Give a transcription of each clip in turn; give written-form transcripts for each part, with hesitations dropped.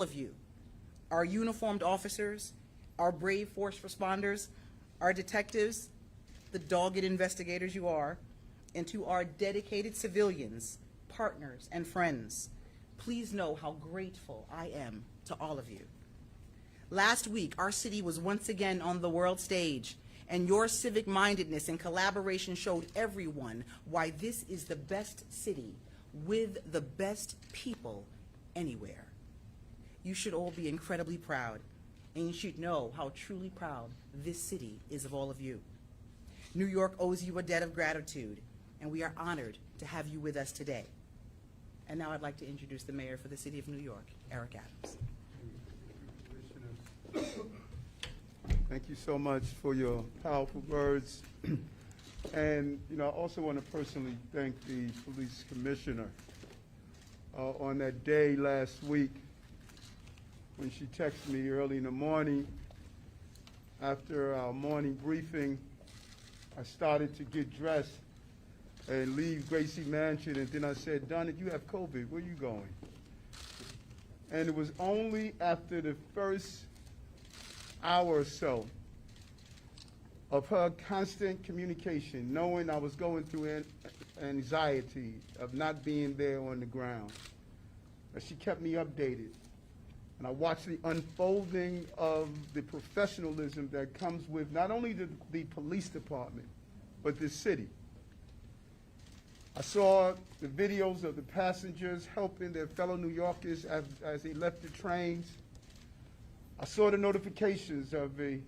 of you, our uniformed officers, our brave force responders, our detectives, the dogged investigators you are, and to our dedicated civilians, partners, and friends, please know how grateful I am to all of you. Last week, our city was once again on the world stage, and your civic mindedness and collaboration showed everyone why this is the best city with the best people anywhere. You should all be incredibly proud, and you should know how truly proud this city is of all of you. New York owes you a debt of gratitude, and we are honored to have you with us today. And now I'd like to introduce the mayor for the city of New York, Eric Adams. Thank you so much for your powerful words. And, I also want to personally thank the police commissioner on that day last week when she texted me early in the morning. After our morning briefing, I started to get dressed and leave Gracie Mansion, and then I said, Donna, you have COVID, where are you going? And it was only after the first hour or so of her constant communication, knowing I was going through anxiety of not being there on the ground, that she kept me updated. And I watched the unfolding of the professionalism that comes with not only the police department, but this city. I saw the videos of the passengers helping their fellow New Yorkers as they left the trains. I saw the notifications of a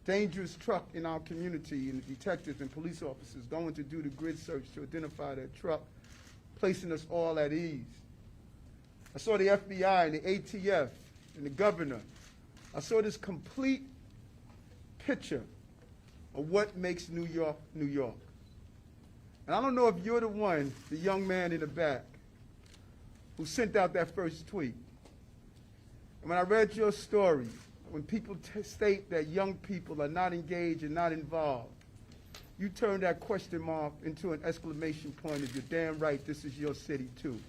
dangerous truck in our community and the detectives and police officers going to do the grid search to identify that truck, placing us all at ease. I saw the FBI and the ATF and the governor. I saw this complete picture of what makes New York, New York. And I don't know if you're the one, the young man in the back, who sent out that first tweet. And when I read your story, when people state that young people are not engaged and not involved, you turn that question mark into an exclamation point of, you're damn right, this is your city too.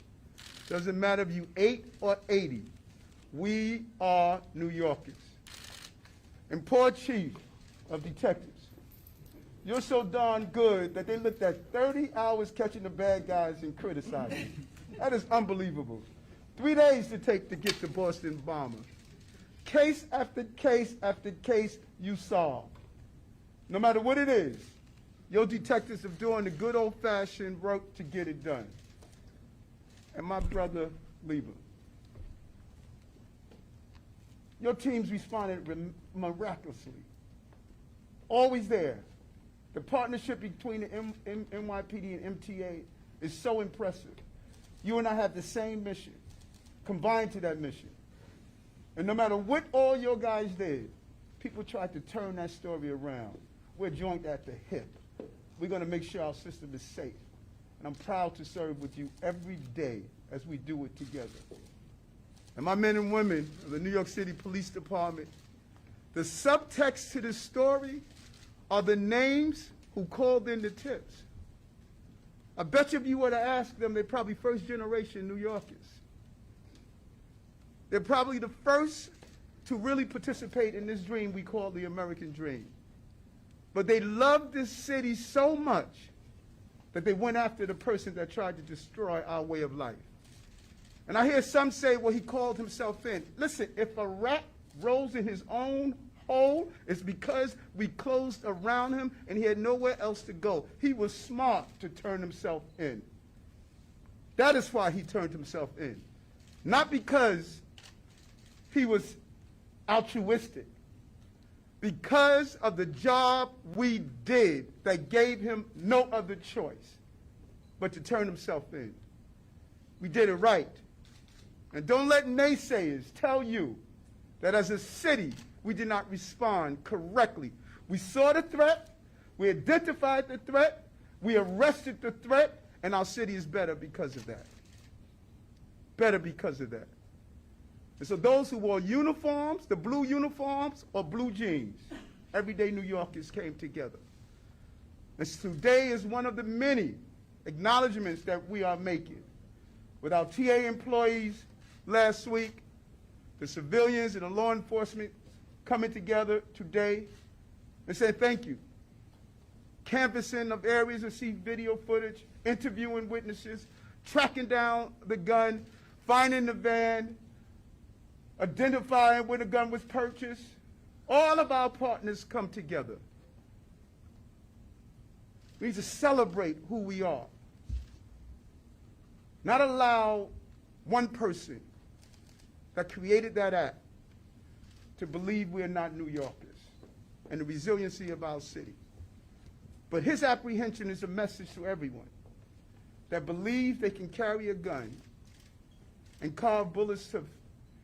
Doesn't matter if you 8 or 80, we are New Yorkers. And poor chief of detectives, you're so darn good that they looked at 30 hours catching the bad guys and criticizing. That is unbelievable. 3 days to take to get the Boston bomber. Case after case after case you solve. No matter what it is, your detectives are doing the good old-fashioned work to get it done. And my brother, Lieber, your teams responded miraculously. Always there. The partnership between the NYPD and MTA is so impressive. You and I have the same mission, combined to that mission. And no matter what all your guys did, people tried to turn that story around. We're joined at the hip. We're going to make sure our system is safe. And I'm proud to serve with you every day as we do it together. And my men and women of the New York City Police Department, the subtext to this story are the names who called in the tips. I bet you if you were to ask them, they're probably first-generation New Yorkers. They're probably the first to really participate in this dream we call the American dream. But they love this city so much that they went after the person that tried to destroy our way of life. And I hear some say, well, he called himself in. Listen, if a rat rolls in his own hole, it's because we closed around him and he had nowhere else to go. He was smart to turn himself in. That is why he turned himself in. Not because he was altruistic. Because of the job we did that gave him no other choice but to turn himself in. We did it right. And don't let naysayers tell you that as a city, we did not respond correctly. We saw the threat, we identified the threat, we arrested the threat, and our city is better because of that. Better because of that. And so those who wore uniforms, the blue uniforms or blue jeans, everyday New Yorkers came together. And today is one of the many acknowledgments that we are making. With our TA employees last week, the civilians and the law enforcement coming together today and saying thank you. Canvassing of areas to see video footage, interviewing witnesses, tracking down the gun, finding the van, identifying where the gun was purchased. All of our partners come together. We need to celebrate who we are. Not allow one person that created that act to believe we're not New Yorkers and the resiliency of our city. But his apprehension is a message to everyone that believes they can carry a gun and carve bullets of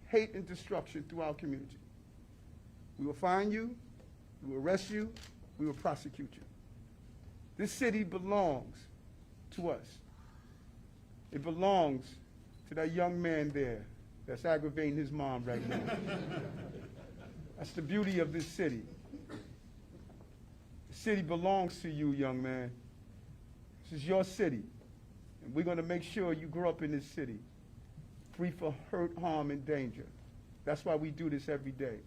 hate and destruction through our community. We will find you, we will arrest you, we will prosecute you. This city belongs to us. It belongs to that young man there that's aggravating his mom right now. That's the beauty of this city. The city belongs to you, young man. This is your city. And we're going to make sure you grow up in this city, free for hurt, harm, and danger. That's why we do this every day.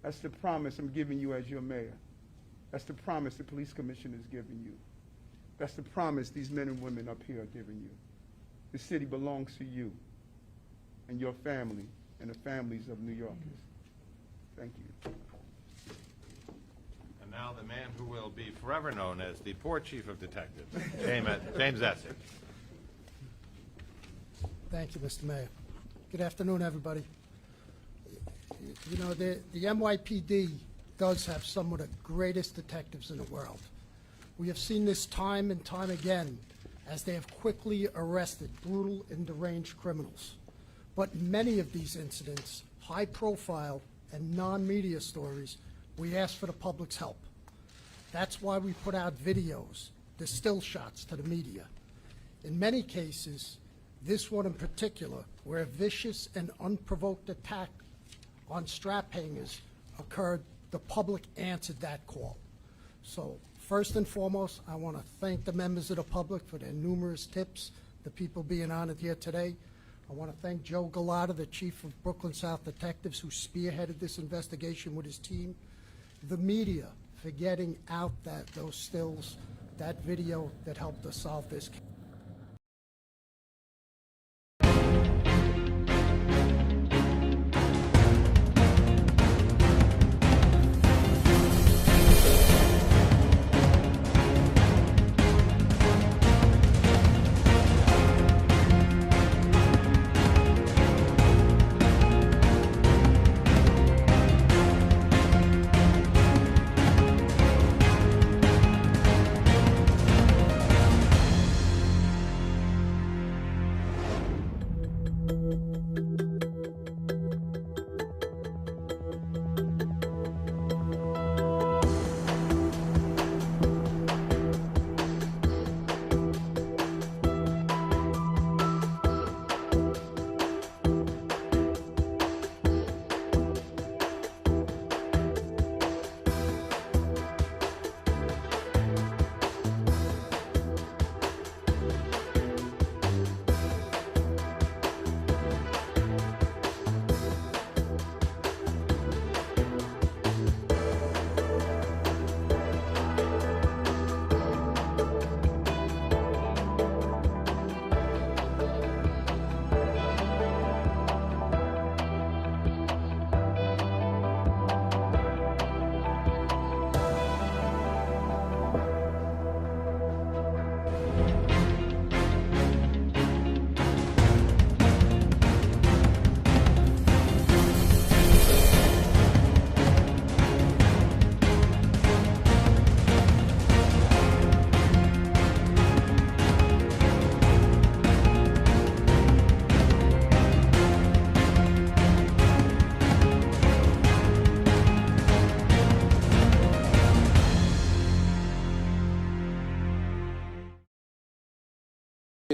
That's the promise I'm giving you as your mayor. That's the promise the police commissioner is giving you. That's the promise these men and women up here are giving you. The city belongs to you and your family and the families of New Yorkers. Thank you. And now the man who will be forever known as the poor chief of detectives, James Essig. Thank you, Mr. Mayor. Good afternoon, everybody. You know, the NYPD does have some of the greatest detectives in the world. We have seen this time and time again as they have quickly arrested brutal and deranged criminals. But many of these incidents, high profile and non-media stories, we ask for the public's help. That's why we put out videos, the still shots to the media. In many cases, this one in particular, where a vicious and unprovoked attack on strap hangers occurred, the public answered that call. So first and foremost, I want to thank the members of the public for their numerous tips, the people being honored here today. I want to thank Joe Galata, the chief of Brooklyn South Detectives, who spearheaded this investigation with his team. The media for getting out those stills, that video that helped us solve this case.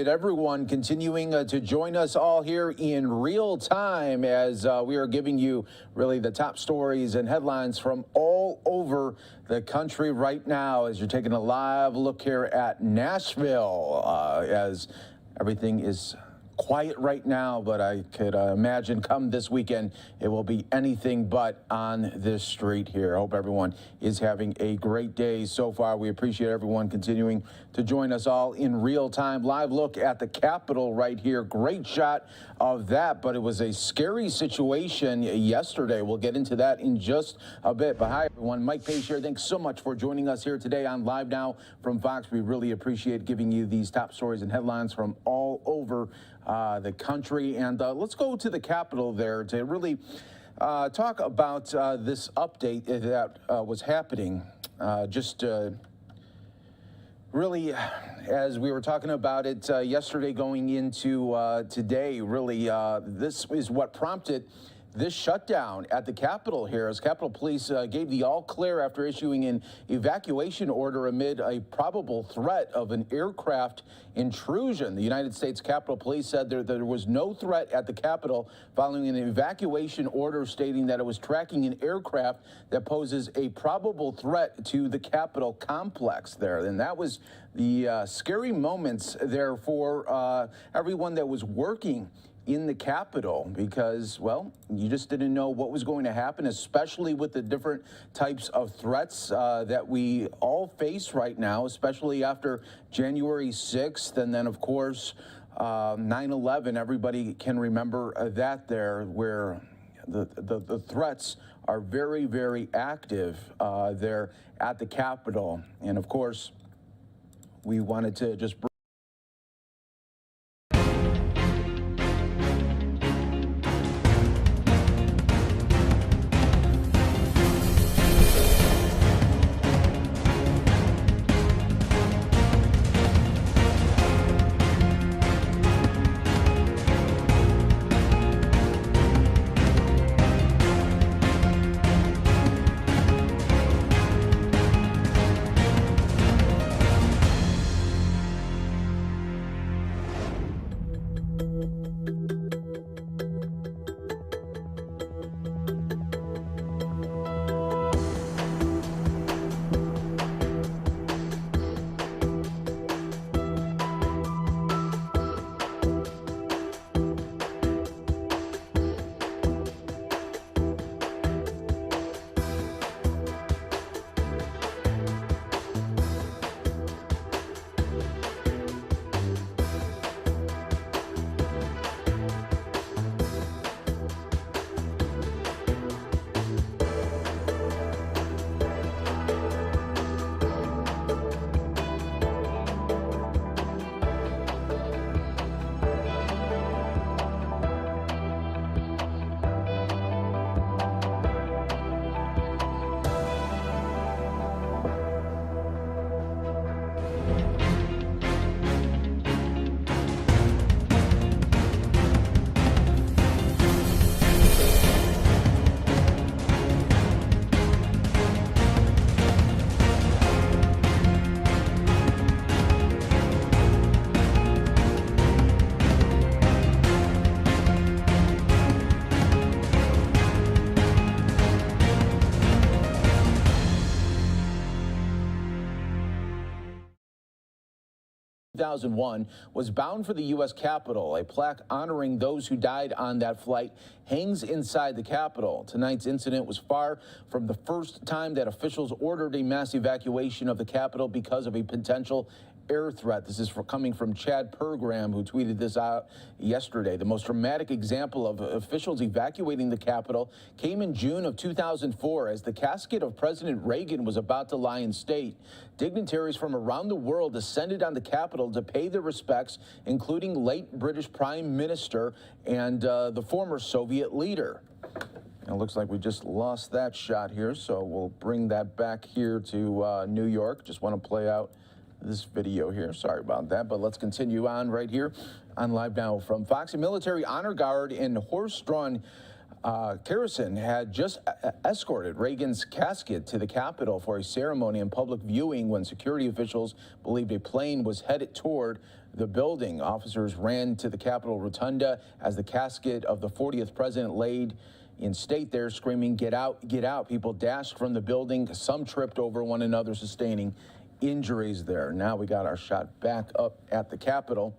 Everyone continuing to join us all here in real time as we are giving you really the top stories and headlines from all over the country right now as you're taking a live look here at Nashville as everything is quiet right now, but I could imagine come this weekend, it will be anything but on this street here. I hope everyone is having a great day so far. We appreciate everyone continuing to join us all in real time. Live look at the Capitol right here. Great shot of that, but it was a scary situation yesterday. We'll get into that in just a bit. But hi, everyone. Mike Pace here. Thanks so much for joining us here today on Live Now from Fox. We really appreciate giving you these top stories and headlines from all over the country. And let's go to the Capitol there to really talk about this update that was happening really, as we were talking about it yesterday going into today, really, this is what prompted this shutdown at the Capitol here, as Capitol Police gave the all clear after issuing an evacuation order amid a probable threat of an aircraft intrusion. The United States Capitol Police said there was no threat at the Capitol following an evacuation order stating that it was tracking an aircraft that poses a probable threat to the Capitol complex there. And that was the scary moments there for everyone that was working in the Capitol, because, well, you just didn't know what was going to happen, especially with the different types of threats that we all face right now, especially after January 6th. And then, of course, 9/11, everybody can remember that there, where the threats are very, very active there at the Capitol. And, of course, we wanted to just 2001 was bound for the U.S. Capitol. A plaque honoring those who died on that flight hangs inside the Capitol. Tonight's incident was far from the first time that officials ordered a mass evacuation of the Capitol because of a potential air threat. This is coming from Chad Pergram, who tweeted this out yesterday. The most dramatic example of officials evacuating the Capitol came in June of 2004 as the casket of President Reagan was about to lie in state. Dignitaries from around the world descended on the Capitol to pay their respects, including late British Prime Minister and the former Soviet leader. It looks like we just lost that shot here, so we'll bring that back here to New York. Just want to play out this video here. Sorry about that, but let's continue on right here on Live Now from Fox. A military honor guard in horse-drawn Kerosene had just escorted Reagan's casket to the Capitol for a ceremony and public viewing when security officials believed a plane was headed toward the building. Officers ran to the Capitol Rotunda as the casket of the 40th president laid in state there, screaming, "Get out, get out." People dashed from the building. Some tripped over one another, sustaining injuries there. Now we got our shot back up at the Capitol.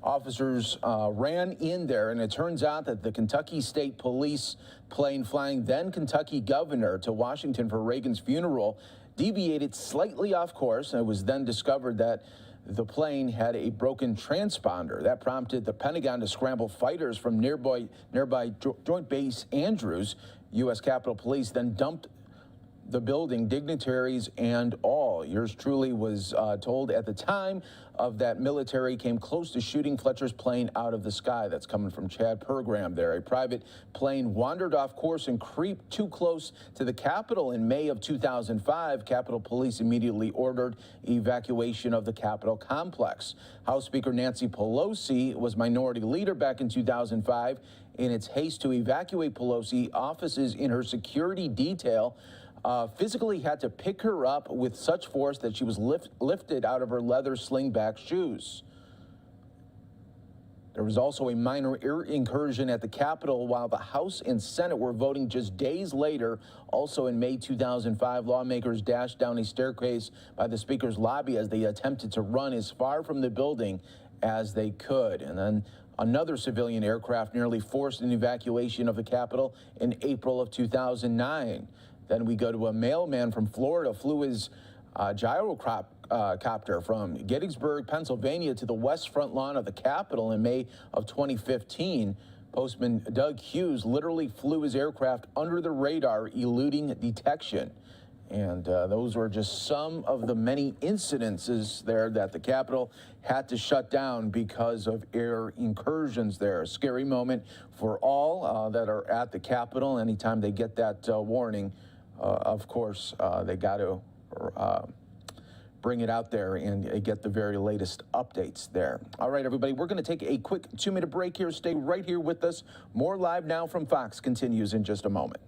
officers ran in there, and it turns out that the Kentucky State Police plane flying then Kentucky governor to Washington for Reagan's funeral deviated slightly off course, and it was then discovered that the plane had a broken transponder. That prompted the Pentagon to scramble fighters from nearby Joint Base Andrews. U.S. Capitol Police then dumped the building, dignitaries and all. Yours truly was told at the time of that military came close to shooting Fletcher's plane out of the sky. That's coming from Chad Pergram there. A private plane wandered off course and creeped too close to the Capitol in May of 2005. Capitol Police immediately ordered evacuation of the Capitol complex. House Speaker Nancy Pelosi was minority leader back in 2005. In its haste to evacuate Pelosi, officers in her security detail physically had to pick her up with such force that she was lifted out of her leather slingback shoes. There was also a minor incursion at the Capitol while the House and Senate were voting just days later. Also in May 2005, lawmakers dashed down a staircase by the Speaker's lobby as they attempted to run as far from the building as they could. And then another civilian aircraft nearly forced an evacuation of the Capitol in April of 2009. Then we go to a mailman from Florida flew his gyrocopter from Gettysburg, Pennsylvania to the west front lawn of the Capitol in May of 2015. Postman Doug Hughes literally flew his aircraft under the radar, eluding detection. And those were just some of the many incidences there that the Capitol had to shut down because of air incursions there. A scary moment for all that are at the Capitol. Anytime they get that warning, of course, they got to bring it out there and get the very latest updates there. All right, everybody, we're going to take a quick 2-minute break here. Stay right here with us. More Live Now from Fox continues in just a moment.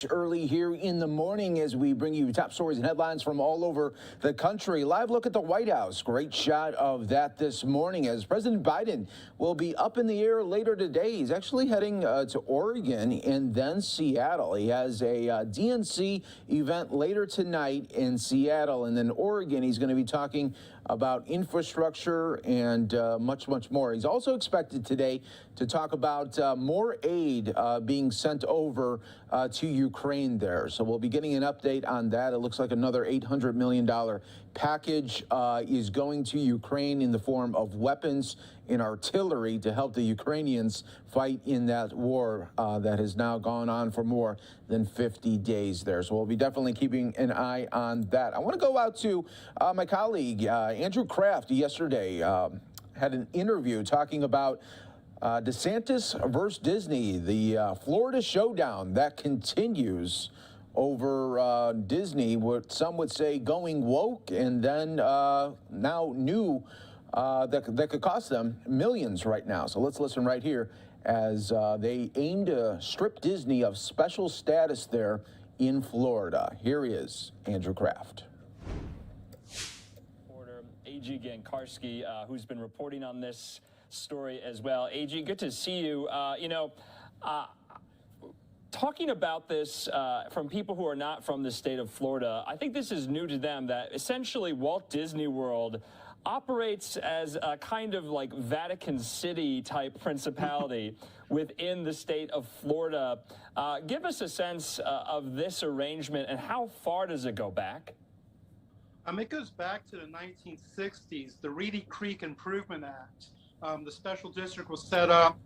Early here in the morning as we bring you top stories and headlines from all over the country. Live look at the White House. Great shot of that this morning as President Biden will be up in the air later today. He's actually heading to Oregon and then Seattle. He has a DNC event later tonight in Seattle, and then Oregon he's going to be talking about infrastructure and much more. He's also expected today to talk about more aid being sent over to Ukraine there. So we'll be getting an update on that. It looks like another $800 million package is going to Ukraine in the form of weapons and artillery to help the Ukrainians fight in that war that has now gone on for more than 50 days there. So we'll be definitely keeping an eye on that. I want to go out to my colleague, Andrew Kraft, yesterday had an interview talking about DeSantis versus Disney, the Florida showdown that continues over Disney, what some would say going woke, and then now new that could cost them millions right now. So let's listen right here as they aim to strip Disney of special status there in Florida. Here is Andrew Kraft. AG Gankarski, who's been reporting on this story as well. AG, good to see you. Talking about this from people who are not from the state of Florida, I think this is new to them, that essentially Walt Disney World operates as a kind of like Vatican City type principality within the state of Florida. Give us a sense of this arrangement, and how far does it go back? It goes back to the 1960s, the Reedy Creek Improvement Act. The special district was set up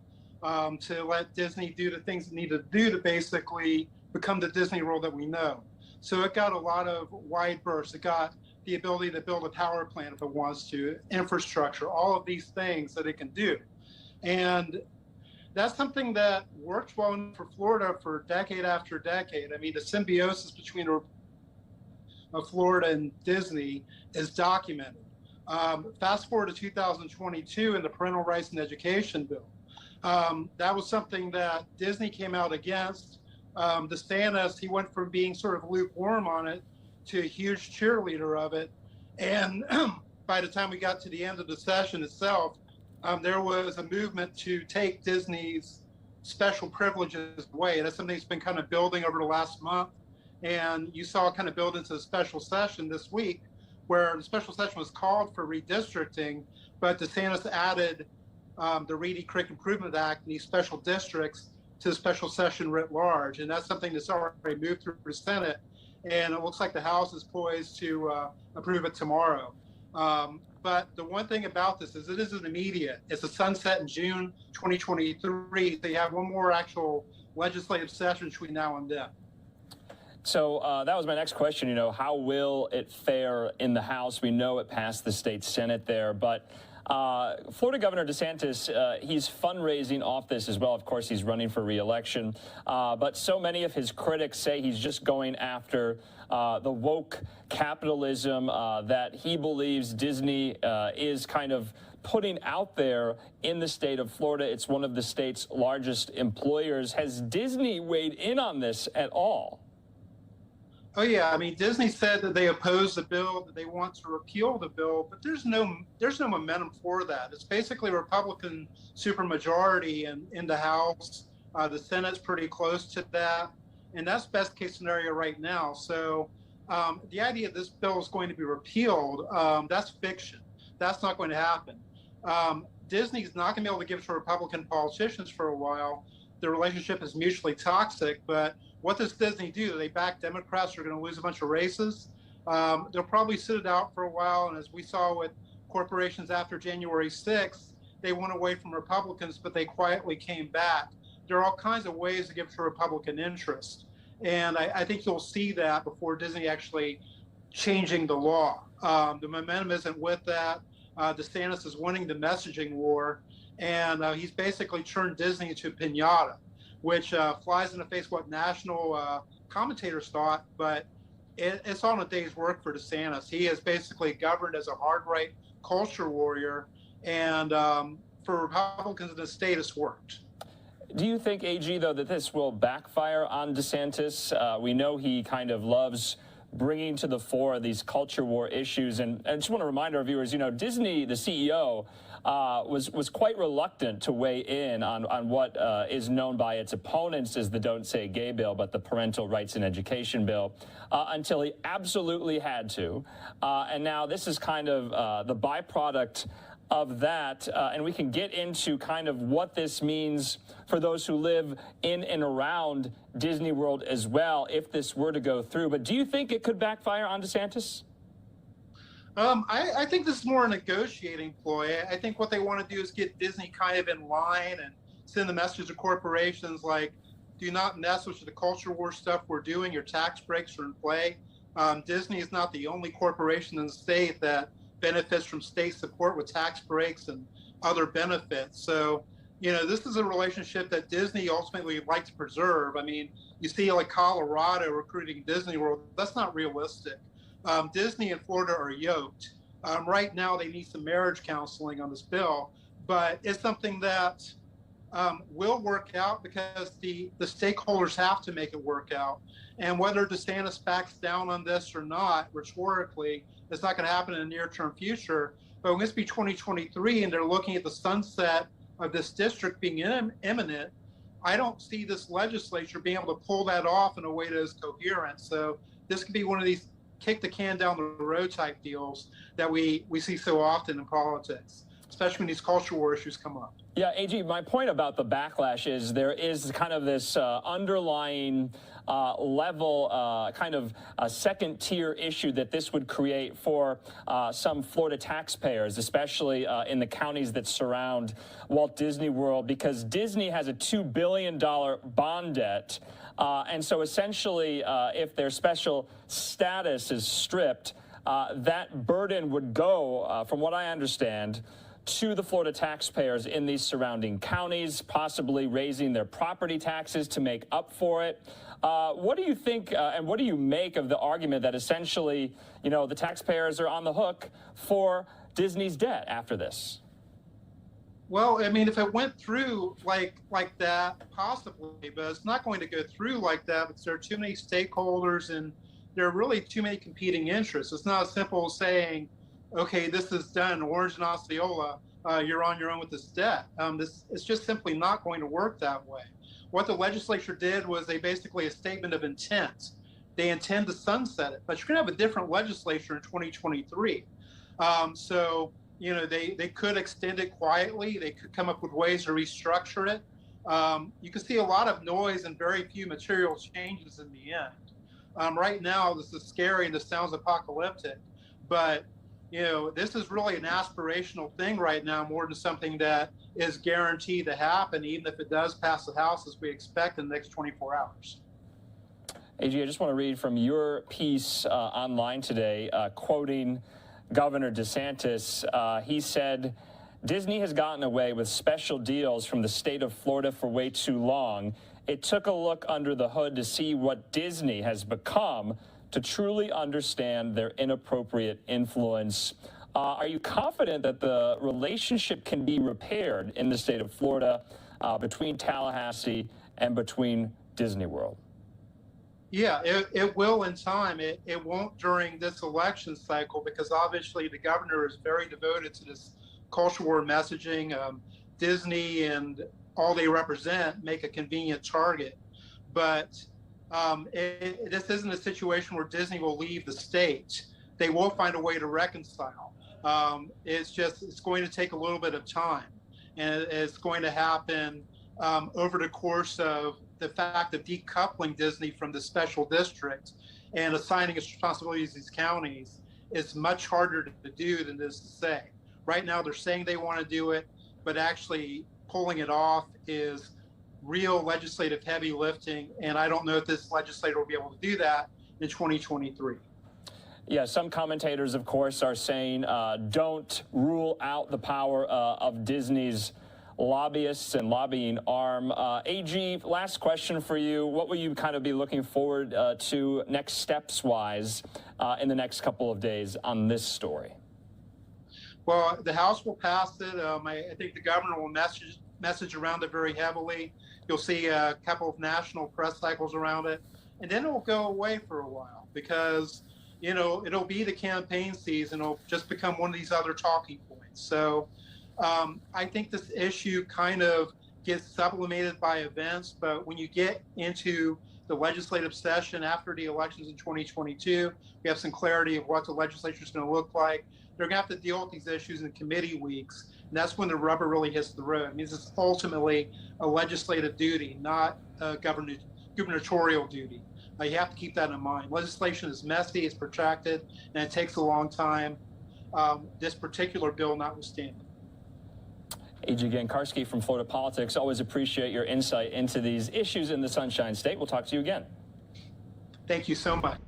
to let Disney do the things it needed to do to basically become the Disney World that we know. So it got a lot of wide bursts. It got the ability to build a power plant if it wants to, infrastructure, all of these things that it can do. And that's something that worked well for Florida for decade after decade. I mean, the symbiosis between Florida and Disney is documented. Fast forward to 2022 in the Parental Rights and Education Bill. That was something that Disney came out against. DeSantis, he went from being sort of lukewarm on it to a huge cheerleader of it. And by the time we got to the end of the session itself, there was a movement to take Disney's special privileges away. That's something that's been kind of building over the last month. And you saw it kind of build into a special session this week, where the special session was called for redistricting, but DeSantis added the Reedy Creek Improvement Act and these special districts to the special session writ large. And that's something that's already moved through the Senate. And it looks like the House is poised to approve it tomorrow. But the one thing about this is it isn't immediate. It's a sunset in June 2023. They have one more actual legislative session between now and then. So that was my next question. You know, how will it fare in the House? We know it passed the state Senate there, but Florida Governor DeSantis, he's fundraising off this as well. Of course, he's running for re-election, but so many of his critics say he's just going after the woke capitalism that he believes Disney is kind of putting out there in the state of Florida. It's one of the state's largest employers. Has Disney weighed in on this at all? Oh yeah, I mean, Disney said that they oppose the bill, that they want to repeal the bill, but there's no momentum for that. It's basically a Republican supermajority in the House. The Senate's pretty close to that, and that's best case scenario right now. So the idea that this bill is going to be repealed, that's fiction. That's not going to happen. Disney's not going to be able to give it to Republican politicians for a while. The relationship is mutually toxic, but what does Disney do? They back Democrats who are going to lose a bunch of races. They'll probably sit it out for a while. And as we saw with corporations after January 6th, they went away from Republicans, but they quietly came back. There are all kinds of ways to give to Republican interest. And I think you'll see that before Disney actually changing the law. The momentum isn't with that. DeSantis is winning the messaging war. And he's basically turned Disney into a piñata, which flies in the face of what national commentators thought, but it's on a day's work for DeSantis. He has basically governed as a hard-right culture warrior, and for Republicans in the state, it's worked. Do you think, AG, though, that this will backfire on DeSantis? We know he kind of loves bringing to the fore these culture war issues, and I just want to remind our viewers, you know, Disney, the CEO, was quite reluctant to weigh in on what is known by its opponents as the Don't Say Gay bill, but the Parental Rights and Education bill, until he absolutely had to. And now this is kind of the byproduct of that, and we can get into kind of what this means for those who live in and around Disney World as well, if this were to go through. But do you think it could backfire on DeSantis? I think this is more a negotiating ploy. I think what they want to do is get Disney kind of in line and send the message to corporations like, do not mess with the culture war stuff we're doing. Your tax breaks are in play. Disney is not the only corporation in the state that benefits from state support with tax breaks and other benefits. So, this is a relationship that Disney ultimately would like to preserve. I mean, you see like Colorado recruiting Disney World. That's not realistic. Disney and Florida are yoked. Right now, they need some marriage counseling on this bill, but it's something that will work out because the stakeholders have to make it work out. And whether DeSantis backs down on this or not, rhetorically, it's not going to happen in the near-term future. But when it's be 2023 and they're looking at the sunset of this district being imminent, I don't see this legislature being able to pull that off in a way that is coherent. So this could be one of these kick the can down the road type deals that we see so often in politics, especially when these culture war issues come up. Yeah, AG, my point about the backlash is there is kind of this underlying level, kind of a second-tier issue that this would create for some Florida taxpayers, especially in the counties that surround Walt Disney World, because Disney has a $2 billion bond debt. And so essentially, if their special status is stripped, that burden would go, from what I understand, to the Florida taxpayers in these surrounding counties, possibly raising their property taxes to make up for it. What do you think and what do you make of the argument that essentially, the taxpayers are on the hook for Disney's debt after this? Well, I mean, if it went through like that, possibly, but it's not going to go through like that because there are too many stakeholders and there are really too many competing interests. It's not as simple as saying, okay, this is done, Orange and Osceola, you're on your own with this debt. It's just simply not going to work that way. What the legislature did was basically a statement of intent. They intend to sunset it, but you're going to have a different legislature in 2023. So, they could extend it quietly. They could come up with ways to restructure it. You can see a lot of noise and very few material changes in the end. Right now, this is scary and this sounds apocalyptic, but this is really an aspirational thing right now more than something that is guaranteed to happen, even if it does pass the House as we expect in the next 24 hours. AG, I just want to read from your piece online today, quoting Governor DeSantis. He said, Disney has gotten away with special deals from the state of Florida for way too long. It took a look under the hood to see what Disney has become to truly understand their inappropriate influence. Are you confident that the relationship can be repaired in the state of Florida between Tallahassee and between Disney World? Yeah, it will in time. It won't during this election cycle because obviously the governor is very devoted to this culture war messaging. Disney and all they represent make a convenient target. But this isn't a situation where Disney will leave the state. They will find a way to reconcile. It's going to take a little bit of time, and it's going to happen over the course of the fact of decoupling Disney from the special district and assigning its responsibilities to these counties. Is much harder to do than it is to say. Right now, they're saying they want to do it, but actually pulling it off is real legislative heavy lifting, and I don't know if this legislator will be able to do that in 2023. Yeah, some commentators, of course, are saying don't rule out the power of Disney's lobbyists and lobbying arm. AG, last question for you. What will you kind of be looking forward to next steps-wise in the next couple of days on this story? Well, the House will pass it. I think the governor will message around it very heavily. You'll see a couple of national press cycles around it, and then it will go away for a while because, it'll be the campaign season. It'll just become one of these other talking points. So I think this issue kind of gets sublimated by events, but when you get into the legislative session after the elections in 2022, we have some clarity of what the legislature is going to look like. They're going to have to deal with these issues in committee weeks, and that's when the rubber really hits the road. It means it's ultimately a legislative duty, not a gubernatorial duty. You have to keep that in mind. Legislation is messy, it's protracted, and it takes a long time. this particular bill notwithstanding. A.G. Gankarski from Florida Politics. Always appreciate your insight into these issues in the Sunshine State. We'll talk to you again. Thank you so much.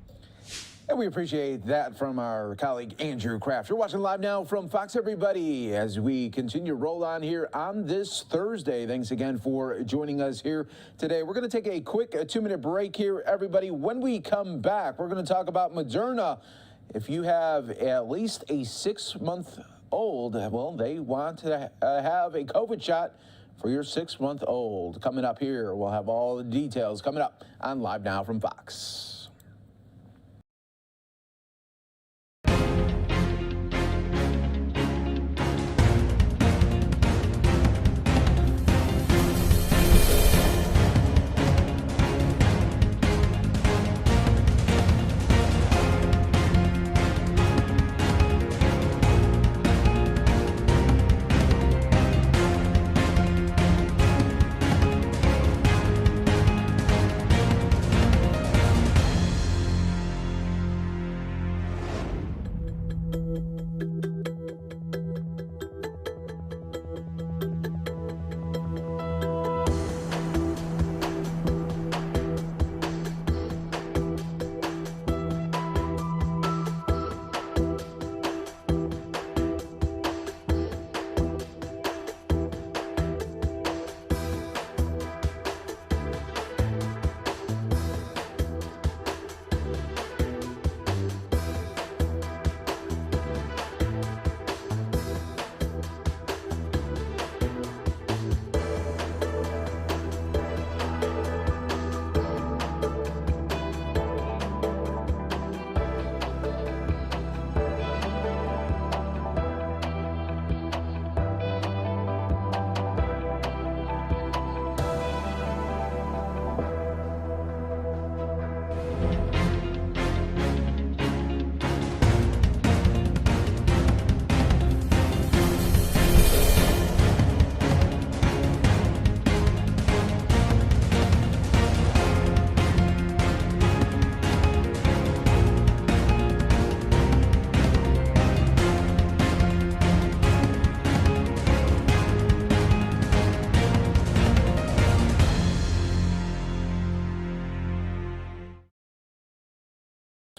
And we appreciate that from our colleague Andrew Kraft. You're watching Live Now from Fox, everybody, as we continue to roll on here on this Thursday. Thanks again for joining us here today. We're going to take a quick 2-minute break here, everybody. When we come back, we're going to talk about Moderna. If you have at least a 6-month-old, well, they want to have a COVID shot for your 6-month-old. Coming up here, we'll have all the details coming up on Live Now from Fox.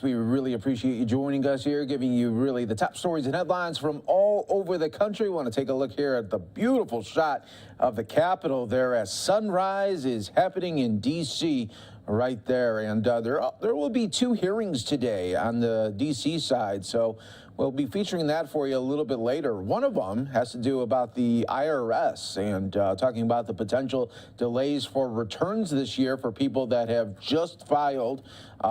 We really appreciate you joining us here, giving you really the top stories and headlines from all over the country. Want to take a look here at the beautiful shot of the Capitol there as sunrise is happening in D.C. right there. And there will be 2 hearings today on the D.C. side, so we'll be featuring that for you a little bit later. One of them has to do about the IRS and talking about the potential delays for returns this year for people that have just filed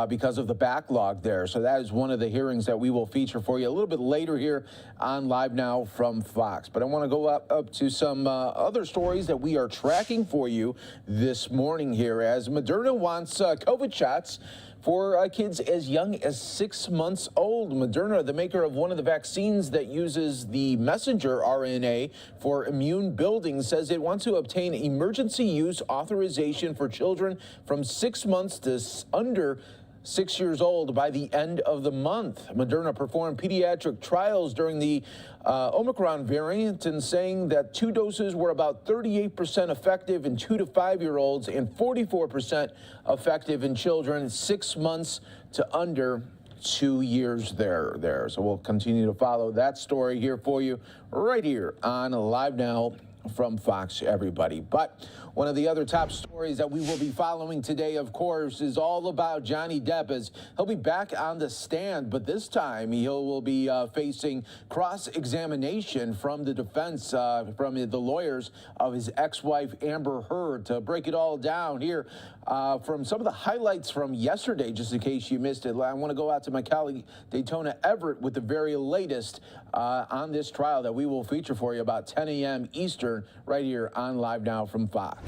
because of the backlog there. So that is one of the hearings that we will feature for you a little bit later here on Live Now from Fox. But I want to go up to some other stories that we are tracking for you this morning here, as Moderna wants COVID shots for kids as young as 6 months old. Moderna, the maker of one of the vaccines that uses the messenger RNA for immune building, says it wants to obtain emergency use authorization for children from 6 months to under 6 years old by the end of the month. Moderna performed pediatric trials during the Omicron variant and saying that 2 doses were about 38% effective in 2 to 5 year olds and 44% effective in children 6 months to under 2 years there. So we'll continue to follow that story here for you right here on Live Now from Fox, everybody. But one of the other top stories that we will be following today, of course, is all about Johnny Depp, as he'll be back on the stand, but this time he will be facing cross-examination from the defense, from the lawyers of his ex-wife Amber Heard. To break it all down here, from some of the highlights from yesterday, just in case you missed it, I want to go out to my colleague Daytona Everett with the very latest on this trial that we will feature for you about 10 a.m. Eastern right here on Live Now from Fox.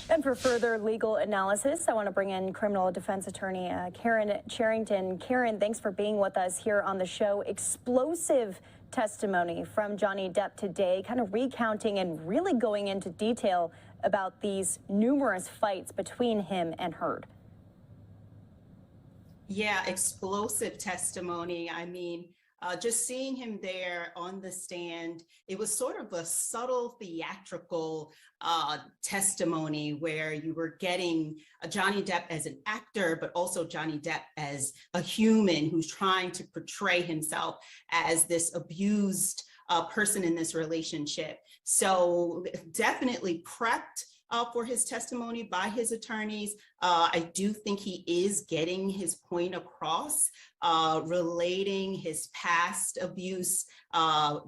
And for further legal analysis, I want to bring in criminal defense attorney Karen Charrington. Karen, thanks for being with us here on the show. Explosive testimony from Johnny Depp today, kind of recounting and really going into detail about these numerous fights between him and Heard. Yeah, explosive testimony. I mean, just seeing him there on the stand, it was sort of a subtle theatrical testimony where you were getting Johnny Depp as an actor, but also Johnny Depp as a human who's trying to portray himself as this abused person in this relationship. So definitely prepped for his testimony by his attorneys. I do think he is getting his point across, relating his past abuse,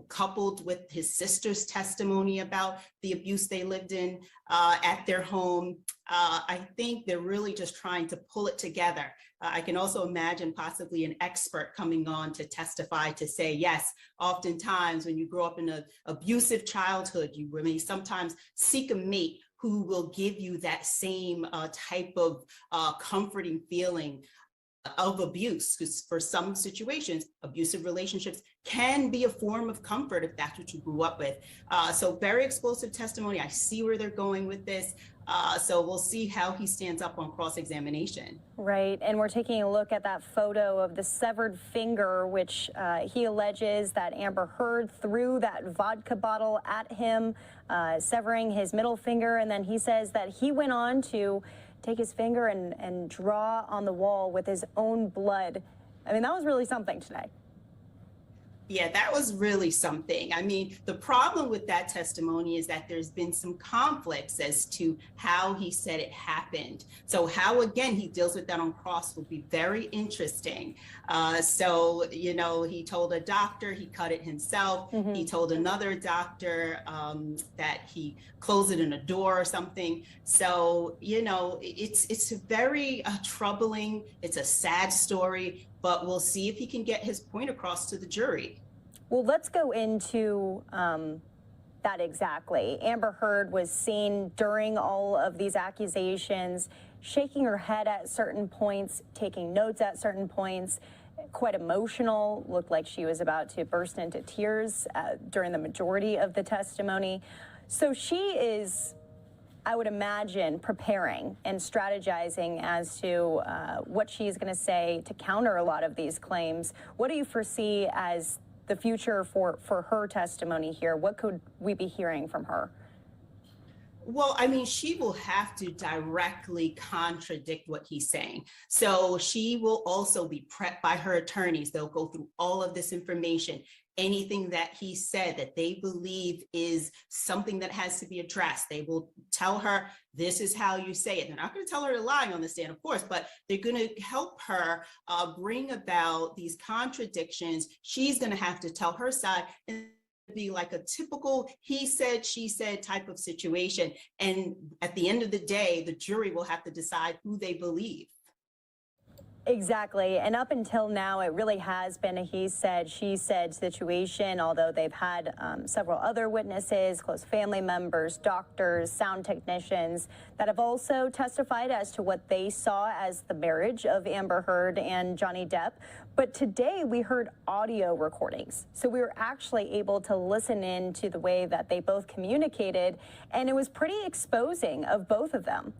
coupled with his sister's testimony about the abuse they lived in at their home. I think they're really just trying to pull it together. I can also imagine possibly an expert coming on to testify to say, yes, oftentimes when you grow up in an abusive childhood, you may sometimes seek a mate who will give you that same type of comforting feeling of abuse, because for some situations, abusive relationships can be a form of comfort if that's what you grew up with. So very explosive testimony. I see where they're going with this. So we'll see how he stands up on cross-examination. Right, and we're taking a look at that photo of the severed finger, which he alleges that Amber Heard threw that vodka bottle at him, severing his middle finger, and then he says that he went on to take his finger and draw on the wall with his own blood. I mean, that was really something today. Yeah, that was really something. I mean, the problem with that testimony is that there's been some conflicts as to how he said it happened. So how, again, he deals with that on cross will be very interesting. So, you know, he told a doctor he cut it himself. Mm-hmm. He told another doctor that he closed it in a door or something. So, you know, it's very troubling. It's a sad story. But we'll see if he can get his point across to the jury. Well, let's go into that exactly. Amber Heard was seen during all of these accusations, shaking her head at certain points, taking notes at certain points, quite emotional, looked like she was about to burst into tears during the majority of the testimony. So she is, I would imagine, preparing and strategizing as to what she's going to say to counter a lot of these claims. What do you foresee as the future for her testimony here? What could we be hearing from her? Well, I mean, she will have to directly contradict what he's saying. So she will also be prepped by her attorneys. They'll go through all of this information. Anything that he said that they believe is something that has to be addressed, they will tell her, this is how you say it. They're not going to tell her to lie on the stand, of course, but they're going to help her bring about these contradictions. She's going to have to tell her side and be like a typical he said, she said type of situation. And at the end of the day, the jury will have to decide who they believe. Exactly. And up until now, it really has been a he said, she said situation, although they've had several other witnesses, close family members, doctors, sound technicians that have also testified as to what they saw as the marriage of Amber Heard and Johnny Depp. But today we heard audio recordings. So we were actually able to listen in to the way that they both communicated, and it was pretty exposing of both of them.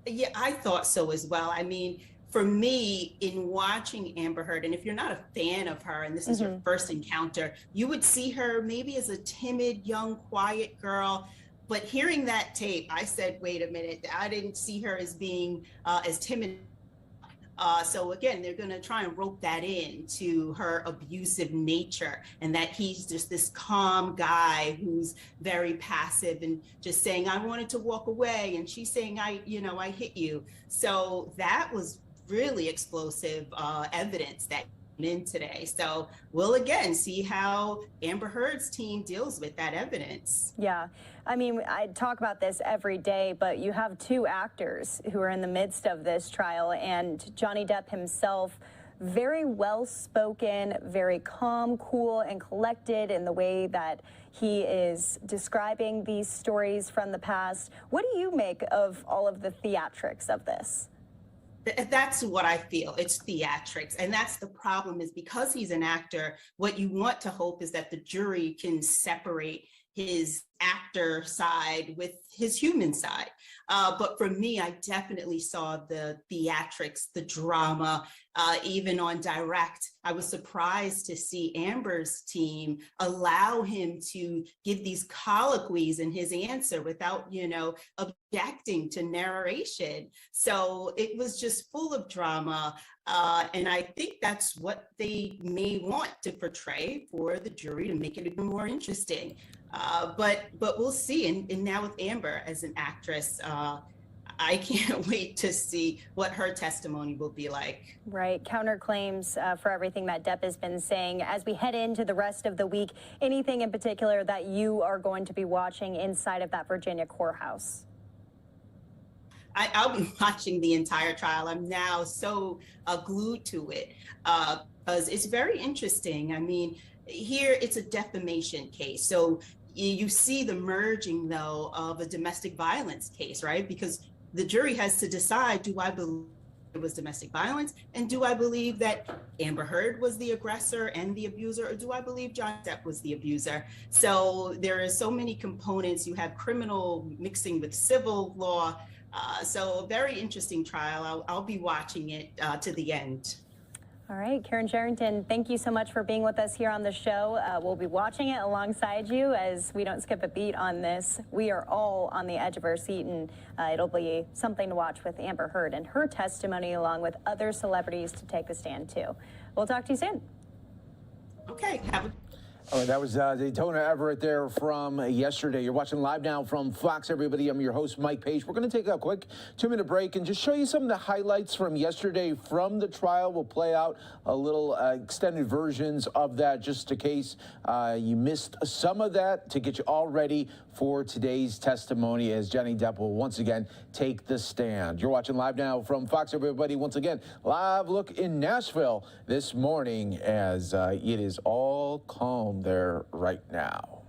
Yeah, I thought so as well. I mean, for me, in watching Amber Heard, and if you're not a fan of her and this is your first encounter, you would see her maybe as a timid, young, quiet girl. But hearing that tape, I said, wait a minute, I didn't see her as being as timid. So again, they're going to try and rope that in to her abusive nature, and that he's just this calm guy who's very passive and just saying, I wanted to walk away. And she's saying, I hit you. So that was really explosive evidence that came in today. So we'll again see how Amber Heard's team deals with that evidence. Yeah. I mean, I talk about this every day, but you have two actors who are in the midst of this trial, and Johnny Depp himself, very well-spoken, very calm, cool, and collected in the way that he is describing these stories from the past. What do you make of all of the theatrics of this? That's what I feel. It's theatrics. And that's the problem, is because he's an actor, what you want to hope is that the jury can separate his actor side with his human side. But for me, I definitely saw the theatrics, the drama, even on direct. I was surprised to see Amber's team allow him to give these colloquies in his answer without, objecting to narration. So it was just full of drama. And I think that's what they may want to portray for the jury to make it even more interesting. But we'll see. And now with Amber as an actress, I can't wait to see what her testimony will be like. Right. Counterclaims for everything that Depp has been saying. As we head into the rest of the week, anything in particular that you are going to be watching inside of that Virginia courthouse? I'll be watching the entire trial. I'm now so glued to it because it's very interesting. I mean, here it's a defamation case. So you see the merging, though, of a domestic violence case, right? Because the jury has to decide, do I believe it was domestic violence? And do I believe that Amber Heard was the aggressor and the abuser? Or do I believe Johnny Depp was the abuser? So there are so many components. You have criminal mixing with civil law. So a very interesting trial. I'll be watching it to the end. All right, Karen Sherrington, thank you so much for being with us here on the show. We'll be watching it alongside you as we don't skip a beat on this. We are all on the edge of our seat, and it'll be something to watch with Amber Heard and her testimony, along with other celebrities to take the stand too. We'll talk to you soon. Okay, have a All right, that was Daytona Everett there from yesterday. You're watching Live Now from Fox, everybody. I'm your host, Mike Page. We're going to take a quick 2-minute break and just show you some of the highlights from yesterday from the trial. We'll play out a little extended versions of that just in case you missed some of that to get you all ready for today's testimony as Johnny Depp will once again take the stand. You're watching Live Now from Fox, everybody. Once again, live look in Nashville this morning as it is all calm there right now.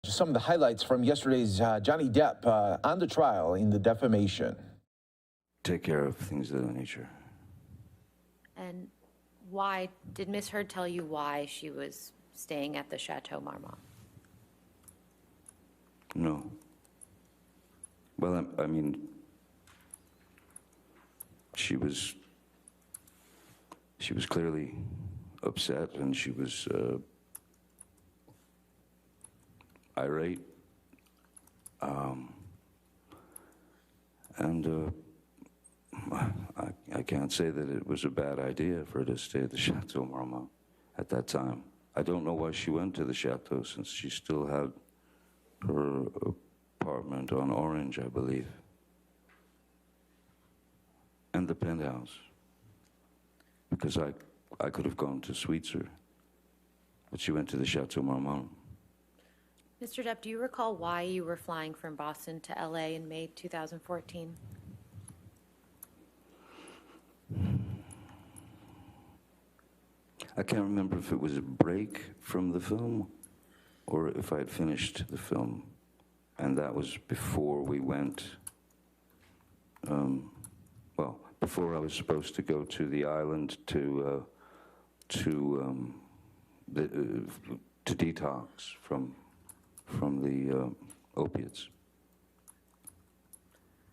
Some of the highlights from yesterday's Johnny Depp on the trial in the defamation. Take care of things of that nature. And why, did Miss Heard tell you why she was staying at the Chateau Marmont? No. Well, I mean, she was clearly upset, and she was irate, and I can't say that it was a bad idea for her to stay at the Chateau Marmont at that time. I don't know why she went to the Chateau, since she still had her apartment on Orange, I believe, and the penthouse, because I could have gone to Sweetser, but she went to the Chateau Marmont. Mr. Depp, do you recall why you were flying from Boston to LA in May 2014? I can't remember if it was a break from the film or if I had finished the film, and that was before we went, well, before I was supposed to go to the island to detox from the opiates.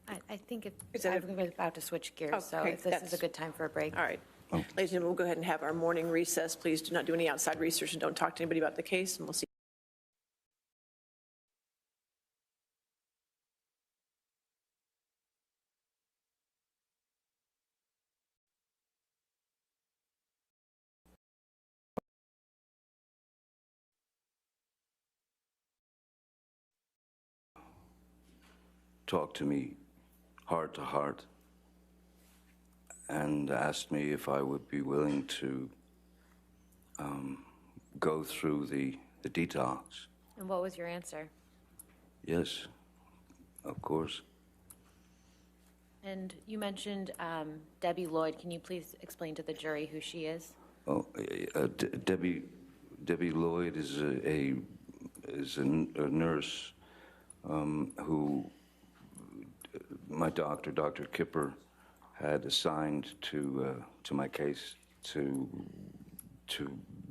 I think Is that I'm about to switch gears, so Okay, if this is a that's- good time for a break. All right. Ladies and gentlemen, we'll go ahead and have our morning recess. Please do not do any outside research and don't talk to anybody about the case, and we'll see. Talked to me heart to heart and asked me if I would be willing to go through the detox. And what was your answer? Yes, of course. And you mentioned Debbie Lloyd. Can you please explain to the jury who she is? Oh, Debbie Lloyd is a nurse who my doctor, Dr. Kipper, had assigned to my case to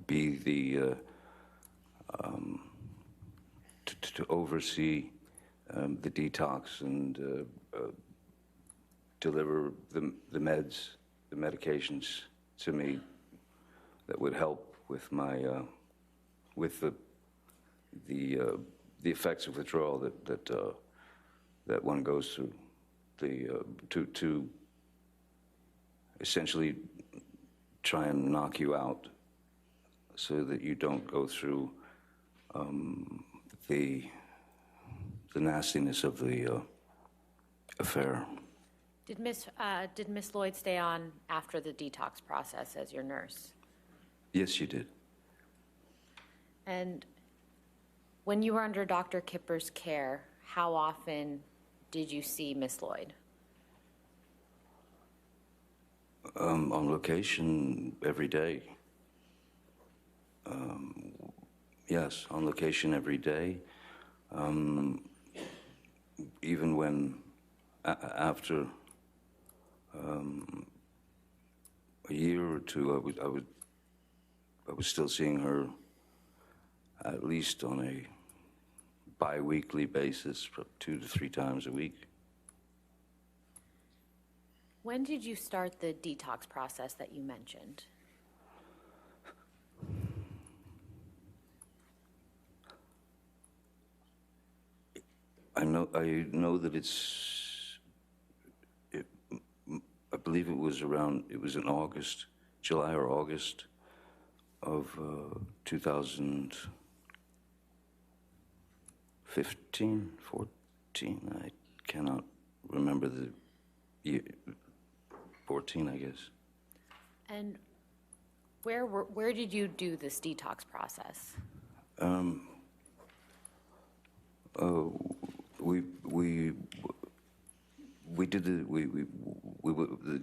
be the to oversee the detox and deliver the meds, the medications to me that would help with my with the effects of withdrawal that one goes through, to essentially try and knock you out so that you don't go through the nastiness of the affair. Did Miss Lloyd stay on after the detox process as your nurse? Yes, she did. And when you were under Dr. Kipper's care, how often did you see Miss Lloyd? On location every day. Yes, on location every day. Even when, after a year or two, I was still seeing her at least on a bi-weekly basis, 2 to 3 times a week. When did you start the detox process that you mentioned? I know that I believe it was in August, July or August of 2015, 14, I cannot remember the year, 14, I guess. And where did you do this detox process? We did the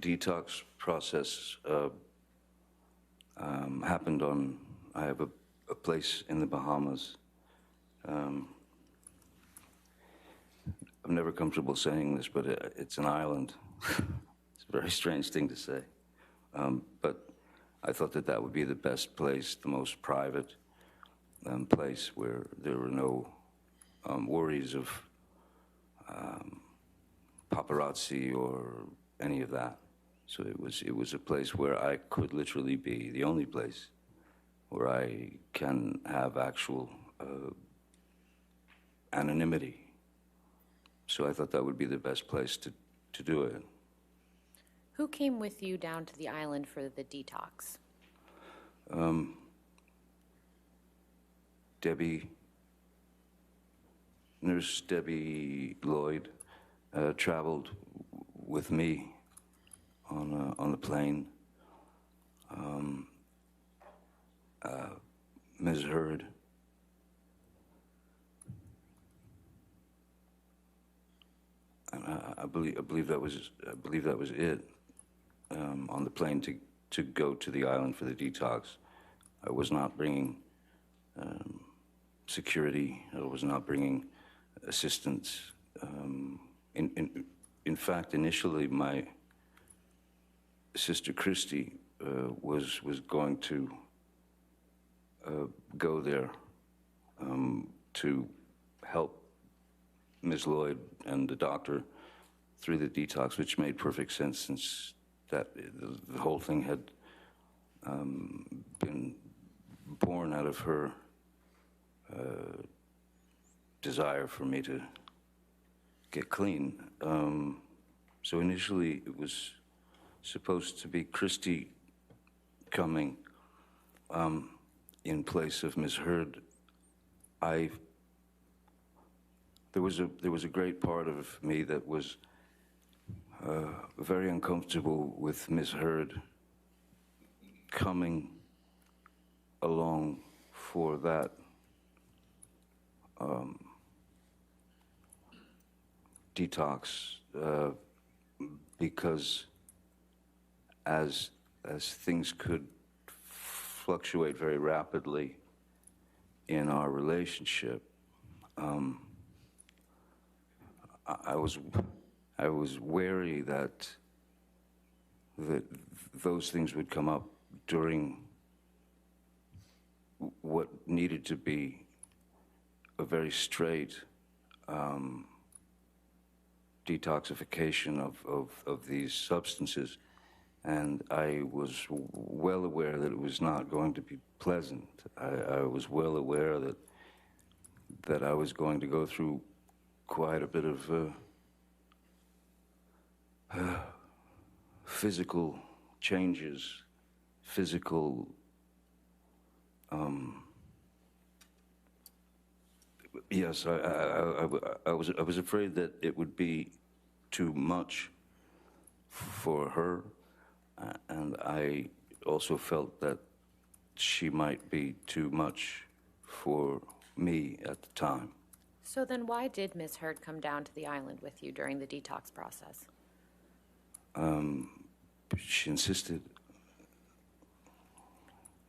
detox process happened on. I have a place in the Bahamas. I'm never comfortable saying this, but it's an island. It's a very strange thing to say, but I thought that would be the best place, the most private place where there were no worries of paparazzi or any of that. So it was a place where I could literally be, the only place where I can have actual anonymity. So I thought that would be the best place to do it. Who came with you down to the island for the detox? Debbie Nurse Debbie Lloyd traveled with me on the plane. Ms. Heard. And I believe that was it on the plane to go to the island for the detox. I was not bringing security. I was not bringing assistance. In fact, initially, my sister Christy was going to go there to help Ms. Lloyd and the doctor through the detox, which made perfect sense since that the whole thing had been born out of her desire for me to get clean. So initially it was supposed to be Christy coming in place of Ms. Heard. There was a great part of me that was very uncomfortable with Ms. Heard coming along for that detox, because as things could fluctuate very rapidly in our relationship, I was wary that those things would come up during what needed to be a very straight detoxification of these substances. And I was well aware that it was not going to be pleasant. I was well aware that I was going to go through quite a bit of physical changes, physical yes, I was afraid that it would be too much for her, and I also felt that she might be too much for me at the time. So then why did Ms. Heard come down to the island with you during the detox process? She insisted.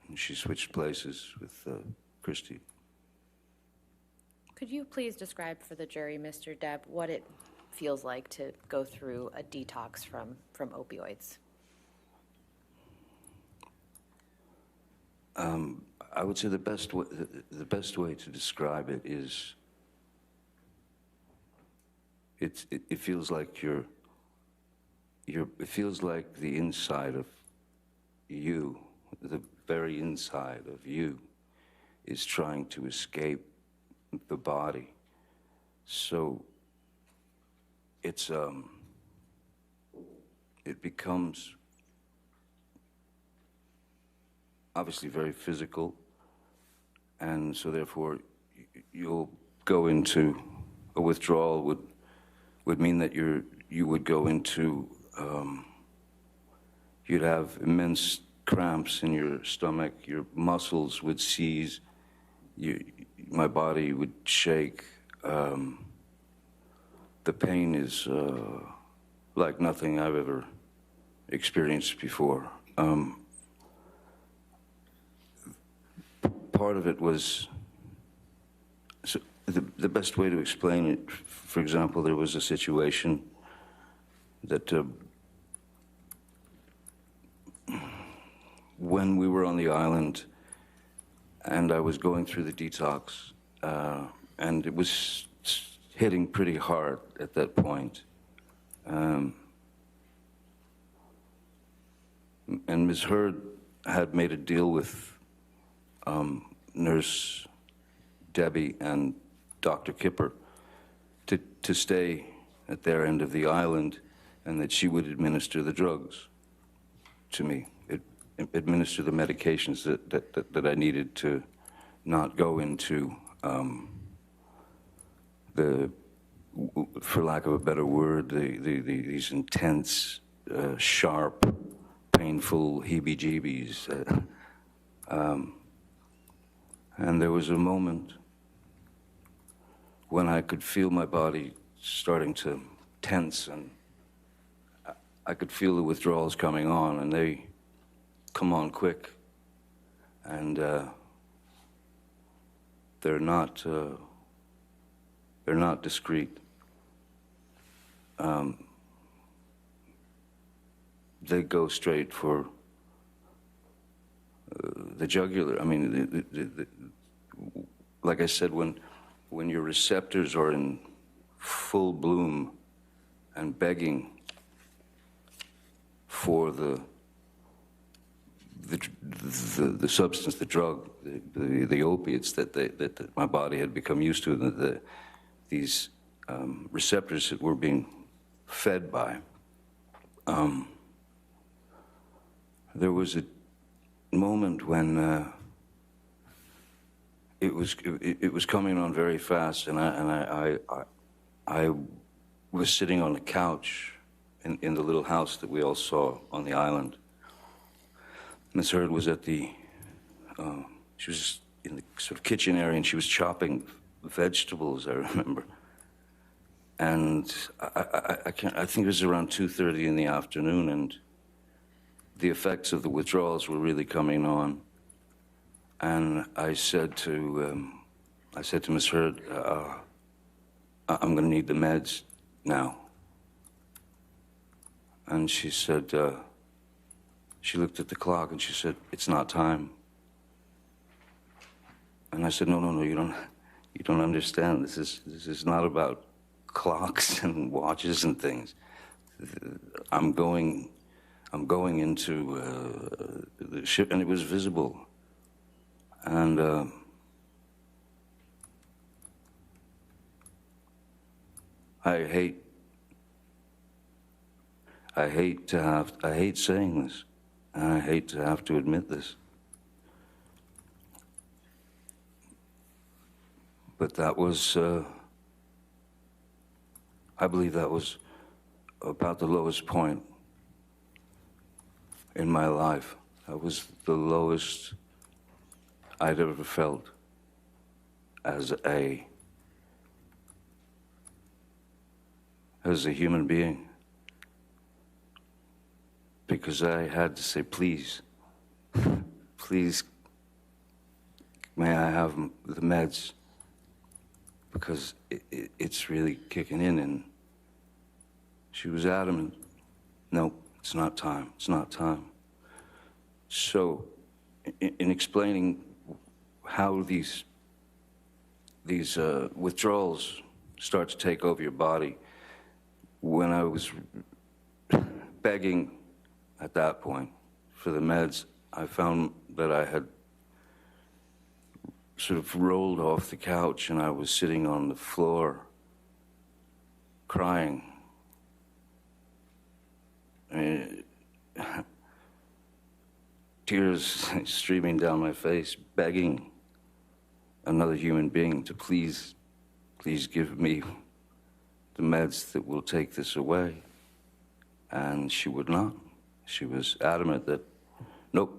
And she switched places with Christy. Could you please describe for the jury, Mr. Depp, what it feels like to go through a detox from opioids? I would say the best way to describe it is it feels like it feels like the inside of you, the very inside of you, is trying to escape the body. So it becomes obviously very physical, and so therefore you'll go into a withdrawal would mean that you would go into you'd have immense cramps in your stomach, your muscles would seize, my body would shake. The pain is like nothing I've ever experienced before. Part of it was, so the best way to explain it, for example, there was a situation that when we were on the island and I was going through the detox, and it was hitting pretty hard at that point. And Ms. Heard had made a deal with Nurse Debbie and Dr. Kipper to stay at their end of the island, and that she would administer the drugs to me, administer the medications that I needed to not go into for lack of a better word, these intense, sharp, painful heebie-jeebies. And there was a moment when I could feel my body starting to tense, and I could feel the withdrawals coming on, and they come on quick, and they're not discreet. They go straight for the jugular. I mean, like I said, when your receptors are in full bloom and begging for the substance, the drug, the opiates that my body had become used to, these receptors that were being fed by. There was a moment when it was coming on very fast, and I was sitting on the couch in the little house that we all saw on the island. Ms. Heard was at she was in the sort of kitchen area, and she was chopping vegetables, I remember. And I think it was around 2:30 in the afternoon, and the effects of the withdrawals were really coming on. And I said to Ms. Heard, I'm going to need the meds now. And she said, she looked at the clock and she said, "It's not time." And I said, no, you don't understand. This is not about clocks and watches and things. I'm going into the ship, and it was visible. And I hate saying this, and I hate to have to admit this, but that was, I believe that was about the lowest point in my life. That was the lowest I'd ever felt as a human being, because I had to say, please, please, may I have the meds, because it's really kicking in. And she was adamant, no, it's not time, it's not time. So in explaining how these withdrawals start to take over your body, when I was begging at that point for the meds, I found that I had sort of rolled off the couch and I was sitting on the floor crying. I mean, tears streaming down my face, begging another human being to please give me the meds that will take this away. And she would not. She was adamant that, nope,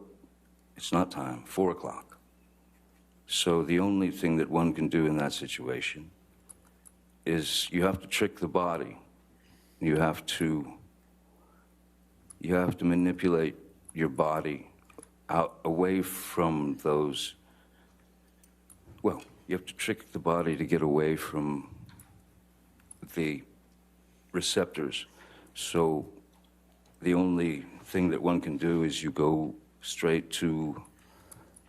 it's not time, 4 o'clock. So the only thing that one can do in that situation is you have to trick the body. You have to manipulate your body out away from those, well, you have to trick the body to get away from the receptors. So the only thing that one can do is you go straight to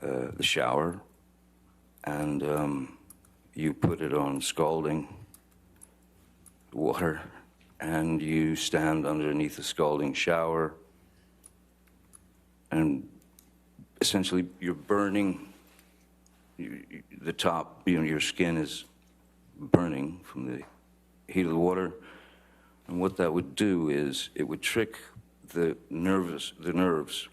the shower, and you put it on scalding water, and you stand underneath the scalding shower, and essentially you're burning the top, your skin is burning from the heat of the water. And what that would do is it would trick the nerves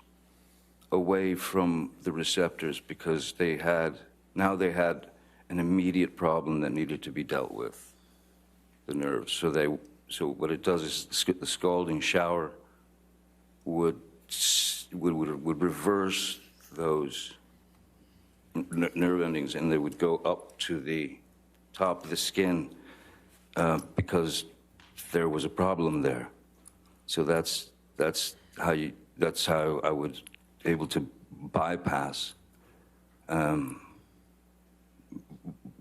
away from the receptors, because they had an immediate problem that needed to be dealt with. the nerves. So what it does is the scalding shower would reverse those nerve endings, and they would go up to the top of the skin because there was a problem there. So that's how I was able to bypass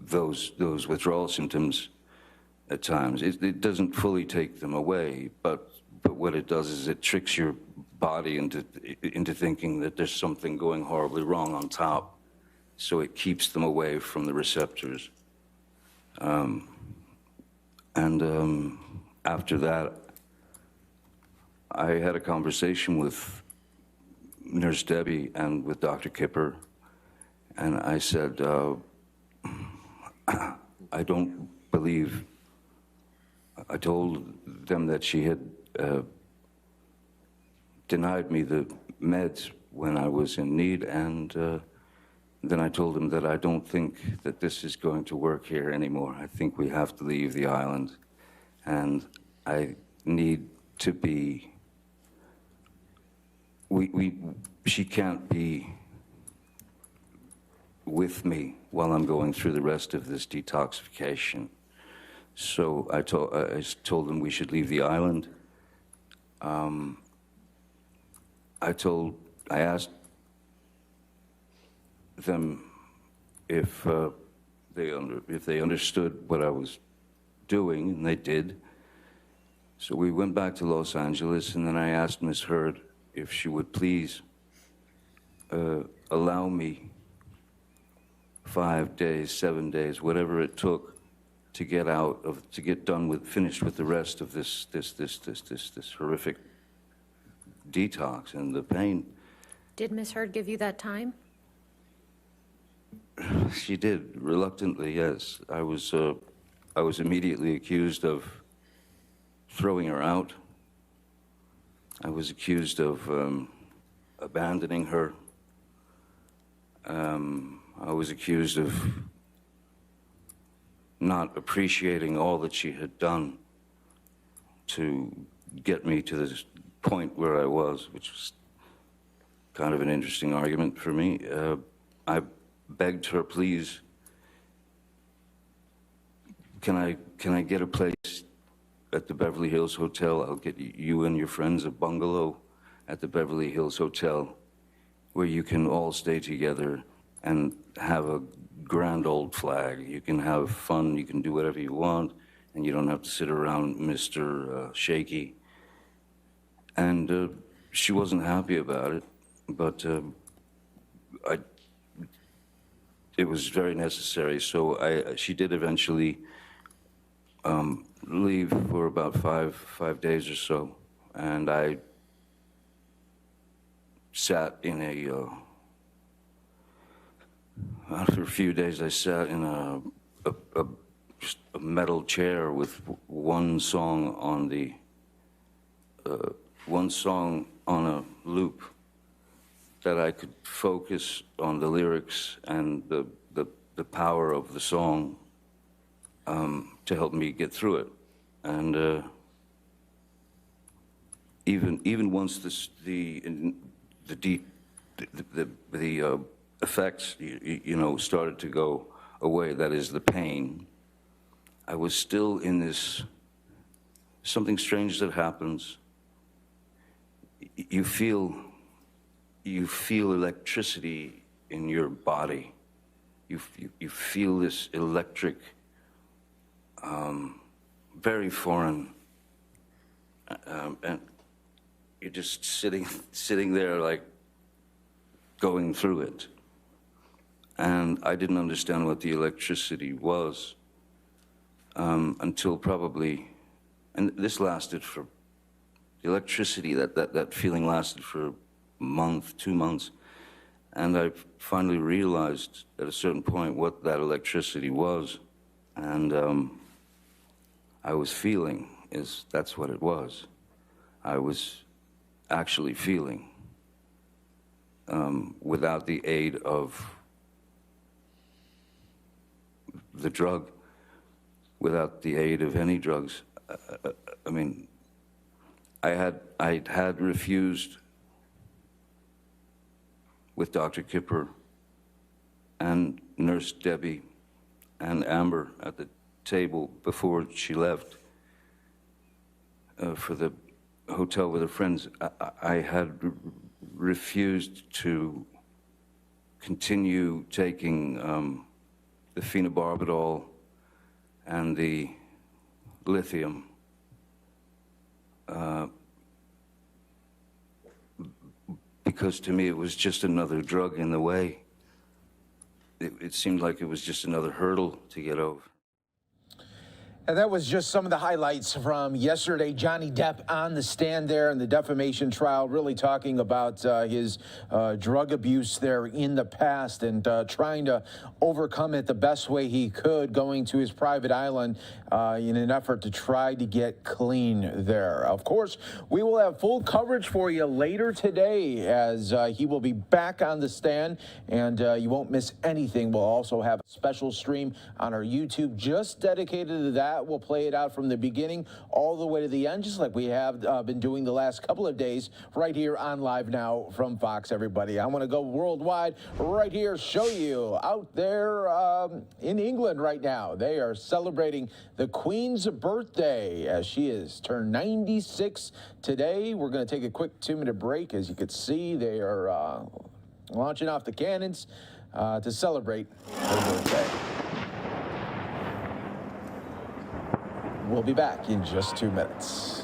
those withdrawal symptoms at times. It doesn't fully take them away, but what it does is it tricks your body into thinking that there's something going horribly wrong on top, so it keeps them away from the receptors. After that, I had a conversation with Nurse Debbie and with Dr. Kipper, and I said, I don't believe, I told them that she had denied me the meds when I was in need, and then I told them that I don't think that this is going to work here anymore. I think we have to leave the island, and I need to be, she can't be with me while I'm going through the rest of this detoxification. So I told them we should leave the island. I asked them if they understood what I was doing, and they did. So we went back to Los Angeles, and then I asked Ms. Heard if she would please allow me 5 days, 7 days, whatever it took to get finished with the rest of this horrific detox and the pain. Did Ms. Heard give you that time? She did, reluctantly, yes. I was immediately accused of throwing her out. I was accused of abandoning her. I was accused of not appreciating all that she had done to get me to this point where I was, which was kind of an interesting argument for me. I begged her, please, can I get a place at the Beverly Hills Hotel? I'll get you and your friends a bungalow at the Beverly Hills Hotel where you can all stay together and have a grand old flag. You can have fun, you can do whatever you want, and you don't have to sit around Mr. Shaky. And she wasn't happy about it, but it was very necessary. So she did eventually leave for about five days or so, and I sat in after a few days, I sat in just a metal chair with one song on a loop that I could focus on the lyrics and the power of the song to help me get through it. And even once the effects, started to go away, that is the pain, I was still in this, something strange that happens. You feel electricity in your body. You feel this electric, very foreign, and you're just sitting there like going through it. And I didn't understand what the electricity was until probably, and this lasted for, the electricity, that feeling lasted for a month, 2 months. And I finally realized at a certain point what that electricity was. And I was feeling, that's what it was. I was actually feeling without the aid of the drug, without the aid of any drugs. I mean, I'd had refused with Dr. Kipper and Nurse Debbie and Amber at the table before she left for the hotel with her friends. I had refused to continue taking the phenobarbital and the lithium because to me it was just another drug in the way. It seemed like it was just another hurdle to get over. And that was just some of the highlights from yesterday. Johnny Depp on the stand there in the defamation trial, really talking about his drug abuse there in the past and trying to overcome it the best way he could, going to his private island in an effort to try to get clean there. Of course, we will have full coverage for you later today as he will be back on the stand, and you won't miss anything. We'll also have a special stream on our YouTube just dedicated to that. We'll play it out from the beginning all the way to the end, just like we have been doing the last couple of days right here on Live Now from Fox, everybody. I want to go worldwide right here, show you out there in England right now. They are celebrating the Queen's birthday as she has turned 96 today. We're going to take a quick 2-minute break. As you can see, they are launching off the cannons to celebrate her birthday. We'll be back in just 2 minutes.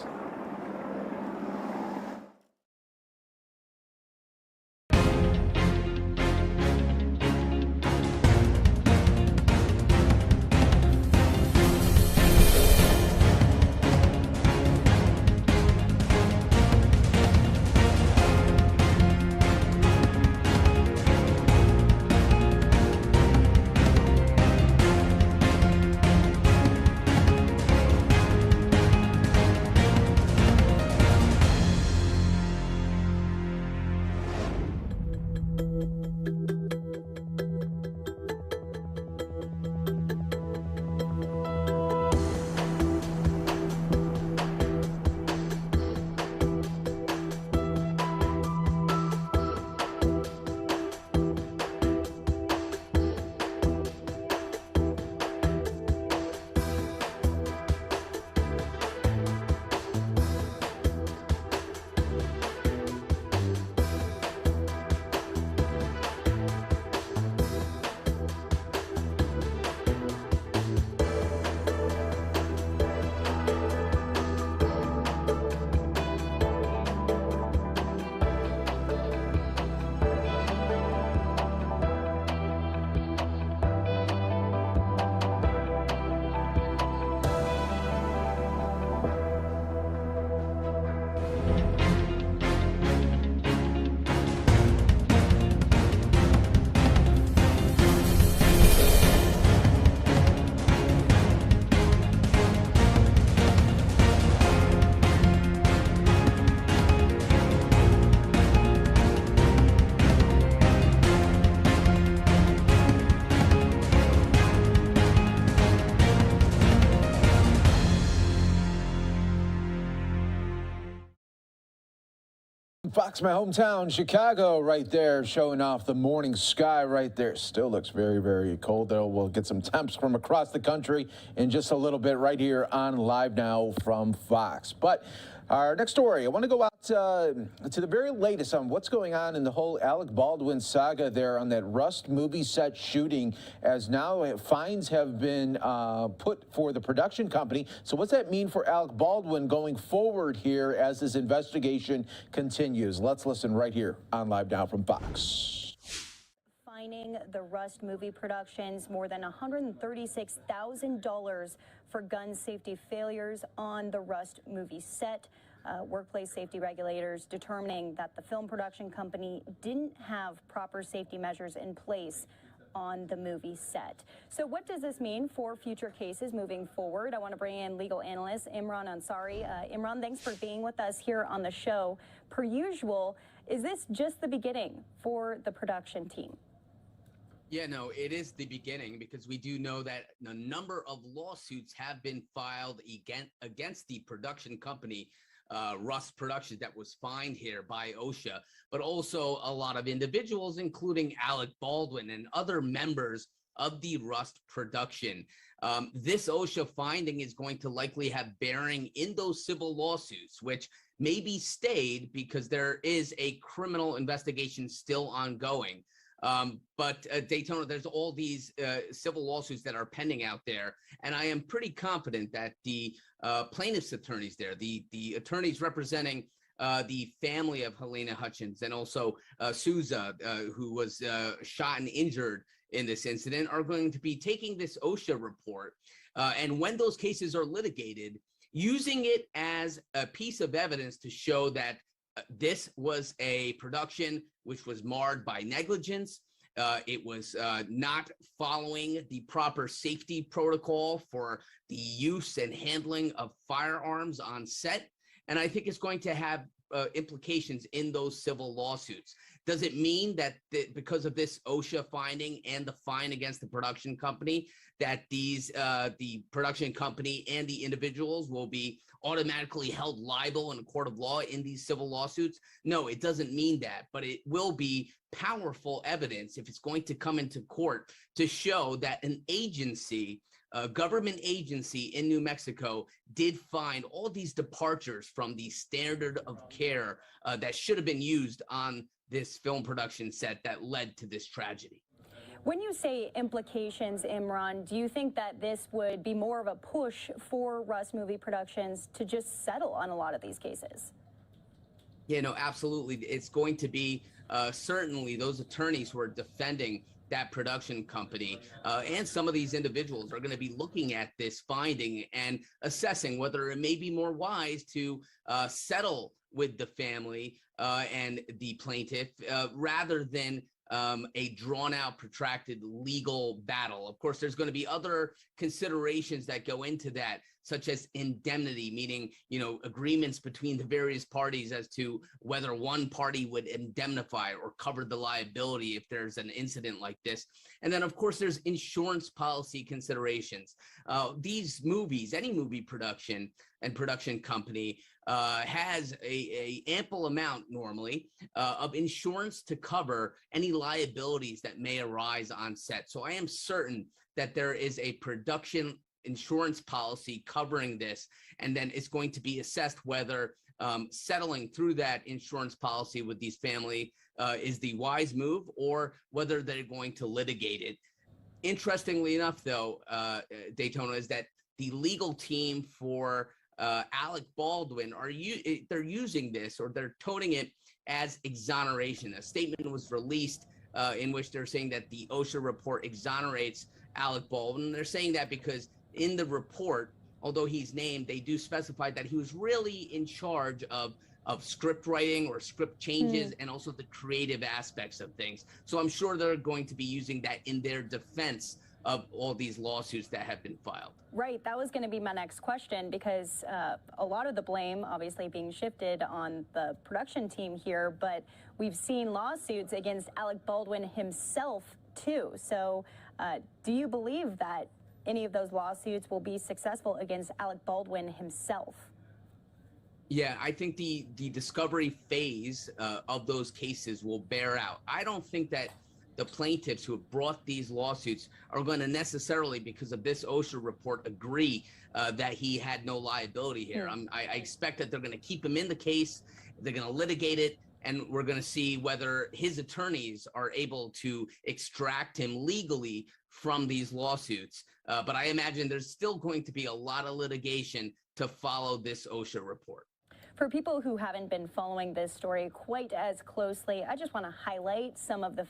Fox, my hometown, Chicago, right there, showing off the morning sky right there. Still looks very, very cold, though. We'll get some temps from across the country in just a little bit right here on Live Now from Fox. But our next story, I want to go out to the very latest on what's going on in the whole Alec Baldwin saga there on that Rust movie set shooting, as now fines have been put for the production company. So what's that mean for Alec Baldwin going forward here as this investigation continues? Let's listen right here on Live Now from Fox. Fining the Rust movie productions more than $136,000 for gun safety failures on the Rust movie set. Workplace safety regulators determining that the film production company didn't have proper safety measures in place on the movie set. So what does this mean for future cases moving forward? I want to bring in legal analyst Imran Ansari. Imran, thanks for being with us here on the show. Per usual, is this just the beginning for the production team? Yeah, no, it is the beginning, because we do know that a number of lawsuits have been filed against the production company, Rust Productions, that was fined here by OSHA, but also a lot of individuals, including Alec Baldwin and other members of the Rust production. This OSHA finding is going to likely have bearing in those civil lawsuits, which may be stayed because there is a criminal investigation still ongoing. But Daytona, there's all these civil lawsuits that are pending out there, and I am pretty confident that the plaintiffs' attorneys there, the attorneys representing the family of Helena Hutchins and also Souza, who was shot and injured in this incident, are going to be taking this OSHA report, and when those cases are litigated, using it as a piece of evidence to show that this was a production which was marred by negligence. It was not following the proper safety protocol for the use and handling of firearms on set. And I think it's going to have implications in those civil lawsuits. Does it mean that because of this OSHA finding and the fine against the production company, that the production company and the individuals will be automatically held liable in a court of law in these civil lawsuits? No, it doesn't mean that, but it will be powerful evidence if it's going to come into court to show that an agency, a government agency in New Mexico, did find all these departures from the standard of care that should have been used on this film production set that led to this tragedy. When you say implications, Imran, do you think that this would be more of a push for Rust Movie Productions to just settle on a lot of these cases? Yeah, no, absolutely. It's going to be certainly those attorneys who are defending that production company and some of these individuals are going to be looking at this finding and assessing whether it may be more wise to settle with the family and the plaintiff rather than a drawn-out, protracted legal battle. Of course, there's going to be other considerations that go into that, such as indemnity, meaning, agreements between the various parties as to whether one party would indemnify or cover the liability if there's an incident like this. And then, of course, there's insurance policy considerations. These movies, any movie production and production company has a ample amount normally of insurance to cover any liabilities that may arise on set. So I am certain that there is a production insurance policy covering this, and then it's going to be assessed whether settling through that insurance policy with these family is the wise move or whether they're going to litigate it. Interestingly enough, though, Daytona, is that the legal team for Alec Baldwin they're using this, or they're toning it as exoneration. A statement was released in which they're saying that the OSHA report exonerates Alec Baldwin. They're saying that because in the report, although he's named, they do specify that he was really in charge of script writing or script changes and also the creative aspects of things. So I'm sure they're going to be using that in their defense of all these lawsuits that have been filed. Right, that was going to be my next question, because a lot of the blame obviously being shifted on the production team here, but we've seen lawsuits against Alec Baldwin himself too. So do you believe that any of those lawsuits will be successful against Alec Baldwin himself? Yeah, I think the discovery phase of those cases will bear out. I don't think that the plaintiffs who have brought these lawsuits are going to necessarily, because of this OSHA report, agree that he had no liability here. I expect that they're going to keep him in the case, they're going to litigate it, and we're going to see whether his attorneys are able to extract him legally from these lawsuits. But I imagine there's still going to be a lot of litigation to follow this OSHA report. For people who haven't been following this story quite as closely, I just want to highlight some of the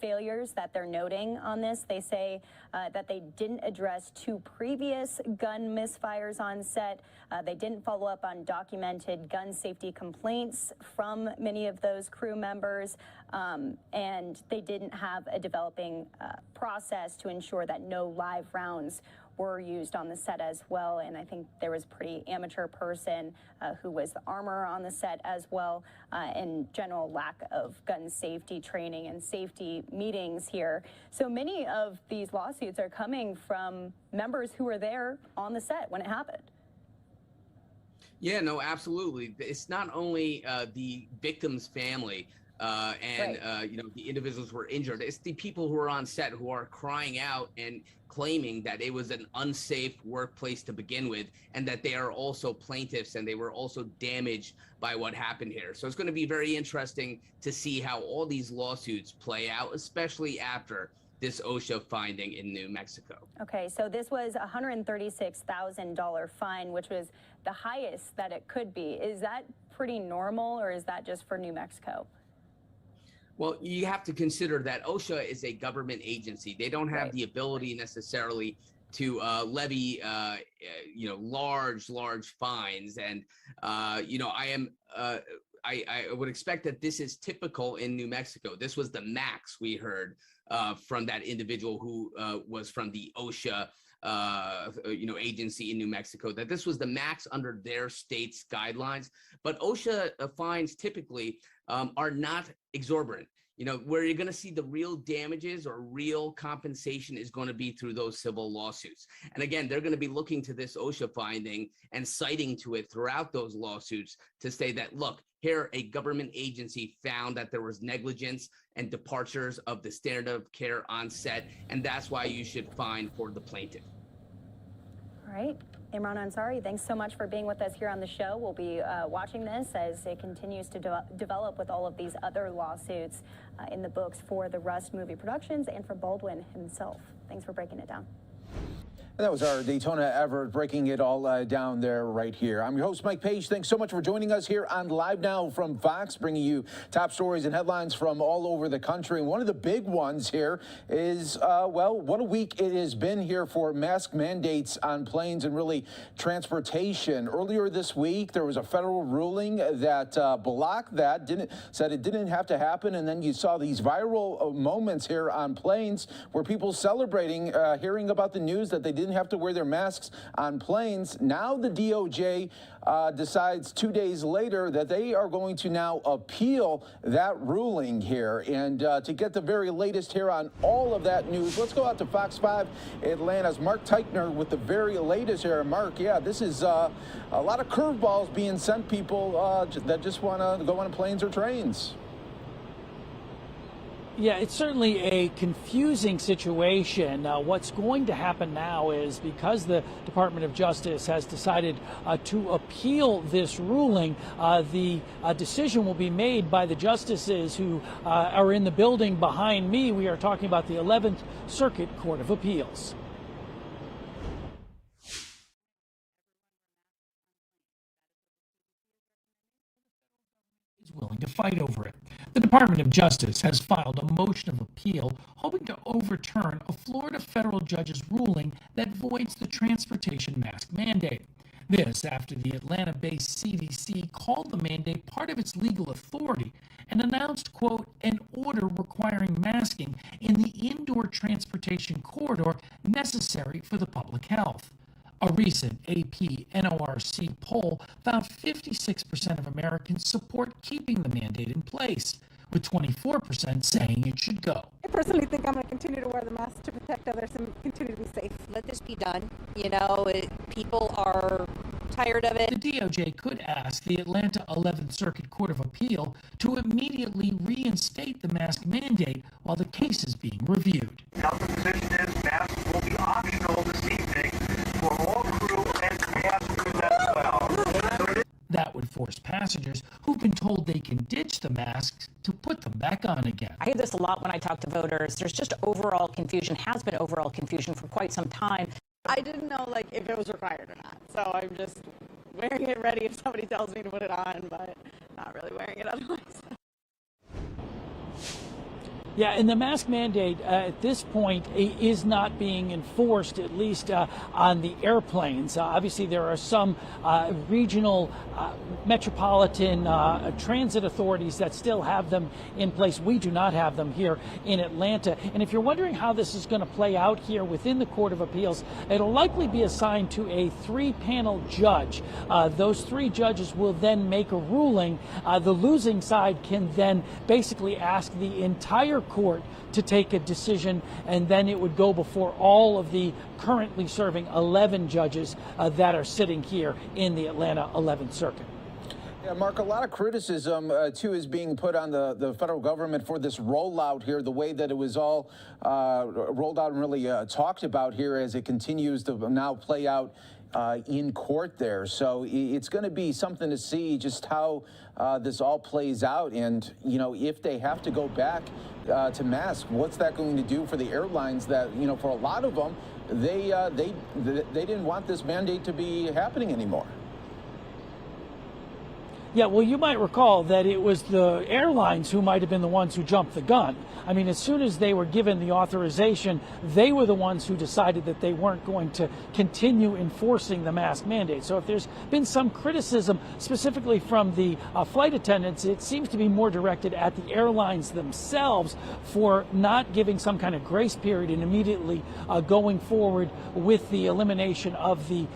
failures that they're noting on this. They say that they didn't address 2 previous gun misfires on set. They didn't follow up on documented gun safety complaints from many of those crew members, and they didn't have a developing process to ensure that no live rounds were used on the set as well. And I think there was a pretty amateur person who was the armor on the set as well, and general lack of gun safety training and safety meetings here. So many of these lawsuits are coming from members who were there on the set when it happened. Yeah, no, absolutely. It's not only the victim's family and the individuals who were injured. It's the people who are on set who are crying out and claiming that it was an unsafe workplace to begin with, and that they are also plaintiffs and they were also damaged by what happened here. So it's going to be very interesting to see how all these lawsuits play out, especially after this OSHA finding in New Mexico. Okay, so this was a $136,000 fine, which was the highest that it could be. Is that pretty normal, or is that just for New Mexico? Well, you have to consider that OSHA is a government agency. They don't have the ability necessarily to levy, large fines. And, I would expect that this is typical in New Mexico. This was the max we heard from that individual who was from the OSHA agency in New Mexico, that this was the max under their state's guidelines. But OSHA fines typically are not exorbitant. Where you're going to see the real damages or real compensation is going to be through those civil lawsuits. And again, they're going to be looking to this OSHA finding and citing to it throughout those lawsuits to say that, look, here a government agency found that there was negligence and departures of the standard of care on set, and that's why you should fine for the plaintiff. All right. Imran Ansari, thanks so much for being with us here on the show. We'll be watching this as it continues to develop with all of these other lawsuits in the books for the Rust Movie Productions and for Baldwin himself. Thanks for breaking it down. That was our Daytona Everett breaking it all down there right here. I'm your host, Mike Page. Thanks so much for joining us here on Live Now from Fox, bringing you top stories and headlines from all over the country. And one of the big ones here is, what a week it has been here for mask mandates on planes and really transportation. Earlier this week, there was a federal ruling that blocked that, said it didn't have to happen. And then you saw these viral moments here on planes where people celebrating, hearing about the news that they didn't have to wear their masks on planes. Now the DOJ decides 2 days later that they are going to now appeal that ruling here. And to get the very latest here on all of that news, let's go out to Fox 5 Atlanta's Mark Teichner with the very latest here. Mark, yeah, this is a lot of curveballs being sent people that just want to go on planes or trains. Yeah, it's certainly a confusing situation. What's going to happen now is, because the Department of Justice has decided to appeal this ruling, the decision will be made by the justices who are in the building behind me. We are talking about the 11th Circuit Court of Appeals. Willing to fight over it. The Department of Justice has filed a motion of appeal hoping to overturn a Florida federal judge's ruling that voids the transportation mask mandate. This after the Atlanta-based CDC called the mandate part of its legal authority and announced, quote, an order requiring masking in the indoor transportation corridor necessary for the public health. A recent AP NORC poll found 56% of Americans support keeping the mandate in place, with 24% saying it should go. I personally think I'm going to continue to wear the mask to protect others and continue to be safe. Let this be done. People are tired of it. The DOJ could ask the Atlanta 11th Circuit Court of Appeal to immediately reinstate the mask mandate while the case is being reviewed. Now the position is masks will be optional this evening for all crew and passengers as well. That would force passengers who've been told they can ditch the masks to put them back on again. I hear this a lot when I talk to voters. There's just overall confusion, has been overall confusion for quite some time. I didn't know if it was required or not, so I'm just wearing it ready if somebody tells me to put it on, but not really wearing it otherwise. Yeah, and the mask mandate at this point is not being enforced, at least on the airplanes. Obviously, there are some regional metropolitan transit authorities that still have them in place. We do not have them here in Atlanta. And if you're wondering how this is going to play out here within the Court of Appeals, it'll likely be assigned to a 3-panel judge. Those 3 judges will then make a ruling. The losing side can then basically ask the entire court to take a decision, and then it would go before all of the currently serving 11 judges that are sitting here in the Atlanta 11th Circuit. Yeah, Mark, a lot of criticism, too, is being put on the federal government for this rollout here, the way that it was all rolled out and really talked about here as it continues to now play out in court there. So it's going to be something to see just how this all plays out. And, you know, if they have to go back to masks, what's that going to do for the airlines that, you know, for a lot of them, they didn't want this mandate to be happening anymore. Yeah, well, you might recall that it was the airlines who might have been the ones who jumped the gun. I mean, as soon as they were given the authorization, they were the ones who decided that they weren't going to continue enforcing the mask mandate. So if there's been some criticism specifically from the flight attendants, it seems to be more directed at the airlines themselves for not giving some kind of grace period and immediately going forward with the elimination of the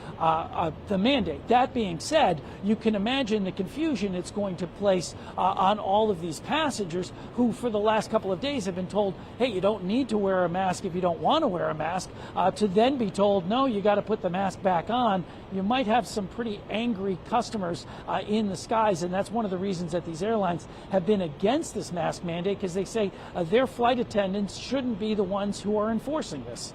mandate. That being said, you can imagine the confusion it's going to place on all of these passengers who for the last couple of days have been told, hey, you don't need to wear a mask if you don't want to wear a mask, to then be told, no, you got to put the mask back on. You might have some pretty angry customers in the skies, and that's one of the reasons that these airlines have been against this mask mandate, because they say their flight attendants shouldn't be the ones who are enforcing this.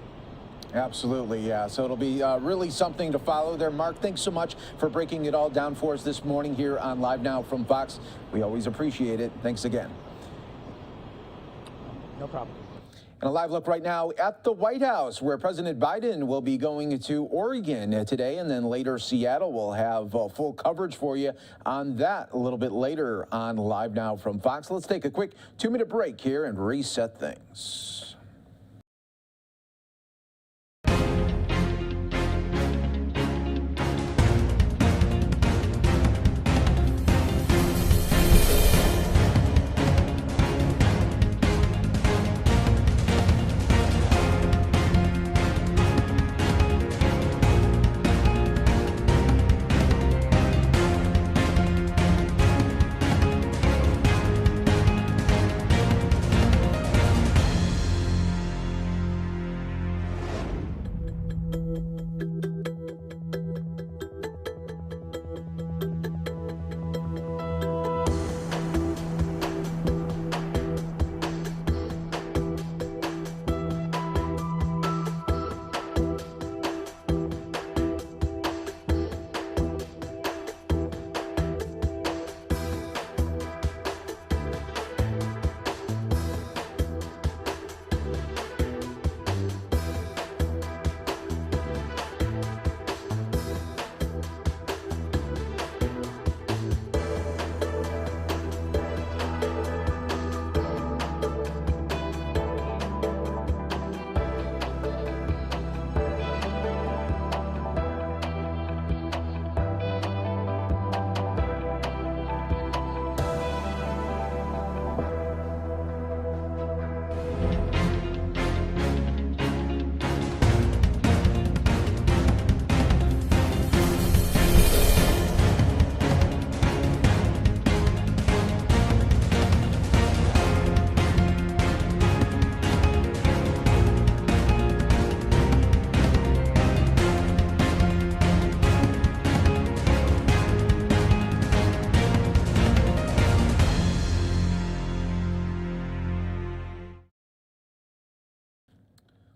Absolutely, yeah. So it'll be really something to follow there. Mark, thanks so much for breaking it all down for us this morning here on Live Now from Fox. We always appreciate it. Thanks again. No problem. And a live look right now at the White House, where President Biden will be going to Oregon today, and then later Seattle. Will have full coverage for you on that a little bit later on Live Now from Fox. Let's take a quick 2-minute break here and reset things.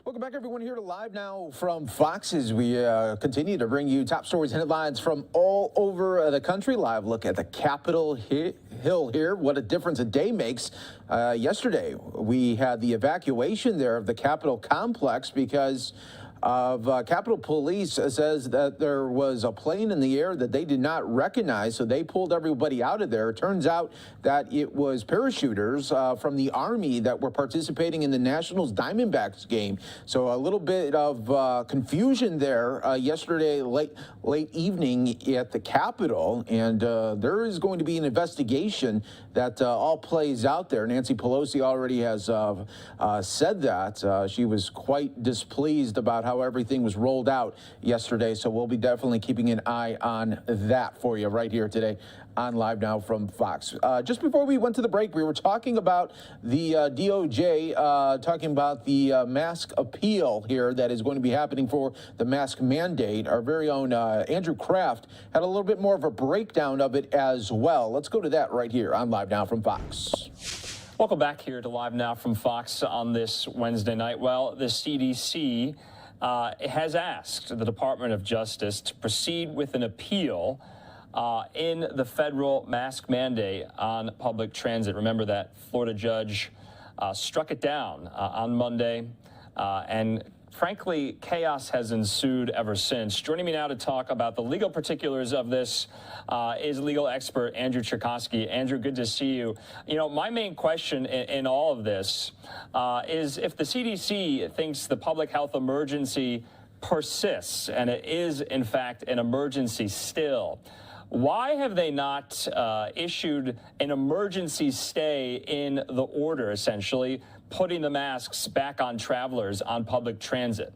Welcome back, everyone, here to Live Now from Fox as we continue to bring you top stories and headlines from all over the country. Live look at the Capitol Hill here. What a difference a day makes. Yesterday, we had the evacuation there of the Capitol complex because of Capitol Police says that there was a plane in the air that they did not recognize, so they pulled everybody out of there. It turns out that it was parachuters from the Army that were participating in the Nationals Diamondbacks game. So a little bit of confusion there yesterday late evening at the Capitol, and there is going to be an investigation that all plays out there. Nancy Pelosi already has said that. She was quite displeased about how everything was rolled out yesterday, so we'll be definitely keeping an eye on that for you right here today on Live Now from Fox. Just before we went to the break, we were talking about the DOJ, talking about the mask appeal here that is going to be happening for the mask mandate. Our very own Andrew Kraft had a little bit more of a breakdown of it as well. Let's go to that right here on Live Now from Fox. Welcome back here to Live Now from Fox on this Wednesday night. Well, the CDC has asked the Department of Justice to proceed with an appeal in the federal mask mandate on public transit. Remember that Florida judge struck it down on Monday, and frankly, chaos has ensued ever since. Joining me now to talk about the legal particulars of this is legal expert Andrew Cherkosky. Andrew, good to see you. You know, my main question in all of this is if the CDC thinks the public health emergency persists, and it is, in fact, an emergency still, why have they not issued an emergency stay in the order, essentially, putting the masks back on travelers on public transit?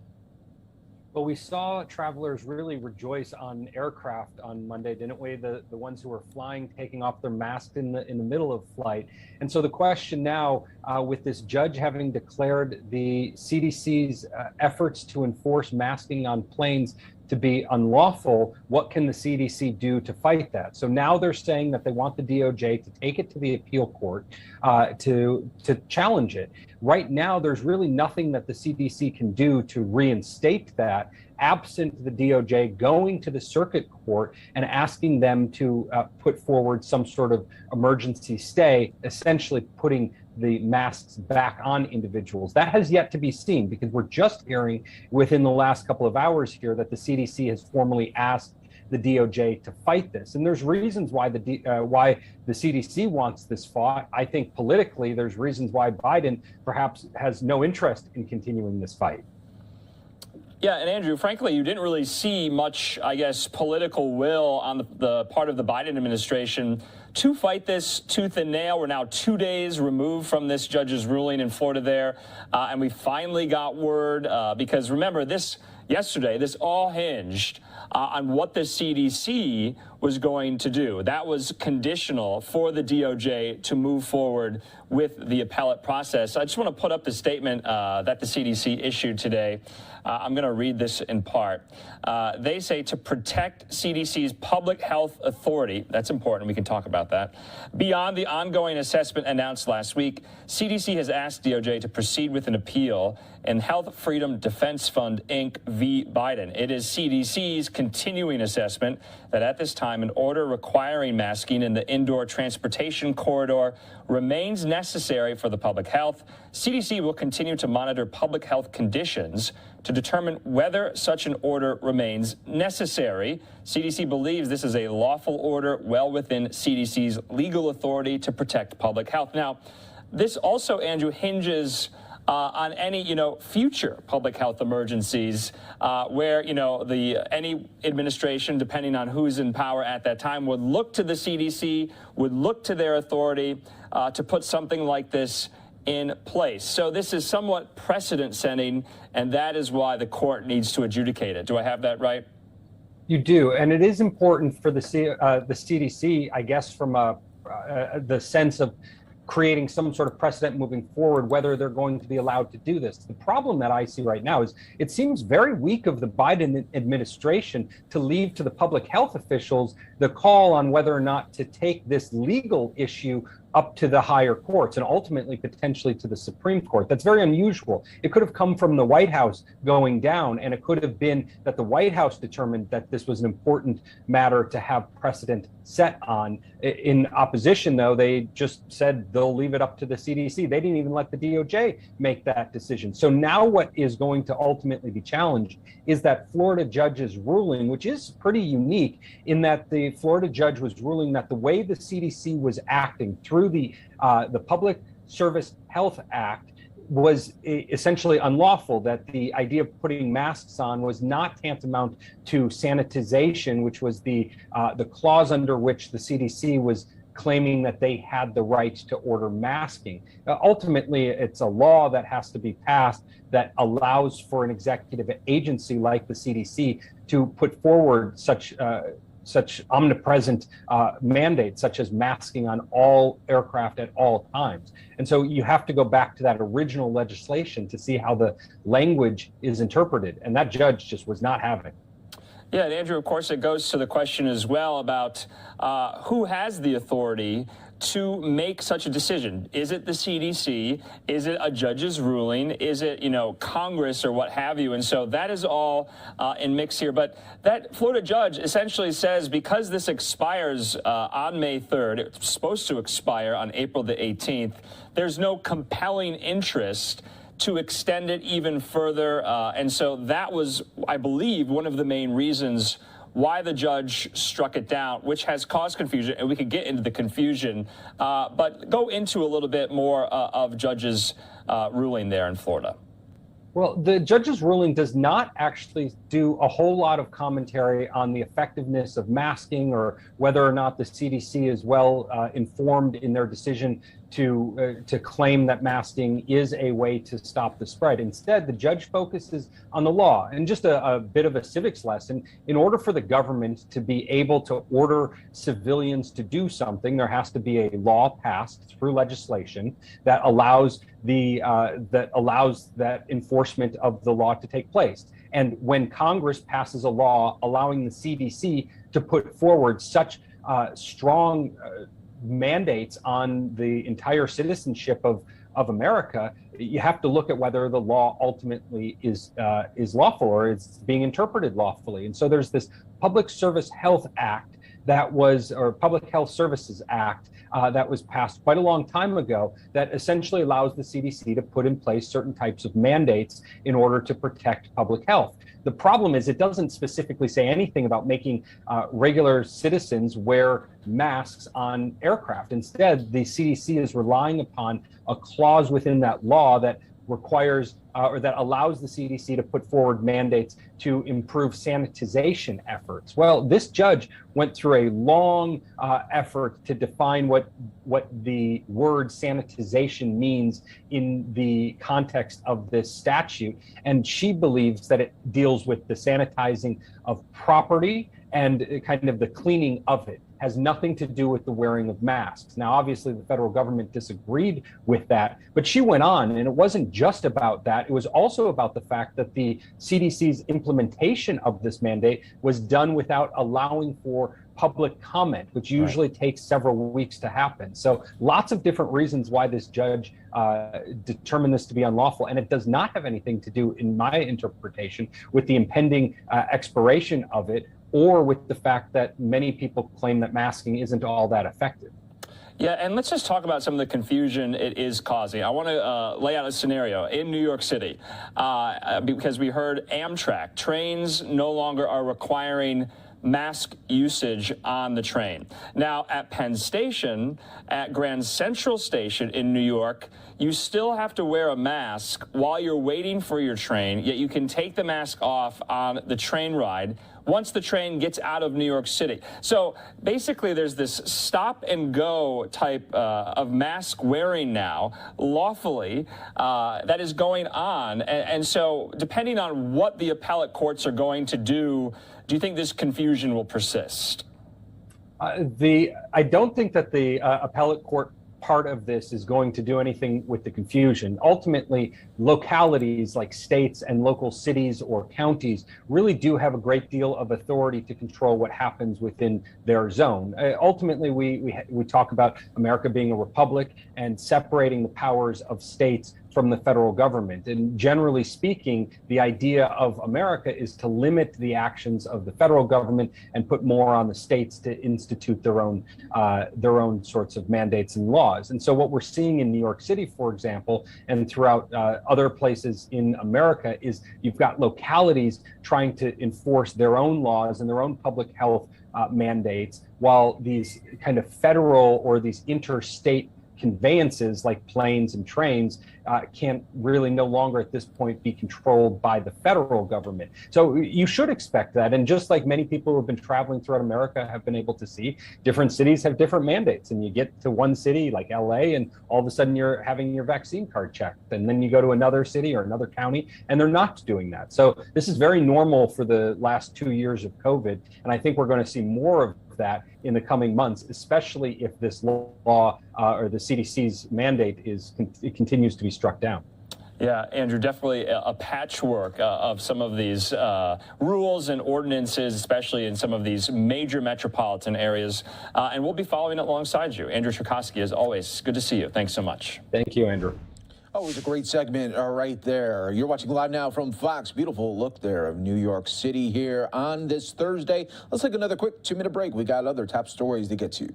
Well, we saw travelers really rejoice on aircraft on Monday, didn't we? The ones who were flying, taking off their masks in the middle of flight. And so the question now, with this judge having declared the CDC's efforts to enforce masking on planes to be unlawful, what can the CDC do to fight that? So now they're saying that they want the DOJ to take it to the appeal court to challenge it. Right now, there's really nothing that the CDC can do to reinstate that, absent the DOJ going to the circuit court and asking them to put forward some sort of emergency stay, essentially putting the masks back on individuals. That has yet to be seen, because we're just hearing within the last couple of hours here that the CDC has formally asked the DOJ to fight this. And there's reasons why the CDC wants this fought. I think politically, there's reasons why Biden perhaps has no interest in continuing this fight. Yeah, and Andrew, frankly, you didn't really see much, I guess, political will on the part of the Biden administration to fight this tooth and nail. We're now 2 days removed from this judge's ruling in Florida there, and we finally got word, because remember, yesterday, this all hinged on what the CDC was going to do. That was conditional for the DOJ to move forward with the appellate process. I just want to put up the statement that the CDC issued today. I'm going to read this in part. They say to protect CDC's public health authority, that's important, we can talk about that, beyond the ongoing assessment announced last week, CDC has asked DOJ to proceed with an appeal in Health Freedom Defense Fund, Inc. v. Biden. It is CDC's continuing assessment that at this time, an order requiring masking in the indoor transportation corridor remains necessary for the public health. CDC will continue to monitor public health conditions to determine whether such an order remains necessary. CDC believes this is a lawful order well within CDC's legal authority to protect public health. Now, this also, Andrew, hinges on any, future public health emergencies where, any administration, depending on who's in power at that time, would look to the CDC, would look to their authority to put something like this in place. So this is somewhat precedent-setting, and that is why the court needs to adjudicate it. Do I have that right? You do, and it is important for the CDC, I guess, from the sense of creating some sort of precedent moving forward, whether they're going to be allowed to do this. The problem that I see right now is it seems very weak of the Biden administration to leave to the public health officials the call on whether or not to take this legal issue up to the higher courts and ultimately potentially to the Supreme Court. That's very unusual. It could have come from the White House going down, and it could have been that the White House determined that this was an important matter to have precedent set on. In opposition, though, they just said they'll leave it up to the CDC. They didn't even let the DOJ make that decision. So now what is going to ultimately be challenged is that Florida judge's ruling, which is pretty unique in that the Florida judge was ruling that the way the CDC was acting through the Public Service Health Act was essentially unlawful, that the idea of putting masks on was not tantamount to sanitization, which was the clause under which the CDC was claiming that they had the right to order masking. Ultimately, it's a law that has to be passed that allows for an executive agency like the CDC to put forward such omnipresent mandates, such as masking on all aircraft at all times. And so you have to go back to that original legislation to see how the language is interpreted. And that judge just was not having. Yeah, and Andrew, of course, it goes to the question as well about who has the authority to make such a decision. Is it the CDC? Is it a judge's ruling? Is it, Congress or what have you? And so that is all in mix here. But that Florida judge essentially says because this expires on May 3rd, it's supposed to expire on April the 18th, there's no compelling interest to extend it even further. And so that was, I believe, one of the main reasons why the judge struck it down, which has caused confusion, and we could get into the confusion, but go into a little bit more of judge's ruling there in Florida. Well, the judge's ruling does not actually do a whole lot of commentary on the effectiveness of masking or whether or not the CDC is well informed in their decision to claim that masking is a way to stop the spread. Instead, the judge focuses on the law. And just a bit of a civics lesson, in order for the government to be able to order civilians to do something, there has to be a law passed through legislation that allows that enforcement of the law to take place. And when Congress passes a law allowing the CDC to put forward such strong mandates on the entire citizenship of America, you have to look at whether the law ultimately is lawful or is being interpreted lawfully. And so there's this Public Service Health Act or Public Health Services Act that was passed quite a long time ago that essentially allows the CDC to put in place certain types of mandates in order to protect public health. The problem is it doesn't specifically say anything about making regular citizens wear masks on aircraft. Instead, the CDC is relying upon a clause within that law that requires or that allows the CDC to put forward mandates to improve sanitization efforts. Well, this judge went through a long effort to define what the word sanitization means in the context of this statute. And she believes that it deals with the sanitizing of property and kind of the cleaning of it. Has nothing to do with the wearing of masks. Now, obviously, the federal government disagreed with that, but she went on, and it wasn't just about that. It was also about the fact that the CDC's implementation of this mandate was done without allowing for public comment, which usually takes several weeks to happen. So lots of different reasons why this judge determined this to be unlawful, and it does not have anything to do, in my interpretation, with the impending expiration of it, or with the fact that many people claim that masking isn't all that effective. Yeah, and let's just talk about some of the confusion it is causing. I want to lay out a scenario in New York City because we heard Amtrak trains no longer are requiring mask usage on the train. Now, at Penn Station, at Grand Central Station in New York, you still have to wear a mask while you're waiting for your train, yet you can take the mask off on the train ride once the train gets out of New York City. So basically there's this stop and go type of mask wearing now lawfully that is going on. And so depending on what the appellate courts are going to do you think this confusion will persist? I don't think that the appellate court part of this is going to do anything with the confusion. Ultimately, localities like states and local cities or counties really do have a great deal of authority to control what happens within their zone. Ultimately, we talk about America being a republic and separating the powers of states from the federal government. And generally speaking, the idea of America is to limit the actions of the federal government and put more on the states to institute their own sorts of mandates and laws. And so what we're seeing in New York City, for example, and throughout other places in America is you've got localities trying to enforce their own laws and their own public health mandates, while these kind of federal or these interstate conveyances like planes and trains can really no longer at this point be controlled by the federal government. So you should expect that. And just like many people who have been traveling throughout America have been able to see, different cities have different mandates. And you get to one city like LA and all of a sudden you're having your vaccine card checked. And then you go to another city or another county and they're not doing that. So this is very normal for the last 2 years of COVID. And I think we're going to see more of that in the coming months, especially if this law or the CDC's mandate continues to be struck down. Yeah, Andrew, definitely a patchwork of some of these rules and ordinances, especially in some of these major metropolitan areas. And we'll be following it alongside you. Andrew Cherkosky, as always, good to see you. Thanks so much. Thank you, Andrew. Oh, it was a great segment right there. You're watching Live Now from Fox. Beautiful look there of New York City here on this Thursday. Let's take another quick 2-minute break. We got other top stories to get to.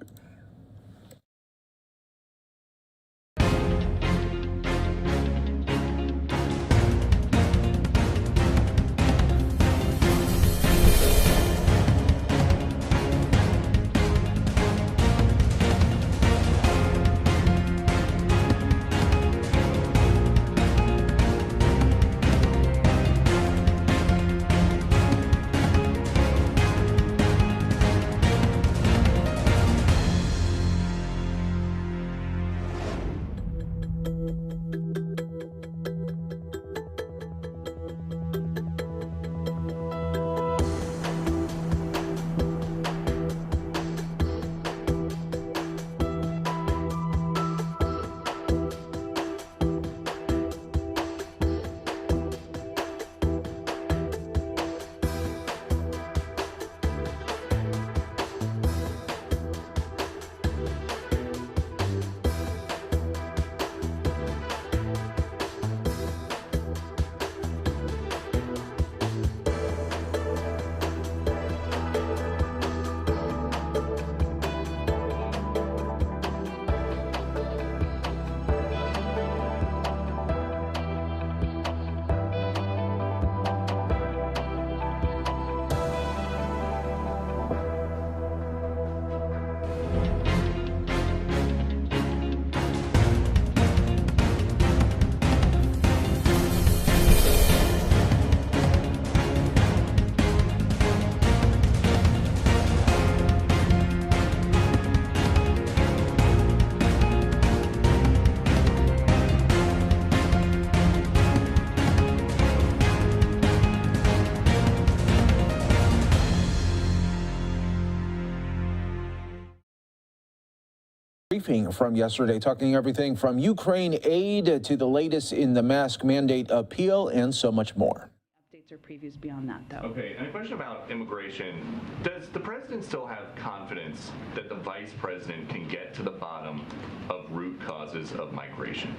Briefing from yesterday, talking everything from Ukraine aid to the latest in the mask mandate appeal and so much more. Updates or previews beyond that, though. Okay, and a question about immigration. Does the president still have confidence that the vice president can get to the bottom of root causes of migration?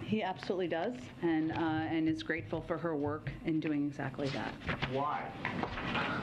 He absolutely does, and is grateful for her work in doing exactly that. Why?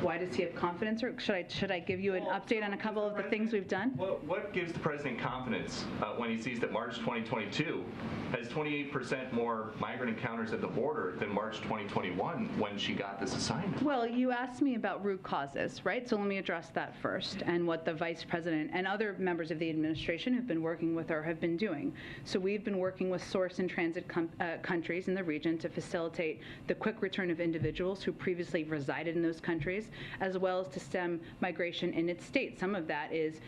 Why does he have confidence, or should I give you an update on a couple of the things we've done? Well, what gives the president confidence when he sees that March 2022 has 28% more migrant encounters at the border than March 2021 when she got this assignment? Well, you asked me about root causes, right? So let me address that first, and what the vice president and other members of the administration who've been working with her have been doing. doing. So we've been working with source and transit countries in the region to facilitate the quick return of individuals who previously resided in those countries, as well as to stem migration in its state. Some of that is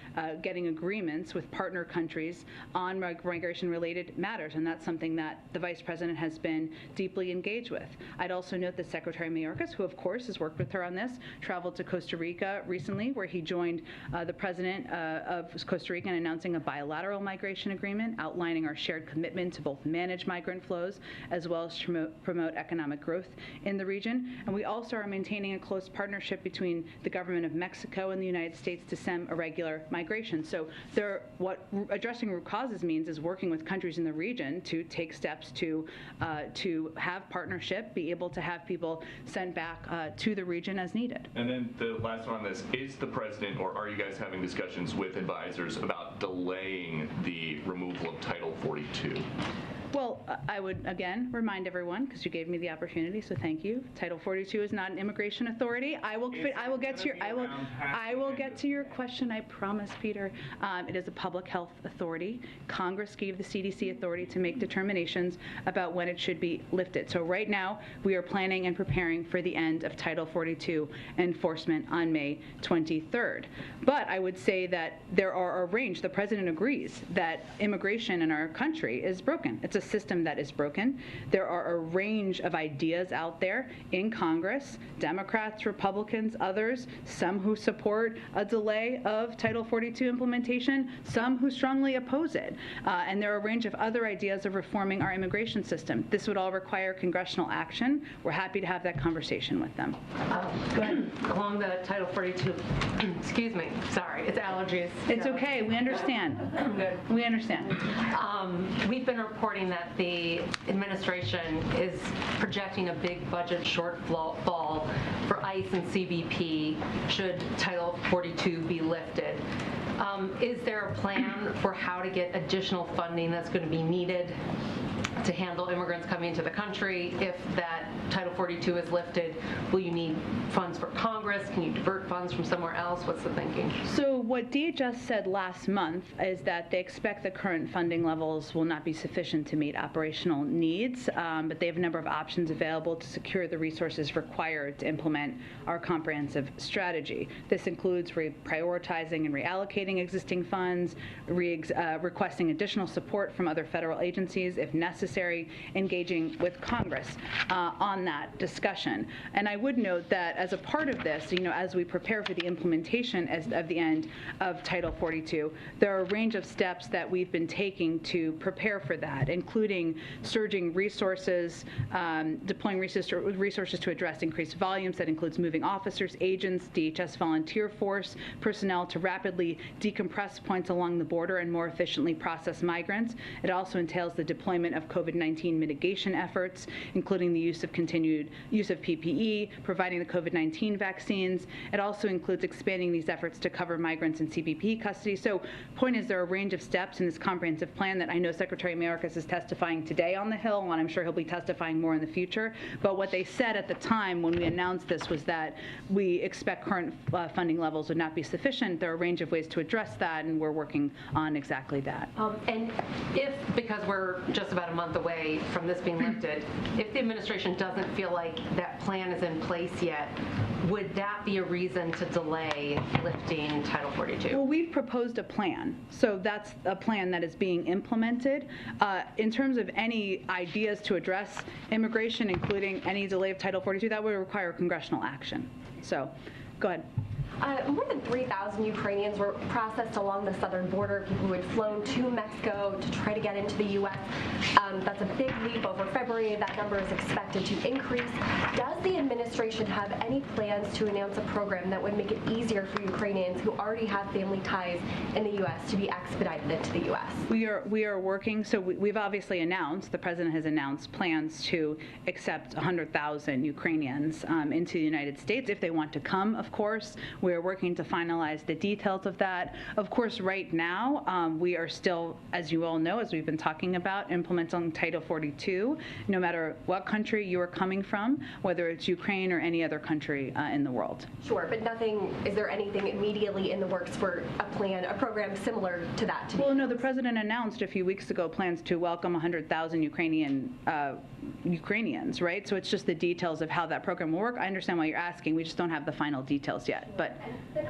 getting agreements with partner countries on migration-related matters, and that's something that the Vice President has been deeply engaged with. I'd also note that Secretary Mayorkas, who of course has worked with her on this, traveled to Costa Rica recently, where he joined the President of Costa Rica in announcing a bilateral migration agreement outlining our shared commitment to both manage migrant flows as well as promote economic growth in the region. And we also are maintaining a close partnership between the government of Mexico and the United States to stem irregular migration. So what addressing root causes means is working with countries in the region to take steps to have partnership, be able to have people sent back to the region as needed. And then the last one on this, is the president, or are you guys having discussions with advisors about delaying the removal of Title 42? Well, I would again remind everyone, because you gave me the opportunity, so thank you. Title 42 is not an immigration authority. I will get to your question. I promise, Peter. It is a public health authority. Congress gave the CDC authority to make determinations about when it should be lifted. So right now, we are planning and preparing for the end of Title 42 enforcement on May 23rd. But I would say that there are a range. The president agrees that immigration in our country is broken. It's a system that is broken. There are a range of ideas out there in Congress, Democrats, Republicans, others, some who support a delay of Title 42 implementation, some who strongly oppose it. And there are a range of other ideas of reforming our immigration system. This would all require congressional action. We're happy to have that conversation with them. Go ahead. Along the Title 42, excuse me, sorry, it's allergies. It's okay, we understand. Good. We understand. We've been reporting that the administration is projecting a big budget shortfall for ICE and CBP should Title 42 be lifted. Is there a plan for how to get additional funding that's going to be needed to handle immigrants coming into the country? If that Title 42 is lifted, will you need funds for Congress? Can you divert funds from somewhere else? What's the thinking? So what DHS said last month is that they expect the current funding levels will not be sufficient to meet operational needs, but they have a number of options available to secure the resources required to implement our comprehensive strategy. This includes reprioritizing and reallocating existing funds, requesting additional support from other federal agencies if necessary, engaging with Congress on that discussion. And I would note that as a part of this, as we prepare for the implementation of the end of Title 42, there are a range of steps that we've been taking to prepare for that, including surging resources, deploying resources to address increased volumes. That includes moving officers, agents, DHS volunteer force, personnel to rapidly decompress points along the border and more efficiently process migrants. It also entails the deployment of COVID-19 mitigation efforts, including the continued use of PPE, providing the COVID-19 vaccines. It also includes expanding these efforts to cover migrants in CBP custody. So point is, there are a range of steps in this comprehensive plan that I know Secretary Mayorkas is testifying today on the Hill, and I'm sure he'll be testifying more in the future. But what they said at the time when we announced this was that we expect current funding levels would not be sufficient. There are a range of ways to address that, and we're working on exactly that. And if, because we're just about a month away from this being lifted, if the administration doesn't feel like that plan is in place yet, would that be a reason to delay lifting Title 42? Well, we've proposed a plan. So that's a plan that is being implemented. In terms of any ideas to address immigration, including any delay of Title 42, that would require congressional action. So go ahead. More than 3,000 Ukrainians were processed along the southern border, people who had flown to Mexico to try to get into the U.S. That's a big leap over February. That number is expected to increase. Does the administration have any plans to announce a program that would make it easier for Ukrainians who already have family ties in the U.S. to be expedited into the U.S.? We are working. So we've obviously announced, the president has announced plans to accept 100,000 Ukrainians into the United States if they want to come, of course. We are working to finalize the details of that. Of course, right now, we are still, as you all know, as we've been talking about, implementing Title 42, no matter what country you are coming from, whether it's Ukraine or any other country in the world. Sure, but is there anything immediately in the works for a program similar to that? Well, no, the president announced a few weeks ago plans to welcome 100,000 Ukrainians, right? So it's just the details of how that program will work. I understand why you're asking. We just don't have the final details yet. But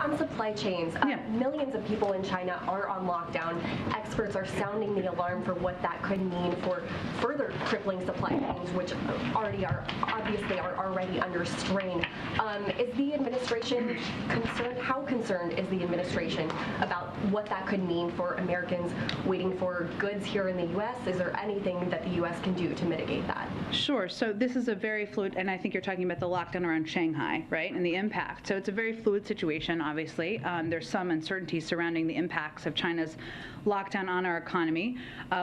on supply chains, millions of people in China are on lockdown. Experts are sounding the alarm for what that could mean for further crippling supply chains, which obviously are already under strain. Is the administration concerned? How concerned is the administration about what that could mean for Americans waiting for goods here in the U.S.? Is there anything that the U.S. can do to mitigate that? Sure. So this is a very fluid, and I think you're talking about the lockdown around Shanghai, right, and the impact. So it's a very fluid situation, obviously. There's some uncertainty surrounding the impacts of China's lockdown on our economy.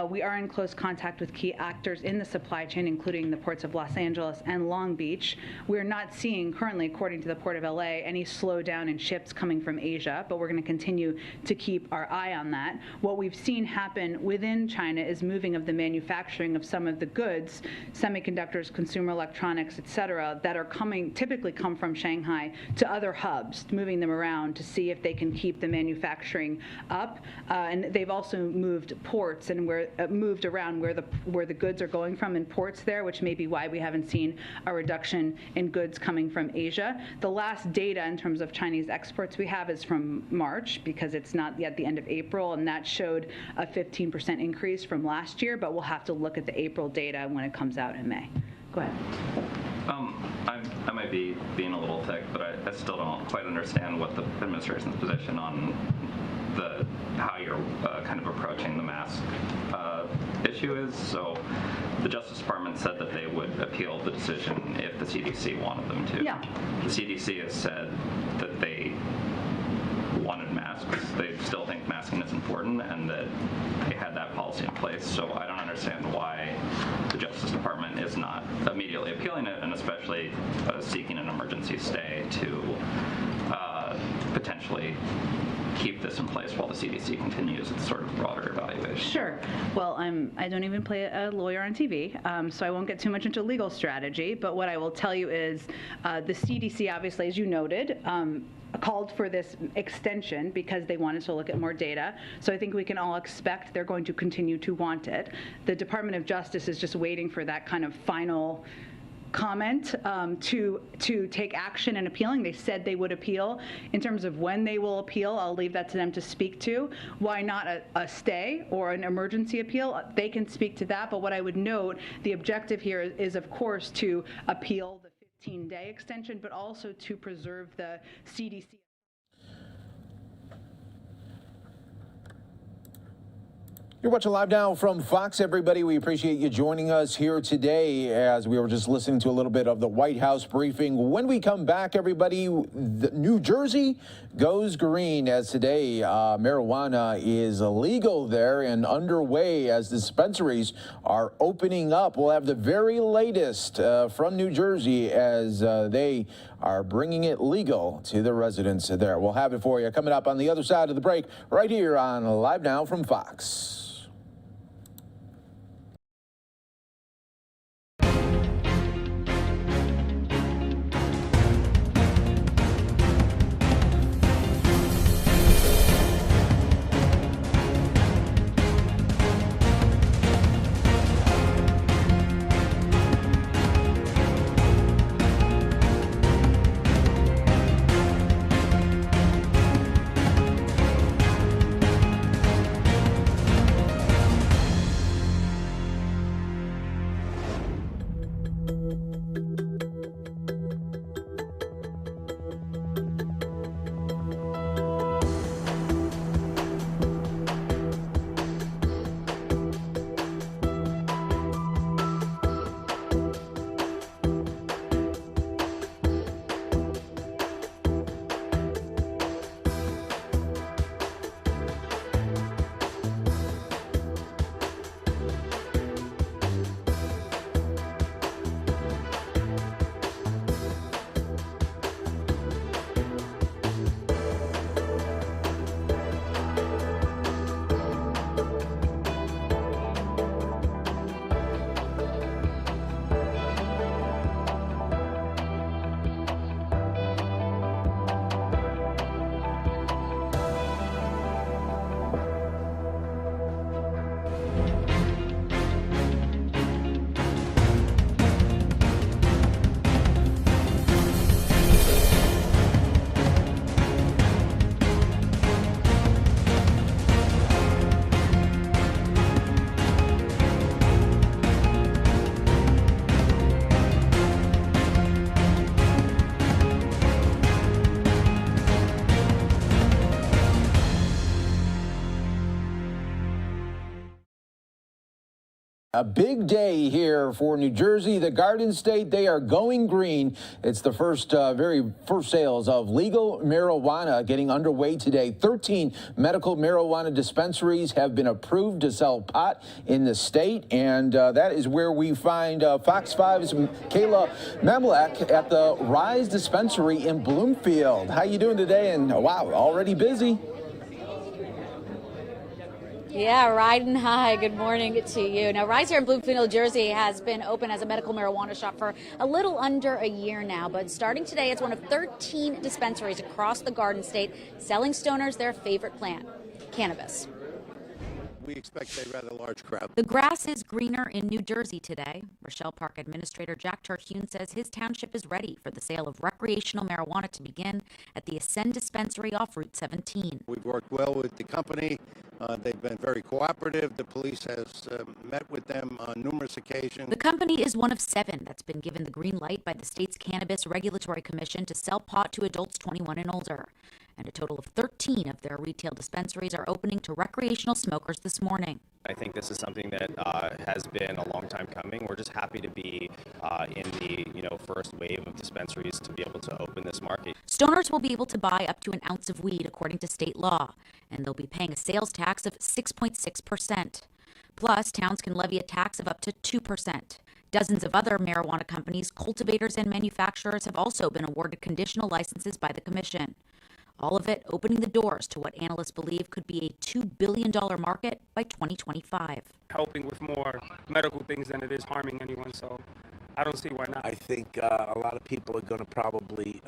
We are in close contact with key actors in the supply chain, including the ports of Los Angeles and Long Beach. We're not seeing currently, according to the Port of LA, any slowdown in ships coming from Asia, but we're going to continue to keep our eye on that. What we've seen happen within China is moving of the manufacturing of some of the goods, semiconductors, consumer electronics, et cetera, that are typically come from Shanghai to other hubs, moving them around to see if they can keep the manufacturing up. And they've also moved ports and moved around where the goods are going from in ports there, which may be why we haven't seen a reduction in goods coming from Asia. The last data in terms of Chinese exports we have is from March, because it's not yet the end of April, and that showed a 15% increase from last year, but we'll have to look at the April data when it comes out in May. Go ahead. I might be being a little thick, but I still don't quite understand what the administration's position on how you're kind of approaching the mask issue is. So the Justice Department said that they would appeal the decision if the CDC wanted them to. Yeah. The CDC has said that they wanted masks. They still think masking is important and that they had that policy in place. So I don't understand why the Justice Department is not immediately appealing it, and especially seeking an emergency stay to potentially keep this in place while the CDC continues its sort of broader evaluation. Sure. Well, I don't even play a lawyer on TV, so I won't get too much into legal strategy, but what I will tell you is the CDC, obviously, as you noted, called for this extension because they wanted to look at more data. So I think we can all expect they're going to continue to want it. The Department of Justice is just waiting for that kind of final comment to take action in appealing. They said they would appeal. In terms of when they will appeal, I'll leave that to them to speak to. Why not a stay or an emergency appeal? They can speak to that, but what I would note, the objective here is of course to appeal the 15-day extension, but also to preserve the CDC. You're watching Live Now from Fox, everybody. We appreciate you joining us here today as we were just listening to a little bit of the White House briefing. When we come back, everybody, New Jersey goes green as today marijuana is illegal there and underway as dispensaries are opening up. We'll have the very latest from New Jersey as they are bringing it legal to the residents there. We'll have it for you coming up on the other side of the break right here on Live Now from Fox. A big day here for New Jersey, the Garden State. They are going green. It's the very first sales of legal marijuana getting underway today. 13 medical marijuana dispensaries have been approved to sell pot in the state, and that is where we find Fox 5's Kayla Memlek at the Rise Dispensary in Bloomfield. How you doing today? And wow, already busy. Yeah, riding high. Good morning to you. Now, Rise here in Bloomfield, New Jersey has been open as a medical marijuana shop for a little under a year now. But starting today, it's one of 13 dispensaries across the Garden State selling stoners their favorite plant, cannabis. We expect a rather large crowd. The grass is greener in New Jersey today. Rochelle Park Administrator Jack Terhune says his township is ready for the sale of recreational marijuana to begin at the Ascend Dispensary off Route 17. We've worked well with the company. They've been very cooperative. The police has met with them on numerous occasions. The company is one of 7 that's been given the green light by the state's Cannabis Regulatory Commission to sell pot to adults 21 and older. And a total of 13 of their retail dispensaries are opening to recreational smokers this morning. I think this is something that has been a long time coming. We're just happy to be in the first wave of dispensaries to be able to open this market. Stoners will be able to buy up to an ounce of weed according to state law, and they'll be paying a sales tax of 6.6%. Plus, towns can levy a tax of up to 2%. Dozens of other marijuana companies, cultivators, and manufacturers have also been awarded conditional licenses by the commission. All of it opening the doors to what analysts believe could be a $2 billion market by 2025. Helping with more medical things than it is harming anyone, so I don't see why not. I think a lot of people are going to probably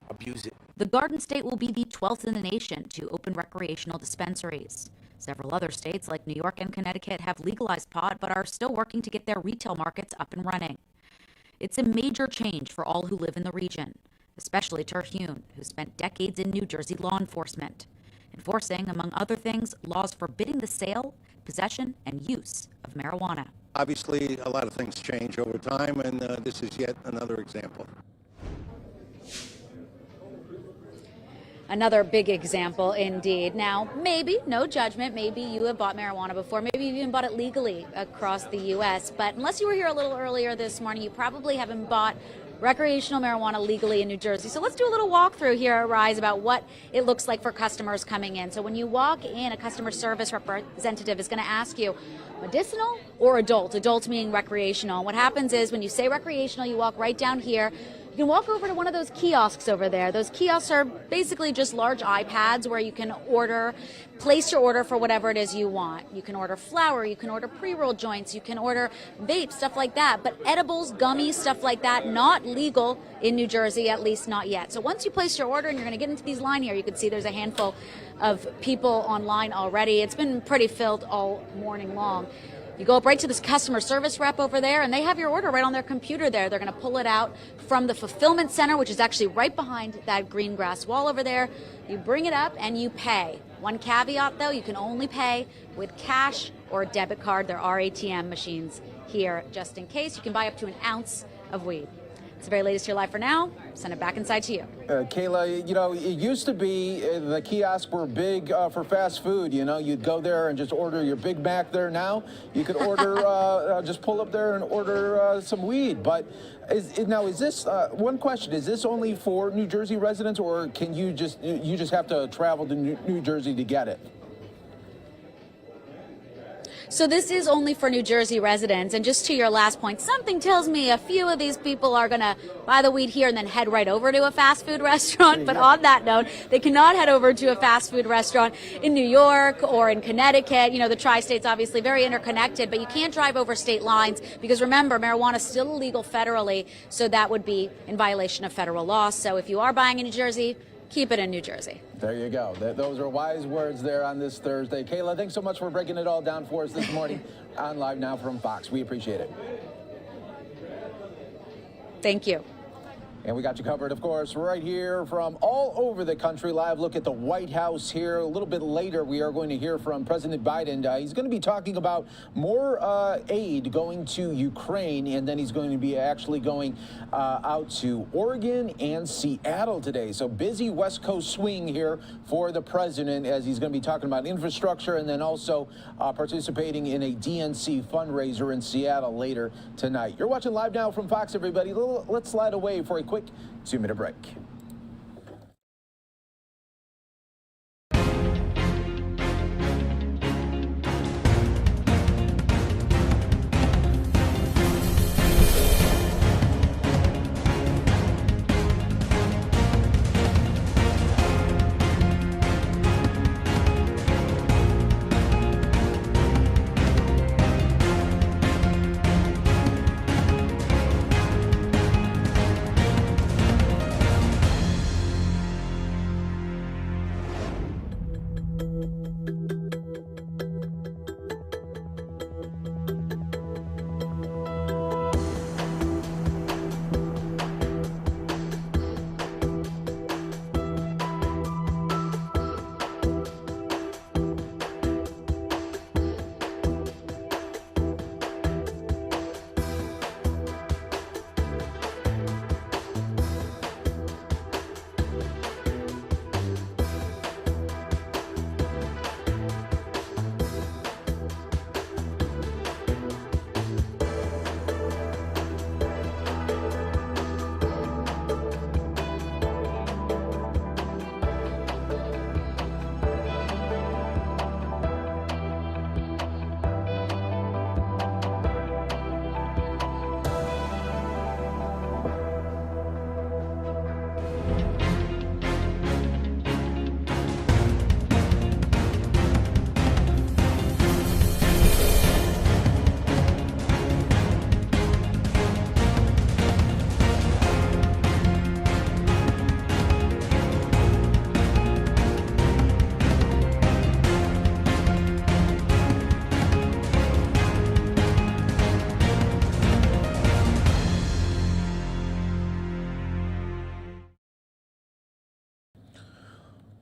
abuse it. The Garden State will be the 12th in the nation to open recreational dispensaries. Several other states like New York and Connecticut have legalized pot but are still working to get their retail markets up and running. It's a major change for all who live in the region, especially Terhune, who spent decades in New Jersey law enforcement, enforcing, among other things, laws forbidding the sale, possession, and use of marijuana. Obviously, a lot of things change over time, and this is yet another example. Another big example indeed. Now, maybe, no judgment, maybe you have bought marijuana before, maybe you've even bought it legally across the U.S., but unless you were here a little earlier this morning, you probably haven't bought recreational marijuana legally in New Jersey. So let's do a little walkthrough here at Rise about what it looks like for customers coming in. So when you walk in, a customer service representative is going to ask you, medicinal or adult? Adult meaning recreational. And what happens is when you say recreational, you walk right down here. You can walk over to one of those kiosks over there. Those kiosks are basically just large iPads where you can place your order for whatever it is you want. You can order flour, you can order pre-roll joints, you can order vapes, stuff like that. But edibles, gummies, stuff like that, not legal in New Jersey, at least not yet. So once you place your order and you're going to get into these line here, you can see there's a handful of people online already. It's been pretty filled all morning long. You go up right to this customer service rep over there, and they have your order right on their computer there. They're going to pull it out from the fulfillment center, which is actually right behind that green grass wall over there. You bring it up and you pay. One caveat, though, you can only pay with cash or a debit card. There are ATM machines here just in case. You can buy up to an ounce of weed. It's the very latest here live for now. Send it back inside to you. Kayla, it used to be the kiosks were big for fast food. You'd go there and just order your Big Mac there. Now you could order, just pull up there and order some weed. But is this one question? Is this only for New Jersey residents, or can you just have to travel to New Jersey to get it? So this is only for New Jersey residents. And just to your last point, something tells me a few of these people are going to buy the weed here and then head right over to a fast food restaurant. But on that note, they cannot head over to a fast food restaurant in New York or in Connecticut. The tri-state's obviously very interconnected, but you can't drive over state lines because remember, marijuana is still illegal federally. So that would be in violation of federal law. So if you are buying in New Jersey, keep it in New Jersey. There you go. Those are wise words there on this Thursday. Kayla, thanks so much for breaking it all down for us this morning on Live Now from Fox. We appreciate it. Thank you. And we got you covered, of course, right here from all over the country. Live look at the White House here. A little bit later, we are going to hear from President Biden. He's going to be talking about more aid going to Ukraine, and then he's going to be actually going out to Oregon and Seattle today. So busy West Coast swing here for the president, as he's going to be talking about infrastructure and then also participating in a DNC fundraiser in Seattle later tonight. You're watching Live Now from Fox, everybody. Let's slide away for a quick 2-minute break.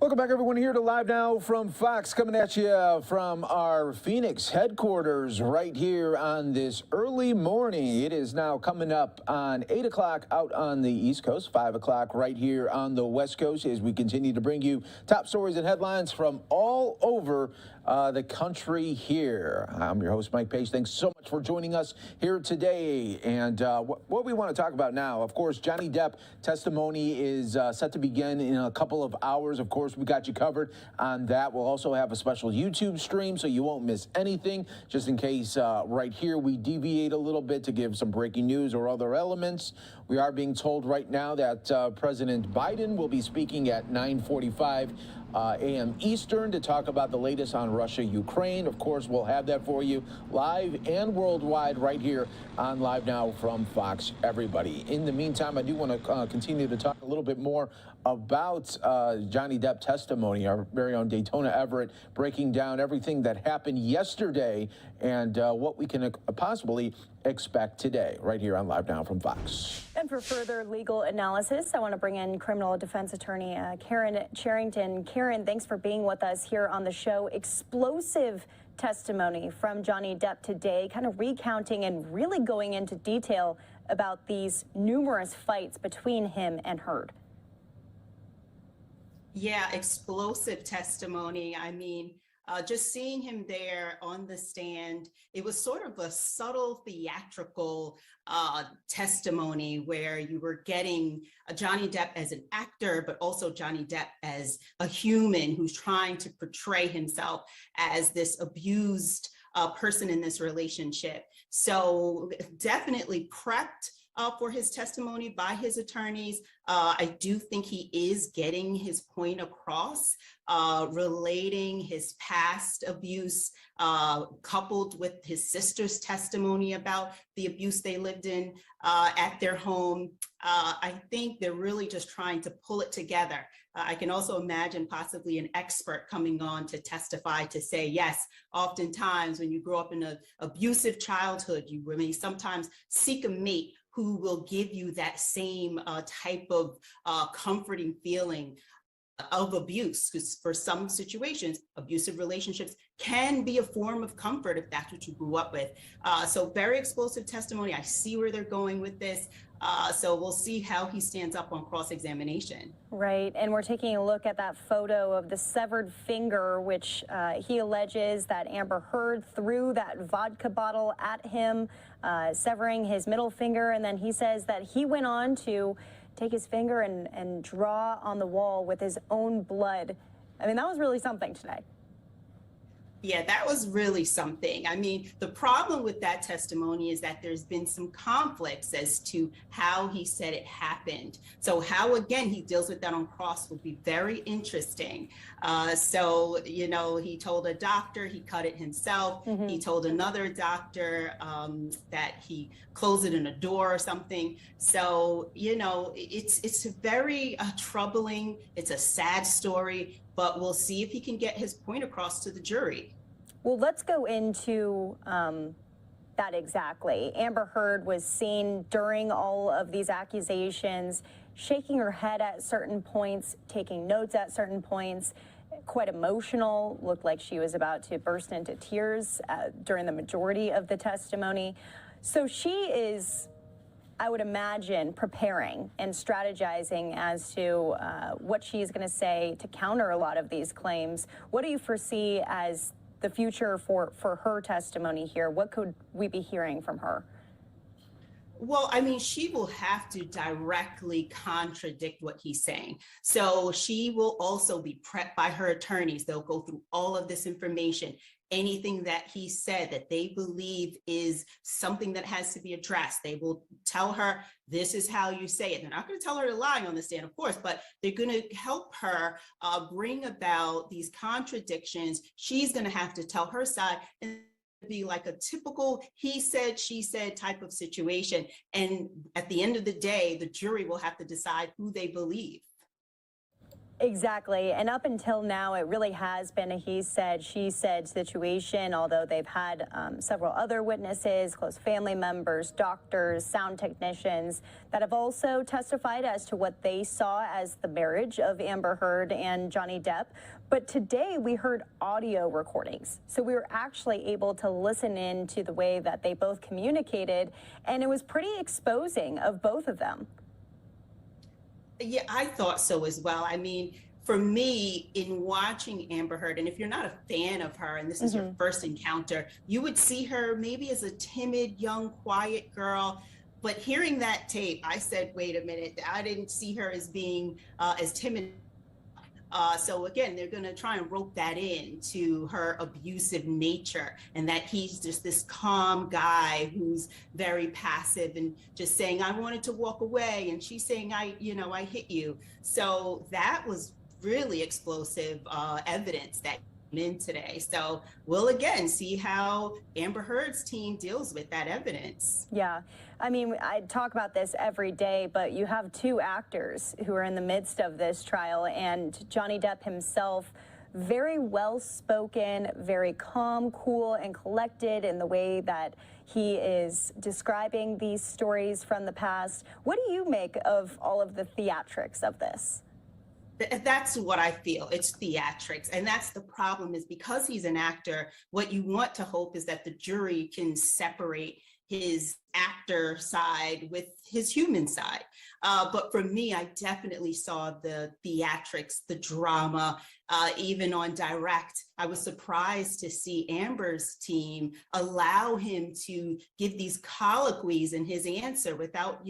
Welcome back, everyone, here to Live Now from Fox, coming at you from our Phoenix headquarters right here on this early morning. It is now coming up on 8 o'clock out on the East Coast, 5 o'clock right here on the West Coast, as we continue to bring you top stories and headlines from all over the country here. I'm your host, Mike Page. Thanks so much for joining us here today. And what we want to talk about now, of course, Johnny Depp testimony is set to begin in a couple of hours. Of course, we got you covered on that. We'll also have a special YouTube stream, so you won't miss anything, just in case right here we deviate a little bit to give some breaking news or other elements. We are being told right now that President Biden will be speaking at 9:45 a.m. Eastern to talk about the latest on Russia, Ukraine. Of course, we'll have that for you live and worldwide right here on Live Now from Fox, everybody. In the meantime, I do want to continue to talk a little bit more about Johnny Depp testimony. Our very own Daytona Everett breaking down everything that happened yesterday and what we can possibly expect today right here on Live Now from Fox. And for further legal analysis, I want to bring in criminal defense attorney Karen Charrington. Karen, thanks for being with us here on the show. Explosive testimony from Johnny Depp today, kind of recounting and really going into detail about these numerous fights between him and Heard. Yeah, explosive testimony. I mean, just seeing him there on the stand, it was sort of a subtle theatrical testimony where you were getting Johnny Depp as an actor, but also Johnny Depp as a human who's trying to portray himself as this abused person in this relationship. So definitely prepped for his testimony by his attorneys. I do think he is getting his point across, relating his past abuse, coupled with his sister's testimony about the abuse they lived in at their home. I think they're really just trying to pull it together. I can also imagine possibly an expert coming on to testify to say, yes, oftentimes when you grow up in an abusive childhood, you may sometimes seek a mate who will give you that same type of comforting feeling of abuse, because for some situations, abusive relationships can be a form of comfort if that's what you grew up with. So very explosive testimony. I see where they're going with this. So we'll see how he stands up on cross-examination. Right, and we're taking a look at that photo of the severed finger, which he alleges that Amber Heard threw that vodka bottle at him, severing his middle finger, and then he says that he went on to take his finger and draw on the wall with his own blood. I mean, that was really something today. Yeah, that was really something. I mean, the problem with that testimony is that there's been some conflicts as to how he said it happened. So how, again, he deals with that on cross will be very interesting. So, you know, he told a doctor he cut it himself. He told another doctor that he closed it in a door or something. So, you know, it's very troubling. It's a sad story, but we'll see if he can get his point across to the jury. Well, let's go into that exactly. Amber Heard was seen during all of these accusations, shaking her head at certain points, taking notes at certain points, quite emotional, looked like she was about to burst into tears during the majority of the testimony. So she is, I would imagine, preparing and strategizing as to what she's going to say to counter a lot of these claims. What do you foresee as the future for her testimony here? What could we be hearing from her? Well, I mean, she will have to directly contradict what he's saying. So she will also be prepped by her attorneys. They'll go through all of this information. Anything that he said that they believe is something that has to be addressed, they will tell her, this is how you say it. They're not going to tell her to lie on the stand, of course, but they're going to help her bring about these contradictions. She's going to have to tell her side and be like a typical he said, she said type of situation. And at the end of the day, the jury will have to decide who they believe. Exactly. And up until now, it really has been a he said, she said situation, although they've had several other witnesses, close family members, doctors, sound technicians that have also testified as to what they saw as the marriage of Amber Heard and Johnny Depp. But today we heard audio recordings. So we were actually able to listen in to the way that they both communicated, and it was pretty exposing of both of them. Yeah, I thought so as well. I mean, for me, in watching Amber Heard, and if you're not a fan of her and this is your first encounter, you would see her maybe as a timid, young, quiet girl. But hearing that tape, I said, wait a minute, I didn't see her as being as timid. So again, they're going to try and rope that in to her abusive nature, and that he's just this calm guy who's very passive and just saying, I wanted to walk away. And she's saying, I hit you. So that was really explosive evidence that came in today. So we'll again see how Amber Heard's team deals with that evidence. Yeah. I mean, I talk about this every day, but you have two actors who are in the midst of this trial, and Johnny Depp himself, very well-spoken, very calm, cool, and collected in the way that he is describing these stories from the past. What do you make of all of the theatrics of this? That's what I feel. It's theatrics. And that's the problem, is because he's an actor, what you want to hope is that the jury can separate his actor side with his human side. But for me, I definitely saw the theatrics, the drama, even on direct. I was surprised to see Amber's team allow him to give these colloquies in his answer without,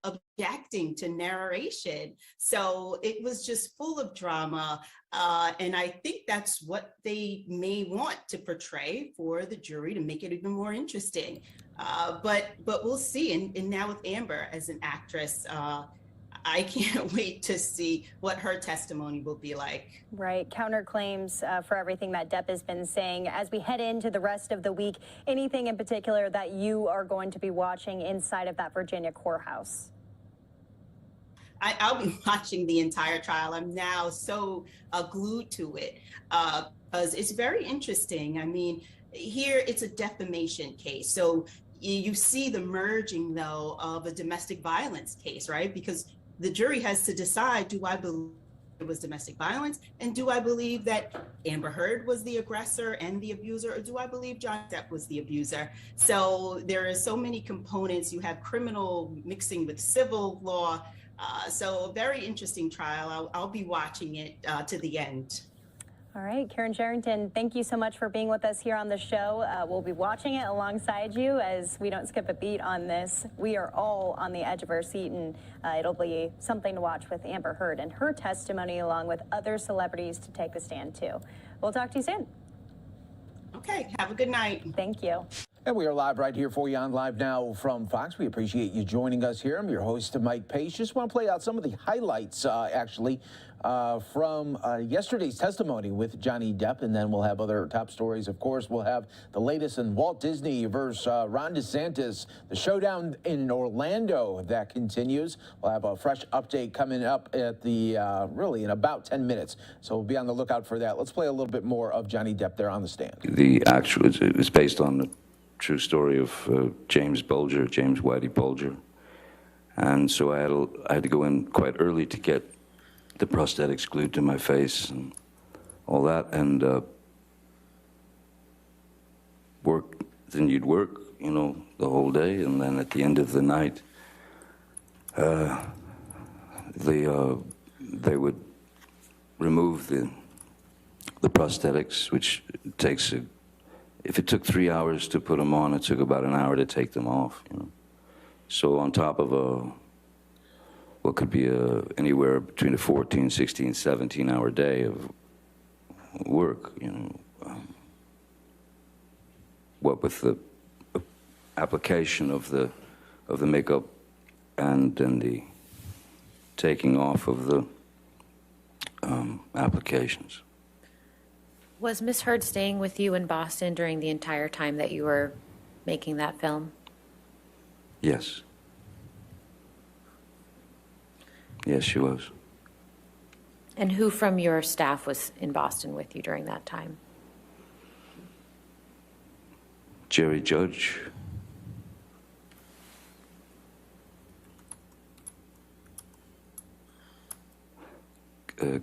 objecting to narration. So it was just full of drama. And I think that's what they may want to portray for the jury to make it even more interesting. But we'll see. And now with Amber as an actress, I can't wait to see what her testimony will be like. Right. Counterclaims for everything that Depp has been saying. As we head into the rest of the week, anything in particular that you are going to be watching inside of that Virginia courthouse? I'll be watching the entire trial. I'm now so glued to it because it's very interesting. I mean, here it's a defamation case. So you see the merging, though, of a domestic violence case, right? Because the jury has to decide, do I believe it was domestic violence? And do I believe that Amber Heard was the aggressor and the abuser? Or do I believe Johnny Depp was the abuser? So there are so many components. You have criminal mixing with civil law. So a very interesting trial. I'll be watching it to the end. All right, Karen Sherrington, thank you so much for being with us here on the show. We'll be watching it alongside you as we don't skip a beat on this. We are all on the edge of our seat, and it'll be something to watch with Amber Heard and her testimony, along with other celebrities to take the stand too. We'll talk to you soon. Okay, have a good night. Thank you. And we are live right here for you on Live Now from Fox. We appreciate you joining us here. I'm your host, Mike Pace. Just want to play out some of the highlights, from yesterday's testimony with Johnny Depp, and then we'll have other top stories. Of course, we'll have the latest in Walt Disney versus Ron DeSantis, the showdown in Orlando that continues. We'll have a fresh update coming up at the really in about 10 minutes. So we'll be on the lookout for that. Let's play a little bit more of Johnny Depp there on the stand. The actual is based on the true story of James Whitey Bulger, and so I had to go in quite early to get the prosthetics glued to my face and all that, and work. Then you'd work, you know, the whole day, and then at the end of the night, they would remove the prosthetics, which takes if it took 3 hours to put them on, it took about an hour to take them off, you know. So on top of what could be anywhere between a 14, 16, 17-hour day of work, you know, what with the application of the makeup and then the taking off of the applications. Was Miss Heard staying with you in Boston during the entire time that you were making that film? Yes. Yes, she was. And who from your staff was in Boston with you during that time? Jerry Judge.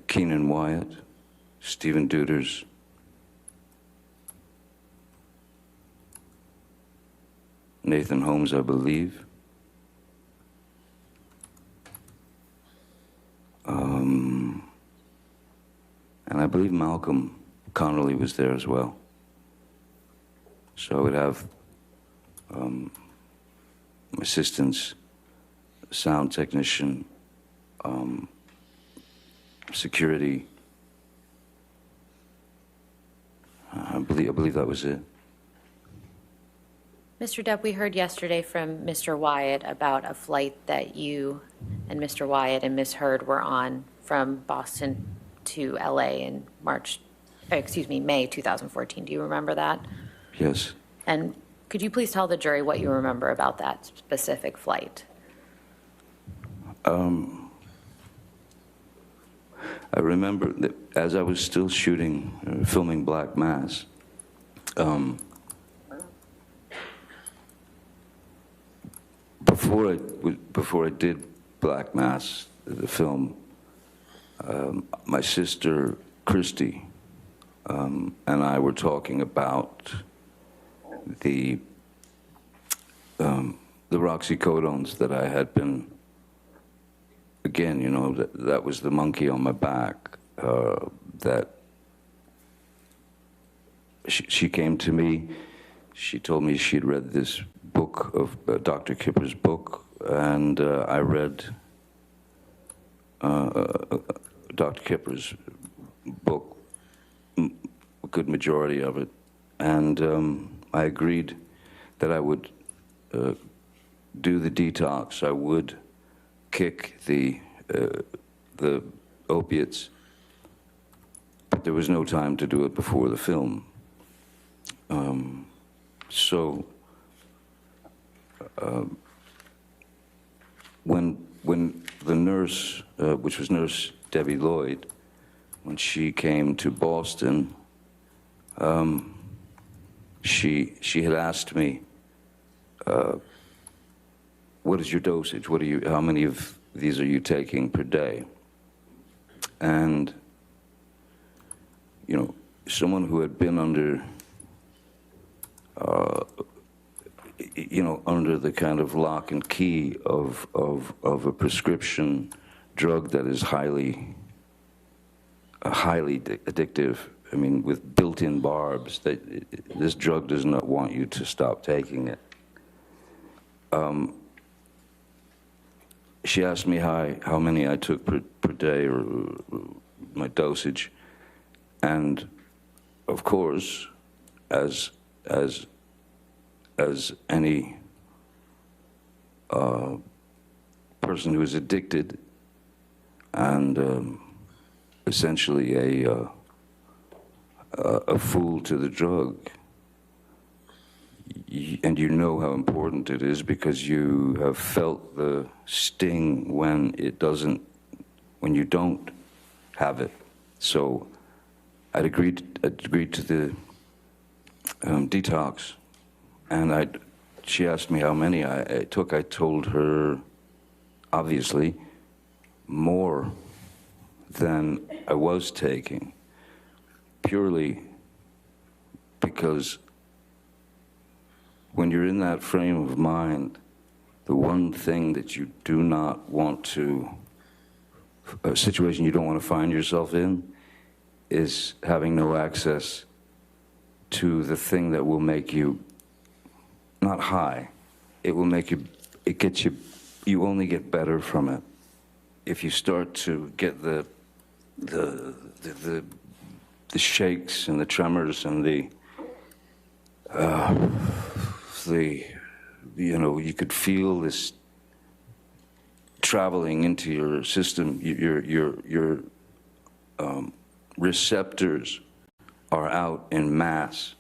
Keenan Wyatt, Stephen Duders, Nathan Holmes, I believe. And I believe Malcolm Connolly was there as well. So I would have assistants, sound technician, security. I believe that was it. Mr. Depp, we heard yesterday from Mr. Wyatt about a flight that you and Mr. Wyatt and Ms. Heard were on from Boston to LA in May 2014. Do you remember that? Yes. And could you please tell the jury what you remember about that specific flight? I remember that as I was still shooting, filming Black Mass, before I did Black Mass, the film, my sister Christy and I were talking about the oxycodones that I had been. Again, you know, that was the monkey on my back. That she came to me. She told me she'd read this book of Dr. Kipper's book, and I read Dr. Kipper's book, a good majority of it, and I agreed that I would do the detox. I would kick the opiates, but there was no time to do it before the film. So when the nurse, which was Nurse Debbie Lloyd, when she came to Boston, she had asked me what is your dosage? How many of these are you taking per day? And, you know, someone who had been under, you know, under the kind of lock and key of a prescription drug that is highly addictive. I mean, with built-in barbs, this drug does not want you to stop taking it. She asked me how many I took per day, or my dosage, and of course, as any person who is addicted and essentially a fool to the drug, and you know how important it is because you have felt the sting when you don't have it. So I'd agreed to the detox, and she asked me how many I took. I told her, obviously, more than I was taking, purely because when you're in that frame of mind, the one thing that you do not want to, a situation you don't want to find yourself in, is having no access to the thing that will make you not high. It will make you, it gets you, you only get better from it. If you start to get the shakes and the tremors and you know, you could feel this traveling into your system. Your receptors are out in mass,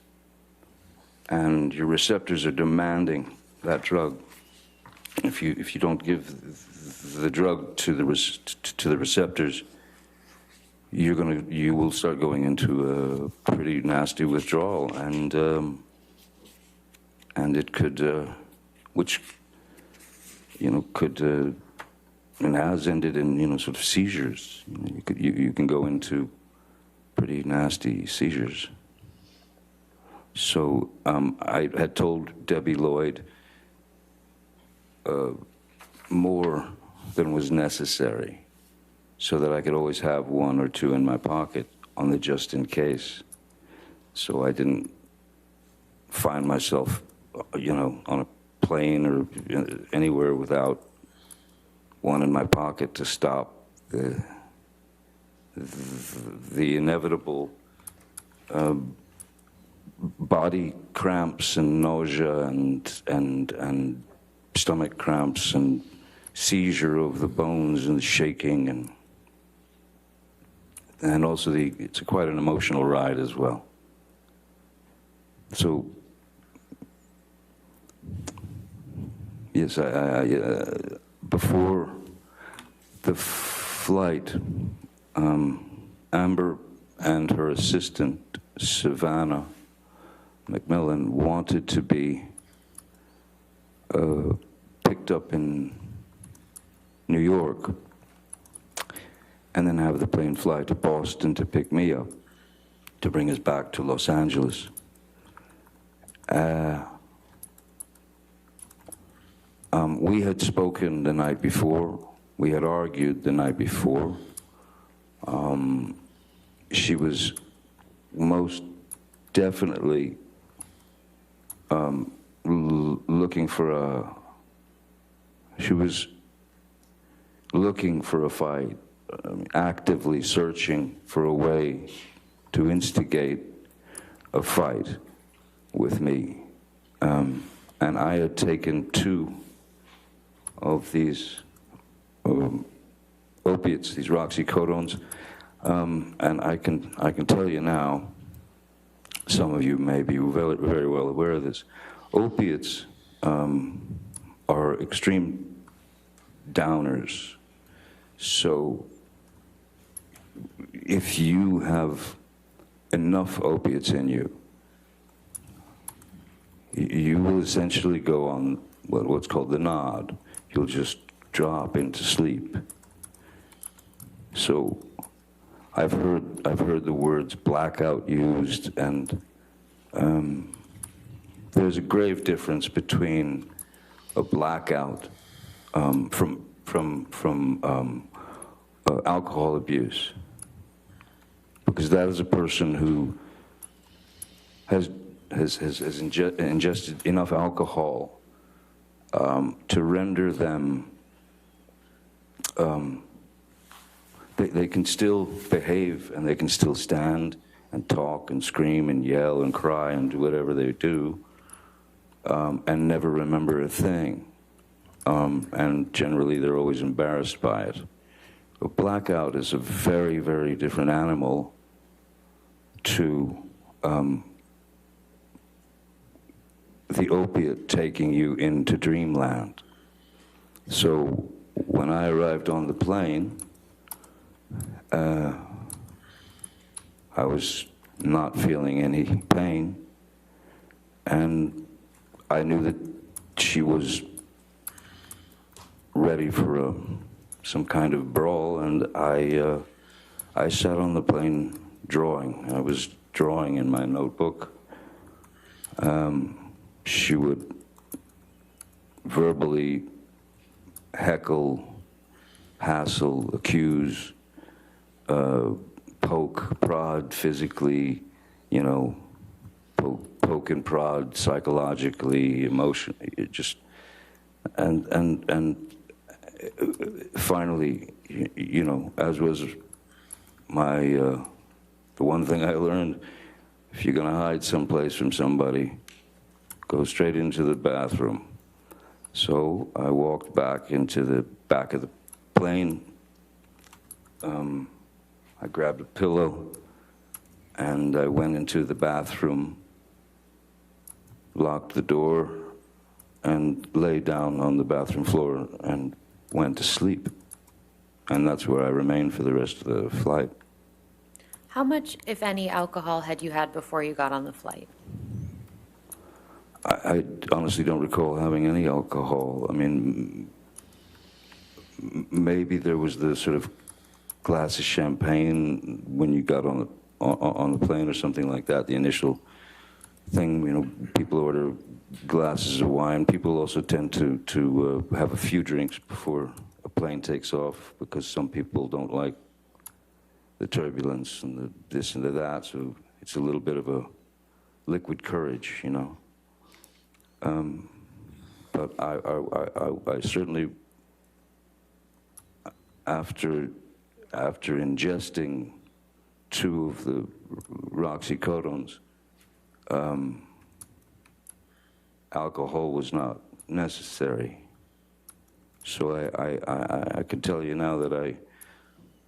and your receptors are demanding that drug. If you don't give the drug to the receptors, you will start going into a pretty nasty withdrawal, and it could, which, you know, could and has ended in, you know, sort of seizures. You can go into pretty nasty seizures. So I had told Debbie Lloyd more than was necessary, so that I could always have one or two in my pocket on the just in case. So I didn't find myself, you know, on a plane or anywhere without one in my pocket to stop the inevitable body cramps and nausea and stomach cramps and seizure of the bones and shaking, and also it's quite an emotional ride as well. So yes, before the flight, Amber and her assistant, Savannah McMillan, wanted to be picked up in New York and then have the plane fly to Boston to pick me up, to bring us back to Los Angeles. We had spoken the night before. We had argued the night before. She was most definitely looking for a fight, actively searching for a way to instigate a fight with me. And I had taken 2 of these opiates, these roxycodones, and I can tell you now, some of you may be very, very well aware of this, opiates are extreme downers. So if you have enough opiates in you, you will essentially go on what's called the nod. You'll just drop into sleep. So I've heard the words blackout used, and there's a grave difference between a blackout from alcohol abuse, because that is a person who has ingested enough alcohol to render them, they can still behave and they can still stand and talk and scream and yell and cry and do whatever they do, and never remember a thing. And generally they're always embarrassed by it. A blackout is a very, very different animal to the opiate taking you into dreamland. So when I arrived on the plane, I was not feeling any pain, and I knew that she was ready for some kind of brawl, and I sat on the plane drawing. I was drawing in my notebook. She would verbally heckle, hassle, accuse, poke, prod physically, you know, poke and prod psychologically, emotionally, just, and finally, you know, as was my, the one thing I learned, if you're gonna hide someplace from somebody, go straight into the bathroom. So I walked back into the back of the plane. I grabbed a pillow and I went into the bathroom, locked the door, and lay down on the bathroom floor and went to sleep. And that's where I remained for the rest of the flight. How much, if any, alcohol had you had before you got on the flight? I honestly don't recall having any alcohol. I mean, maybe there was the sort of glass of champagne when you got on the plane or something like that, the initial thing, you know, people order glasses of wine. People also tend to have a few drinks before a plane takes off, because some people don't like the turbulence and the this and the that, so it's a little bit of a liquid courage, you know. But I certainly, after ingesting 2 of the roxycodones, alcohol was not necessary. So I can tell you now that I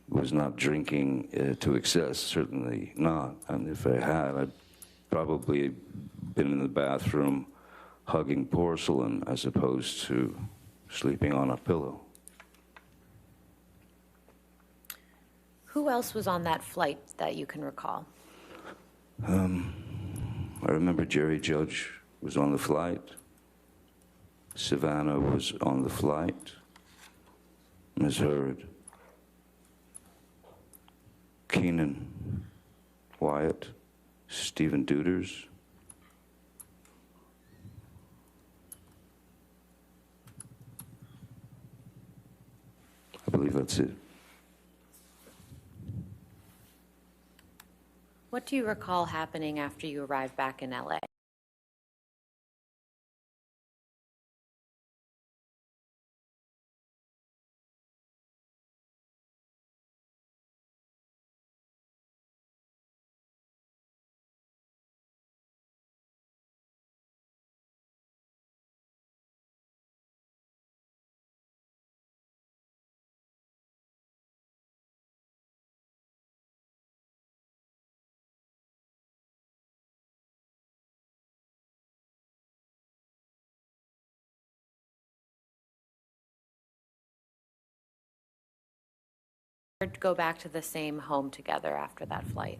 was not drinking to excess, certainly not. And if I had, I'd probably been in the bathroom hugging porcelain as opposed to sleeping on a pillow. Who else was on that flight that you can recall? I remember Jerry Judge was on the flight. Savannah was on the flight. Ms. Heard. Keenan, Wyatt, Stephen Duders. I believe that's it. What do you recall happening after you arrived back in LA? Go back to the same home together after that flight?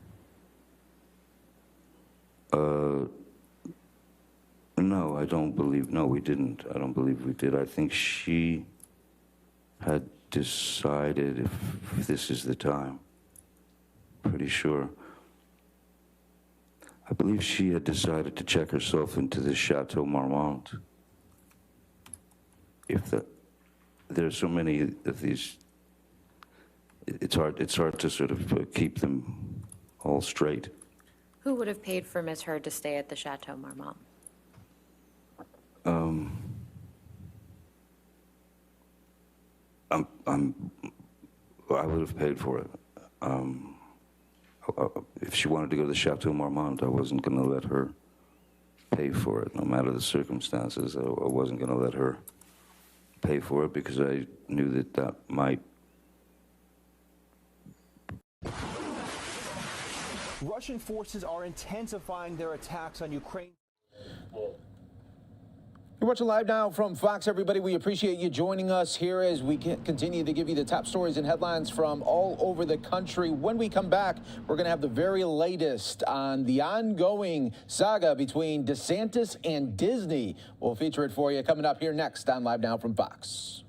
no, I don't believe, no, we didn't. I don't believe we did. I think she had decided if this is the time. Pretty sure. I believe she had decided to check herself into the Chateau Marmont. There are so many of these, it's hard to sort of keep them all straight. Who would have paid for Ms. Heard to stay at the Chateau Marmont? I would have paid for it. If she wanted to go to the Chateau Marmont, I wasn't going to let her pay for it, no matter the circumstances. I wasn't going to let her pay for it because I knew that that might. Russian forces are intensifying their attacks on Ukraine. You're watching Live Now from Fox, everybody. We appreciate you joining us here as we continue to give you the top stories and headlines from all over the country. When we come back, we're going to have the very latest on the ongoing saga between DeSantis and Disney. We'll feature it for you coming up here next on Live Now from Fox.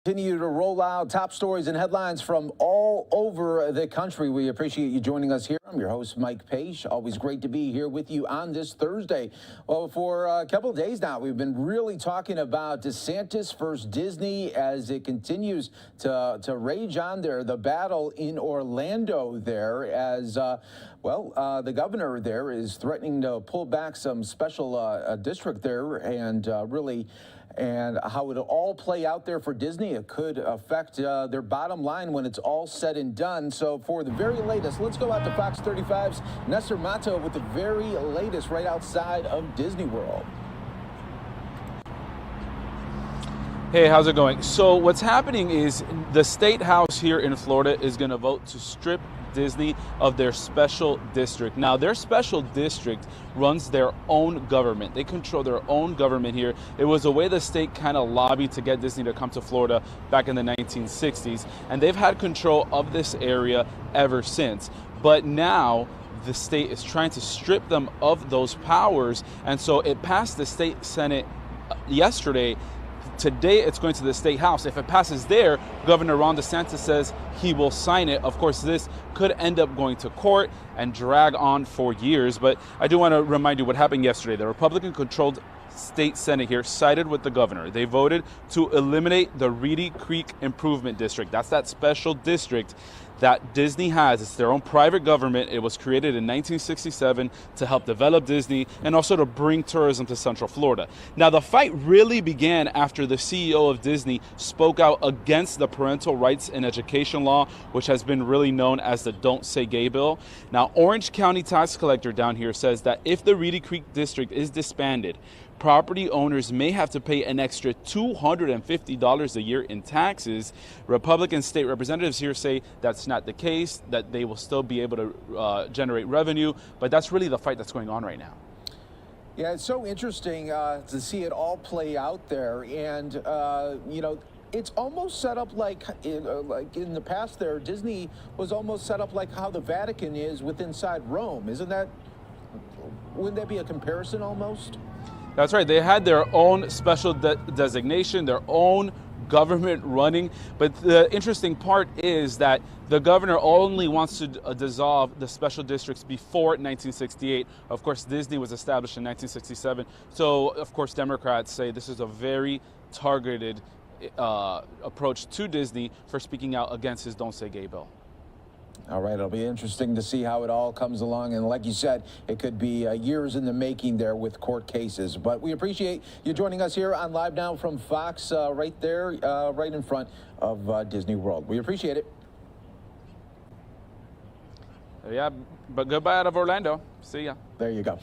Continue to roll out top stories and headlines from all over the country. We appreciate you joining us here. I'm your host, Mike Page. Always great to be here with you on this Thursday. Well, for a couple of days now, we've been really talking about DeSantis versus Disney as it continues to rage on there. The battle in Orlando there as, the governor there is threatening to pull back some special district there and and how it'll all play out there for Disney. It could affect their bottom line when it's all said and done. So for the very latest, let's go out to Fox 35's Nassar with the very latest right outside of Disney World. Hey, how's it going? So what's happening is the state house here in Florida is going to vote to strip Disney of their special district. Now, their special district runs their own government. They control their own government here. It was a way the state kind of lobbied to get Disney to come to Florida back in the 1960s, and they've had control of this area ever since. But now the state is trying to strip them of those powers, and so it passed the state Senate yesterday. Today, it's going to the state house. If it passes there, Governor Ron DeSantis says he will sign it. Of course, this could end up going to court and drag on for years. But I do want to remind you what happened yesterday. The Republican-controlled state Senate here sided with the governor. They voted to eliminate the Reedy Creek Improvement District. That's that special district that Disney has. It's their own private government. It was created in 1967 to help develop Disney and also to bring tourism to Central Florida. Now, the fight really began after the CEO of Disney spoke out against the parental rights in education law, which has been really known as the Don't Say Gay bill. Now, Orange County tax collector down here says that if the Reedy Creek district is disbanded, property owners may have to pay an extra $250 a year in taxes. Republican state representatives here say that's not the case, that they will still be able to generate revenue, but that's really the fight that's going on right now. Yeah, it's so interesting to see it all play out there. And, you know, it's almost set up like in the past there, Disney was almost set up like how the Vatican is with inside Rome. Isn't that, wouldn't that be a comparison almost? That's right. They had their own special designation, their own government running. But the interesting part is that the governor only wants to dissolve the special districts before 1968. Of course, Disney was established in 1967. So, of course, Democrats say this is a very targeted approach to Disney for speaking out against his Don't Say Gay bill. All right, it'll be interesting to see how it all comes along. And like you said, it could be years in the making there with court cases. But we appreciate you joining us here on Live Now from Fox, right there, right in front of Disney World. We appreciate it. Yeah, but goodbye out of Orlando. See ya. There you go.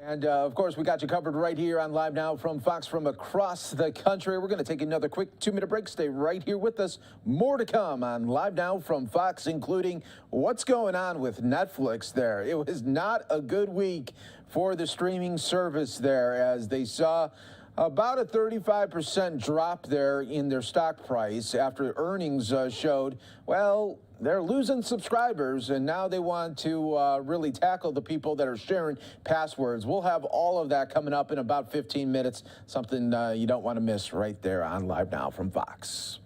And, of course, we got you covered right here on Live Now from Fox from across the country. We're going to take another quick 2-minute break. Stay right here with us. More to come on Live Now from Fox, including what's going on with Netflix there. It was not a good week for the streaming service there, as they saw about a 35% drop there in their stock price after earnings showed, well, they're losing subscribers, and now they want to really tackle the people that are sharing passwords. We'll have all of that coming up in about 15 minutes, something you don't want to miss right there on Live Now from Fox.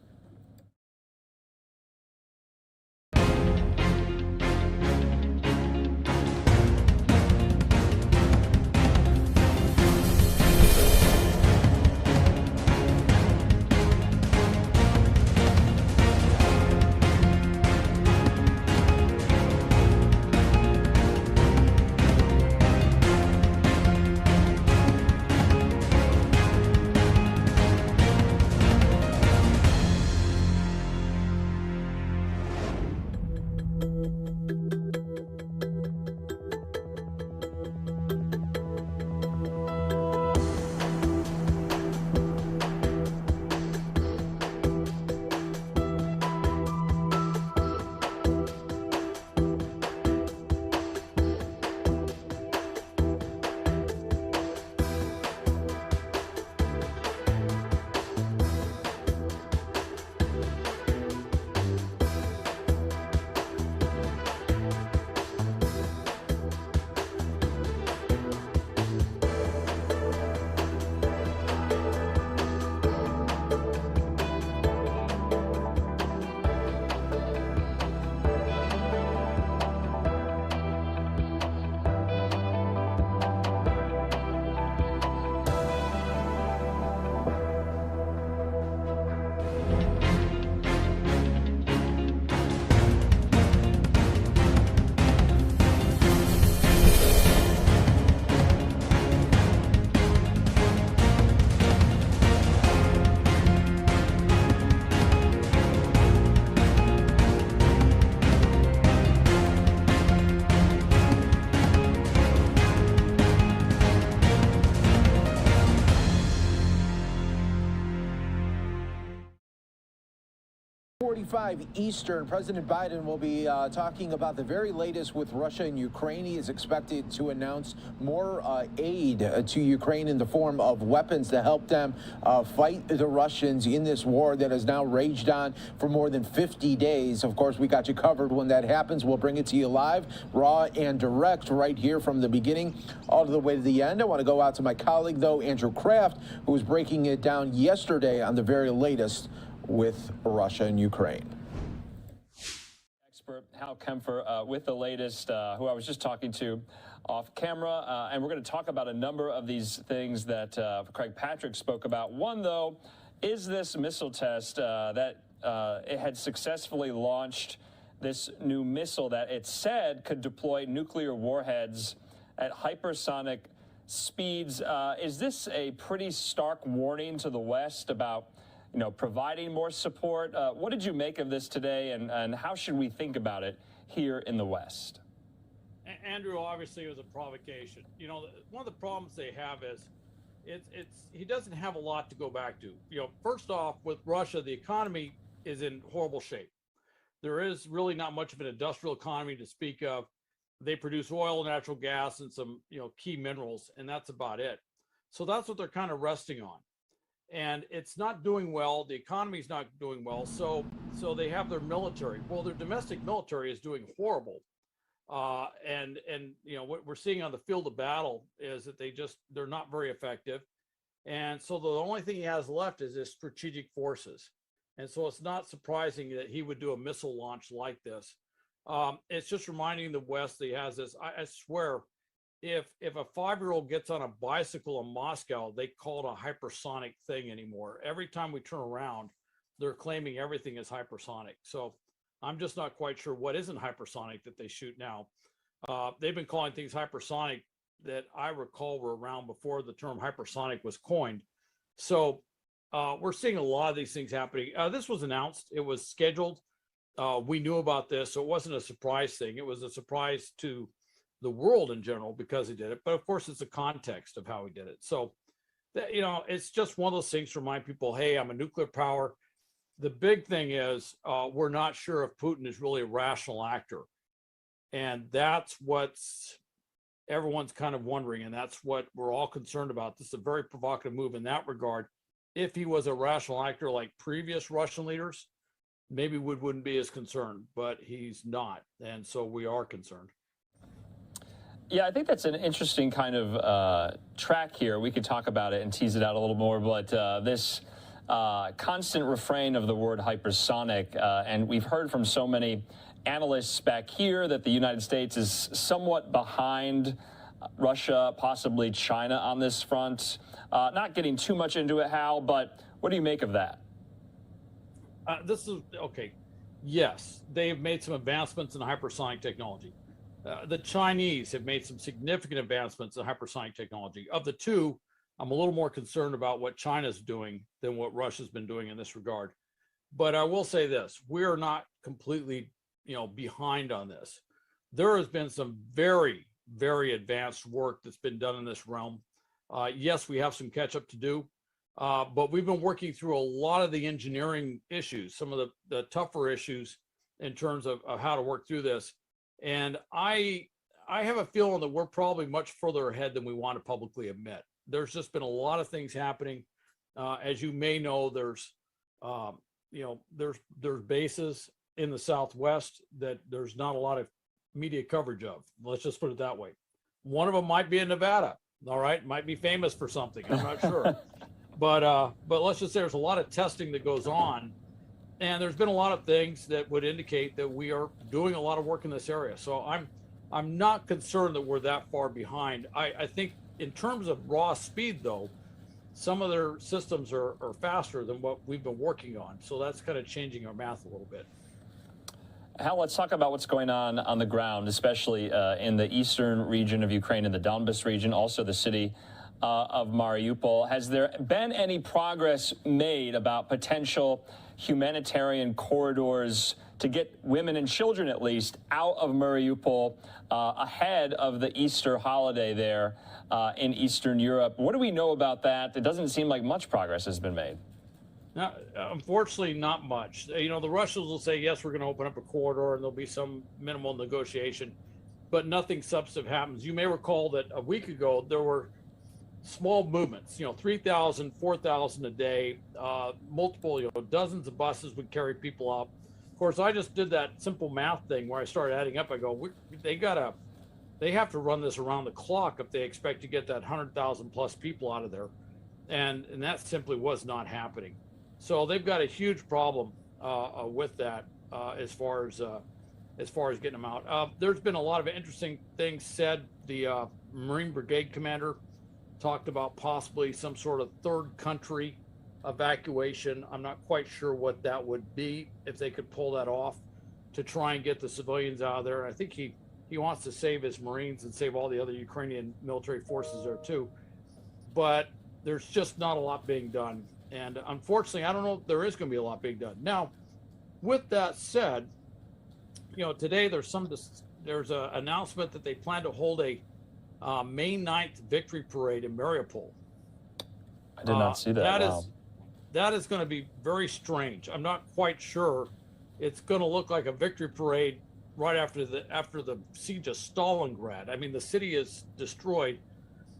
Eastern, President Biden will be talking about the very latest with Russia and Ukraine. He is expected to announce more aid to Ukraine in the form of weapons to help them fight the Russians in this war that has now raged on for more than 50 days. Of course, we got you covered when that happens. We'll bring it to you live, raw and direct, right here from the beginning all the way to the end. I want to go out to my colleague, though, Andrew Kraft, who was breaking it down yesterday on the very latest with Russia and Ukraine. Expert Hal Kempfer with the latest, who I was just talking to off camera, and we're going to talk about a number of these things that Craig Patrick spoke about. One, though, is this missile test that it had successfully launched this new missile that it said could deploy nuclear warheads at hypersonic speeds. Is this a pretty stark warning to the West about, providing more support? What did you make of this today, and how should we think about it here in the West? Andrew, obviously, it was a provocation. One of the problems they have is he doesn't have a lot to go back to. First off, with Russia, the economy is in horrible shape. There is really not much of an industrial economy to speak of. They produce oil, natural gas, and some key minerals, and that's about it. So that's what they're kind of resting on. And it's not doing well. The economy's not doing well. So they have their military. Well, their domestic military is doing horrible. And what we're seeing on the field of battle is that they're not very effective. And so the only thing he has left is his strategic forces. And so it's not surprising that he would do a missile launch like this. It's just reminding the West that he has this. I swear, if a 5-year-old gets on a bicycle in Moscow, they call it a hypersonic thing anymore. Every time we turn around, they're claiming everything is hypersonic. So I'm just not quite sure what isn't hypersonic that they shoot now. They've been calling things hypersonic that I recall were around before the term hypersonic was coined. So we're seeing a lot of these things happening. This was announced. It was scheduled. We knew about this, so it wasn't a surprise thing. It was a surprise to the world in general because he did it. But of course, it's the context of how he did it. So, it's just one of those things to remind people, hey, I'm a nuclear power. The big thing is we're not sure if Putin is really a rational actor. And that's what's everyone's kind of wondering. And that's what we're all concerned about. This is a very provocative move in that regard. If he was a rational actor like previous Russian leaders, maybe we wouldn't be as concerned, but he's not. And so we are concerned. Yeah, I think that's an interesting kind of track here. We could talk about it and tease it out a little more, but this constant refrain of the word hypersonic, and we've heard from so many analysts back here that the United States is somewhat behind Russia, possibly China on this front. Not getting too much into it, Hal, but what do you make of that? This is okay. Yes, they've made some advancements in hypersonic technology. The Chinese have made some significant advancements in hypersonic technology. Of the two, I'm a little more concerned about what China's doing than what Russia's been doing in this regard. But I will say this, we are not completely, behind on this. There has been some very, very advanced work that's been done in this realm. Yes, we have some catch up to do, but we've been working through a lot of the engineering issues, some of the tougher issues in terms of how to work through this. And I have a feeling that we're probably much further ahead than we want to publicly admit. There's just been a lot of things happening. As you may know, there's bases in the Southwest that there's not a lot of media coverage of. Let's just put it that way. One of them might be in Nevada. All right, might be famous for something. I'm not sure, but let's just say there's a lot of testing that goes on, and there's been a lot of things that would indicate that we are doing a lot of work in this area. So I'm not concerned that we're that far behind. I think in terms of raw speed, though, some of their systems are faster than what we've been working on. So that's kind of changing our math a little bit. Hal, let's talk about what's going on the ground, especially in the eastern region of Ukraine, in the Donbas region, also the city of Mariupol. Has there been any progress made about potential humanitarian corridors to get women and children, at least, out of Mariupol ahead of the Easter holiday there in Eastern Europe? What do we know about that? It doesn't seem like much progress has been made. Now, unfortunately, not much. The Russians will say, yes, we're going to open up a corridor and there'll be some minimal negotiation, but nothing substantive happens. You may recall that a week ago, there were small movements, 3,000, 4,000 a day, multiple, dozens of buses would carry people up. Of course, I just did that simple math thing where I started adding up. I go, they have to run this around the clock if they expect to get that 100,000 plus people out of there. And that simply was not happening. So they've got a huge problem with that as far as getting them out. There's been a lot of interesting things said. The Marine Brigade commander talked about possibly some sort of third country evacuation. I'm not quite sure what that would be, if they could pull that off. to try and get the civilians out of there. I think he wants to save his Marines and save all the other Ukrainian military forces there too. But there's just not a lot being done. And unfortunately, I don't know if there is going to be a lot being done. Now, with that said, you know, today there's an announcement that they plan to hold a May 9th victory parade in Mariupol. I did not see that. Wow. That is going to be very strange. I'm not quite sure. It's going to look like a victory parade right after the siege of Stalingrad. I mean, the city is destroyed.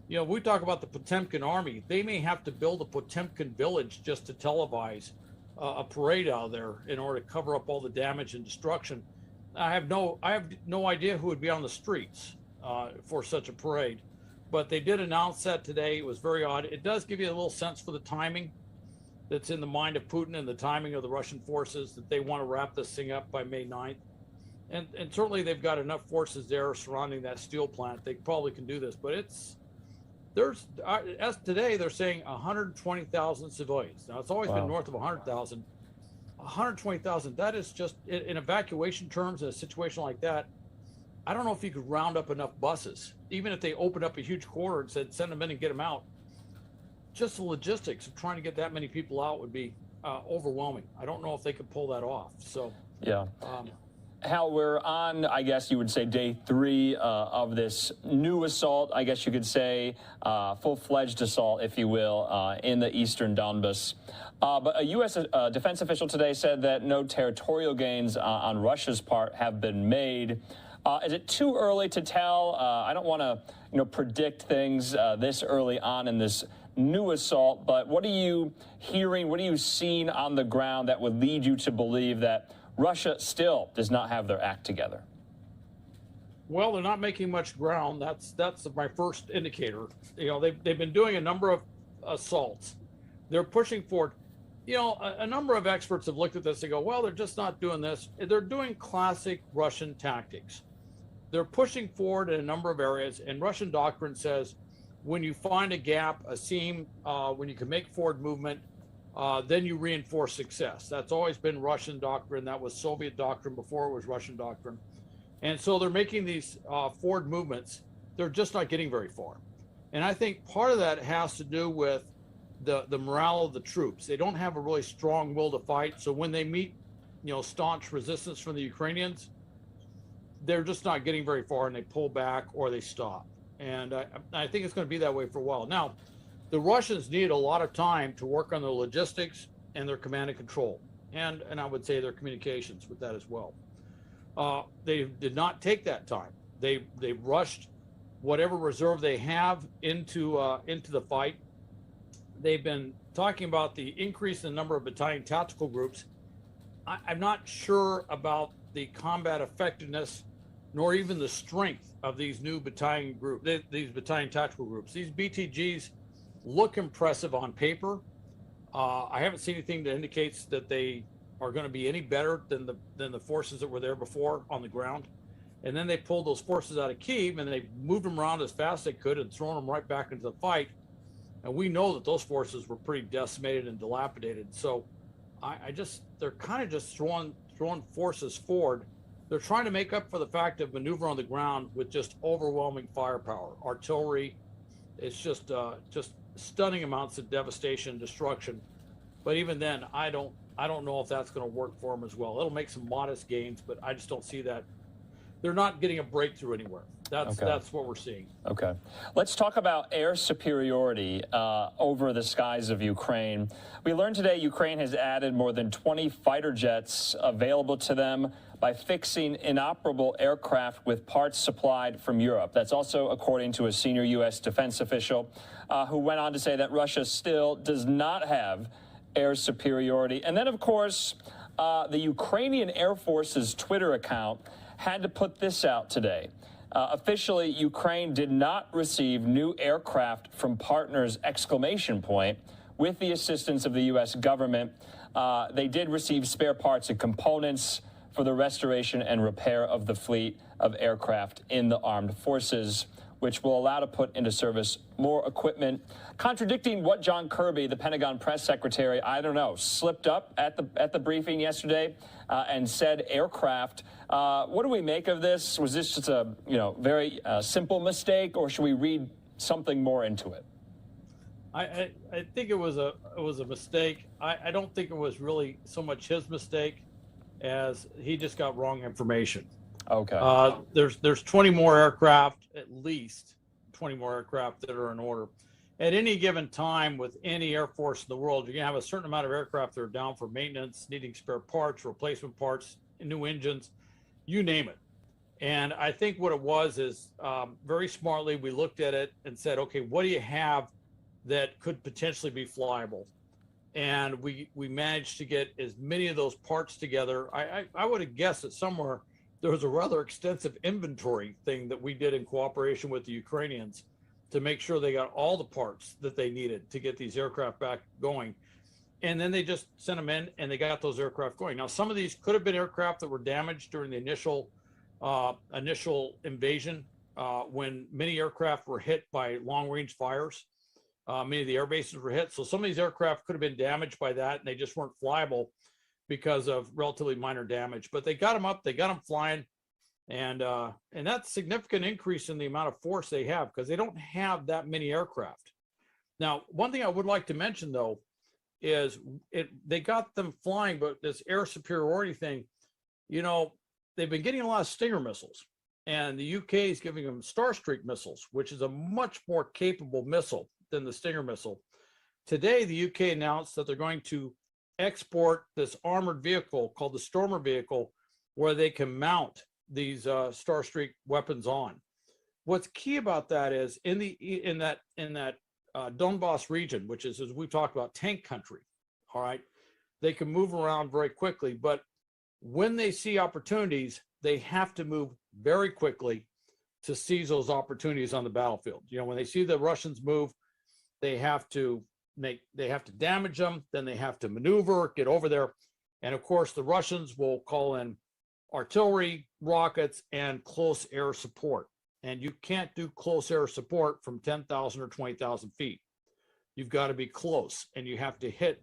You know, we talk about the Potemkin army. They may have to build a Potemkin village just to televise a parade out there in order to cover up all the damage and destruction. I have no idea who would be on the streets for such a parade, but they did announce that today. It was very odd. It does give you a little sense for the timing that's in the mind of Putin and the timing of the Russian forces, that they want to wrap this thing up by May 9th. And certainly they've got enough forces there surrounding that steel plant. They probably can do this, but as today they're saying 120,000 civilians. Now it's always been north of 100,000. 120,000, that is just, in evacuation terms, in a situation like that, I don't know if you could round up enough buses. Even if they opened up a huge corridor and said, send them in and get them out, just the logistics of trying to get that many people out would be overwhelming. I don't know if they could pull that off. So, yeah. Hal, we're on, I guess you would say, day 3 of this new assault, I guess you could say, full-fledged assault, if you will, in the eastern Donbass. But a U.S. defense official today said that no territorial gains on Russia's part have been made. Is it too early to tell? I don't want to, predict things this early on in this new assault, but what are you hearing? What are you seeing on the ground that would lead you to believe that Russia still does not have their act together? Well, they're not making much ground. That's my first indicator. They've been doing a number of assaults. They're pushing forward. A number of experts have looked at this and go, well, they're just not doing this. They're doing classic Russian tactics. They're pushing forward in a number of areas, and Russian doctrine says when you find a gap, a seam, when you can make forward movement, then you reinforce success. That's always been Russian doctrine. That was Soviet doctrine before it was Russian doctrine. And so they're making these forward movements. They're just not getting very far. And I think part of that has to do with the morale of the troops. They don't have a really strong will to fight. So when they meet, staunch resistance from the Ukrainians, they're just not getting very far, and they pull back or they stop. And I think it's going to be that way for a while. Now, the Russians need a lot of time to work on their logistics and their command and control, and I would say their communications with that as well. They did not take that time. They rushed whatever reserve they have into the fight. They've been talking about the increase in the number of battalion tactical groups. I'm not sure about the combat effectiveness, nor even the strength of these new battalion these battalion tactical groups. These BTGs look impressive on paper. I haven't seen anything that indicates that they are going to be any better than the forces that were there before on the ground. And then they pulled those forces out of Kyiv and they moved them around as fast as they could and thrown them right back into the fight. And we know that those forces were pretty decimated and dilapidated. So they're kind of just throwing forces forward. They're trying to make up for the fact of maneuver on the ground with just overwhelming firepower, artillery. It's just stunning amounts of devastation and destruction. But even then, I don't know if that's going to work for them as well. It'll make some modest gains, but I just don't see that. They're not getting a breakthrough anywhere. That's what we're seeing. Okay. Let's talk about air superiority over the skies of Ukraine. We learned today Ukraine has added more than 20 fighter jets available to them by fixing inoperable aircraft with parts supplied from Europe. That's also according to a senior U.S. defense official who went on to say that Russia still does not have air superiority. And then, of course, the Ukrainian Air Force's Twitter account had to put this out today. Officially, Ukraine did not receive new aircraft from partners, ! With the assistance of the U.S. government. They did receive spare parts and components for the restoration and repair of the fleet of aircraft in the armed forces. which will allow to put into service more equipment, contradicting what John Kirby, the Pentagon press secretary, I don't know, slipped up at the briefing yesterday and said aircraft. What do we make of this? Was this just a very simple mistake, or should we read something more into it? I think it was a mistake. I don't think it was really so much his mistake as he just got wrong information. Okay. There's 20 more aircraft, at least 20 more aircraft that are in order. At any given time with any Air Force in the world, you're gonna have a certain amount of aircraft that are down for maintenance, needing spare parts, replacement parts, new engines, you name it. And I think what it was is very smartly, we looked at it and said, okay, what do you have that could potentially be flyable? And we managed to get as many of those parts together. I would have guessed that somewhere there was a rather extensive inventory thing that we did in cooperation with the Ukrainians to make sure they got all the parts that they needed to get these aircraft back going. And then they just sent them in and they got those aircraft going. Now, some of these could have been aircraft that were damaged during the initial invasion when many aircraft were hit by long-range fires. Many of the air bases were hit. So some of these aircraft could have been damaged by that and they just weren't flyable because of relatively minor damage. But they got them up, they got them flying, and that's a significant increase in the amount of force they have because they don't have that many aircraft. Now, one thing I would like to mention though is they got them flying, but this air superiority thing, they've been getting a lot of Stinger missiles, and the UK is giving them Starstreak missiles, which is a much more capable missile than the Stinger missile. Today, the UK announced that they're going to export this armored vehicle called the Stormer vehicle, where they can mount these Starstreak weapons on. What's key about that is in that Donbass region, which is, as we've talked about, tank country. All right, they can move around very quickly, but when they see opportunities, they have to move very quickly to seize those opportunities on the battlefield. When they see the Russians move, they have to damage them, then they have to maneuver, get over there. And of course, the Russians will call in artillery, rockets, and close air support. And you can't do close air support from 10,000 or 20,000 feet. You've got to be close, and you have to hit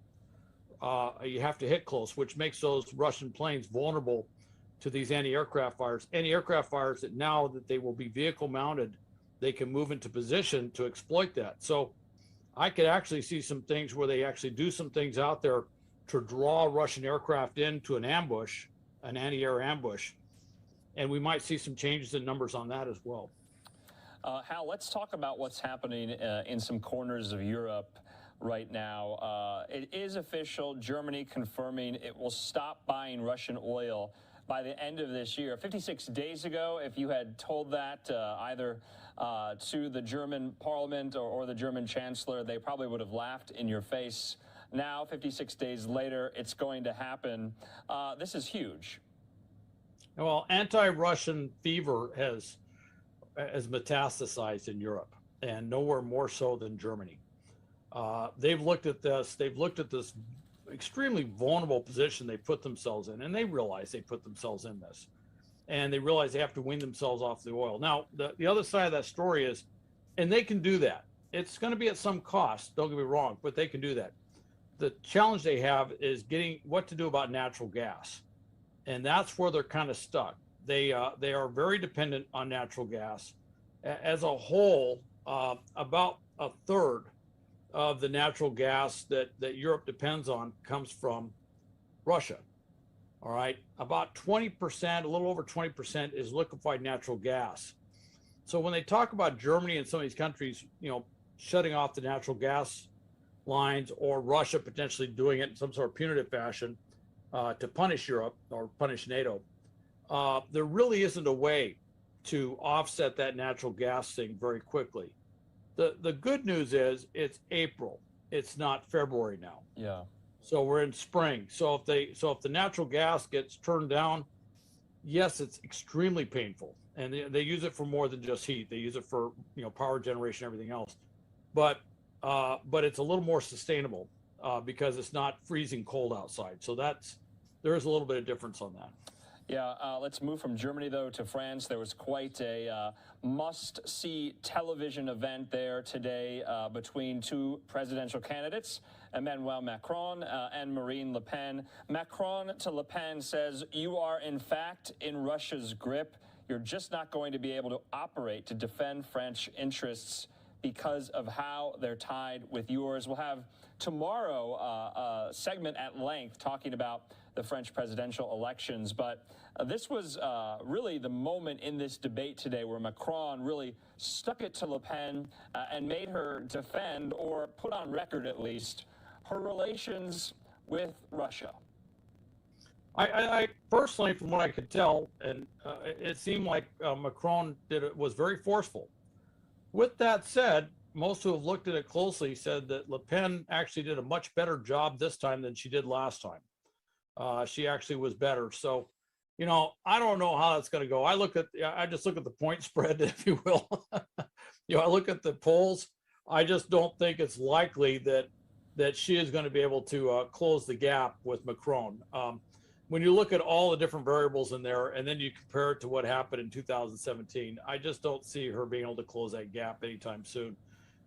close, which makes those Russian planes vulnerable to these anti-aircraft fires. Anti-aircraft fires that now that they will be vehicle mounted, they can move into position to exploit that. So I could actually see some things where they actually do some things out there to draw Russian aircraft into an ambush, an anti-air ambush, and we might see some changes in numbers on that as well. Hal, let's talk about what's happening in some corners of Europe right now. It is official, Germany confirming it will stop buying Russian oil by the end of this year. 56 days ago, if you had told that either to the German parliament or the German chancellor, they probably would have laughed in your face. Now, 56 days later, it's going to happen. This is huge. Well, anti-Russian fever has metastasized in Europe, and nowhere more so than Germany. They've looked at this extremely vulnerable position they put themselves in, and they realize they put themselves in this, and they realize they have to wean themselves off the oil. Now, the other side of that story is, and they can do that. It's going to be at some cost, don't get me wrong, but they can do that. The challenge they have is getting what to do about natural gas, and that's where they're kind of stuck. They are very dependent on natural gas. As a whole, about a third of the natural gas that Europe depends on comes from Russia. All right, about 20%, a little over 20% is liquefied natural gas. So when they talk about Germany and some of these countries, shutting off the natural gas lines, or Russia potentially doing it in some sort of punitive fashion to punish Europe or punish NATO, there really isn't a way to offset that natural gas thing very quickly. The good news is it's April. It's not February now. Yeah. So we're in spring. So if the natural gas gets turned down, yes, it's extremely painful. And they use it for more than just heat. They use it for power generation, everything else. But it's a little more sustainable because it's not freezing cold outside. So there is a little bit of difference on that. Yeah, let's move from Germany, though, to France. There was quite a must-see television event there today between two presidential candidates, Emmanuel Macron and Marine Le Pen. Macron to Le Pen says, "You are, in fact, in Russia's grip. You're just not going to be able to operate to defend French interests because of how they're tied with yours." We'll have tomorrow a segment at length talking about the French presidential elections, but this was really the moment in this debate today where Macron really stuck it to Le Pen and made her defend, or put on record at least, her relations with Russia. I personally, from what I could tell, and it seemed like Macron was very forceful. With that said, most who have looked at it closely said that Le Pen actually did a much better job this time than she did last time. She actually was better. So, you know, I don't know how that's going to go. I just look at the point spread, if you will. You know, I look at the polls. I just don't think it's likely that she is going to be able to close the gap with Macron. When you look at all the different variables in there, and then you compare it to what happened in 2017, I just don't see her being able to close that gap anytime soon.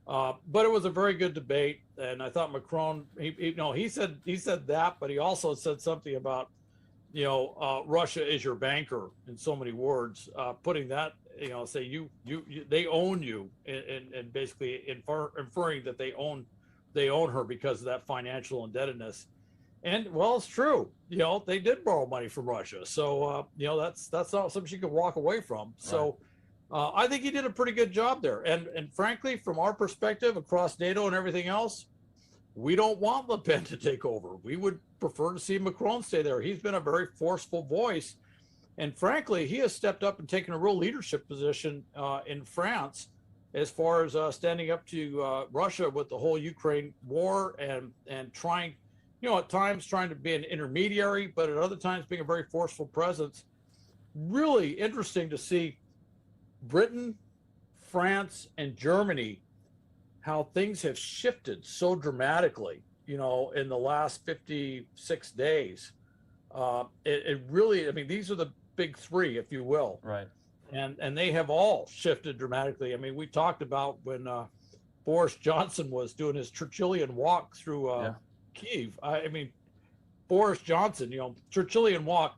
But it was a very good debate, and I thought Macron, he said that, but he also said something about, you know, Russia is your banker in so many words, putting that, you know, say they own you, and basically inferring that they own her because of that financial indebtedness. And well, it's true. You know, they did borrow money from Russia, so you know, that's not something she could walk away from. Right. So. I think he did a pretty good job there. And frankly, from our perspective across NATO and everything else, we don't want Le Pen to take over. We would prefer to see Macron stay there. He's been a very forceful voice. And frankly, he has stepped up and taken a real leadership position in France as far as standing up to Russia with the whole Ukraine war and trying, you know, at times trying to be an intermediary, but at other times being a very forceful presence. Really interesting to see Britain, France, and Germany, how things have shifted so dramatically, you know, in the last 56 days. It really, I mean, these are the big three, if you will. Right. And they have all shifted dramatically. I mean, we talked about when Boris Johnson was doing his Churchillian walk through Kyiv. I mean, Boris Johnson, you know, Churchillian walk,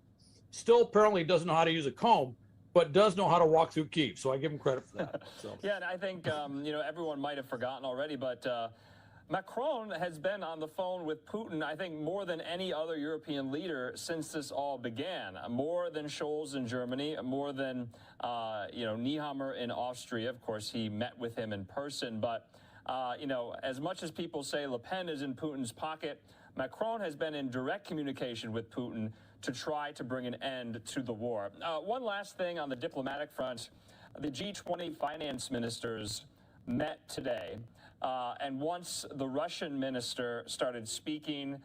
still apparently doesn't know how to use a comb, but does know how to walk through Kyiv. So I give him credit for that. So. Yeah, and I think, you know, everyone might have forgotten already, but Macron has been on the phone with Putin, I think, more than any other European leader since this all began. More than Scholz in Germany, more than, you know, Nehammer in Austria. Of course, he met with him in person. But, you know, as much as people say Le Pen is in Putin's pocket, Macron has been in direct communication with Putin to try to bring an end to the war. One last thing on the diplomatic front. The G20 finance ministers met today, and once the Russian minister started speaking,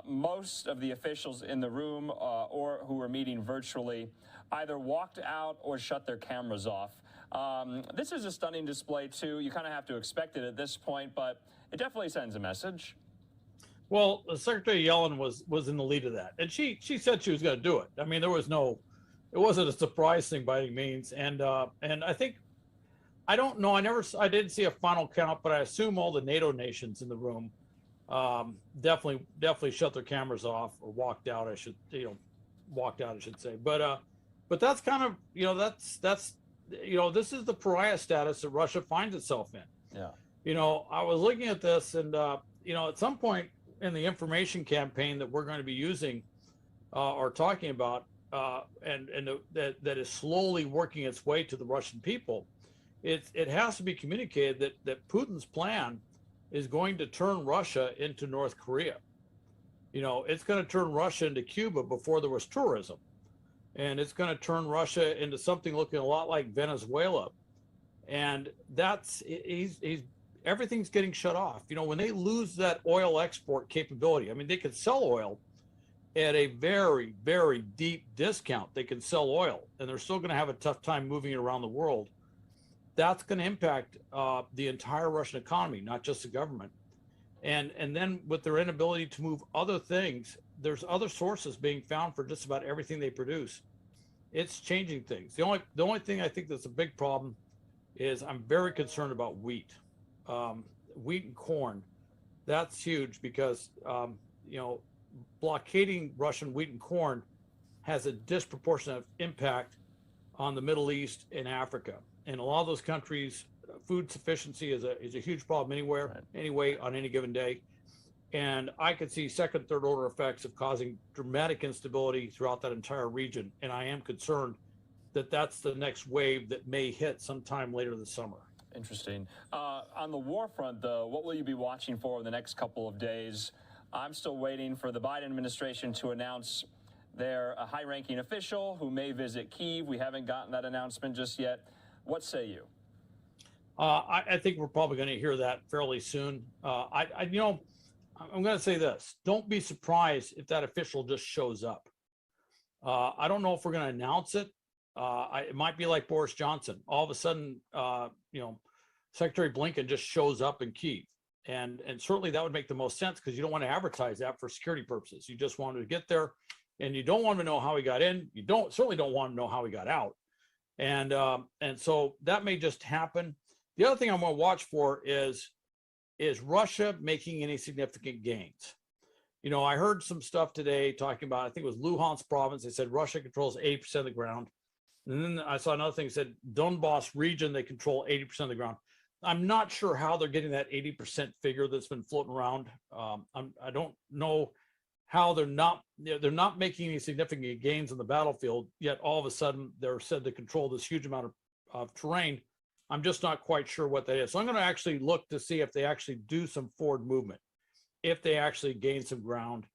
most of the officials in the room or who were meeting virtually either walked out or shut their cameras off. This is a stunning display, too. You kind of have to expect it at this point, but it definitely sends a message. Well, Secretary Yellen was in the lead of that, and she said she was going to do it. I mean, it wasn't a surprise thing by any means. And I think, I don't know, I didn't see a final count, but I assume all the NATO nations in the room definitely shut their cameras off or walked out. I should say. But that's kind of, you know, that's you know, this is the pariah status that Russia finds itself in. Yeah. You know, I was looking at this, and you know, at some point in the information campaign that we're going to be using or talking about, that is slowly working its way to the Russian people, it has to be communicated that Putin's plan is going to turn Russia into North Korea. You know, it's going to turn Russia into Cuba before there was tourism, and it's going to turn Russia into something looking a lot like Venezuela, and everything's getting shut off. You know, when they lose that oil export capability, I mean, they could sell oil at a very, very deep discount. They can sell oil, and they're still going to have a tough time moving it around the world. That's going to impact the entire Russian economy, not just the government. And then with their inability to move other things there's other sources being found for just about everything they produce. It's changing things. The only thing I think that's a big problem is I'm very concerned about wheat. Wheat and corn. That's huge because you know, blockading Russian wheat and corn has a disproportionate impact on the Middle East and Africa. And a lot of those countries, food sufficiency is a huge problem anyway, on any given day. And I could see second, third order effects of causing dramatic instability throughout that entire region. And I am concerned that that's the next wave that may hit sometime later this summer. Interesting. On the war front, though, what will you be watching for in the next couple of days? I'm still waiting for the Biden administration to announce their high-ranking official who may visit Kyiv. We haven't gotten that announcement just yet. What say you? I think we're probably going to hear that fairly soon. You know, I'm going to say this. Don't be surprised if that official just shows up. I don't know if we're going to announce it. It might be like Boris Johnson. All of a sudden, you know, Secretary Blinken just shows up in Kyiv. And certainly that would make the most sense because you don't want to advertise that for security purposes. You just want to get there and you don't want to know how he got in. You certainly don't want to know how he got out. And so that may just happen. The other thing I'm going to watch for is Russia making any significant gains? You know, I heard some stuff today talking about, I think it was Luhansk province. They said Russia controls 80% of the ground. And then I saw another thing that said Donbass region, they control 80% of the ground. I'm not sure how they're getting that 80% figure that's been floating around. I don't know how they're not making any significant gains on the battlefield, yet all of a sudden they're said to control this huge amount of terrain. I'm just not quite sure what that is. So I'm going to actually look to see if they actually do some forward movement, if they actually gain some ground,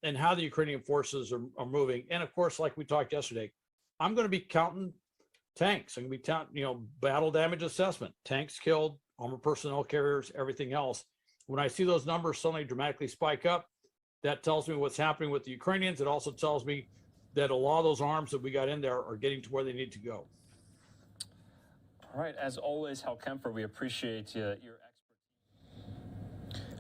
and how the Ukrainian forces are moving. And of course, like we talked yesterday, I'm going to be counting tanks. I'm going to be counting, you know, battle damage assessment, tanks killed, armored personnel carriers, everything else. When I see those numbers suddenly dramatically spike up, that tells me what's happening with the Ukrainians. It also tells me that a lot of those arms that we got in there are getting to where they need to go. All right, as always, Hal Kempfer, we appreciate your expertise.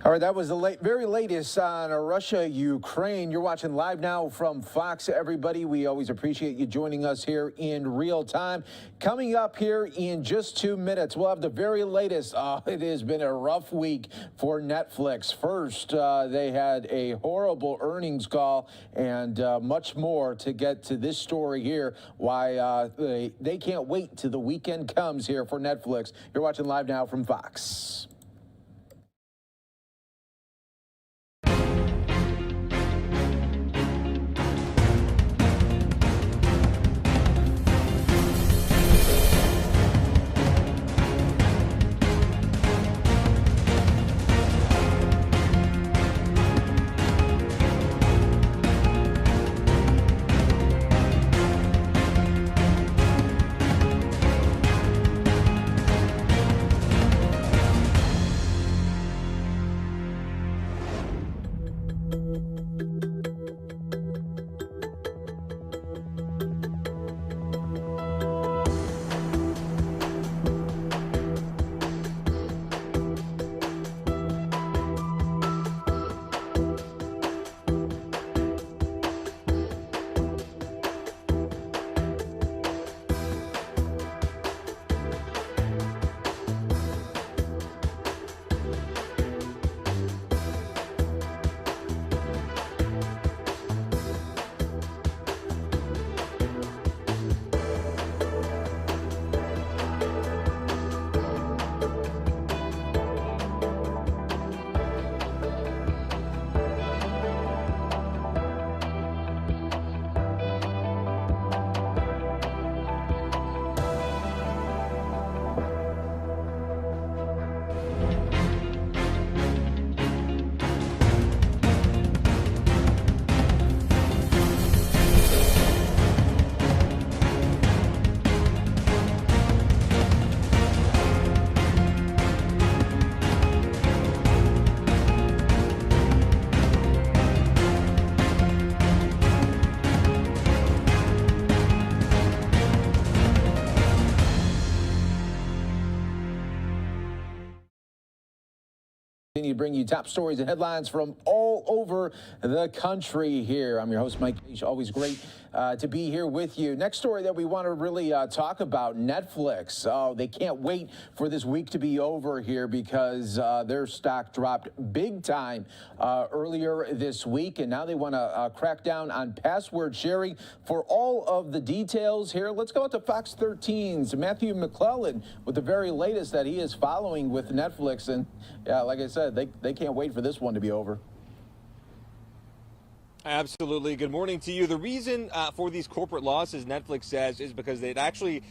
All right, that was the very latest on Russia, Ukraine. You're watching Live Now from Fox, everybody. We always appreciate you joining us here in real time. Coming up here in just 2 minutes, we'll have the very latest. It has been a rough week for Netflix. First, they had a horrible earnings call and much more to get to this story here, why they can't wait till the weekend comes here for Netflix. You're watching Live Now from Fox. continue to bring you top stories and headlines from all over the country here. I'm your host, Mike Page. Always great to be here with you. Next story that we want to really talk about, Netflix. Oh, they can't wait for this week to be over here because their stock dropped big time earlier this week, and now they want to crack down on password sharing. For all of the details here, let's go to Fox 13's Matthew McClellan with the very latest that he is following with Netflix. And yeah, like I said, they can't wait for this one to be over. Absolutely. Good morning to you. The reason for these corporate losses, Netflix says, is because it actually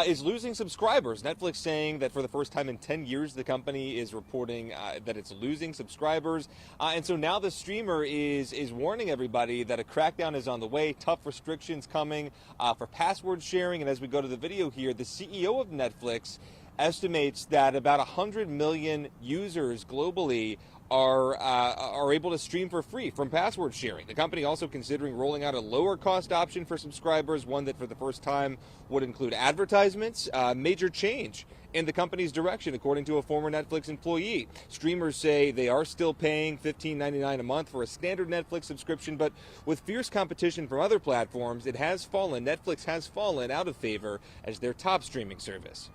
is losing subscribers. Netflix saying that for the first time in 10 years, the company is reporting that it's losing subscribers. And so now the streamer is warning everybody that a crackdown is on the way, tough restrictions coming for password sharing. And as we go to the video here, the CEO of Netflix estimates that about 100 million users globally are able to stream for free from password sharing. The company also considering rolling out a lower cost option for subscribers, one that for the first time would include advertisements. Major change in the company's direction, according to a former Netflix employee. Streamers say they are still paying $15.99 a month for a standard Netflix subscription, but with fierce competition from other platforms, Netflix has fallen out of favor as their top streaming service.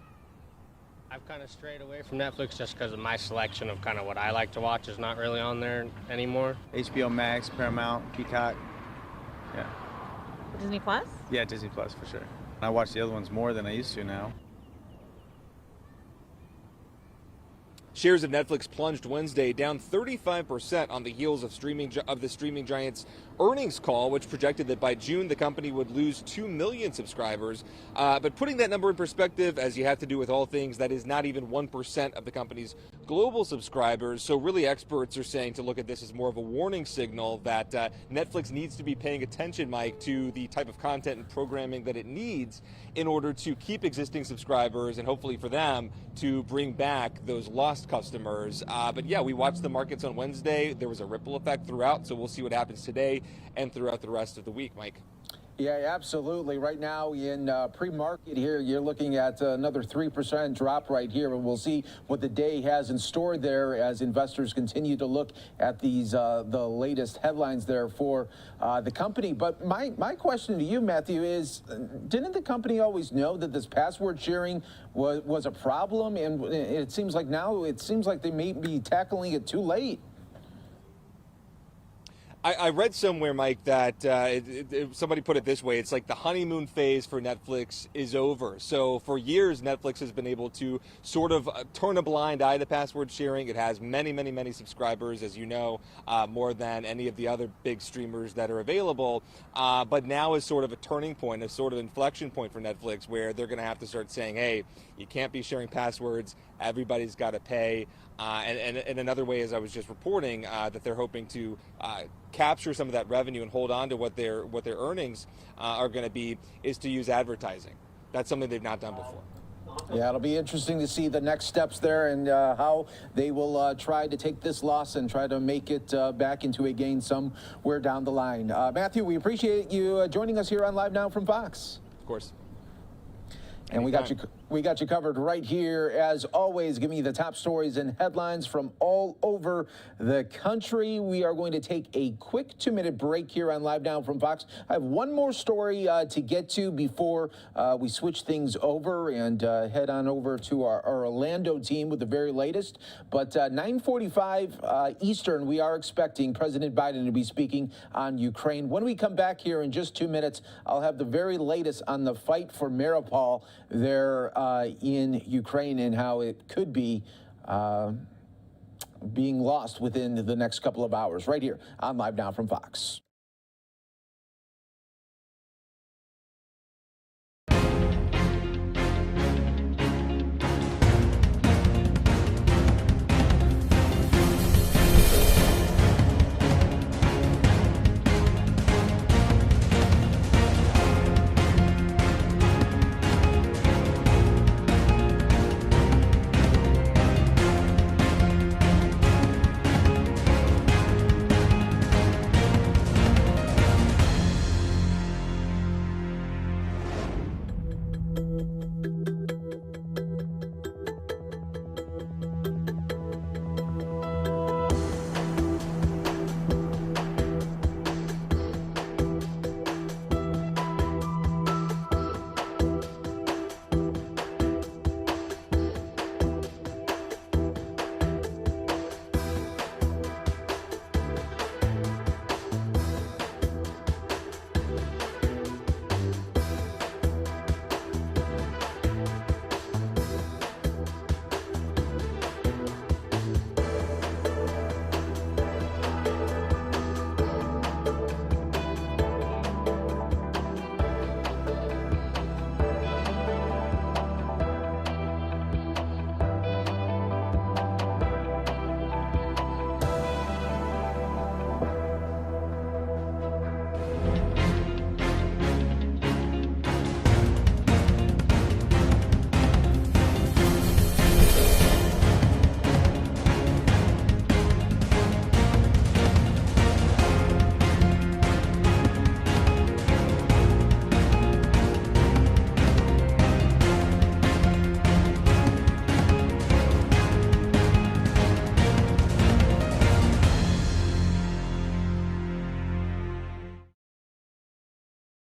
I've kind of strayed away from Netflix just because of my selection of kind of what I like to watch is not really on there anymore. HBO Max, Paramount, Peacock, yeah. Disney Plus? Yeah, Disney Plus for sure. I watch the other ones more than I used to now. Shares of Netflix plunged Wednesday, down 35% on the heels of the streaming giant's earnings call, which projected that by June the company would lose 2 million subscribers. But putting that number in perspective, as you have to do with all things, that is not even 1% of the company's global subscribers. So really experts are saying to look at this as more of a warning signal that Netflix needs to be paying attention, Mike, to the type of content and programming that it needs in order to keep existing subscribers and hopefully for them to bring back those lost customers. But yeah, we watched the markets on Wednesday. There was a ripple effect throughout, so we'll see what happens today and throughout the rest of the week, Mike. Yeah, absolutely. Right now in pre-market here, you're looking at another 3% drop right here, and we'll see what the day has in store there as investors continue to look at these the latest headlines there for the company. But my question to you, Matthew, is didn't the company always know that this password sharing was a problem? And it seems like now they may be tackling it too late. I read somewhere, Mike, that somebody put it this way. It's like the honeymoon phase for Netflix is over. So for years, Netflix has been able to sort of turn a blind eye to password sharing. It has many, many, many subscribers, as you know, more than any of the other big streamers that are available. But now is sort of a turning point, a sort of inflection point for Netflix where they're going to have to start saying, hey, you can't be sharing passwords. Everybody's got to pay. And another way, as I was just reporting, that they're hoping to capture some of that revenue and hold on to what their earnings are going to be is to use advertising. That's something they've not done before. Yeah, it'll be interesting to see the next steps there and how they will try to take this loss and try to make it back into a gain somewhere down the line. Matthew, we appreciate you joining us here on Live Now from Fox. Of course. And we got you covered right here, as always, giving you the top stories and headlines from all over the country. We are going to take a quick 2-minute break here on Live Now from Fox. I have one more story to get to before we switch things over and head on over to our Orlando team with the very latest. But 9:45 Eastern, we are expecting President Biden to be speaking on Ukraine. When we come back here in just 2 minutes, I'll have the very latest on the fight for Mariupol there in Ukraine and how it could be being lost within the next couple of hours right here on Live Now from Fox.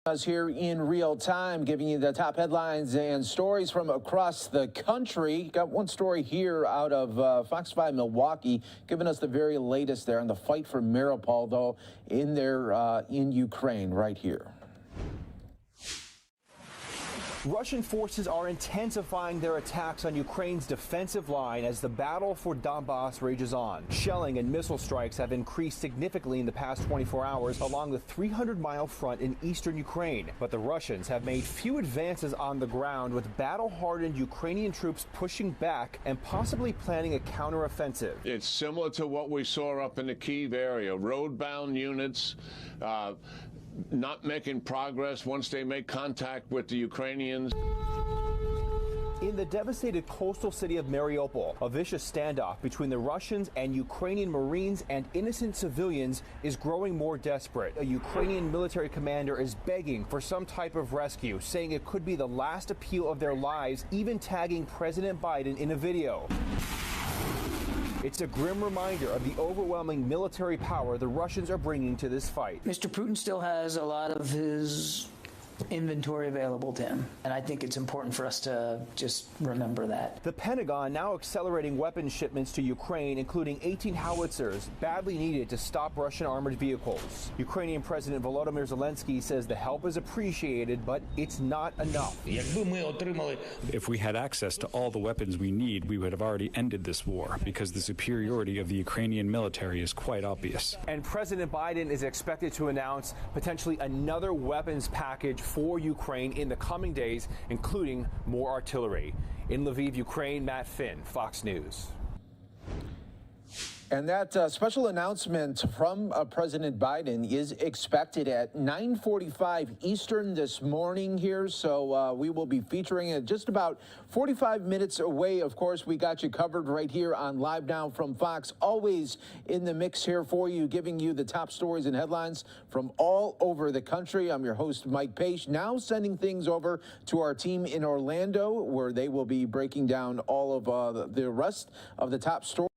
Us here in real time, giving you the top headlines and stories from across the country. Got one story here out of Fox 5 Milwaukee, giving us the very latest there on the fight for Mariupol, though, in Ukraine, right here. Russian forces are intensifying their attacks on Ukraine's defensive line as the battle for Donbass rages on. Shelling and missile strikes have increased significantly in the past 24 hours along the 300-mile front in eastern Ukraine. But the Russians have made few advances on the ground, with battle-hardened Ukrainian troops pushing back and possibly planning a counteroffensive. It's similar to what we saw up in the Kyiv area. Road-bound units not making progress once they make contact with the Ukrainians. In the devastated coastal city of Mariupol, a vicious standoff between the Russians and Ukrainian Marines and innocent civilians is growing more desperate. A Ukrainian military commander is begging for some type of rescue, saying it could be the last appeal of their lives, even tagging President Biden in a video. It's a grim reminder of the overwhelming military power the Russians are bringing to this fight. Mr. Putin still has a lot of his inventory available to him, and I think it's important for us to just remember that. The Pentagon now accelerating weapons shipments to Ukraine, including 18 howitzers badly needed to stop Russian armored vehicles. Ukrainian President Volodymyr Zelenskyy says the help is appreciated, but it's not enough. If we had access to all the weapons we need, we would have already ended this war, because the superiority of the Ukrainian military is quite obvious. And President Biden is expected to announce potentially another weapons package for Ukraine in the coming days, including more artillery. In Lviv, Ukraine, Matt Finn, Fox News. And that special announcement from President Biden is expected at 9:45 Eastern this morning here. So we will be featuring it just about 45 minutes away. Of course, we got you covered right here on Live Now from Fox. Always in the mix here for you, giving you the top stories and headlines from all over the country. I'm your host, Mike Page. Now sending things over to our team in Orlando, where they will be breaking down all of the rest of the top stories.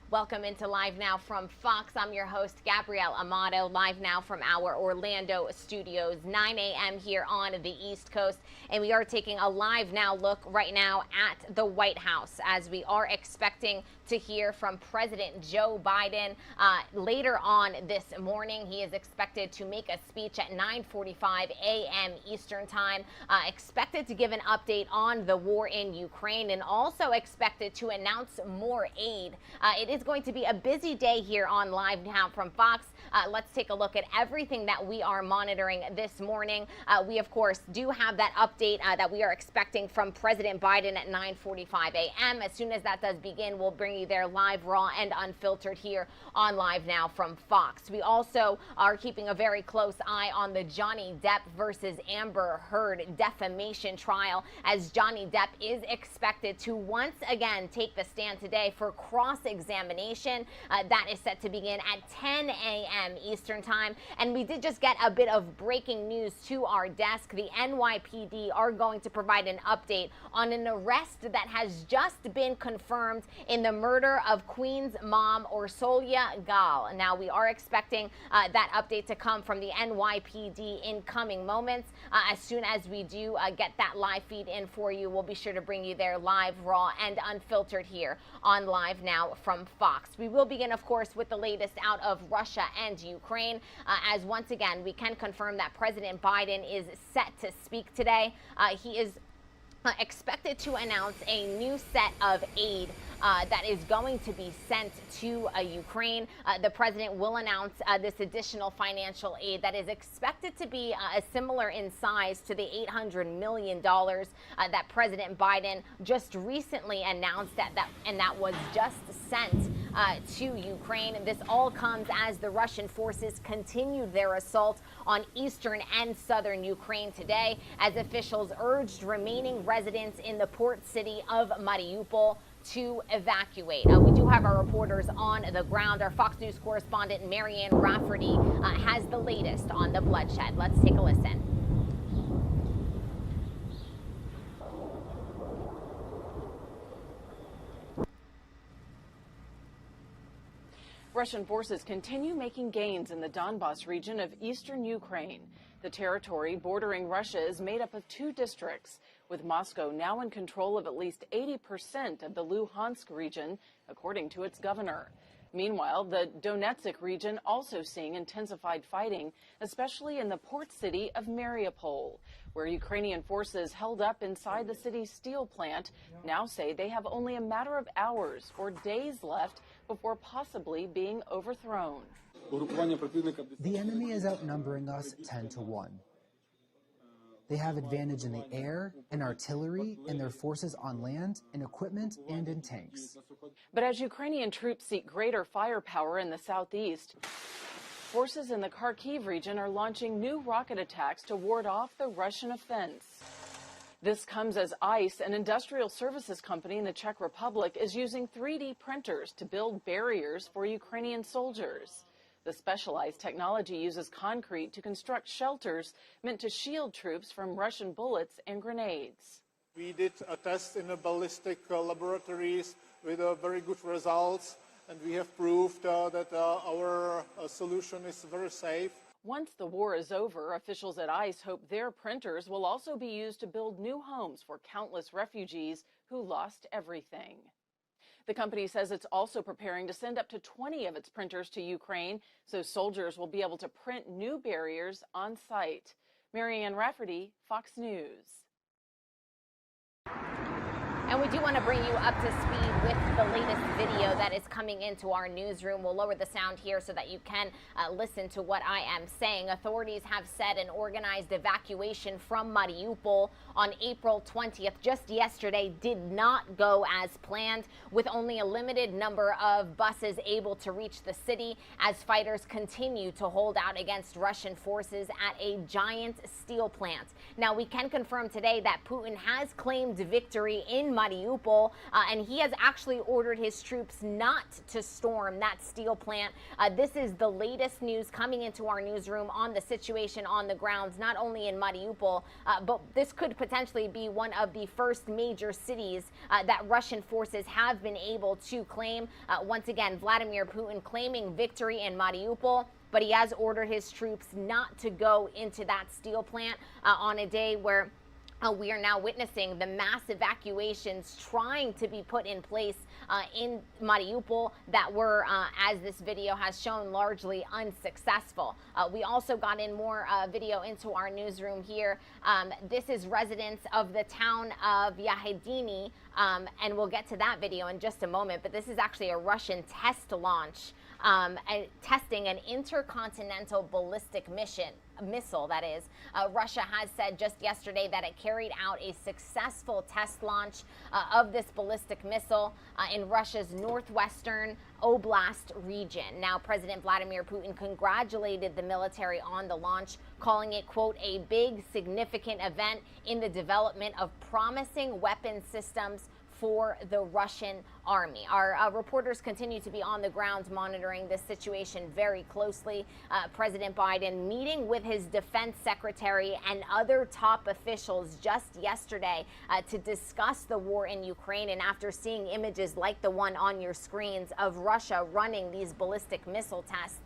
Welcome into Live Now from Fox. I'm your host, Gabrielle Amato, live now from our Orlando studios, 9 a.m. here on the East Coast. And we are taking a Live Now look right now at the White House, as we are expecting to hear from President Joe Biden later on this morning. He is expected to make a speech at 9:45 a.m. Eastern time, expected to give an update on the war in Ukraine, and also expected to announce more aid. It is going to be a busy day here on Live Now from Fox. Let's take a look at everything that we are monitoring this morning. We, of course, do have that update that we are expecting from President Biden at 9:45 a.m. As soon as that does begin, we'll bring you there live, raw, and unfiltered here on Live Now from Fox. We also are keeping a very close eye on the Johnny Depp versus Amber Heard defamation trial, as Johnny Depp is expected to once again take the stand today for cross-examination. That is set to begin at 10 a.m. Eastern time. And we did just get a bit of breaking news to our desk. The NYPD are going to provide an update on an arrest that has just been confirmed in the murder of Queen's mom, Orsolya Gaal. Now, we are expecting that update to come from the NYPD in coming moments. As soon as we do get that live feed in for you, we'll be sure to bring you there live, raw, and unfiltered here on Live Now from Fox. We will begin, of course, with the latest out of Russia and Ukraine, as once again, we can confirm that President Biden is set to speak today. He is expected to announce a new set of aid that is going to be sent to Ukraine. The president will announce this additional financial aid that is expected to be similar in size to the $800 million that President Biden just recently announced, that was just sent to Ukraine. This all comes as the Russian forces continued their assault on eastern and southern Ukraine today, as officials urged remaining residents in the port city of Mariupol to evacuate. We do have our reporters on the ground. Our Fox News correspondent Marianne Rafferty has the latest on the bloodshed. Let's take a listen. Russian forces continue making gains in the Donbas region of eastern Ukraine. The territory bordering Russia is made up of 2 districts, with Moscow now in control of at least 80% of the Luhansk region, according to its governor. Meanwhile, the Donetsk region also seeing intensified fighting, especially in the port city of Mariupol, where Ukrainian forces held up inside the city's steel plant now say they have only a matter of hours or days left before possibly being overthrown. The enemy is outnumbering us 10-1. They have advantage in the air, in artillery, in their forces on land, in equipment, and in tanks. But as Ukrainian troops seek greater firepower in the southeast, forces in the Kharkiv region are launching new rocket attacks to ward off the Russian offense. This comes as ICE, an industrial services company in the Czech Republic, is using 3D printers to build barriers for Ukrainian soldiers. The specialized technology uses concrete to construct shelters meant to shield troops from Russian bullets and grenades. We did a test in the ballistic laboratories with very good results, and we have proved that our solution is very safe. Once the war is over, officials at ICE hope their printers will also be used to build new homes for countless refugees who lost everything. The company says it's also preparing to send up to 20 of its printers to Ukraine so soldiers will be able to print new barriers on site. Marianne Rafferty, Fox News. And we do want to bring you up to speed with the latest video that is coming into our newsroom. We'll lower the sound here so that you can listen to what I am saying. Authorities have said an organized evacuation from Mariupol on April 20th, just yesterday, did not go as planned, with only a limited number of buses able to reach the city as fighters continue to hold out against Russian forces at a giant steel plant. Now, we can confirm today that Putin has claimed victory in Mariupol, and he has actually ordered his troops not to storm that steel plant. This is the latest news coming into our newsroom on the situation on the grounds, not only in Mariupol, but this could potentially be one of the first major cities that Russian forces have been able to claim. Once again, Vladimir Putin claiming victory in Mariupol, but he has ordered his troops not to go into that steel plant on a day where we are now witnessing the mass evacuations trying to be put in place in Mariupol that were, as this video has shown, largely unsuccessful. We also got in more video into our newsroom here. This is residents of the town of Yahedini, and we'll get to that video in just a moment, but this is actually a Russian test launch testing an intercontinental ballistic missile, that is. Russia has said just yesterday that it carried out a successful test launch of this ballistic missile in Russia's northwestern Oblast region. Now, President Vladimir Putin congratulated the military on the launch, calling it, quote, a big, significant event in the development of promising weapon systems for the Russian army. Our reporters continue to be on the ground monitoring this situation very closely. President Biden meeting with his defense secretary and other top officials just yesterday to discuss the war in Ukraine. And after seeing images like the one on your screens of Russia running these ballistic missile tests,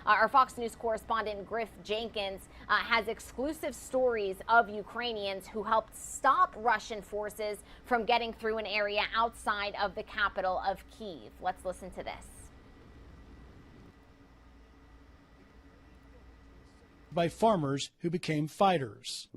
our Fox News correspondent Griff Jenkins has exclusive stories of Ukrainians who helped stop Russian forces from getting through an area outside of the capital of Kyiv. Let's listen to this. By farmers who became fighters.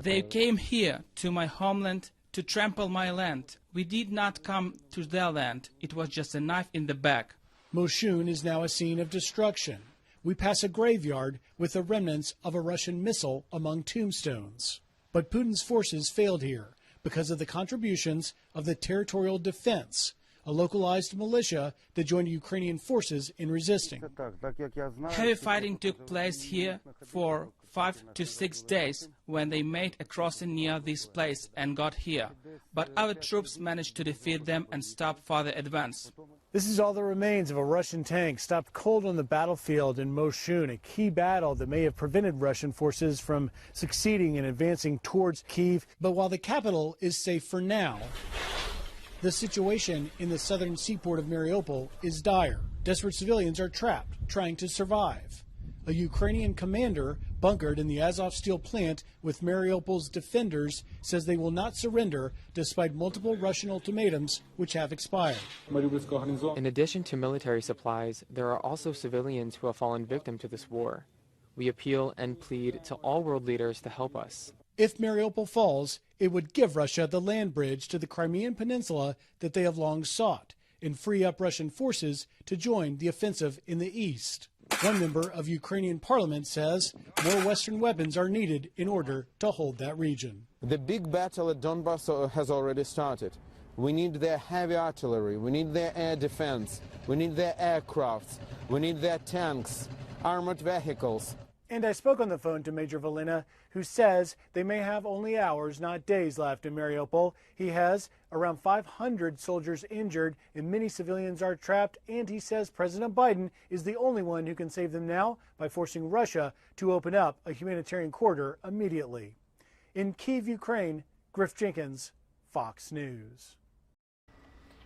They came here to my homeland to trample my land. We did not come to their land. It was just a knife in the back. Moschun is now a scene of destruction. We pass a graveyard with the remnants of a Russian missile among tombstones. But Putin's forces failed here because of the contributions of the territorial defense, a localized militia that joined Ukrainian forces in resisting. Heavy fighting took place here for 5 to 6 days when they made a crossing near this place and got here. But our troops managed to defeat them and stop further advance. This is all that remains of a Russian tank stopped cold on the battlefield in Moschun, a key battle that may have prevented Russian forces from succeeding in advancing towards Kyiv. But while the capital is safe for now, the situation in the southern seaport of Mariupol is dire. Desperate civilians are trapped, trying to survive. A Ukrainian commander bunkered in the Azov steel plant with Mariupol's defenders says they will not surrender despite multiple Russian ultimatums which have expired. In addition to military supplies, there are also civilians who have fallen victim to this war. We appeal and plead to all world leaders to help us. If Mariupol falls, it would give Russia the land bridge to the Crimean Peninsula that they have long sought and free up Russian forces to join the offensive in the east. One member of Ukrainian parliament says more Western weapons are needed in order to hold that region. The big battle at Donbass has already started. We need their heavy artillery, we need their air defense, we need their aircrafts, we need their tanks, armored vehicles. And I spoke on the phone to Major Valina, who says they may have only hours, not days, left in Mariupol. He has around 500 soldiers injured and many civilians are trapped. And he says President Biden is the only one who can save them now by forcing Russia to open up a humanitarian corridor immediately. In Kyiv, Ukraine, Griff Jenkins, Fox News.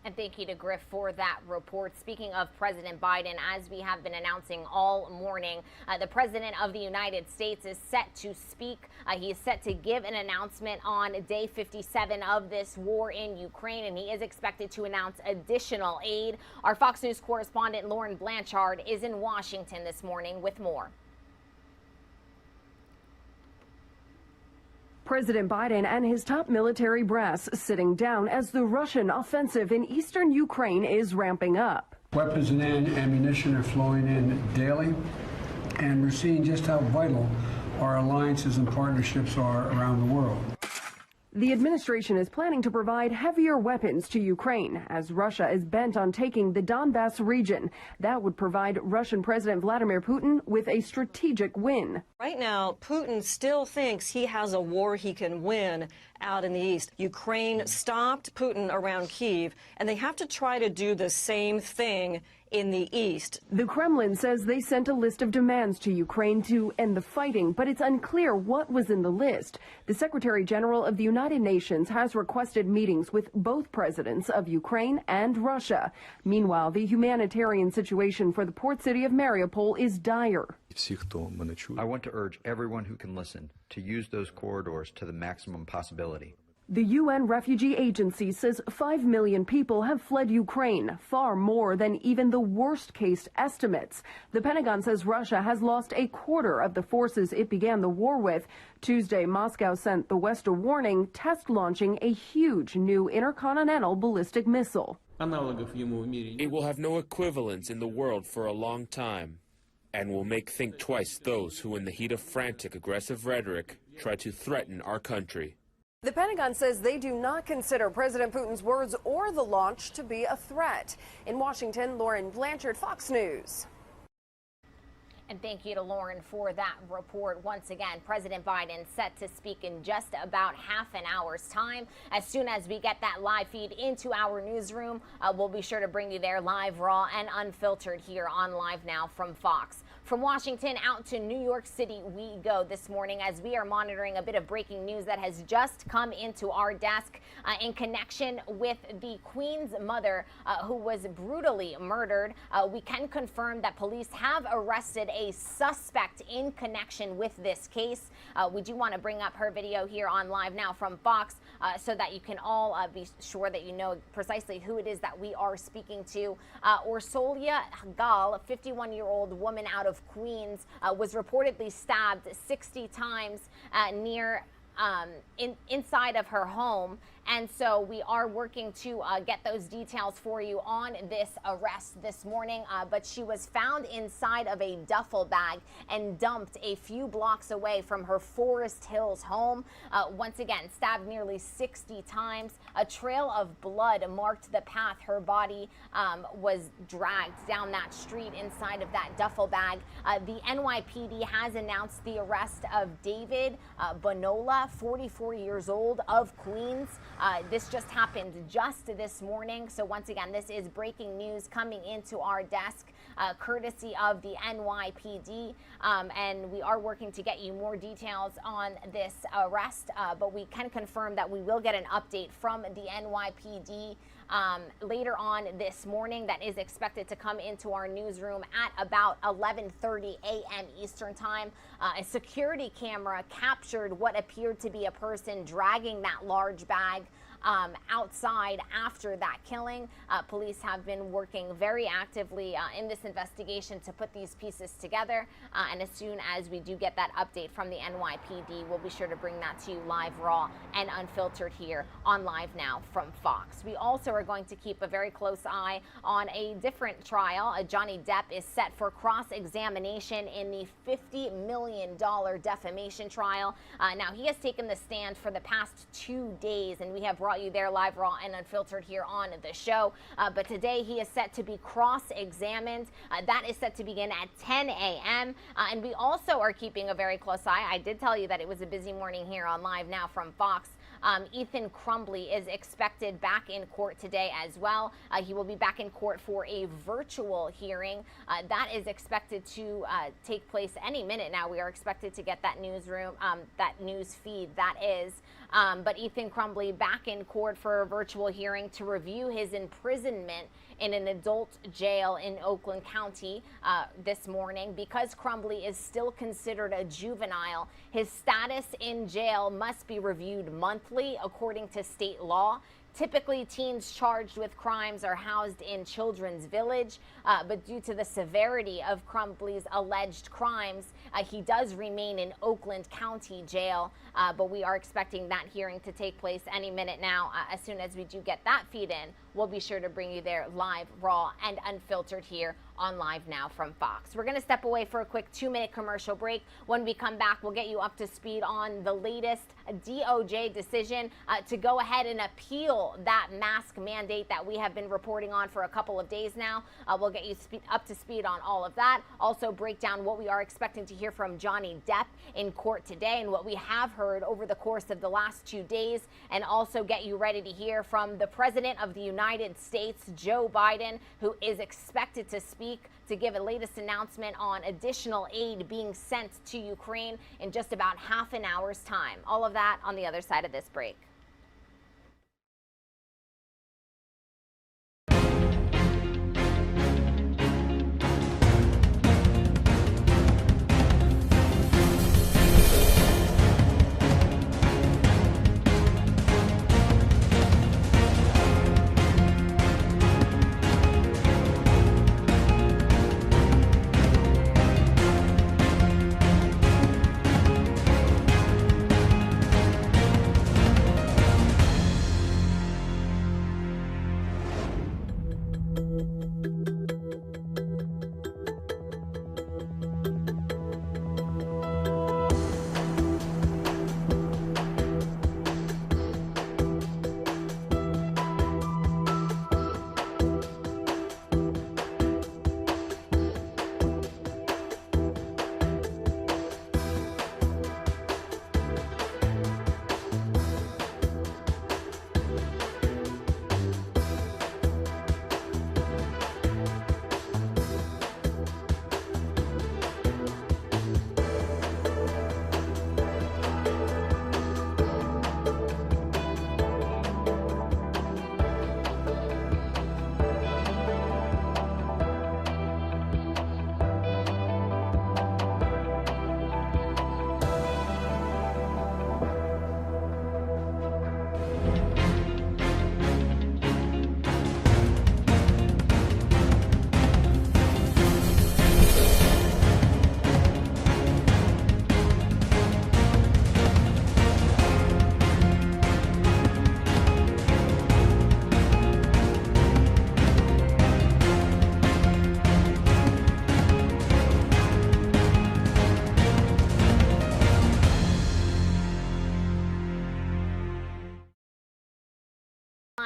And thank you to Griff for that report. Speaking of President Biden, as we have been announcing all morning, the President of the United States is set to speak. He is set to give an announcement on day 57 of this war in Ukraine, and he is expected to announce additional aid. Our Fox News correspondent Lauren Blanchard is in Washington this morning with more. President Biden and his top military brass sitting down as the Russian offensive in eastern Ukraine is ramping up. Weapons and ammunition are flowing in daily, and we're seeing just how vital our alliances and partnerships are around the world. The administration is planning to provide heavier weapons to Ukraine as Russia is bent on taking the Donbass region. That would provide Russian President Vladimir Putin with a strategic win. Right now, Putin still thinks he has a war he can win out in the east. Ukraine stopped Putin around Kyiv, and they have to try to do the same thing in the east. The Kremlin says they sent a list of demands to Ukraine to end the fighting, but it's unclear what was in the list. The Secretary General of the United Nations has requested meetings with both presidents of Ukraine and Russia. Meanwhile, the humanitarian situation for the port city of Mariupol is dire. I want to urge everyone who can listen to use those corridors to the maximum possibility. The UN Refugee Agency says 5 million people have fled Ukraine, far more than even the worst-case estimates. The Pentagon says Russia has lost a quarter of the forces it began the war with. Tuesday, Moscow sent the West a warning, test launching a huge new intercontinental ballistic missile. It will have no equivalents in the world for a long time, and will make think twice those who, in the heat of frantic, aggressive rhetoric, try to threaten our country. The Pentagon says they do not consider President Putin's words or the launch to be a threat. In Washington, Lauren Blanchard, Fox News. And thank you to Lauren for that report. Once again, President Biden set to speak in just about half an hour's time. As soon as we get that live feed into our newsroom, we'll be sure to bring you there live, raw, and unfiltered here on Live Now from Fox. From Washington out to New York City we go this morning as we are monitoring a bit of breaking news that has just come into our desk in connection with the Queen's mother who was brutally murdered. We can confirm that police have arrested a suspect in connection with this case. We do want to bring up her video here on Live Now from Fox so that you can all be sure that you know precisely who it is that we are speaking to. Orsolia Gaal, a 51-year-old woman out of Queens, was reportedly stabbed 60 times near inside of her home. And so we are working to get those details for you on this arrest this morning. But she was found inside of a duffel bag and dumped a few blocks away from her Forest Hills home. Once again, stabbed nearly 60 times. A trail of blood marked the path her body was dragged down that street inside of that duffel bag. The NYPD has announced the arrest of David Bonola, 44 years old, of Queens. This just happened just this morning. So once again, this is breaking news coming into our desk, courtesy of the NYPD. And we are working to get you more details on this arrest, but we can confirm that we will get an update from the NYPD later on this morning. That is expected to come into our newsroom at about 11:30 a.m. Eastern time. A security camera captured what appeared to be a person dragging that large bag outside after that killing. Police have been working very actively in this investigation to put these pieces together. And as soon as we do get that update from the NYPD, we'll be sure to bring that to you live, raw, and unfiltered here on Live Now from Fox. We also are going to keep a very close eye on a different trial. Johnny Depp is set for cross-examination in the $50 million defamation trial. Now, he has taken the stand for the past 2 days, and we have brought you there live, raw, and unfiltered here on the show. But today he is set to be cross-examined. That is set to begin at 10 a.m. And we also are keeping a very close eye. I did tell you that it was a busy morning here on Live Now from Fox. Ethan Crumbley is expected back in court today as well. He will be back in court for a virtual hearing. That is expected to take place any minute now. We are expected to get that newsroom, that news feed, that is. But Ethan Crumbley back in court for a virtual hearing to review his imprisonment in an adult jail in Oakland County this morning. Because Crumbley is still considered a juvenile, his status in jail must be reviewed monthly according to state law. Typically, teens charged with crimes are housed in Children's Village, but due to the severity of Crumbley's alleged crimes, he does remain in Oakland County Jail, but we are expecting that hearing to take place any minute now. As soon as we do get that feed in, we'll be sure to bring you there live, raw, and unfiltered here on Live Now from Fox. We're going to step away for a quick 2-minute commercial break. When we come back, we'll get you up to speed on the latest DOJ decision to go ahead and appeal that mask mandate that we have been reporting on for a couple of days now. We'll get you up to speed on all of that. Also break down what we are expecting to hear from Johnny Depp in court today and what we have heard over the course of the last 2 days, and also get you ready to hear from the President of the United States, Joe Biden, who is expected to speak to give a latest announcement on additional aid being sent to Ukraine in just about half an hour's time. All of that on the other side of this break.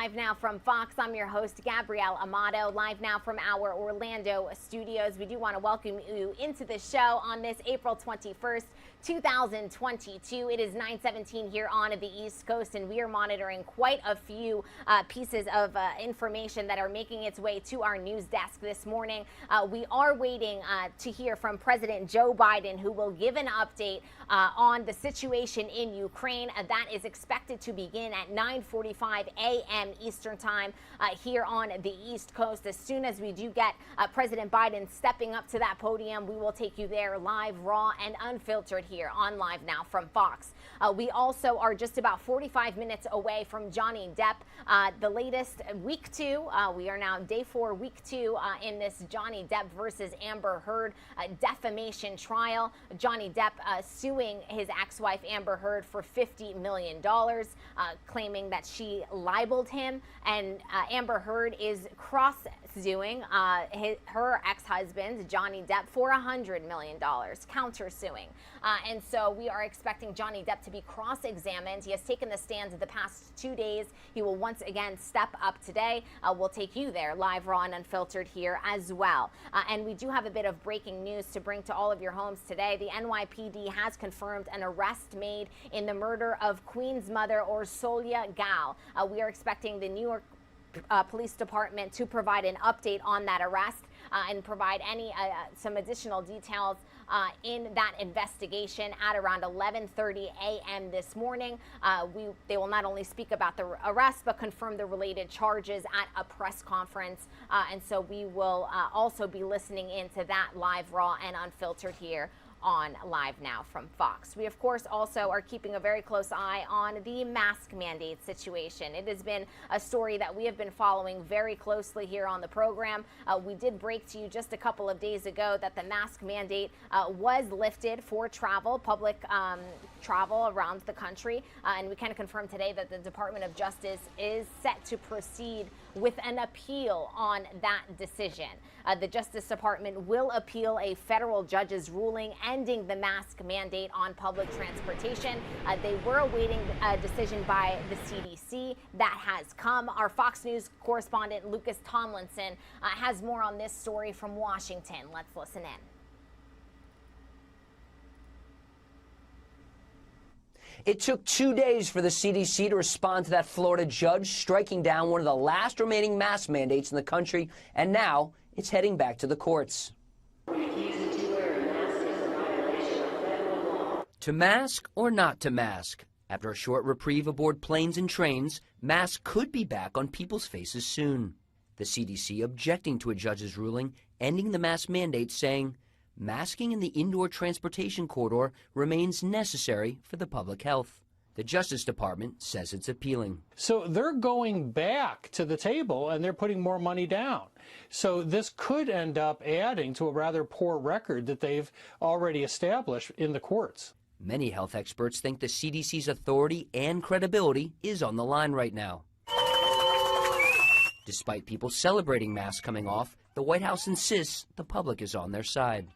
Live Now from Fox. I'm your host, Gabrielle Amato, live now from our Orlando studios. We do want to welcome you into the show on this April 21st, 2022. It is 9:17 here on the East Coast, and we are monitoring quite a few pieces of information that are making its way to our news desk this morning. We are waiting to hear from President Joe Biden, who will give an update on the situation in Ukraine. That is expected to begin at 9:45 a.m. Eastern Time here on the East Coast. As soon as we do get President Biden stepping up to that podium, we will take you there live, raw, and unfiltered here on Live Now from Fox. We also are just about 45 minutes away from Johnny Depp. The latest, week 2, we are now day 4, week 2 in this Johnny Depp versus Amber Heard defamation trial. Johnny Depp suing his ex-wife Amber Heard for $50 million, claiming that she libeled him, and Amber Heard is cross-suing her ex-husband, Johnny Depp, for $100 million, counter-suing. And so we are expecting Johnny Depp to be cross-examined. He has taken the stand the past 2 days. He will once again step up today. We'll take you there live, raw, and unfiltered here as well. And we do have a bit of breaking news to bring to all of your homes today. The NYPD has confirmed an arrest made in the murder of Queen's mother, Orsolya Gaal. We are expecting the New York Police Department to provide an update on that arrest and provide some additional details in that investigation at around 11:30 a.m. this morning. They will not only speak about the arrest, but confirm the related charges at a press conference. And so we will also be listening into that live, raw, and unfiltered here on Live Now from Fox. We, of course, also are keeping a very close eye on the mask mandate situation. It has been a story that we have been following very closely here on the program. We did break to you just a couple of days ago that the mask mandate was lifted for travel, public travel around the country. And we can confirm today that the Department of Justice is set to proceed with an appeal on that decision. The Justice Department will appeal a federal judge's ruling ending the mask mandate on public transportation. They were awaiting a decision by the CDC. That has come. Our Fox News correspondent Lucas Tomlinson has more on this story from Washington. Let's listen in. It took 2 days for the CDC to respond to that Florida judge striking down one of the last remaining mask mandates in the country, and now it's heading back to the courts. To mask or not to mask? After a short reprieve aboard planes and trains, masks could be back on people's faces soon. The CDC objecting to a judge's ruling, ending the mask mandate, saying masking in the indoor transportation corridor remains necessary for the public health. The Justice Department says it's appealing. So they're going back to the table and they're putting more money down. So this could end up adding to a rather poor record that they've already established in the courts. Many health experts think the CDC's authority and credibility is on the line right now. Despite people celebrating masks coming off, the White House insists the public is on their side.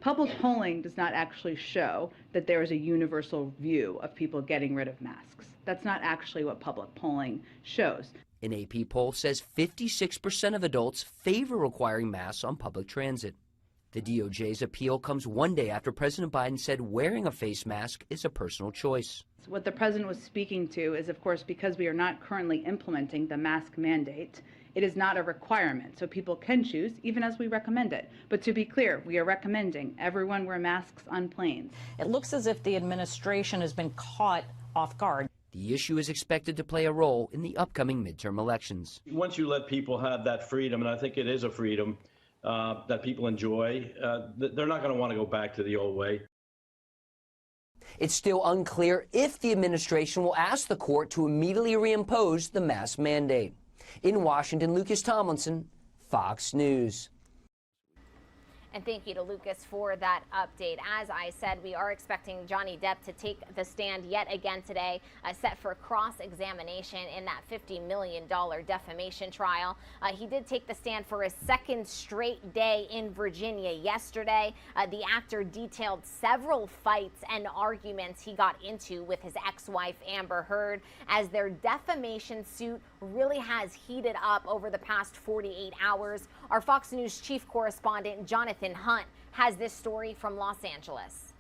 Public polling does not actually show that there is a universal view of people getting rid of masks. That's not actually what public polling shows. An AP poll says 56% of adults favor requiring masks on public transit. The DOJ's appeal comes 1 day after President Biden said wearing a face mask is a personal choice. What the president was speaking to is, of course, because we are not currently implementing the mask mandate, it is not a requirement, so people can choose, even as we recommend it. But to be clear, we are recommending everyone wear masks on planes. It looks as if the administration has been caught off guard. The issue is expected to play a role in the upcoming midterm elections. Once you let people have that freedom, and I think it is a freedom that people enjoy, they're not going to want to go back to the old way. It's still unclear if the administration will ask the court to immediately reimpose the mask mandate. In Washington, Lucas Tomlinson, Fox News. And thank you to Lucas for that update. As I said, we are expecting Johnny Depp to take the stand yet again today, set for cross-examination in that $50 million defamation trial. He did take the stand for a second straight day in Virginia yesterday. The actor detailed several fights and arguments he got into with his ex-wife Amber Heard as their defamation suit really has heated up over the past 48 hours. Our Fox News chief correspondent Jonathan Hunt has this story from Los Angeles.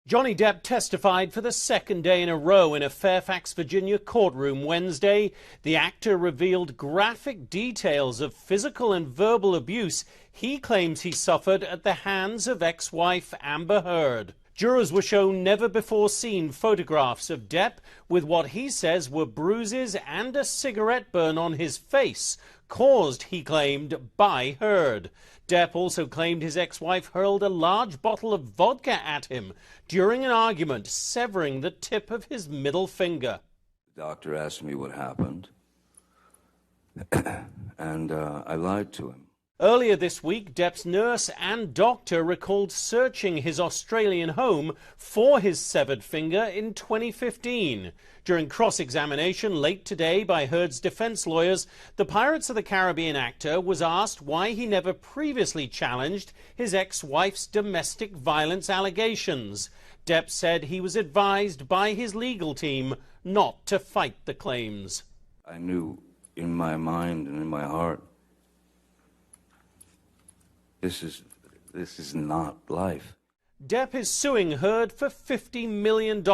Johnny Depp testified for the second day in a row in a Fairfax, Virginia courtroom Wednesday. The actor revealed graphic details of physical and verbal abuse he claims he suffered at the hands of ex-wife Amber Heard. Jurors were shown never-before-seen photographs of Depp with what he says were bruises and a cigarette burn on his face, caused, he claimed, by Heard. Depp also claimed his ex-wife hurled a large bottle of vodka at him during an argument, severing the tip of his middle finger. The doctor asked me what happened, and I lied to him. Earlier this week, Depp's nurse and doctor recalled searching his Australian home for his severed finger in 2015. During cross-examination late today by Heard's defense lawyers, the Pirates of the Caribbean actor was asked why he never previously challenged his ex-wife's domestic violence allegations. Depp said he was advised by his legal team not to fight the claims. I knew in my mind and in my heart, this is not life. Depp is suing Heard for $50 million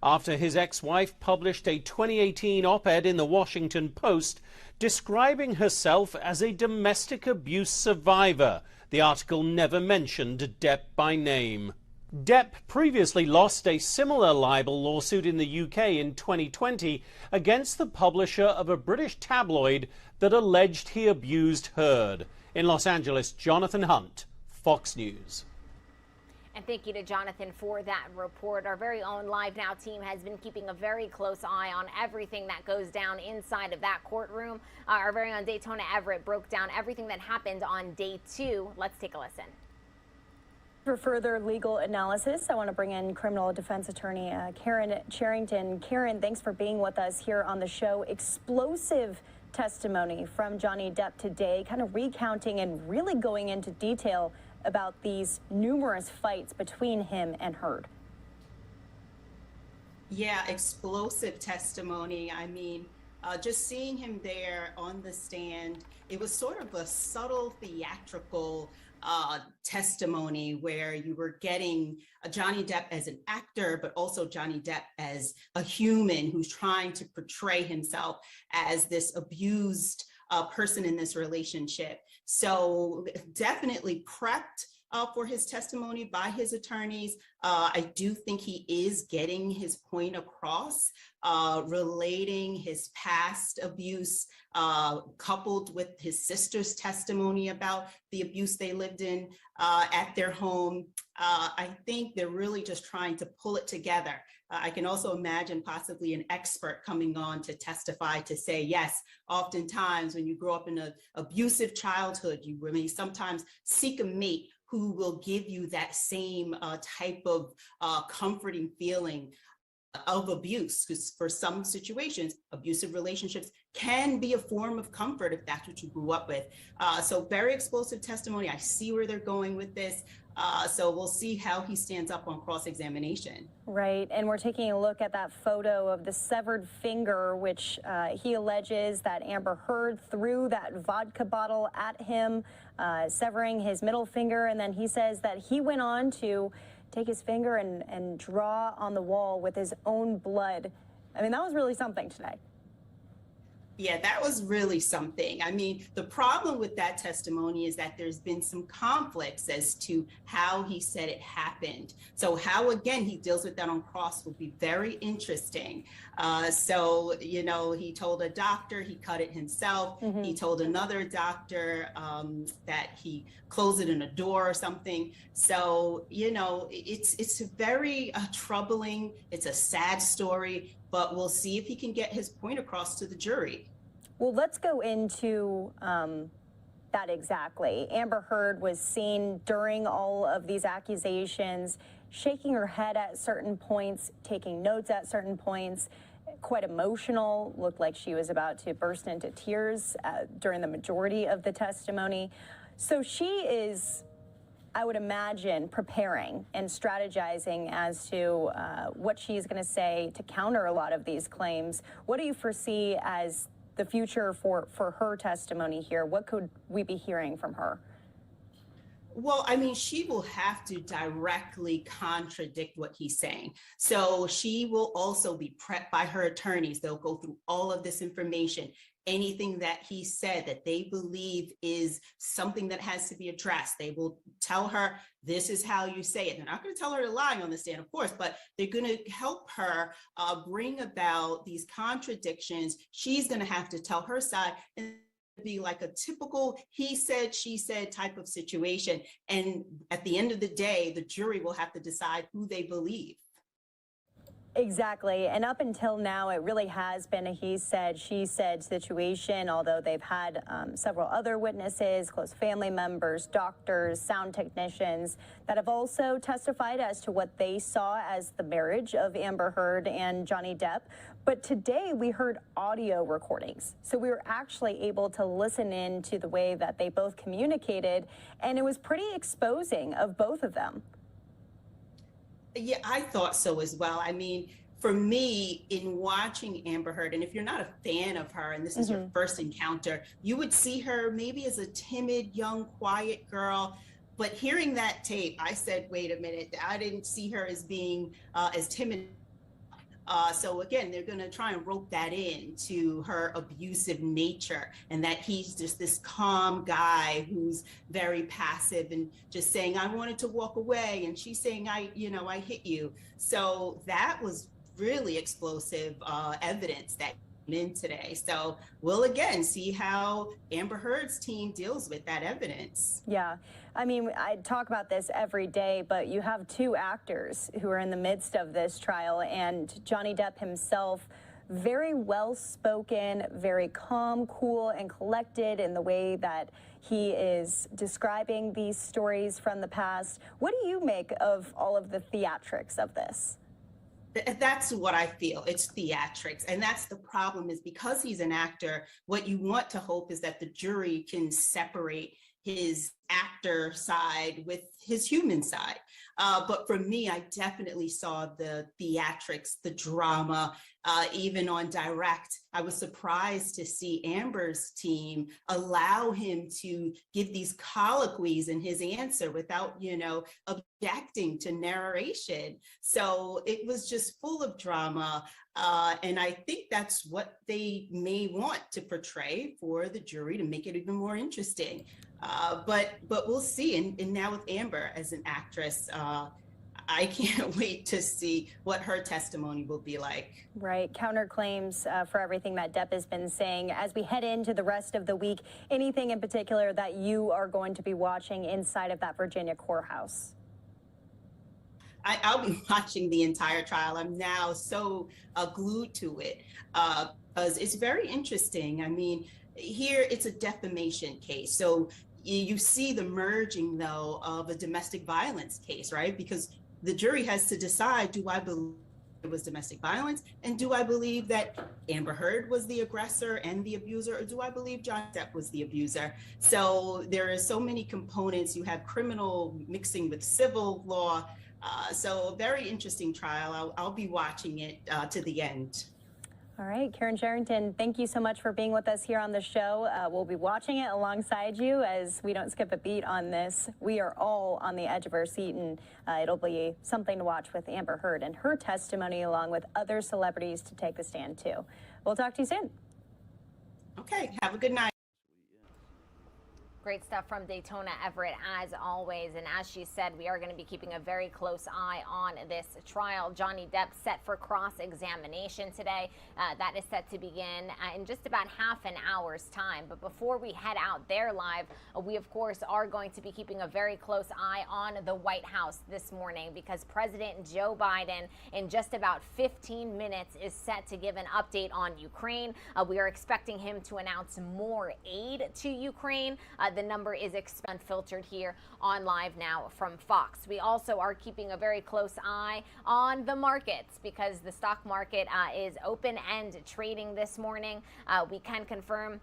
after his ex-wife published a 2018 op-ed in the Washington Post describing herself as a domestic abuse survivor. The article never mentioned Depp by name. Depp previously lost a similar libel lawsuit in the UK in 2020 against the publisher of a British tabloid that alleged he abused Heard. In Los Angeles, Jonathan Hunt, Fox News. And thank you to Jonathan for that report. Our very own LiveNOW team has been keeping a very close eye on everything that goes down inside of that courtroom. Our very own Daytona Everett broke down everything that happened on day 2. Let's take a listen. For further legal analysis, I want to bring in criminal defense attorney Karen Charrington. Karen, thanks for being with us here on the show. Explosive testimony from Johnny Depp today, kind of recounting and really going into detail about these numerous fights between him and Heard. Yeah, explosive testimony. I mean, just seeing him there on the stand, it was sort of a subtle theatrical testimony where you were getting Johnny Depp as an actor, but also Johnny Depp as a human who's trying to portray himself as this abused person in this relationship. So definitely prepped for his testimony by his attorneys. I do think he is getting his point across, relating his past abuse, coupled with his sister's testimony about the abuse they lived in at their home. I think they're really just trying to pull it together. I can also imagine possibly an expert coming on to testify to say, yes, oftentimes when you grow up in an abusive childhood, you may sometimes seek a mate who will give you that same type of comforting feeling of abuse, because for some situations, abusive relationships can be a form of comfort if that's what you grew up with. So very explosive testimony. I see where they're going with this. So we'll see how he stands up on cross-examination. Right, and we're taking a look at that photo of the severed finger, which he alleges that Amber Heard threw that vodka bottle at him, severing his middle finger, and then he says that he went on to take his finger and draw on the wall with his own blood. I mean, that was really something today. Yeah, that was really something. I mean, the problem with that testimony is that there's been some conflicts as to how he said it happened. So how, again, he deals with that on cross will be very interesting. So, you know, he told a doctor he cut it himself. Mm-hmm. He told another doctor that he closed it in a door or something. So, you know, it's very troubling. It's a sad story, but we'll see if he can get his point across to the jury. Well, let's go into that exactly. Amber Heard was seen during all of these accusations, shaking her head at certain points, taking notes at certain points, quite emotional, looked like she was about to burst into tears during the majority of the testimony. So she is I would imagine, preparing and strategizing as to what she's going to say to counter a lot of these claims. What do you foresee as the future for her testimony here? What could we be hearing from her? Well, I mean, she will have to directly contradict what he's saying. So she will also be prepped by her attorneys. They'll go through all of this information. Anything that he said that they believe is something that has to be addressed, they will tell her, this is how you say it. They're not going to tell her to lie on the stand, of course, but they're going to help her bring about these contradictions. She's going to have to tell her side and be like a typical he said, she said type of situation. And at the end of the day, the jury will have to decide who they believe. Exactly. And up until now, it really has been a he said, she said situation, although they've had several other witnesses, close family members, doctors, sound technicians that have also testified as to what they saw as the marriage of Amber Heard and Johnny Depp. But today we heard audio recordings. So we were actually able to listen in to the way that they both communicated, and it was pretty exposing of both of them. Yeah, I thought so as well. I mean, for me, in watching Amber Heard, and if you're not a fan of her and this is your first encounter, you would see her maybe as a timid, young, quiet girl. But hearing that tape, I said, wait a minute, I didn't see her as being as timid. So again, they're going to try and rope that in to her abusive nature, and that he's just this calm guy who's very passive and just saying, I wanted to walk away. And she's saying, I hit you. So that was really explosive evidence that came in today. So we'll again see how Amber Heard's team deals with that evidence. Yeah. I mean, I talk about this every day, but you have two actors who are in the midst of this trial, and Johnny Depp himself, very well-spoken, very calm, cool, and collected in the way that he is describing these stories from the past. What do you make of all of the theatrics of this? That's what I feel. It's theatrics. And that's the problem, is because he's an actor, what you want to hope is that the jury can separate his actor side with his human side. But for me, I definitely saw the theatrics, the drama, even on direct. I was surprised to see Amber's team allow him to give these colloquies in his answer without, objecting to narration. So it was just full of drama. And I think that's what they may want to portray for the jury to make it even more interesting. But we'll see. And now with Amber as an actress, I can't wait to see what her testimony will be like. Right. Counterclaims for everything that Depp has been saying. As we head into the rest of the week, anything in particular that you are going to be watching inside of that Virginia courthouse? I'll be watching the entire trial. I'm now so glued to it because it's very interesting. I mean, here it's a defamation case. So you see the merging, though, of a domestic violence case, right? Because the jury has to decide, do I believe it was domestic violence? And do I believe that Amber Heard was the aggressor and the abuser? Or do I believe Johnny Depp was the abuser? So there are so many components. You have criminal mixing with civil law. So a very interesting trial. I'll be watching it to the end. All right, Karen Sherrington, thank you so much for being with us here on the show. We'll be watching it alongside you as we don't skip a beat on this. We are all on the edge of our seat, and it'll be something to watch with Amber Heard and her testimony, along with other celebrities to take the stand too. We'll talk to you soon. Okay, have a good night. Great stuff from Daytona Everett, as always. And as she said, we are going to be keeping a very close eye on this trial. Johnny Depp set for cross-examination today. That is set to begin in just about half an hour's time. But before we head out there live, we, of course, are going to be keeping a very close eye on the White House this morning, because President Joe Biden, in just about 15 minutes, is set to give an update on Ukraine. We are expecting him to announce more aid to Ukraine. The number is unfiltered here on Live Now from Fox. We also are keeping a very close eye on the markets, because the stock market is open and trading this morning. We can confirm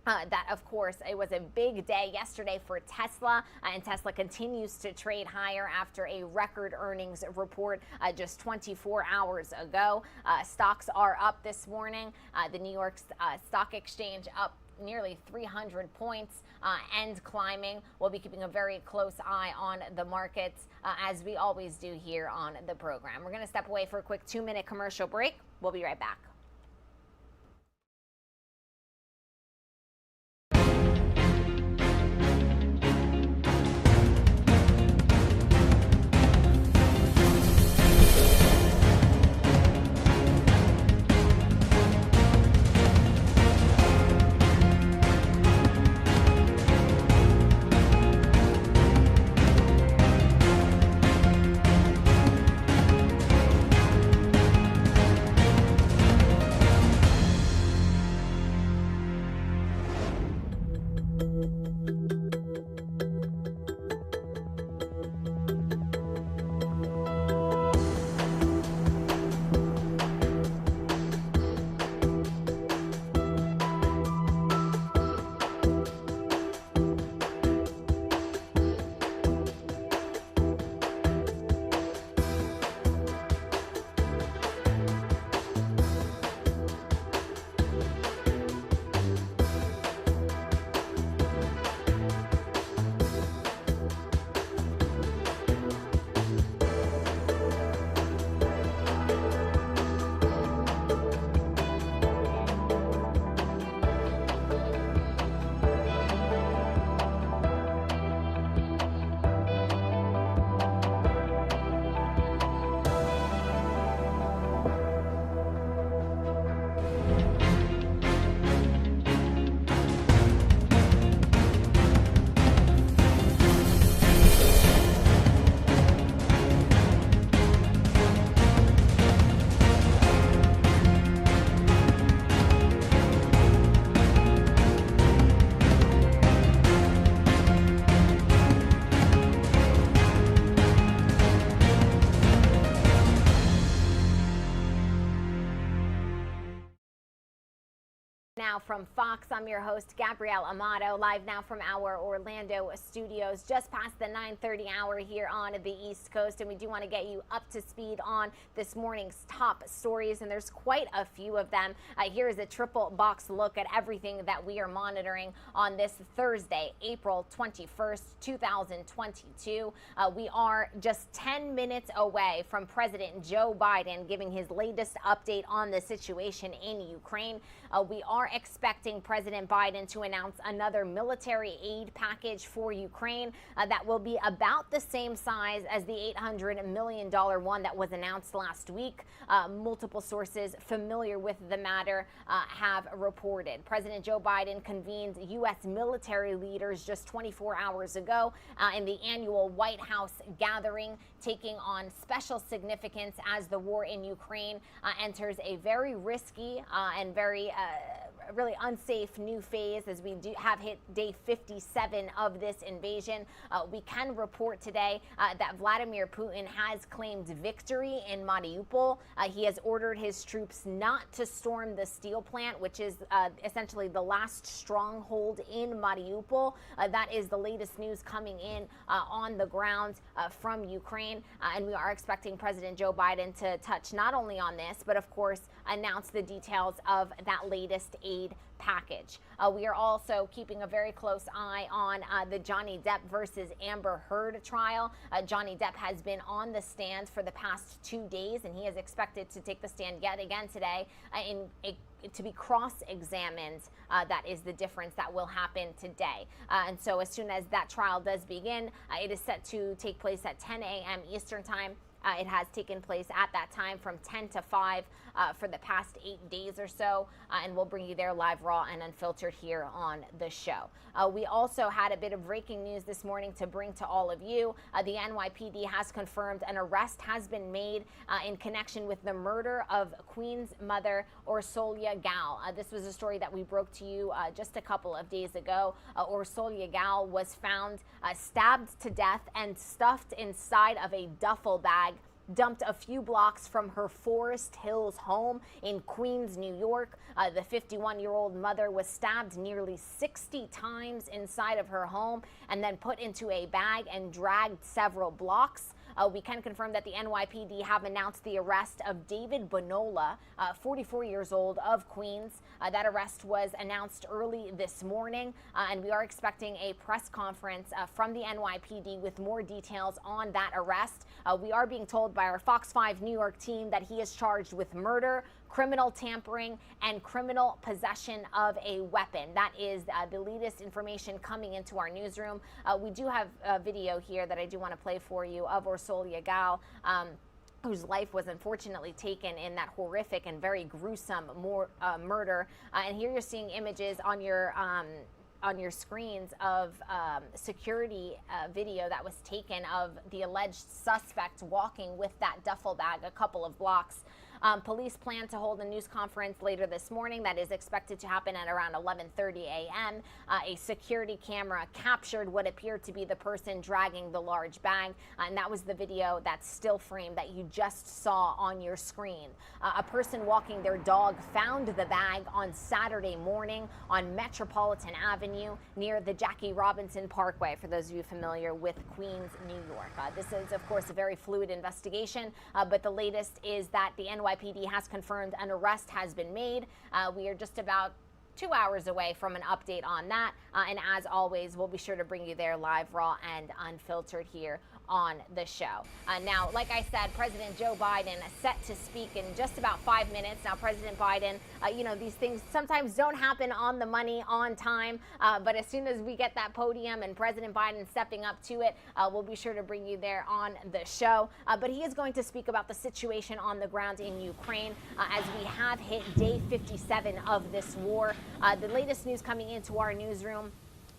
That, of course, it was a big day yesterday for Tesla, and Tesla continues to trade higher after a record earnings report just 24 hours ago. Stocks are up this morning. The New York Stock Exchange up nearly 300 points and climbing. We'll be keeping a very close eye on the markets, as we always do here on the program. We're going to step away for a quick 2-minute commercial break. We'll be right back. Now from Fox, I'm your host, Gabrielle Amato, live now from our Orlando studios, just past the 9:30 hour here on the East Coast. And we do want to get you up to speed on this morning's top stories, and there's quite a few of them. Here is a triple box look at everything that we are monitoring on this Thursday, April 21st, 2022. We are just 10 minutes away from President Joe Biden giving his latest update on the situation in Ukraine. We are expecting President Biden to announce another military aid package for Ukraine that will be about the same size as the $800 million one that was announced last week. Multiple sources familiar with the matter have reported. President Joe Biden convened U.S. military leaders just 24 hours ago in the annual White House gathering, taking on special significance as the war in Ukraine enters a very risky and very really unsafe new phase as we have hit day 57 of this invasion. We can report today that Vladimir Putin has claimed victory in Mariupol. He has ordered his troops not to storm the steel plant, which is essentially the last stronghold in Mariupol. That is the latest news coming in on the ground from Ukraine. And we are expecting President Joe Biden to touch not only on this, but of course announce the details of that latest aid package. We are also keeping a very close eye on the Johnny Depp versus Amber Heard trial. Johnny Depp has been on the stand for the past 2 days, and he is expected to take the stand yet again today to be cross-examined. That is the difference that will happen today. And so as soon as that trial does begin, it is set to take place at 10 a.m. Eastern time. It has taken place at that time from 10 to 5 for the past 8 days or so, and we'll bring you there live, raw, and unfiltered here on the show. We also had a bit of breaking news this morning to bring to all of you. The NYPD has confirmed an arrest has been made in connection with the murder of Queen's mother, Orsolya Gaal. This was a story that we broke to you just a couple of days ago. Orsolya Gaal was found stabbed to death and stuffed inside of a duffel bag dumped a few blocks from her Forest Hills home in Queens, New York. The 51-year-old mother was stabbed nearly 60 times inside of her home and then put into a bag and dragged several blocks. We can confirm that the NYPD have announced the arrest of David Bonola, 44 years old, of Queens. That arrest was announced early this morning, and we are expecting a press conference from the NYPD with more details on that arrest. We are being told by our Fox 5 New York team that he is charged with murder, criminal tampering, and criminal possession of a weapon. That is the latest information coming into our newsroom. We do have a video here that I do want to play for you of Gaal, whose life was unfortunately taken in that horrific and very gruesome murder. And here you're seeing images on your screens of security video that was taken of the alleged suspect walking with that duffel bag a couple of blocks. Police plan to hold a news conference later this morning that is expected to happen at around 11:30 a.m. A security camera captured what appeared to be the person dragging the large bag, and that was the video, that still frame that you just saw on your screen. A person walking their dog found the bag on Saturday morning on Metropolitan Avenue near the Jackie Robinson Parkway, for those of you familiar with Queens, New York. This is, of course, a very fluid investigation, but the latest is that the NYPD has confirmed an arrest has been made. We are just about 2 hours away from an update on that. And as always, we'll be sure to bring you there live, raw, and unfiltered here on the show. Now, like I said, President Joe Biden set to speak in just about 5 minutes. Now, President Biden, you know, these things sometimes don't happen on the money, on time, but as soon as we get that podium and President Biden stepping up to it, we'll be sure to bring you there on the show. But he is going to speak about the situation on the ground in Ukraine as we have hit day 57 of this war. The latest news coming into our newsroom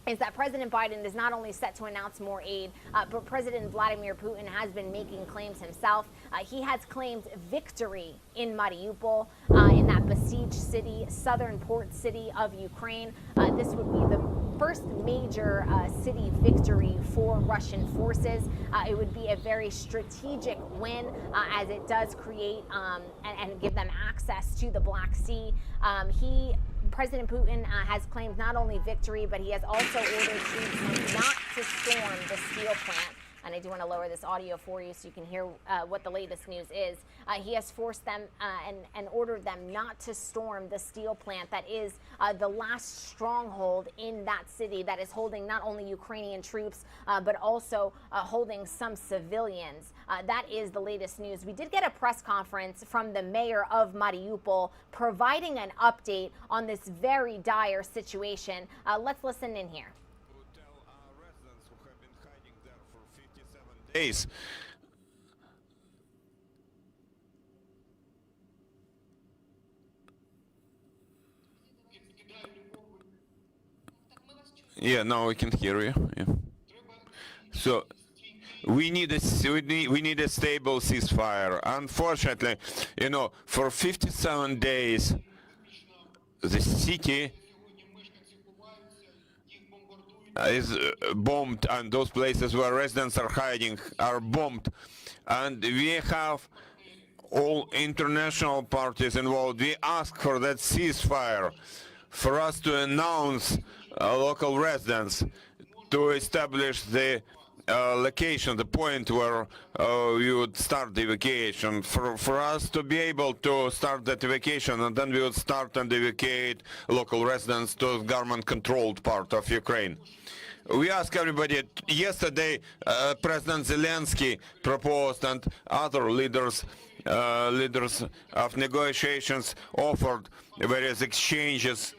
is that President Biden is not only set to announce more aid, but President Vladimir Putin has been making claims himself. He has claimed victory in Mariupol, in that besieged city, southern port city of Ukraine. This would be the first major city victory for Russian forces. It would be a very strategic win as it does create and give them access to the Black Sea. President Putin has claimed not only victory, but he has also ordered troops not to storm the steel plant. And I do want to lower this audio for you so you can hear what the latest news is. He has forced them and ordered them not to storm the steel plant that is the last stronghold in that city that is holding not only Ukrainian troops, but also holding some civilians. That is the latest news. We did get a press conference from the mayor of Mariupol providing an update on this very dire situation. Let's listen in here. Days. Yeah, now we can hear you. Yeah. So we need a stable ceasefire. Unfortunately, you know, for 57 days, the city is bombed, and those places where residents are hiding are bombed, and we have all international parties involved. We ask for that ceasefire, for us to announce local residents, to establish the location, the point where we would start the evacuation, for us to be able to start that evacuation, and then we would start and evacuate local residents to the government-controlled part of Ukraine. We ask everybody. Yesterday, President Zelenskyy proposed, and other leaders of negotiations offered various exchanges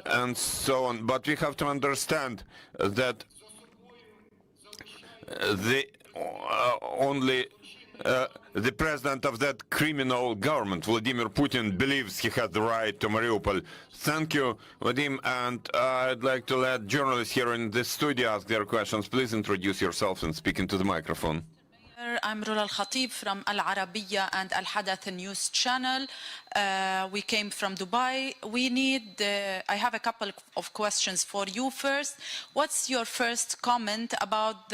and so on. But we have to understand that only the president of that criminal government, Vladimir Putin, believes he has the right to Mariupol. Thank you, Vadim, and I'd like to let journalists here in the studio ask their questions. Please introduce yourself and speak into the microphone. I'm Rula Al-Khatib from Al Arabiya and Al Hadath News channel. We came from Dubai. I have a couple of questions for you. First, what's your first comment about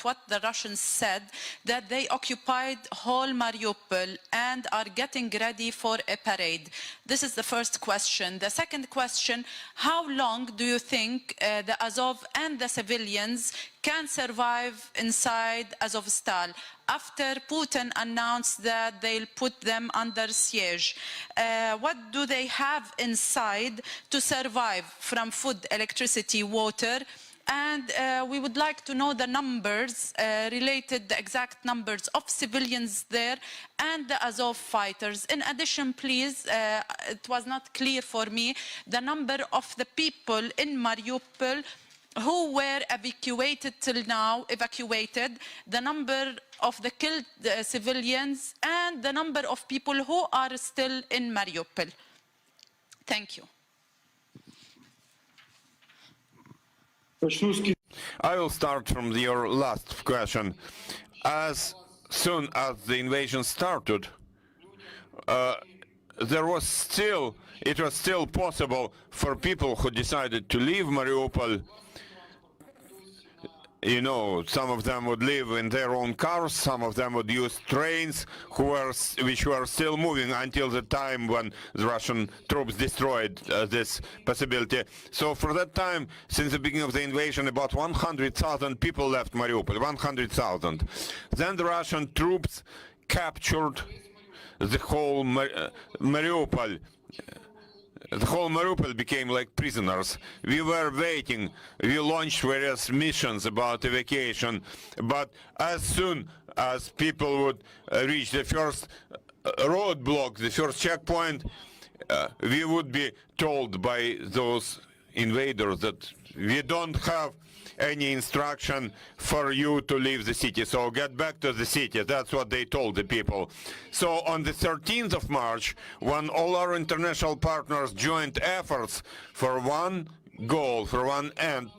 what the Russians said, that they occupied whole Mariupol and are getting ready for a parade? This is the first question. The second question, how long do you think the Azov and the civilians can survive inside Azovstal after Putin announced that they'll put them under siege? What do they have inside to survive from food, electricity, water? And we would like to know the numbers, the exact numbers of civilians there and the Azov fighters. In addition, please, it was not clear for me, the number of the people in Mariupol who were evacuated till now, the number of the killed civilians, and the number of people who are still in Mariupol. Thank you. I will start from your last question. As soon as the invasion started, it was still possible for people who decided to leave Mariupol. You know, some of them would live in their own cars, some of them would use trains which were still moving until the time when the Russian troops destroyed this possibility. So for that time, since the beginning of the invasion, about 100,000 people left Mariupol, 100,000. Then the Russian troops captured the whole Mariupol. The whole Mariupol became like prisoners. We were waiting. We launched various missions about evacuation. But as soon as people would reach the first roadblock, the first checkpoint, we would be told by those invaders that we don't have any instruction for you to leave the city, so get back to the city. That's what they told the people. So on the 13th of March, when all our international partners joined efforts for one goal, for one end,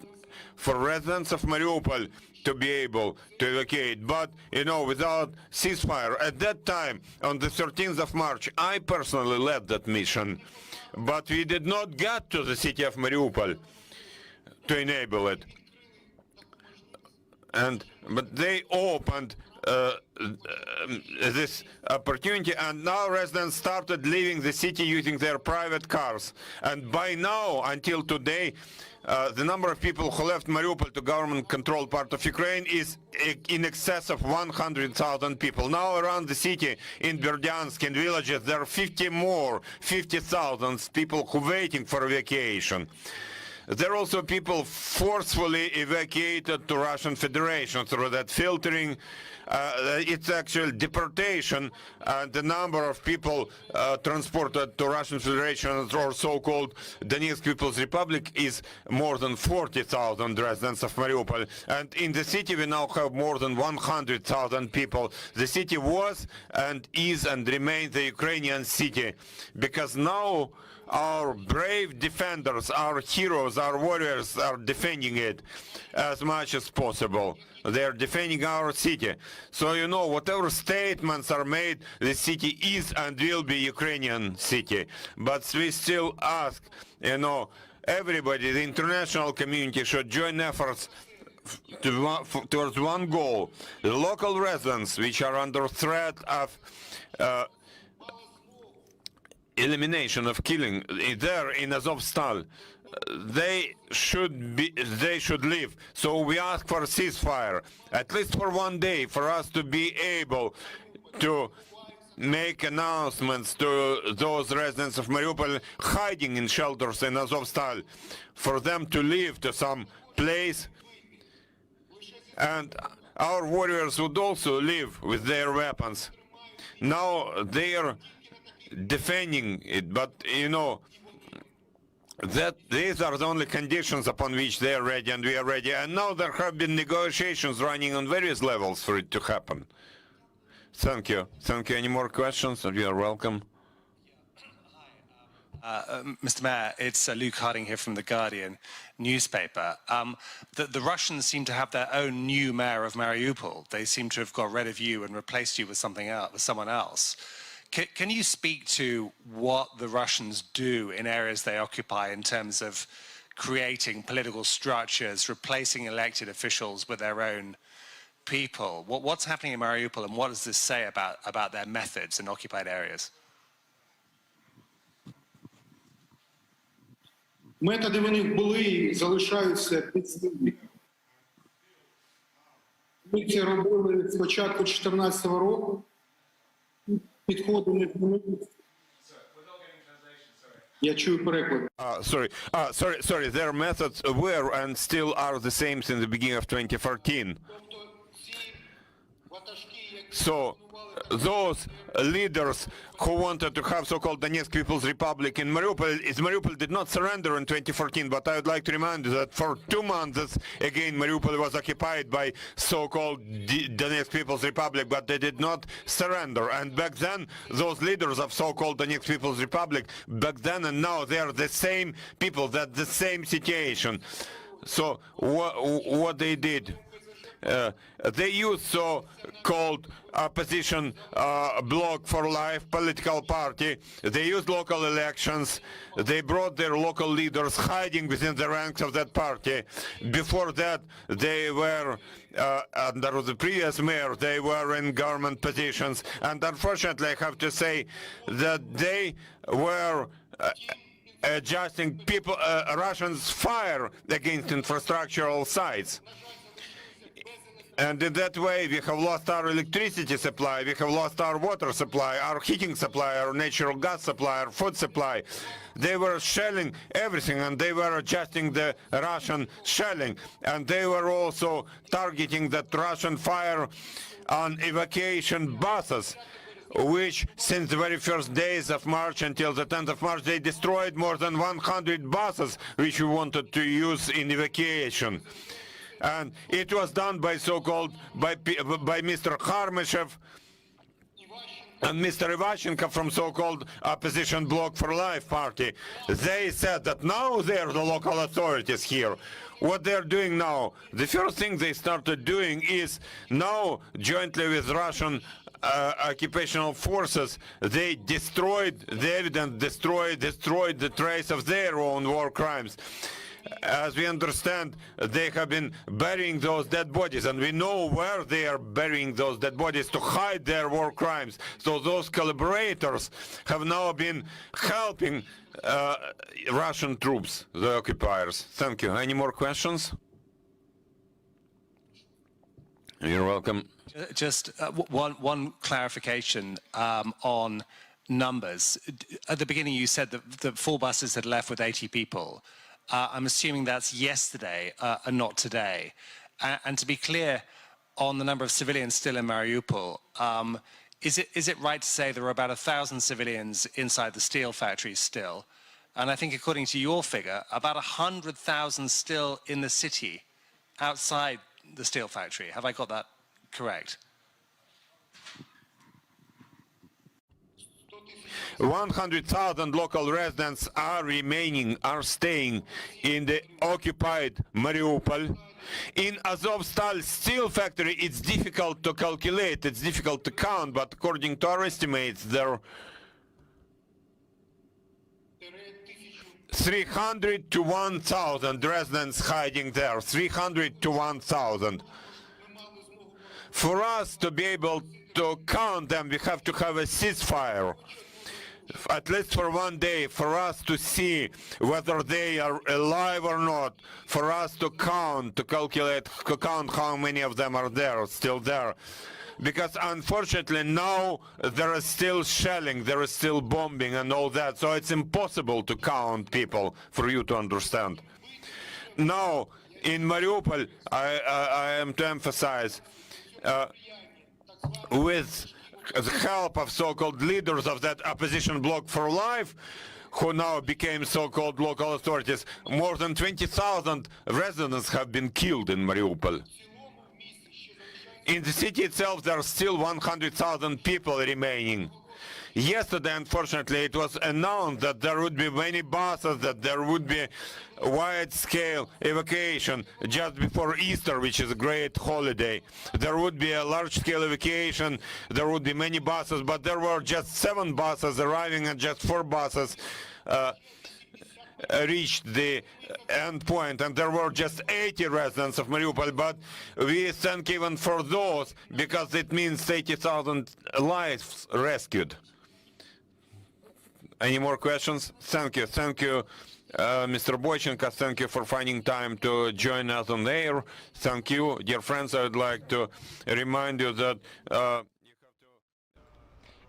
for residents of Mariupol to be able to evacuate, but, you know, without ceasefire. At that time, on the 13th of March, I personally led that mission, but we did not get to the city of Mariupol to enable it. But they opened this opportunity, and now residents started leaving the city using their private cars. And by now, until today, the number of people who left Mariupol to government-controlled part of Ukraine is in excess of 100,000 people. Now around the city, in Berdyansk, in villages, there are 50,000 people who are waiting for evacuation. There are also people forcefully evacuated to Russian Federation through that filtering. It's actually deportation. The number of people transported to Russian Federation or so-called Donetsk People's Republic is more than 40,000 residents of Mariupol. And in the city we now have more than 100,000 people. The city was and is and remains the Ukrainian city, because now our brave defenders, our heroes, our warriors are defending it as much as possible. They are defending our city. So, you know, whatever statements are made, the city is and will be Ukrainian city. But we still ask, you know, everybody, the international community should join efforts towards one goal. The local residents, which are under threat of elimination of killing there in Azovstal, they should leave. So we ask for a ceasefire, at least for one day, for us to be able to make announcements to those residents of Mariupol hiding in shelters in Azovstal, for them to leave to some place, and our warriors would also leave with their weapons. Now they are defending it, but you know that these are the only conditions upon which they are ready and we are ready. And now there have been negotiations running on various levels for it to happen. Thank you. Thank you. Any more questions? You are welcome. Mr. Mayor, it's Luke Harding here from The Guardian newspaper. The Russians seem to have their own new mayor of Mariupol. They seem to have got rid of you and replaced you with someone else. Can you speak to what the Russians do in areas they occupy in terms of creating political structures, replacing elected officials with their own people? What's happening in Mariupol, and what does this say about their methods in occupied areas? Методи в них були і залишаються підступні. Ми це робили з початку 2014 року. Підходи не змінилися. Я чую переклад. Sorry. Their methods were and still are the same since the beginning of 2014. So those leaders who wanted to have so-called Donetsk People's Republic in Mariupol did not surrender in 2014, but I would like to remind you that for 2 months, again, Mariupol was occupied by so-called Donetsk People's Republic, but they did not surrender. And back then, those leaders of so-called Donetsk People's Republic, back then and now, they are the same people, that's the same situation. So what they did? They used so-called opposition bloc for life political party. They used local elections. They brought their local leaders hiding within the ranks of that party. Before that, they were under the previous mayor, they were in government positions. And unfortunately, I have to say that they were adjusting people, Russians' fire against infrastructural sites. And in that way, we have lost our electricity supply, we have lost our water supply, our heating supply, our natural gas supply, our food supply. They were shelling everything, and they were adjusting the Russian shelling. And they were also targeting that Russian fire on evacuation buses, which since the very first days of March until the 10th of March, they destroyed more than 100 buses which we wanted to use in evacuation. And it was done by so-called, by Mr. Kharmyshev and Mr. Ivashenko from so-called opposition bloc for life party. They said that now they're the local authorities here. What they're doing now, the first thing they started doing is now, jointly with Russian occupational forces, they destroyed the evidence, destroyed the trace of their own war crimes. As we understand, they have been burying those dead bodies, and we know where they are burying those dead bodies to hide their war crimes. So those collaborators have now been helping Russian troops, the occupiers. Thank you. Any more questions? You're welcome. Just one clarification on numbers. At the beginning, you said that the 4 buses had left with 80 people. I'm assuming that's yesterday and not today. And to be clear on the number of civilians still in Mariupol, is it right to say there are about 1,000 civilians inside the steel factories still? And I think according to your figure, about 100,000 still in the city outside the steel factory. Have I got that correct? 100,000 local residents are staying in the occupied Mariupol. In Azovstal steel factory, it's difficult to calculate, it's difficult to count, but according to our estimates, there are 300 to 1,000 residents hiding there, 300 to 1,000. For us to be able to count them, we have to have a ceasefire, at least for 1 day, for us to see whether they are alive or not, for us to count, to calculate, to count how many of them are there, still there. Because unfortunately now there is still shelling, there is still bombing and all that, so it's impossible to count people, for you to understand. Now, in Mariupol, I am to emphasize, with the help of so-called leaders of that opposition bloc for life, who now became so-called local authorities, more than 20,000 residents have been killed in Mariupol. In the city itself, there are still 100,000 people remaining. yesterday, unfortunately, it was announced that there would be many buses, that there would be wide-scale evacuation just before Easter, which is a great holiday. There would be a large-scale evacuation, there would be many buses, but there were just 7 buses arriving and just 4 buses reached the end point, and there were just 80 residents of Mariupol, but we thank even for those, because it means 80,000 lives rescued. Any more questions? Thank you. Thank you, Mr. Boychenko. Thank you for finding time to join us on the air. Thank you. Dear friends, I would like to remind you that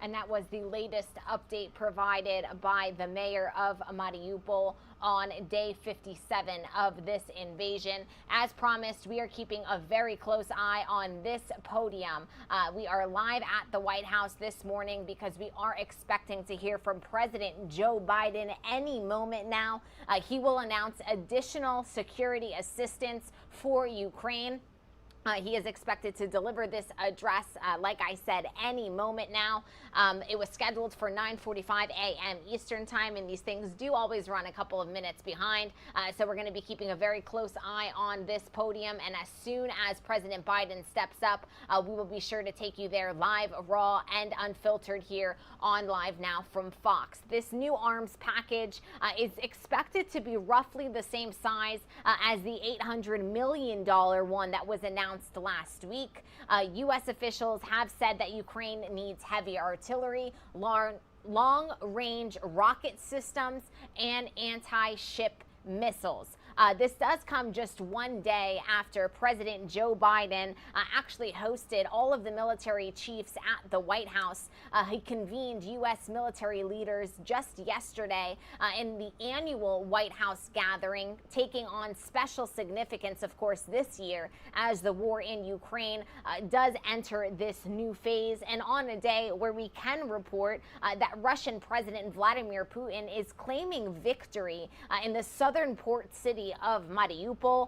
And that was the latest update provided by the mayor of Mariupol on day 57 of this invasion. As promised, we are keeping a very close eye on this podium. We are live at the White House this morning because we are expecting to hear from President Joe Biden any moment now. He will announce additional security assistance for Ukraine. He is expected to deliver this address, like I said, any moment now. It was scheduled for 9:45 a.m. Eastern time, and these things do always run a couple of minutes behind. So we're going to be keeping a very close eye on this podium. And as soon as President Biden steps up, we will be sure to take you there live, raw, and unfiltered here on Live Now from Fox. This new arms package is expected to be roughly the same size as the $800 million one that was announced last week. U.S. officials have said that Ukraine needs heavy artillery, long-range rocket systems, and anti-ship missiles. This does come just one day after President Joe Biden actually hosted all of the military chiefs at the White House. He convened U.S. military leaders just yesterday in the annual White House gathering, taking on special significance, of course, this year as the war in Ukraine does enter this new phase, and on a day where we can report that Russian President Vladimir Putin is claiming victory in the southern port city of Mariupol.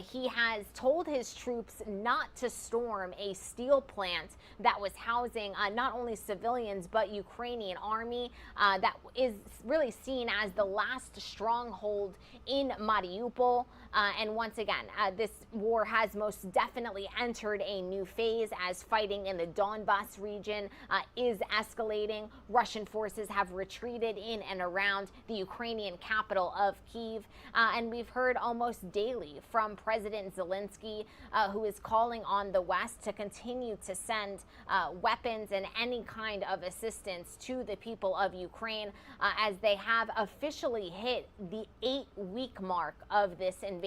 He has told his troops not to storm a steel plant that was housing not only civilians but Ukrainian army that is really seen as the last stronghold in Mariupol. And once again, this war has most definitely entered a new phase as fighting in the Donbas region is escalating. Russian forces have retreated in and around the Ukrainian capital of Kyiv. And we've heard almost daily from President Zelenskyy, who is calling on the West to continue to send weapons and any kind of assistance to the people of Ukraine as they have officially hit the 8-week mark of this invasion.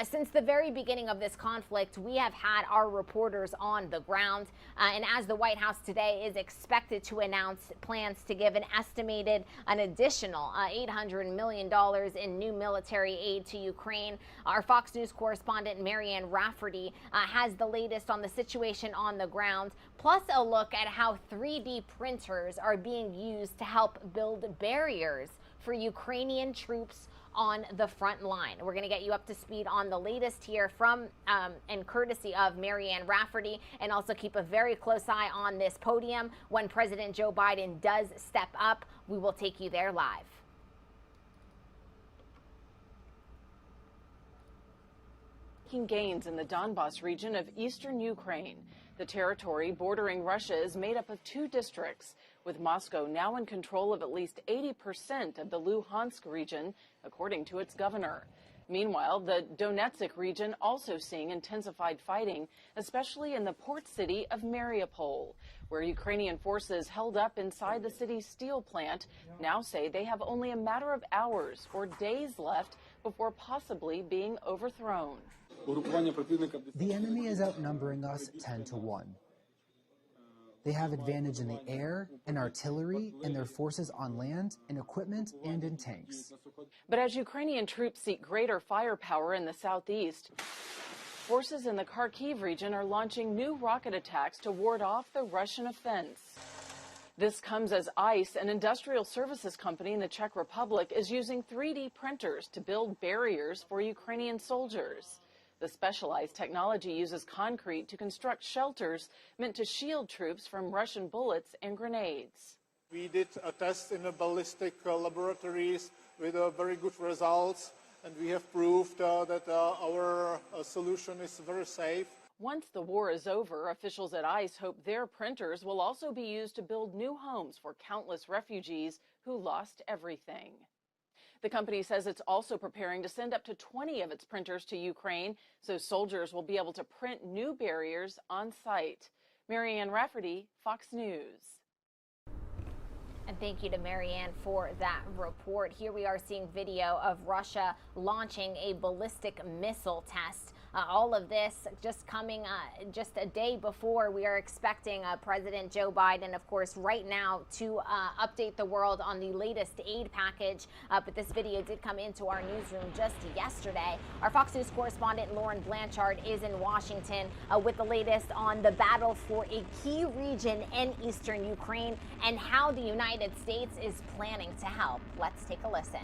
Since the very beginning of this conflict, we have had our reporters on the ground, and as the White House today is expected to announce plans to give an additional $800 million in new military aid to Ukraine, our Fox News correspondent Marianne Rafferty has the latest on the situation on the ground, plus a look at how 3D printers are being used to help build barriers for Ukrainian troops on the front line. We're going to get you up to speed on the latest here from and courtesy of Marianne Rafferty, and also keep a very close eye on this podium. When President Joe Biden does step up, we will take you there live. Making gains in the Donbas region of eastern Ukraine. The territory bordering Russia is made up of 2 districts, with Moscow now in control of at least 80% of the Luhansk region, according to its governor. Meanwhile, the Donetsk region also seeing intensified fighting, especially in the port city of Mariupol, where Ukrainian forces held up inside the city's steel plant now say they have only a matter of hours or days left before possibly being overthrown. The enemy is outnumbering us 10-1. They have advantage in the air, in artillery, in their forces on land, in equipment, and in tanks. But as Ukrainian troops seek greater firepower in the southeast, forces in the Kharkiv region are launching new rocket attacks to ward off the Russian offense. This comes as ICE, an industrial services company in the Czech Republic, is using 3D printers to build barriers for Ukrainian soldiers. The specialized technology uses concrete to construct shelters meant to shield troops from Russian bullets and grenades. We did a test in the ballistic laboratories with very good results, and we have proved that our solution is very safe. Once the war is over, officials at ICE hope their printers will also be used to build new homes for countless refugees who lost everything. The company says it's also preparing to send up to 20 of its printers to Ukraine so soldiers will be able to print new barriers on site. Marianne Rafferty, Fox News. And thank you to Marianne for that report. Here we are seeing video of Russia launching a ballistic missile test. All of this just coming just a day before we are expecting President Joe Biden, of course, right now to update the world on the latest aid package. But this video did come into our newsroom just yesterday. Our Fox News correspondent Lauren Blanchard is in Washington with the latest on the battle for a key region in eastern Ukraine and how the United States is planning to help. Let's take a listen.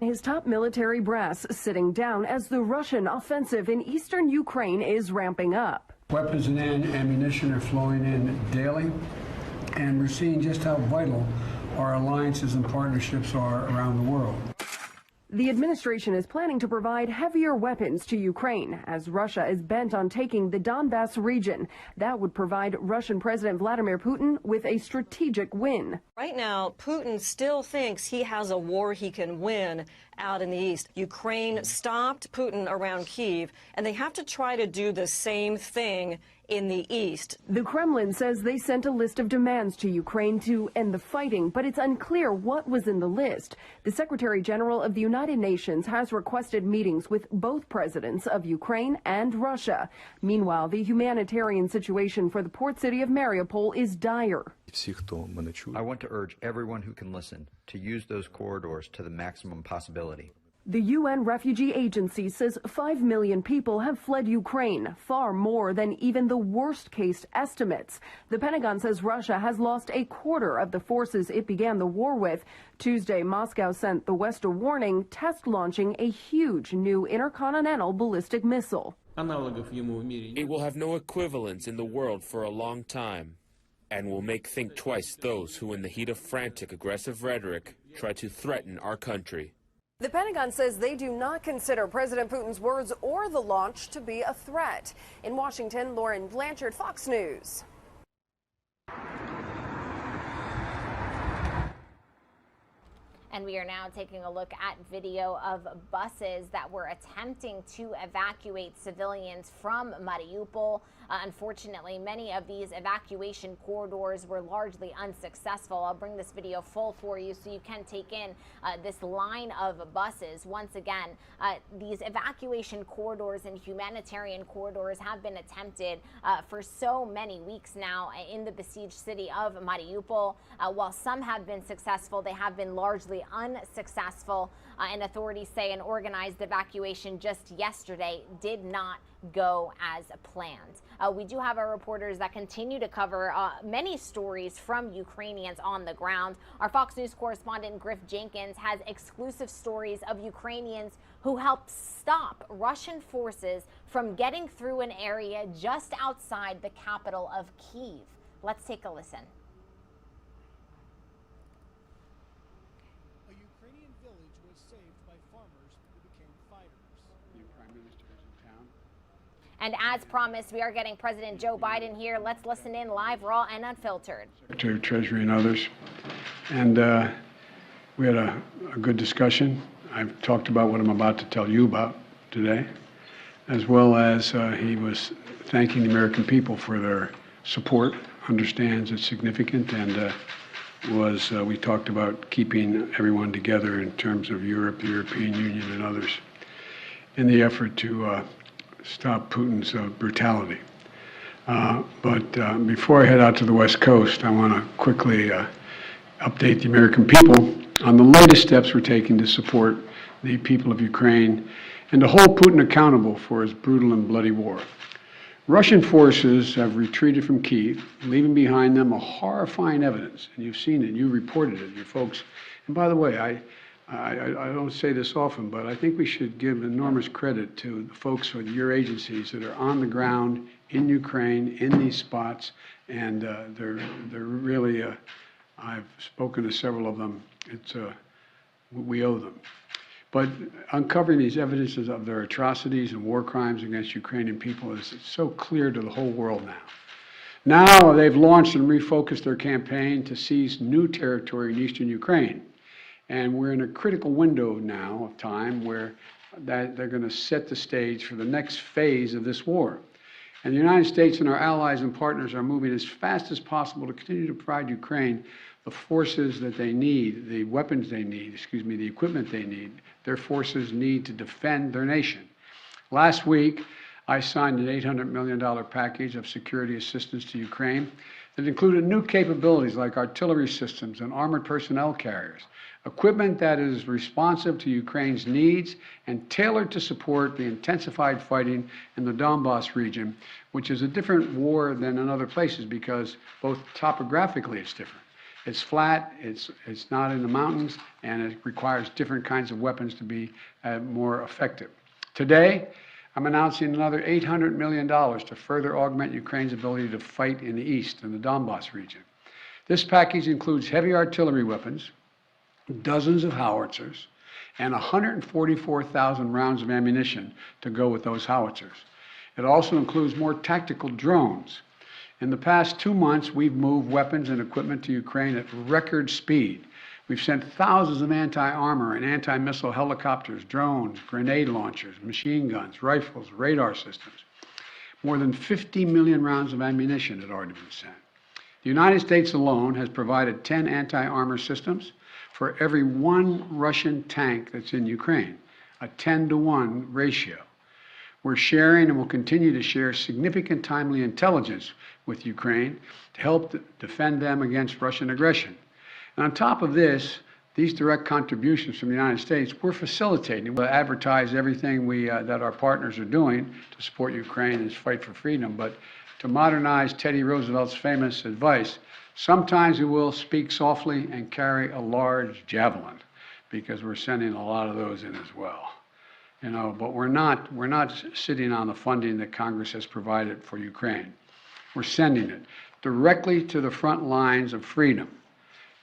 His top military brass sitting down as the Russian offensive in eastern Ukraine is ramping up. Weapons and ammunition are flowing in daily, and we're seeing just how vital our alliances and partnerships are around the world. The administration is planning to provide heavier weapons to Ukraine as Russia is bent on taking the Donbas region. That would provide Russian President Vladimir Putin with a strategic win. Right now, Putin still thinks he has a war he can win out in the east. Ukraine stopped Putin around Kyiv, and they have to try to do the same thing in the east. The Kremlin says they sent a list of demands to Ukraine to end the fighting, but it's unclear what was in the list. The Secretary General of the United Nations has requested meetings with both presidents of Ukraine and Russia. Meanwhile, the humanitarian situation for the port city of Mariupol is dire. I want to urge everyone who can listen to use those corridors to the maximum possibility. The UN Refugee Agency says 5 million people have fled Ukraine, far more than even the worst-case estimates. The Pentagon says Russia has lost a quarter of the forces it began the war with. Tuesday, Moscow sent the West a warning, test launching a huge new intercontinental ballistic missile. It will have no equivalents in the world for a long time, and will make think twice those who, in the heat of frantic, aggressive rhetoric, try to threaten our country. The Pentagon says they do not consider President Putin's words or the launch to be a threat. In Washington, Lauren Blanchard, Fox News. And we are now taking a look at video of buses that were attempting to evacuate civilians from Mariupol. Unfortunately, many of these evacuation corridors were largely unsuccessful. I'll bring this video full for you so you can take in this line of buses. Once again, these evacuation corridors and humanitarian corridors have been attempted for so many weeks now in the besieged city of Mariupol. While some have been successful, they have been largely unsuccessful. And authorities say an organized evacuation just yesterday did not go as planned. We do have our reporters that continue to cover many stories from Ukrainians on the ground. Our Fox News correspondent Griff Jenkins has exclusive stories of Ukrainians who helped stop Russian forces from getting through an area just outside the capital of Kyiv. Let's take a listen. A Ukrainian village was saved by farmers who became fighters. New Prime Minister is in town. And as promised, we are getting President Joe Biden here. Let's listen in live, raw, and unfiltered. Secretary of Treasury and others. And we had a good discussion. I've talked about what I'm about to tell you about today, as well as he was thanking the American people for their support, understands it's significant, and we talked about keeping everyone together in terms of Europe, the European Union, and others in the effort to stop Putin's brutality. But before I head out to the West Coast, I want to quickly update the American people on the latest steps we're taking to support the people of Ukraine and to hold Putin accountable for his brutal and bloody war. Russian forces have retreated from Kyiv, leaving behind them a horrifying evidence, and you've seen it, you reported it, you folks. And by the way, I don't say this often, but I think we should give enormous credit to the folks with your agencies that are on the ground in Ukraine, in these spots, and they're really, I've spoken to several of them. We owe them. But uncovering these evidences of their atrocities and war crimes against Ukrainian people is so clear to the whole world now. Now they've launched and refocused their campaign to seize new territory in eastern Ukraine. And we're in a critical window now of time where they're going to set the stage for the next phase of this war. And the United States and our allies and partners are moving as fast as possible to continue to provide Ukraine the forces that they need, the weapons they need, the equipment they need, their forces need to defend their nation. Last week, I signed an $800 million package of security assistance to Ukraine that included new capabilities like artillery systems and armored personnel carriers, equipment that is responsive to Ukraine's needs and tailored to support the intensified fighting in the Donbas region, which is a different war than in other places because both topographically it's different. It's flat, it's not in the mountains, and it requires different kinds of weapons to be more effective. Today, I'm announcing another $800 million to further augment Ukraine's ability to fight in the east, in the Donbas region. This package includes heavy artillery weapons, dozens of howitzers, and 144,000 rounds of ammunition to go with those howitzers. It also includes more tactical drones. In the past 2 months, we've moved weapons and equipment to Ukraine at record speed. We've sent thousands of anti-armor and anti-missile helicopters, drones, grenade launchers, machine guns, rifles, radar systems. More than 50 million rounds of ammunition had already been sent. The United States alone has provided 10 anti-armor systems for every 1 Russian tank that's in Ukraine, a 10-to-1 ratio. We're sharing and will continue to share significant timely intelligence with Ukraine to help defend them against Russian aggression. And on top of this, these direct contributions from the United States, we're facilitating. We'll advertise everything that our partners are doing to support Ukraine and its fight for freedom. But to modernize Teddy Roosevelt's famous advice, sometimes we will speak softly and carry a large javelin, because we're sending a lot of those in as well. You know, but we're not sitting on the funding that Congress has provided for Ukraine. We're sending it directly to the front lines of freedom,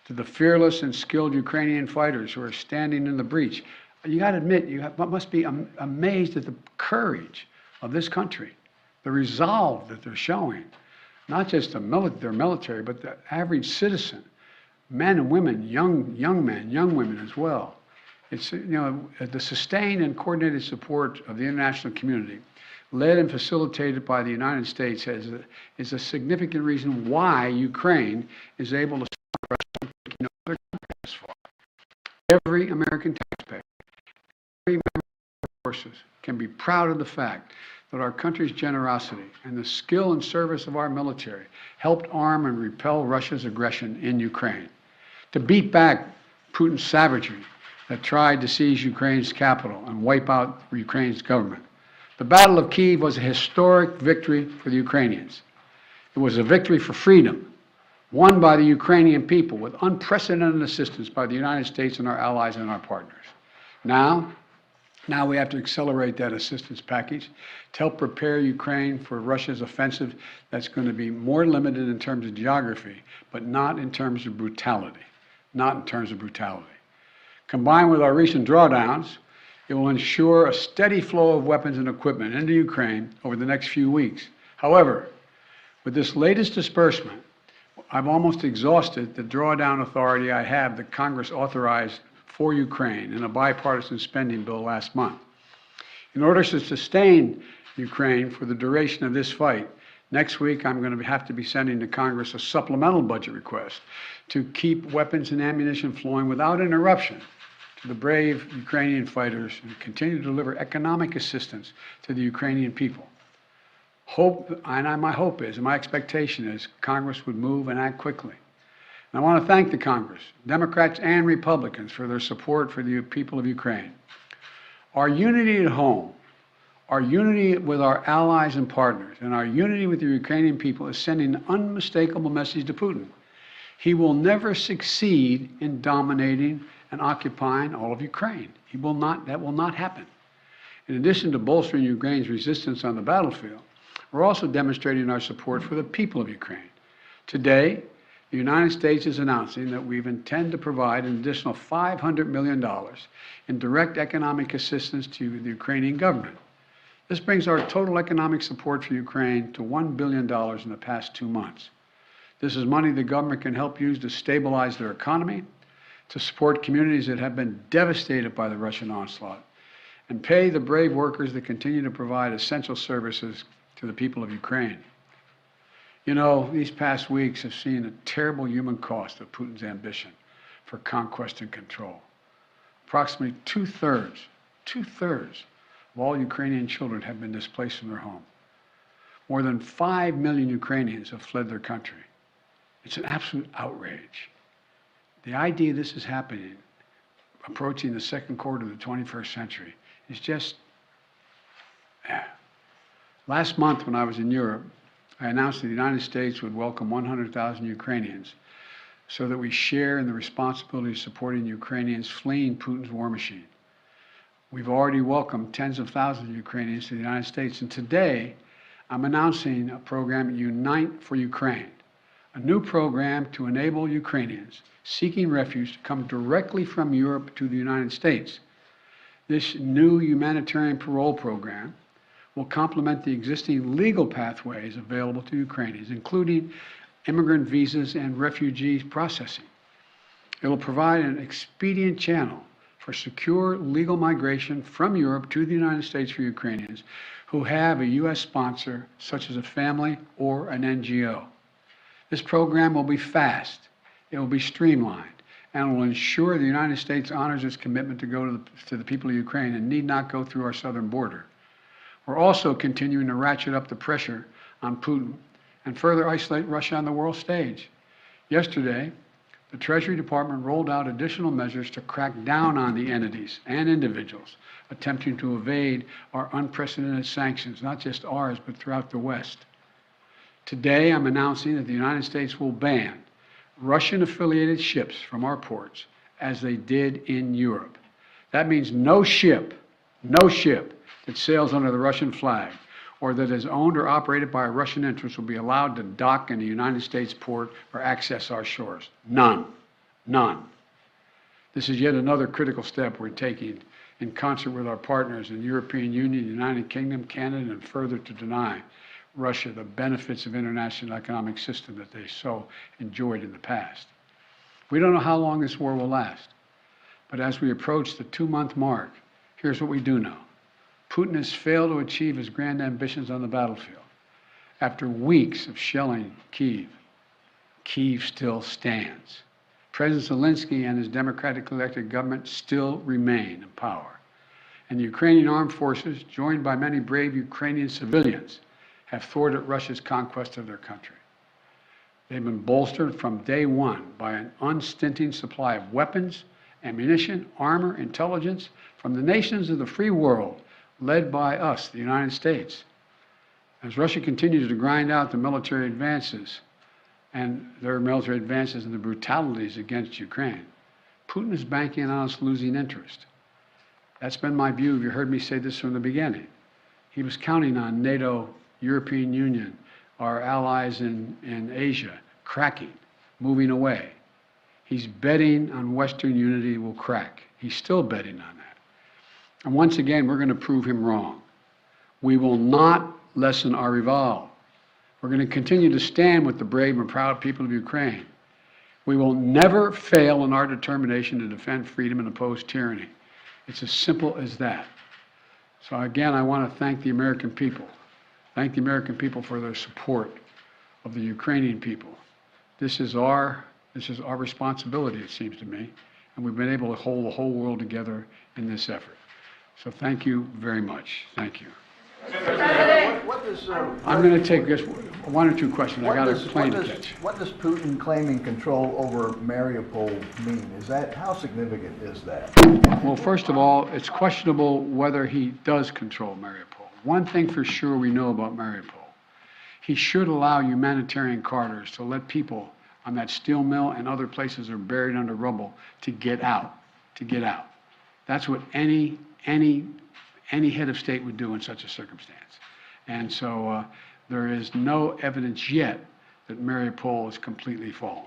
to the fearless and skilled Ukrainian fighters who are standing in the breach. You got to admit, must be amazed at the courage of this country, the resolve that they're showing, not just their military, but the average citizen, men and women, young men, young women as well. It's, you know, the sustained and coordinated support of the international community, led and facilitated by the United States, is a significant reason why Ukraine is able to stop Russia from taking over their country this far. Every American taxpayer, every member of the forces can be proud of the fact that our country's generosity and the skill and service of our military helped arm and repel Russia's aggression in Ukraine, to beat back Putin's savagery that tried to seize Ukraine's capital and wipe out Ukraine's government. The Battle of Kyiv was a historic victory for the Ukrainians. It was a victory for freedom, won by the Ukrainian people with unprecedented assistance by the United States and our allies and our partners. Now we have to accelerate that assistance package to help prepare Ukraine for Russia's offensive that's going to be more limited in terms of geography, but not in terms of brutality. Not in terms of brutality. Combined with our recent drawdowns, it will ensure a steady flow of weapons and equipment into Ukraine over the next few weeks. However, with this latest disbursement, I've almost exhausted the drawdown authority I have that Congress authorized for Ukraine in a bipartisan spending bill last month. In order to sustain Ukraine for the duration of this fight, next week I'm going to have to be sending to Congress a supplemental budget request to keep weapons and ammunition flowing without interruption to the brave Ukrainian fighters and continue to deliver economic assistance to the Ukrainian people. My hope is, and my expectation is, Congress would move and act quickly. And I want to thank the Congress, Democrats and Republicans, for their support for the people of Ukraine. Our unity at home, our unity with our allies and partners, and our unity with the Ukrainian people is sending an unmistakable message to Putin. He will never succeed in dominating and occupying all of Ukraine. That will not happen. In addition to bolstering Ukraine's resistance on the battlefield, we're also demonstrating our support for the people of Ukraine. Today, the United States is announcing that we intend to provide an additional $500 million in direct economic assistance to the Ukrainian government. This brings our total economic support for Ukraine to $1 billion in the past 2 months. This is money the government can help use to stabilize their economy, to support communities that have been devastated by the Russian onslaught, and pay the brave workers that continue to provide essential services to the people of Ukraine. You know, these past weeks have seen a terrible human cost of Putin's ambition for conquest and control. Approximately two-thirds of all Ukrainian children have been displaced from their home. More than 5 million Ukrainians have fled their country. It's an absolute outrage. The idea this is happening, approaching the second quarter of the 21st century, is just, Last month when I was in Europe, I announced that the United States would welcome 100,000 Ukrainians so that we share in the responsibility of supporting Ukrainians fleeing Putin's war machine. We've already welcomed tens of thousands of Ukrainians to the United States, and today I'm announcing a program, Unite for Ukraine, a new program to enable Ukrainians seeking refuge to come directly from Europe to the United States. This new humanitarian parole program will complement the existing legal pathways available to Ukrainians, including immigrant visas and refugees processing. It will provide an expedient channel for secure legal migration from Europe to the United States for Ukrainians who have a U.S. sponsor, such as a family or an NGO. This program will be fast, it will be streamlined, and will ensure the United States honors its commitment to go to the people of Ukraine and need not go through our southern border. We're also continuing to ratchet up the pressure on Putin and further isolate Russia on the world stage. Yesterday, the Treasury Department rolled out additional measures to crack down on the entities and individuals attempting to evade our unprecedented sanctions, not just ours, but throughout the West. Today, I'm announcing that the United States will ban Russian-affiliated ships from our ports, as they did in Europe. That means no ship that sails under the Russian flag or that is owned or operated by a Russian interest will be allowed to dock in a United States port or access our shores. None. None. This is yet another critical step we're taking in concert with our partners in the European Union, the United Kingdom, Canada, and further to deny Russia the benefits of international economic system that they so enjoyed in the past. We don't know how long this war will last, but as we approach the 2-month mark, here's what we do know. Putin has failed to achieve his grand ambitions on the battlefield. After weeks of shelling Kyiv, Kyiv still stands. President Zelenskyy and his democratically elected government still remain in power. And the Ukrainian armed forces, joined by many brave Ukrainian civilians, have thwarted Russia's conquest of their country. They've been bolstered from day one by an unstinting supply of weapons, ammunition, armor, intelligence from the nations of the free world, led by us, the United States. As Russia continues to grind out the military advances and their military advances and the brutalities against Ukraine, Putin is banking on us losing interest. That's been my view. You heard me say this from the beginning. He was counting on NATO, European Union, our allies in Asia, cracking, moving away. He's betting on Western unity will crack. He's still betting on that. And once again, we're going to prove him wrong. We will not lessen our resolve. We're going to continue to stand with the brave and proud people of Ukraine. We will never fail in our determination to defend freedom and oppose tyranny. It's as simple as that. So again, I want to thank the American people. Thank the American people for their support of the Ukrainian people. This is our responsibility, it seems to me, and we've been able to hold the whole world together in this effort. So thank you very much. Thank you. I'm going to take just one or two questions. I got a plane to catch. What does Putin claiming control over Mariupol mean? How significant is that? Well, first of all, it's questionable whether he does control Mariupol. One thing for sure we know about Mariupol. He should allow humanitarian corridors to let people on that steel mill and other places that are buried under rubble to get out. to get out. That's what any head of state would do in such a circumstance. And so there is no evidence yet that Mariupol is completely fallen.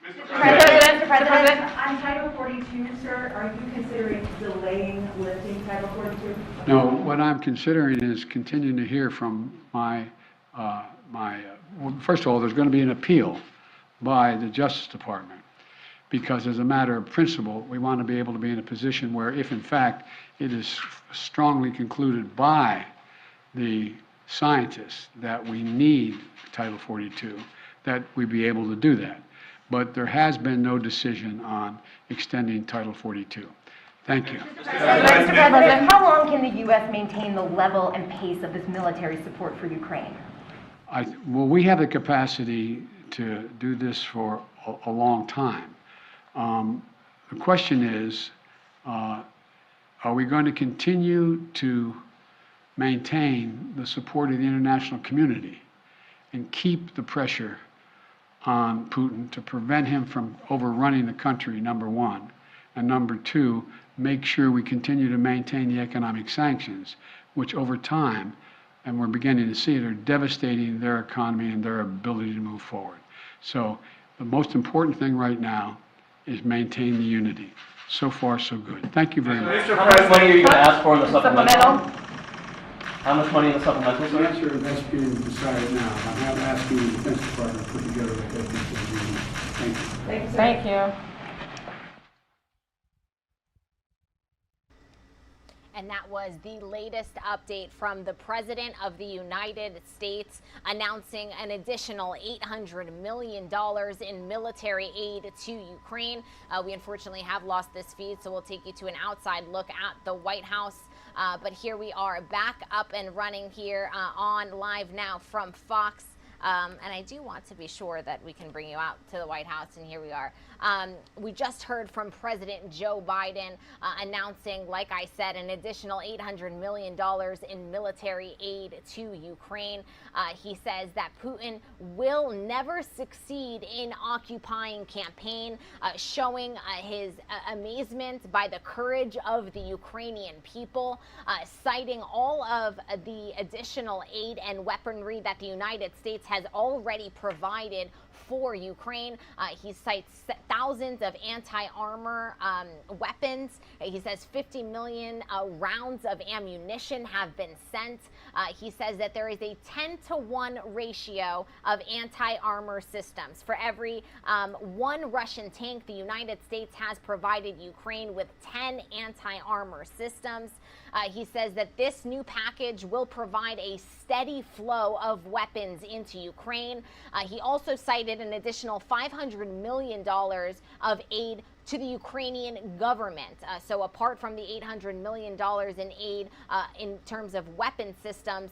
Mr. President, on Title 42, sir, are you considering delaying lifting Title 42? No, what I'm considering is continuing to hear from well, first of all, there's going to be an appeal by the Justice Department, because as a matter of principle, we want to be able to be in a position where if in fact it is strongly concluded by the scientists that we need Title 42, that we be able to do that. But there has been no decision on extending Title 42. Thank you. Mr. President, how long can the U.S. maintain the level and pace of this military support for Ukraine? Well, we have the capacity to do this for a long time. The question is, are we going to continue to maintain the support of the international community and keep the pressure on Putin to prevent him from overrunning the country, number one, and number two, make sure we continue to maintain the economic sanctions, which over time, and we're beginning to see it, are devastating their economy and their ability to move forward. So the most important thing right now is maintain the unity. So far, so good. Thank you very much. How much money are you going to ask for in the supplemental? How much money in the supplemental? The answer that's being decided now. I'm asking the Defense Department to put together a head. Thank you. Thank you. And that was the latest update from the President of the United States announcing an additional $800 million in military aid to Ukraine. We unfortunately have lost this feed, so we'll take you to an outside look at the White House. But here we are back up and running here on Live Now from Fox. And I do want to be sure that we can bring you out to the White House, and here we are. We just heard from President Joe Biden announcing, like I said, an additional $800 million in military aid to Ukraine. He says that Putin will never succeed in occupying campaign, showing his amazement by the courage of the Ukrainian people, citing all of the additional aid and weaponry that the United States has already provided for Ukraine. He cites thousands of anti-armor weapons. He says 50 million rounds of ammunition have been sent. He says that there is a 10-to-1 ratio of anti-armor systems. For every one Russian tank, the United States has provided Ukraine with 10 anti-armor systems. He says that this new package will provide a steady flow of weapons into Ukraine. He also cited an additional $500 million of aid to the Ukrainian government. So apart from the $800 million in aid in terms of weapon systems,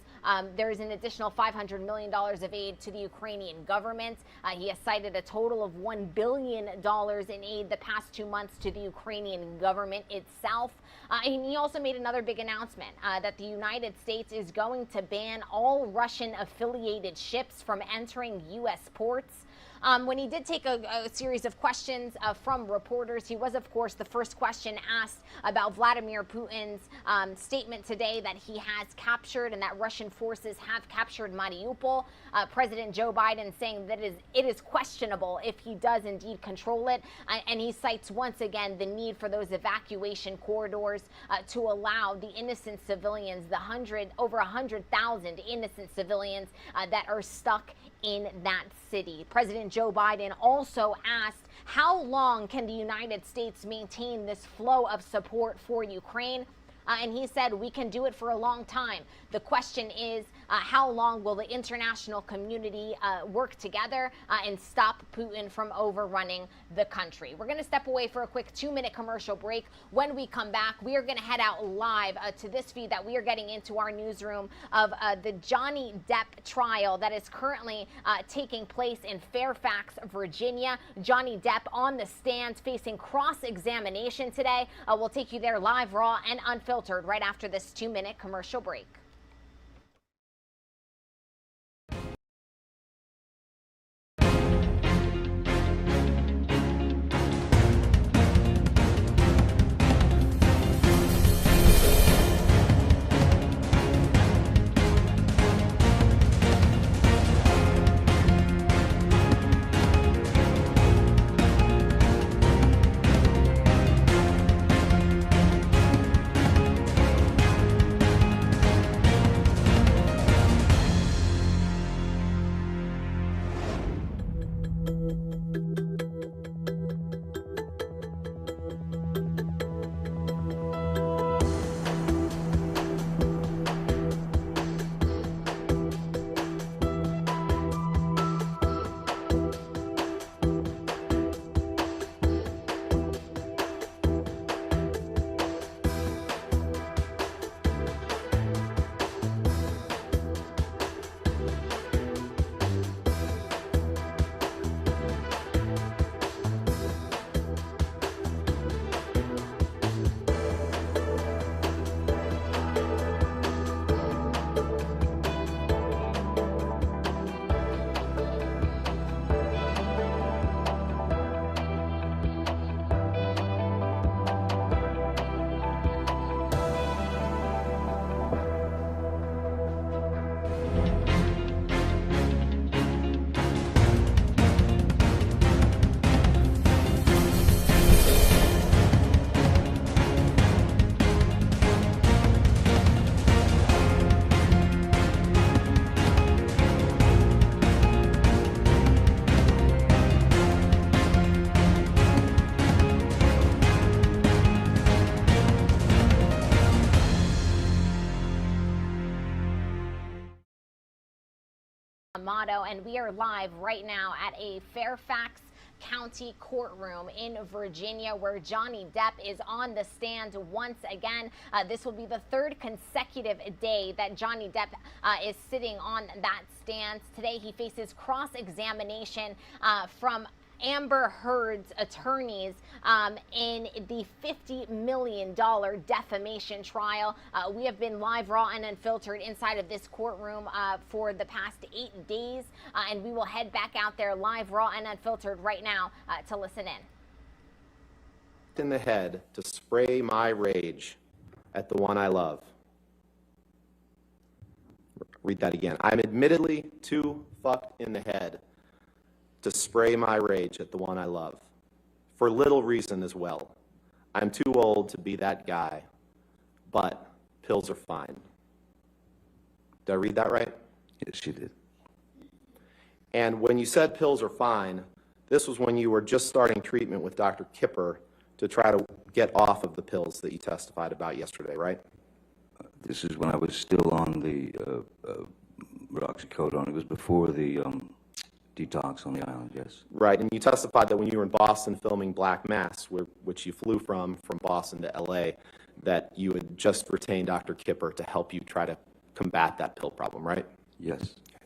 there is an additional $500 million of aid to the Ukrainian government. He has cited a total of $1 billion in aid the past 2 months to the Ukrainian government itself. And he also made another big announcement that the United States is going to ban all Russian-affiliated ships from entering U.S. ports. When he did take a series of questions from reporters, he was, of course, the first question asked about Vladimir Putin's statement today that he has captured and that Russian forces have captured Mariupol. President Joe Biden saying that it is questionable if he does indeed control it. And he cites once again the need for those evacuation corridors to allow the innocent civilians, over 100,000 innocent civilians that are stuck in that city. President Joe Biden also asked, how long can the United States maintain this flow of support for Ukraine? And he said, we can do it for a long time. The question is, how long will the international community work together and stop Putin from overrunning the country? We're going to step away for a quick 2-minute commercial break. When we come back, we are going to head out live to this feed that we are getting into our newsroom of the Johnny Depp trial that is currently taking place in Fairfax, Virginia. Johnny Depp on the stand facing cross-examination today. We'll take you there live, raw, and unfiltered right after this 2-minute commercial break. Amato, and we are live right now at a Fairfax County courtroom in Virginia where Johnny Depp is on the stand once again. This will be the third consecutive day that Johnny Depp is sitting on that stand. Today he faces cross-examination from Amber Heard's attorneys in the $50 million defamation trial. We have been live, raw, and unfiltered inside of this courtroom for the past 8 days, and we will head back out there live, raw, and unfiltered right now to listen in the head to spray my rage at the one I love. Read that again. I'm admittedly too fucked in the head to spray my rage at the one I love, for little reason as well. I'm too old to be that guy, but pills are fine. Did I read that right? Yes, you did. And when you said pills are fine, this was when you were just starting treatment with Dr. Kipper to try to get off of the pills that you testified about yesterday, right? This is when I was still on the oxycodone. It was before the detox on the island, yes. Right, and you testified that when you were in Boston filming Black Mass, which you flew from Boston to LA, that you had just retained Dr. Kipper to help you try to combat that pill problem, right? Yes. Okay.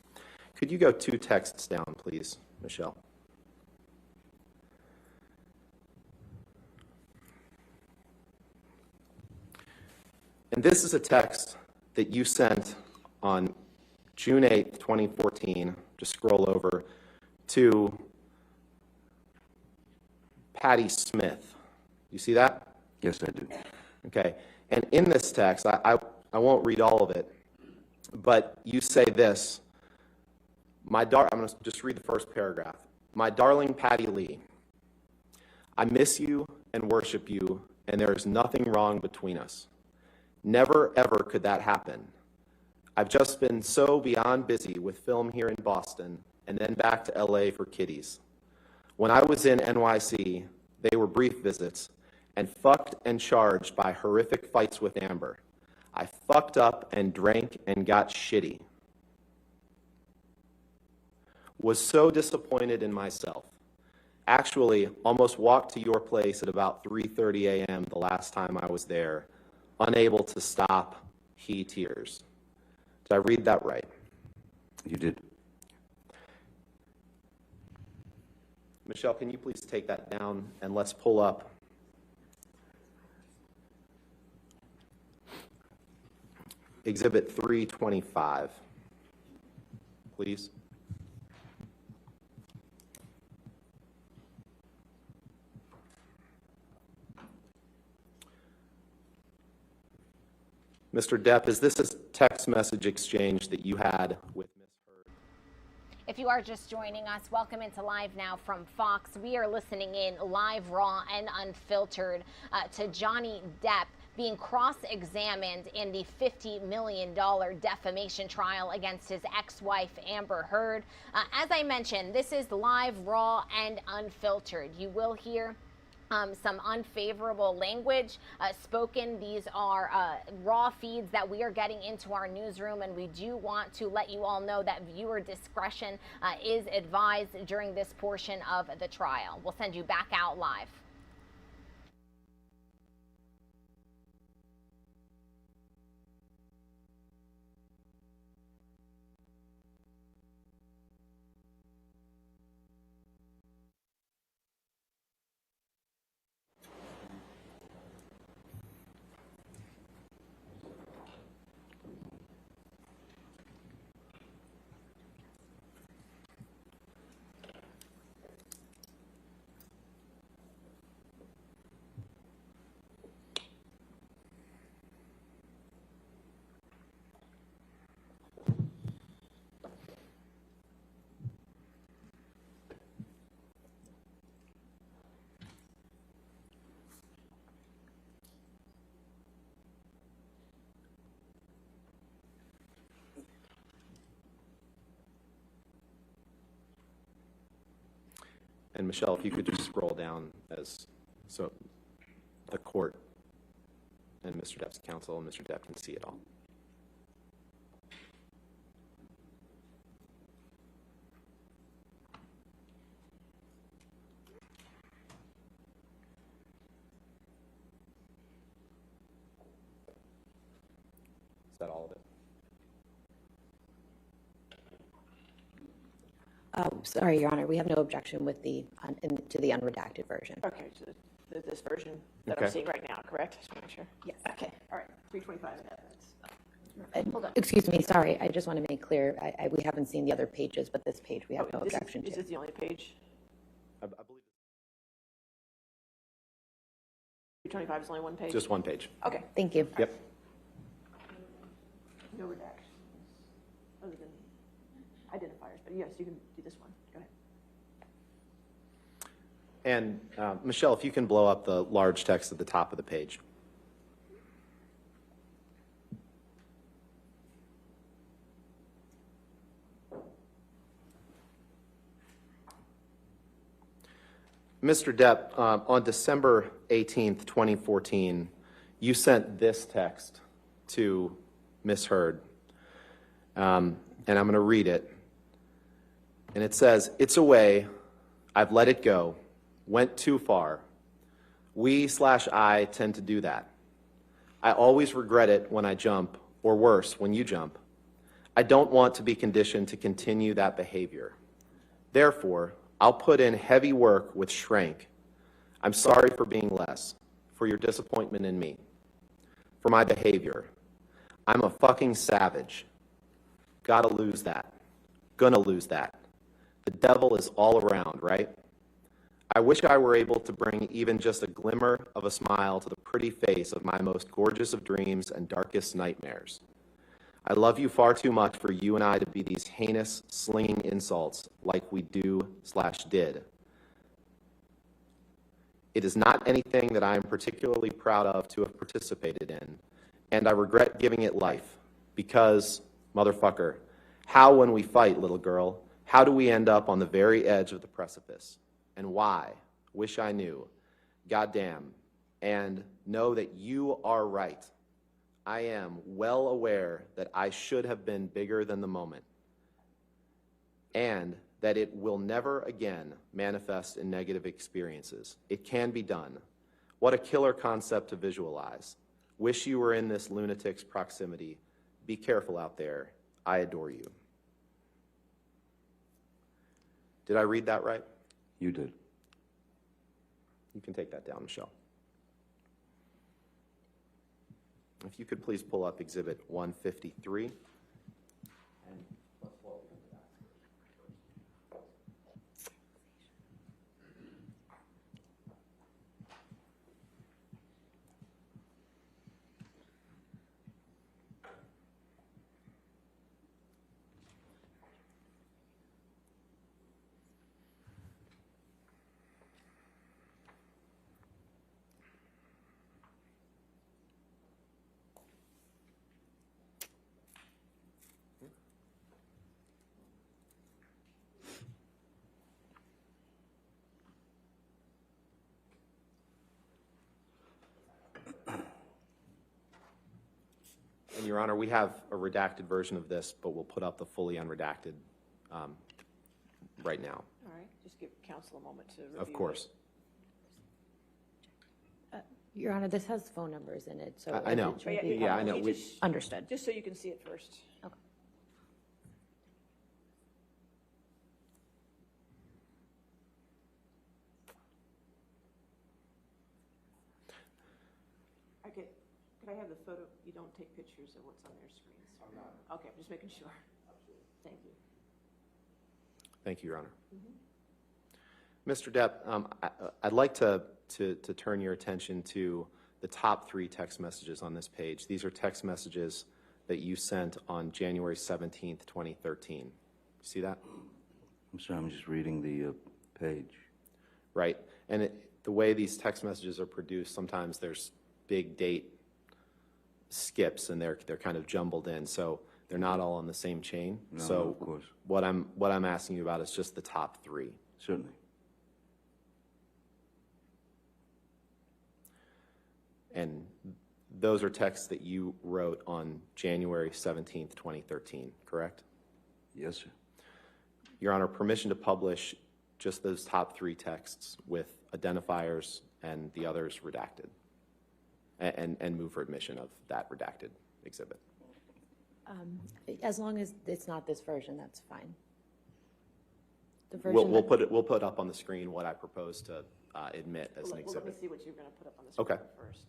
Could you go 2 texts down, please, Michelle? And this is a text that you sent on June 8th, 2014. Just scroll over to Patty Smith. You see that? Yes, I do. Okay. And in this text, I won't read all of it, but you say this. I'm going to just read the first paragraph. My darling Patty Lee, I miss you and worship you, and there is nothing wrong between us. Never, ever could that happen. I've just been so beyond busy with film here in Boston and then back to LA for kiddies. When I was in NYC, they were brief visits and fucked and charged by horrific fights with Amber. I fucked up and drank and got shitty. Was so disappointed in myself. Actually, almost walked to your place at about 3:30 a.m. the last time I was there, unable to stop he tears. Did I read that right? You did. Michelle, can you please take that down and let's pull up Exhibit 325, please. Mr. Depp, is this a text message exchange that you had with Ms. Heard? If you are just joining us, welcome into Live Now from Fox. We are listening in live, raw, and unfiltered to Johnny Depp being cross-examined in the $50 million defamation trial against his ex-wife, Amber Heard. As I mentioned, this is live, raw, and unfiltered. You will hear some unfavorable language spoken. These are raw feeds that we are getting into our newsroom, and we do want to let you all know that viewer discretion is advised during this portion of the trial. We'll send you back out live. And Michelle, if you could just scroll down so the court and Mr. Depp's counsel and Mr. Depp can see it all. that all of it? Sorry, Your Honor, we have no objection with the to the unredacted version. Okay, so this version that I'm seeing right now, correct? Just to make sure. Yes. Okay. All right. 325. Hold on. Excuse me, sorry, I just want to make clear, we haven't seen the other pages, but this page we have no objection to. Is this the only page? I believe 325 is only one page? just one page. Okay. Thank you. Yep. No redactions, other than identifiers, but yes, you can do this one. Go ahead. And Michelle, if you can blow up the large text at the top of the page. Mr. Depp, on December 18th, 2014, you sent this text to Ms. Heard, and I'm going to read it. And it says, "It's away. I've let it go. Went too far. We/I tend to do that. I always regret it when I jump, or worse, when you jump. I don't want to be conditioned to continue that behavior. Therefore, I'll put in heavy work with Shrank. I'm sorry for being less, for your disappointment in me, for my behavior. I'm a fucking savage. Gotta lose that. Gonna lose that. The devil is all around, right? I wish I were able to bring even just a glimmer of a smile to the pretty face of my most gorgeous of dreams and darkest nightmares. I love you far too much for you and I to be these heinous, slinging insults like we do/did. It is not anything that I am particularly proud of to have participated in, and I regret giving it life, because, motherfucker, how when we fight, little girl, how do we end up on the very edge of the precipice? And why? Wish I knew. Goddamn. And know that you are right. I am well aware that I should have been bigger than the moment, and that it will never again manifest in negative experiences. It can be done. What a killer concept to visualize. Wish you were in this lunatic's proximity. Be careful out there. I adore you." Did I read that right? You did. You can take that down, Michelle. If you could please pull up Exhibit 153. And Your Honor, we have a redacted version of this, but we'll put up the fully unredacted right now. All right. Just give counsel a moment to review. Of course. Your Honor, this has phone numbers in it, so. I know. Yeah, I know. Understood. Just so you can see it first. Okay. Could I have the photo? You don't take pictures of what's on their screens. I'm not. Okay, I'm just making sure. Thank you. Thank you, Your Honor. Mr. Depp, I'd like to turn your attention to the top 3 text messages on this page. These are text messages that you sent on January 17th, 2013. See that? I'm sorry, I'm just reading the page. Right. And the way these text messages are produced, sometimes there's big date skips and they're kind of jumbled in, so they're not all on the same chain. No, so of course. what I'm asking you about is just the top 3. Certainly. And those are texts that you wrote on January 17th, 2013, correct? Yes, sir. Your Honor, permission to publish just those top 3 texts with identifiers and the others redacted, and move for admission of that redacted exhibit. As long as it's not this version, that's fine. The version We'll put up on the screen what I propose to admit as an exhibit. Let me see what you're going to put up on the screen Okay. first.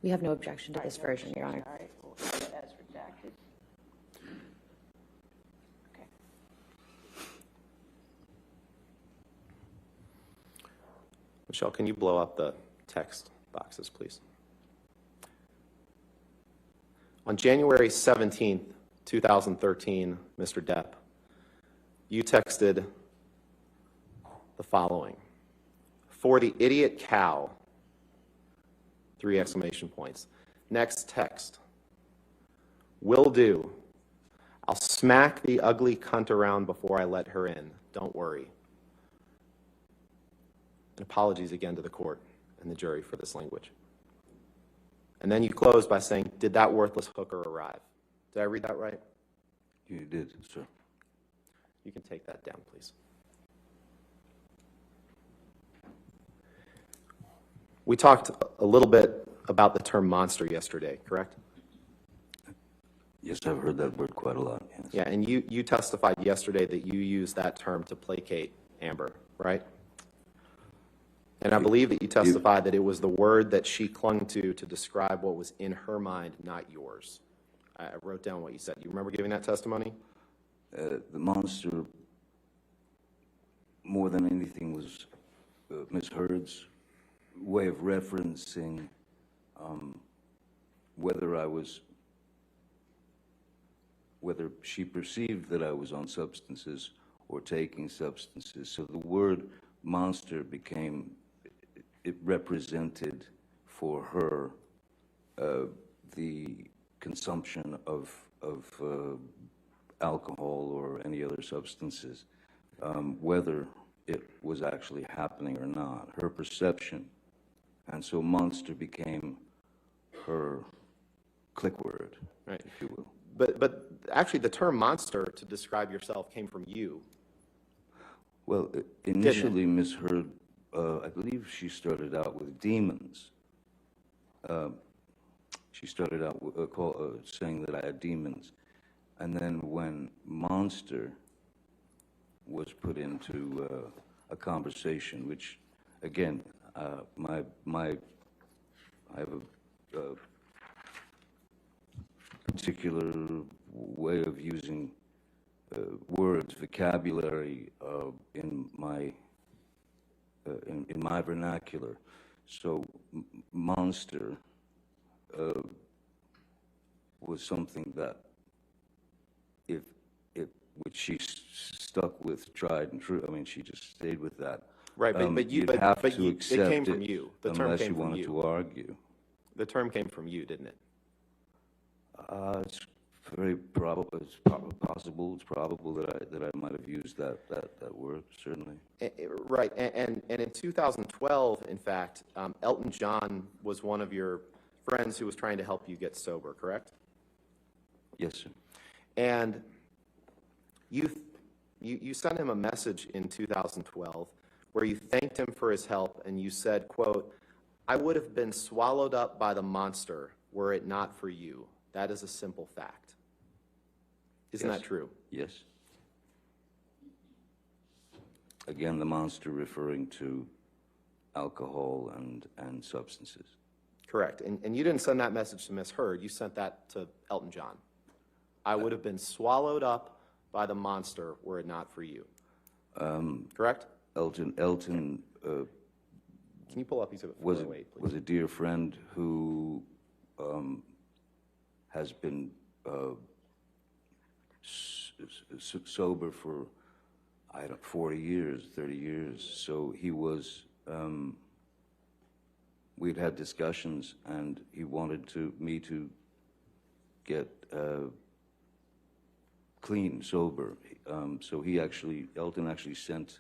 We have no objection to this version, Your Honor. All right, we'll leave it as redacted. Okay. Michelle, can you blow up the text boxes, please? On January 17th, 2013, Mr. Depp, you texted the following: "For the idiot cow," 3 exclamation points. Next text: "Will do. I'll smack the ugly cunt around before I let her in. Don't worry." And apologies again to the court and the jury for this language. And then you close by saying, "Did that worthless hooker arrive?" Did I read that right? You did, sir. You can take that down, please. We talked a little bit about the term monster yesterday, correct? Yes, I've heard that word quite a lot. Yes. Yeah, and you testified yesterday that you used that term to placate Amber, right? And I believe that you testified that it was the word that she clung to describe what was in her mind, not yours. I wrote down what you said. You remember giving that testimony? The monster, more than anything, was Ms. Heard's way of referencing whether she perceived that I was on substances or taking substances. So the word monster became, it represented for her the consumption of alcohol or any other substances, whether it was actually happening or not, her perception. And so monster became her click word, right, if you will. But actually the term monster to describe yourself came from you. Well, initially, Ms. Heard, I believe she started out with demons. She started out saying that I had demons. And then when monster was put into a conversation, which, again, I have a particular way of using words, vocabulary in my vernacular. So monster was something that which she stuck with, tried and true. I mean, she just stayed with that. Right, but you'd have to it accept came from you. The term unless came you from wanted you. to argue. The term came from you, didn't it? It's very probable. It's possible. It's probable that I might have used that word. Certainly. Right, and in 2012, in fact, Elton John was one of your friends who was trying to help you get sober, correct? Yes, sir. And you sent him a message in 2012 where you thanked him for his help, and you said, quote, "I would have been swallowed up by the monster were it not for you. That is a simple fact." Isn't that true? Yes. Again, the monster referring to alcohol and substances. Correct. And you didn't send that message to Ms. Heard. You sent that to Elton John. "I would have been swallowed up by the monster were it not for you." Correct? Elton Can you pull up exhibit 408, please? Was a dear friend who has been sober for 40 years, 30 years. So he was. We'd had discussions, and he wanted me to get clean, sober. So Elton actually sent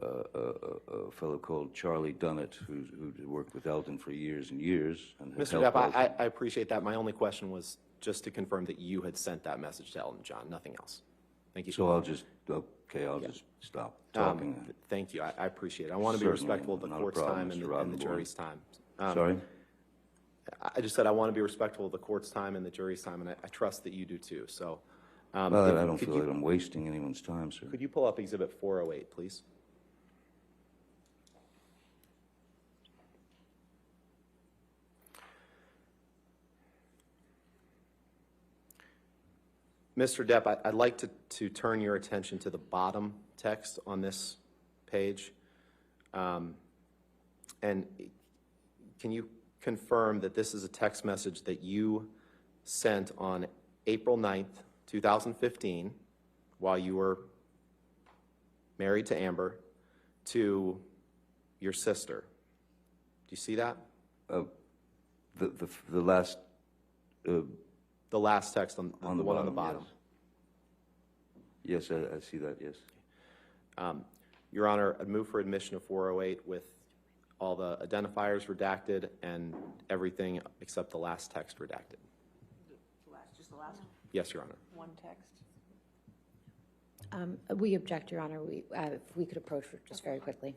a fellow called Charlie Dunnett, who worked with Elton for years and years. And Mr. Depp, I appreciate that. My only question was just to confirm that you had sent that message to Elton John, nothing else. Thank you. So I'll just stop talking. Thank you. I appreciate it. I want to be respectful of the court's time and the jury's time. Sorry? I just said I want to be respectful of the court's time and the jury's time, and I trust that you do too. So, well, I don't feel like I'm wasting anyone's time, sir. Could you pull up Exhibit 408, please? Mr. Depp, I'd like to turn your attention to the bottom text on this page. And can you confirm that this is a text message that you sent on April 9th, 2015, while you were married to Amber, to your sister? Do you see that? The last... the last text on the one on the bottom. Yes, I see that, yes. Your Honor, I'd move for admission of 408 with all the identifiers redacted and everything except the last text redacted. Just the last? Yes, Your Honor. One text? We object, Your Honor. If we could approach just very quickly.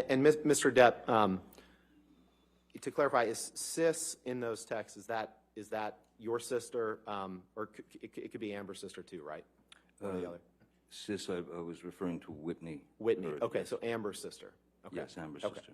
And Mr. Depp, to clarify, is Sis in those texts, is that your sister, or it could be Amber's sister too, right? One or the other. Sis, I was referring to Whitney. Whitney, Heard, okay, yes. so Amber's sister. Okay. Yes, Amber's Okay. sister.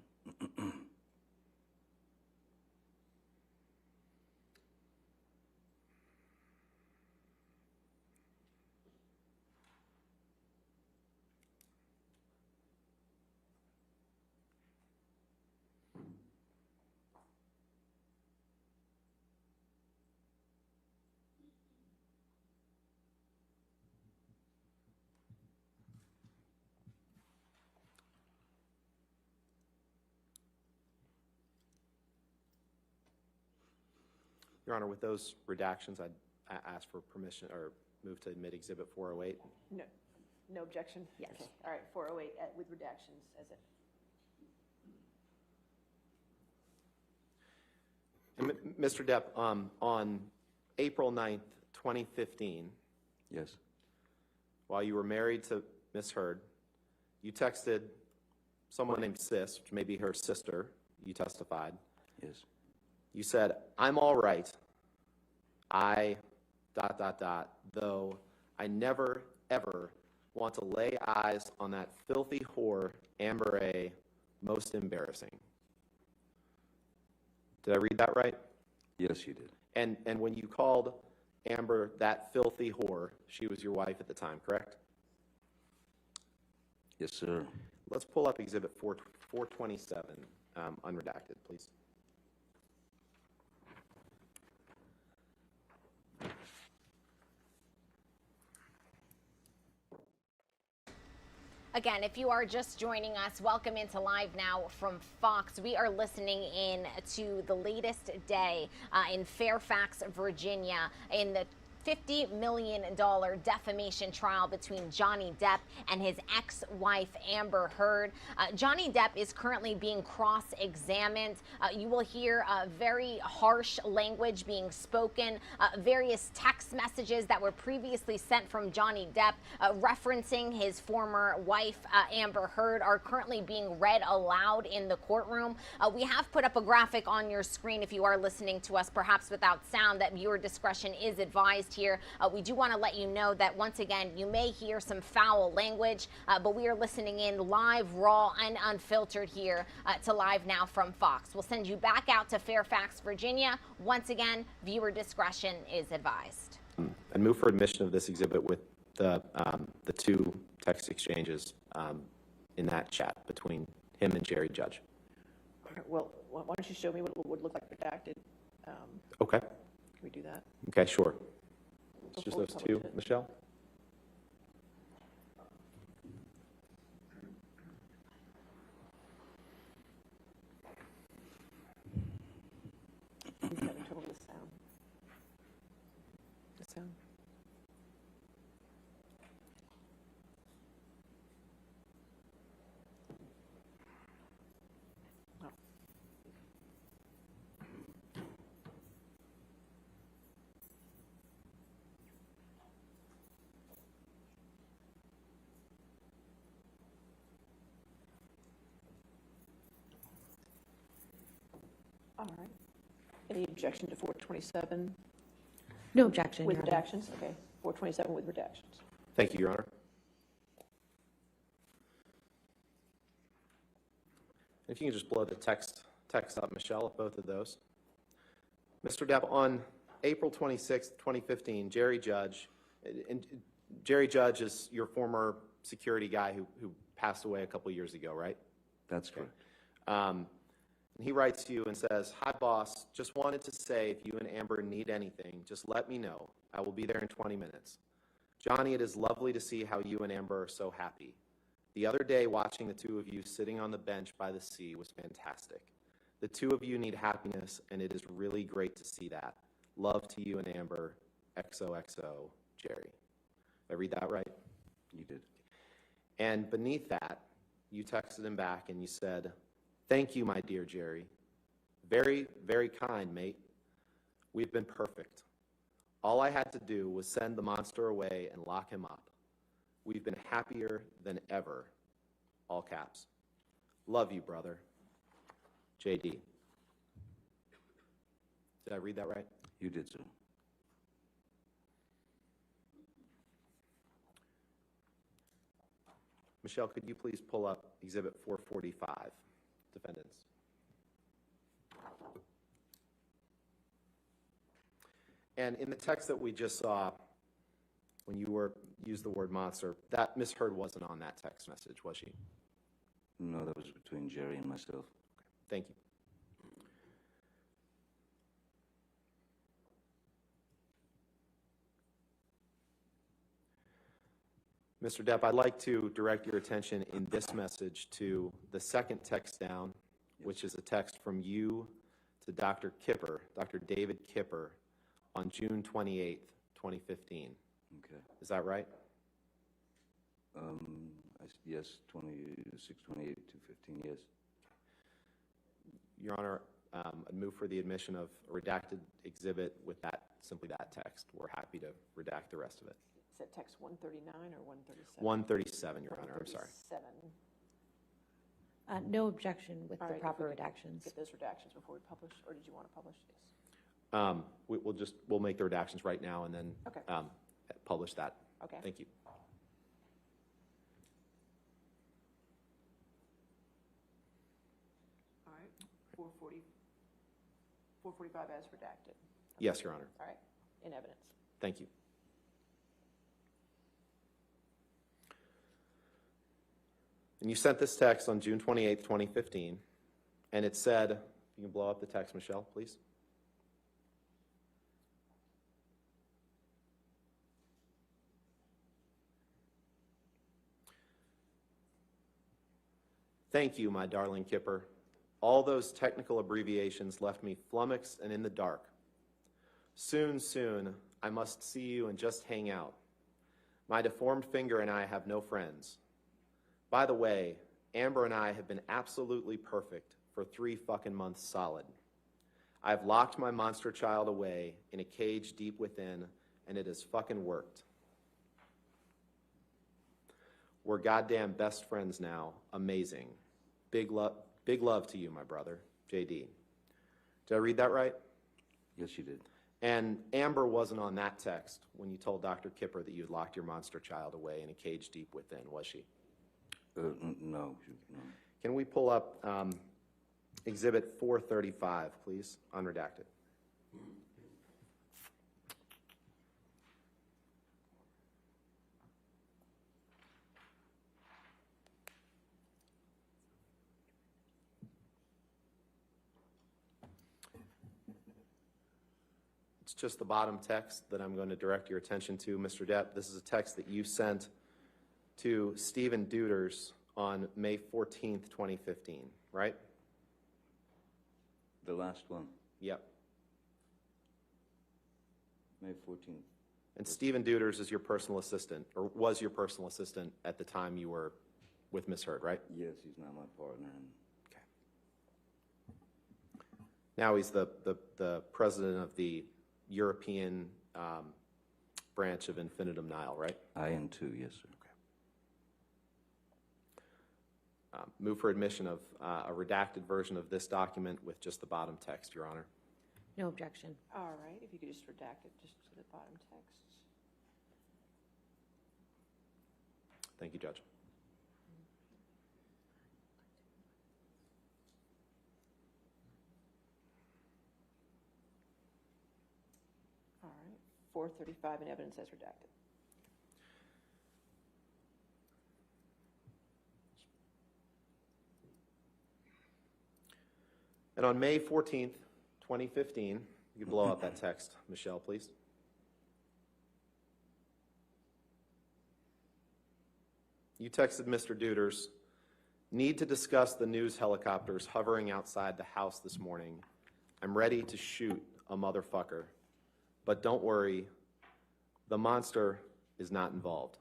Your Honor, with those redactions, I'd ask for permission or move to admit Exhibit 408. No. No objection? Yes. Okay. All right, 408 with redactions as it. And Mr. Depp, on April 9th, 2015, yes, while you were married to Ms. Heard, you texted someone named Sis, which may be her sister, you testified. Yes. You said, "I'm all right. I ... though I never, ever want to lay eyes on that filthy whore, Amber A. Most embarrassing." Did I read that right? Yes, you did. And when you called Amber that filthy whore, she was your wife at the time, correct? Yes, sir. Let's pull up Exhibit 427, unredacted, please. Again, if you are just joining us, welcome into Live Now from Fox. We are listening in to the latest day in Fairfax, Virginia, in the $50 million defamation trial between Johnny Depp and his ex-wife Amber Heard. Johnny Depp is currently being cross-examined. You will hear very harsh language being spoken, various text messages that were previously sent from Johnny Depp referencing his former wife Amber Heard are currently being read aloud in the courtroom. We have put up a graphic on your screen if you are listening to us, perhaps without sound, that viewer discretion is advised here. We do want to let you know that once again, you may hear some foul language, but we are listening in live, raw, and unfiltered here to Live Now from Fox. We'll send you back out to Fairfax, Virginia. Once again, viewer discretion is advised. And move for admission of this exhibit with the two text exchanges in that chat between him and Jerry Judge. Well, why don't you show me what it would look like redacted? Okay. Can we do that? Okay, sure. It's just those two, Michelle? He's having trouble with sound. The sound. All right. Any objection to 427? No objection, With Your Honor. redactions? Okay. 427 with redactions. Thank you, Your Honor. If you can just blow the text up, Michelle, of both of those. Mr. Depp, on April 26, 2015, Jerry Judge is your former security guy who passed away a couple years ago, right? That's correct. And he writes to you and says, "Hi, boss. Just wanted to say if you and Amber need anything, just let me know. I will be there in 20 minutes. Johnny, it is lovely to see how you and Amber are so happy. The other day, watching the two of you sitting on the bench by the sea was fantastic. The two of you need happiness, and it is really great to see that. Love to you and Amber. XOXO, Jerry." Did I read that right? You did. And beneath that, you texted him back and you said, "Thank you, my dear Jerry. Very, very kind, mate. We've been perfect. All I had to do was send the monster away and lock him up. We've been happier than ever." All caps. "Love you, brother. JD." Did I read that right? You did, sir. Michelle, could you please pull up Exhibit 445, defendants? And in the text that we just saw, when you used the word monster, that Miss Heard wasn't on that text message, was she? No, that was between Jerry and myself. Thank you. Mr. Depp, I'd like to direct your attention in this message to the second text down, which is a text from you to Dr. Kipper, Dr. David Kipper, on June 28th, 2015. Okay. Is that right? Yes, 26, 28, 215, yes. Your Honor, I'd move for the admission of a redacted exhibit with simply that text. We're happy to redact the rest of it. Is that text 139 or 137? 137, Your Honor, I'm sorry. 137. No objection with the All right, proper if we redactions. Get those redactions before we publish, or did you want to publish this? We'll make the redactions right now and then Okay. Publish that. Okay. Thank you. All right, 445 as redacted. Yes, Your Honor. All right, in evidence. Thank you. And you sent this text on June 28th, 2015, and it said, if you can blow up the text, Michelle, please. Thank you, my darling Kipper. All those technical abbreviations left me flummoxed and in the dark. Soon, soon, I must see you and just hang out. My deformed finger and I have no friends. By the way, Amber and I have been absolutely perfect for 3 fucking months solid. I've locked my monster child away in a cage deep within, and it has fucking worked. We're goddamn best friends now. Amazing. Big love to you, my brother. JD. Did I read that right? Yes, you did. And Amber wasn't on that text when you told Dr. Kipper that you had locked your monster child away in a cage deep within, was she? No. Can we pull up Exhibit 435, please, unredacted? It's just the bottom text that I'm going to direct your attention to, Mr. Depp. This is a text that you sent to Stephen Deuters on May 14th, 2015, right? The last one. Yep. May 14th. And Stephen Deuters is your personal assistant, or was your personal assistant at the time you were with Ms. Heard, right? Yes, he's now my partner. Okay. Now he's the president of the European branch of Infinitum Nihil, right? IN2, yes, sir. Okay. Move for admission of a redacted version of this document with just the bottom text, Your Honor. No objection. All right, if you could just redact it just to the bottom text. Thank you, Judge. All right, 435 in evidence as redacted. And on May 14th, 2015, you blow up that text, Michelle, please. You texted Mr. Deuters, need to discuss the news helicopters hovering outside the house this morning. I'm ready to shoot a motherfucker. But don't worry, the monster is not involved.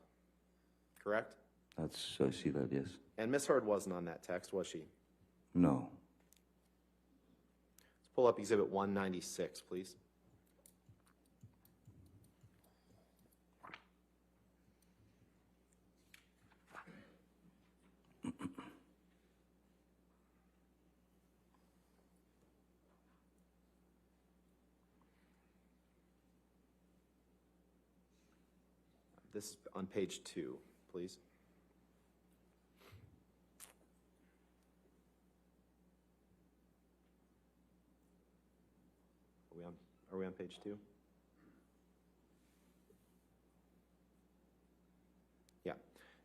Correct? I see that, yes. And Ms. Heard wasn't on that text, was she? No. Let's pull up Exhibit 196, please. This is on page 2, please. Are we on page 2? Yeah.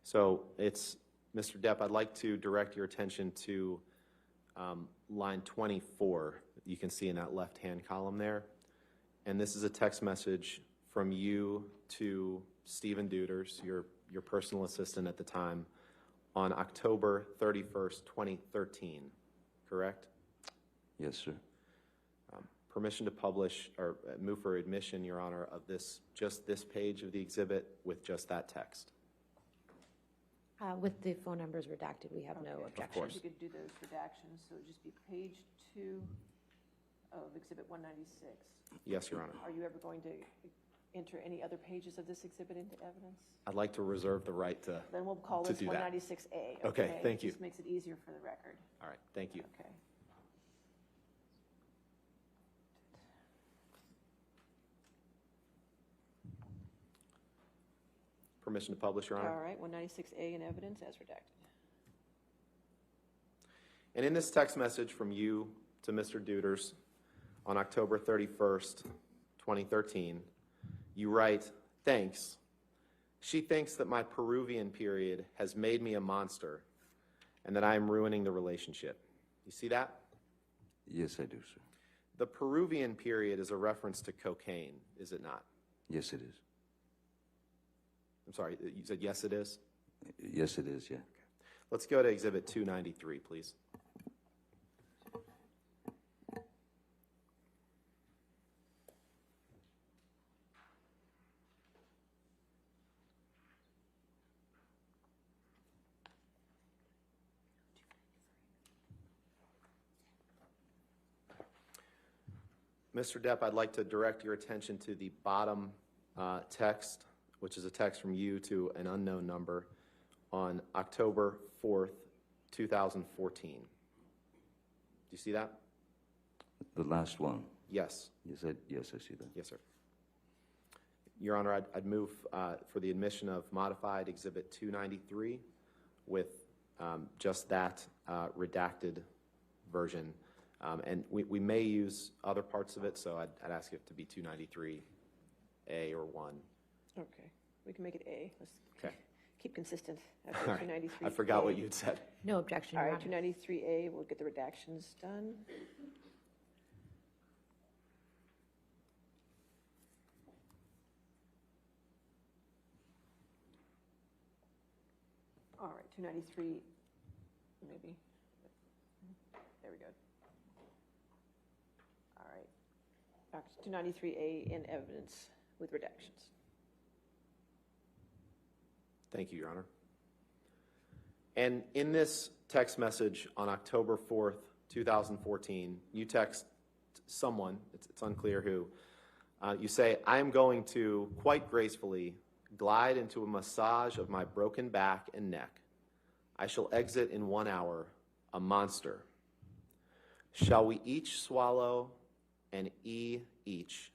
So it's, Mr. Depp, I'd like to direct your attention to line 24. You can see in that left-hand column there. And this is a text message from you to Stephen Deuters, your personal assistant at the time, on October 31st, 2013, correct? Yes, sir. Permission to publish or move for admission, Your Honor, of just this page of the exhibit with just that text. With the phone numbers redacted, we have no objection. Of course. You could do those redactions, so it'd just be page 2 of Exhibit 196. Yes, Your Honor. Are you ever going to enter any other pages of this exhibit into evidence? I'd like to reserve the right to Then we'll call to this do that. 196A. Okay, thank you. Just makes it easier for the record. All right, thank you. Okay. Permission to publish, Your Honor. All right, 196A in evidence as redacted. And in this text message from you to Mr. Deuters on October 31st, 2013, you write, thanks. She thinks that my Peruvian period has made me a monster and that I am ruining the relationship. You see that? Yes, I do, sir. The Peruvian period is a reference to cocaine, is it not? Yes, it is. I'm sorry, you said yes, it is? Yes, it is, yeah. Let's go to Exhibit 293, please. Mr. Depp, I'd like to direct your attention to the bottom text, which is a text from you to an unknown number on October 4th, 2014. Do you see that? The last one? Yes. Yes, I see that. Yes, sir. Your Honor, I'd move for the admission of modified Exhibit 293 with just that redacted version. And we may use other parts of it, so I'd ask it to be 293A or 1. Okay, we can make it A. Let's keep consistent. After All right. 293. I forgot what you'd said. No objection, All Your right, Honor. 293A, we'll get the redactions done. All right, 293, maybe. There we go. All right. 293A in evidence with redactions. Thank you, Your Honor. And in this text message on October 4th, 2014, you text someone, it's unclear who, you say, I am going to, quite gracefully, glide into a massage of my broken back and neck. I shall exit in 1 hour, a monster. Shall we each swallow an E each,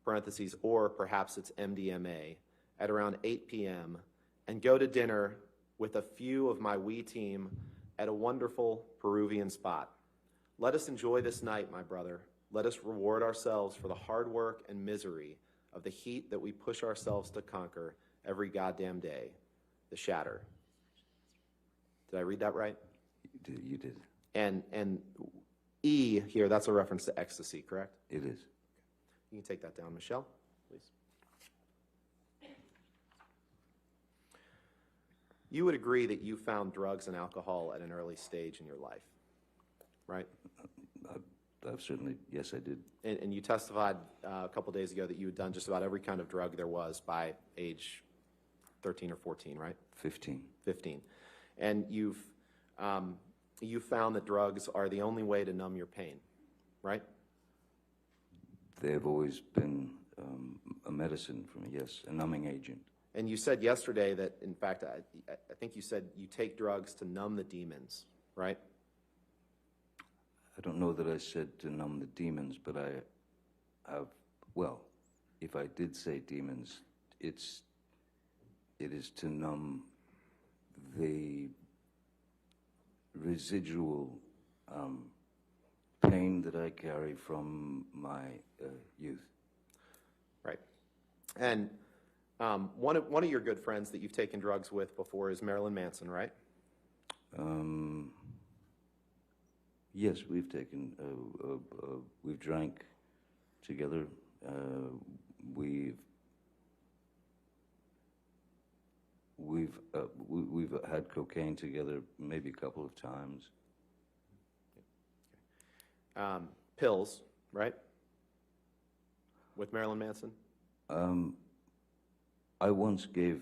parentheses, or perhaps it's MDMA, at around 8 p.m., and go to dinner with a few of my wee team at a wonderful Peruvian spot. Let us enjoy this night, my brother. Let us reward ourselves for the hard work and misery of the heat that we push ourselves to conquer every goddamn day. The Shatter. Did I read that right? You did. And E here, that's a reference to ecstasy, correct? It is. You can take that down, Michelle, please. You would agree that you found drugs and alcohol at an early stage in your life, right? I've certainly, yes, I did. And you testified a couple days ago that you had done just about every kind of drug there was by age 13 or 14, right? 15. 15. And you found that drugs are the only way to numb your pain, right? They have always been a medicine for me, yes, a numbing agent. And you said yesterday that, in fact, I think you said you take drugs to numb the demons, right? I don't know that I said to numb the demons, but I have, well, if I did say demons, it is to numb the residual pain that I carry from my youth. Right. And one of your good friends that you've taken drugs with before is Marilyn Manson, right? Yes, we've taken, we've drank together. We've had cocaine together maybe a couple of times. Pills, right? With Marilyn Manson? I once gave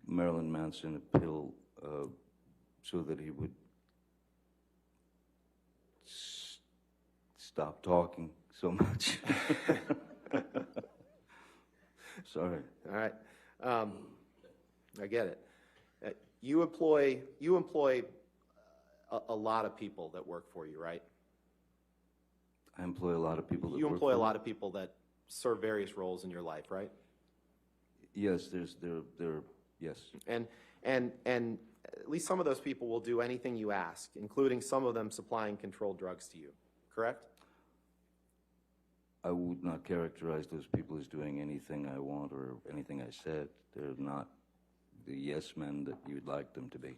Marilyn Manson a pill so that he would stop talking so much. Sorry. All right. I get it. You employ a lot of people that work for you, right? I employ a lot of people that You work employ a for lot me. of people that serve various roles in your life, right? Yes, yes. And at least some of those people will do anything you ask, including some of them supplying controlled drugs to you, correct? I would not characterize those people as doing anything I want or anything I said. They're not the yes men that you'd like them to be.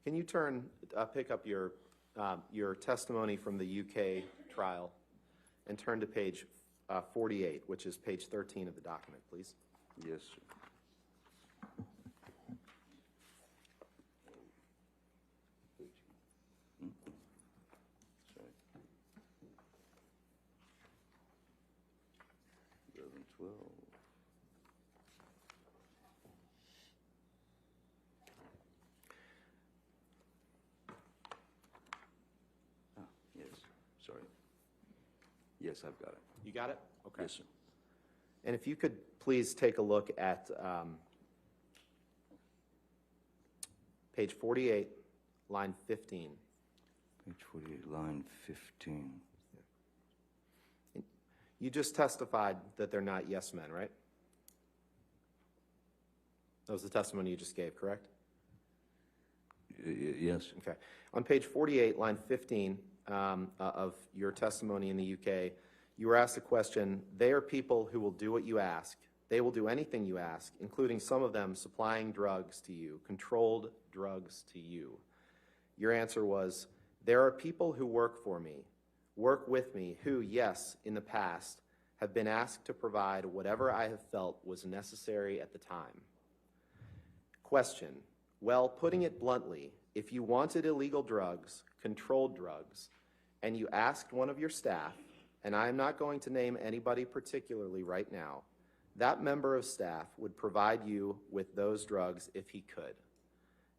Can you pick up your testimony from the UK trial and turn to page 48, which is page 13 of the document, please? Yes, sir. Sorry. 11, 12. Yes, sorry. Yes, I've got it. You got it? Okay. Yes, sir. And if you could please take a look at page 48, line 15. Page 48, line 15. You just testified that they're not yes men, right? That was the testimony you just gave, correct? Yes. Okay. On page 48, line 15 of your testimony in the UK, you were asked a question, they are people who will do what you ask. They will do anything you ask, including some of them supplying drugs to you, controlled drugs to you. Your answer was, there are people who work for me, work with me, who, yes, in the past, have been asked to provide whatever I have felt was necessary at the time. Question, well, putting it bluntly, if you wanted illegal drugs, controlled drugs, and you asked one of your staff, and I am not going to name anybody particularly right now, that member of staff would provide you with those drugs if he could.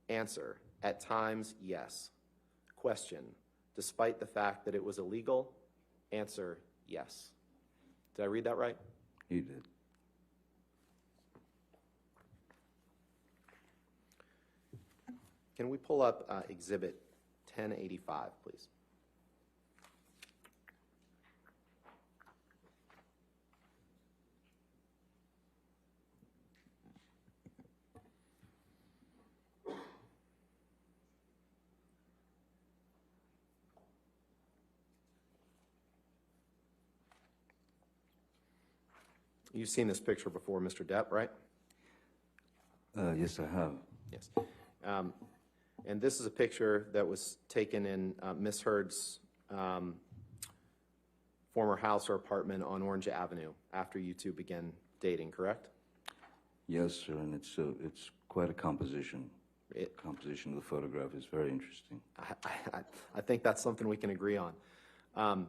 Answer, at times, yes. Question, despite the fact that it was illegal? Answer, yes. Did I read that right? You did. Can we pull up Exhibit 1085, please? You've seen this picture before, Mr. Depp, right? Yes, I have. Yes. And this is a picture that was taken in Ms. Heard's former house or apartment on Orange Avenue after you two began dating, correct? Yes, sir, and it's quite a composition. Composition of the photograph is very interesting. I think that's something we can agree on.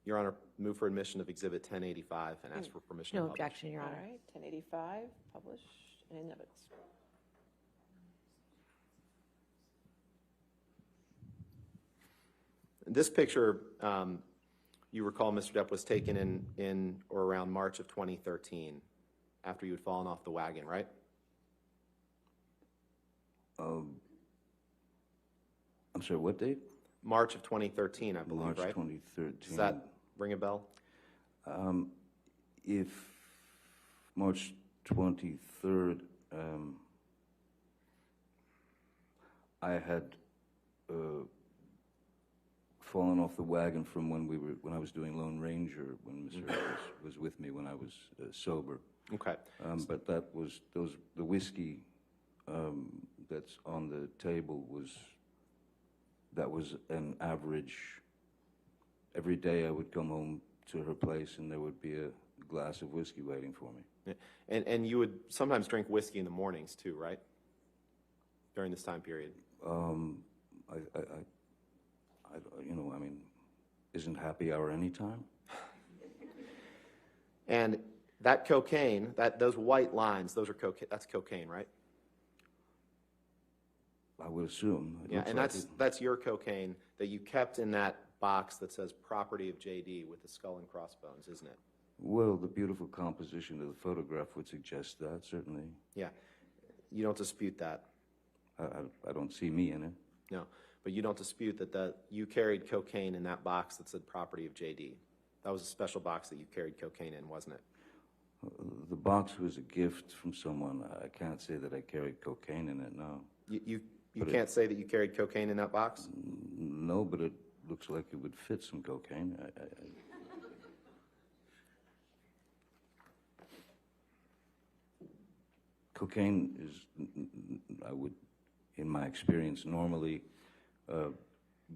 Your Honor, move for admission of Exhibit 1085 and ask for permission to No publish. objection, Your Honor. All right, 1085, published, and in evidence. This picture, you recall, Mr. Depp, was taken in or around March of 2013, after you had fallen off the wagon, right? I'm sorry, what date? March of 2013, I believe, March right? 2013. Does that ring a bell? If March 23rd, I had fallen off the wagon from when I was doing Lone Ranger, when Mr. was with me when I was sober. Okay. But that was the whiskey that's on the table that was an average. Every day I would come home to her place and there would be a glass of whiskey waiting for me. Yeah. And you would sometimes drink whiskey in the mornings too, right? During this time period. I mean, isn't happy hour any time? And that cocaine, those white lines, those are cocaine. That's cocaine, right? I would assume. Yeah, and that's your cocaine that you kept in that box that says property of JD with the skull and crossbones, isn't it? Well, the beautiful composition of the photograph would suggest that, certainly. Yeah. You don't dispute that? I don't see me in it. No, but you don't dispute that you carried cocaine in that box that said property of JD. That was a special box that you carried cocaine in, wasn't it? The box was a gift from someone. I can't say that I carried cocaine in it, no. You can't say that you carried cocaine in that box? No, but it looks like it would fit some cocaine. Cocaine is, in my experience, normally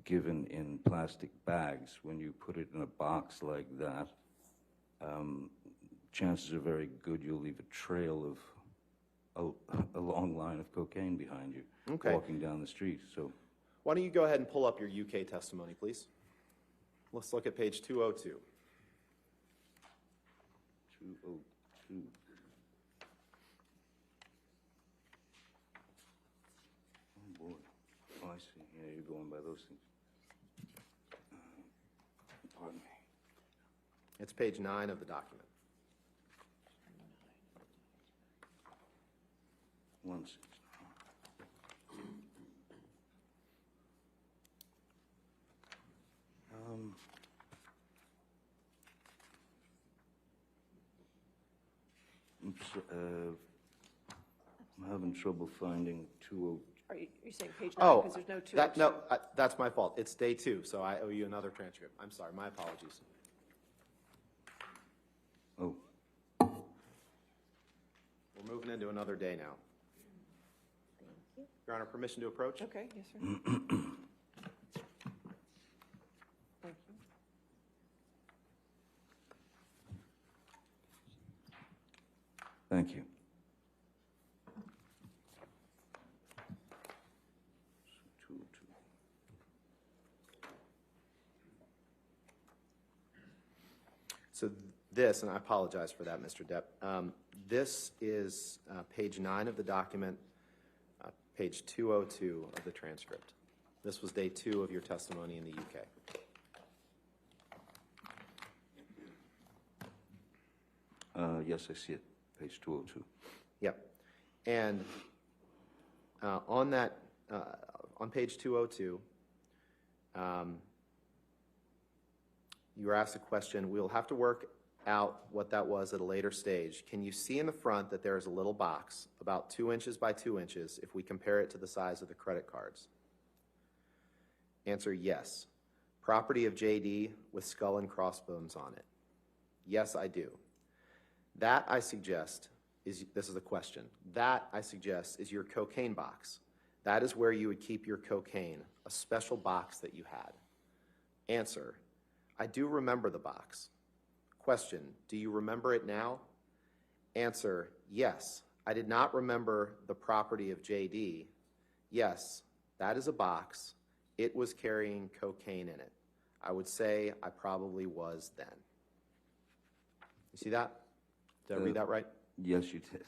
given in plastic bags. When you put it in a box like that, chances are very good you'll leave a trail of a long line of cocaine behind you walking down the street. So, why don't you go ahead and pull up your UK testimony, please? Let's look at page 202. 202. Oh boy. Oh, I see. Yeah, you're going by those things. Pardon me. It's page 9 of the document. 169. I'm having trouble finding 20. Are you saying page 9 because there's no 202? No, that's my fault. It's day 2, so I owe you another transcript. I'm sorry. My apologies. Oh. We're moving into another day now. Your Honor, permission to approach? Okay, yes, sir. Thank you. Thank you. So this, and I apologize for that, Mr. Depp, this is page 9 of the document, page 202 of the transcript. This was day 2 of your testimony in the UK. Yes, I see it, page 202. Yep. And on that, on page 202, you were asked a question. We'll have to work out what that was at a later stage. Can you see in the front that there is a little box about 2 inches by 2 inches if we compare it to the size of the credit cards? Answer, yes. Property of JD with skull and crossbones on it. Yes, I do. That, I suggest, is, this is a question, that, I suggest, is your cocaine box. That is where you would keep your cocaine, a special box that you had. Answer, I do remember the box. Question, do you remember it now? Answer, yes. I did not remember the property of JD. Yes, that is a box. It was carrying cocaine in it. I would say I probably was then. You see that? Did I read that right? Yes, you did.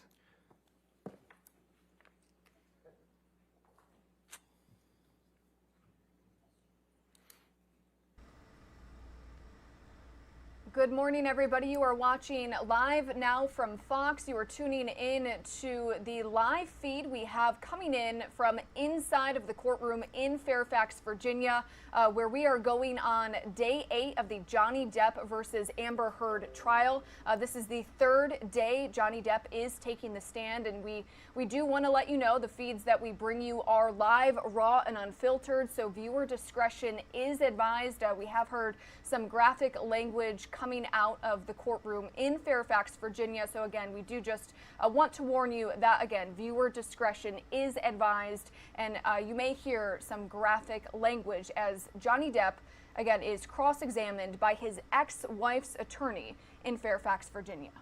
Good morning, everybody. You are watching Live Now from Fox. You are tuning in to the live feed we have coming in from inside of the courtroom in Fairfax, Virginia, where we are going on day 8 of the Johnny Depp versus Amber Heard trial. This is the 3rd day Johnny Depp is taking the stand, and we do want to let you know the feeds that we bring you are live, raw, and unfiltered, so viewer discretion is advised. We have heard some graphic language coming out of the courtroom in Fairfax, Virginia. So again, we do just want to warn you that, again, viewer discretion is advised, and you may hear some graphic language as Johnny Depp, again, is cross-examined by his ex-wife's attorney in Fairfax, Virginia.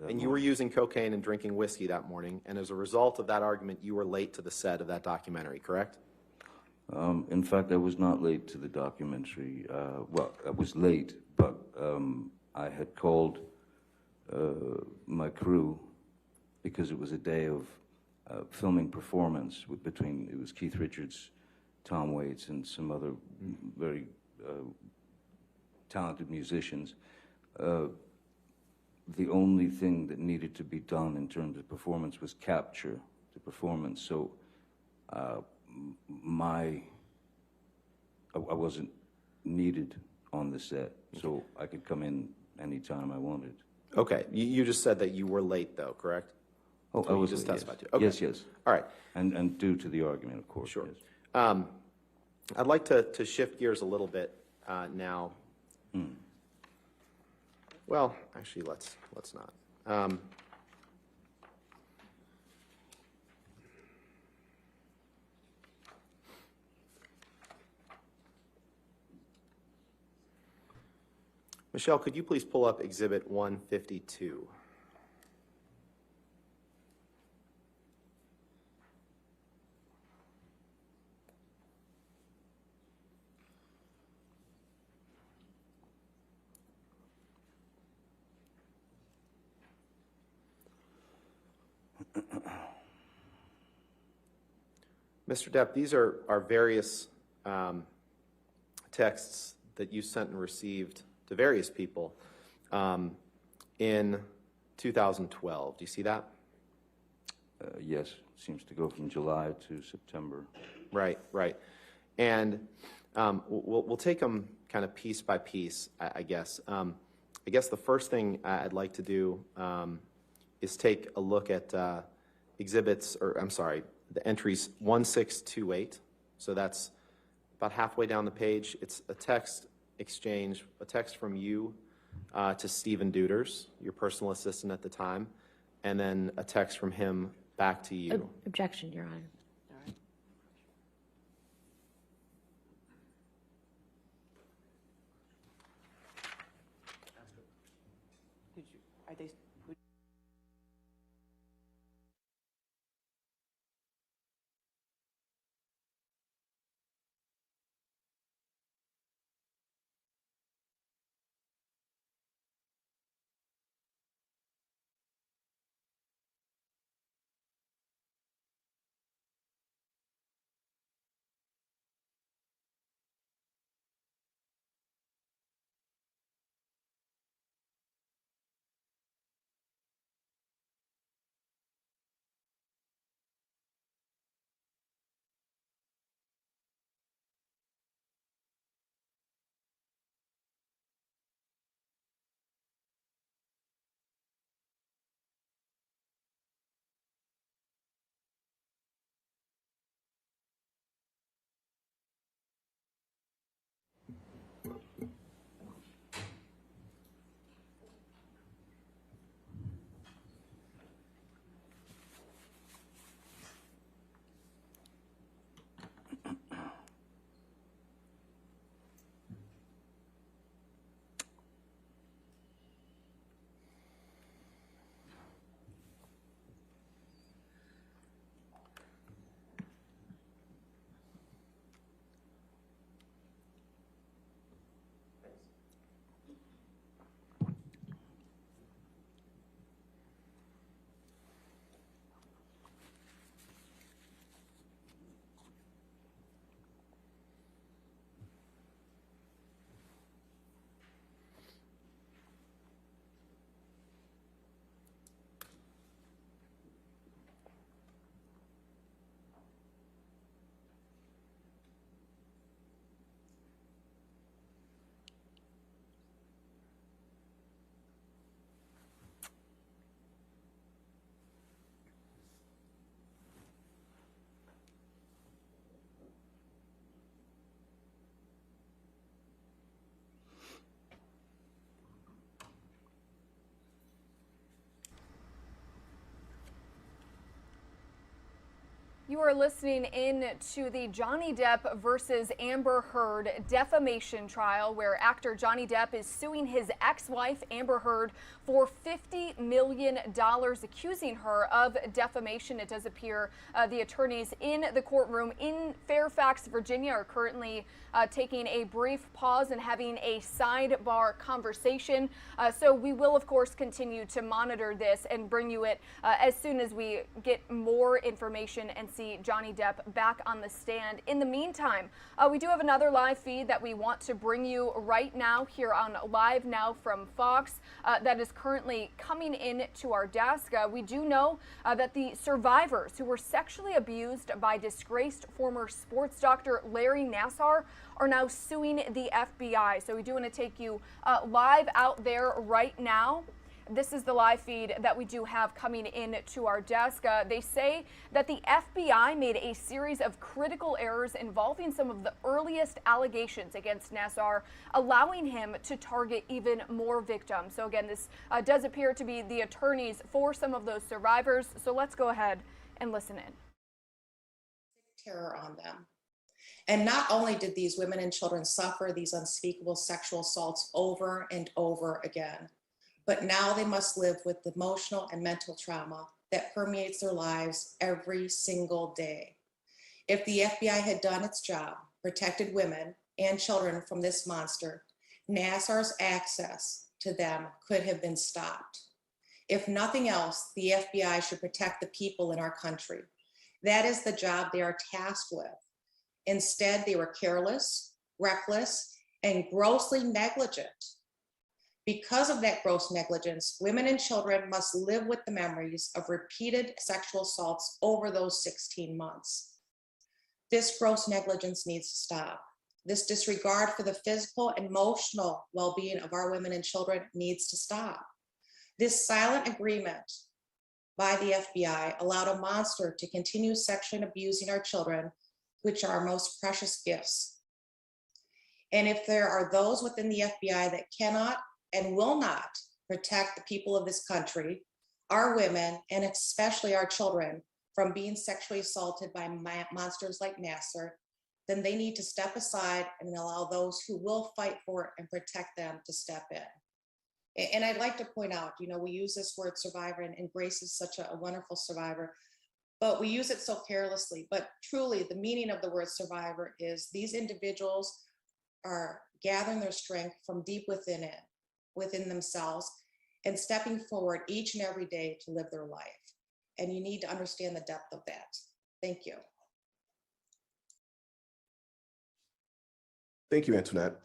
And you were using cocaine and drinking whiskey that morning, and as a result of that argument, you were late to the set of that documentary, correct? In fact, I was not late to the documentary. Well, I was late, but I had called my crew because it was a day of filming performance between, it was Keith Richards, Tom Waits, and some other very talented musicians. The only thing that needed to be done in terms of performance was capture the performance. So I wasn't needed on the set, so I could come in anytime I wanted. Okay, you just said that you were late, though, correct? Oh, I was just late, testified yes. to. Okay. Yes, yes. All right. And due to the argument, of course. Sure. Yes. I'd like to shift gears a little bit now. Well, actually, let's not. Michelle, could you please pull up Exhibit 152? Mr. Depp, these are various texts that you sent and received to various people in 2012. Do you see that? Yes, seems to go from July to September. Right, right. And we'll take them kind of piece by piece, I guess. I guess the first thing I'd like to do is take a look at exhibits, or I'm sorry, the entries 1628. So that's about halfway down the page. It's a text exchange, a text from you to Stephen Deuters, your personal assistant at the time, and then a text from him back to you. Objection, Your Honor. Are they? You are listening in to the Johnny Depp versus Amber Heard defamation trial, where actor Johnny Depp is suing his ex-wife Amber Heard for $50 million, accusing her of defamation. It does appear the attorneys in the courtroom in Fairfax, Virginia, are currently taking a brief pause and having a sidebar conversation. So we will, of course, continue to monitor this and bring you it as soon as we get more information and see Johnny Depp back on the stand. In the meantime, we do have another live feed that we want to bring you right now here on Live Now from Fox that is currently coming in to our desk. We do know that the survivors who were sexually abused by disgraced former sports doctor Larry Nassar are now suing the FBI. So we do want to take you live out there right now. This is the live feed that we do have coming in to our desk. They say that the FBI made a series of critical errors involving some of the earliest allegations against Nassar, allowing him to target even more victims. So again, this does appear to be the attorneys for some of those survivors. So let's go ahead and listen in. Terror on them. And not only did these women and children suffer these unspeakable sexual assaults over and over again, but now they must live with the emotional and mental trauma that permeates their lives every single day. If the FBI had done its job, protected women and children from this monster, Nassar's access to them could have been stopped. If nothing else, the FBI should protect the people in our country. That is the job they are tasked with. Instead, they were careless, reckless, and grossly negligent. Because of that gross negligence, women and children must live with the memories of repeated sexual assaults over those 16 months. This gross negligence needs to stop. This disregard for the physical and emotional well-being of our women and children needs to stop. This silent agreement by the FBI allowed a monster to continue sexually abusing our children, which are our most precious gifts. And if there are those within the FBI that cannot and will not protect the people of this country, our women, and especially our children, from being sexually assaulted by monsters like Nassar, then they need to step aside and allow those who will fight for it and protect them to step in. And I'd like to point out, we use this word survivor, and Grace is such a wonderful survivor, but we use it so carelessly. But truly, the meaning of the word survivor is these individuals are gathering their strength from deep within themselves, and stepping forward each and every day to live their life. And you need to understand the depth of that. Thank you. Thank you, Antoinette.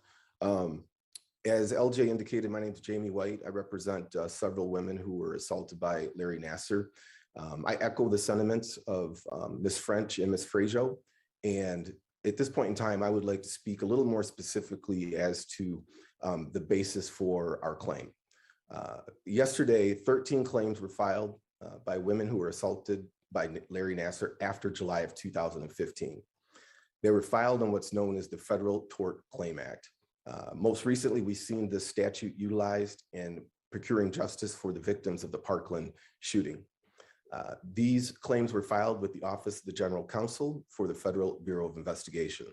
As LJ indicated, my name is Jamie White. I represent several women who were assaulted by Larry Nassar. I echo the sentiments of Ms. French and Ms. Frazier. And at this point in time, I would like to speak a little more specifically as to the basis for our claim. Yesterday, 13 claims were filed by women who were assaulted by Larry Nassar after July of 2015. They were filed on what's known as the Federal Tort Claim Act. Most recently, we've seen this statute utilized in procuring justice for the victims of the Parkland shooting. These claims were filed with the Office of the General Counsel for the Federal Bureau of Investigation,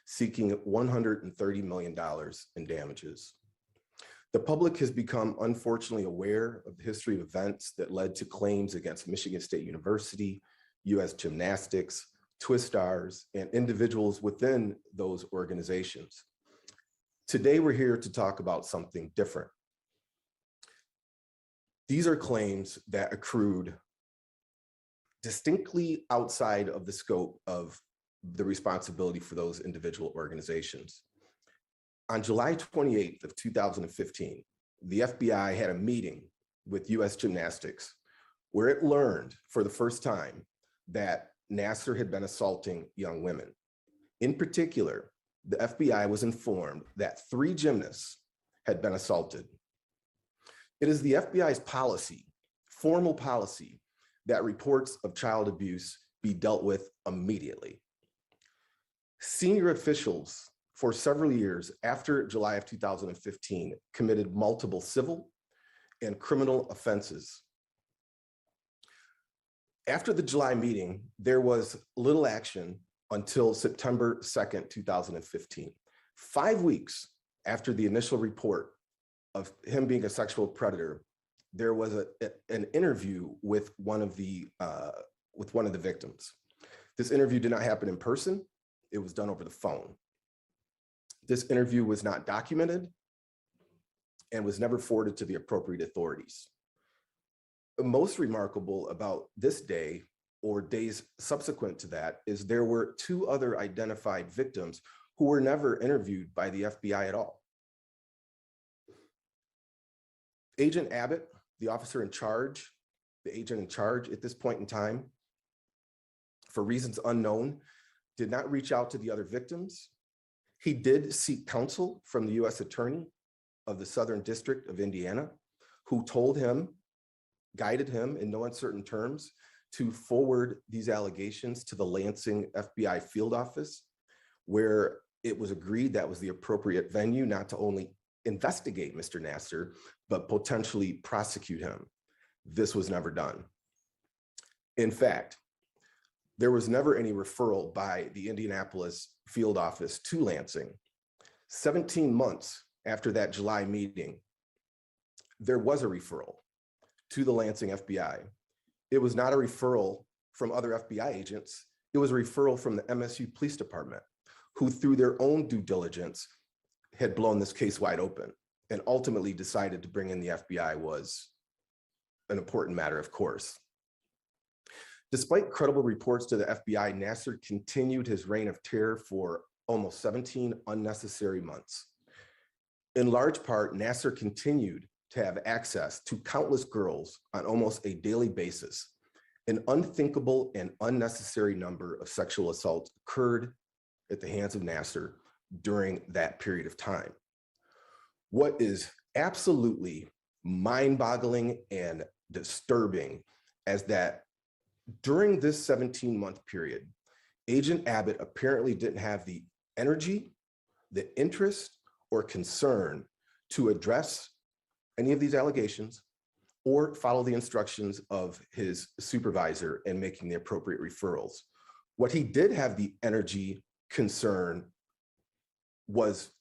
seeking $130 million in damages. The public has become unfortunately aware of the history of events that led to claims against Michigan State University, US Gymnastics, Twistars, and individuals within those organizations. Today, we're here to talk about something different. These are claims that accrued distinctly outside of the scope of the responsibility for those individual organizations. On July 28th of 2015, the FBI had a meeting with US Gymnastics where it learned for the first time that Nassar had been assaulting young women. In particular, the FBI was informed that 3 gymnasts had been assaulted. It is the FBI's policy, formal policy, that reports of child abuse be dealt with immediately. Senior officials for several years after July of 2015 committed multiple civil and criminal offenses. After the July meeting, there was little action until September 2nd, 2015. 5 weeks after the initial report of him being a sexual predator, there was an interview with one of the victims. This interview did not happen in person. It was done over the phone. This interview was not documented and was never forwarded to the appropriate authorities. Most remarkable about this day or days subsequent to that is there were 2 other identified victims who were never interviewed by the FBI at all. Agent Abbott, the officer in charge, the agent in charge at this point in time, for reasons unknown, did not reach out to the other victims. He did seek counsel from the US Attorney of the Southern District of Indiana, who told him, guided him in no uncertain terms to forward these allegations to the Lansing FBI field office, where it was agreed that was the appropriate venue not to only investigate Mr. Nassar, but potentially prosecute him. This was never done. In fact, there was never any referral by the Indianapolis field office to Lansing. 17 months after that July meeting, there was a referral to the Lansing FBI. It was not a referral from other FBI agents. It was a referral from the MSU Police Department, who through their own due diligence had blown this case wide open and ultimately decided to bring in the FBI was an important matter, of course. Despite credible reports to the FBI, Nassar continued his reign of terror for almost 17 unnecessary months. In large part, Nassar continued to have access to countless girls on almost a daily basis. An unthinkable and unnecessary number of sexual assaults occurred at the hands of Nassar during that period of time. What is absolutely mind-boggling and disturbing is that during this 17-month period, Agent Abbott apparently didn't have the energy, the interest, or concern to address any of these allegations or follow the instructions of his supervisor in making the appropriate referrals. What he did have the energy, concern, was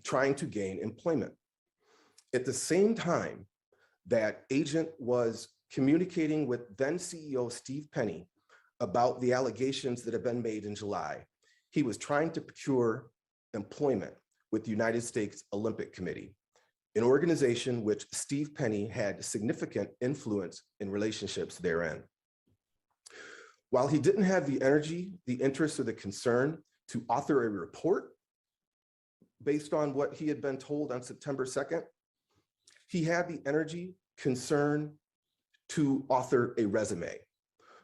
trying to gain employment. At the same time that Agent was communicating with then CEO Steve Penny about the allegations that have been made in July, he was trying to procure employment with the United States Olympic Committee, an organization which Steve Penny had significant influence in relationships therein. While he didn't have the energy, the interest, or the concern to author a report based on what he had been told on September 2nd, he had the energy, concern to author a resume,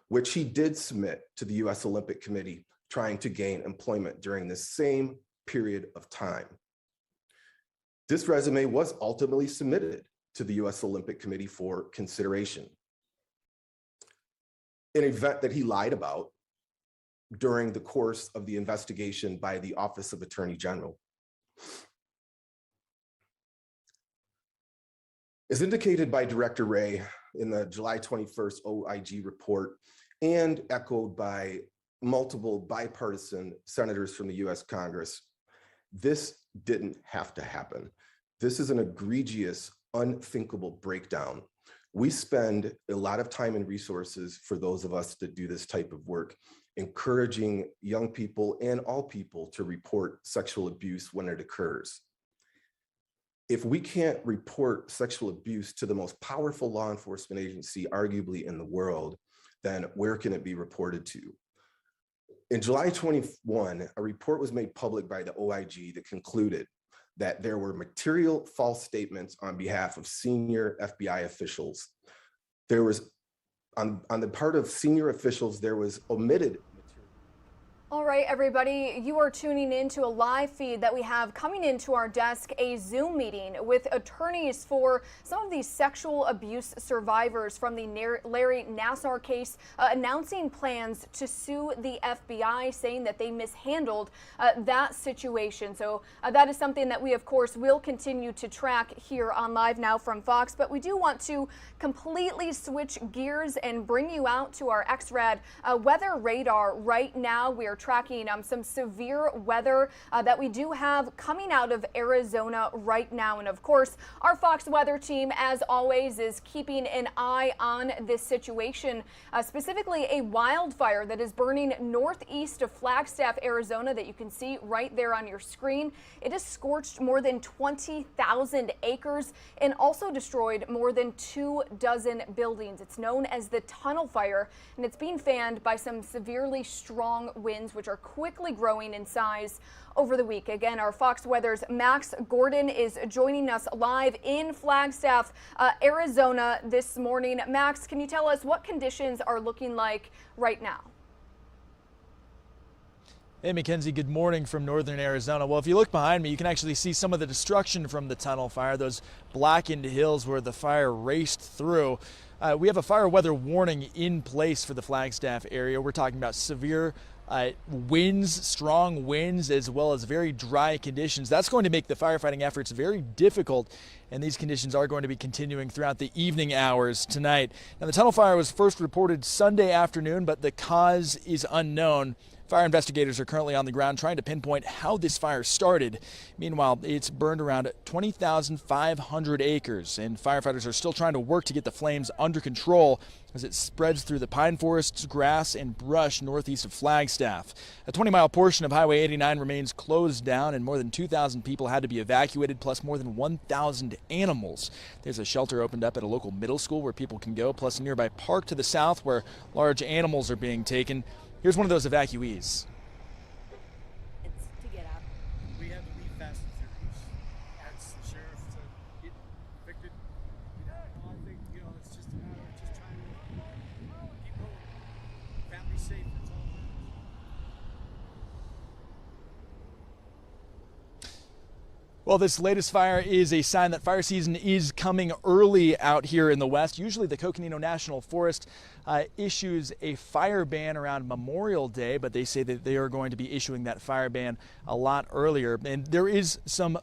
which he did submit to the US Olympic Committee trying to gain employment during the same period of time. This resume was ultimately submitted to the US Olympic Committee for consideration. An event that he lied about during the course of the investigation by the Office of Attorney General. As indicated by Director Wray in the July 21st OIG report and echoed by multiple bipartisan senators from the US Congress, this didn't have to happen. This is an egregious, unthinkable breakdown. We spend a lot of time and resources for those of us that do this type of work, encouraging young people and all people to report sexual abuse when it occurs. If we can't report sexual abuse to the most powerful law enforcement agency, arguably in the world, then where can it be reported to? In July 21, a report was made public by the OIG that concluded that there were material false statements on behalf of senior FBI officials. There was, on the part of senior officials, there was omitted. All right, everybody, you are tuning in to a live feed that we have coming into our desk, a Zoom meeting with attorneys for some of these sexual abuse survivors from the Larry Nassar case, announcing plans to sue the FBI, saying that they mishandled that situation. So that is something that we, of course, will continue to track here on Live Now from Fox. But we do want to completely switch gears and bring you out to our XRAD weather radar right now. We are tracking some severe weather that we do have coming out of Arizona right now. And of course, our Fox weather team, as always, is keeping an eye on this situation, specifically a wildfire that is burning northeast of Flagstaff, Arizona, that you can see right there on your screen. It has scorched more than 20,000 acres and also destroyed more than 24 buildings. It's known as the tunnel fire, and it's being fanned by some severely strong winds, which are quickly growing in size over the week. Again, our Fox Weather's Max Gordon is joining us live in Flagstaff, Arizona this morning. Max, can you tell us what conditions are looking like right now? Hey, Mackenzie, good morning from northern Arizona. Well, if you look behind me, you can actually see some of the destruction from the tunnel fire, those blackened hills where the fire raced through. We have a fire weather warning in place for the Flagstaff area. We're talking about severe winds, strong winds, as well as very dry conditions. That's going to make the firefighting efforts very difficult and these conditions are going to be continuing throughout the evening hours tonight. Now, the tunnel fire was first reported Sunday afternoon, but the cause is unknown. Fire investigators are currently on the ground trying to pinpoint how this fire started. Meanwhile, it's burned around 20,500 acres, and firefighters are still trying to work to get the flames under control as it spreads through the pine forests, grass, and brush northeast of Flagstaff. A 20-mile portion of Highway 89 remains closed down, and more than 2,000 people had to be evacuated, plus more than 1,000 animals. There's a shelter opened up at a local middle school where people can go, plus a nearby park to the south where large animals are being taken. Here's one of those evacuees. It's to get out. We had to leave fast and furious. Ask the sheriff to get evicted. Well, I think, it's just a matter of just trying to keep going. Family safe, that's all that matters. Well, this latest fire is a sign that fire season is coming early out here in the West. Usually the Coconino National Forest issues a fire ban around Memorial Day, but they say that they are going to be issuing that fire ban a lot earlier. And there is some,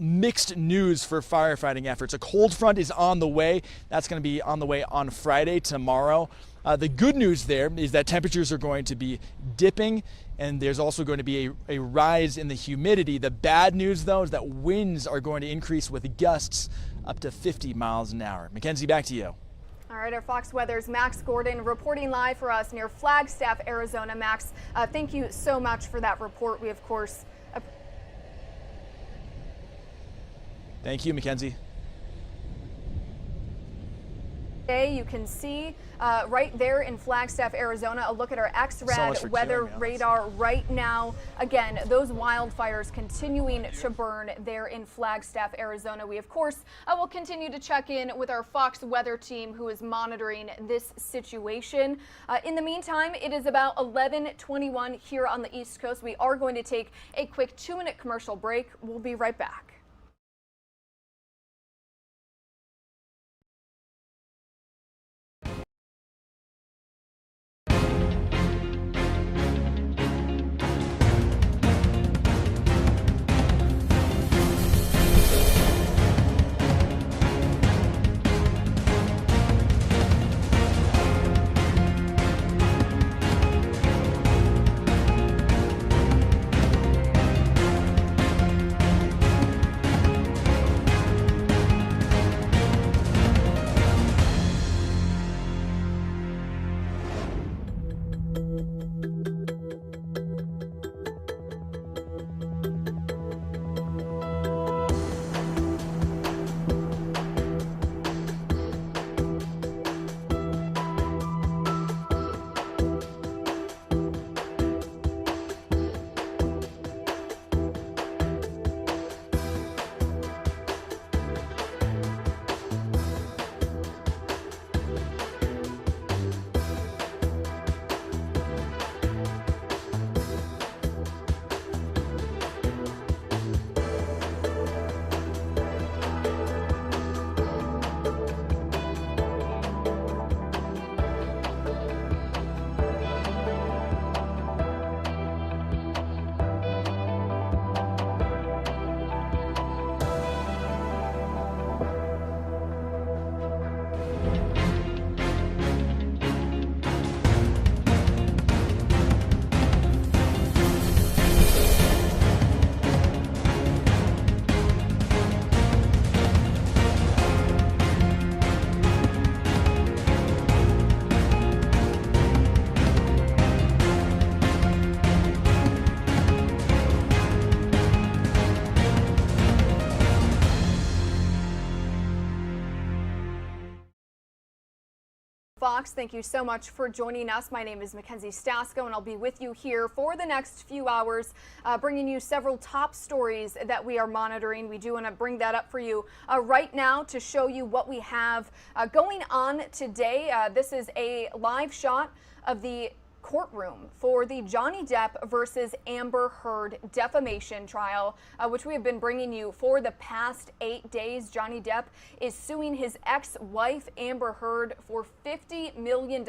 mixed news for firefighting efforts. A cold front is on the way. That's going to be on the way on Friday, tomorrow. The good news there is that temperatures are going to be dipping, and there's also going to be a rise in the humidity. The bad news, though, is that winds are going to increase with gusts up to 50 miles an hour. Mackenzie, back to you. All right, our Fox Weather's Max Gordon reporting live for us near Flagstaff, Arizona. Max, thank you so much for that report. We, of course, Thank you, Mackenzie. You can see right there in Flagstaff, Arizona, a look at our X-Rad weather radar right now. Again, those wildfires continuing to burn there in Flagstaff, Arizona. We, of course, will continue to check in with our Fox weather team who is monitoring this situation. In the meantime, it is about 11:21 here on the East Coast. We are going to take a quick 2-minute commercial break. We'll be right back. Fox, thank you so much for joining us. My name is Mackenzie Stasko, and I'll be with you here for the next few hours, bringing you several top stories that we are monitoring. We do want to bring that up for you right now to show you what we have going on today. This is a live shot of the courtroom for the Johnny Depp versus Amber Heard defamation trial, which we have been bringing you for the past 8 days. Johnny Depp is suing his ex-wife Amber Heard for $50 million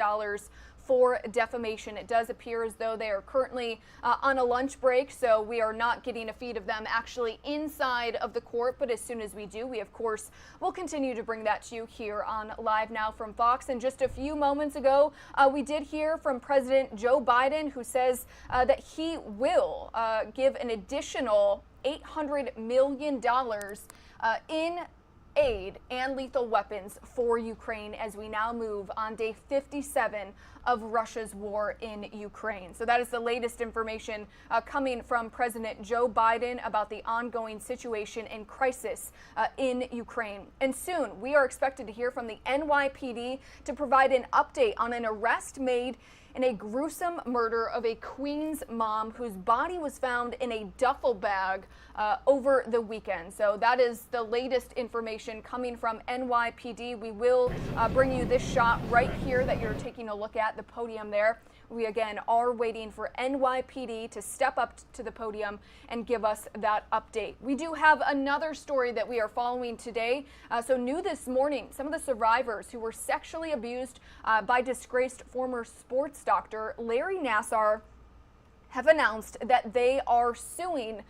for defamation. It does appear as though they are currently on a lunch break, so we are not getting a feed of them actually inside of the court. But as soon as we do, we of course will continue to bring that to you here on Live Now from Fox. And just a few moments ago, we did hear from President Joe Biden, who says that he will give an additional $800 million in aid and lethal weapons for Ukraine as we now move on day 57 of Russia's war in Ukraine. So that is the latest information coming from President Joe Biden about the ongoing situation and crisis in Ukraine. And soon we are expected to hear from the NYPD to provide an update on an arrest made in a gruesome murder of a Queens mom whose body was found in a duffel bag over the weekend. So that is the latest information coming from NYPD. We will bring you this shot right here that you're taking a look at, the podium there. We again are waiting for NYPD to step up to the podium and give us that update. We do have another story that we are following today. So new this morning, some of the survivors who were sexually abused by disgraced former sports doctor Larry Nassar have announced that they are suing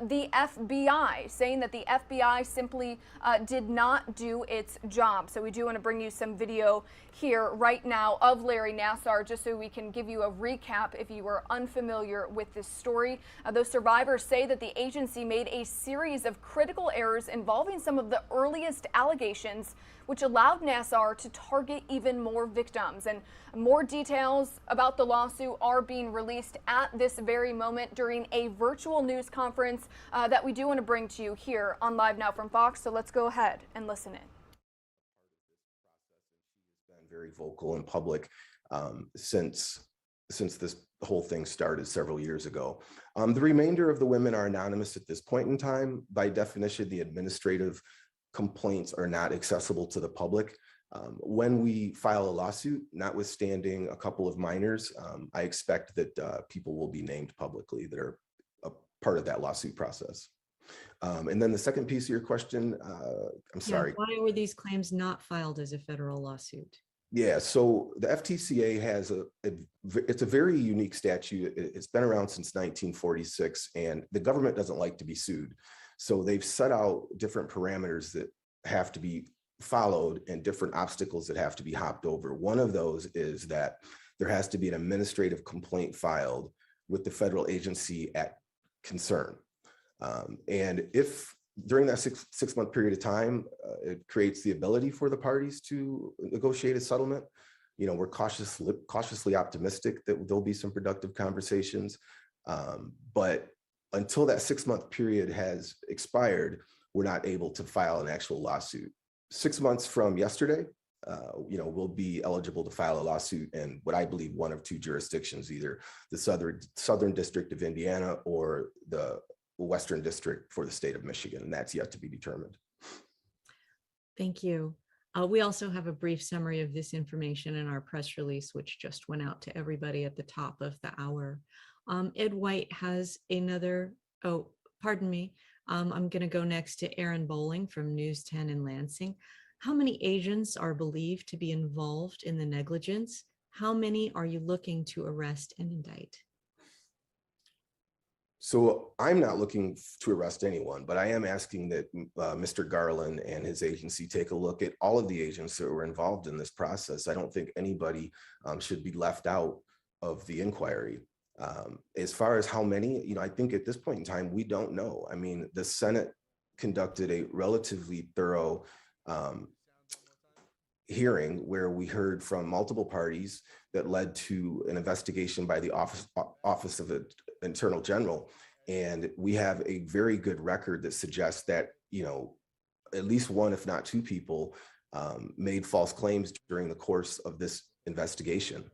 the FBI, saying that the FBI simply did not do its job. So we do want to bring you some video here right now of Larry Nassar, just so we can give you a recap if you are unfamiliar with this story. Those survivors say that the agency made a series of critical errors involving some of the earliest allegations, which allowed Nassar to target even more victims. And more details about the lawsuit are being released at this very moment during a virtual news conference that we do want to bring to you here on Live Now from Fox. So let's go ahead and listen in. Been very vocal in public since this whole thing started several years ago. The remainder of the women are anonymous at this point in time. By definition, the administrative complaints are not accessible to the public. When we file a lawsuit, notwithstanding a couple of minors, I expect that people will be named publicly that are a part of that lawsuit process. And then the second piece of your question, I'm sorry. Why were these claims not filed as a federal lawsuit? Yeah, so the FTCA has it's a very unique statute. It's been around since 1946, and the government doesn't like to be sued. So they've set out different parameters that have to be followed and different obstacles that have to be hopped over. One of those is that there has to be an administrative complaint filed with the federal agency at concern. And if during that six-month period of time, it creates the ability for the parties to negotiate a settlement, you know, we're cautiously optimistic that there'll be some productive conversations. But until that 6-month period has expired, we're not able to file an actual lawsuit. 6 months from yesterday, you know, we'll be eligible to file a lawsuit in what I believe one of two jurisdictions, either the Southern District of Indiana or the Western District for the state of Michigan, and that's yet to be determined. Thank you. We also have a brief summary of this information in our press release, which just went out to everybody at the top of the hour. Ed White has another, oh, pardon me. I'm going to go next to Aaron Bowling from News 10 in Lansing. How many agents are believed to be involved in the negligence? How many are you looking to arrest and indict? So I'm not looking to arrest anyone, but I am asking that Mr. Garland and his agency take a look at all of the agents that were involved in this process. I don't think anybody should be left out of the inquiry. As far as how many, you know, I think at this point in time, we don't know. I mean, the Senate conducted a relatively thorough hearing where we heard from multiple parties that led to an investigation by the Office of the Attorney General. And we have a very good record that suggests that, you know, at least one, if not two people made false claims during the course of this investigation.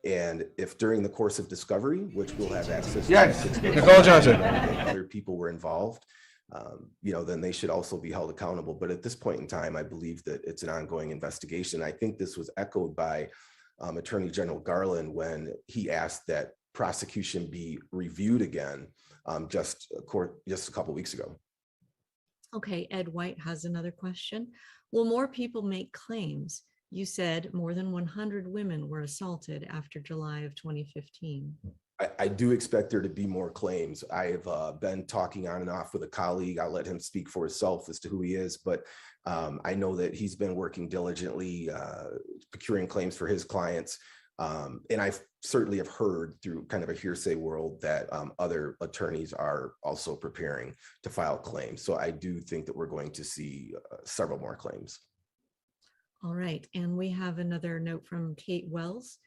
And if during the course of discovery, which we'll have access to, Nicole Johnson, other people were involved, you know, then they should also be held accountable. But at this point in time, I believe that it's an ongoing investigation. I think this was echoed by Attorney General Garland when he asked that prosecution be reviewed again just a couple weeks ago. Okay, Ed White has another question. Will more people make claims You said more than 100 women were assaulted after July of 2015. I do expect there to be more claims. I have been talking on and off with a colleague. I'll let him speak for himself as to who he is, but I know that he's been working diligently, procuring claims for his clients. And I certainly have heard through kind of a hearsay world that other attorneys are also preparing to file claims. So I do think that we're going to see several more claims. All right, and we have another note from Kate Wells.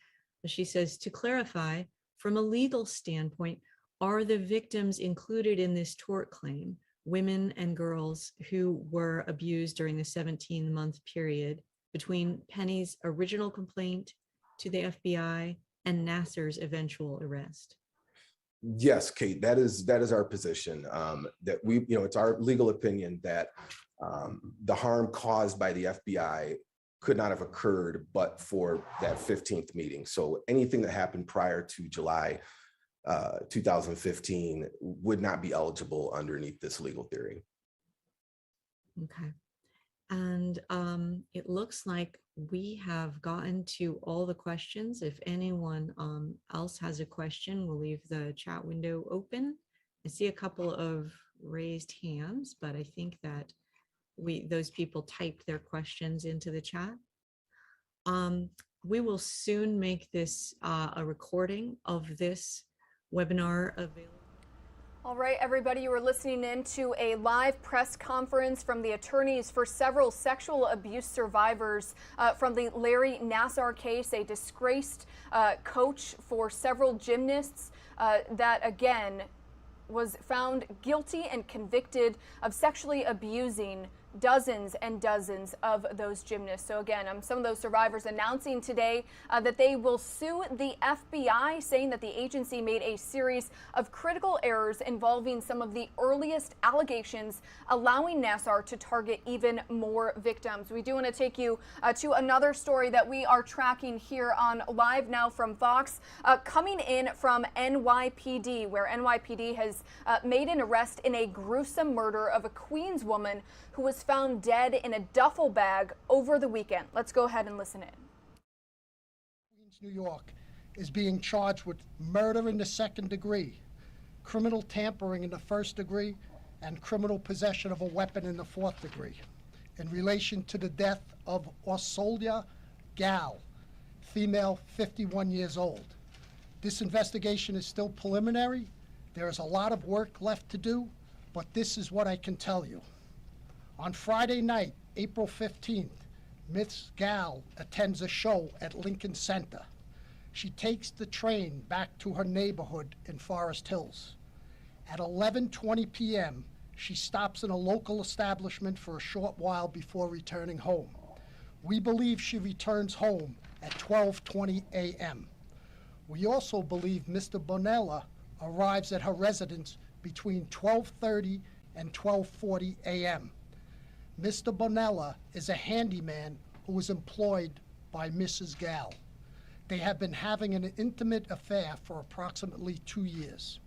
She says, to clarify, from a legal standpoint, are the victims included in this tort claim women and girls who were abused during the 17-month period between Penny's original complaint to the FBI and Nassar's eventual arrest? Yes, Kate, that is our position. That we, it's our legal opinion that the harm caused by the FBI could not have occurred but for that 15th meeting. So anything that happened prior to July 2015 would not be eligible underneath this legal theory. Okay. And it looks like we have gotten to all the questions. If anyone else has a question, we'll leave the chat window open. I see a couple of raised hands, but I think that those people typed their questions into the chat. We will soon make this a recording of this webinar available. All right, everybody, you are listening in to a live press conference from the attorneys for several sexual abuse survivors from the Larry Nassar case, a disgraced coach for several gymnasts that, again, was found guilty and convicted of sexually abusing dozens and dozens of those gymnasts. So again, some of those survivors announcing today that they will sue the FBI, saying that the agency made a series of critical errors involving some of the earliest allegations, allowing Nassar to target even more victims. We do want to take you to another story that we are tracking here on Live Now from Fox, coming in from NYPD, where NYPD has made an arrest in a gruesome murder of a Queens woman who was found dead in a duffel bag over the weekend. Let's go ahead and listen in. Queens, New York is being charged with murder in the second degree, criminal tampering in the first degree, and criminal possession of a weapon in the fourth degree in relation to the death of Orsolya Gaal, female, 51 years old. This investigation is still preliminary. There is a lot of work left to do, but this is what I can tell you. On Friday night, April 15th, Miss Gaal attends a show at Lincoln Center. She takes the train back to her neighborhood in Forest Hills. At 11:20 p.m., she stops in a local establishment for a short while before returning home. We believe she returns home at 12:20 a.m. We also believe Mr. Bonella arrives at her residence between 12:30 and 12:40 a.m. Mr. Bonella is a handyman who was employed by Mrs. Gaal. They have been having an intimate affair for approximately 2 years.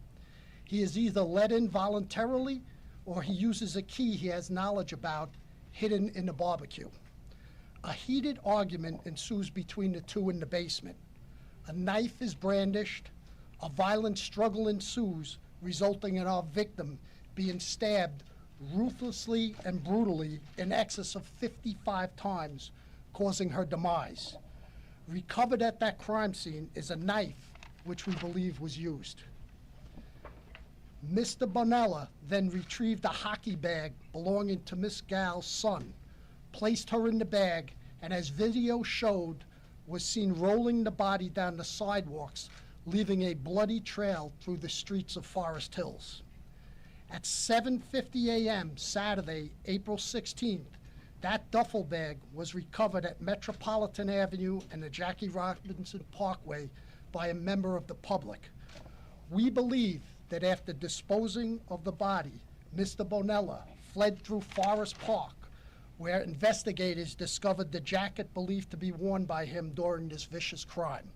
He is either let in voluntarily or he uses a key he has knowledge about hidden in the barbecue. A heated argument ensues between the two in the basement. A knife is brandished. A violent struggle ensues, resulting in our victim being stabbed ruthlessly and brutally in excess of 55 times, causing her demise. Recovered at that crime scene is a knife which we believe was used. Mr. Bonella then retrieved a hockey bag belonging to Miss Gaal's son, placed her in the bag, and as video showed, was seen rolling the body down the sidewalks, leaving a bloody trail through the streets of Forest Hills. At 7:50 a.m. Saturday, April 16th, that duffel bag was recovered at Metropolitan Avenue and the Jackie Robinson Parkway by a member of the public. We believe that after disposing of the body, Mr. Bonella fled through Forest Park, where investigators discovered the jacket believed to be worn by him during this vicious crime.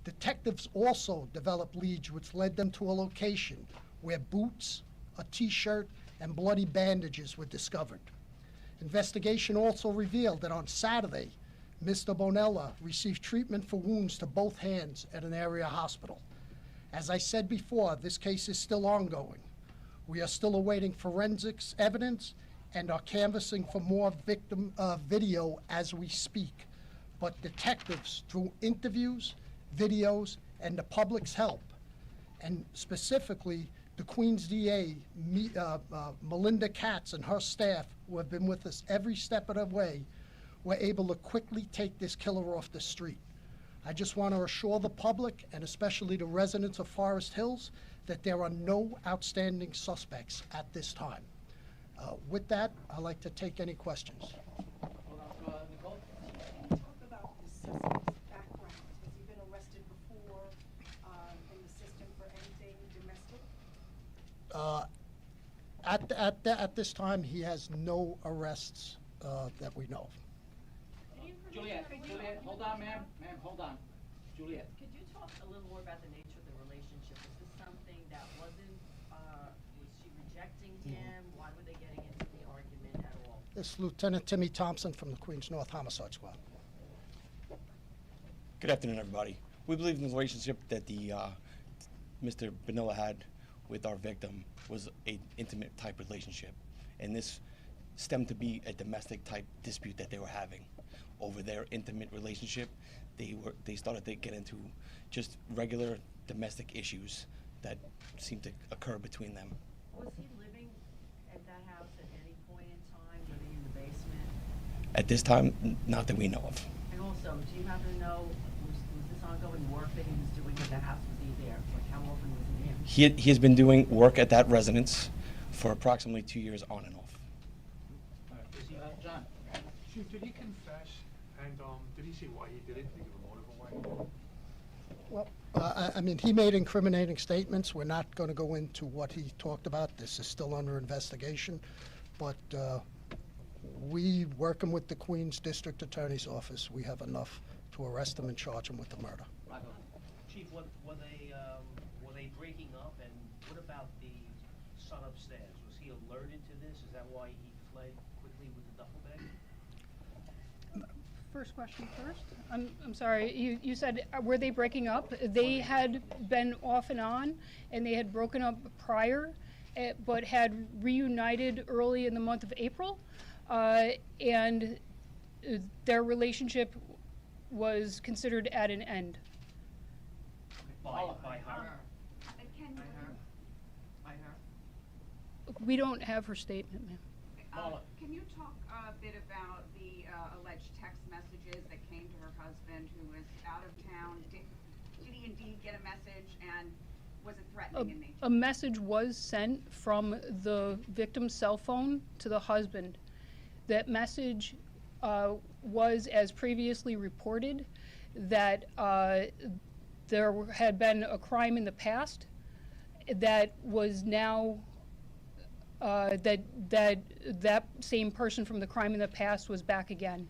Detectives also developed leads which led them to a location where boots, a t-shirt, and bloody bandages were discovered. Investigation also revealed that on Saturday, Mr. Bonella received treatment for wounds to both hands at an area hospital. As I said before, this case is still ongoing. We are still awaiting forensics evidence and are canvassing for more victim video as we speak. But detectives, through interviews, videos, and the public's help, and specifically the Queens DA, Melinda Katz, and her staff, who have been with us every step of the way, were able to quickly take this killer off the street. I just want to assure the public, and especially the residents of Forest Hills, that there are no outstanding suspects at this time. With that, I'd like to take any questions. Talk about the system's background. Has he been arrested before in the system for anything domestic? At this time, he has no arrests that we know of. Juliet, hold on, ma'am. Ma'am, hold on. Juliet. Could you talk a little more about the nature of the relationship? Was this something that wasn't, was she rejecting him? Why were they getting into the argument at all? This is Lieutenant Timmy Thompson from the Queens North Homicide Squad. Good afternoon, everybody. We believe the relationship that Mr. Bonella had with our victim was an intimate type relationship, and this stemmed to be a domestic type dispute that they were having. Over their intimate relationship, they started to get into just regular domestic issues that seemed to occur between them. Was he living at that house at any point in time, living in the basement? At this time, not that we know of. And also, do you happen to know, was this ongoing work that he was doing at the house? Was he there? Like, how often was he there? He has been doing work at that residence for approximately 2 years on and off. John. Chief, did he confess? And did he say why he did it? Did he give a motive away? Well, I mean, he made incriminating statements. We're not going to go into what he talked about. This is still under investigation. But we, working with the Queens District Attorney's Office, we have enough to arrest him and charge him with the murder. Chief, were they breaking up? And what about the son upstairs? Was he alerted to this? Is that why he fled quickly with the duffel bag? First question first. I'm sorry, you said, were they breaking up? They had been off and on, and they had broken up prior, but had reunited early in the month of April, and their relationship was considered at an end. By her? We don't have her statement, ma'am. Can you talk a bit about the alleged text messages that came to her husband who was out of town? Did he indeed get a message, and was it threatening in nature? A message was sent from the victim's cell phone to the husband. That message was, as previously reported, that there had been a crime in the past that was now that same person from the crime in the past was back again.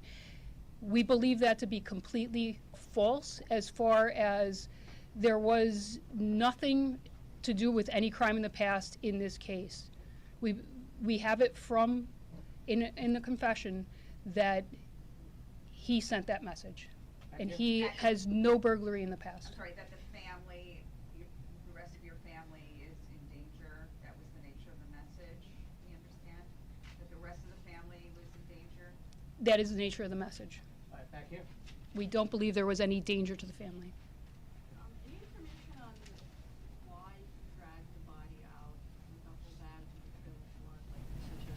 We believe that to be completely false, as far as there was nothing to do with any crime in the past in this case. We have it from in the confession that he sent that message, and he has no burglary in the past. I'm sorry, that the family, the rest of your family is in danger. That was the nature of the message. Do you understand that the rest of the family was in danger? That is the nature of the message. All right, back here. We don't believe there was any danger to the family. Any information on why he dragged the body out in duffel bags with the trailer floor, like in such a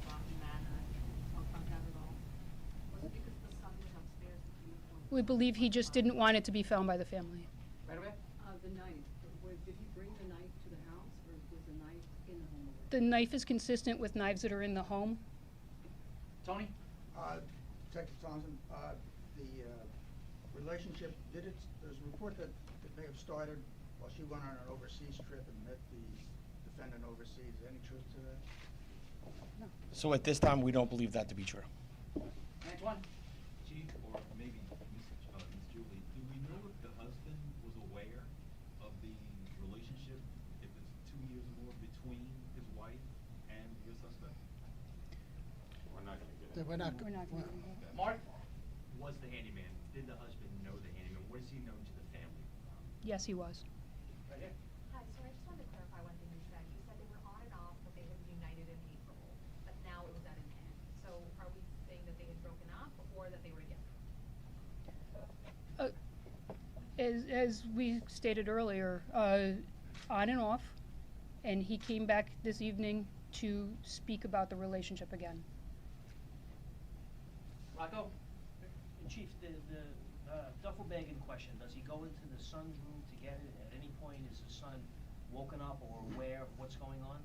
sloppy manner? Talk about that at all? Was it because the son was upstairs with the uniform? We believe he just didn't want it to be found by the family. Right away? The knife. Did he bring the knife to the house, or was the knife in the home? The knife is consistent with knives that are in the home. Tony? Detective Thompson, the relationship, there's a report that it may have started while she went on an overseas trip and met the defendant overseas. Is there any truth to that? No. So at this time, we don't believe that to be true. Antoine? Chief, or maybe Ms. Julie, do we know if the husband was aware of the relationship, if it's 2 years or more, between his wife and your suspect? We're not. We're not going to. Mark? was the handyman? Did the husband know the handyman? What is he known to the family? Yes, he was. Right here. Hi, so I just wanted to clarify one thing you said. You said they were on and off, but they had reunited in April, but now it was at an end. So are we saying that they had broken up or that they were together? As we stated earlier, on and off, and he came back this evening to speak about the relationship again. Rocco? Chief, the duffel bag in question, does he go into the son's room to get it? At any point, is the son woken up or aware of what's going on?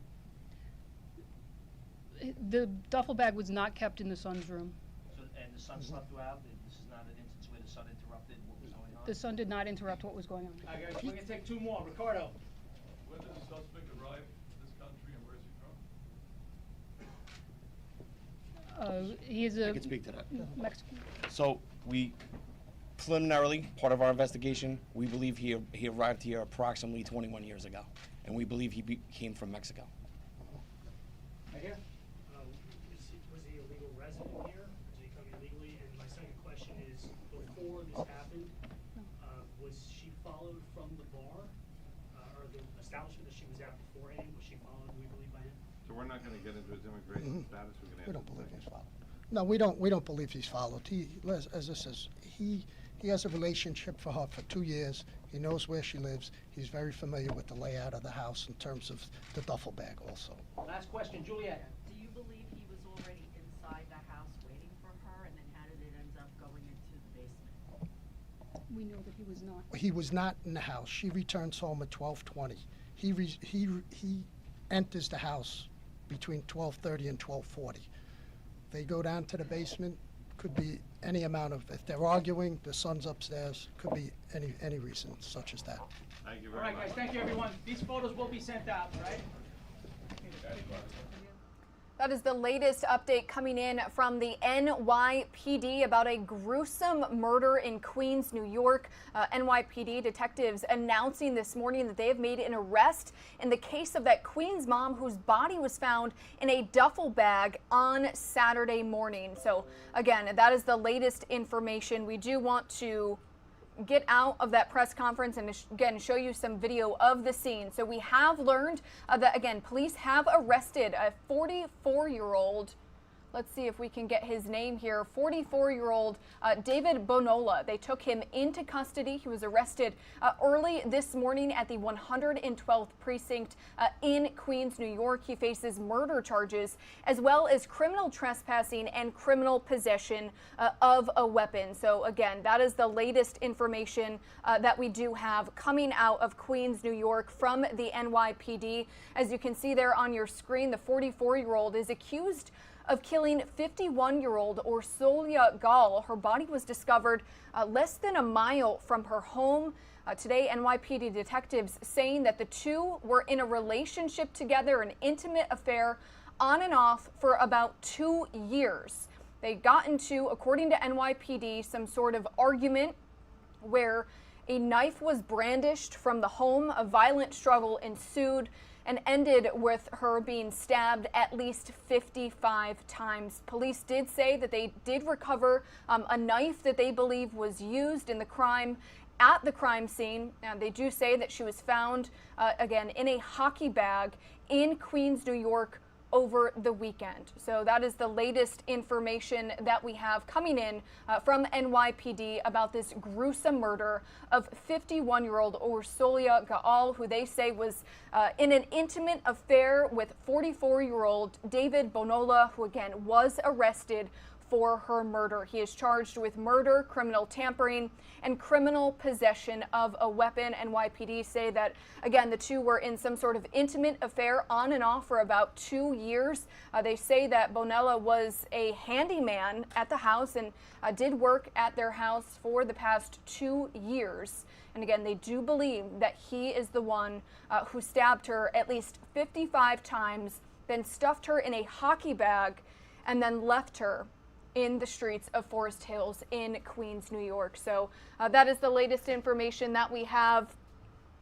The duffel bag was not kept in the son's room. So, and the son slept throughout? This is not an instance where the son interrupted what was going on? The son did not interrupt what was going on. All right, guys, we're gonna take two more. Ricardo? When did the suspect arrive in this country and where is he from? He is a I can speak to that. Mexican. So we, preliminarily, part of our investigation, we believe he arrived here approximately 21 years ago, and we believe he came from Mexico. Right here? Was he a legal resident here? Did he come illegally? And my second question is, before this happened, was she followed from the bar or the establishment that she was at beforehand? Was she followed, we believe, by him? So we're not gonna get into his immigration status, we're gonna. We don't believe he's followed. No, we don't believe he's followed. As this says, he has a relationship for her for 2 years. He knows where she lives. He's very familiar with the layout of the house in terms of the duffel bag also. Last question, Juliet. Do you believe he was already inside the house waiting for her, and then how did it end up going into the basement? We know that he was not. He was not in the house. She returns home at 12:20. He enters the house between 12:30 and 12:40. They go down to the basement. Could be any amount of, if they're arguing, the son's upstairs. Could be any reason such as that. Thank you All very right, much. guys, thank you, everyone. These photos will be sent out, all right? That is the latest update coming in from the NYPD about a gruesome murder in Queens, New York. NYPD detectives announcing this morning that they have made an arrest in the case of that Queens mom whose body was found in a duffel bag on Saturday morning. So again, that is the latest information. We do want to get out of that press conference and again show you some video of the scene. So we have learned that again police have arrested a 44-year-old. Let's see if we can get his name here. 44-year-old David Bonola. They took him into custody. He was arrested early this morning at the 112th precinct in Queens, New York. He faces murder charges as well as criminal trespassing and criminal possession of a weapon. So again, that is the latest information that we do have coming out of Queens, New York from the NYPD. As you can see there on your screen, the 44-year-old is accused of killing 51-year-old Orsolia Gaal. Her body was discovered less than a mile from her home. Today, NYPD detectives saying that the two were in a relationship together, an intimate affair on and off for about 2 years. They got into, according to NYPD, some sort of argument where a knife was brandished from the home. A violent struggle ensued and ended with her being stabbed at least 55 times. Police did say that they did recover a knife that they believe was used in the crime at the crime scene. They do say that she was found, again, in a hockey bag in Queens, New York, over the weekend. So that is the latest information that we have coming in from NYPD about this gruesome murder of 51-year-old Orsolia Gaal, who they say was in an intimate affair with 44-year-old David Bonola, who again was arrested for her murder. He is charged with murder, criminal tampering, and criminal possession of a weapon. NYPD say that, again, the two were in some sort of intimate affair on and off for about 2 years. They say that Bonola was a handyman at the house and did work at their house for the past 2 years. And again, they do believe that he is the one who stabbed her at least 55 times, then stuffed her in a hockey bag, and then left her in the streets of Forest Hills in Queens, New York. So that is the latest information that we have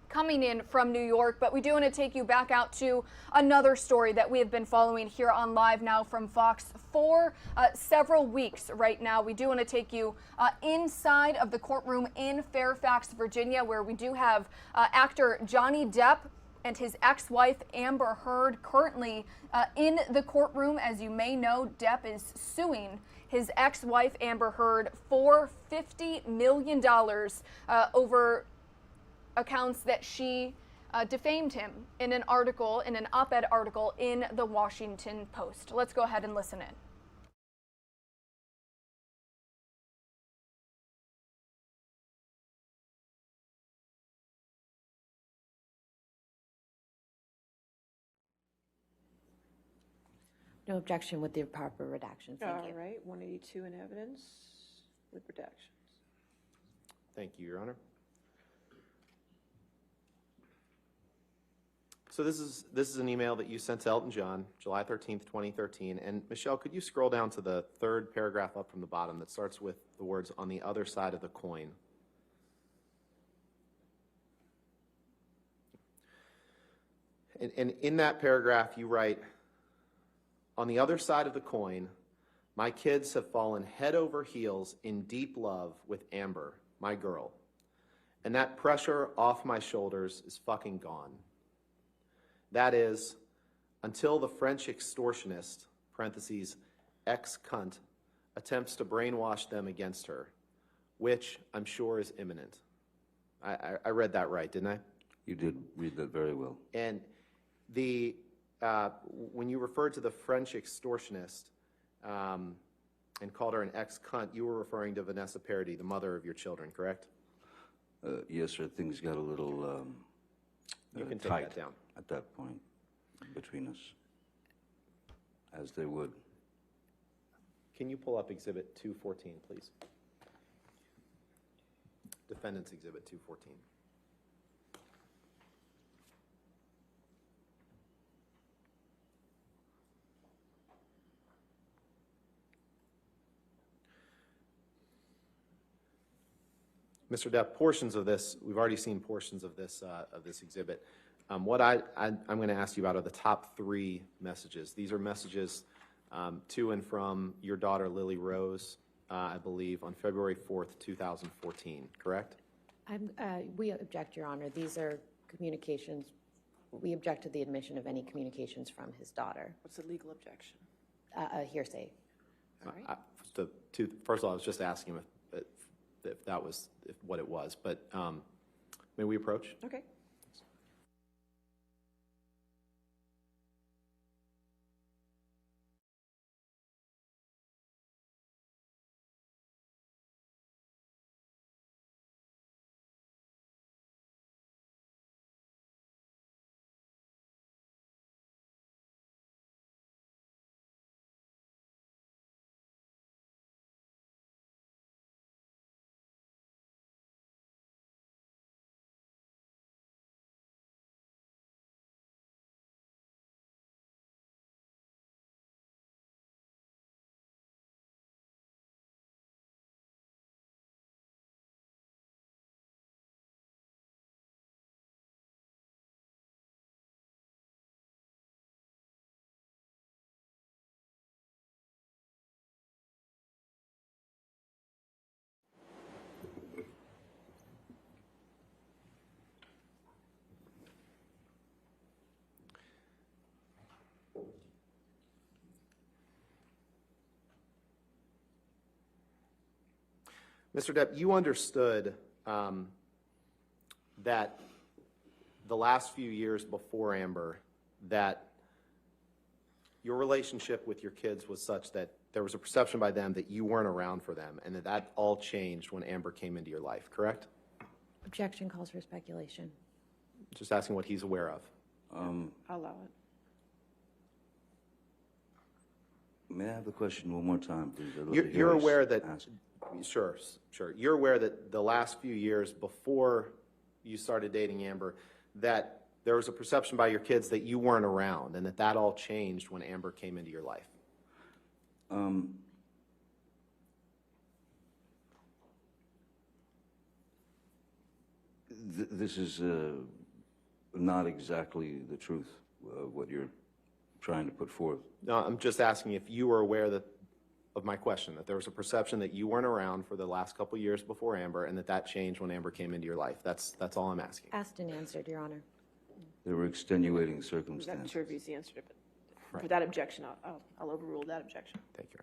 coming in from New York, but we do want to take you back out to another story that we have been following here on Live Now from Fox for several weeks right now. We do want to take you inside of the courtroom in Fairfax, Virginia, where we do have actor Johnny Depp and his ex-wife Amber Heard currently in the courtroom. As you may know, Depp is suing his ex-wife Amber Heard for $50 million over accounts that she defamed him in an article, in an op-ed article in the Washington Post. Let's go ahead and listen in. No objection with the proper redactions. Thank you. All right, 182 in evidence with redactions. Thank you, Your Honor. So this is an email that you sent to Elton John, July 13th, 2013. And Michelle, could you scroll down to the third paragraph up from the bottom that starts with the words "on the other side of the coin"? And in that paragraph, you write, "On the other side of the coin, my kids have fallen head over heels in deep love with Amber, my girl. And that pressure off my shoulders is fucking gone. That is, until the French extortionist, parentheses, ex-cunt, attempts to brainwash them against her, which I'm sure is imminent." I read that right, didn't I? You did read that very well. And when you referred to the French extortionist and called her an ex-cunt, you were referring to Vanessa Paradis, the mother of your children, correct? Yes, sir. Things got a little You can take tight that down. at that point between us, as they would. Can you pull up Exhibit 214, please? Defendant's Exhibit 214. Mr. Depp, portions of this, we've already seen portions of this exhibit. What I'm going to ask you about are the top 3 messages. These are messages to and from your daughter, Lily Rose, I believe, on February 4th, 2014, correct? We object, Your Honor. These are communications. We object to the admission of any communications from his daughter. What's the legal objection? Hearsay. All right. First of all, I was just asking him if that was what it was, but may we approach? Okay. Mr. Depp, you understood that the last few years before Amber, that your relationship with your kids was such that there was a perception by them that you weren't around for them, and that all changed when Amber came into your life, correct? Objection calls for speculation. Just asking what he's aware of. I'll allow it. May I have the question one more time, please? You're aware that, sure. You're aware that the last few years before you started dating Amber, that there was a perception by your kids that you weren't around, and that all changed when Amber came into your life. This is not exactly the truth of what you're trying to put forth. No, I'm just asking if you were aware of my question, that there was a perception that you weren't around for the last couple years before Amber, and that changed when Amber came into your life. That's all I'm asking. Asked and answered, Your Honor. There were extenuating I'm not circumstances. sure if he's answered it, but Right. for that objection, I'll overrule that objection. Thank you.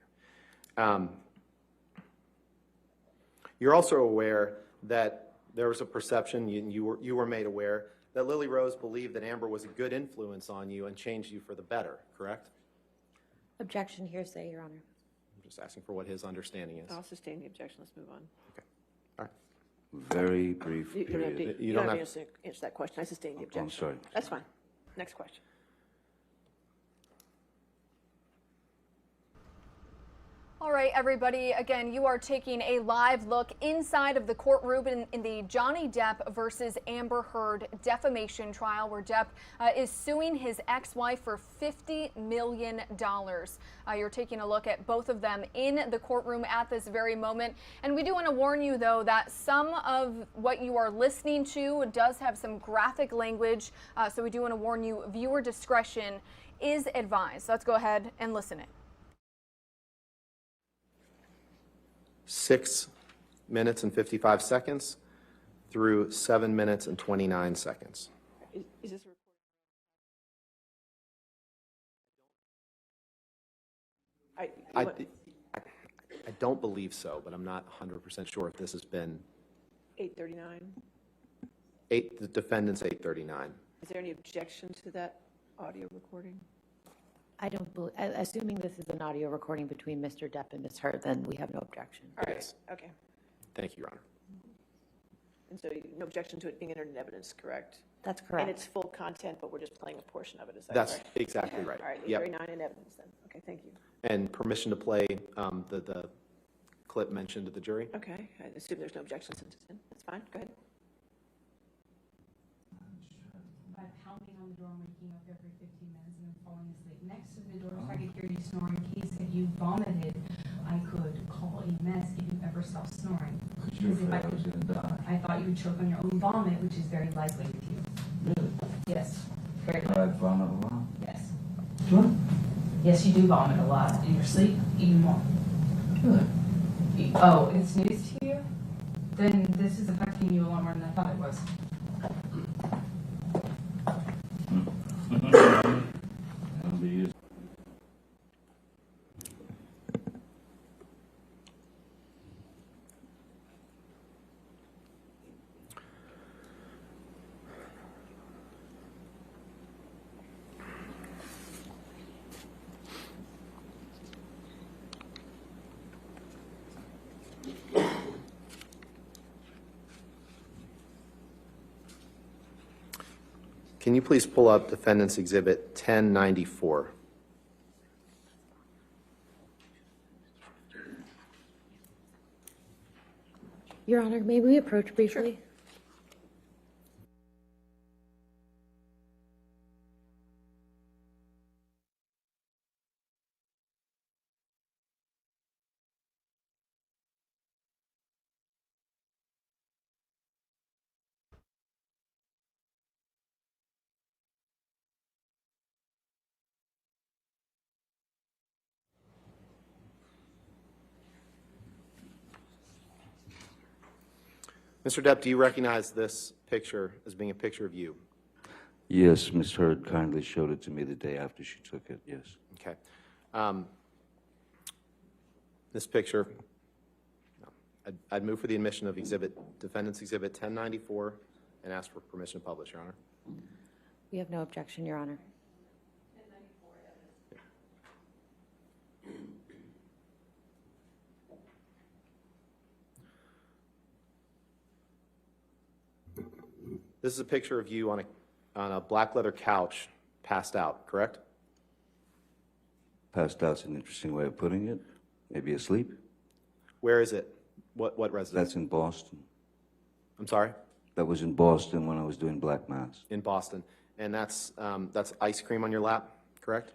You're also aware that there was a perception, you were made aware, that Lily Rose believed that Amber was a good influence on you and changed you for the better, correct? Objection, hearsay, Your Honor. I'm just asking for what his understanding is. I'll sustain the objection. Let's move on. Okay. All right. Very brief You don't have period. to, you don't have to answer that question. I sustain the objection. I'm sorry. That's fine. Next question. All right, everybody, again, you are taking a live look inside of the courtroom in the Johnny Depp versus Amber Heard defamation trial, where Depp is suing his ex-wife for $50 million. You're taking a look at both of them in the courtroom at this very moment. And we do want to warn you, though, that some of what you are listening to does have some graphic language. So we do want to warn you, viewer discretion is advised. Let's go ahead and listen in. 6 minutes and 55 seconds through 7 minutes and 29 seconds. Is this recording? I don't believe so, but I'm not 100% sure if this has been 8:39. the defendant's 8:39. Is there any objection to that audio recording? I don't believe, assuming this is an audio recording between Mr. Depp and Ms. Heard, then we have no objection. All right. Okay. Thank you, Your Honor. And so no objection to it being entered in evidence, correct? That's correct. And it's full content, but we're just playing a portion of it, is that That's correct? exactly Okay. right. All right, Yep. 8:39 in evidence then. Okay, thank you. And permission to play the clip mentioned to the jury? Okay, I assume there's no objection since it's in. That's fine, go ahead. By pounding on the door and waking up every 15 minutes and then falling asleep next to the door so I could hear you snoring. In case if you vomited, I could call EMS if you ever stop snoring. Because if I thought you would choke on your own vomit, which is very likely with you. Really? Yes, very I likely. vomit a lot. Yes. What? Yes, you do vomit a lot. In your sleep, even more. Really? Oh, it's news to you? Then this is affecting you a lot more than I thought it was. That'll be used. Can you please pull up Defendant's Exhibit 1094? Your Honor, may we approach briefly? Mr. Depp, do you recognize this picture as being a picture of you? Yes, Ms. Heard kindly showed it to me the day after she took it, yes. Okay. This picture, I'd move for the admission of Defendant's Exhibit 1094 and ask for permission to publish, Your Honor. We have no objection, Your Honor. This is a picture of you on a black leather couch, passed out, correct? Passed out's an interesting way of putting it. Maybe asleep. Where is it? What residence? That's in Boston. I'm sorry? That was in Boston when I was doing Black Mass. In Boston. And that's ice cream on your lap, correct?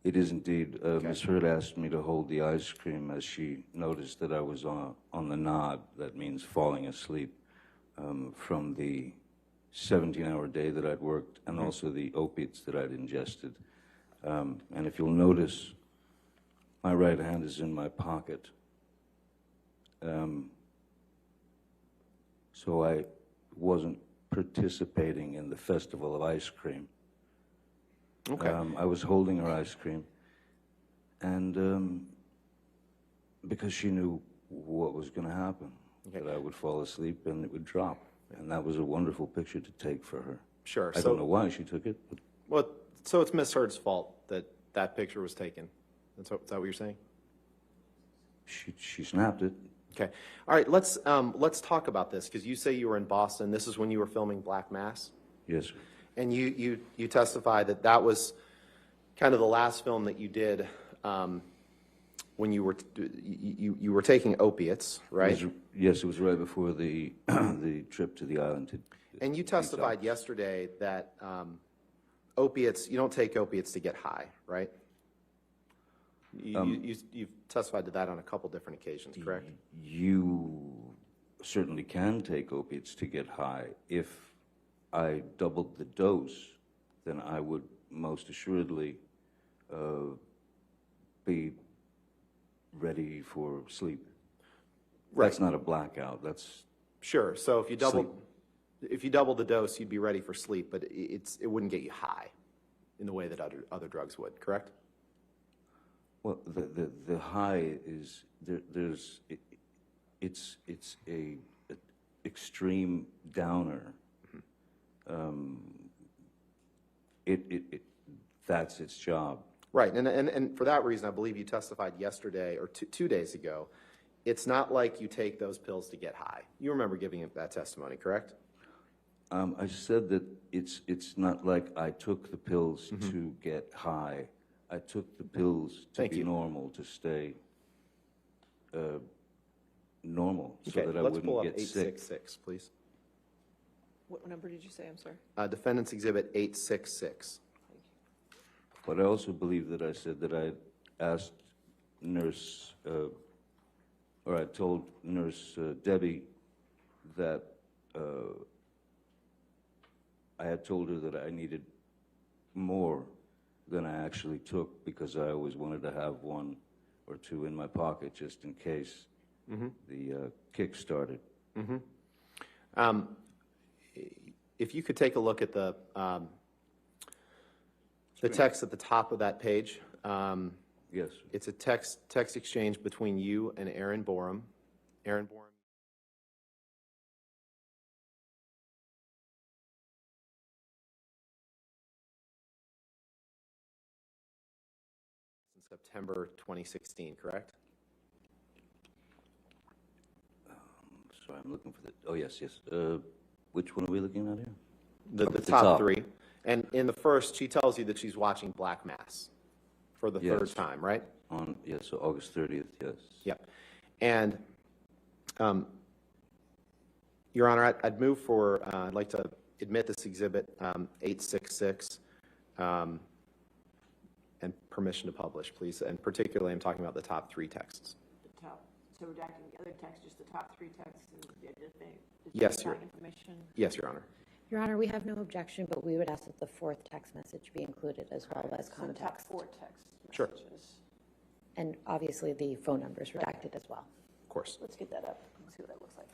It is indeed. Ms. Heard asked me to hold the ice cream as she noticed that I was on the nod. That means falling asleep from the 17-hour day that I'd worked, and also the opiates that I'd ingested. And if you'll notice, my right hand is in my pocket. So I wasn't participating in the festival of ice cream. Okay. I was holding her ice cream, and because she knew what was going to happen, that I would fall asleep and it would drop. And that was a wonderful picture to take for her. Sure. I don't know why she took it. But Well, so it's Miss Heard's fault that that picture was taken. Is that what you're saying? she snapped it. Okay. All right. Let's talk about this, because you say you were in Boston. This is when you were filming Black Mass. Yes, sir. And you testified that that was kind of the last film that you did when you were taking opiates, right? Yes, it was right before the the trip to the island. And you testified yesterday that opiates, you don't take opiates to get high, right? You've testified to that on a couple different occasions, correct? You certainly can take opiates to get high. If I doubled the dose, then I would most assuredly be ready for sleep. Right. That's not a blackout. That's sure. So if you double the dose, you'd be ready for sleep, but it wouldn't get you high in the way that other drugs would, correct? Well, the high is it's a extreme downer. That's its job. Right, and for that reason, I believe you testified yesterday or 2 days ago. It's not like you take those pills to get high. You remember giving that testimony, correct? I said that it's not like I took the pills to get high. I took the pills to be normal, to stay normal, so that I wouldn't get sick. Let's pull up 866, please. What number did you say? I'm sorry. Defendant's Exhibit 866. But I also believe that I said that I asked Nurse, or I told Nurse Debbie that I had told her that I needed more than I actually took, because I always wanted to have 1 or 2 in my pocket just in case the kick started. If you could take a look at the text at the top of that page. Yes. It's a text exchange between you and Aaron Borum. Aaron Borum. In September 2016, correct? Sorry, I'm looking for the. Oh yes, yes. Which one are we looking at here? The top 3. And in the first, she tells you that she's watching Black Mass for the third time, right? Yes, so August 30th, yes. Yep. And, Your Honor, I'd move for, I'd like to admit this Exhibit 866 and permission to publish, please. And particularly, I'm talking about the top 3 texts. The top, so redacting the other text, just the top 3 texts and the identifying Yes, Your information. Yes, Your Honor. Your Honor, we have no objection, but we would ask that the 4th text message be included as well as So the top context. 4 text Sure. messages. And obviously, the phone number is redacted as well. Of course. Let's get that up and see what that looks like.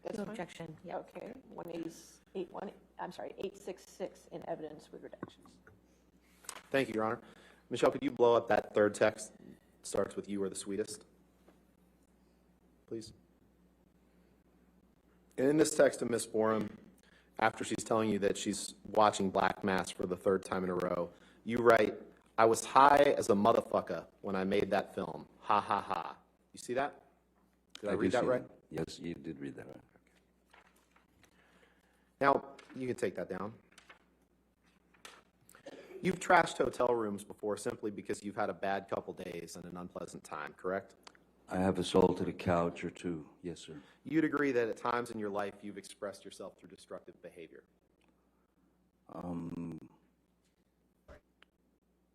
That's No fine? objection, yeah. Okay, 866 in evidence with redactions. Thank you, Your Honor. Michelle, could you blow up that third text? Starts with "you are the sweetest," please. And in this text of Ms. Borum, after she's telling you that she's watching Black Mass for the third time in a row, you write, "I was high as a motherfucker when I made that film. Ha ha ha." You see that? Did I read that right? Yes, you did read that right. Now, you can take that down. You've trashed hotel rooms before simply because you've had a bad couple days and an unpleasant time, correct? I have assaulted a couch or two. Yes, sir. You'd agree that at times in your life you've expressed yourself through destructive behavior.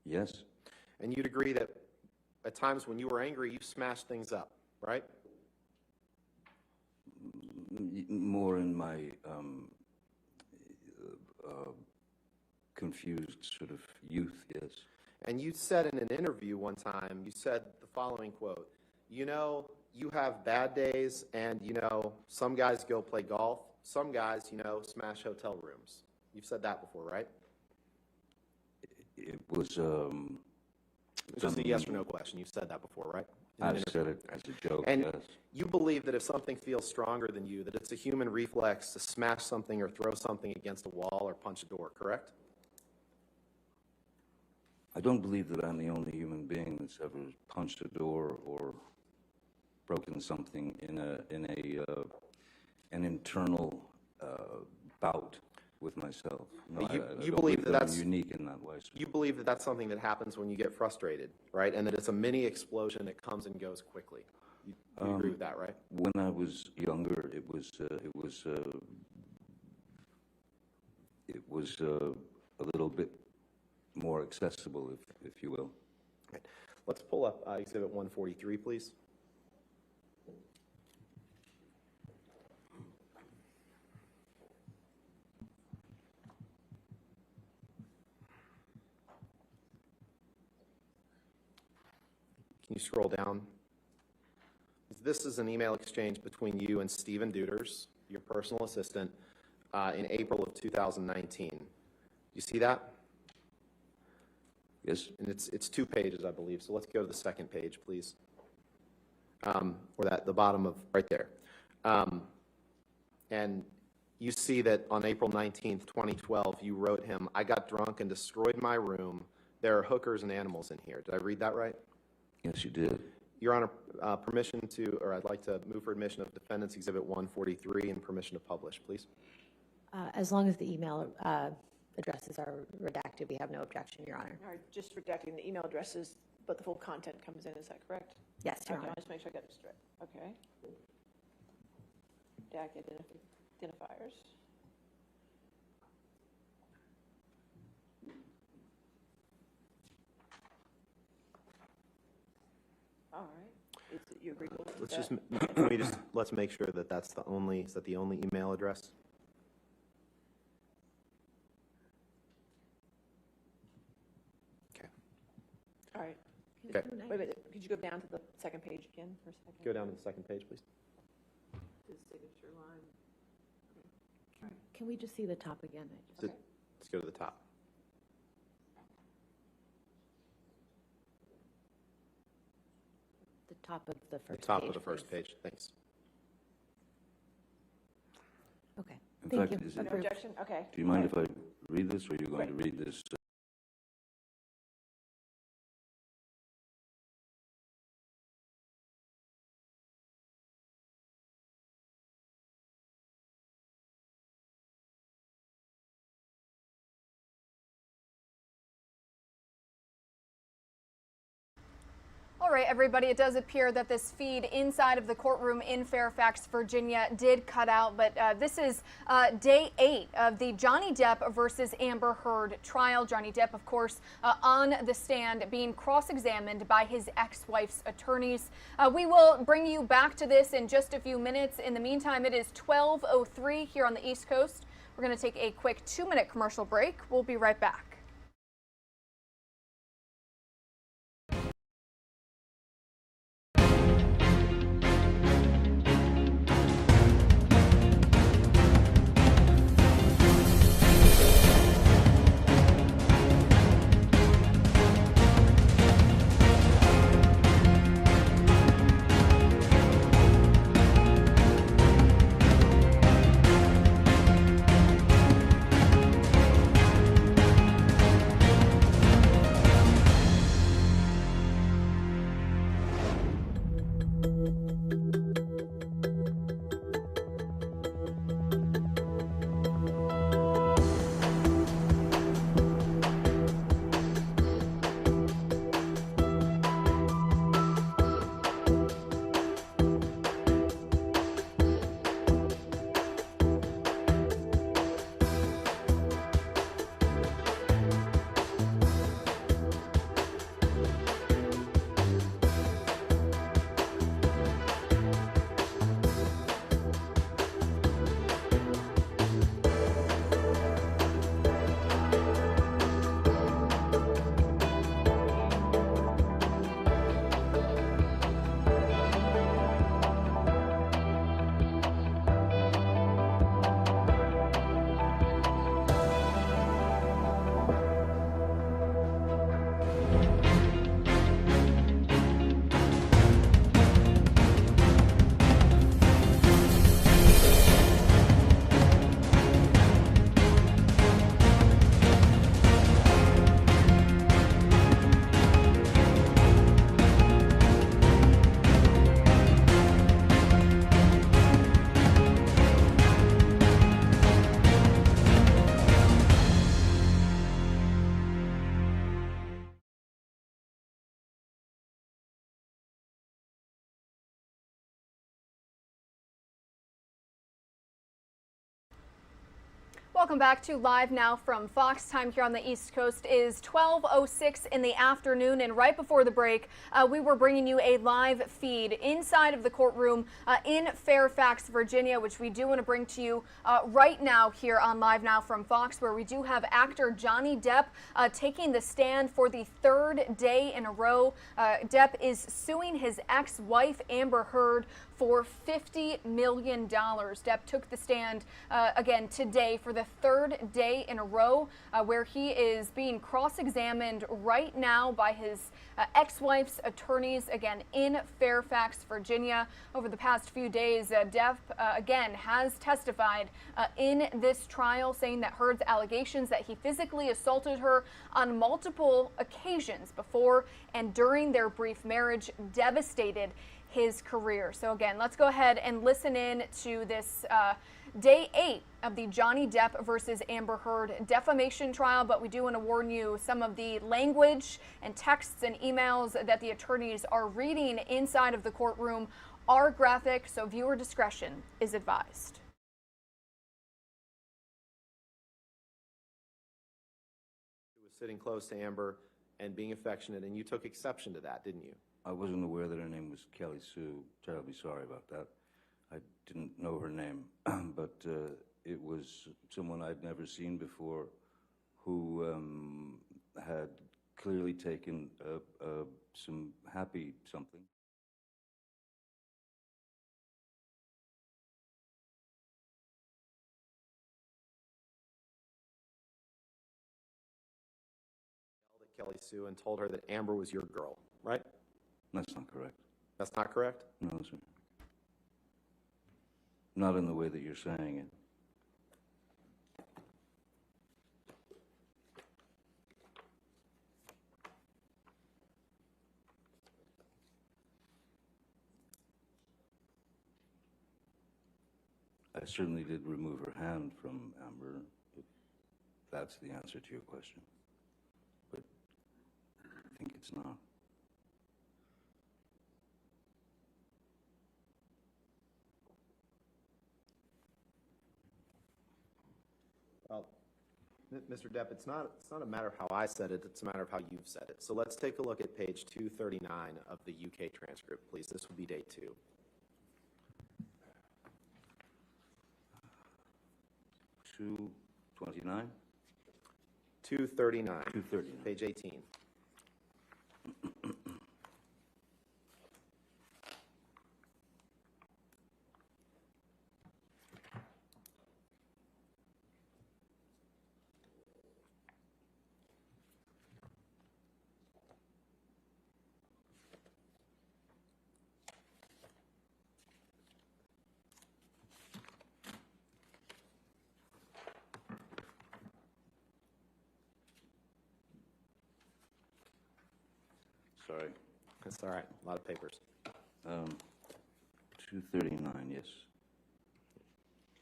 Yes. And you'd agree that at times when you were angry, you smashed things up, right? More in my confused sort of youth, yes. And you said in an interview one time, you said the following quote, "You know, you have bad days and, you know, some guys go play golf, some guys, you know, smash hotel rooms." You've said that before, right? It was just a yes or no question. You've said that before, right? I've said it as a joke, and yes. You believe that if something feels stronger than you, that it's a human reflex to smash something or throw something against a wall or punch a door, correct? I don't believe that I'm the only human being that's ever punched a door or broken something in an internal bout with myself. No, You I don't believe that I'm that's unique in that way. You believe that that's something that happens when you get frustrated, right? And that it's a mini explosion that comes and goes quickly. You agree with that, right? When I was younger, it was a little bit more accessible, if you will. Right. Let's pull up Exhibit 143, please. Can you scroll down? This is an email exchange between you and Stephen Deuters, your personal assistant, in April of 2019. You see that? Yes. And it's 2 pages, I believe. So let's go to the second page, please. Or the bottom of right there. And you see that on April 19th, 2012, you wrote him, "I got drunk and destroyed my room. There are hookers and animals in here." Did I read that right? Yes, you did. Your Honor, I'd like to move for admission of Defendant's Exhibit 143 and permission to publish, please. As long as the email addresses are redacted, we have no objection, Your Honor. All right, just redacting the email addresses, but the full content comes in, is that correct? Yes, Your Okay, Honor. I'll just make sure I got it straight. Okay. DAC identifiers. All right. Is it you agreeable with that? Let's make sure that is that the only email address? Okay. All right. Okay. Wait a minute, could you go down to the second page again for a second? Go down to the second page, please. The signature line. Can we just see the top again? Let's go to the top. The top of the first page. The top of the please. first page, thanks. Okay. In Thank fact, you. is it- No objection? Okay. Do you mind if I read this, or are you going to read this? All right, everybody, it does appear that this feed inside of the courtroom in Fairfax, Virginia did cut out, but this is day 8 of the Johnny Depp versus Amber Heard trial. Johnny Depp, of course, on the stand being cross-examined by his ex-wife's attorneys. We will bring you back to this in just a few minutes. In the meantime, it is 12:03 here on the East Coast. We're going to take a quick 2-minute commercial break. We'll be right back. Welcome back to Live Now from Fox. Time here on the East Coast is 12:06 in the afternoon, and right before the break, we were bringing you a live feed inside of the courtroom in Fairfax, Virginia, which we do want to bring to you right now here on Live Now from Fox, where we do have actor Johnny Depp taking the stand for the third day in a row. Depp is suing his ex-wife Amber Heard for $50 million. Depp took the stand again today for the third day in a row, where he is being cross-examined right now by his ex-wife's attorneys, again in Fairfax, Virginia. Over the past few days, Depp again has testified in this trial, saying that Heard's allegations that he physically assaulted her on multiple occasions before and during their brief marriage devastated his career. So again, let's go ahead and listen in to this day 8 of the Johnny Depp versus Amber Heard defamation trial. But we do want to warn you, some of the language and texts and emails that the attorneys are reading inside of the courtroom are graphic, so viewer discretion is advised. He was sitting close to Amber and being affectionate, and you took exception to that, didn't you? I wasn't aware that her name was Kelly Sue. Terribly sorry about that. I didn't know her name, but it was someone I'd never seen before who had clearly taken some happy something. Kelly Sue and told her that Amber was your girl, right? That's not correct. That's not correct? No, sir. Not in the way that you're saying it. I certainly did remove her hand from Amber, if that's the answer to your question. But I think it's not. Well, Mr. Depp, it's not a matter of how I said it, it's a matter of how you've said it. So let's take a look at page 239 of the UK transcript, please. This will be day 2. Two 29? 239. 239. Page 18. Sorry. That's all right. A lot of papers. 239, yes.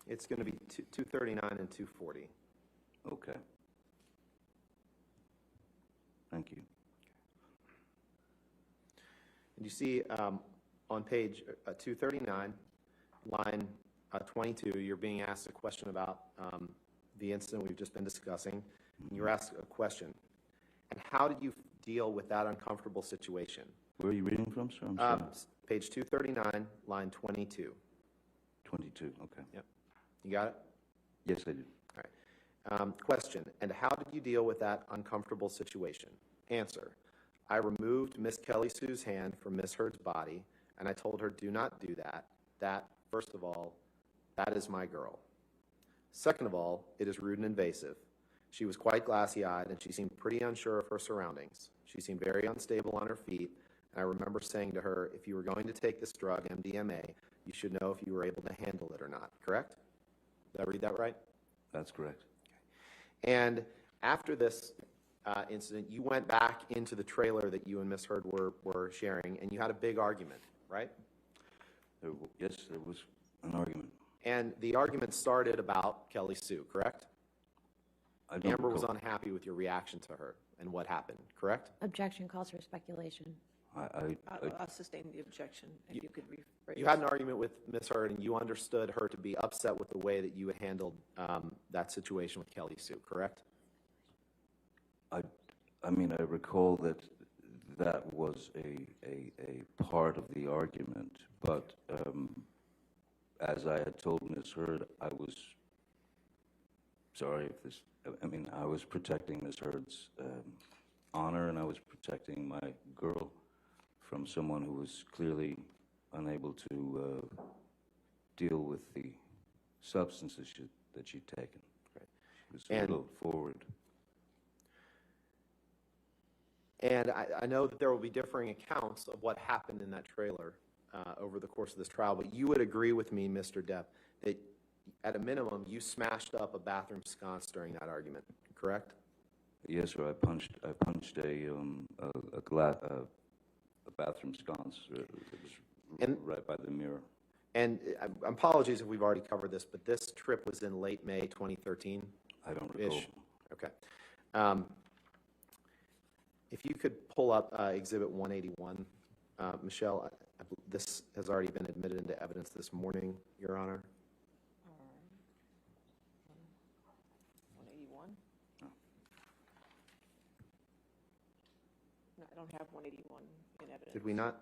It's going to be 239 and 240. Okay. Thank you. And you see on page 239, line 22, you're being asked a question about the incident we've just been discussing. And you're asked a question. And how did you deal with that uncomfortable situation? Where are you reading from, sir? I'm sorry. Page 239, line 22. 22, okay. Yep. You got it? Yes, I do. All right. Question, and how did you deal with that uncomfortable situation? Answer, I removed Miss Kelly Sue's hand from Miss Heard's body, and I told her, do not do that. That, first of all, that is my girl. Second of all, it is rude and invasive. She was quite glassy-eyed, and she seemed pretty unsure of her surroundings. She seemed very unstable on her feet, and I remember saying to her, if you were going to take this drug, MDMA, you should know if you were able to handle it or not, correct? Did I read that right? That's correct. Okay. And after this incident, you went back into the trailer that you and Miss Heard were sharing, and you had a big argument, right? Yes, there was an argument. And the argument started about Kelly Sue, correct? Amber was unhappy with your reaction to her and what happened, correct? Objection calls for speculation. I'll sustain the objection if you could rephrase. You had an argument with Ms. Heard, and you understood her to be upset with the way that you handled that situation with Kelly Sue, correct? I mean, I recall that that was a part of the argument, but as I had told Ms. Heard, I was sorry if this, I mean, I was protecting Ms. Heard's honor, and I was protecting my girl from someone who was clearly unable to deal with the substances that she'd taken. Right. She was a little forward. And I know that there will be differing accounts of what happened in that trailer over the course of this trial, but you would agree with me, Mr. Depp, that at a minimum, you smashed up a bathroom sconce during that argument, correct? Yes, sir. I punched a bathroom sconce right by the mirror. And apologies if we've already covered this, but this trip was in late May 2013? I don't recall. Okay. If you could pull up Exhibit 181, Michelle, this has already been admitted into evidence this morning, Your Honor. 181? No, I don't have 181 in evidence. Did we not?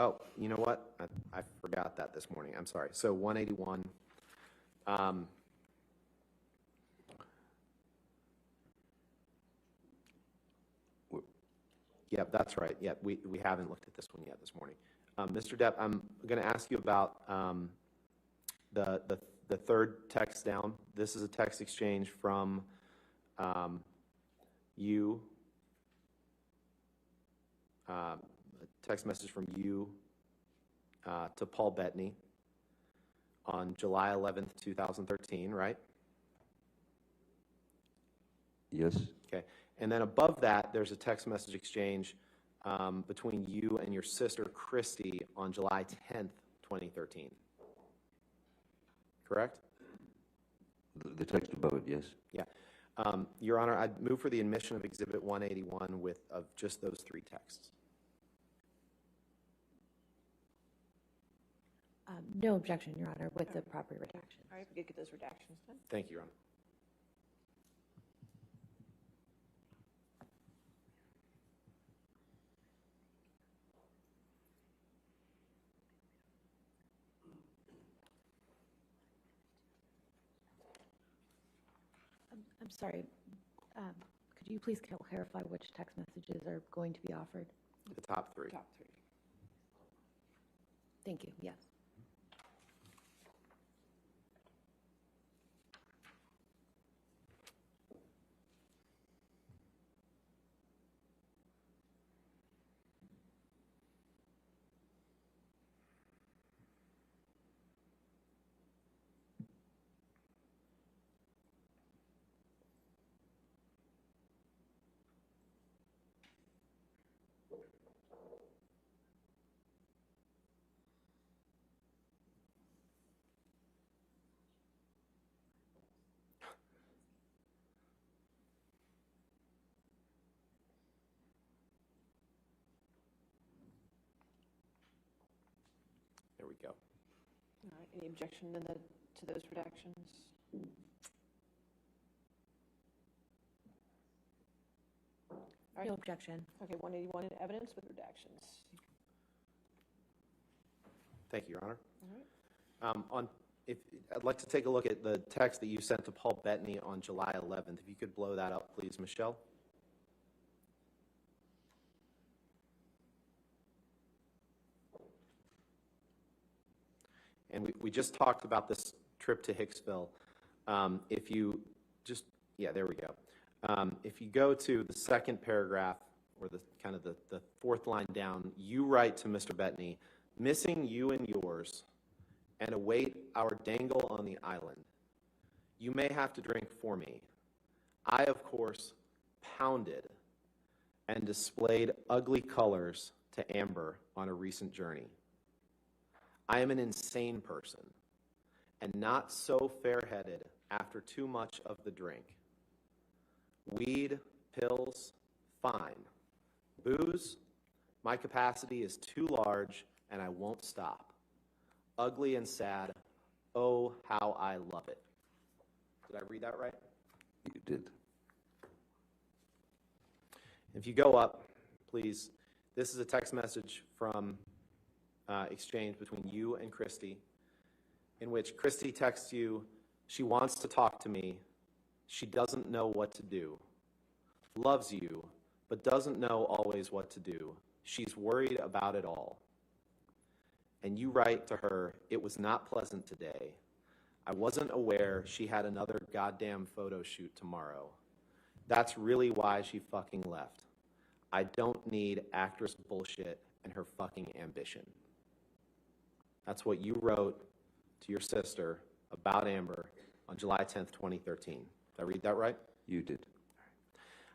Oh, you know what? I forgot that this morning. I'm sorry. So 181. Yep, that's right. Yep, we haven't looked at this one yet this morning. Mr. Depp, I'm going to ask you about the third text down. This is a text exchange from you, a text message from you to Paul Bettany on July 11th, 2013, right? Yes. Okay. And then above that, there's a text message exchange between you and your sister, Christy, on July 10th, 2013. Correct? The text above it, yes. Yeah. Your Honor, I'd move for the admission of Exhibit 181 of just those three texts. No objection, Your Honor, with the proper redaction. All right, we could get those redactions done. Thank you, Your Honor. I'm sorry. Could you please clarify which text messages are going to be offered? The top three. Top three. Thank you. Yes. There we go. All right, any objection to those redactions? All right. No objection. Okay, 181 in evidence with redactions. Thank you, Your Honor. All right. I'd like to take a look at the text that you sent to Paul Bettany on July 11th. If you could blow that up, please, Michelle. And we just talked about this trip to Hicksville. If you just, yeah, there we go. If you go to the second paragraph, or the kind of the fourth line down, you write to Mr. Bettany, missing you and yours, and await our dangle on the island. You may have to drink for me. I, of course, pounded and displayed ugly colors to Amber on a recent journey. I am an insane person, and not so fair-headed after too much of the drink. Weed, pills, fine, booze. My capacity is too large, and I won't stop. Ugly and sad. Oh, how I love it. Did I read that right? You did. If you go up, please, this is a text message from exchange between you and Christy, in which Christy texts you, she wants to talk to me, she doesn't know what to do, loves you, but doesn't know always what to do. She's worried about it all. And you write to her, it was not pleasant today. I wasn't aware she had another goddamn photo shoot tomorrow. That's really why she fucking left. I don't need actress bullshit and her fucking ambition. That's what you wrote to your sister about Amber on July 10th, 2013. Did I read that right? You did.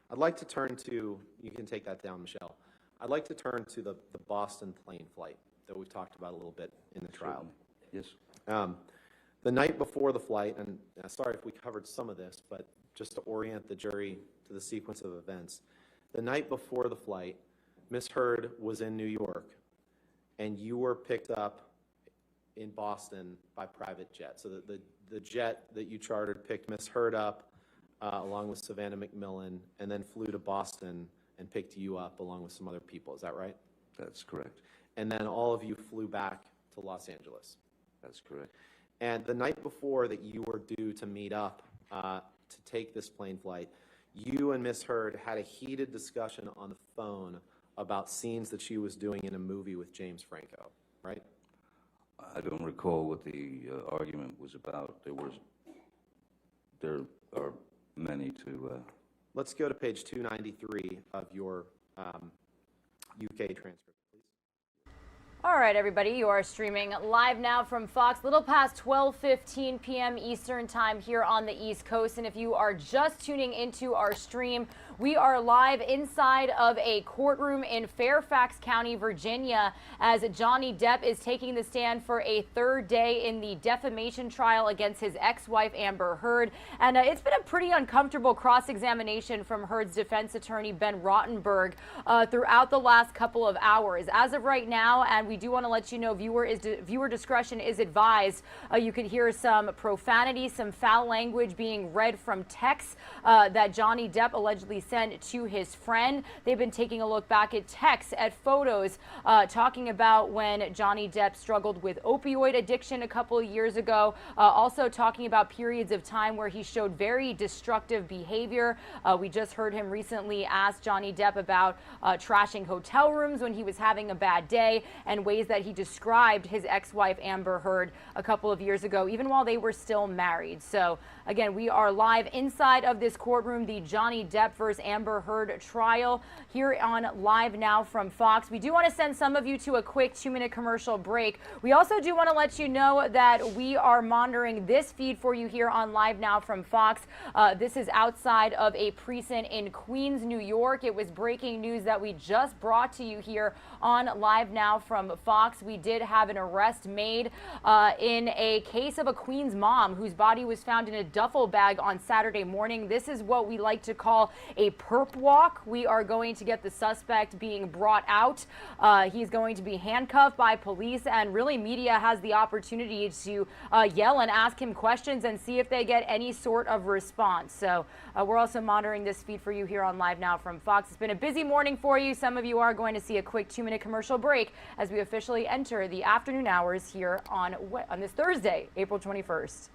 I'd like to turn to, you can take that down, Michelle. I'd like to turn to the Boston plane flight that we've talked about a little bit in the trial. Yes. The night before the flight, and sorry if we covered some of this, but just to orient the jury to the sequence of events, the night before the flight, Ms. Heard was in New York, and you were picked up in Boston by private jet. So the jet that you chartered picked Ms. Heard up along with Savannah McMillan, and then flew to Boston and picked you up along with some other people. Is that right? That's correct. And then all of you flew back to Los Angeles. That's correct. And the night before that you were due to meet up to take this plane flight, you and Ms. Heard had a heated discussion on the phone about scenes that she was doing in a movie with James Franco, right? I don't recall what the argument was about. There are many to... Let's go to page 293 of your UK transcript. All right, everybody, you are streaming live now from Fox, little past 12:15 p.m. Eastern time here on the East Coast. And if you are just tuning into our stream, we are live inside of a courtroom in Fairfax County, Virginia, as Johnny Depp is taking the stand for a third day in the defamation trial against his ex-wife, Amber Heard. And it's been a pretty uncomfortable cross-examination from Heard's defense attorney, Ben Rottenberg, throughout the last couple of hours. As of right now, and we do want to let you know viewer discretion is advised. You could hear some profanity, some foul language being read from texts that Johnny Depp allegedly sent to his friend. They've been taking a look back at texts, at photos, talking about when Johnny Depp struggled with opioid addiction a couple of years ago. Also talking about periods of time where he showed very destructive behavior. We just heard him recently ask Johnny Depp about trashing hotel rooms when he was having a bad day, and ways that he described his ex-wife Amber Heard a couple of years ago, even while they were still married. So again, we are live inside of this courtroom, the Johnny Depp versus Amber Heard trial here on Live Now from Fox. We do want to send some of you to a quick 2-minute commercial break. We also do want to let you know that we are monitoring this feed for you here on Live Now from Fox. This is outside of a precinct in Queens, New York. It was breaking news that we just brought to you here on Live Now from Fox. We did have an arrest made in a case of a Queens mom whose body was found in a duffel bag on Saturday morning. This is what we like to call a perp walk. We are going to get the suspect being brought out. He's going to be handcuffed by police, and really media has the opportunity to yell and ask him questions and see if they get any sort of response. So we're also monitoring this feed for you here on Live Now from Fox. It's been a busy morning for you. Some of you are going to see a quick 2-minute commercial break as we officially enter the afternoon hours here on this Thursday, April 21st.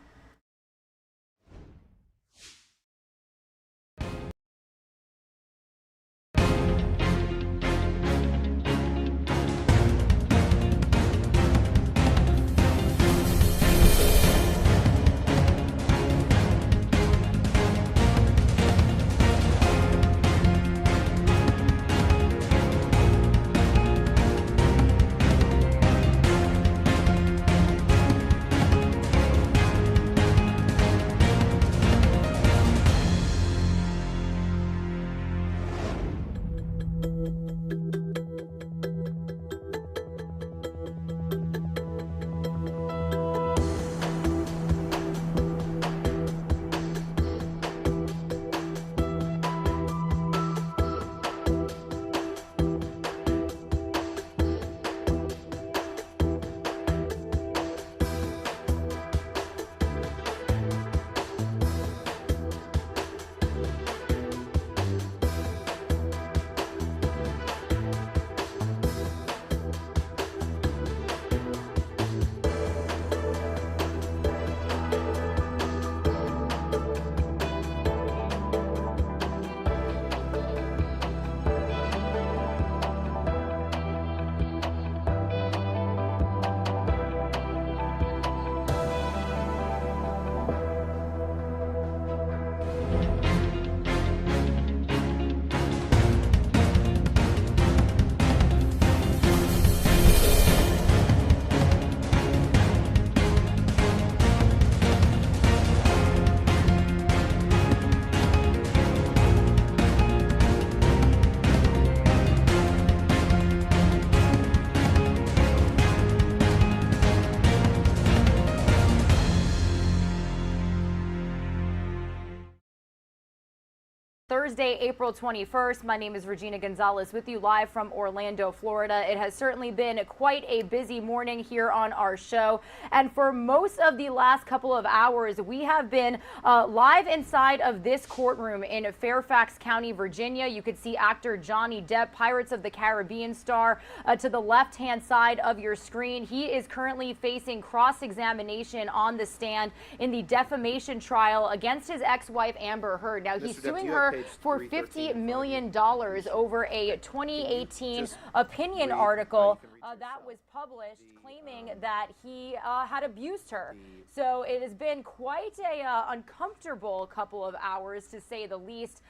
Thursday, April 21st. My name is Regina Gonzalez with you live from Orlando, Florida. It has certainly been quite a busy morning here on our show. And for most of the last couple of hours, we have been live inside of this courtroom in Fairfax County, Virginia. You could see actor Johnny Depp, Pirates of the Caribbean star, to the left-hand side of your screen. He is currently facing cross-examination on the stand in the defamation trial against his ex-wife Amber Heard. Now, he's suing her for $50 million over a 2018 opinion article that was published claiming that he had abused her. So it has been quite a uncomfortable couple of hours, to say the least.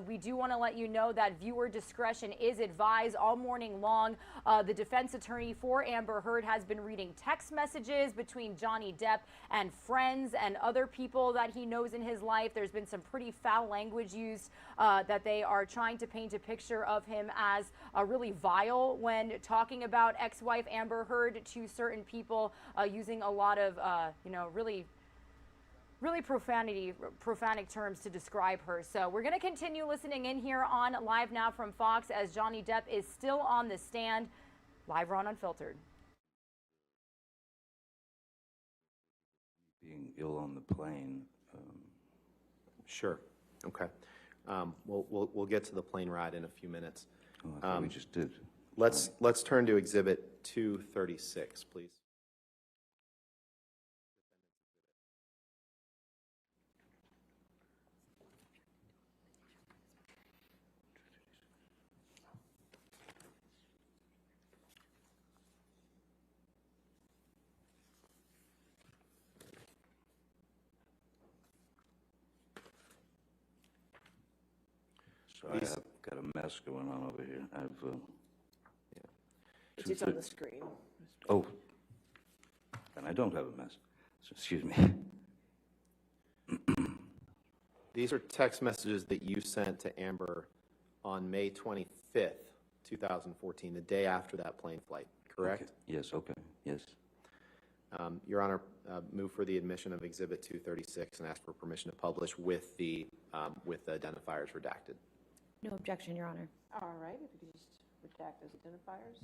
We do want to let you know that viewer discretion is advised all morning long. The defense attorney for Amber Heard has been reading text messages between Johnny Depp and friends and other people that he knows in his life. There's been some pretty foul language used that they are trying to paint a picture of him as really vile when talking about ex-wife Amber Heard to certain people, using a lot of, really profanic terms to describe her. So we're going to continue listening in here on Live Now from Fox as Johnny Depp is still on the stand. Live on Unfiltered. Being ill on the plane. Sure. Okay. We'll get to the plane ride in a few minutes. Oh, I thought we just did. Let's turn to Exhibit 236, please. So I've got a mess going on over here. It's on the screen. Oh, and I don't have a mess. So, excuse me. These are text messages that you sent to Amber on May 25th, 2014, the day after that plane flight, correct? Okay. Yes, okay, yes. Your Honor, move for the admission of Exhibit 236 and ask for permission to publish with the identifiers redacted. No objection, Your Honor. All right, if you could just redact those identifiers.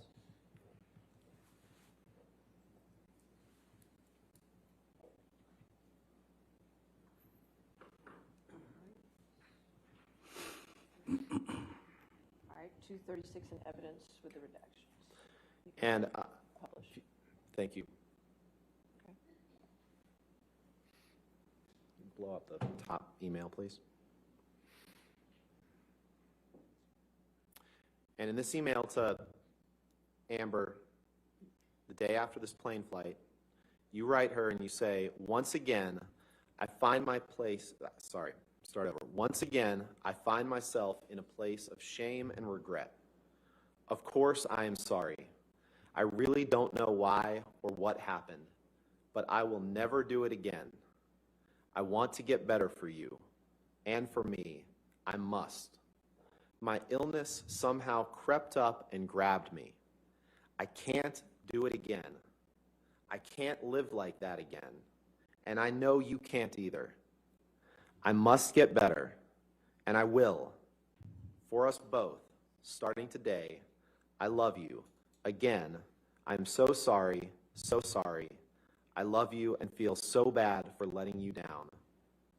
All right, 236 in evidence with the redactions. And publish. Thank you. Okay. Blow up the top email, please. And in this email to Amber, the day after this plane flight, you write her and you say, once again, I find my place, start over. Once again, I find myself in a place of shame and regret. Of course, I am sorry. I really don't know why or what happened, but I will never do it again. I want to get better for you and for me. I must. My illness somehow crept up and grabbed me. I can't do it again. I can't live like that again. And I know you can't either. I must get better, and I will. For us both, starting today, I love you. Again, I'm so sorry, so sorry. I love you and feel so bad for letting you down.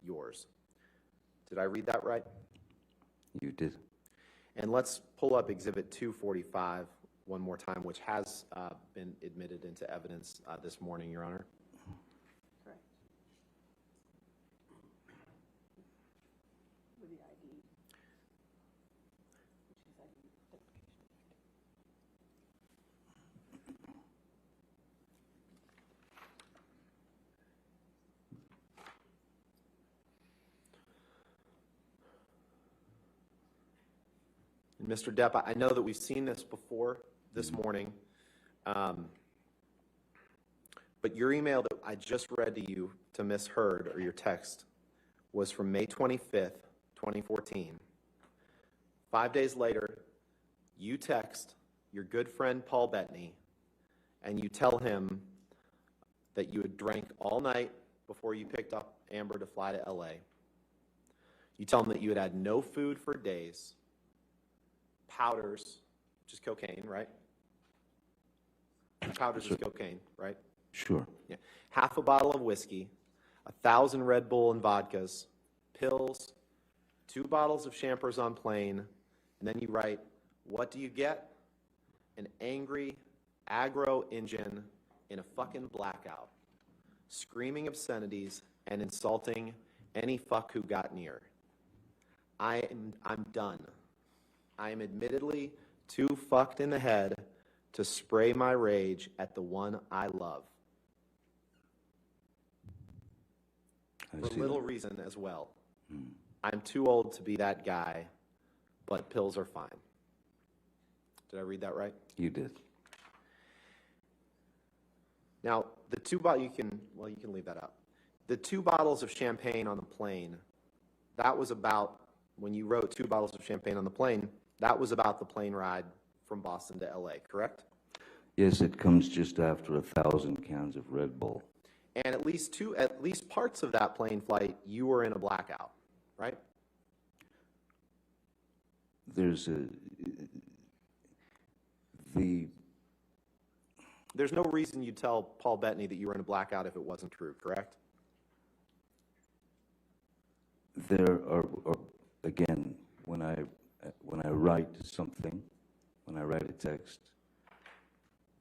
Yours. Did I read that right? You did. And let's pull up Exhibit 245 one more time, which has been admitted into evidence this morning, Your Honor. Correct. With the ID. Which is ID identification. And Mr. Depp, I know that we've seen this before this morning, but your email that I just read to you to Ms. Heard, or your text, was from May 25th, 2014. 5 days later, you text your good friend Paul Bettany, and you tell him that you had drank all night before you picked up Amber to fly to LA. You tell them that you had had no food for days, powders, which is cocaine, right? Powders is cocaine, right? Sure. Yeah. Half a bottle of whiskey, 1,000 Red Bull and vodkas, pills, 2 bottles of Champers on plane, and then you write, what do you get? An angry, aggro engine in a fucking blackout, screaming obscenities and insulting any fuck who got near. I'm done. I am admittedly too fucked in the head to spray my rage at the one I love. For little reason as well. I'm too old to be that guy, but pills are fine. Did I read that right? You did. Now, the 2 bottles, you can leave that up. The 2 bottles of champagne on the plane, that was about, when you wrote 2 bottles of champagne on the plane, that was about the plane ride from Boston to LA, correct? Yes, it comes just after 1,000 cans of Red Bull. And at least parts of that plane flight, you were in a blackout, right? There's There's no reason you'd tell Paul Bettany that you were in a blackout if it wasn't true, correct? There are again, when I write something, when I write a text,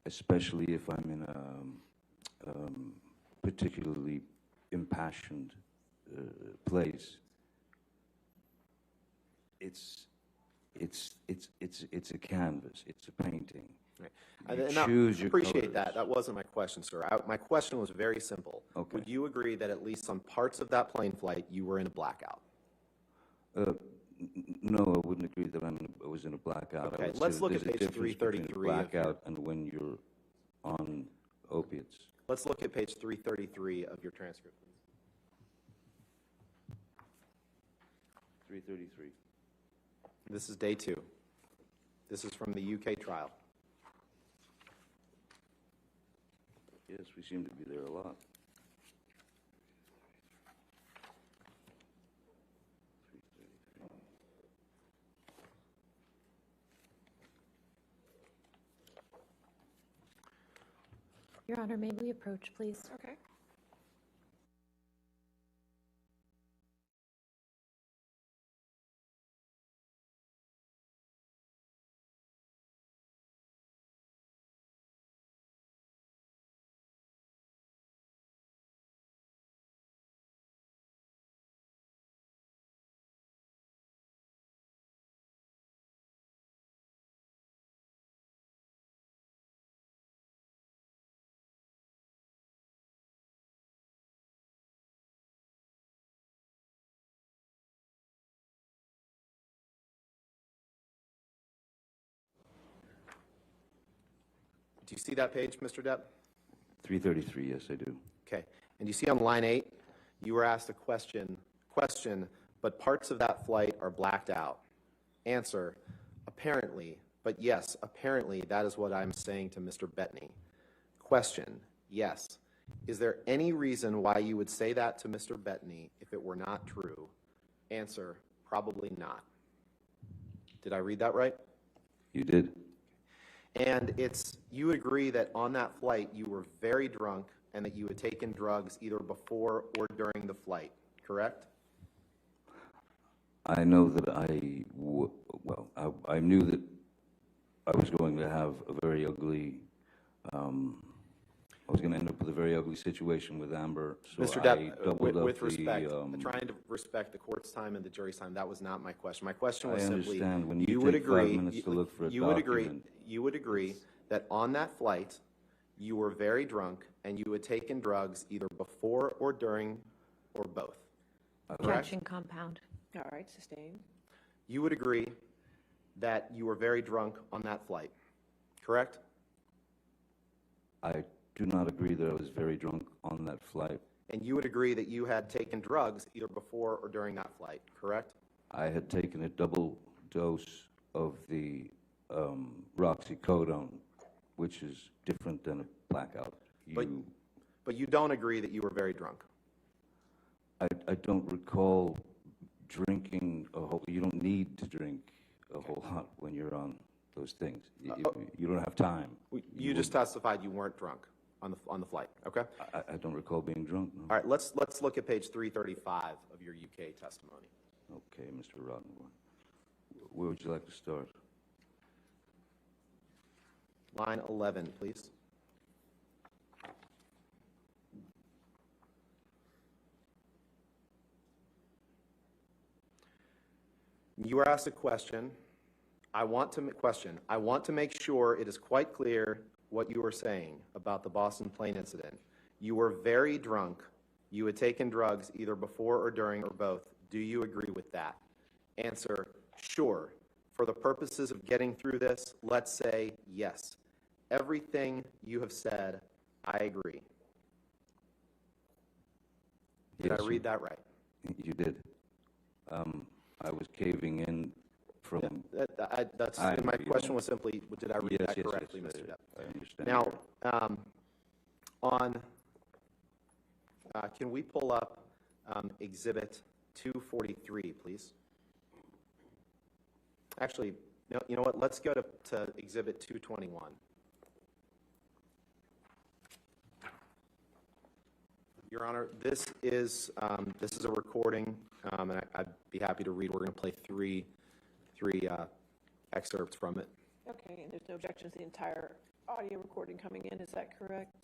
especially if I'm in a particularly impassioned place, it's a canvas, it's a painting. Right. You And choose I your appreciate colors. that. That wasn't my question, sir. My question was very simple. Okay. Would you agree that at least on parts of that plane flight, you were in a blackout? No, I wouldn't agree that I was in a blackout. Okay, I would let's say look there's at a page difference between 333 of your- blackout and when you're on opiates. Let's look at page 333 of your transcript, please. 333. This is day 2. This is from the UK trial. Yes, we seem to be there a lot. Your Honor, may we approach, please? Okay. Do you see that page, Mr. Depp? 333, yes, I do. Okay. And you see on line 8, you were asked a question, but parts of that flight are blacked out. Answer, apparently, but yes, apparently that is what I'm saying to Mr. Bettany. Question, yes. Is there any reason why you would say that to Mr. Bettany if it were not true? Answer, probably not. Did I read that right? You did. And you agree that on that flight you were very drunk and that you had taken drugs either before or during the flight, correct? I know that I knew that I was going to have a very ugly, I was going to end up with a very ugly situation with Amber. So Mr. Depp, with respect, trying to respect the court's time and the jury's time, that was not my question. My question was simply, understand. When you would take 5 agree, minutes to look for a you would agree, document. you would agree that on that flight you were very drunk and you had taken drugs either before or during or both. Correct? Objection compound. All right, sustained. You would agree that you were very drunk on that flight, correct? I do not agree that I was very drunk on that flight. And you would agree that you had taken drugs either before or during that flight, correct? I had taken a double dose of the roxycodone, which is different than a blackout. But you don't agree that you were very drunk? I don't recall drinking a whole, you don't need to drink a whole lot when you're on those things. You don't have time. You just testified you weren't drunk on the flight, okay? I don't recall being drunk, no. All right, let's look at page 335 of your UK testimony. Okay, Mr. Rottenborn. Where would you like to start? Line 11, please. You were asked a question. I want to make sure it is quite clear what you were saying about the Boston plane incident. You were very drunk. You had taken drugs either before or during or both. Do you agree with that? Answer, sure. For the purposes of getting through this, let's say yes. Everything you have said, I agree. Did I read that right? You did. I was caving in from... My question was simply, did I read that correctly, Mr. Depp? I understand. Now, can we pull up Exhibit 243, please? Actually, you know what? Let's go to Exhibit 221. Your Honor, this is a recording, and I'd be happy to read. We're going to play three excerpts from it. Okay, and there's no objection to the entire audio recording coming in, is that correct?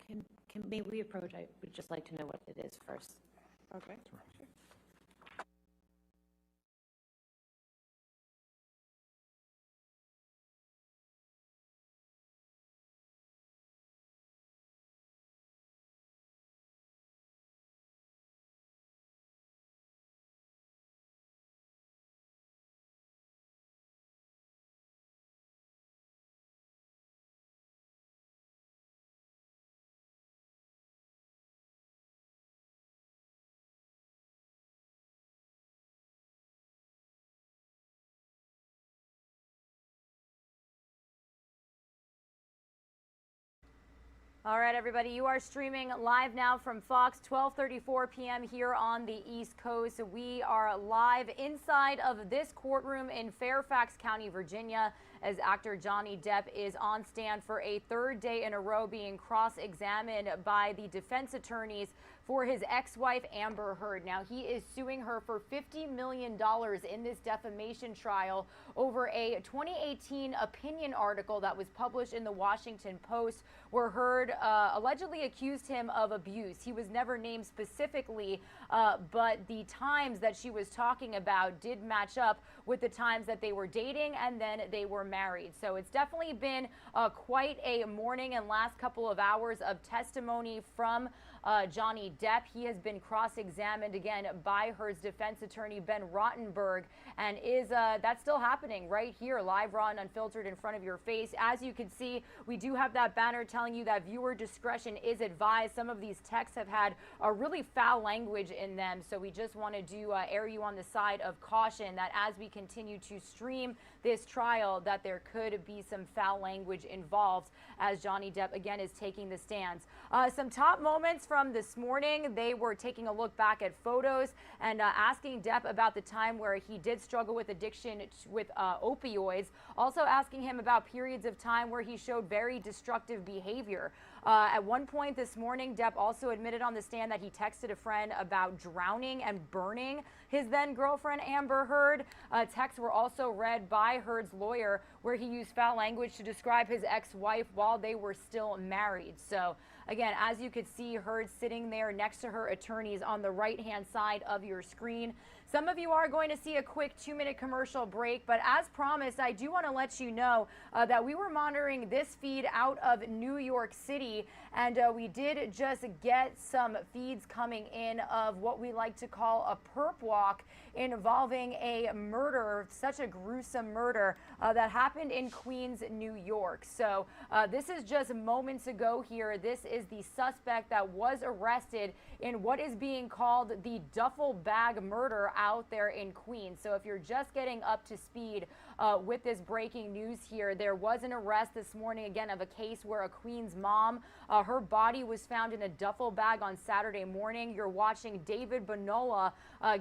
Can we approach? I would just like to know what it is first. Okay. Sure. All right, everybody, you are streaming live now from Fox, 12:34 p.m. here on the East Coast. We are live inside of this courtroom in Fairfax County, Virginia, as actor Johnny Depp is on stand for a third day in a row being cross-examined by the defense attorneys for his ex-wife Amber Heard. Now, he is suing her for $50 million in this defamation trial over a 2018 opinion article that was published in the Washington Post where Heard allegedly accused him of abuse. He was never named specifically, but the times that she was talking about did match up with the times that they were dating and then they were married. So it's definitely been quite a morning and last couple of hours of testimony from Johnny Depp. He has been cross-examined again by Heard's defense attorney, Ben Rottenberg, and that's still happening right here, live, raw, and unfiltered in front of your face. As you can see, we do have that banner telling you that viewer discretion is advised. Some of these texts have had a really foul language in them, so we just wanted to err you on the side of caution that as we continue to stream this trial, that there could be some foul language involved as Johnny Depp again is taking the stands. Some top moments from this morning, they were taking a look back at photos and asking Depp about the time where he did struggle with addiction with opioids, also asking him about periods of time where he showed very destructive behavior. At one point this morning, Depp also admitted on the stand that he texted a friend about drowning and burning his then girlfriend Amber Heard. Texts were also read by Heard's lawyer where he used foul language to describe his ex-wife while they were still married. So again, as you could see, Heard sitting there next to her attorneys on the right-hand side of your screen. Some of you are going to see a quick 2-minute commercial break, but as promised, I do want to let you know that we were monitoring this feed out of New York City, and we did just get some feeds coming in of what we like to call a perp walk involving a murder, such a gruesome murder that happened in Queens, New York. So this is just moments ago here. This is the suspect that was arrested in what is being called the duffel bag murder out there in Queens. So if you're just getting up to speed with this breaking news here. There was an arrest this morning, again, of a case where a Queens mom, her body was found in a duffel bag on Saturday morning. You're watching David Bonola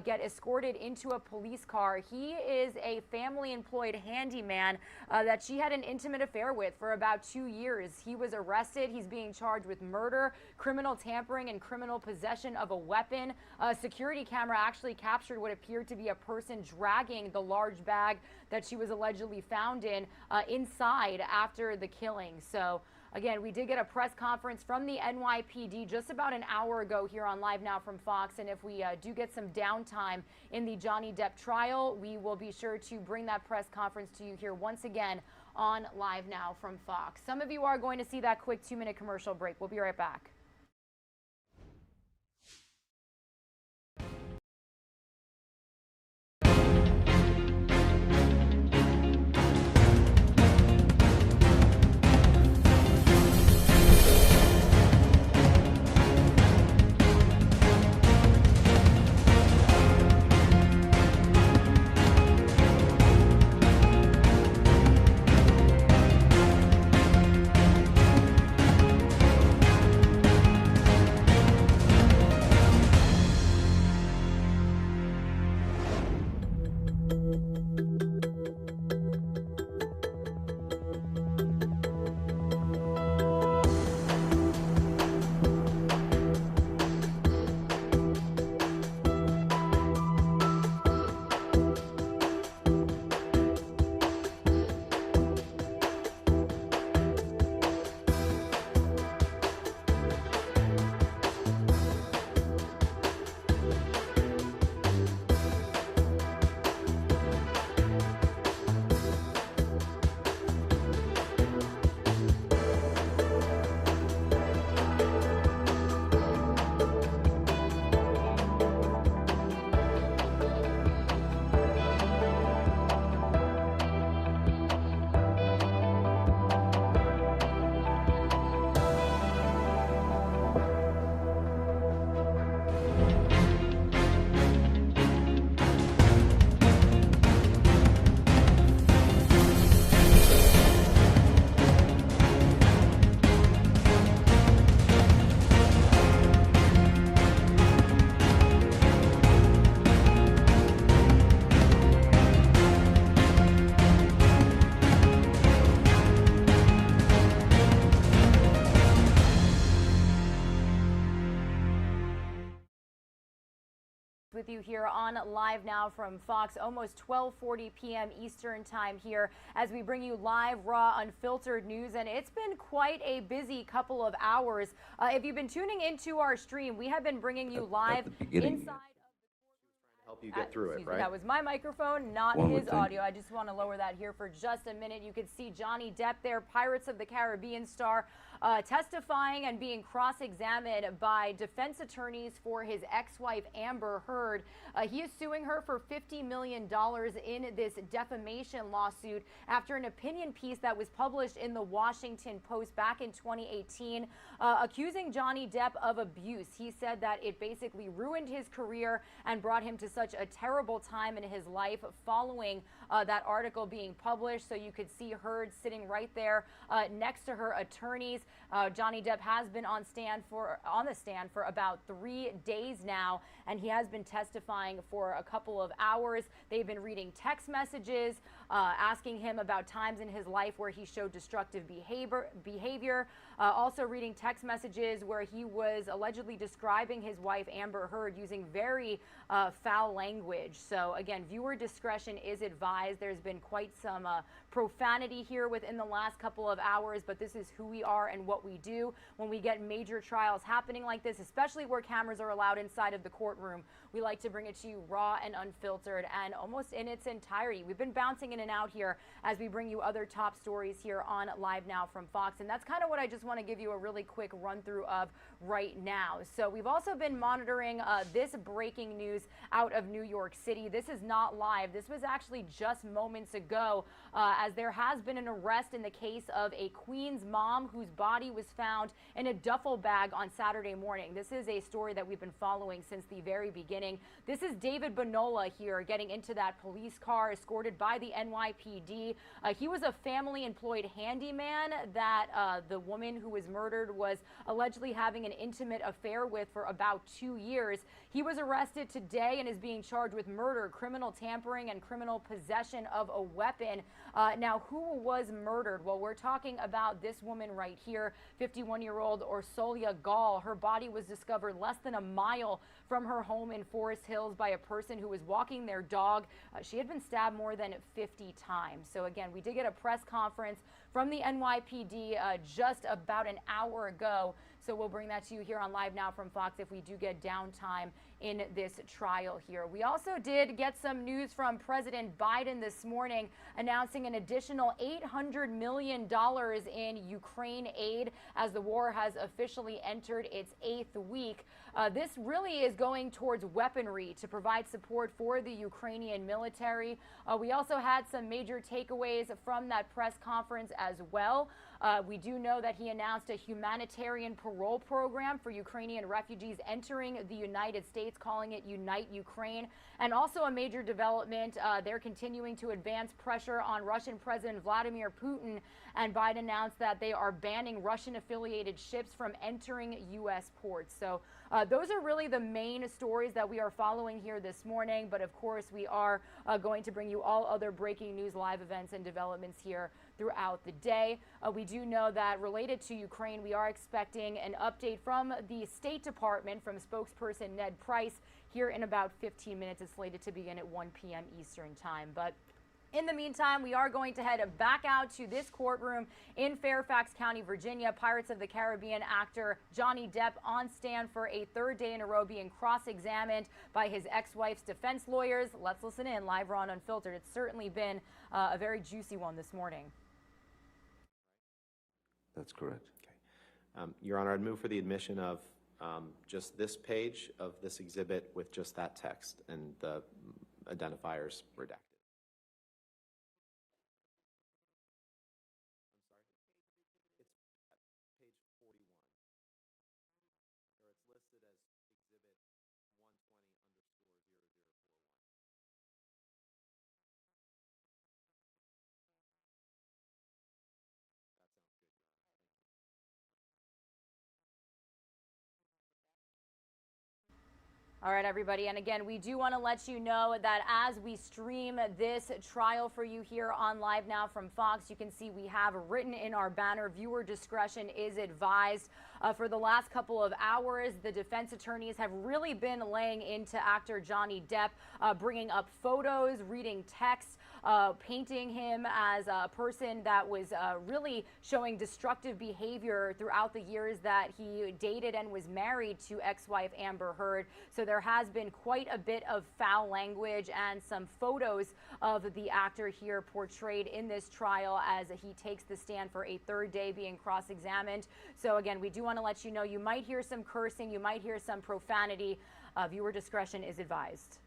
get escorted into a police car. He is a family-employed handyman that she had an intimate affair with for about 2 years. He was arrested. He's being charged with murder, criminal tampering, and criminal possession of a weapon. A security camera actually captured what appeared to be a person dragging the large bag that she was allegedly found in inside after the killing. So again, we did get a press conference from the NYPD just about an hour ago here on Live Now from Fox. And if we do get some downtime in the Johnny Depp trial, we will be sure to bring that press conference to you here once again on Live Now from Fox. Some of you are going to see that quick 2-minute commercial break. We'll be right back. With you here on Live Now from Fox, almost 12:40 p.m. Eastern time here as we bring you live, raw, unfiltered news. And it's been quite a busy couple of hours. If you've been tuning into our stream, we have been bringing you live inside. Help you get through it, right? That was my microphone, not his audio. I just want to lower that here for just a minute. You can see Johnny Depp there, Pirates of the Caribbean star, testifying and being cross-examined by defense attorneys for his ex-wife Amber Heard. He is suing her for $50 million in this defamation lawsuit after an opinion piece that was published in the Washington Post back in 2018, accusing Johnny Depp of abuse. He said that it basically ruined his career and brought him to such a terrible time in his life following that article being published. So you could see Heard sitting right there next to her attorneys. Johnny Depp has been on the stand for about 3 days now, and he has been testifying for a couple of hours. They've been reading text messages, asking him about times in his life where he showed destructive behavior. Also reading text messages where he was allegedly describing his wife Amber Heard using very foul language. So again, viewer discretion is advised. There's been quite some profanity here within the last couple of hours, but this is who we are and what we do when we get major trials happening like this, especially where cameras are allowed inside of the courtroom. We like to bring it to you raw and unfiltered and almost in its entirety. We've been bouncing in and out here as we bring you other top stories here on Live Now from Fox, and that's kind of what I just want to give you a really quick run through of right now. So we've also been monitoring this breaking news out of New York City. This is not live. This was actually just moments ago as there has been an arrest in the case of a Queens mom whose body was found in a duffel bag on Saturday morning. This is a story that we've been following since the very beginning. This is David Bonola here getting into that police car escorted by the NYPD. He was a family-employed handyman that the woman who was murdered was allegedly having an intimate affair with for about 2 years. He was arrested today and is being charged with murder, criminal tampering, and criminal possession of a weapon. Now, who was murdered? Well, we're talking about this woman right here, 51-year-old Orsolia Gaal. Her body was discovered less than a mile from her home in Forest Hills by a person who was walking their dog. She had been stabbed more than 50 times. So again, we did get a press conference from the NYPD just about an hour ago. So we'll bring that to you here on Live Now from Fox if we do get downtime in this trial here. We also did get some news from President Biden this morning announcing an additional $800 million in Ukraine aid as the war has officially entered its 8th week. This really is going towards weaponry to provide support for the Ukrainian military. We also had some major takeaways from that press conference as well. We do know that he announced a humanitarian parole program for Ukrainian refugees entering the United States, calling it Unite Ukraine. And also a major development, they're continuing to advance pressure on Russian President Vladimir Putin, and Biden announced that they are banning Russian-affiliated ships from entering U.S. ports. So those are really the main stories that we are following here this morning. But of course, we are going to bring you all other breaking news, live events, and developments here throughout the day. We do know that related to Ukraine, we are expecting an update from the State Department from spokesperson Ned Price here in about 15 minutes. It's slated to begin at 1 p.m. Eastern time. But in the meantime, we are going to head back out to this courtroom in Fairfax County, Virginia. Pirates of the Caribbean actor Johnny Depp on stand for a 3rd day in a row being cross-examined by his ex-wife's defense lawyers. Let's listen in live on Unfiltered. It's certainly been a very juicy one this morning. That's correct. Okay. Your Honor, I'd move for the admission of just this page of this exhibit with just that text and the identifiers redacted. All right, everybody. And again, we do want to let you know that as we stream this trial for you here on Live Now from Fox, you can see we have written in our banner, viewer discretion is advised. For the last couple of hours, the defense attorneys have really been laying into actor Johnny Depp, bringing up photos, reading texts, painting him as a person that was really showing destructive behavior throughout the years that he dated and was married to ex-wife Amber Heard. So there has been quite a bit of foul language and some photos of the actor here portrayed in this trial as he takes the stand for a 3rd day being cross-examined. So again, we do want to let you know you might hear some cursing, you might hear some profanity. Viewer discretion is advised.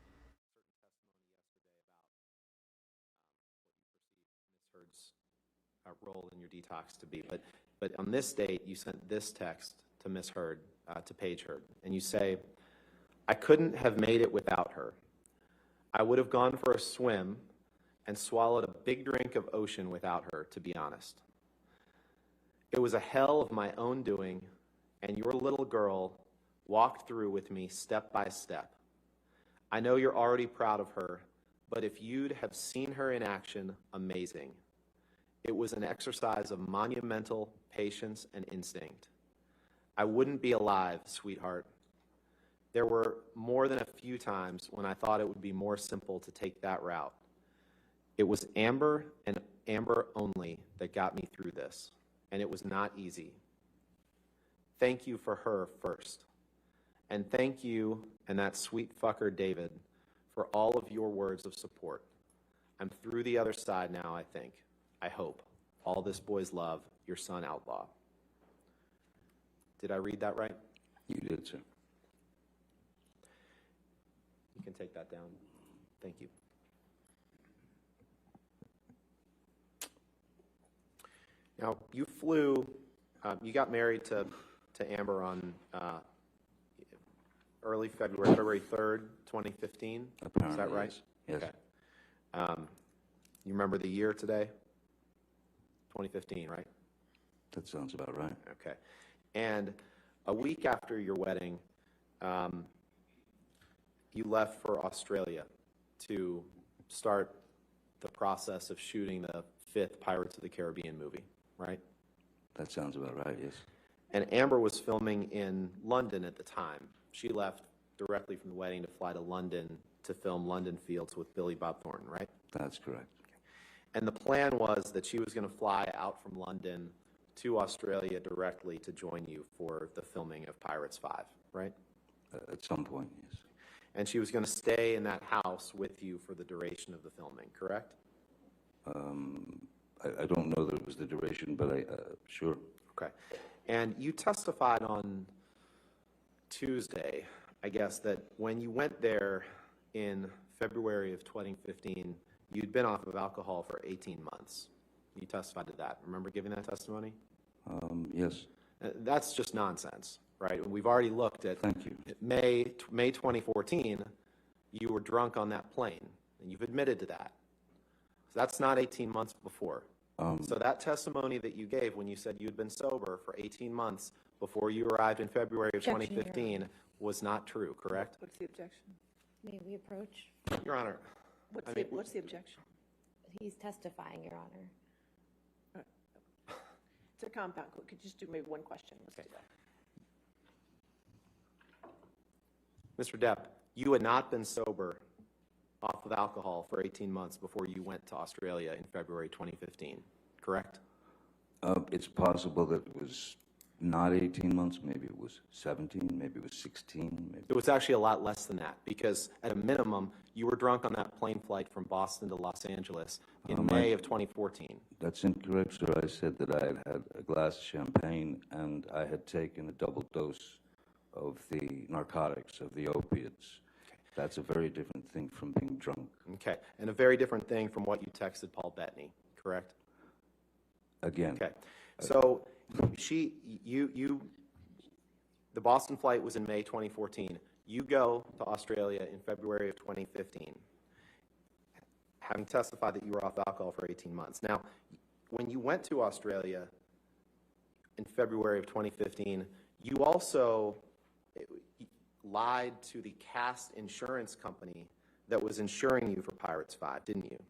Role in your detox to be, but on this date you sent this text to Miss Heard, to Paige Heard, and you say, "I couldn't have made it without her. I would have gone for a swim and swallowed a big drink of ocean without her, to be honest. It was a hell of my own doing, and your little girl walked through with me step by step. I know you're already proud of her, but if you'd have seen her in action, amazing. It was an exercise of monumental patience and instinct. I wouldn't be alive, sweetheart. There were more than a few times when I thought it would be more simple to take that route. It was Amber and Amber only that got me through this, and it was not easy. Thank you for her first. And thank you and that sweet fucker David for all of your words of support. I'm through the other side now, I think. I hope. All this boy's love, your son Outlaw." Did I read that right? You did, sir. You can take that down. Thank you. Now, you flew, you got married to Amber on early February, February 3rd, 2015? Apparently, is that right? Yes. Okay. You remember the year today? 2015, right? That sounds about right. Okay. And a week after your wedding, you left for Australia to start the process of shooting the 5th Pirates of the Caribbean movie, right? That sounds about right, yes. And Amber was filming in London at the time. She left directly from the wedding to fly to London to film London Fields with Billy Bob Thornton, right? That's correct. And the plan was that she was going to fly out from London to Australia directly to join you for the filming of Pirates 5, right? At some point, yes. And she was going to stay in that house with you for the duration of the filming, correct? I don't know that it was the duration, but sure. Okay. And you testified on Tuesday, I guess, that when you went there in February of 2015, you'd been off of alcohol for 18 months. You testified to that. Remember giving that testimony? Yes. That's just nonsense, right? We've already looked at Thank you. May 2014, you were drunk on that plane, and you've admitted to that. So that's not 18 months before. So that testimony that you gave when you said you had been sober for 18 months before you arrived in February of 2015 was not true, correct? What's the objection? May we approach? Your Honor. What's the objection? He's testifying, Your Honor. It's a compound. Could you just do maybe one question? Let's do that. Mr. Depp, you had not been sober off of alcohol for 18 months before you went to Australia in February 2015, correct? It's possible that it was not 18 months, maybe it was 17, maybe it was 16. Maybe. It was actually a lot less than that, because at a minimum, you were drunk on that plane flight from Boston to Los Angeles in May of 2014. That's incorrect, sir. I said that I had had a glass of champagne and I had taken a double dose of the narcotics, of the opiates. That's a very different thing from being drunk. Okay, and a very different thing from what you texted Paul Bettany, correct? Again. Okay, so the Boston flight was in May 2014. You go to Australia in February of 2015, having testified that you were off alcohol for 18 months. Now, when you went to Australia in February of 2015, you also lied to the cast insurance company that was insuring you for Pirates 5, didn't you?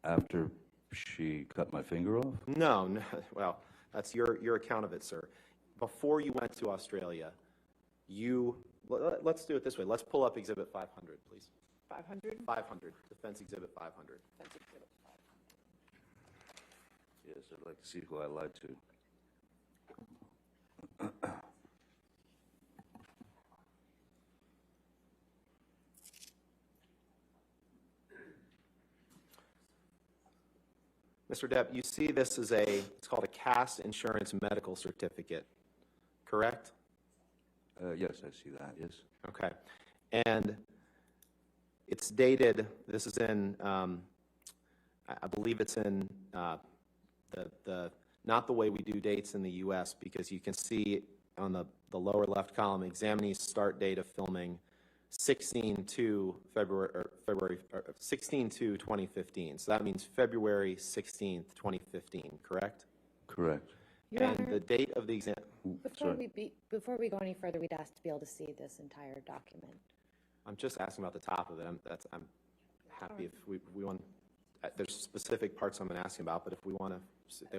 After she cut my finger off? No, well, that's your account of it, sir. Before you went to Australia, let's do it this way. Let's pull up Exhibit 500, please. 500? 500, Defense Exhibit 500. Defense Exhibit 500. Yes, I'd like to see who I lied to. Mr. Depp, you see this as it's called a cast insurance medical certificate, correct? Yes, I see that, yes. Okay. And it's dated, this is in, I believe it's in not the way we do dates in the U.S., because you can see on the lower left column, examinee's start date of filming 16/2/2015. So that means February 16th, 2015, correct? Correct. Your And Honor, the date of the exam. before we go any further, we'd ask to be able to see this entire document. I'm just asking about the top of it. I'm happy if we want. There's specific parts I'm going to ask about, but if they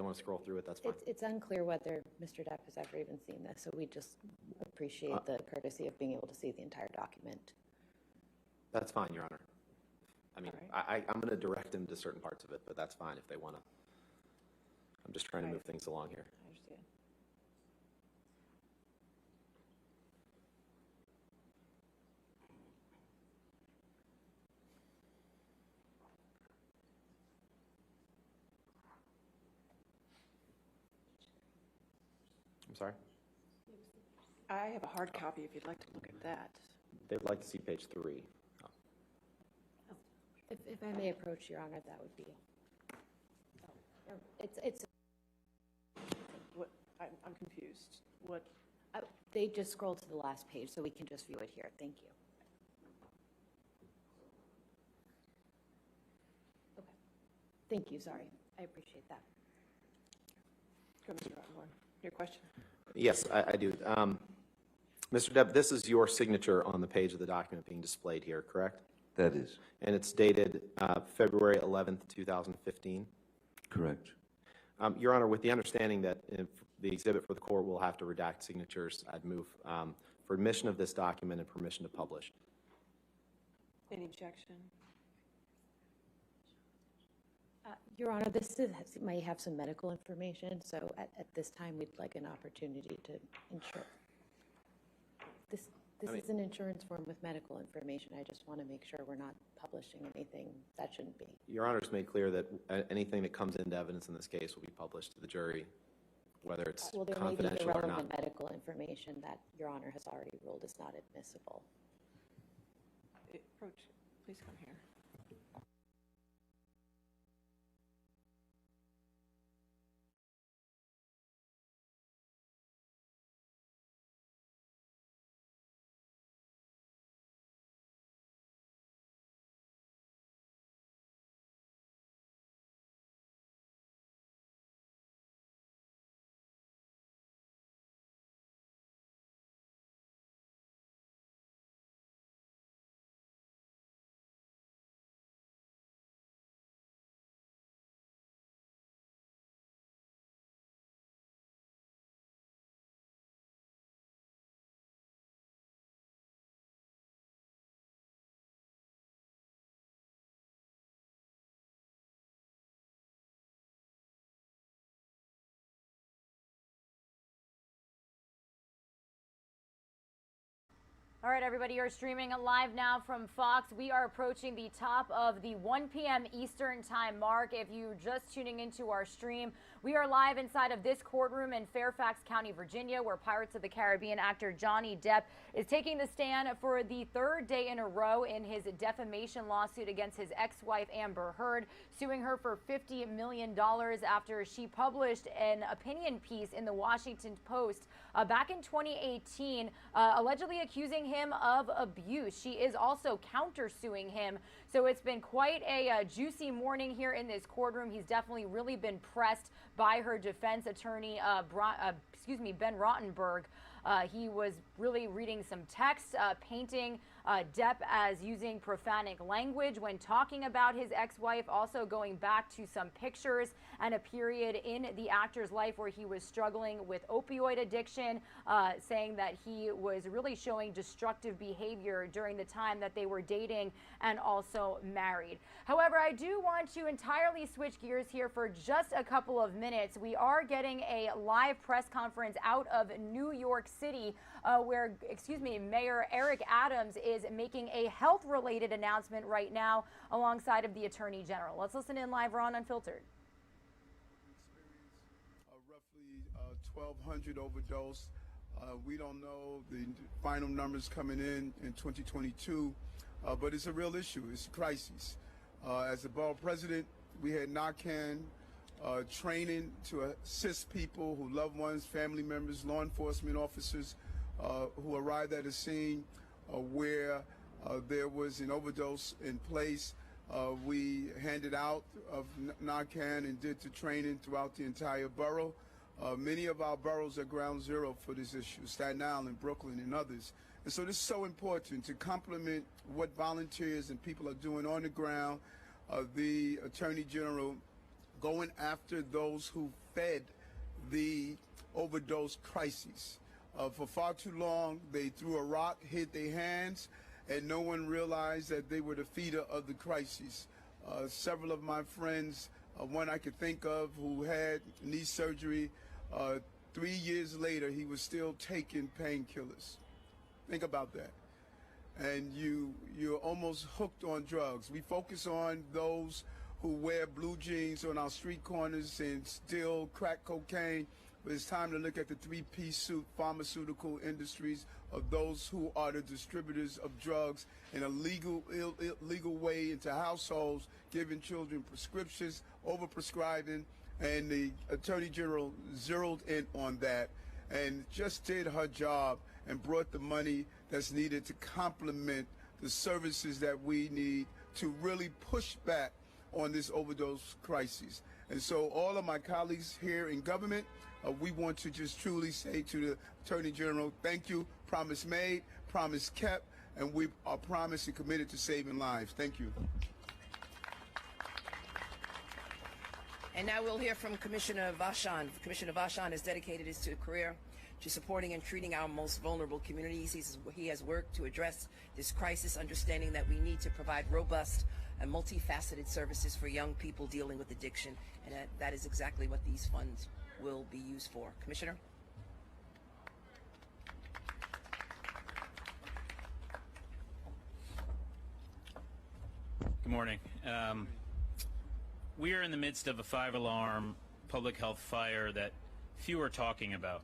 want to scroll through it, that's fine. It's unclear whether Mr. Depp has ever even seen this, so we just appreciate the courtesy of being able to see the entire document. That's fine, Your Honor. I mean, I'm going to direct them to certain parts of it, but that's fine if they want to. I'm just trying to move things along here. I understand. I'm sorry? I have a hard copy if you'd like to look at that. They'd like to see page 3. If I may approach, Your Honor, that would be. It's What, I'm confused. What? they just scroll to the last page, so we can just view it here. Thank you. Okay. Thank you. Sorry. I appreciate that. Go, Mr. Rottenborn. Your question? Yes, I do. Mr. Depp, this is your signature on the page of the document being displayed here, correct? That is. And it's dated February 11th, 2015? Correct. Your Honor, with the understanding that if the exhibit for the court will have to redact signatures, I'd move for admission of this document and permission to publish. Any objection? Your Honor, this may have some medical information, so at this time, we'd like an opportunity to ensure. This is an insurance form with medical information. I just want to make sure we're not publishing anything that shouldn't be. Your Honor's made clear that anything that comes into evidence in this case will be published to the jury, whether it's confidential or not. Well, there may be irrelevant medical information that Your Honor has already ruled is not admissible. Approach. Please come here. All right, everybody, you're streaming live now from Fox. We are approaching the top of the 1 p.m. Eastern time mark. If you're just tuning into our stream, we are live inside of this courtroom in Fairfax County, Virginia, where Pirates of the Caribbean actor Johnny Depp is taking the stand for the third day in a row in his defamation lawsuit against his ex-wife Amber Heard, suing her for $50 million after she published an opinion piece in the Washington Post back in 2018, allegedly accusing him of abuse. She is also countersuing him. So it's been quite a juicy morning here in this courtroom. He's definitely really been pressed by her defense attorney, Ben Rottenberg. He was really reading some text, painting Depp as using profanic language when talking about his ex-wife, also going back to some pictures and a period in the actor's life where he was struggling with opioid addiction, saying that he was really showing destructive behavior during the time that they were dating and also married. However, I do want to entirely switch gears here for just a couple of minutes. We are getting a live press conference out of New York City where, Mayor Eric Adams is making a health-related announcement right now alongside of the Attorney General. Let's listen in live. We're on Unfiltered. Roughly 1,200 overdose. We don't know the final numbers coming in 2022, but it's a real issue. It's a crisis. As the borough president, we had Narcan training to assist people who loved ones, family members, law enforcement officers who arrived at a scene where there was an overdose in place. We handed out of Narcan and did the training throughout the entire borough. Many of our boroughs are ground zero for this issue, Staten Island, Brooklyn, and others. And so this is so important to complement what volunteers and people are doing on the ground. The Attorney General going after those who fed the overdose crisis. For far too long, they threw a rock, hit their hands, and no one realized that they were the feeder of the crisis. Several of my friends, one I could think of who had knee surgery, 3 years later, he was still taking painkillers. Think about that. And you're almost hooked on drugs. We focus on those who wear blue jeans on our street corners and steal crack cocaine, but it's time to look at the three-piece suit pharmaceutical industries of those who are the distributors of drugs in a legal way into households, giving children prescriptions, overprescribing, and the Attorney General zeroed in on that and just did her job and brought the money that's needed to complement the services that we need to really push back on this overdose crisis. And so all of my colleagues here in government, we want to just truly say to the Attorney General, thank you, promise made, promise kept, and we are promised and committed to saving lives. Thank you. And now we'll hear from Commissioner Vachon. Commissioner Vachon has dedicated his career to supporting and treating our most vulnerable communities. He has worked to address this crisis, understanding that we need to provide robust and multifaceted services for young people dealing with addiction, and that is exactly what these funds will be used for. Commissioner? Good morning. We are in the midst of a 5-alarm public health fire that few are talking about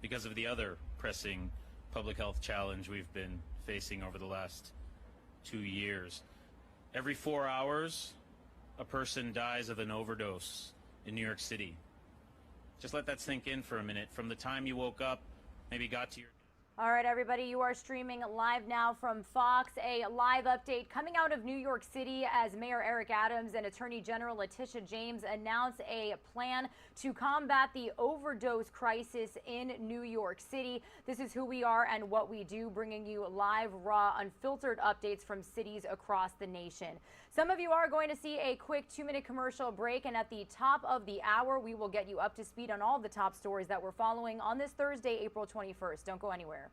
because of the other pressing public health challenge we've been facing over the last 2 years. Every 4 hours, a person dies of an overdose in New York City. Just let that sink in for a minute. From the time you woke up, maybe got to your... All right, everybody, you are streaming live now from Fox. A live update coming out of New York City as Mayor Eric Adams and Attorney General Letitia James announce a plan to combat the overdose crisis in New York City. This is who we are and what we do, bringing you live, raw, unfiltered updates from cities across the nation. Some of you are going to see a quick 2-minute commercial break, and at the top of the hour, we will get you up to speed on all the top stories that we're following on this Thursday, April 21st. Don't go anywhere.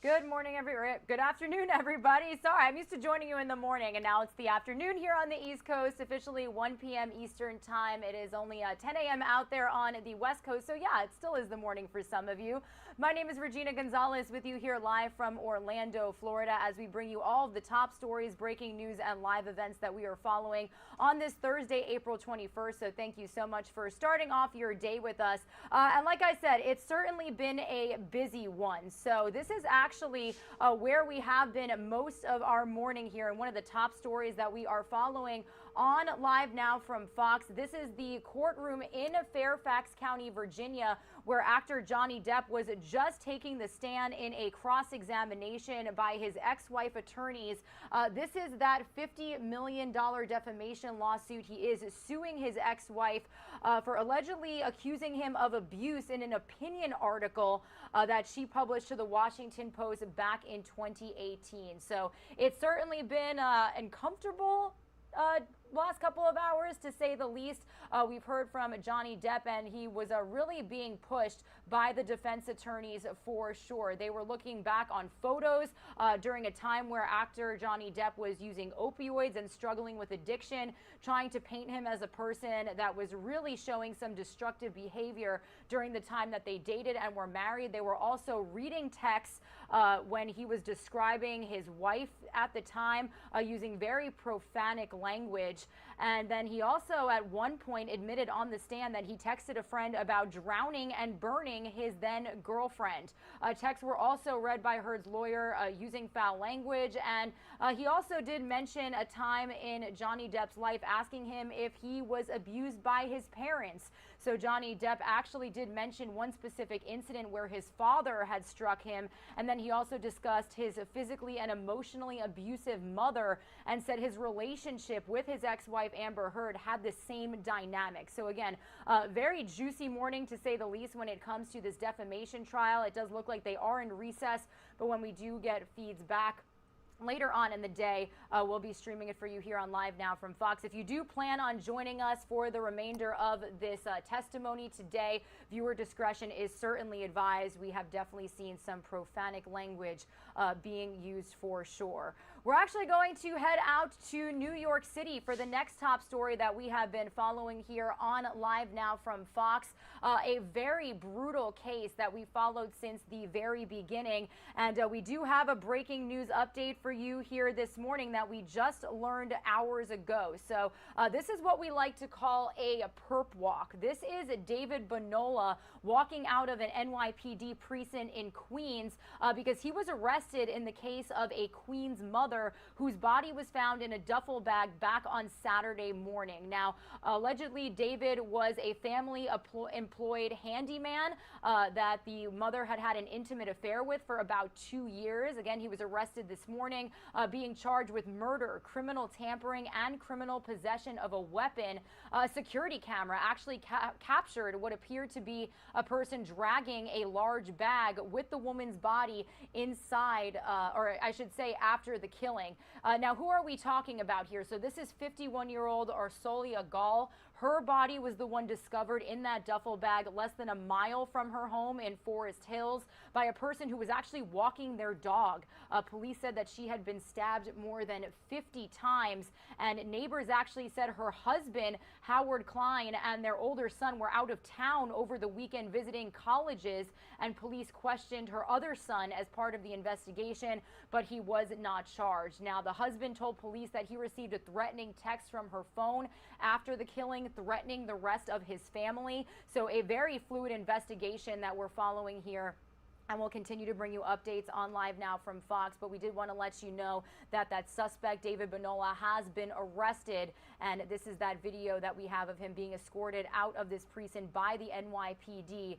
Good morning, good afternoon, everybody. Sorry, I'm used to joining you in the morning, and now it's the afternoon here on the East Coast, officially 1 p.m. Eastern time. It is only 10 a.m. out there on the West Coast, so yeah, it still is the morning for some of you. My name is Regina Gonzalez with you here live from Orlando, Florida, as we bring you all of the top stories, breaking news, and live events that we are following on this Thursday, April 21st. So thank you so much for starting off your day with us. And like I said, it's certainly been a busy one. So this is actually where we have been most of our morning here, and one of the top stories that we are following on Live Now from Fox. This is the courtroom in Fairfax County, Virginia, where actor Johnny Depp was just taking the stand in a cross-examination by his ex-wife attorneys. This is that $50 million defamation lawsuit. He is suing his ex-wife for allegedly accusing him of abuse in an opinion article that she published to the Washington Post back in 2018. So it's certainly been uncomfortable last couple of hours, to say the least. We've heard from Johnny Depp, and he was really being pushed by the defense attorneys for sure. They were looking back on photos during a time where actor Johnny Depp was using opioids and struggling with addiction, trying to paint him as a person that was really showing some destructive behavior during the time that they dated and were married. They were also reading texts when he was describing his wife at the time, using very profanic language. And then he also at one point admitted on the stand that he texted a friend about drowning and burning his then girlfriend. Texts were also read by Heard's lawyer using foul language, and he also did mention a time in Johnny Depp's life asking him if he was abused by his parents. So Johnny Depp actually did mention one specific incident where his father had struck him, and then he also discussed his physically and emotionally abusive mother and said his relationship with his ex-wife Amber Heard had the same dynamic. So again, very juicy morning to say the least when it comes to this defamation trial. It does look like they are in recess, but when we do get feeds back later on in the day, we'll be streaming it for you here on Live Now from Fox. If you do plan on joining us for the remainder of this testimony today, viewer discretion is certainly advised. We have definitely seen some profanic language being used for sure. We're actually going to head out to New York City for the next top story that we have been following here on Live Now from Fox. A very brutal case that we followed since the very beginning. And we do have a breaking news update for you here this morning that we just learned hours ago. So this is what we like to call a perp walk. This is David Bonola walking out of an NYPD precinct in Queens because he was arrested in the case of a Queens mother whose body was found in a duffel bag back on Saturday morning. Now, allegedly, David was a family employed handyman that the mother had had an intimate affair with for about 2 years. Again, he was arrested this morning, being charged with murder, criminal tampering, and criminal possession of a weapon. A security camera actually captured what appeared to be a person dragging a large bag with the woman's body inside, or I should say after the killing. Now, who are we talking about here? So this is 51-year-old Arsolia Gaal. Her body was the one discovered in that duffel bag less than a mile from her home in Forest Hills by a person who was actually walking their dog. Police said that she had been stabbed more than 50 times, and neighbors actually said her husband, Howard Klein, and their older son were out of town over the weekend visiting colleges, and police questioned her other son as part of the investigation, but he was not charged. Now, the husband told police that he received a threatening text from her phone after the killing, threatening the rest of his family. So a very fluid investigation that we're following here. And we'll continue to bring you updates on Live Now from Fox. But we did want to let you know that that suspect, David Bonola, has been arrested. And this is that video that we have of him being escorted out of this precinct by the NYPD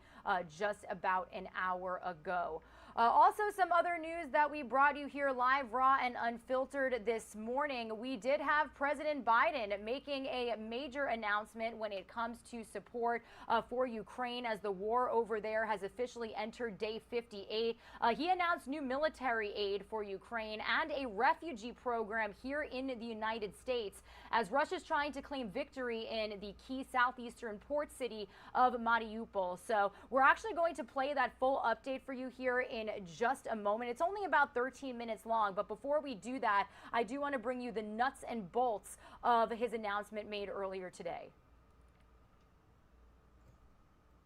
just about an hour ago. Also, some other news that we brought you here live, raw, and unfiltered this morning. We did have President Biden making a major announcement when it comes to support for Ukraine as the war over there has officially entered day 58. He announced new military aid for Ukraine and a refugee program here in the United States as Russia's trying to claim victory in the key southeastern port city of Mariupol. So we're actually going to play that full update for you here in just a moment. It's only about 13 minutes long, but before we do that, I do want to bring you the nuts and bolts of his announcement made earlier today.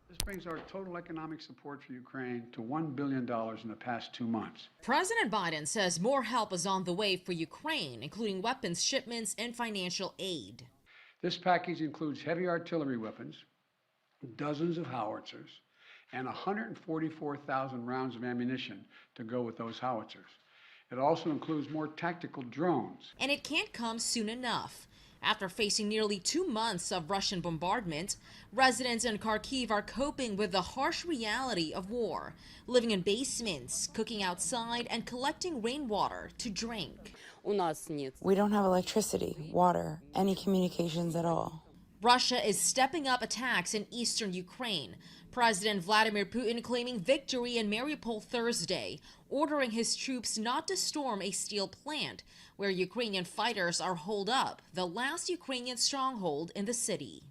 This brings our total economic support for Ukraine to $1 billion in the past 2 months. President Biden says more help is on the way for Ukraine, including weapons shipments and financial aid. This package includes heavy artillery weapons, dozens of howitzers, and 144,000 rounds of ammunition to go with those howitzers. It also includes more tactical drones. And it can't come soon enough. After facing nearly 2 months of Russian bombardment, residents in Kharkiv are coping with the harsh reality of war, living in basements, cooking outside, and collecting rainwater to drink. We don't have electricity, water, any communications at all. Russia is stepping up attacks in eastern Ukraine. President Vladimir Putin claiming victory in Mariupol Thursday, ordering his troops not to storm a steel plant where Ukrainian fighters are holed up, the last Ukrainian stronghold in the city.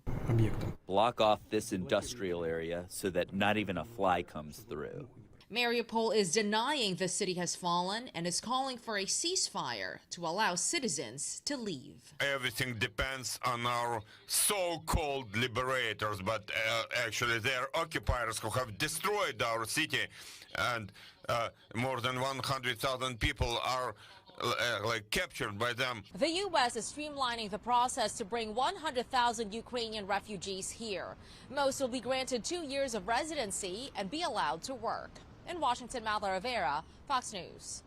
Block off this industrial area so that not even a fly comes through. Mariupol is denying the city has fallen and is calling for a ceasefire to allow citizens to leave. Everything depends on our so-called liberators, but actually they're occupiers who have destroyed our city, and more than 100,000 people are captured by them. The U.S. is streamlining the process to bring 100,000 Ukrainian refugees here. Most will be granted 2 years of residency and be allowed to work. In Washington, Malda Rivera, Fox News.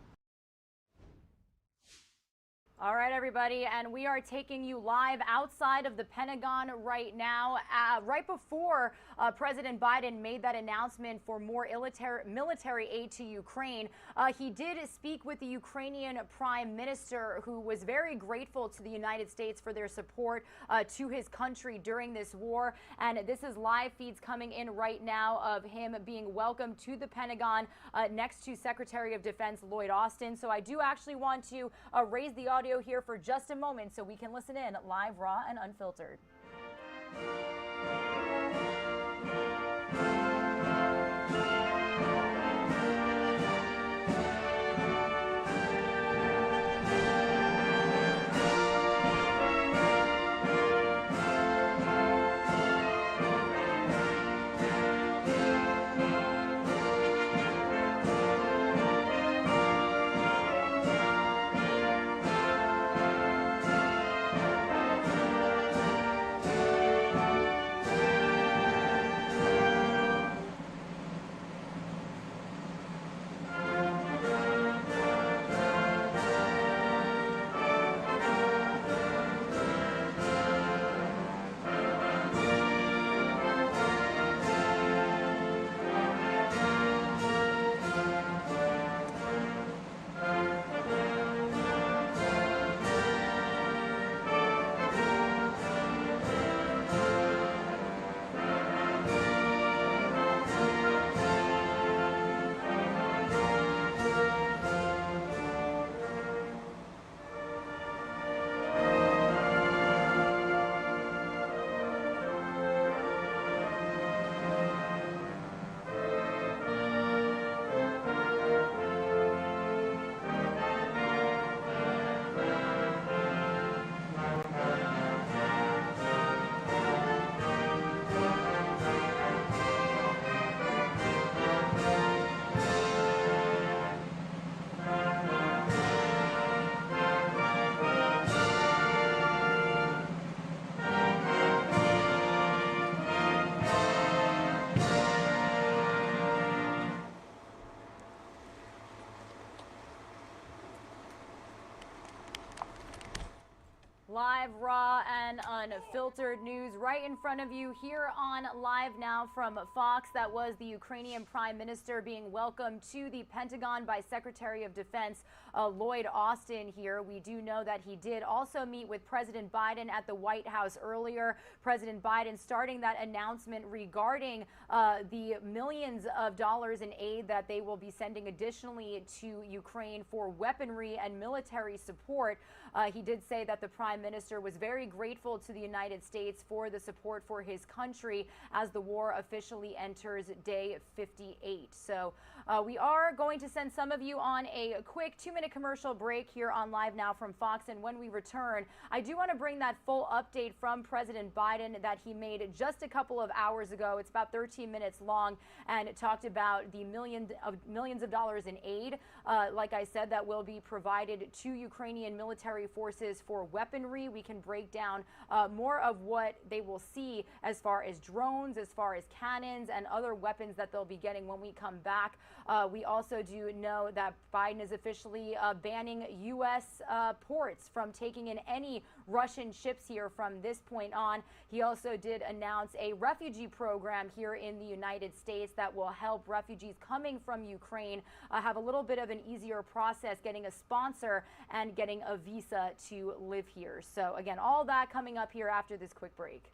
All right, everybody, and we are taking you live outside of the Pentagon right now. Right before President Biden made that announcement for more military aid to Ukraine, he did speak with the Ukrainian Prime Minister, who was very grateful to the United States for their support to his country during this war. And this is live feeds coming in right now of him being welcomed to the Pentagon next to Secretary of Defense Lloyd Austin. So I do actually want to raise the audio here for just a moment so we can listen in live, raw, and unfiltered. Live, raw, and unfiltered news right in front of you here on Live Now from Fox. That was the Ukrainian Prime Minister being welcomed to the Pentagon by Secretary of Defense Lloyd Austin here. We do know that he did also meet with President Biden at the White House earlier. President Biden starting that announcement regarding the millions of dollars in aid that they will be sending additionally to Ukraine for weaponry and military support. He did say that the Prime Minister was very grateful to the United States for the support for his country as the war officially enters day 58. So we are going to send some of you on a quick 2-minute commercial break here on Live Now from Fox. And when we return, I do want to bring that full update from President Biden that he made just a couple of hours ago. It's about 13 minutes long, and it talked about the millions of dollars in aid, like I said, that will be provided to Ukrainian military forces for weaponry 3, we can break down more of what they will see as far as drones, as far as cannons, and other weapons that they'll be getting when we come back. We also do know that Biden is officially banning U.S. ports from taking in any Russian ships here from this point on. He also did announce a refugee program here in the United States that will help refugees coming from Ukraine have a little bit of an easier process getting a sponsor and getting a visa to live here. So again, all that coming up here after this quick break.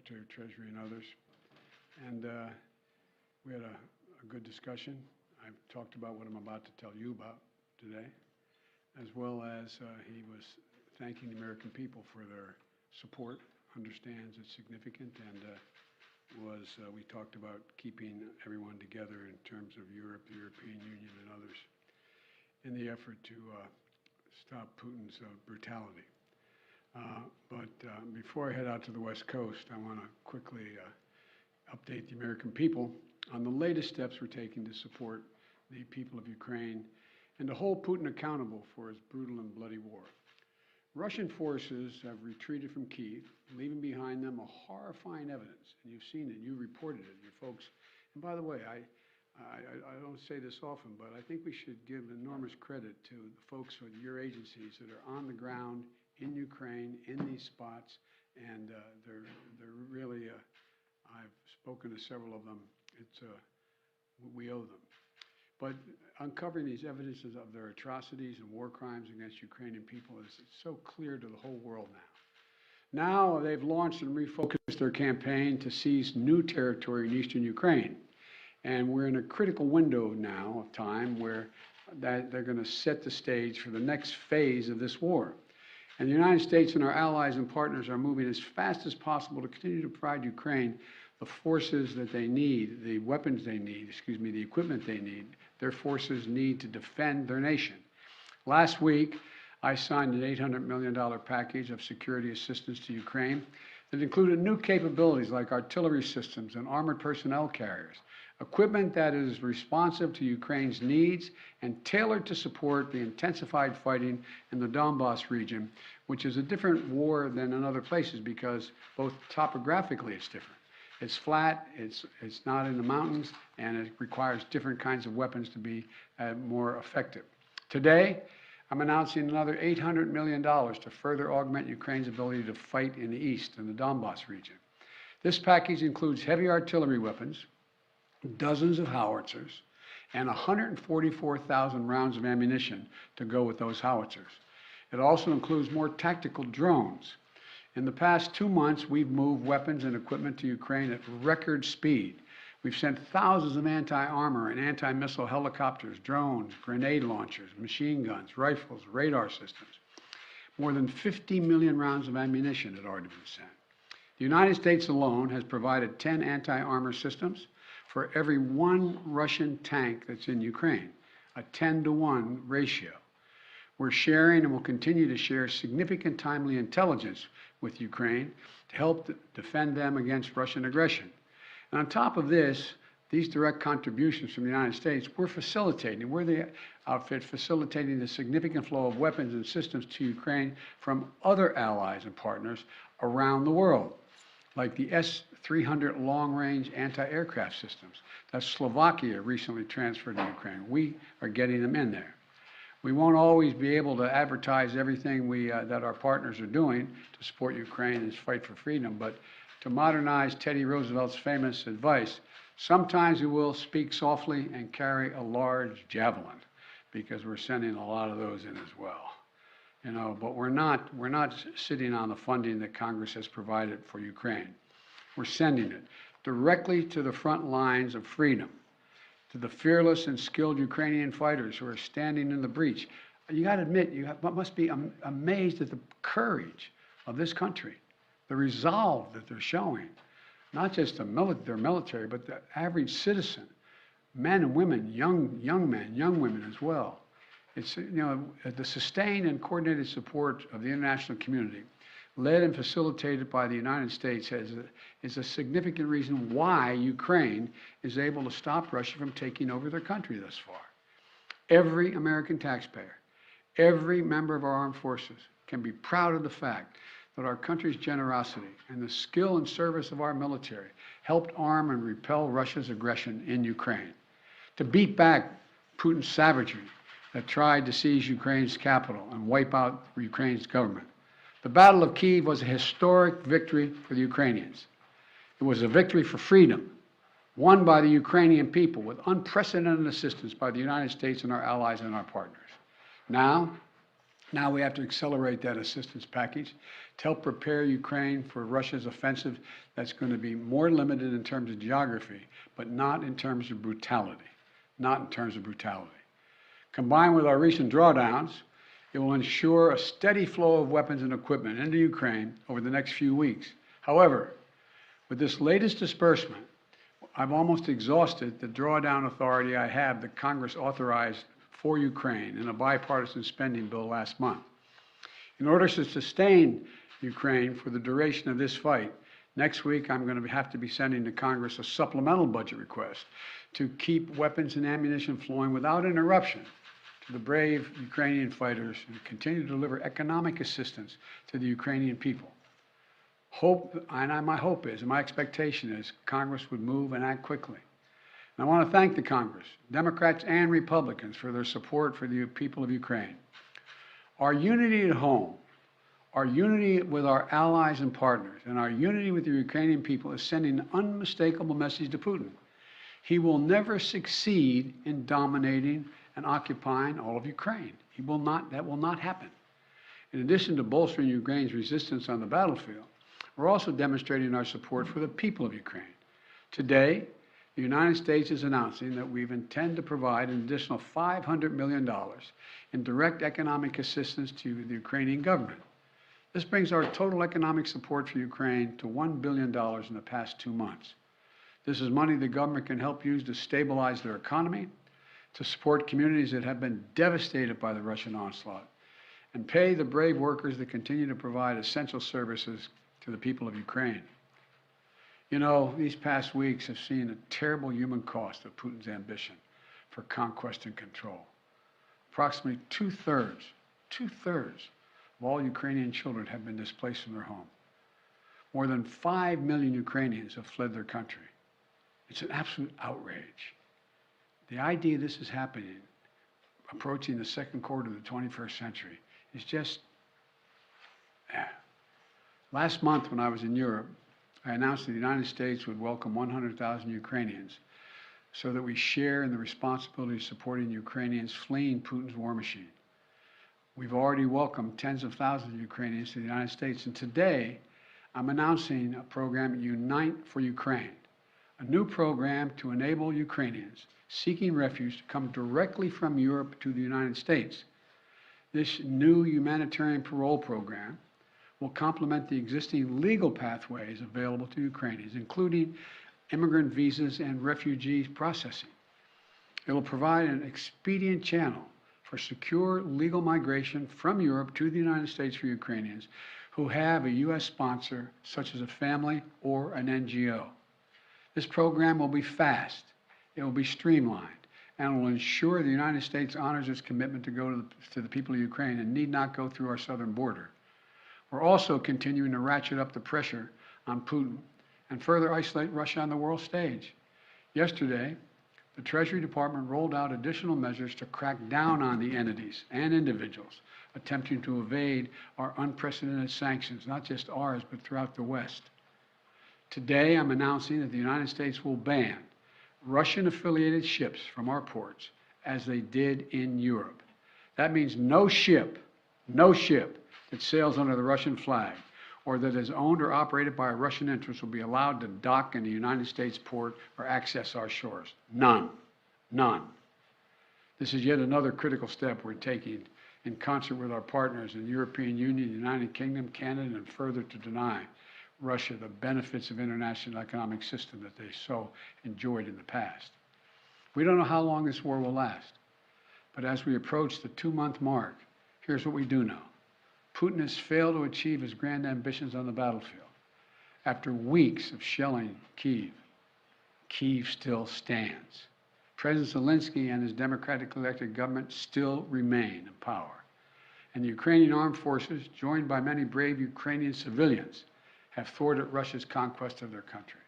Secretary of Treasury and others. And we had a good discussion. I've talked about what I'm about to tell you about today, as well as he was thanking the American people for their support, understands it's significant, and we talked about keeping everyone together in terms of Europe, the European Union, and others in the effort to stop Putin's brutality. But before I head out to the West Coast, I want to quickly update the American people on the latest steps we're taking to support the people of Ukraine and to hold Putin accountable for his brutal and bloody war. Russian forces have retreated from Kyiv, leaving behind them a horrifying evidence, and you've seen it, you reported it, your folks. And by the way, I don't say this often, but I think we should give enormous credit to the folks with your agencies that are on the ground in Ukraine, in these spots, and they're really, I've spoken to several of them, we owe them. But uncovering these evidences of their atrocities and war crimes against Ukrainian people is so clear to the whole world now. Now they've launched and refocused their campaign to seize new territory in eastern Ukraine. And we're in a critical window now of time where they're going to set the stage for the next phase of this war. And the United States and our allies and partners are moving as fast as possible to continue to provide Ukraine the forces that they need, the weapons they need, the equipment they need, their forces need to defend their nation. Last week, I signed an $800 million package of security assistance to Ukraine that included new capabilities like artillery systems and armored personnel carriers, equipment that is responsive to Ukraine's needs and tailored to support the intensified fighting in the Donbass region, which is a different war than in other places because both topographically it's different. It's flat, it's not in the mountains, and it requires different kinds of weapons to be more effective. Today, I'm announcing another $800 million to further augment Ukraine's ability to fight in the east, in the Donbass region. This package includes heavy artillery weapons, dozens of howitzers, and 144,000 rounds of ammunition to go with those howitzers. It also includes more tactical drones. In the past 2 months, we've moved weapons and equipment to Ukraine at record speed. We've sent thousands of anti-armor and anti-missile helicopters, drones, grenade launchers, machine guns, rifles, radar systems. More than 50 million rounds of ammunition had already been sent. The United States alone has provided 10 anti-armor systems for every 1 Russian tank that's in Ukraine, a 10-to-1 ratio. We're sharing and will continue to share significant timely intelligence with Ukraine to help defend them against Russian aggression. And on top of this, these direct contributions from the United States, we're facilitating. We're the outfit facilitating the significant flow of weapons and systems to Ukraine from other allies and partners around the world, like the S-300 long-range anti-aircraft systems that Slovakia recently transferred to Ukraine. We are getting them in there. We won't always be able to advertise everything that our partners are doing to support Ukraine and its fight for freedom, but to modernize Teddy Roosevelt's famous advice, sometimes we will speak softly and carry a large javelin, because we're sending a lot of those in as well. You know, but we're not sitting on the funding that Congress has provided for Ukraine. We're sending it directly to the front lines of freedom, to the fearless and skilled Ukrainian fighters who are standing in the breach. You got to admit, must be amazed at the courage of this country, the resolve that they're showing, not just their military, but the average citizen, men and women, young men, young women as well. It's, you know, the sustained and coordinated support of the international community, led and facilitated by the United States, is a significant reason why Ukraine is able to stop Russia from taking over their country thus far. Every American taxpayer, every member of our armed forces can be proud of the fact that our country's generosity and the skill and service of our military helped arm and repel Russia's aggression in Ukraine, to beat back Putin's savagery that tried to seize Ukraine's capital and wipe out Ukraine's government. The Battle of Kyiv was a historic victory for the Ukrainians. It was a victory for freedom, won by the Ukrainian people with unprecedented assistance by the United States and our allies and our partners. Now we have to accelerate that assistance package to help prepare Ukraine for Russia's offensive that's going to be more limited in terms of geography, but not in terms of brutality. Not in terms of brutality. Combined with our recent drawdowns, it will ensure a steady flow of weapons and equipment into Ukraine over the next few weeks. However, with this latest disbursement, I've almost exhausted the drawdown authority I have that Congress authorized for Ukraine in a bipartisan spending bill last month. In order to sustain Ukraine for the duration of this fight, next week I'm going to have to be sending to Congress a supplemental budget request to keep weapons and ammunition flowing without interruption to the brave Ukrainian fighters and continue to deliver economic assistance to the Ukrainian people. My hope is, and my expectation is, Congress would move and act quickly. And I want to thank the Congress, Democrats and Republicans, for their support for the people of Ukraine. Our unity at home, our unity with our allies and partners, and our unity with the Ukrainian people is sending an unmistakable message to Putin. He will never succeed in dominating and occupying all of Ukraine. That will not happen. In addition to bolstering Ukraine's resistance on the battlefield, we're also demonstrating our support for the people of Ukraine. Today, the United States is announcing that we intend to provide an additional $500 million in direct economic assistance to the Ukrainian government. This brings our total economic support for Ukraine to $1 billion in the past 2 months. This is money the government can help use to stabilize their economy, to support communities that have been devastated by the Russian onslaught, and pay the brave workers that continue to provide essential services to the people of Ukraine. You know, these past weeks have seen a terrible human cost of Putin's ambition for conquest and control. Approximately two-thirds of all Ukrainian children have been displaced from their home. More than 5 million Ukrainians have fled their country. It's an absolute outrage. The idea this is happening, approaching the second quarter of the 21st century, is just, Last month when I was in Europe, I announced that the United States would welcome 100,000 Ukrainians so that we share in the responsibility of supporting Ukrainians fleeing Putin's war machine. We've already welcomed tens of thousands of Ukrainians to the United States, and today I'm announcing a program, Unite for Ukraine, a new program to enable Ukrainians seeking refuge to come directly from Europe to the United States. This new humanitarian parole program will complement the existing legal pathways available to Ukrainians, including immigrant visas and refugees processing. It will provide an expedient channel for secure legal migration from Europe to the United States for Ukrainians who have a U.S. sponsor, such as a family or an NGO. This program will be fast, it will be streamlined, and will ensure the United States honors its commitment to go to the people of Ukraine and need not go through our southern border. We're also continuing to ratchet up the pressure on Putin and further isolate Russia on the world stage. Yesterday, the Treasury Department rolled out additional measures to crack down on the entities and individuals attempting to evade our unprecedented sanctions, not just ours, but throughout the West. Today, I'm announcing that the United States will ban Russian-affiliated ships from our ports, as they did in Europe. That means no ship that sails under the Russian flag or that is owned or operated by a Russian interest will be allowed to dock in the United States port or access our shores. None. None. This is yet another critical step we're taking in concert with our partners in the European Union, the United Kingdom, Canada, and further to deny Russia the benefits of international economic system that they so enjoyed in the past. We don't know how long this war will last, but as we approach the 2-month mark, here's what we do know. Putin has failed to achieve his grand ambitions on the battlefield. After weeks of shelling Kyiv, Kyiv still stands. President Zelenskyy and his democratically elected government still remain in power. And the Ukrainian armed forces, joined by many brave Ukrainian civilians, have thwarted Russia's conquest of their country.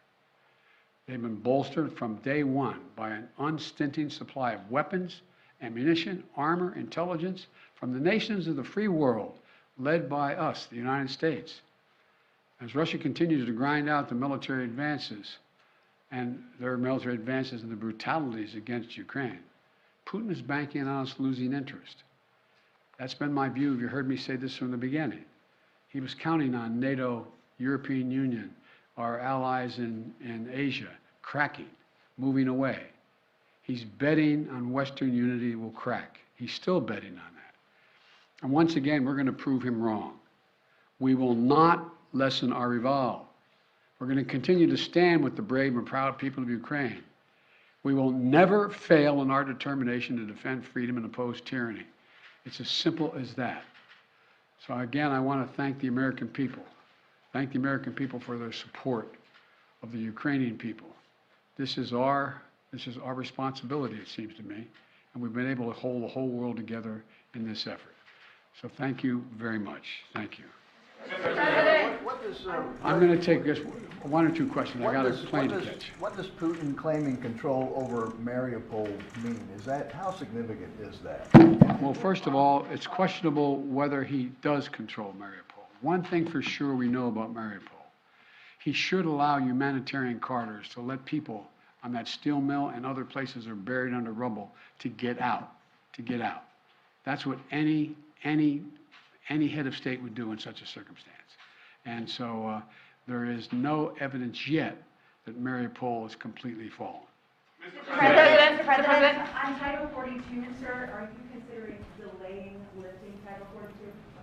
They've been bolstered from day one by an unstinting supply of weapons, ammunition, armor, intelligence from the nations of the free world, led by us, the United States. As Russia continues to grind out the military advances and their military advances and the brutalities against Ukraine, Putin is banking on us losing interest. That's been my view. You heard me say this from the beginning. He was counting on NATO, European Union, our allies in Asia, cracking, moving away. He's betting on Western unity will crack. He's still betting on that. And once again, we're going to prove him wrong. We will not lessen our resolve. We're going to continue to stand with the brave and proud people of Ukraine. We will never fail in our determination to defend freedom and oppose tyranny. It's as simple as that. So again, I want to thank the American people. Thank the American people for their support of the Ukrainian people. This is our responsibility, it seems to me, and we've been able to hold the whole world together in this effort. So thank you very much. Thank you. I'm going to take this one or two questions. I got a plane to catch. What does Putin claiming control over Mariupol mean? How significant is that? Well, first of all, it's questionable whether he does control Mariupol. One thing for sure we know about Mariupol, he should allow humanitarian corridors to let people on that steel mill and other places that are buried under rubble to get out, That's what any head of state would do in such a circumstance. And so there is no evidence yet that Mariupol is completely fallen. Mr. President, on Title 42, sir, are you considering delaying lifting Title 42?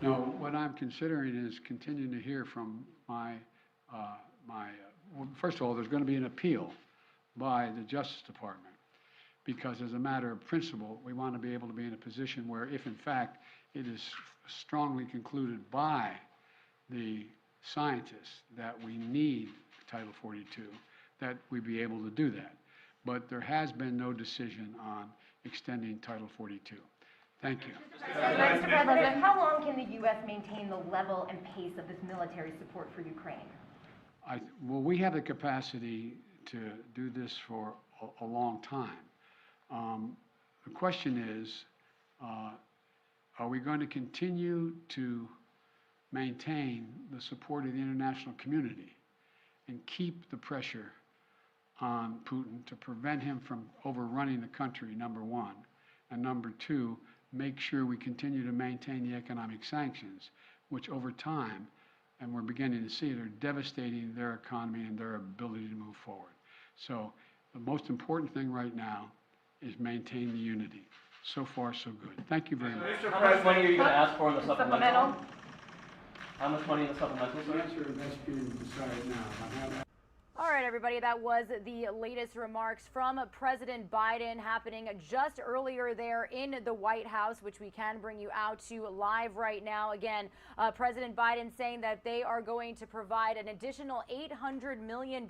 No, what I'm considering is continuing to hear from well, first of all, there's going to be an appeal by the Justice Department, because as a matter of principle, we want to be able to be in a position where if in fact it is strongly concluded by the scientists that we need Title 42, that we be able to do that. But there has been no decision on extending Title 42. Thank you. Mr. President, how long can the U.S. maintain the level and pace of this military support for Ukraine? Well, we have the capacity to do this for a long time. The question is, are we going to continue to maintain the support of the international community and keep the pressure on Putin to prevent him from overrunning the country, number one. And number two, make sure we continue to maintain the economic sanctions, which over time, and we're beginning to see it, are devastating their economy and their ability to move forward. So the most important thing right now is maintain the unity. So far, so good. Thank you very much. How much money are you going to ask for in the supplemental? How much money in the supplemental? The answer that's being decided now. All right, everybody, that was the latest remarks from President Biden happening just earlier there in the White House, which we can bring you out to live right now. Again, President Biden saying that they are going to provide an additional $800 million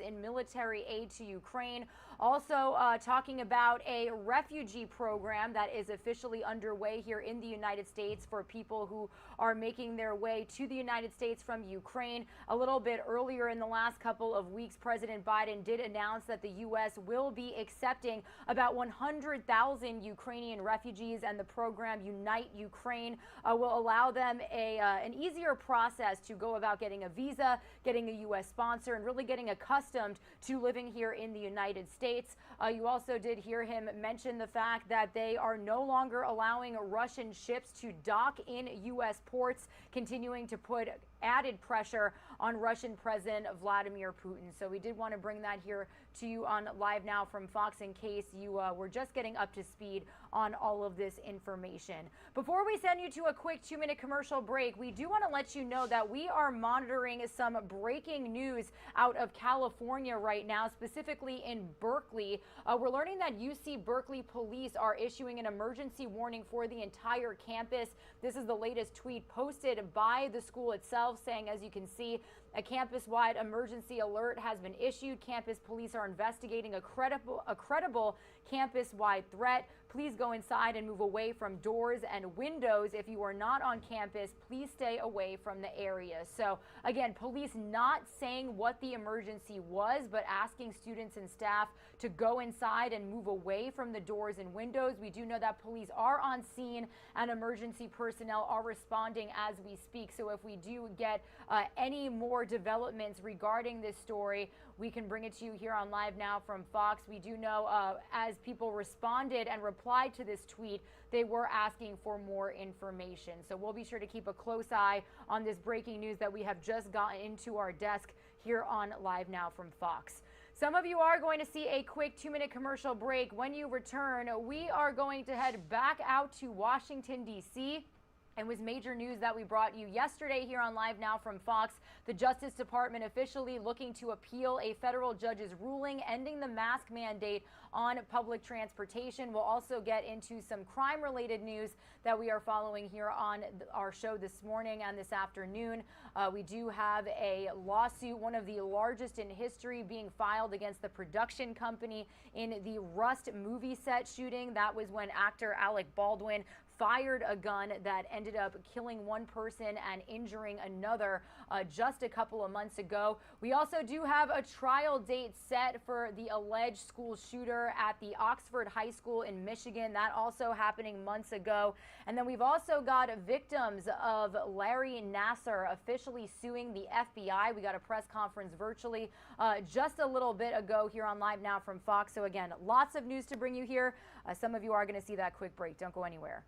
in military aid to Ukraine. Also talking about a refugee program that is officially underway here in the United States for people who are making their way to the United States from Ukraine. A little bit earlier in the last couple of weeks, President Biden did announce that the U.S. will be accepting about 100,000 Ukrainian refugees, and the program Unite Ukraine will allow them an easier process to go about getting a visa, getting a U.S. sponsor, and really getting accustomed to living here in the United States. You also did hear him mention the fact that they are no longer allowing Russian ships to dock in U.S. ports, continuing to put added pressure on Russian President Vladimir Putin. So we did want to bring that here to you on Live Now from Fox in case you were just getting up to speed on all of this information. Before we send you to a quick 2-minute commercial break, we do want to let you know that we are monitoring some breaking news out of California right now, specifically in Berkeley. We're learning that UC Berkeley police are issuing an emergency warning for the entire campus. This is the latest tweet posted by the school itself, saying, as you can see, a campus-wide emergency alert has been issued. Campus police are investigating a credible campus-wide threat. Please go inside and move away from doors and windows. If you are not on campus, please stay away from the area. So again, police not saying what the emergency was, but asking students and staff to go inside and move away from the doors and windows. We do know that police are on scene and emergency personnel are responding as we speak. So if we do get any more developments regarding this story, we can bring it to you here on Live Now from Fox. We do know as people responded and replied to this tweet, they were asking for more information. So we'll be sure to keep a close eye on this breaking news that we have just gotten into our desk here on Live Now from Fox. Some of you are going to see a quick 2-minute commercial break. When you return, we are going to head back out to Washington, D.C. It was major news that we brought you yesterday here on Live Now from Fox. The Justice Department officially looking to appeal a federal judge's ruling ending the mask mandate on public transportation. We'll also get into some crime-related news that we are following here on our show this morning and this afternoon. We do have a lawsuit, one of the largest in history, being filed against the production company in the Rust movie set shooting. That was when actor Alec Baldwin fired a gun that ended up killing one person and injuring another just a couple of months ago. We also do have a trial date set for the alleged school shooter at the Oxford High School in Michigan. That also happening months ago. And then we've also got victims of Larry Nassar officially suing the FBI. We got a press conference virtually just a little bit ago here on Live Now from Fox. So again, lots of news to bring you here. Some of you are going to see that quick break. Don't go anywhere.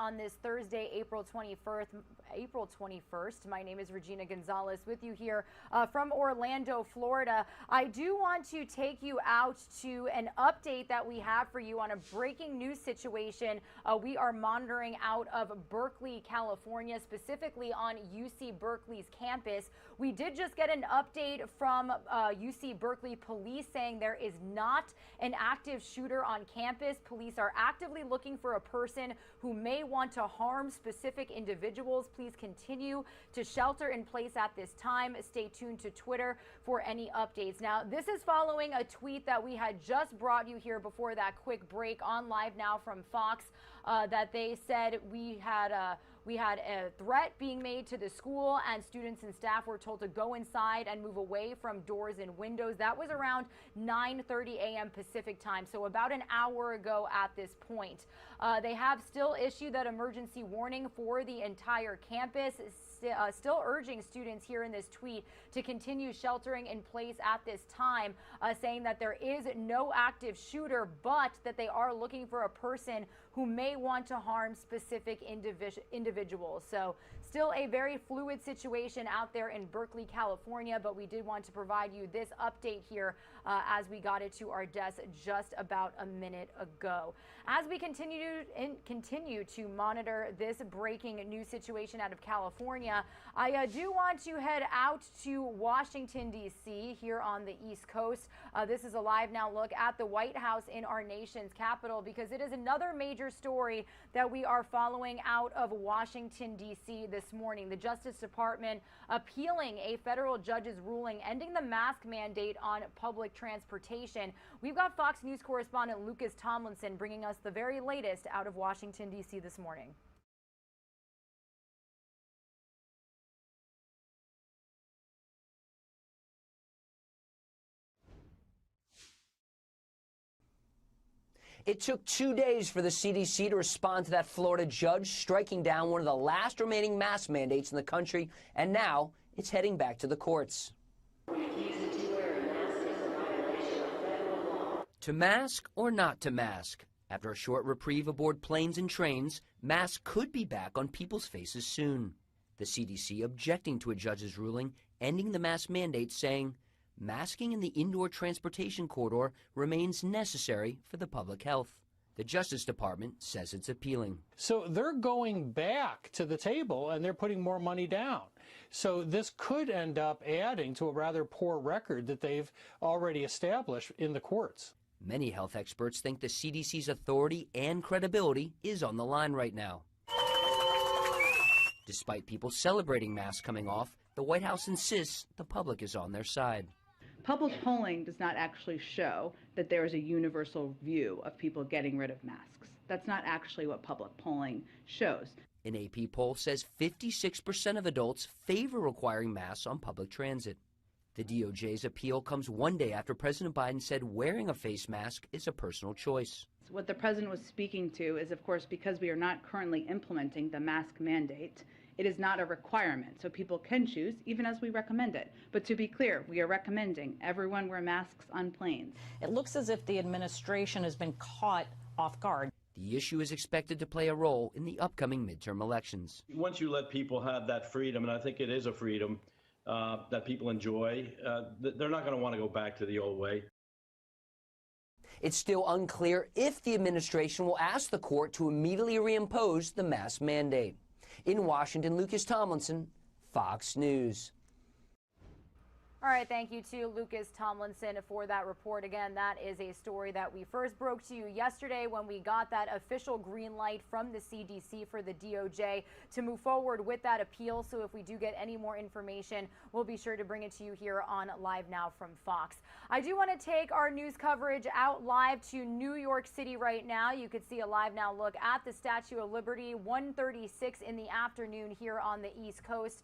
on this Thursday, April 21st. My name is Regina Gonzalez with you here from Orlando, Florida. I do want to take you out to an update that we have for you on a breaking news situation we are monitoring out of Berkeley, California, specifically on UC Berkeley's campus. We did just get an update from UC Berkeley police saying there is not an active shooter on campus. Police are actively looking for a person who may want to harm specific individuals. Please continue to shelter in place at this time. Stay tuned to Twitter for any updates. Now, this is following a tweet that we had just brought you here before that quick break on Live Now from Fox that they said we had a threat being made to the school, and students and staff were told to go inside and move away from doors and windows. That was around 9:30 a.m. Pacific time, so about an hour ago at this point. They have still issued that emergency warning for the entire campus, still urging students here in this tweet to continue sheltering in place at this time, saying that there is no active shooter, but that they are looking for a person who may want to harm specific individuals. So still a very fluid situation out there in Berkeley, California, but we did want to provide you this update here as we got it to our desk just about a minute ago. As we continue to monitor this breaking news situation out of California, I do want to head out to Washington, D.C. here on the East Coast. This is a Live Now look at the White House in our nation's capital, because it is another major story that we are following out of Washington, D.C. this morning. The Justice Department appealing a federal judge's ruling ending the mask mandate on public transportation. We've got Fox News correspondent Lucas Tomlinson bringing us the very latest out of Washington, D.C. this morning. It took 2 days for the CDC to respond to that Florida judge striking down one of the last remaining mask mandates in the country, and now it's heading back to the courts. To mask or not to mask? After a short reprieve aboard planes and trains, masks could be back on people's faces soon. The CDC objecting to a judge's ruling ending the mask mandate, saying masking in the indoor transportation corridor remains necessary for the public health. The Justice Department says it's appealing. So they're going back to the table and they're putting more money down. So this could end up adding to a rather poor record that they've already established in the courts. Many health experts think the CDC's authority and credibility is on the line right now. Despite people celebrating masks coming off, the White House insists the public is on their side. Public polling does not actually show that there is a universal view of people getting rid of masks. That's not actually what public polling shows. An AP poll says 56% of adults favor requiring masks on public transit. The DOJ's appeal comes one day after President Biden said wearing a face mask is a personal choice. What the president was speaking to is, of course, because we are not currently implementing the mask mandate, it is not a requirement, so people can choose, even as we recommend it. But to be clear, we are recommending everyone wear masks on planes. It looks as if the administration has been caught off guard. The issue is expected to play a role in the upcoming midterm elections. Once you let people have that freedom, and I think it is a freedom that people enjoy, they're not going to want to go back to the old way. It's still unclear if the administration will ask the court to immediately reimpose the mask mandate. In Washington, Lucas Tomlinson, Fox News. All right, thank you to Lucas Tomlinson for that report. Again, that is a story that we first broke to you yesterday when we got that official green light from the CDC for the DOJ to move forward with that appeal. So if we do get any more information, we'll be sure to bring it to you here on Live Now from Fox. I do want to take our news coverage out live to New York City right now. You could see a Live Now look at the Statue of Liberty, 1:36 in the afternoon here on the East Coast.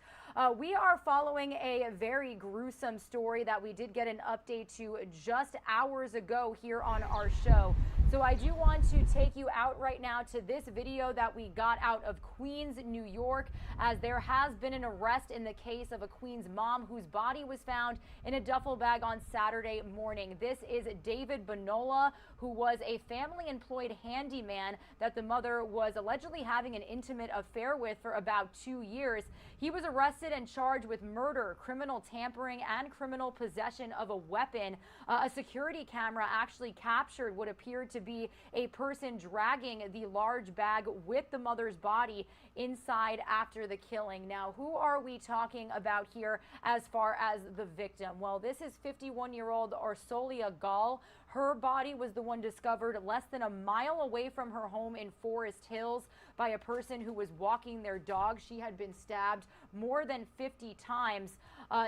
We are following a very gruesome story that we did get an update to just hours ago here on our show. So So I do want to take you out right now to this video that we got out of Queens, New York, as there has been an arrest in the case of a Queens mom whose body was found in a duffel bag on Saturday morning. This is David Bonola, who was a family-employed handyman that the mother was allegedly having an intimate affair with for about 2 years. He was arrested and charged with murder, criminal tampering, and criminal possession of a weapon. A security camera actually captured what appeared to be a person dragging the large bag with the mother's body inside after the killing. Now, who are we talking about here as far as the victim? Well, this is 51-year-old Orsolia Gaal. Her body was the one discovered less than a mile away from her home in Forest Hills by a person who was walking their dog. She had been stabbed more than 50 times.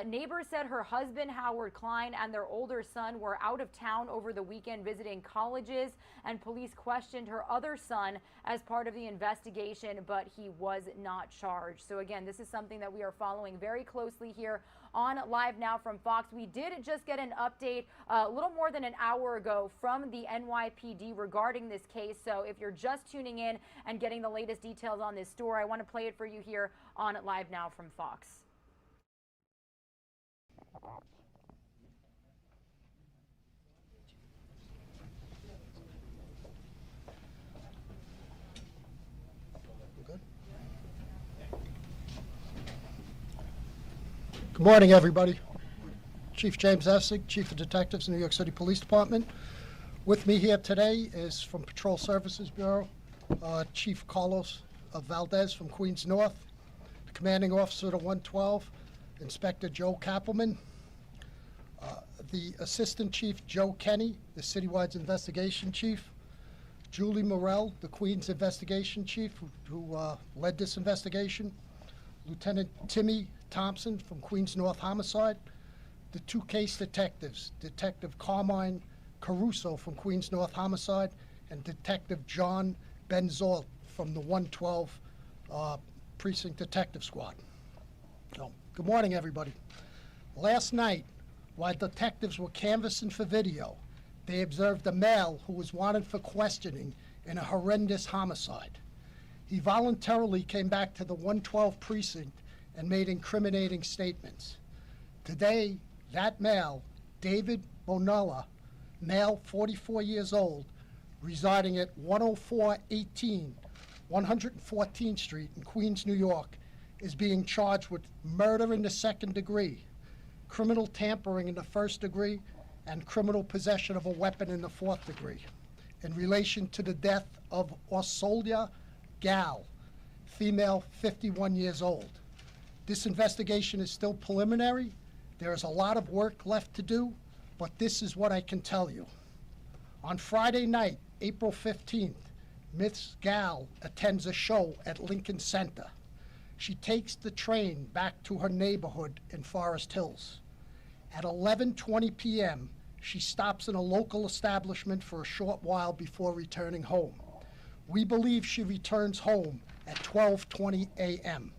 Neighbors said her husband, Howard Klein, and their older son were out of town over the weekend visiting colleges, and police questioned her other son as part of the investigation, but he was not charged. So again, this is something that we are following very closely here on Live Now from Fox. We did just get an update a little more than an hour ago from the NYPD regarding this case. So if you're just tuning in and getting the latest details on this story, I want to play it for you here on Live Now from Fox. Good morning, everybody. Chief James Essig, Chief of Detectives, New York City Police Department. With me here today is from Patrol Services Bureau, Chief Carlos Valdez from Queens North, the Commanding Officer to 112, Inspector Joe Kappelman, the Assistant Chief Joe Kenny, the Citywide Investigation Chief, Julie Morell, the Queens Investigation Chief, who led this investigation, Lieutenant Timmy Thompson from Queens North Homicide, the two case detectives, Detective Carmine Caruso from Queens North Homicide, and Detective John Benzolt from the 112 Precinct Detective Squad. So, good morning, everybody. Last night, while detectives were canvassing for video, they observed a male who was wanted for questioning in a horrendous homicide. He voluntarily came back to the 112 precinct and made incriminating statements. Today, that male, David Bonola, male, 44 years old, residing at 10418 114th Street in Queens, New York, is being charged with murder in the second degree, criminal tampering in the first degree, and criminal possession of a weapon in the fourth degree, in relation to the death of Orsolia Gaal, female, 51 years old. This investigation is still preliminary. There is a lot of work left to do, but this is what I can tell you. On Friday night, April 15th, Miss Gaal attends a show at Lincoln Center. She takes the train back to her neighborhood in Forest Hills. At 11:20 p.m., she stops in a local establishment for a short while before returning home. We believe she returns home at 12:20 a.m.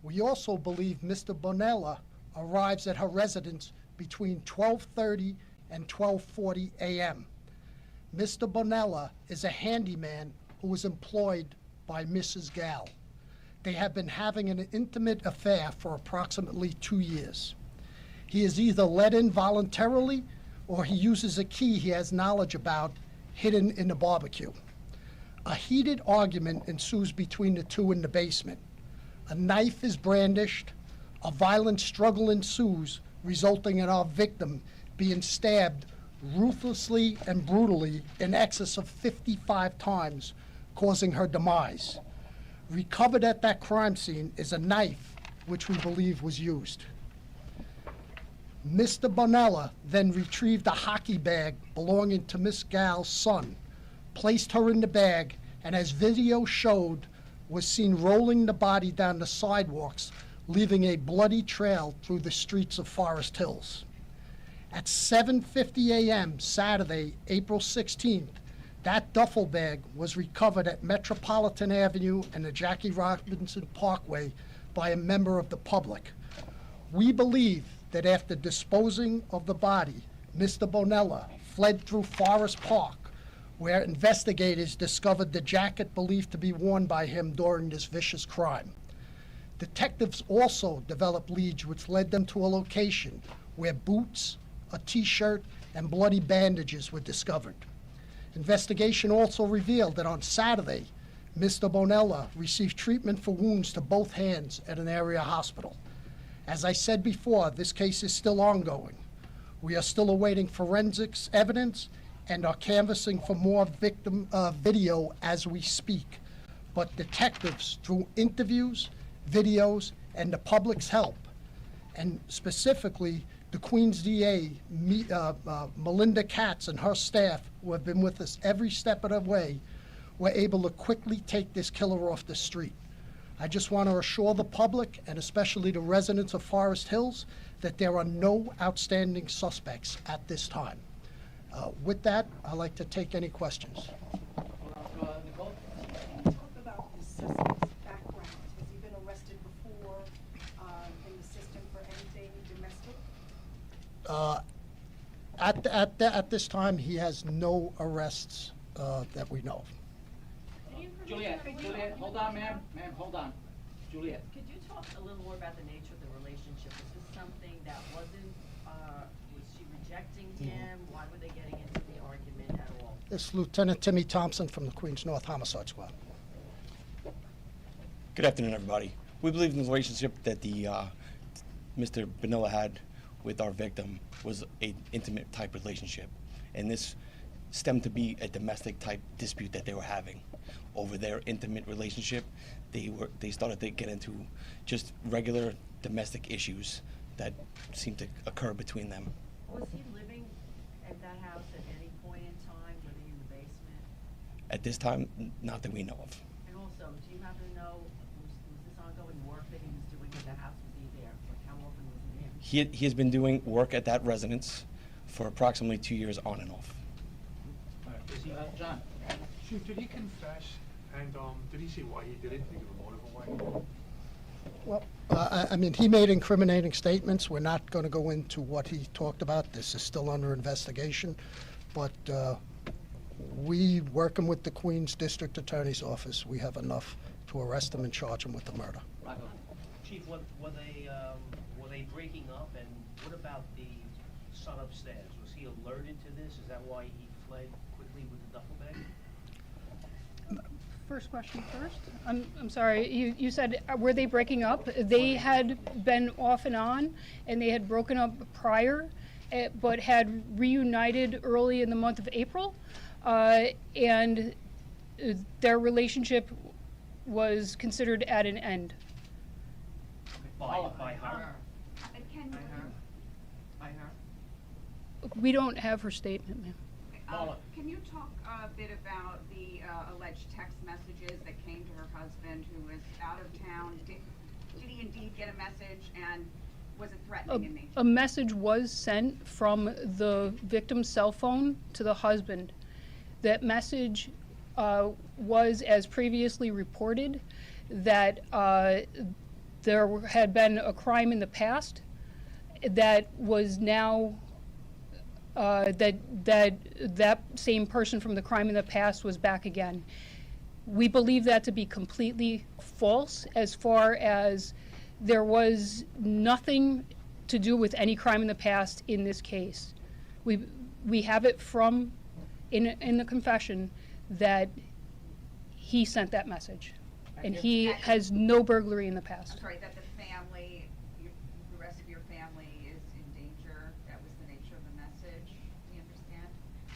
We also believe Mr. Bonola arrives at her residence between 12:30 and 12:40 a.m. Mr. Bonola is a handyman who was employed by Mrs. Gaal. They have been having an intimate affair for approximately 2 years. He is either let in voluntarily or he uses a key he has knowledge about hidden in the barbecue. A heated argument ensues between the two in the basement. A knife is brandished, a violent struggle ensues, resulting in our victim being stabbed ruthlessly and brutally in excess of 55 times, causing her demise. Recovered at that crime scene is a knife which we believe was used. Mr. Bonola then retrieved a hockey bag belonging to Miss Gaal's son, placed her in the bag, and as video showed, was seen rolling the body down the sidewalks, leaving a bloody trail through the streets of Forest Hills. At 7:50 a.m. Saturday, April 16th, that duffel bag was recovered at Metropolitan Avenue and the Jackie Robinson Parkway by a member of the public. We believe that after disposing of the body, Mr. Bonola fled through Forest Park, where investigators discovered the jacket believed to be worn by him during this vicious crime. Detectives also developed leads which led them to a location where boots, a t-shirt, and bloody bandages were discovered. Investigation also revealed that on Saturday, Mr. Bonella received treatment for wounds to both hands at an area hospital. As I said before, this case is still ongoing. We are still awaiting forensics evidence and are canvassing for more victim video as we speak. But detectives, through interviews, videos, and the public's help, and specifically the Queens DA, Melinda Katz and her staff, who have been with us every step of the way, were able to quickly take this killer off the street. I just want to assure the public, and especially the residents of Forest Hills, that there are no outstanding suspects at this time. With that, I'd like to take any questions. Nicole? Talk about the suspect's background. Has he been arrested before in the system for anything domestic? At this time, he has no arrests that we know of. Juliet, hold on, ma'am. Ma'am, hold on. Juliet. Could you talk a little more about the nature of the relationship? Was this something that wasn't, was she rejecting him? Why were they getting into the argument at all? This is Lieutenant Timmy Thompson from the Queens North Homicide Squad. Good afternoon, everybody. We believe the relationship that the Mr. Bonella had with our victim was an intimate type relationship, and this stemmed to be a domestic type dispute that they were having. Over their intimate relationship, they started to get into just regular domestic issues that seemed to occur between them. Was he living at that house at any point in time, living in the basement? At this time, not that we know of. And also, do you happen to know, was this ongoing work that he was doing at the house? Was he there? Like, how often was he there? He has been doing work at that residence for approximately 2 years on and off. John. Chief, did he confess? And did he say why he did it? Did he give a motive away? Well, I mean, he made incriminating statements. We're not going to go into what he talked about. This is still under investigation. But we, working with the Queens District Attorney's Office, we have enough to arrest him and charge him with the murder. Chief, were they breaking up? And what about the son upstairs? Was he alerted to this? Is that why he fled quickly with the duffel bag? First question first. I'm sorry, you said, were they breaking up? They had been off and on, and they had broken up prior, but had reunited early in the month of April, and their relationship was considered at an end. By her? By her? We don't have her statement, ma'am. Can you talk a bit about the alleged text messages that came to her husband who was out of town? Did he indeed get a message, and was it threatening in nature? A message was sent from the victim's cell phone to the husband. That message was, as previously reported, that there had been a crime in the past that was now that same person from the crime in the past was back again. We believe that to be completely false, as far as there was nothing to do with any crime in the past in this case. We have it from in the confession that he sent that message, and he has no burglary in the past. I'm sorry, that the family, the rest of your family is in danger. That was the nature of the message. Do you understand?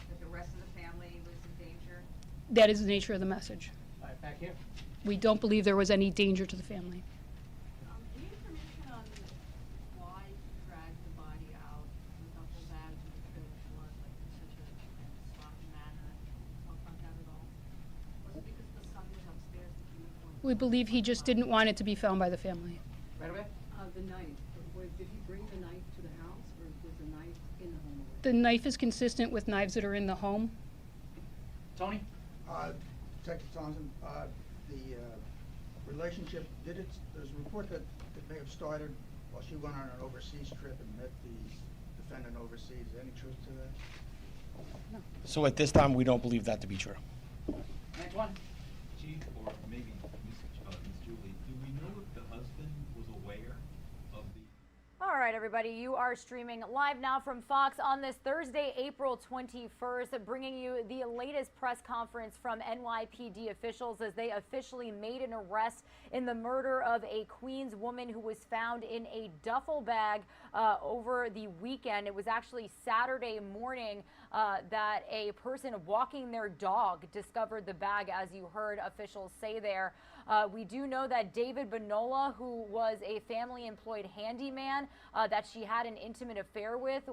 That the rest of the family was in danger? That is the nature of the message. All right, back here. We don't believe there was any danger to the family. Any information on why he dragged the body out in duffel bags with the trailer floor, like in such a sloppy manner? Talk about that at all? Was it because the son was upstairs that he was going to... We believe he just didn't want it to be found by the family. Right away. The knife. Did he bring the knife to the house, or was the knife in the home? The knife is consistent with knives that are in the home. Tony? Detective Thompson, the relationship, there's a report that it may have started while she went on an overseas trip and met the defendant overseas. Is there any truth to that? So at this time, we don't believe that to be true. Next one. Chief, or maybe Ms. Julie, do we know if the husband was aware of the... All right, everybody, you are streaming live now from Fox on this Thursday, April 21st, bringing you the latest press conference from NYPD officials as they officially made an arrest in the murder of a Queens woman who was found in a duffel bag over the weekend. It was actually Saturday morning that a person walking their dog discovered the bag, as you heard officials say there. We do know that David Benola, who was a family-employed handyman that she had an intimate affair with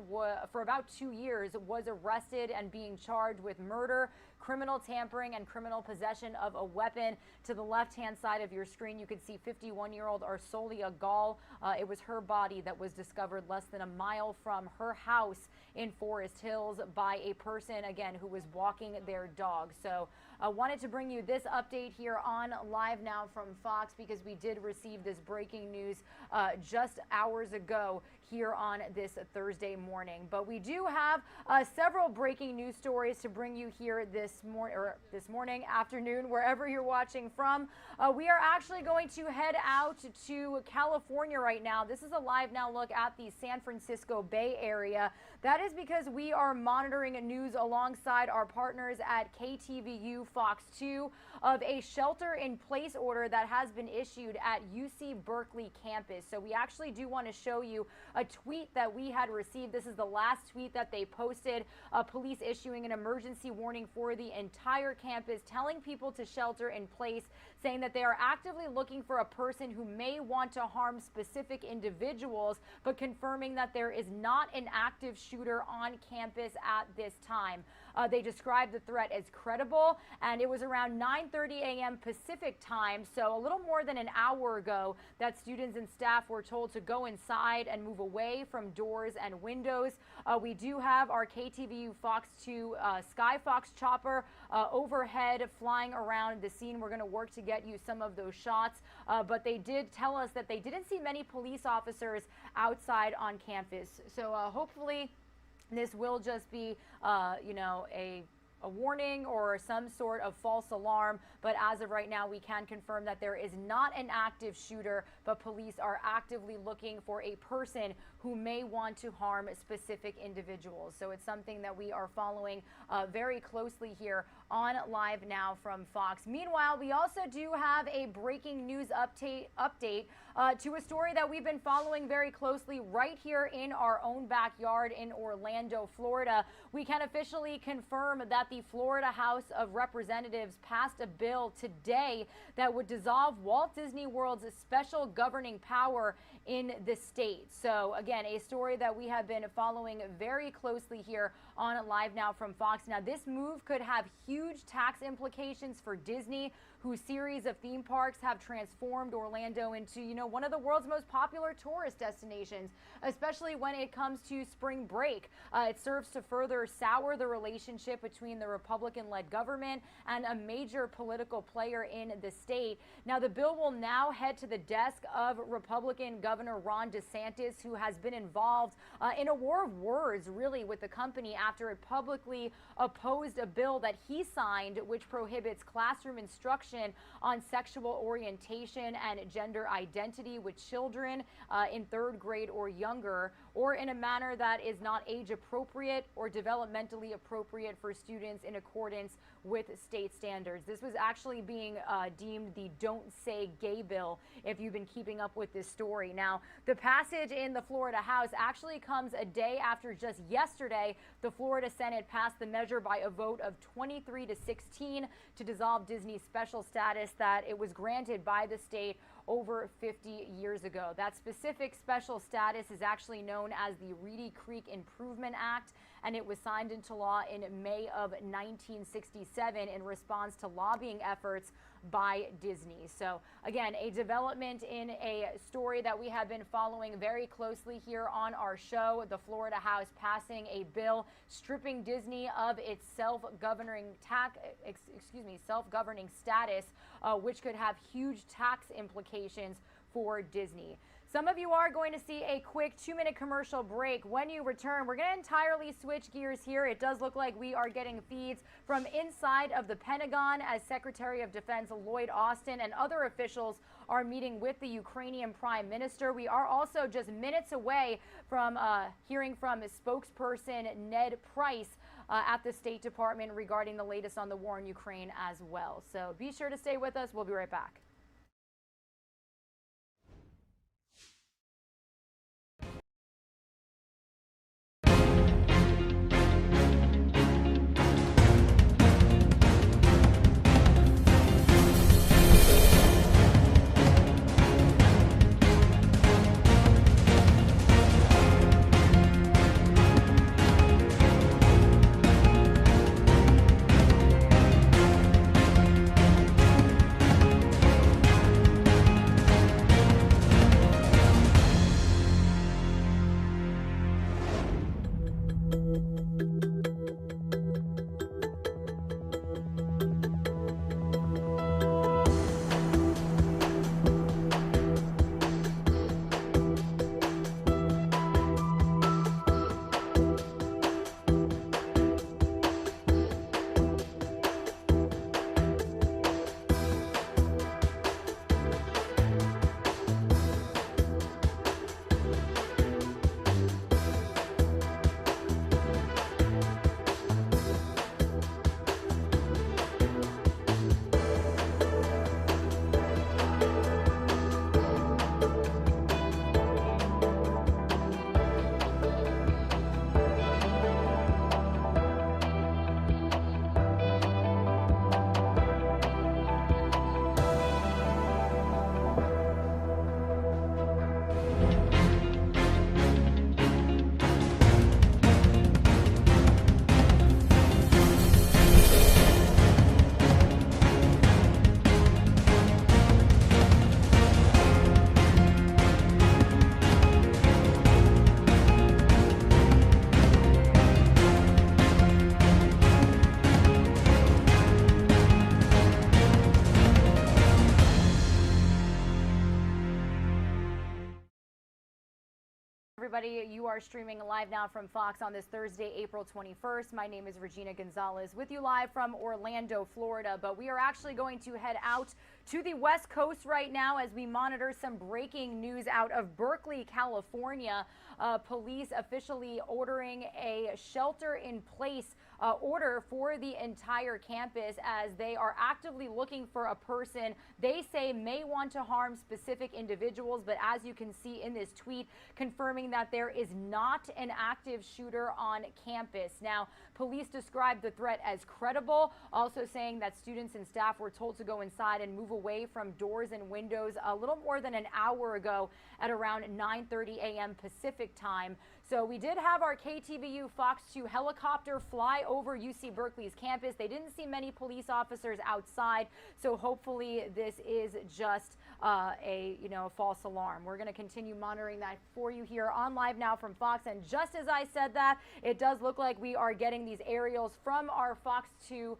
for about 2 years, was arrested and being charged with murder, criminal tampering, and criminal possession of a weapon. To the left-hand side of your screen, you can see 51-year-old Arsolia Gaal. It was her body that was discovered less than a mile from her house in Forest Hills by a person, again, who was walking their dog. So I wanted to bring you this update here on Live Now from Fox because we did receive this breaking news just hours ago here on this Thursday morning. But we do have several breaking news stories to bring you here this morning, afternoon, wherever you're watching from. We are actually going to head out to California right now. This is a Live Now look at the San Francisco Bay Area. That is because we are monitoring news alongside our partners at KTVU Fox 2 of a shelter-in-place order that has been issued at UC Berkeley campus. So we actually do want to show you a tweet that we had received. This is the last tweet that they posted. Police issuing an emergency warning for the entire campus, telling people to shelter in place, saying that they are actively looking for a person who may want to harm specific individuals, but confirming that there is not an active shooter on campus at this time. They described the threat as credible, and it was around 9:30 a.m. Pacific time, so a little more than an hour ago, that students and staff were told to go inside and move away from doors and windows. We do have our KTVU Fox 2 Skyfox chopper overhead flying around the scene. We're going to work to get you some of those shots, but they did tell us that they didn't see many police officers outside on campus. So hopefully this will just be, you know, a warning or some sort of false alarm, but as of right now, we can confirm that there is not an active shooter, but police are actively looking for a person who may want to harm specific individuals. So it's something that we are following very closely here on Live Now from Fox. Meanwhile, we also do have a breaking news update to a story that we've been following very closely right here in our own backyard in Orlando, Florida. We can officially confirm that the Florida House of Representatives passed a bill today that would dissolve Walt Disney World's special governing power in the state. So again, a story that we have been following very closely here on Live Now from Fox. Now, this move could have huge tax implications for Disney, whose series of theme parks have transformed Orlando into, you know, one of the world's most popular tourist destinations, especially when it comes to spring break. It serves to further sour the relationship between the Republican-led government and a major political player in the state. Now, the bill will now head to the desk of Republican Governor Ron DeSantis, who has been involved in a war of words, really, with the company after it publicly opposed a bill that he signed, which prohibits classroom instruction on sexual orientation and gender identity with children in 3rd grade or younger, or in a manner that is not age appropriate or developmentally appropriate for students in accordance with state standards. This was actually being deemed the Don't Say Gay bill, if you've been keeping up with this story. Now, the passage in the Florida House actually comes a day after just yesterday the Florida Senate passed the measure by a vote of 23-16 to dissolve Disney's special status that it was granted by the state over 50 years ago. That specific special status is actually known as the Reedy Creek Improvement Act, and it was signed into law in May of 1967 in response to lobbying efforts by Disney. So again, a development in a story that we have been following very closely here on our show. The Florida House passing a bill stripping Disney of its self-governing status, which could have huge tax implications for Disney. Some of you are going to see a quick 2-minute commercial break. When you return, we're going to entirely switch gears here. It does look like we are getting feeds from inside of the Pentagon as Secretary of Defense Lloyd Austin and other officials are meeting with the Ukrainian Prime Minister. We are also just minutes away from hearing from spokesperson Ned Price at the State Department regarding the latest on the war in Ukraine as well. So be sure to stay with us. We'll be right back. Everybody, you are streaming live now from Fox on this Thursday, April 21st. My name is Regina Gonzalez with you live from Orlando, Florida. But we are actually going to head out to the West Coast right now as we monitor some breaking news out of Berkeley, California. Police officially ordering a shelter-in-place order for the entire campus as they are actively looking for a person they say may want to harm specific individuals. But as you can see in this tweet, confirming that there is not an active shooter on campus. Now, police described the threat as credible, also saying that students and staff were told to go inside and move away from doors and windows a little more than an hour ago at around 9:30 a.m. Pacific time. So we did have our KTVU Fox 2 helicopter fly over UC Berkeley's campus. They didn't see many police officers outside, so hopefully this is just a false alarm. We're going to continue monitoring that for you here on Live Now from Fox. And just as I said that, it does look like we are getting these aerials from our Fox 2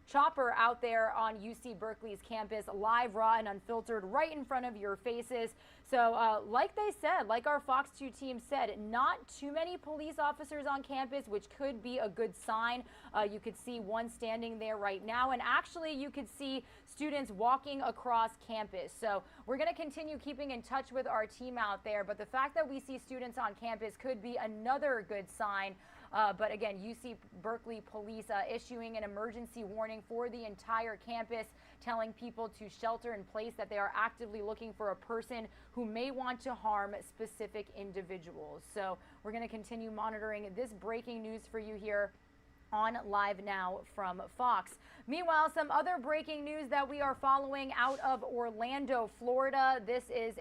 chopper out there on UC Berkeley's campus, live, raw, and unfiltered, right in front of your faces. So like they said, like our Fox 2 team said, not too many police officers on campus, which could be a good sign. You could see one standing there right now, and actually you could see students walking across campus. So we're going to continue keeping in touch with our team out there, but the fact that we see students on campus could be another good sign. But again, UC Berkeley police issuing an emergency warning for the entire campus, telling people to shelter in place, that they are actively looking for a person who may want to harm specific individuals. So we're going to continue monitoring this breaking news for you here on Live Now from Fox. Meanwhile, some other breaking news that we are following out of Orlando, Florida. This is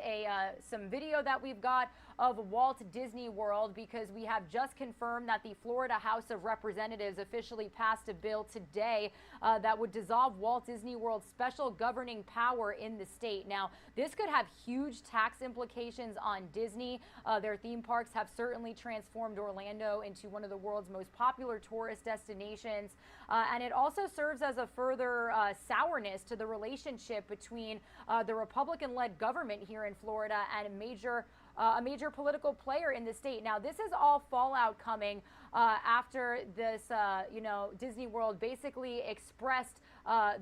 some video that we've got of Walt Disney World, because we have just confirmed that the Florida House of Representatives officially passed a bill today that would dissolve Walt Disney World's special governing power in the state. Now, this could have huge tax implications on Disney. Their theme parks have certainly transformed Orlando into one of the world's most popular tourist destinations. destinations. And it also serves as a further sourness to the relationship between the Republican-led government here in Florida and a major political player in the state. Now, this is all fallout coming after this, Disney World basically expressed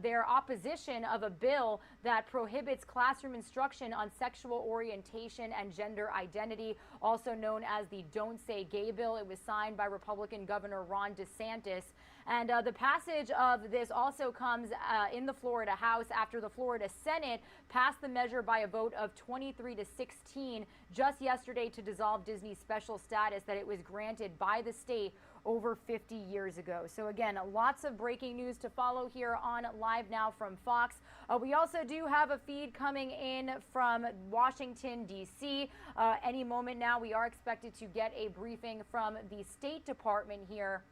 their opposition of a bill that prohibits classroom instruction on sexual orientation and gender identity, also known as the Don't Say Gay bill. It was signed by Republican Governor Ron DeSantis. And the passage of this also comes in the Florida House after the Florida Senate passed the measure by a vote of 23-16 just yesterday to dissolve Disney's special status that it was granted by the state over 50 years ago. So again, lots of breaking news to follow here on Live Now from Fox. We also do have a feed coming in from Washington, D.C. Any moment now, we are expected to get a briefing from the State Department here.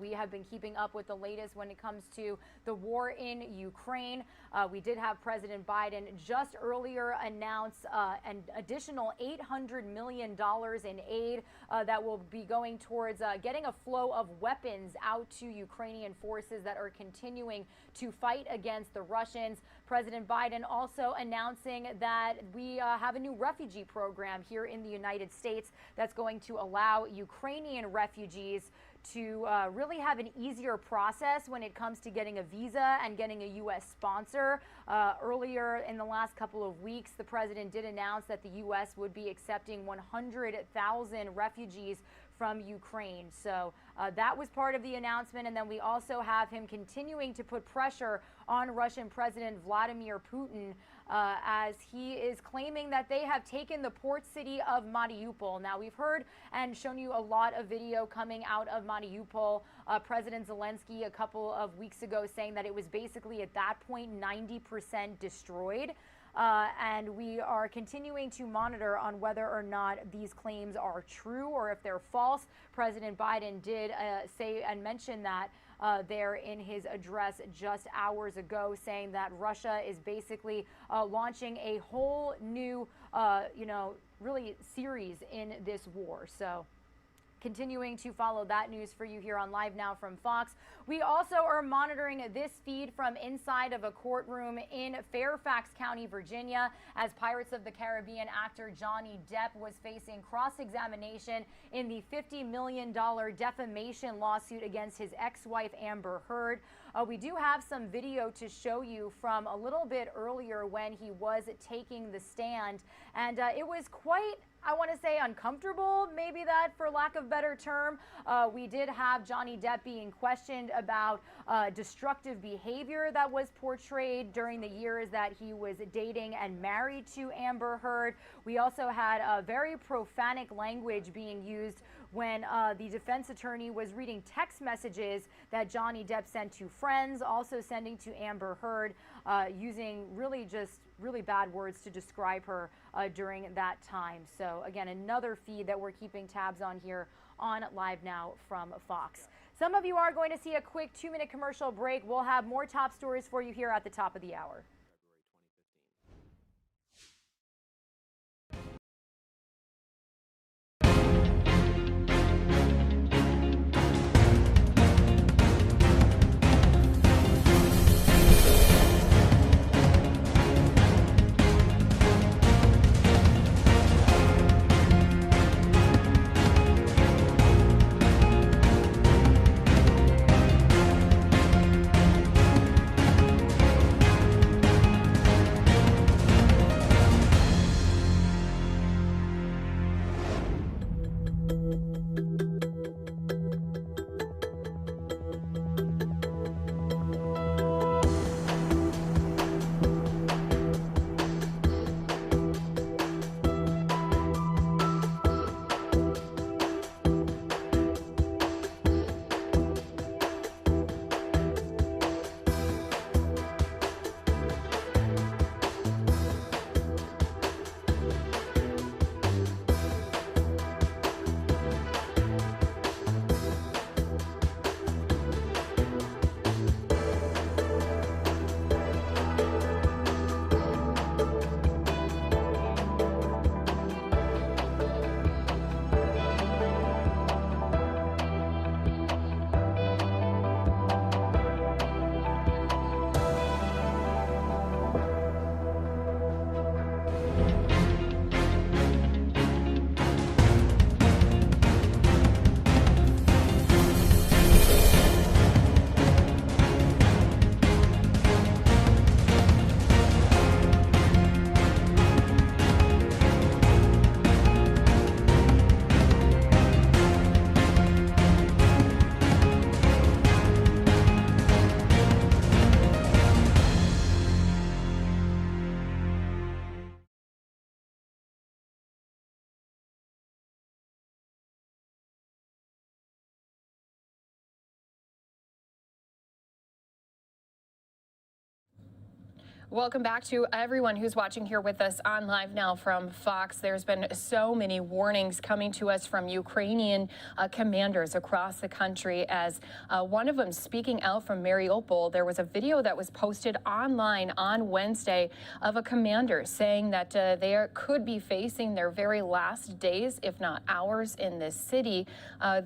We have been keeping up with the latest when it comes to the war in Ukraine. We did have President Biden just earlier announce an additional $800 million in aid that will be going towards getting a flow of weapons out to Ukrainian forces that are continuing to fight against the Russians. President Biden also announcing that we have a new refugee program here in the United States that's going to allow Ukrainian refugees to really have an easier process when it comes to getting a visa and getting a U.S. sponsor. Earlier in the last couple of weeks, the president did announce that the U.S. would be accepting 100,000 refugees from Ukraine. So that was part of the announcement. And then we also have him continuing to put pressure on Russian President Vladimir Putin as he is claiming that they have taken the port city of Mariupol. Now, we've heard and shown you a lot of video coming out of Mariupol. President Zelenskyy a couple of weeks ago saying that it was basically at that point 90% destroyed. And we are continuing to monitor on whether or not these claims are true or if they're false. President Biden did say and mention that there in his address just hours ago, saying that Russia is basically launching a whole new, really series in this war. So continuing to follow that news for you here on Live Now from Fox. We also are monitoring this feed from inside of a courtroom in Fairfax County, Virginia, as Pirates of the Caribbean actor Johnny Depp was facing cross-examination in the $50 million defamation lawsuit against his ex-wife Amber Heard. We do have some video to show you from a little bit earlier when he was taking the stand, and it was quite, I want to say, uncomfortable, maybe that for lack of better term. We did have Johnny Depp being questioned about destructive behavior that was portrayed during the years that he was dating and married to Amber Heard. We also had very profanic language being used when the defense attorney was reading text messages that Johnny Depp sent to friends, also sending to Amber Heard, using really bad words to describe her during that time. So again, another feed that we're keeping tabs on here on Live Now from Fox. Some of you are going to see a quick 2-minute commercial break. We'll have more top stories for you here at the top of the hour. Welcome back to everyone who's watching here with us on Live Now from Fox. There's been so many warnings coming to us from Ukrainian commanders across the country as one of them speaking out from Mariupol. There was a video that was posted online on Wednesday of a commander saying that they could be facing their very last days, if not hours, in this city.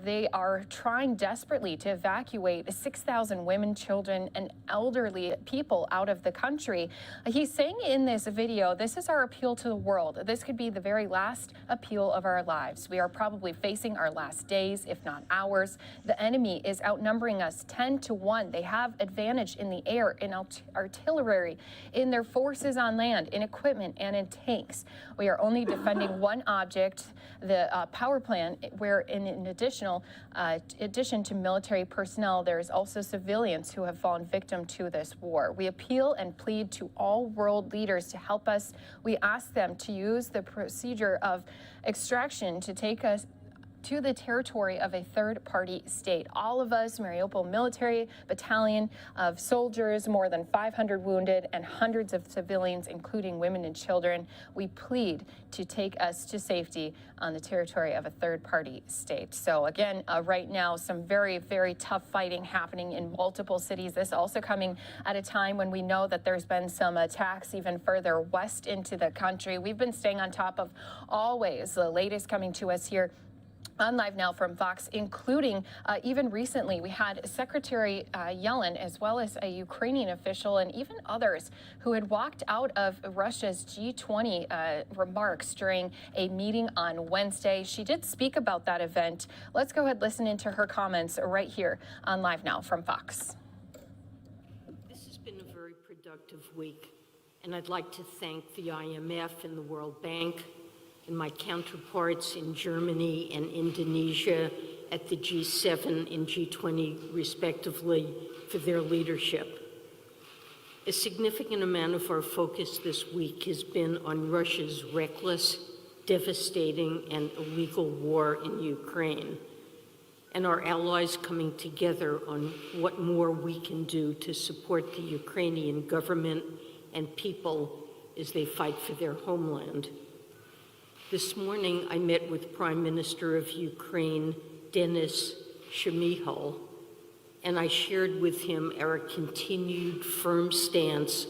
They are trying desperately to evacuate 6,000 women, children, and elderly people out of the country. He's saying in this video, this is our appeal to the world. This could be the very last appeal of our lives. We are probably facing our last days, if not hours. The enemy is outnumbering us 10 to 1. They have advantage in the air, in artillery, in their forces on land, in equipment, and in tanks. We are only defending one object, the power plant, where in addition to military personnel, there is also civilians who have fallen victim to this war. We appeal and plead to all world leaders to help us. We ask them to use the procedure of extraction to take us to the territory of a third-party state. All of us, Mariupol military battalion of soldiers, more than 500 wounded, and hundreds of civilians, including women and children, we plead to take us to safety on the territory of a third-party state. So again, right now, some very, very tough fighting happening in multiple cities. This also coming at a time when we know that there's been some attacks even further west into the country. We've been staying on top of always the latest coming to us here on Live Now from Fox, including even recently, we had Secretary Yellen, as well as a Ukrainian official, and even others who had walked out of Russia's G20 remarks during a meeting on Wednesday. She did speak about that event. Let's go ahead and listen into her comments right here on Live Now from Fox. This has been a very productive week, and I'd like to thank the IMF and the World Bank and my counterparts in Germany and Indonesia at the G7 and G20, respectively, for their leadership. A significant amount of our focus this week has been on Russia's reckless, devastating, and illegal war in Ukraine, and our allies coming together on what more we can do to support the Ukrainian government and people as they fight for their homeland. This morning, I met with Prime Minister of Ukraine, Denis Shmyhal, and I shared with him our continued firm stance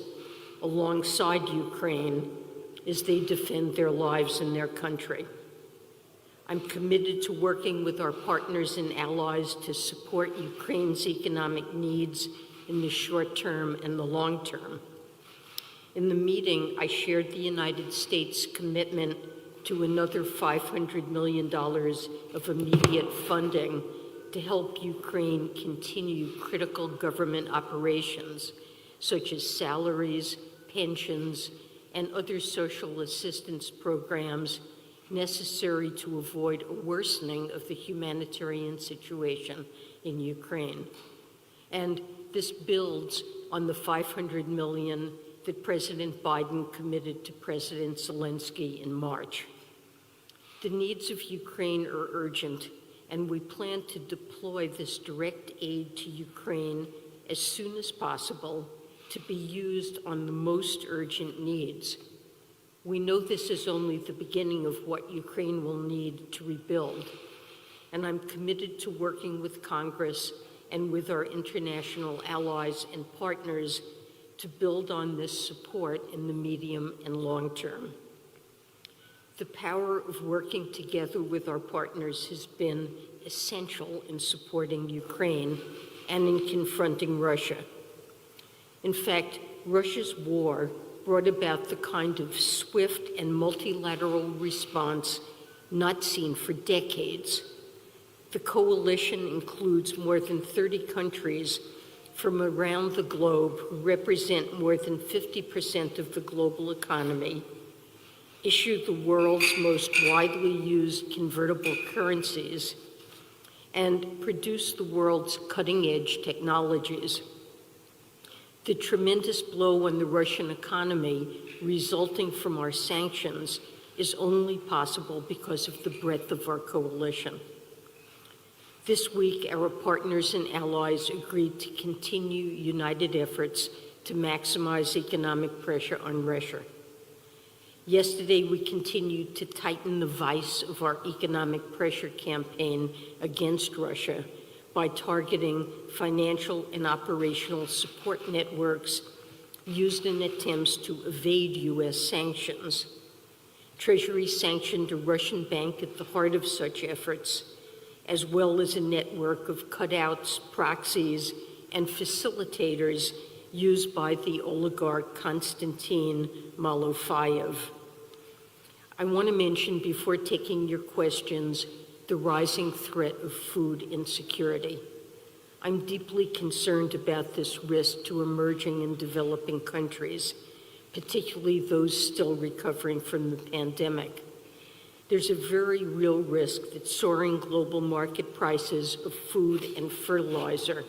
alongside Ukraine as they defend their lives and their country. I'm committed to working with our partners and allies to support Ukraine's economic needs in the short term and the long term. In the meeting, I shared the United States' commitment to another $500 million of immediate funding to help Ukraine continue critical government operations, such as salaries, pensions, and other social assistance programs necessary to avoid a worsening of the humanitarian situation in Ukraine. And this builds on the $500 million that President Biden committed to President Zelenskyy in March. The needs of Ukraine are urgent, and we plan to deploy this direct aid to Ukraine as soon as possible to be used on the most urgent needs. We know this is only the beginning of what Ukraine will need to rebuild, and I'm committed to working with Congress and with our international allies and partners to build on this support in the medium and long term. The power of working together with our partners has been essential in supporting Ukraine and in confronting Russia. In fact, Russia's war brought about the kind of swift and multilateral response not seen for decades. The coalition includes more than 30 countries from around the globe who represent more than 50% of the global economy, issued the world's most widely used convertible currencies, and produced the world's cutting-edge technologies. The tremendous blow on the Russian economy resulting from our sanctions is only possible because of the breadth of our coalition. This week, our partners and allies agreed to continue united efforts to maximize economic pressure on Russia. Yesterday, we continued to tighten the vice of our economic pressure campaign against Russia by targeting financial and operational support networks used in attempts to evade U.S. sanctions. Treasury sanctioned a Russian bank at the heart of such efforts, as well as a network of cutouts, proxies, and facilitators used by the oligarch Konstantin Malofeyev. I want to mention, before taking your questions, the rising threat of food insecurity. I'm deeply concerned about this risk to emerging and developing countries, particularly those still recovering from the pandemic. There's a very real risk that soaring global market prices of food and fertilizer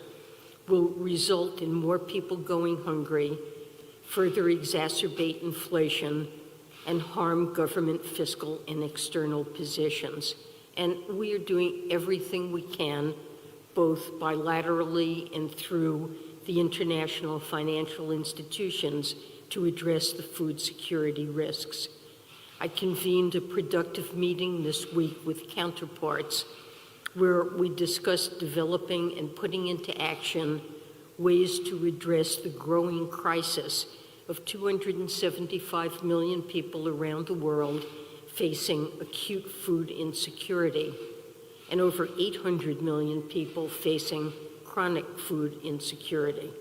will result in more people going hungry, further exacerbate inflation, and harm government fiscal and external positions. And we are doing everything we can, both bilaterally and through the international financial institutions, to address the food security risks. I convened a productive meeting this week with counterparts where we discussed developing and putting into action ways to address the growing crisis of 275 million people around the world facing acute food insecurity, and over 800 million people facing chronic food insecurity.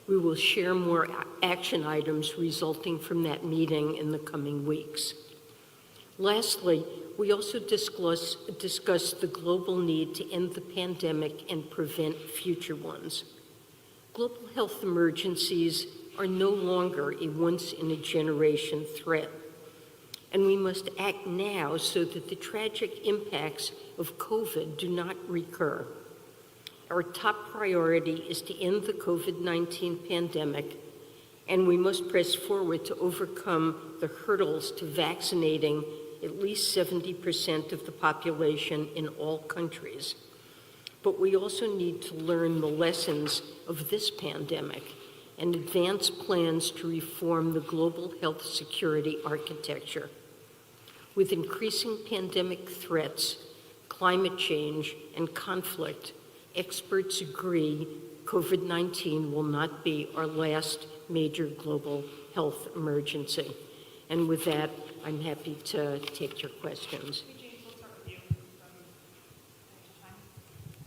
We will share more action items resulting from that meeting in the coming weeks. Lastly, we also discussed the global need to end the pandemic and prevent future ones. Global health emergencies are no longer a once-in-a-generation threat, and we must act now so that the tragic impacts of COVID do not recur. Our top priority is to end the COVID-19 pandemic, and we must press forward to overcome the hurdles to vaccinating at least 70% of the population in all countries. But we also need to learn the lessons of this pandemic and advance plans to reform the global health security architecture. With increasing pandemic threats, climate change, and conflict, experts agree COVID-19 will not be our last major global health emergency. And with that, I'm happy to take your questions.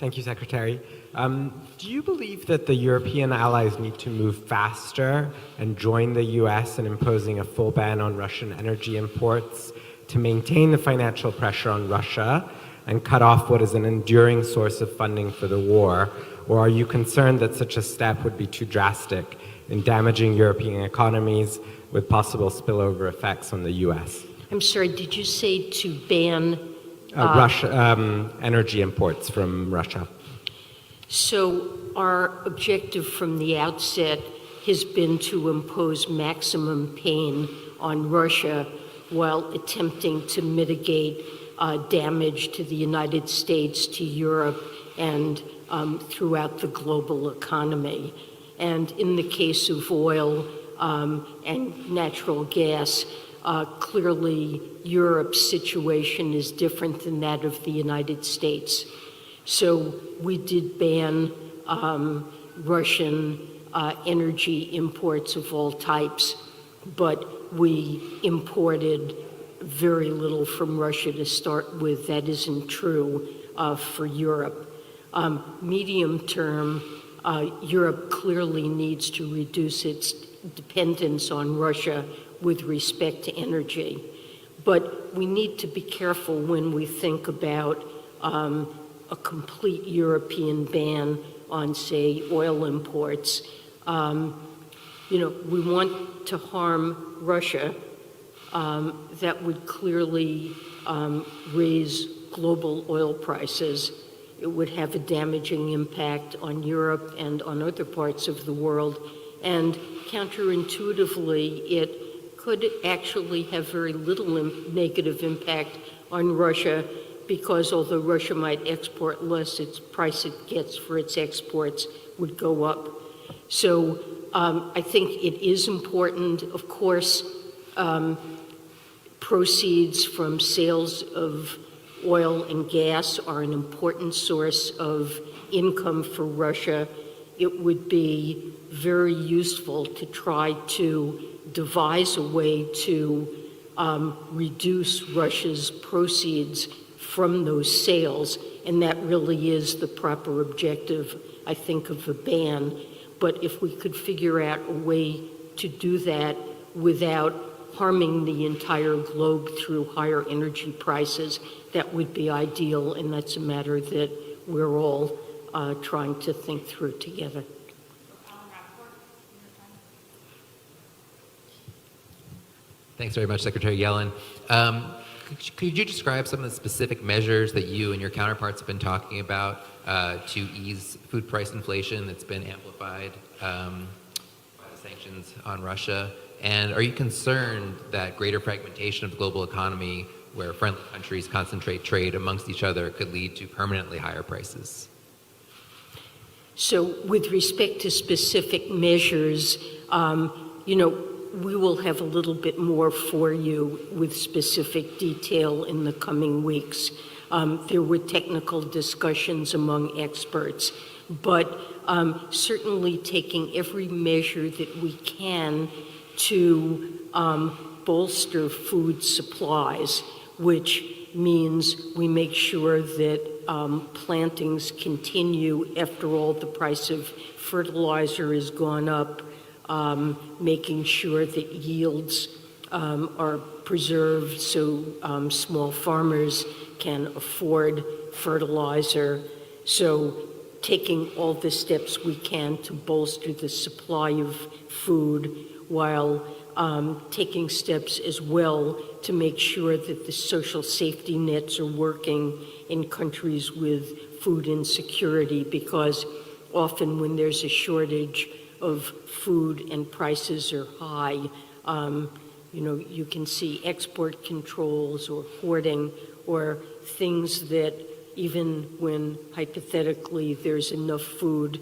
Thank you, Secretary. Do you believe that the European allies need to move faster and join the US in imposing a full ban on Russian energy imports to maintain the financial pressure on Russia and cut off what is an enduring source of funding for the war? Or are you concerned that such a step would be too drastic in damaging European economies with possible spillover effects on the US? I'm sorry, did you say to ban energy imports from Russia? So our objective from the outset has been to impose maximum pain on Russia while attempting to mitigate damage to the United States, to Europe, and throughout the global economy. And in the case of oil and natural gas, clearly Europe's situation is different than that of the United States. So we did ban Russian energy imports of all types, but we imported very little from Russia to start with. That isn't true for Europe. Medium term, Europe clearly needs to reduce its dependence on Russia with respect to energy. But we need to be careful when we think about a complete European ban on, say, oil imports. We want to harm Russia. That would clearly raise global oil prices. It would have a damaging impact on Europe and on other parts of the world. And counterintuitively, it could actually have very little negative impact on Russia, because although Russia might export less, its price it gets for its exports would go up. So I think it is important, of course, proceeds from sales of oil and gas are an important source of income for Russia. It would be very useful to try to devise a way to reduce Russia's proceeds from those sales, and that really is the proper objective, I think, of a ban. But if we could figure out a way to do that without harming the entire globe through higher energy prices, that would be ideal, and that's a matter that we're all trying to think through together. Thanks very much, Secretary Yellen. Could you describe some of the specific measures that you and your counterparts have been talking about to ease food price inflation that's been amplified by the sanctions on Russia? And are you concerned that greater fragmentation of the global economy, where friendly countries concentrate trade amongst each other, could lead to permanently higher prices? So with respect to specific measures, we will have a little bit more for you with specific detail in the coming weeks. There were technical discussions among experts, but certainly taking every measure that we can to bolster food supplies, which means we make sure that plantings continue after all the price of fertilizer has gone up, making sure that yields are preserved so small farmers can afford fertilizer. So taking all the steps we can to bolster the supply of food while taking steps as well to make sure that the social safety nets are working in countries with food insecurity, because often when there's a shortage of food and prices are high, you can see export controls or hoarding or things that even when hypothetically there's enough food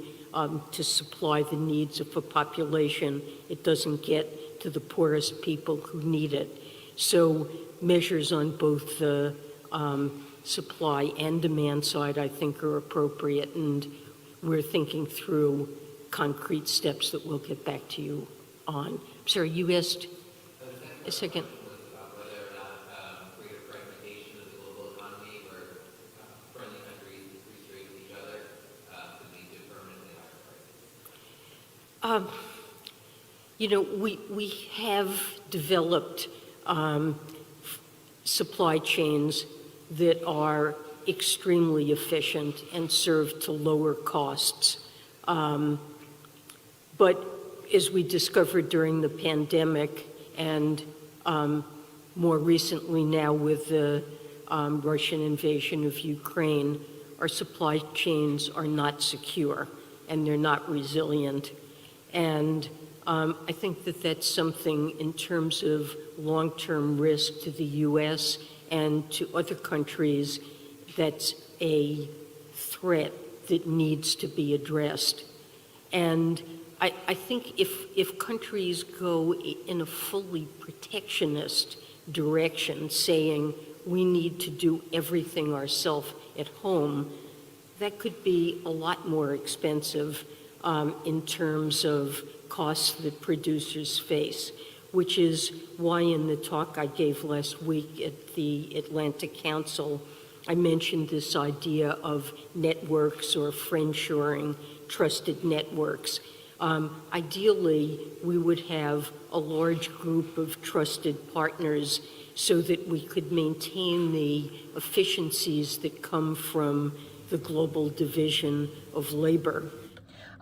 to supply the needs of a population, it doesn't get to the poorest people who need it. So measures on both the supply and demand side, I think, are appropriate, and we're thinking through concrete steps that we'll get back to you on. Sorry, you asked a second. We have developed supply chains that are extremely efficient and serve to lower costs. But as we discovered during the pandemic and more recently now with the Russian invasion of Ukraine, our supply chains are not secure and they're not resilient. And I think that that's something in terms of long-term risk to the U.S. and to other countries that's a threat that needs to be addressed. And I think if countries go in a fully protectionist direction, saying we need to do everything ourselves at home, that could be a lot more expensive in terms of costs that producers face, which is why in the talk I gave last week at the Atlantic Council, I mentioned this idea of networks or friendshoring, trusted networks. Ideally, we would have a large group of trusted partners so that we could maintain the efficiencies that come from the global division of labor.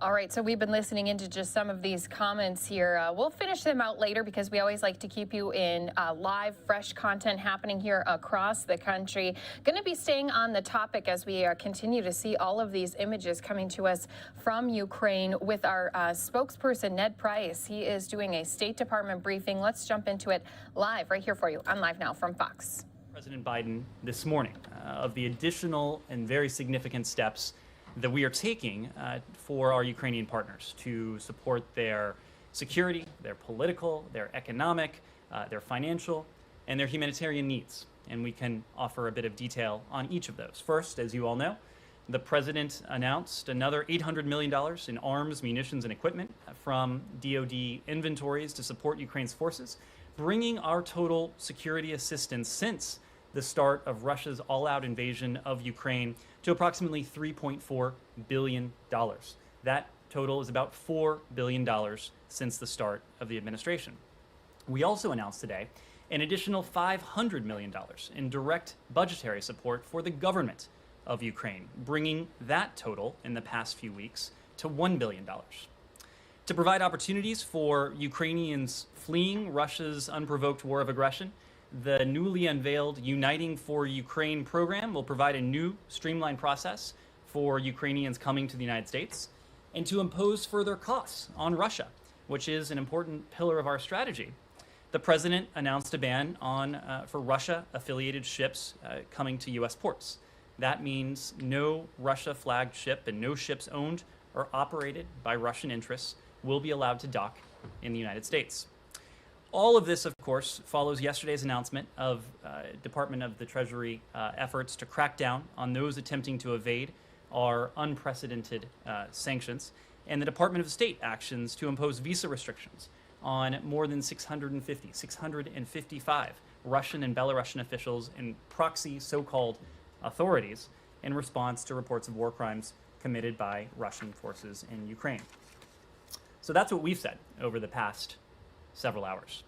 All right, so we've been listening into just some of these comments here. We'll finish them out later because we always like to keep you in live, fresh content happening here across the country. Going to be staying on the topic as we continue to see all of these images coming to us from Ukraine with our spokesperson, Ned Price. He is doing a State Department briefing. Let's jump into it live right here for you on Live Now from Fox. President Biden this morning of the additional and very significant steps that we are taking for our Ukrainian partners to support their security, their political, their economic, their financial, and their humanitarian needs. And we can offer a bit of detail on each of those. First, as you all know, the president announced another $800 million in arms, munitions, and equipment from DoD inventories to support Ukraine's forces, bringing our total security assistance since the start of Russia's all-out invasion of Ukraine to approximately $3.4 billion. That total is about $4 billion since the start of the administration. We also announced today an additional $500 million in direct budgetary support for the government of Ukraine, bringing that total in the past few weeks to $1 billion. To provide opportunities for Ukrainians fleeing Russia's unprovoked war of aggression, the newly unveiled Uniting for Ukraine program will provide a new streamlined process for Ukrainians coming to the United States and to impose further costs on Russia, which is an important pillar of our strategy. The president announced a ban for Russia-affiliated ships coming to U.S. ports. That means no Russia-flagged ship and no ships owned or operated by Russian interests will be allowed to dock in the United States. All of this, of course, follows yesterday's announcement of Department of the Treasury efforts to crack down on those attempting to evade our unprecedented sanctions, and the Department of State actions to impose visa restrictions on more than 655 Russian and Belarusian officials and proxy so-called authorities in response to reports of war crimes committed by Russian forces in Ukraine. So that's what we've said over the past several hours.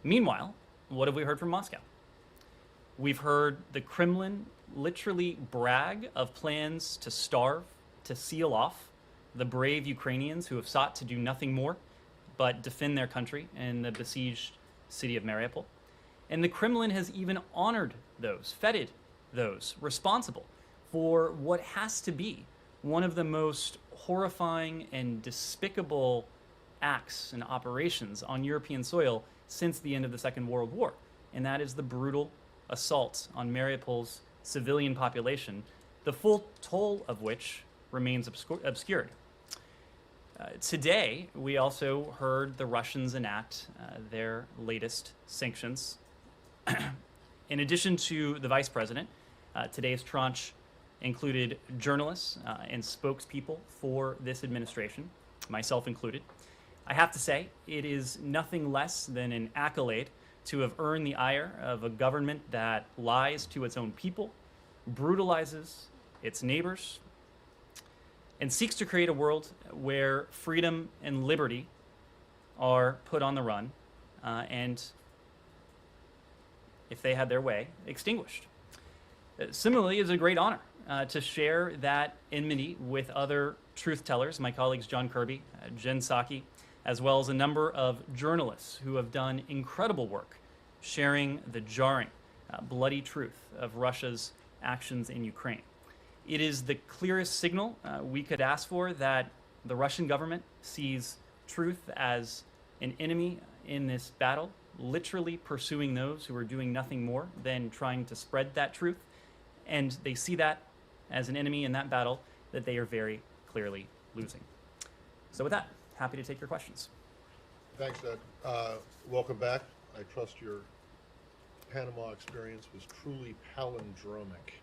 Meanwhile, what have we heard from Moscow? We've heard the Kremlin literally brag of plans to starve, to seal off the brave Ukrainians who have sought to do nothing more but defend their country in the besieged city of Mariupol. And the Kremlin has even honored those, feted those responsible for what has to be one of the most horrifying and despicable acts and operations on European soil since the end of the Second World War. And that is the brutal assault on Mariupol's civilian population, the full toll of which remains obscured. Today, we also heard the Russians enact their latest sanctions. In addition to the vice president, today's tranche included journalists and spokespeople for this administration, myself included. I have to say, it is nothing less than an accolade to have earned the ire of a government that lies to its own people, brutalizes its neighbors, and seeks to create a world where freedom and liberty are put on the run and, if they had their way, extinguished. Similarly, it's a great honor to share that enmity with other truth tellers, my colleagues John Kirby, Jen Psaki, as well as a number of journalists who have done incredible work sharing the jarring, bloody truth of Russia's actions in Ukraine. It is the clearest signal we could ask for that the Russian government sees truth as an enemy in this battle, literally pursuing those who are doing nothing more than trying to spread that truth. And they see that as an enemy in that battle that they are very clearly losing. So with that, happy to take your questions. Thanks, Ed. Welcome back. I trust your Panama experience was truly palindromic.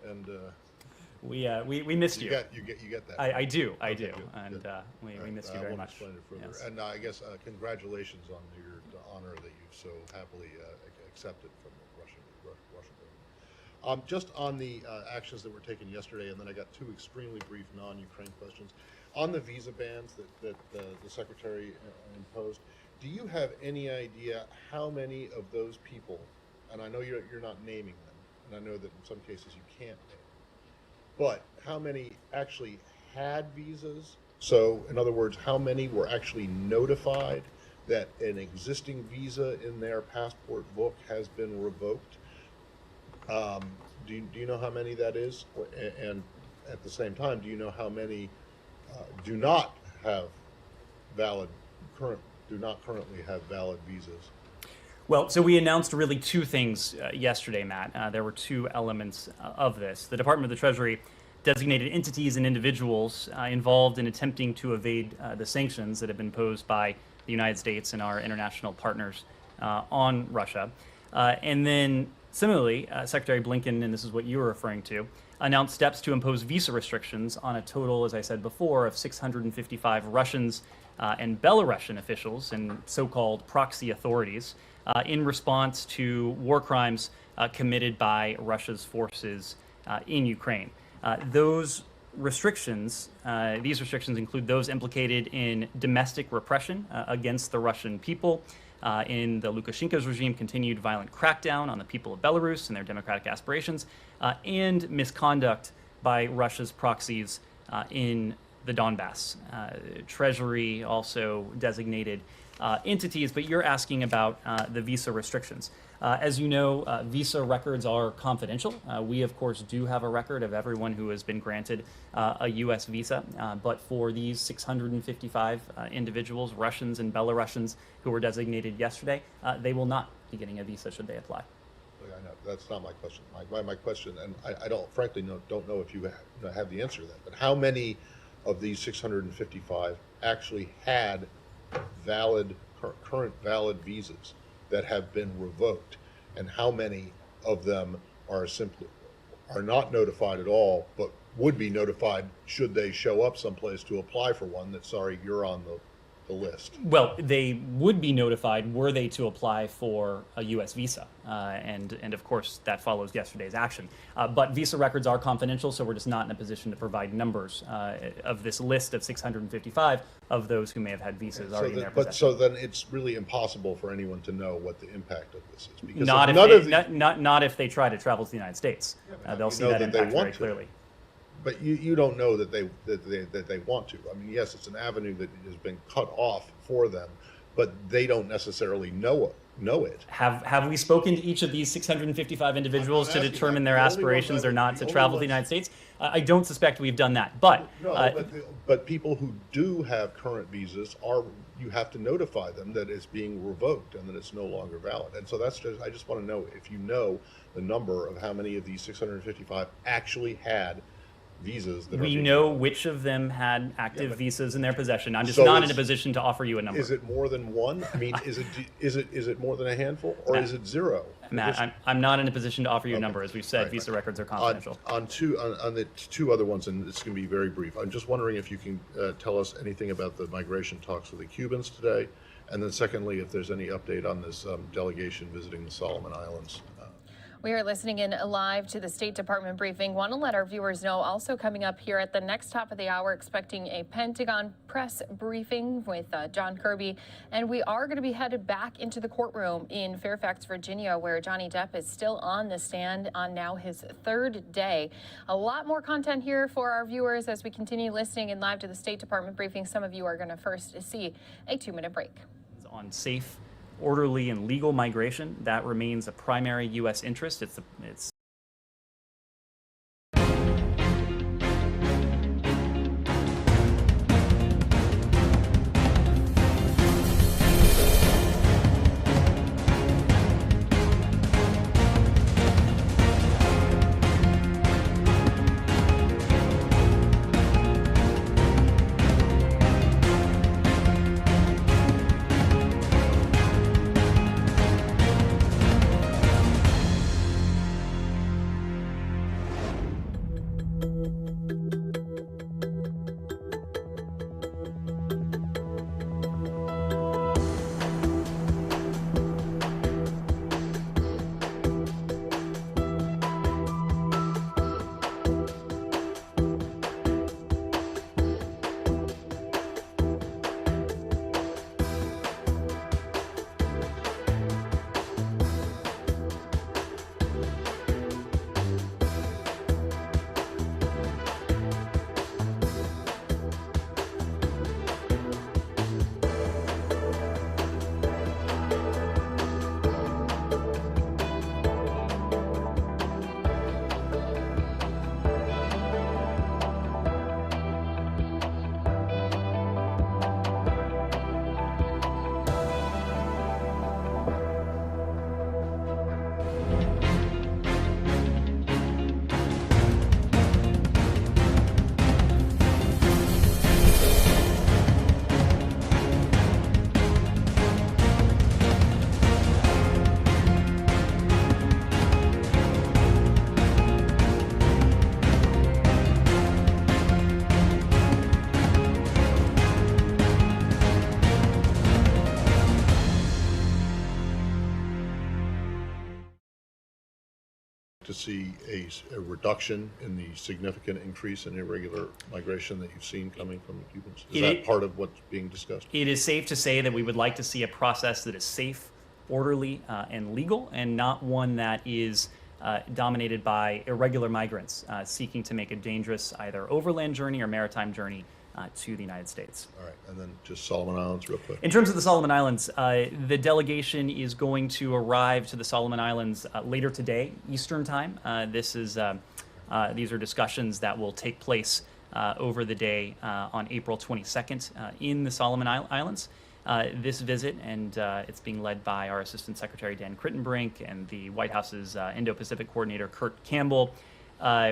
And we missed you. You get that. I do. Okay, do. Good, and good. we missed you very won't much. Explain it further. Yes. And I guess congratulations on the honor that you've so happily accepted from the Russian government. Just on the actions that were taken yesterday, and then I got two extremely brief non-Ukraine questions. On the visa bans that the Secretary imposed, do you have any idea how many of those people, and I know you're not naming them, and I know that in some cases you can't name, but how many actually had visas? So, in other words, how many were actually notified that an existing visa in their passport book has been revoked? Do you know how many that is? And at the same time, do you know how many do not currently have valid visas? Well, so we announced really two things yesterday, Matt. There were two elements of this. The Department of the Treasury designated entities and individuals involved in attempting to evade the sanctions that have been imposed by the United States and our international partners on Russia. And then similarly, Secretary Blinken, and this is what you were referring to, announced steps to impose visa restrictions on a total, as I said before, of 655 Russians and Belarusian officials and so-called proxy authorities in response to war crimes committed by Russia's forces in Ukraine. Those restrictions, these restrictions include those implicated in domestic repression against the Russian people, in the Lukashenko's regime, continued violent crackdown on the people of Belarus and their democratic aspirations, and misconduct by Russia's proxies in the Donbass. Treasury also designated entities, but you're asking about the visa restrictions. As you know, visa records are confidential. We, of course, do have a record of everyone who has been granted a U.S. visa, but for these 655 individuals, Russians and Belarusians, who were designated yesterday, they will not be getting a visa should they apply. I know, that's not my question. My question, and I don't, frankly, don't know if you have the answer to that, but how many of these 655 actually had current valid visas that have been revoked, and how many of them are not notified at all, but would be notified should they show up someplace to apply for one that, sorry, you're on the list? Well, they would be notified were they to apply for a U.S. visa, and of course that follows yesterday's action. But visa records are confidential, so we're just not in a position to provide numbers of this list of 655 of those who may have had visas already in their possession. But so then it's really impossible for anyone to know what the impact of this is, because not if they try to travel to the United States. They'll see that impact very clearly. But you don't know that they want to. I mean, yes, it's an avenue that has been cut off for them, but they don't necessarily know it. Have we spoken to each of these 655 individuals to determine their aspirations or not to travel to the United States? I don't suspect we've done that, but but people who do have current visas you have to notify them that it's being revoked and that it's no longer valid. And so I just want to know if you know the number of how many of these 655 actually had visas that we know which of them had active visas in their possession. I'm just not in a position to offer you a number. Is it more than one? I mean, is it more than a handful, or is it zero? Matt, I'm not in a position to offer you a number. As we've said, visa records are confidential. On the two other ones, and it's going to be very brief. I'm just wondering if you can tell us anything about the migration talks with the Cubans today, and then secondly, if there's any update on this delegation visiting the Solomon Islands. We are listening in live to the State Department briefing. Want to let our viewers know, also coming up here at the next top of the hour, expecting a Pentagon press briefing with John Kirby. And we are going to be headed back into the courtroom in Fairfax, Virginia, where Johnny Depp is still on the stand on now his third day. A lot more content here for our viewers as we continue listening in live to the State Department briefing. Some of you are going to first see a 2-minute break. On safe, orderly, and legal migration, that remains a primary U.S. interest. It's to see a reduction in the significant increase in irregular migration that you've seen coming from the Cubans? Is that part of what's being discussed? It is safe to say that we would like to see a process that is safe, orderly, and legal, and not one that is dominated by irregular migrants seeking to make a dangerous either overland journey or maritime journey to the United States. All right, and then just Solomon Islands real quick. In terms of the Solomon Islands, the delegation is going to arrive to the Solomon Islands later today, Eastern Time. These are discussions that will take place over the day on April 22nd in the Solomon Islands. This visit, and it's being led by our Assistant Secretary Dan Crittenbrink and the White House's Indo-Pacific Coordinator Kurt Campbell,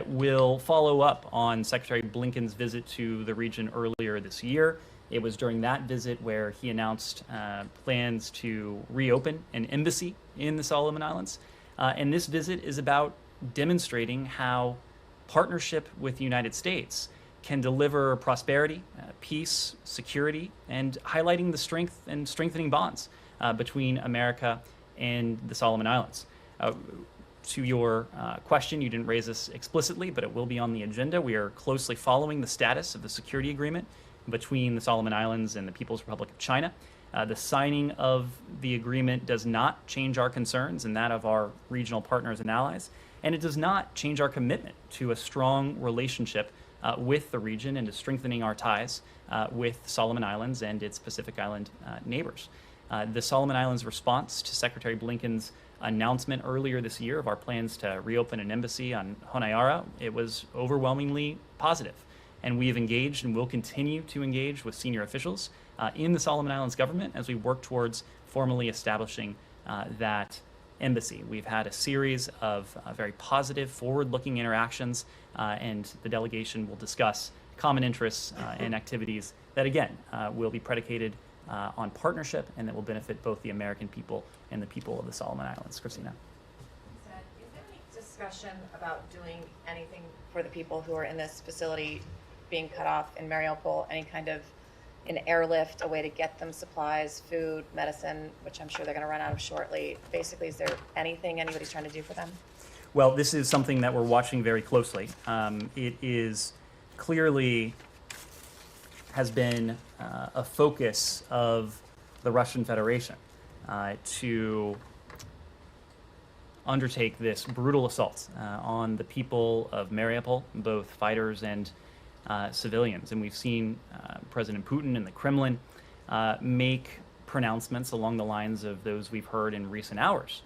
will follow up on Secretary Blinken's visit to the region earlier this year. It was during that visit where he announced plans to reopen an embassy in the Solomon Islands. And this visit is about demonstrating how partnership with the United States can deliver prosperity, peace, security, and highlighting the strength and strengthening bonds between America and the Solomon Islands. To your question, you didn't raise this explicitly, but it will be on the agenda. We are closely following the status of the security agreement between the Solomon Islands and the People's Republic of China. The signing of the agreement does not change our concerns and that of our regional partners and allies, and it does not change our commitment to a strong relationship with the region and to strengthening our ties with Solomon Islands and its Pacific Island neighbors. The Solomon Islands' response to Secretary Blinken's announcement earlier this year of our plans to reopen an embassy on Honiara, it was overwhelmingly positive. And we have engaged and will continue to engage with senior officials in the Solomon Islands government as we work towards formally establishing that embassy. We've had a series of very positive, forward-looking interactions, and the delegation will discuss common interests and activities that, again, will be predicated on partnership and that will benefit both the American people and the people of the Solomon Islands. Christina. Is there any discussion about doing anything for the people who are in this facility being cut off in Mariupol, any kind of an airlift, a way to get them supplies, food, medicine, which I'm sure they're going to run out of shortly? Basically, is there anything anybody's trying to do for them? Well, this is something that we're watching very closely. It is clearly has been a focus of the Russian Federation to undertake this brutal assault on the people of Mariupol, both fighters and civilians. And we've seen President Putin and the Kremlin make pronouncements along the lines of those we've heard in recent hours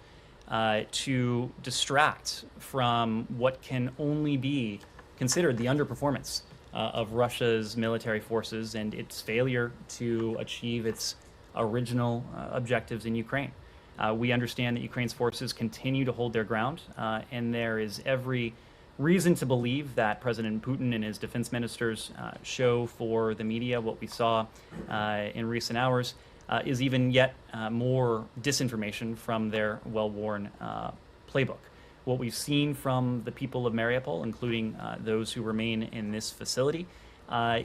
to distract from what can only be considered the underperformance of Russia's military forces and its failure to achieve its original objectives in Ukraine. We understand that Ukraine's forces continue to hold their ground, and there is every reason to believe that President Putin and his defense ministers show for the media what we saw in recent hours is even yet more disinformation from their well-worn playbook. What we've seen from the people of Mariupol, including those who remain in this facility,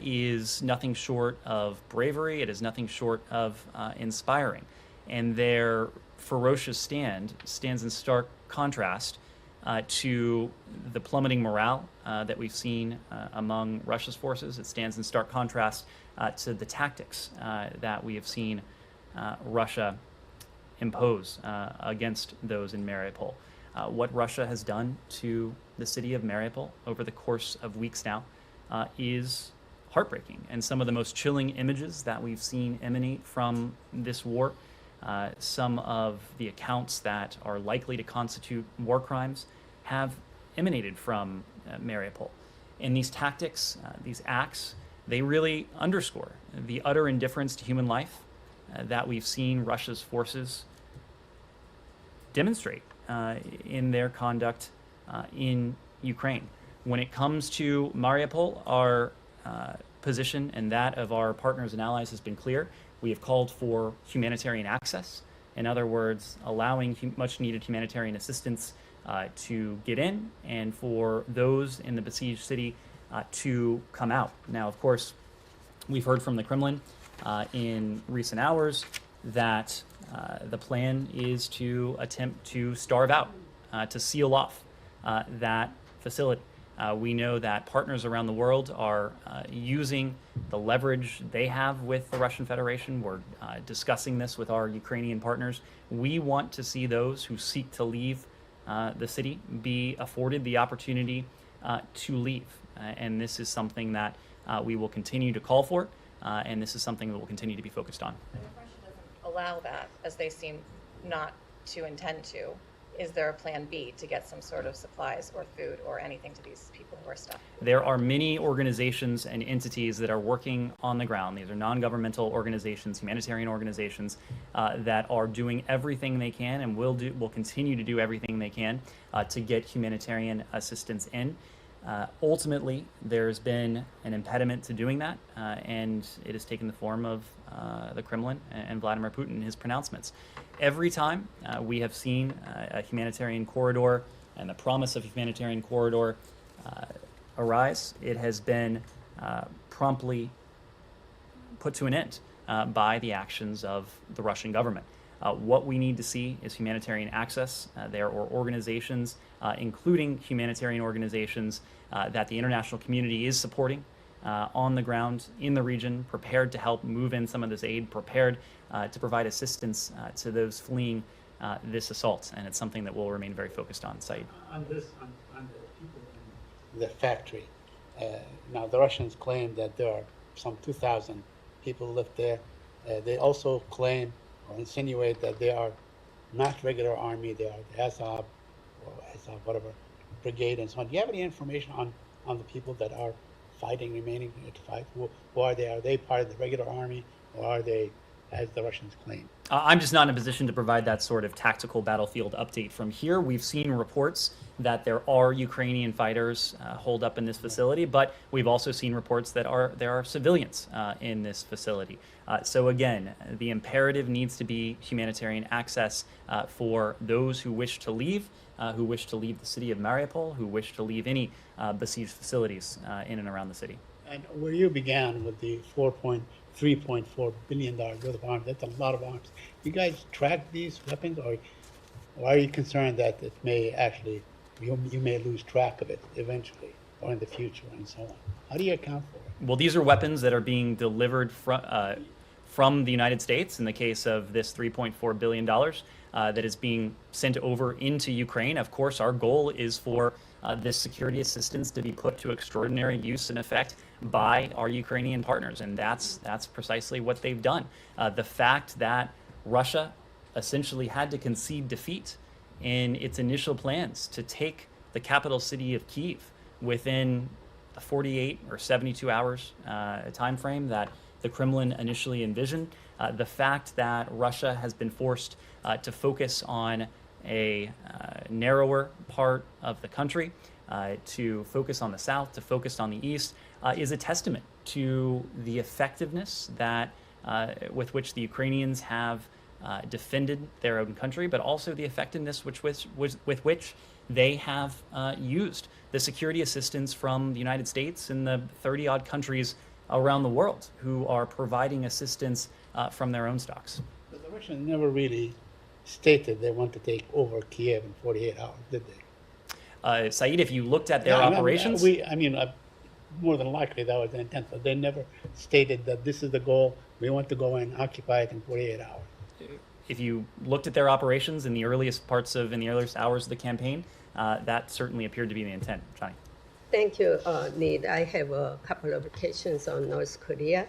is nothing short of bravery. It is nothing short of inspiring. And their ferocious stands in stark contrast to the plummeting morale that we've seen among Russia's forces. It stands in stark contrast to the tactics that we have seen Russia impose against those in Mariupol. What Russia has done to the city of Mariupol over the course of weeks now is heartbreaking. And some of the most chilling images that we've seen emanate from this war, some of the accounts that are likely to constitute war crimes, have emanated from Mariupol. And these tactics, these acts, they really underscore the utter indifference to human life that we've seen Russia's forces demonstrate in their conduct in Ukraine. When it comes to Mariupol, our position and that of our partners and allies has been clear. We have called for humanitarian access. In other words, allowing much needed humanitarian assistance to get in and for those in the besieged city to come out. Now, of course, we've heard from the Kremlin in recent hours that the plan is to attempt to starve out, to seal off that facility. We know that partners around the world are using the leverage they have with the Russian Federation. We're discussing this with our Ukrainian partners. We want to see those who seek to leave the city be afforded the opportunity to leave. And this is something that we will continue to call for, and this is something that we'll continue to be focused on. And if Russia doesn't allow that, as they seem not to intend to, is there a plan B to get some sort of supplies or food or anything to these people who are stuck? There are many organizations and entities that are working on the ground. These are non-governmental organizations, humanitarian organizations that are doing everything they can and will continue to do everything they can to get humanitarian assistance in. Ultimately, there's been an impediment to doing that, and it has taken the form of the Kremlin and Vladimir Putin in his pronouncements. Every time we have seen a humanitarian corridor and the promise of a humanitarian corridor arise, it has been promptly put to an end by the actions of the Russian government. What we need to see is humanitarian access. There are organizations, including humanitarian organizations, that the international community is supporting on the ground in the region, prepared to help move in some of this aid, prepared to provide assistance to those fleeing this assault. And it's something that we'll remain very focused on, Saeed. On the people in the factory, now the Russians claim that there are some 2,000 people live there. They also claim or insinuate that they are not regular army, they are the Azov or Azov, whatever, brigade and so on. Do you have any information on the people that are fighting, remaining to fight? Who are they? Are they part of the regular army, or are they, as the Russians claim? I'm just not in a position to provide that sort of tactical battlefield update from here. We've seen reports that there are Ukrainian fighters holed up in this facility, but we've also seen reports that there are civilians in this facility. So again, the imperative needs to be humanitarian access for those who wish to leave the city of Mariupol, who wish to leave any besieged facilities in and around the city. And where you began with the $3.4 billion worth of arms, that's a lot of arms. You guys track these weapons, or are you concerned that it may actually, you may lose track of it eventually, or in the future, and so on? How do you account for it? Well, these are weapons that are being delivered from the United States, in the case of this $3.4 billion that is being sent over into Ukraine. Of course, our goal is for this security assistance to be put to extraordinary use and effect by our Ukrainian partners, and that's precisely what they've done. The fact that Russia essentially had to concede defeat in its initial plans to take the capital city of Kyiv within the 48 or 72 hours time frame that the Kremlin initially envisioned, the fact that Russia has been forced to focus on a narrower part of the country, to focus on the south, to focus on the east, is a testament to the effectiveness that with which the Ukrainians have defended their own country, but also the effectiveness with which they have used the security assistance from the United States and the 30-odd countries around the world who are providing assistance from their own stocks. But the Russians never really stated they want to take over Kiev in 48 hours, did they? Saeed, if you looked at their operations... More than likely that was the intent, but they never stated that this is the goal, we want to go and occupy it in 48 hours. If you looked at their operations in the earliest hours of the campaign, that certainly appeared to be the intent. Johnny. Thank you, Need. I have a couple of questions on North Korea.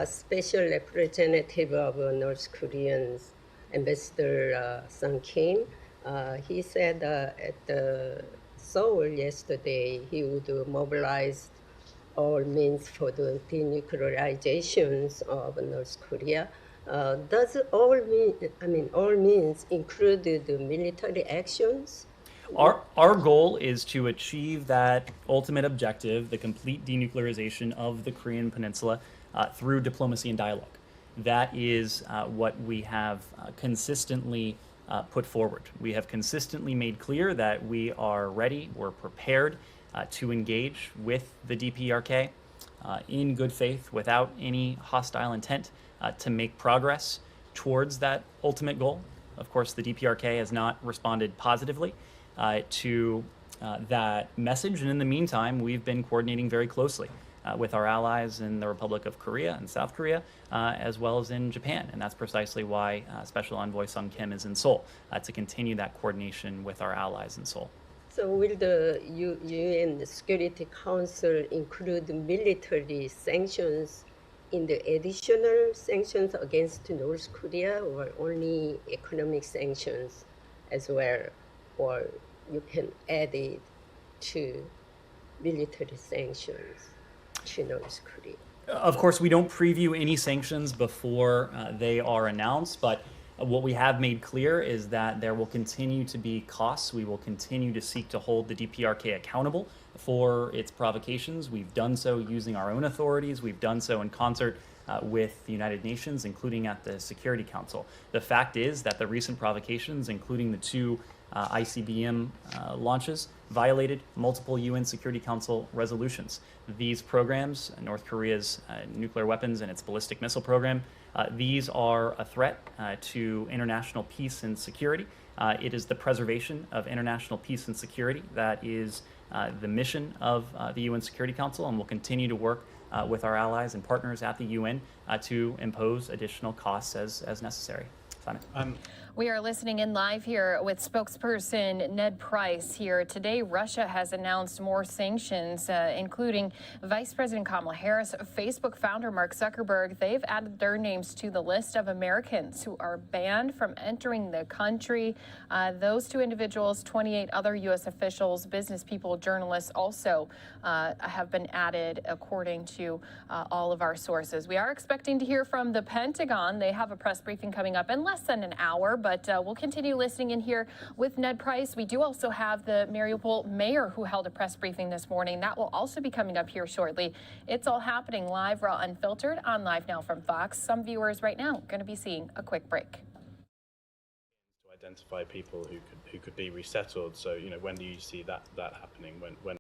Special representative of North Korean's Ambassador Sung Kim, he said at Seoul yesterday he would mobilize all means for the denuclearizations of North Korea. Does all means include the military actions? Our goal is to achieve that ultimate objective, the complete denuclearization of the Korean Peninsula, through diplomacy and dialogue. That is what we have consistently put forward. We have consistently made clear that we are ready, we're prepared to engage with the DPRK in good faith, without any hostile intent, to make progress towards that ultimate goal. Of course, the DPRK has not responded positively to that message. And in the meantime, we've been coordinating very closely with our allies in the Republic of Korea and South Korea, as well as in Japan. And that's precisely why Special Envoy Sung Kim is in Seoul, to continue that coordination with our allies in Seoul. So will the UN Security Council include military sanctions in the additional sanctions against North Korea, or only economic sanctions as well? Or you can add it to military sanctions to North Korea? Of course, we don't preview any sanctions before they are announced, but what we have made clear is that there will continue to be costs. We will continue to seek to hold the DPRK accountable for its provocations. We've done so using our own authorities. We've done so in concert with the United Nations, including at the Security Council. The fact is that the recent provocations, including the two ICBM launches, violated multiple UN Security Council resolutions. These programs, North Korea's nuclear weapons and its ballistic missile program, these are a threat to international peace and security. It is the preservation of international peace and security that is the mission of the UN Security Council, and we'll continue to work with our allies and partners at the UN to impose additional costs as necessary. Simon. We are listening in live here with spokesperson Ned Price here. Today, Russia has announced more sanctions, including Vice President Kamala Harris, Facebook founder Mark Zuckerberg. They've added their names to the list of Americans who are banned from entering the country. Those two individuals, 28 other U.S. officials, business people, journalists also have been added, according to all of our sources. We are expecting to hear from the Pentagon. They have a press briefing coming up in less than an hour, but we'll continue listening in here with Ned Price. We do also have the Mariupol mayor who held a press briefing this morning. That will also be coming up here shortly. It's all happening live, raw, unfiltered on Live Now from Fox. Some viewers right now going to be seeing a quick break. To identify people who could be resettled. So, you know, when do you see that happening? When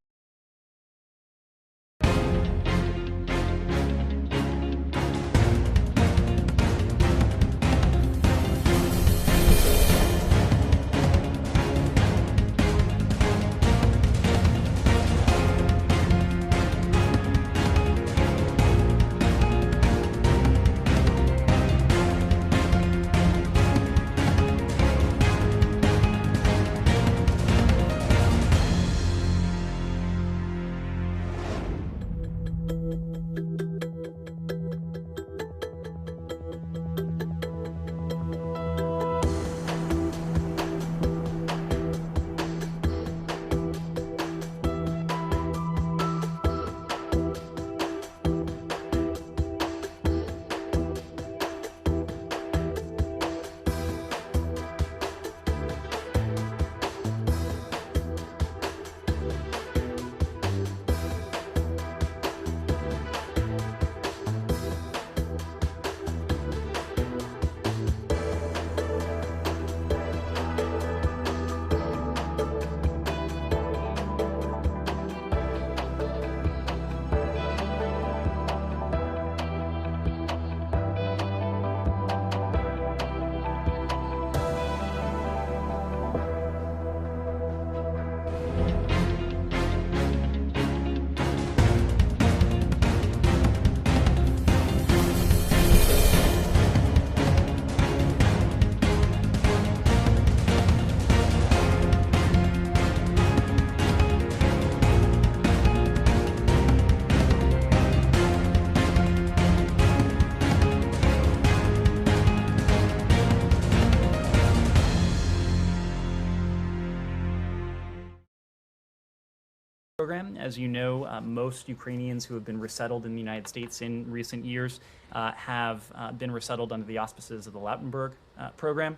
program. As you know, most Ukrainians who have been resettled in the United States in recent years have been resettled under the auspices of the Lautenberg program.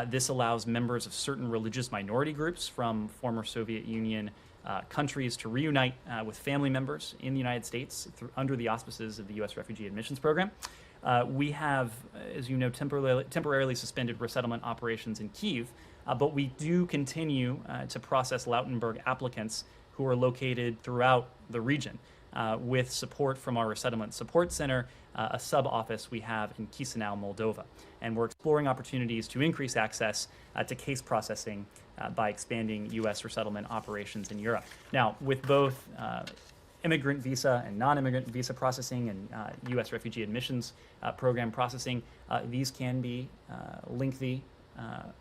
This allows members of certain religious minority groups from former Soviet Union countries to reunite with family members in the United States under the auspices of the U.S. Refugee Admissions Program. We have, as you know, temporarily suspended resettlement operations in Kyiv, but we do continue to process Lautenberg applicants who are located throughout the region. with support from our Resettlement Support Center, a sub-office we have in Chisinau, Moldova. And we're exploring opportunities to increase access to case processing by expanding U.S. resettlement operations in Europe. Now, with both immigrant visa and non-immigrant visa processing and U.S. refugee admissions program processing, these can be lengthy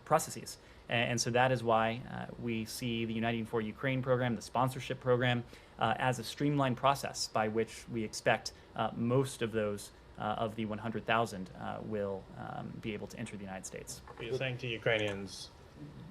processes. And so that is why we see the Uniting for Ukraine program, the sponsorship program, as a streamlined process by which we expect most of those of the 100,000 will be able to enter the United States. You're saying to Ukrainians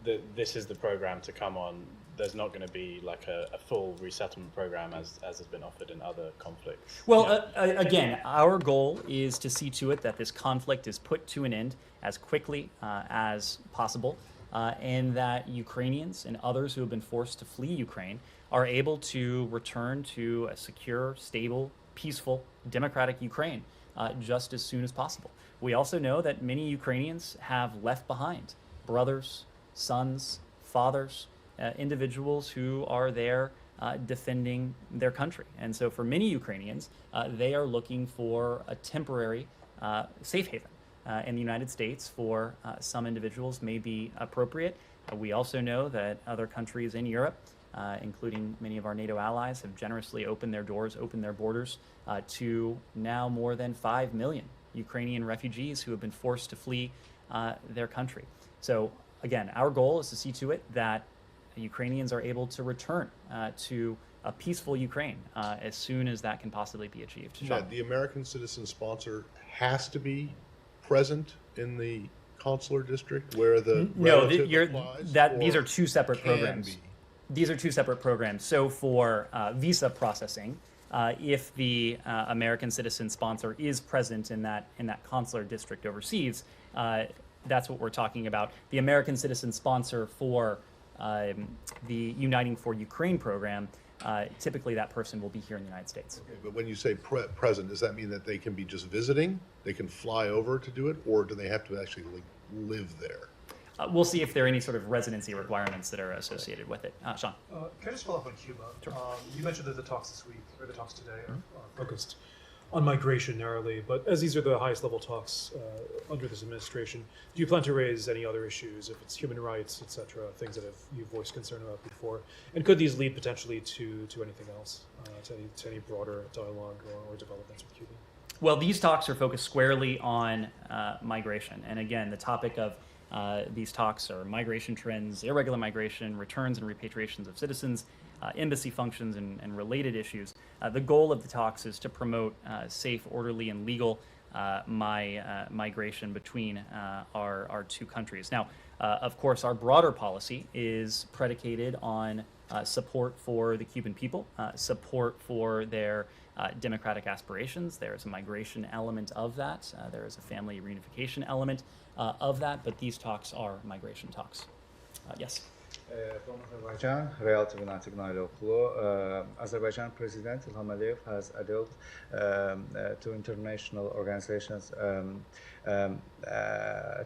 that this is the program to come on. There's not going to be like a full resettlement program as has been offered in other conflicts. Well, again, our goal is to see to it that this conflict is put to an end as quickly as possible, and that Ukrainians and others who have been forced to flee Ukraine are able to return to a secure, stable, peaceful, democratic Ukraine just as soon as possible. We also know that many Ukrainians have left behind brothers, sons, fathers, individuals who are there defending their country. And so for many Ukrainians, they are looking for a temporary safe haven. In the United States, for some individuals may be appropriate. We also know that other countries in Europe, including many of our NATO allies, have generously opened their doors, opened their borders to now more than 5 million Ukrainian refugees who have been forced to flee their country. So again, our goal is to see to it that Ukrainians are able to return to a peaceful Ukraine as soon as that can possibly be achieved. Now, the American citizen sponsor has to be present in the consular district where the these are two separate programs. These are two separate programs. So for visa processing, if the American citizen sponsor is present in that consular district overseas, that's what we're talking about. The American citizen sponsor for the Uniting for Ukraine program, typically that person will be here in the United States. Okay, but when you say present, does that mean that they can be just visiting? They can fly over to do it, or do they have to actually live there? We'll see if there are any sort of residency requirements that are associated with it. Sean. Can I just follow up on Cuba? Sure. You mentioned that the talks this week, or the talks today, are focused on migration narrowly, but as these are the highest level talks under this administration, do you plan to raise any other issues, if it's human rights, et cetera, things that you've voiced concern about before? And could these lead potentially to anything else, to any broader dialogue or developments with Cuba? Well, these talks are focused squarely on migration. And again, the topic of these talks are migration trends, irregular migration, returns and repatriations of citizens, embassy functions, and related issues. The goal of the talks is to promote safe, orderly, and legal migration between our two countries. Now, of course, our broader policy is predicated on support for the Cuban people, support for their democratic aspirations. There is a migration element of that. There is a family reunification element of that, but these talks are migration talks. Yes? From Azerbaijan, relative Azerbaijan President Ilham Aliyev has appealed to international organizations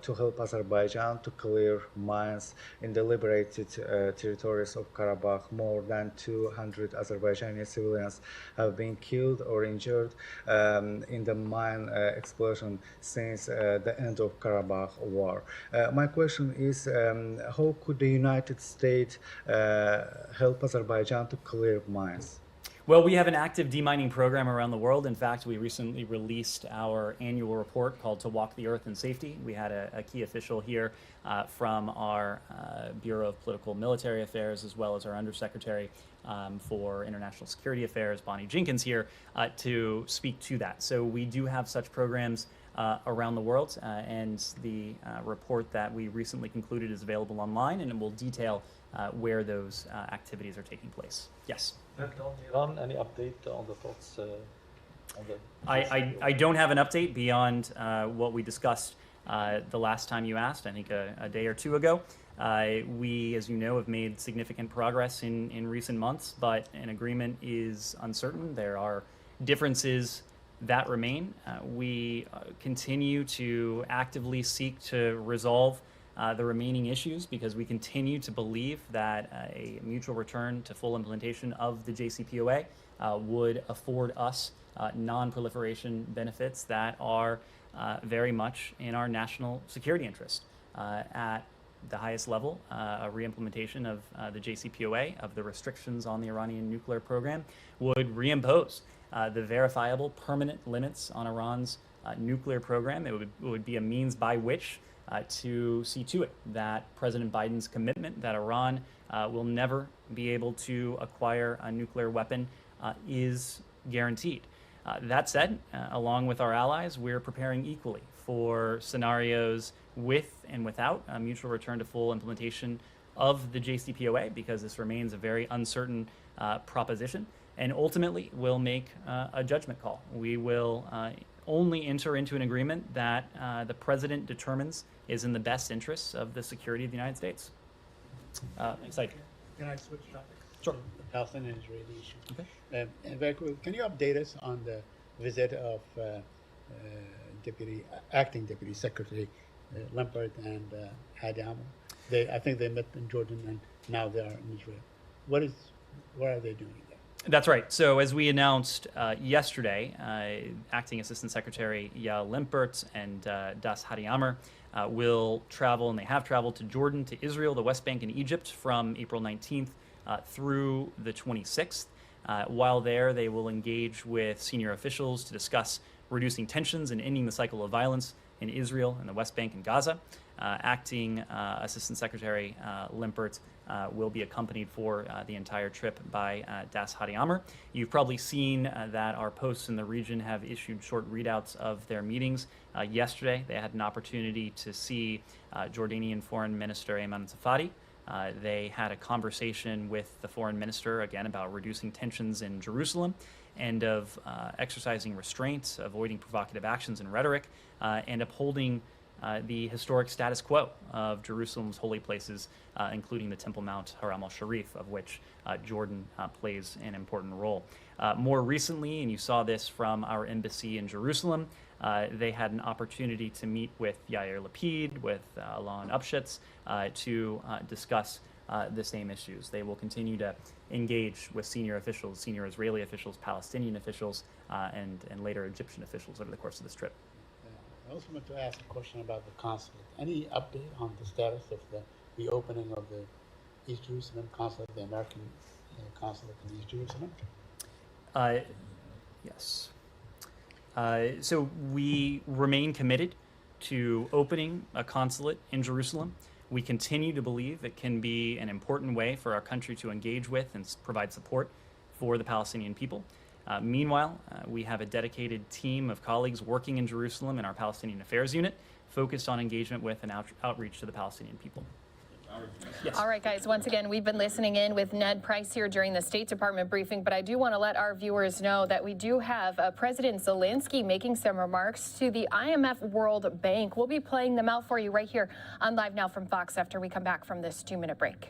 to help Azerbaijan to clear mines in the liberated territories of Karabakh. More than 200 Azerbaijani civilians have been killed or injured in the mine explosion since the end of Karabakh war. My question is, how could the United States help Azerbaijan to clear mines? Well, we have an active demining program around the world. In fact, we recently released our annual report called To Walk the Earth in Safety. We had a key official here from our Bureau of Political Military Affairs, as well as our Undersecretary for International Security Affairs, Bonnie Jenkins, here to speak to that. So we do have such programs around the world, and the report that we recently concluded is available online, and it will detail where those activities are taking place. Yes? And on Iran, any update on the talks? I don't have an update beyond what we discussed the last time you asked, I think a day or two ago. We, as you know, have made significant progress in recent months, but an agreement is uncertain. There are differences that remain. We continue to actively seek to resolve the remaining issues because we continue to believe that a mutual return to full implementation of the JCPOA would afford us non-proliferation benefits that are very much in our national security interest. At the highest level, a reimplementation of the JCPOA, of the restrictions on the Iranian nuclear program, would reimpose the verifiable permanent limits on Iran's nuclear program. It would be a means by which to see to it that President Biden's commitment that Iran will never be able to acquire a nuclear weapon is guaranteed. That said, along with our allies, we're preparing equally for scenarios with and without a mutual return to full implementation of the JCPOA, because this remains a very uncertain proposition. And ultimately, we'll make a judgment call. We will only enter into an agreement that the president determines is in the best interests of the security of the United States. Excited. Can I switch topics? Sure. The Palestinian Israeli issue. Okay. And very quickly, can you update us on the visit of Acting Deputy Secretary Lippert and Hadi Amr? I think they met in Jordan and now they are in Israel. What are they doing there? That's right. So as we announced yesterday, Acting Assistant Secretary Yael Lippert and Das Hadi Amr will travel, and they have traveled to Jordan, to Israel, the West Bank, and Egypt from April 19th through the 26th. While there, they will engage with senior officials to discuss reducing tensions and ending the cycle of violence in Israel and the West Bank and Gaza. Acting Assistant Secretary Lippert will be accompanied for the entire trip by Das Hadi Amr. You've probably seen that our posts in the region have issued short readouts of their meetings. Yesterday, they had an opportunity to see Jordanian Foreign Minister Ayman Safadi. They had a conversation with the foreign minister, again, about reducing tensions in Jerusalem and of exercising restraint, avoiding provocative actions and rhetoric, and upholding the historic status quo of Jerusalem's holy places, including the Temple Mount Haram al-Sharif, of which Jordan plays an important role. More recently, and you saw this from our embassy in Jerusalem, they had an opportunity to meet with Yair Lapid, with Alon Upshitz, to discuss the same issues. They will continue to engage with senior officials, senior Israeli officials, Palestinian officials, and later Egyptian officials over the course of this trip. I also want to ask a question about the consulate. Any update on the status of the reopening of the East Jerusalem consulate, the American consulate in East Jerusalem? Yes. So we remain committed to opening a consulate in Jerusalem. We continue to believe it can be an important way for our country to engage with and provide support for the Palestinian people. Meanwhile, we have a dedicated team of colleagues working in Jerusalem in our Palestinian Affairs Unit, focused on engagement with and outreach to the Palestinian people. Yes. All right, guys, once again, we've been listening in with Ned Price here during the State Department briefing, but I do want to let our viewers know that we do have President Zelenskyy making some remarks to the IMF World Bank. We'll be playing them out for you right here on Live Now from Fox after we come back from this 2-minute break.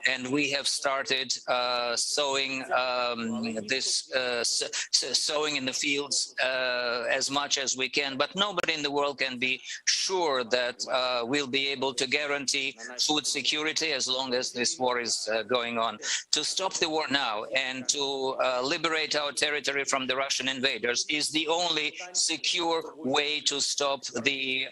and we have started sowing sowing in the fields as much as we can. But nobody in the world can be sure that we'll be able to guarantee food security as long as this war is going on. To stop the war now and to liberate our territory from the Russian invaders is the only secure way to stop the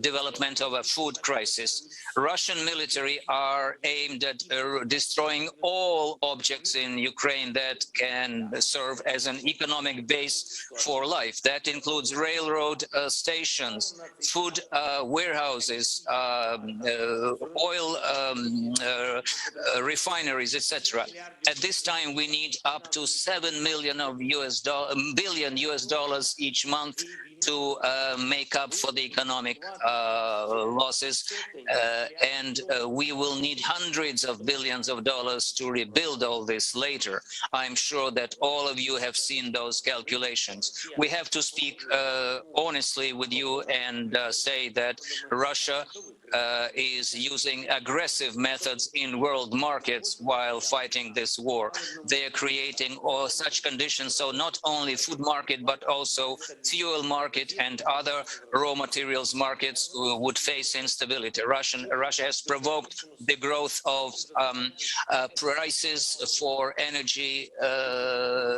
development of a food crisis. Russian military are aimed at destroying all objects in Ukraine that can serve as an economic base for life. That includes railroad stations, food warehouses, oil refineries, etc. At this time, we need up to $7 billion US dollars each month to make up for the economic losses, and we will need hundreds of billions of dollars to rebuild all this later. I'm sure that all of you have seen those calculations. We have to speak honestly with you and say that Russia is using aggressive methods in world markets while fighting this war. They are creating all such conditions, so not only food market, but also fuel market and other raw materials markets would face instability. Russia has provoked the growth of prices for energy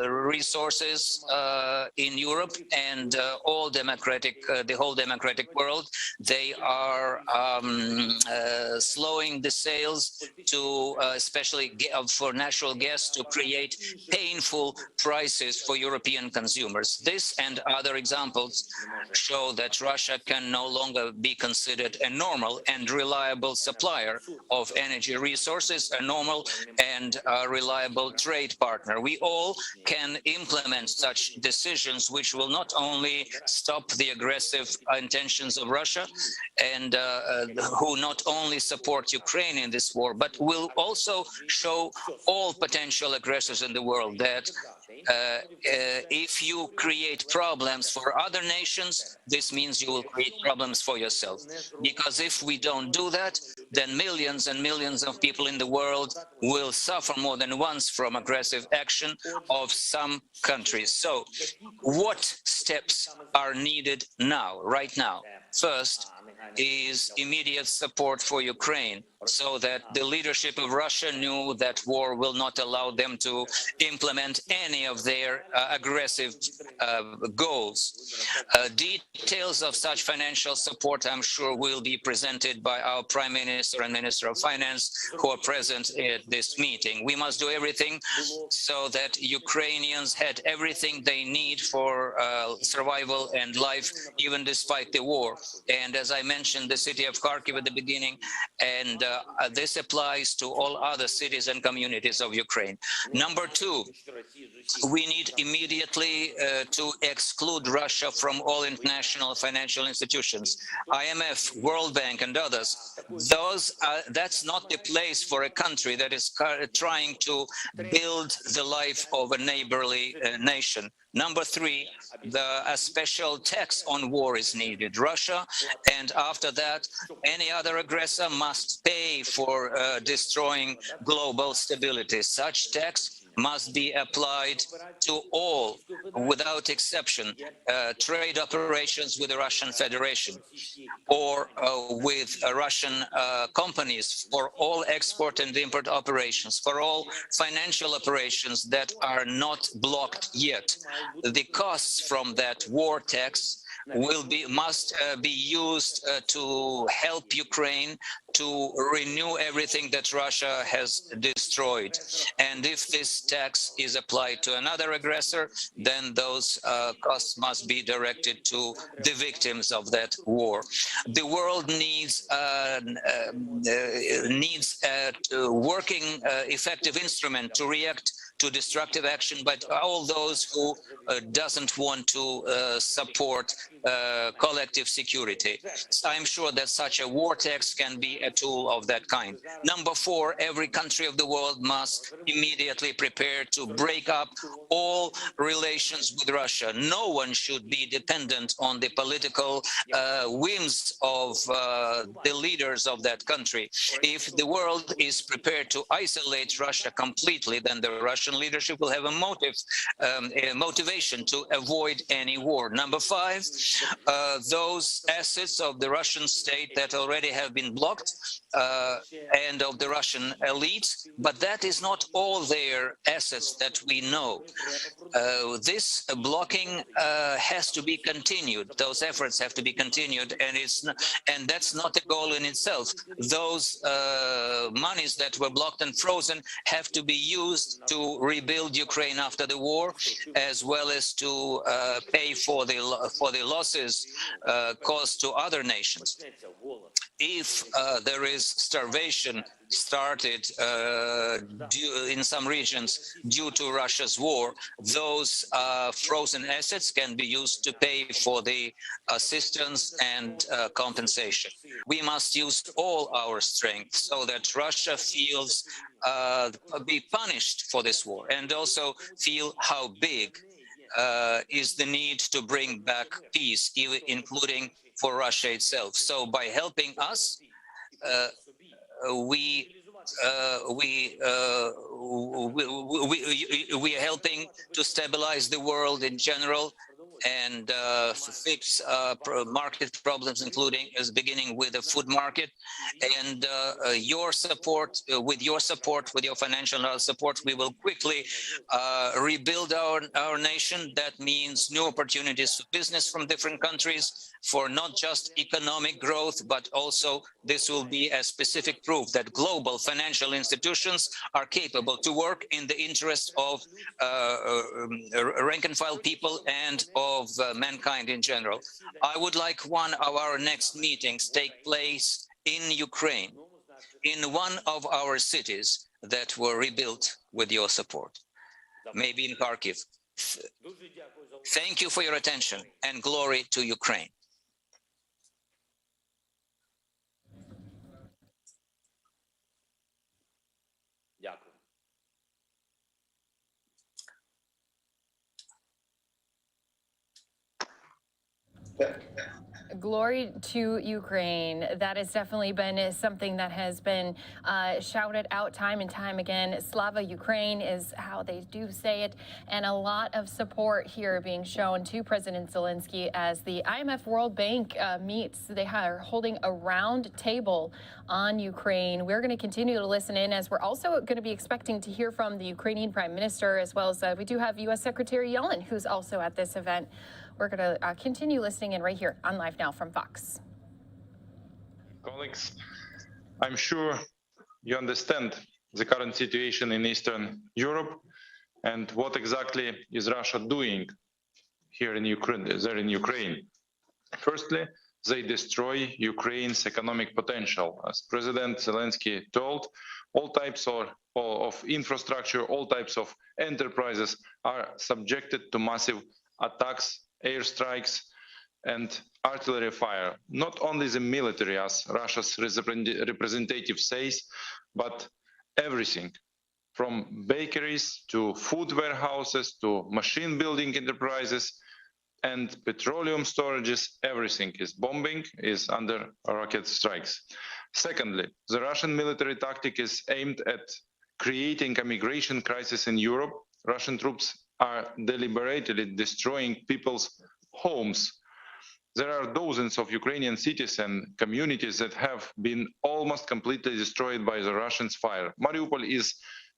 resources in Europe and the whole democratic world. They are slowing the sales to, especially for natural gas, to create painful prices for European consumers. This and other examples show that Russia can no longer be considered a normal and reliable supplier of energy resources, a normal and reliable trade partner. We all can implement such decisions which will not only stop the aggressive intentions of Russia and who not only support Ukraine in this war, but will also show all potential aggressors in the world that if you create problems for other nations, this means you will create problems for yourself. Because if we don't do that, then millions and millions of people in the world will suffer more than once from aggressive action of some countries. So what steps are needed now, right now? First is immediate support for Ukraine, so that the leadership of Russia knew that war will not allow them to implement any of their aggressive goals. Details of such financial support, I'm sure, will be presented by our Prime Minister and Minister of Finance, who are present at this meeting. We must do everything so that Ukrainians had everything they need for survival and life, even despite the war. And as I mentioned, the city of Kharkiv at the beginning, and this applies to all other cities and communities of Ukraine. Number two, we need immediately to exclude Russia from all international financial institutions, IMF, World Bank, and others. That's not the place for a country that is trying to build the life of a neighborly nation. Number three, a special tax on war is needed. Russia, and after that, any other aggressor must pay for destroying global stability. Such tax must be applied to all, without exception, trade operations with the Russian Federation or with Russian companies, for all export and import operations, for all financial operations that are not blocked yet. The costs from that war tax must be used to help Ukraine to renew everything that Russia has destroyed. And if this tax is applied to another aggressor, then those costs must be directed to the victims of that war. The world needs a working, effective instrument to react to destructive action by all those who doesn't want to support collective security. So I'm sure that such a war tax can be a tool of that kind. Number 4, every country of the world must immediately prepare to break up all relations with Russia. No one should be dependent on the political whims of the leaders of that country. If the world is prepared to isolate Russia completely, then the Russian leadership will have a motivation to avoid any war. Number 5, those assets of the Russian state that already have been blocked and of the Russian elite, but that is not all their assets that we know. This blocking has to be continued. Those efforts have to be continued, and that's not a goal in itself. Those monies that were blocked and frozen have to be used to rebuild Ukraine after the war, as well as to pay for the losses caused to other nations. If there is starvation started in some regions due to Russia's war, those frozen assets can be used to pay for the assistance and compensation. We must use all our strength so that Russia feels be punished for this war, and also feel how big is the need to bring back peace, including for Russia itself. So by helping us, we are helping to stabilize the world in general and fix market problems, including beginning with the food market. And your support, with your financial support, we will quickly rebuild our nation. That means new opportunities for business from different countries, for not just economic growth, but also this will be a specific proof that global financial institutions are capable to work in the interest of rank and file people and of mankind in general. I would like one of our next meetings take place in Ukraine, in one of our cities that were rebuilt with your support, maybe in Kharkiv. Thank you for your attention, and glory to Ukraine. Glory to Ukraine. That has definitely been something that has been shouted out time and time again. Slava Ukraine is how they do say it. And a lot of support here being shown to President Zelenskyy as the IMF World Bank meets. They are holding a round table on Ukraine. We're going to continue to listen in, as we're also going to be expecting to hear from the Ukrainian Prime Minister, as well as we do have U.S. Secretary Yellen, who's also at this event. We're going to continue listening in right here on Live Now from Fox. Colleagues, I'm sure you understand the current situation in Eastern Europe and what exactly is Russia doing here in Ukraine. Firstly, they destroy Ukraine's economic potential. As President Zelenskyy told, all types of infrastructure, all types of enterprises are subjected to massive attacks, airstrikes, and artillery fire. Not only the military, as Russia's representative says, but everything, from bakeries to food warehouses to machine building enterprises and petroleum storages, everything is bombing, is under rocket strikes. Secondly, the Russian military tactic is aimed at creating a migration crisis in Europe. Russian troops are deliberately destroying people's homes. There are dozens of Ukrainian cities and communities that have been almost completely destroyed by the Russians' fire. Mariupol is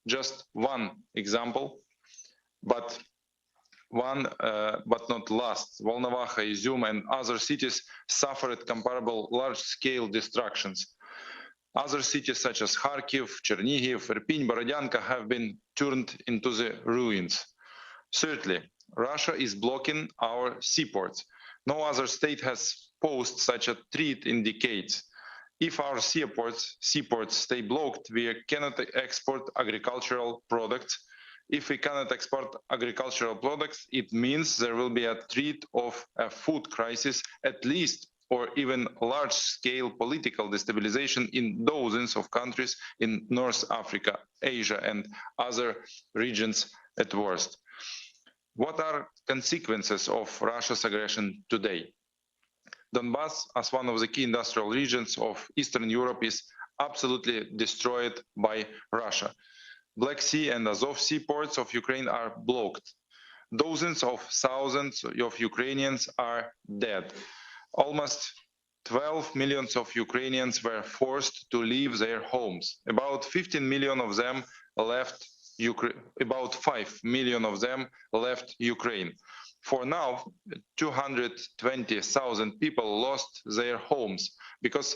just one example, but not last. Volnovakha, Izum, and other cities suffered comparable large-scale destructions. Other cities such as Kharkiv, Chernihiv, Irpin, Borodyanka have been turned into the ruins. Thirdly, Russia is blocking our seaports. No other state has posed such a threat in decades. If our seaports stay blocked, we cannot export agricultural products. If we cannot export agricultural products, it means there will be a threat of a food crisis, at least, or even large-scale political destabilization in dozens of countries in North Africa, Asia, and other regions at worst. What are consequences of Russia's aggression today? Donbass, as one of the key industrial regions of Eastern Europe, is absolutely destroyed by Russia. Black Sea and Azov Sea ports of Ukraine are blocked. Dozens of thousands of Ukrainians are dead. Almost 12 million of Ukrainians were forced to leave their homes. About 15 million of them left Ukraine. About 5 million of them left Ukraine. For now, 220,000 people lost their homes because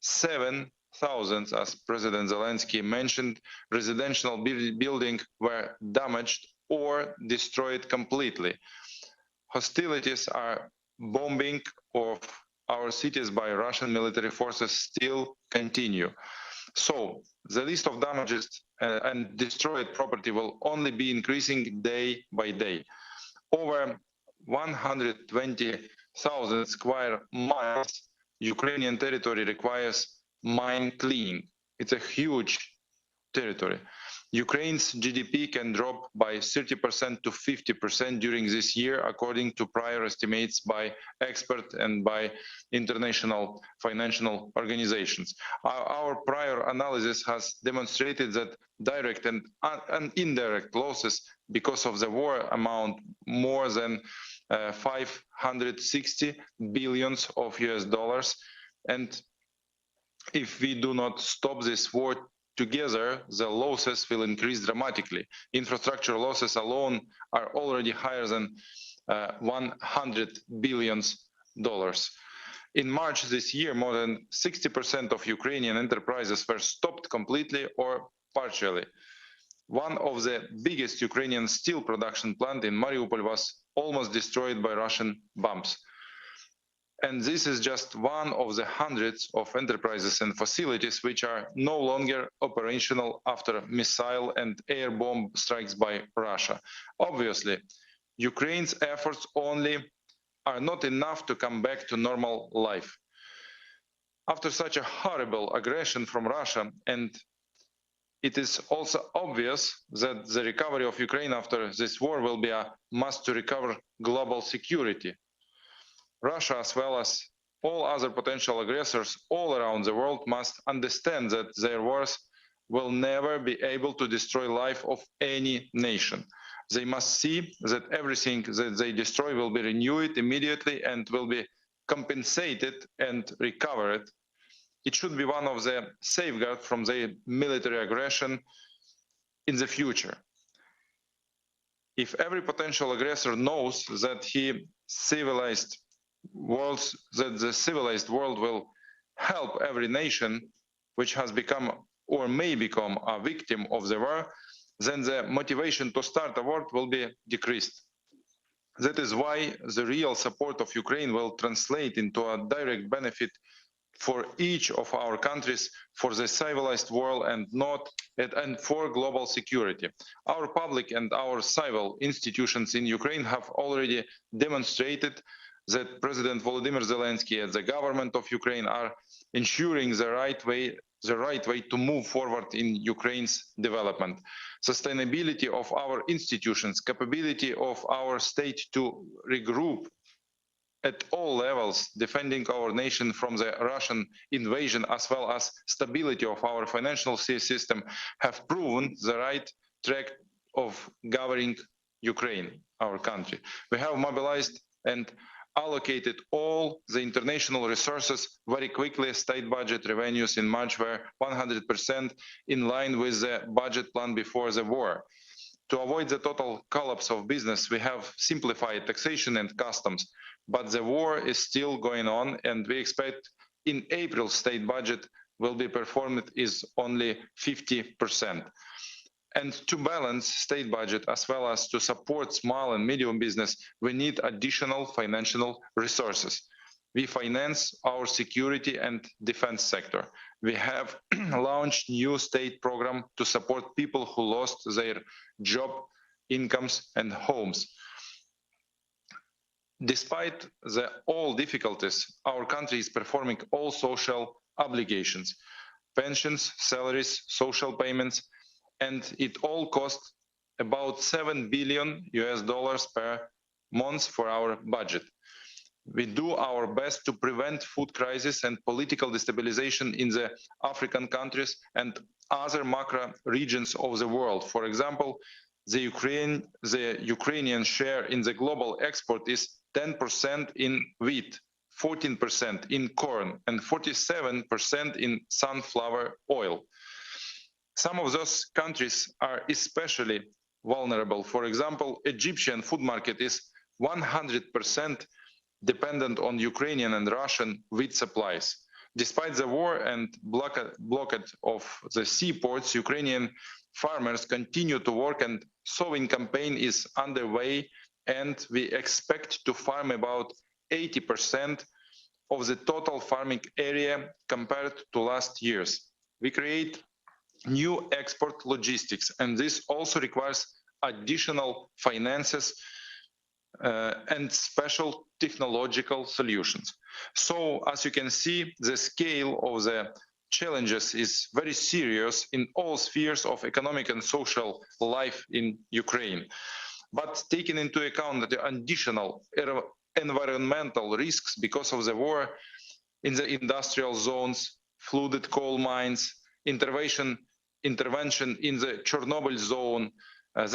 7,000, as President Zelenskyy mentioned, residential buildings were damaged or destroyed completely. Hostilities are bombing of our cities by Russian military forces still continue. So the list of damages and destroyed property will only be increasing day by day. Over 120,000 square miles Ukrainian territory requires mine cleaning. It's a huge territory. Ukraine's GDP can drop by 30% to 50% during this year, according to prior estimates by experts and by international financial organizations. Our prior analysis has demonstrated that direct and indirect losses because of the war amount more than 560 billions of US dollars. And if we do not stop this war together, the losses will increase dramatically. Infrastructure losses alone are already higher than $100 billion. In March this year, more than 60% of Ukrainian enterprises were stopped completely or partially. One of the biggest Ukrainian steel production plant in Mariupol was almost destroyed by Russian bombs. And this is just one of the hundreds of enterprises and facilities which are no longer operational after missile and air bomb strikes by Russia. Obviously, Ukraine's efforts only are not enough to come back to normal life. After such a horrible aggression from Russia, and it is also obvious that the recovery of Ukraine after this war will be a must to recover global security. Russia, as well as all other potential aggressors all around the world, must understand that their wars will never be able to destroy life of any nation. They must see that everything that they destroy will be renewed immediately and will be compensated and recovered. It should be one of the safeguards from the military aggression in the future. If every potential aggressor knows that the civilized world will help every nation which has become or may become a victim of the war, then the motivation to start a war will be decreased. That is why the real support of Ukraine will translate into a direct benefit for each of our countries, for the civilized world and for global security. Our public and our civil institutions in Ukraine have already demonstrated that President Volodymyr Zelenskyy and the government of Ukraine are ensuring the right way to move forward in Ukraine's development. Sustainability of our institutions, capability of our state to regroup at all levels, defending our nation from the Russian invasion, as well as stability of our financial system, have proven the right track of governing Ukraine, our country. We have mobilized and allocated all the international resources very quickly. State budget revenues in March were 100% in line with the budget plan before the war. To avoid the total collapse of business, we have simplified taxation and customs, but the war is still going on, and we expect in April state budget will be performed is only 50%. And to balance state budget as well as to support small and medium business, we need additional financial resources. we finance our security and defense sector. We have launched new state program to support people who lost their job, incomes and homes. Despite all difficulties, our country is performing all social obligations, pensions, salaries, social payments, and it all costs about $7 billion per month for our budget. We do our best to prevent food crisis and political destabilization in the African countries and other macro regions of the world. For example, the Ukrainian share in the global export is 10% in wheat, 14% in corn, and 47% in sunflower oil. Some of those countries are especially vulnerable. For example, Egyptian food market is 100% dependent on Ukrainian and Russian wheat supplies. Despite the war and blockade of the seaports, Ukrainian farmers continue to work, and sowing campaign is underway, and we expect to farm about 80% of the total farming area compared to last year's. We create new export logistics, and this also requires additional finances and special technological solutions. So, as you can see, the scale of the challenges is very serious in all spheres of economic and social life in Ukraine. But taking into account the additional environmental risks because of the war in the industrial zones, flooded coal mines, intervention in the Chernobyl zone,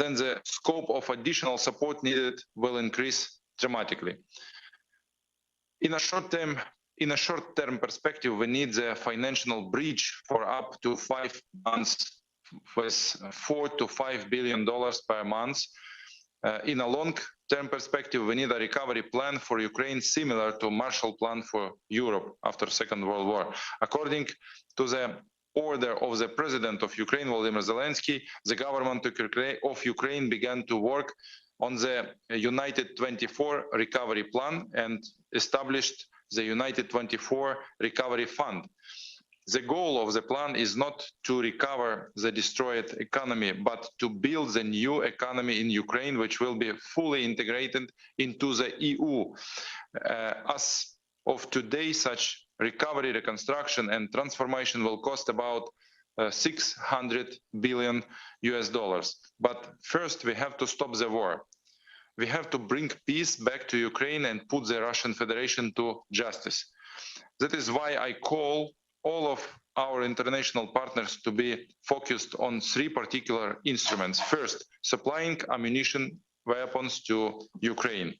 then the scope of additional support needed will increase dramatically. In a short-term perspective, we need the financial bridge for up to 5 months with $4 to $5 billion per month. In a long-term perspective, we need a recovery plan for Ukraine similar to Marshall Plan for Europe after Second World War. According to the order of the President of Ukraine, Volodymyr Zelenskyy, the government of Ukraine began to work on the United 24 Recovery Plan and established the United 24 Recovery Fund. The goal of the plan is not to recover the destroyed economy, but to build the new economy in Ukraine, which will be fully integrated into the EU. As of today, such recovery, reconstruction, and transformation will cost about $600 billion. But first, we have to stop the war. We have to bring peace back to Ukraine and put the Russian Federation to justice. That is why I call all of our international partners to be focused on 3 particular instruments. First, supplying ammunition, weapons to Ukraine.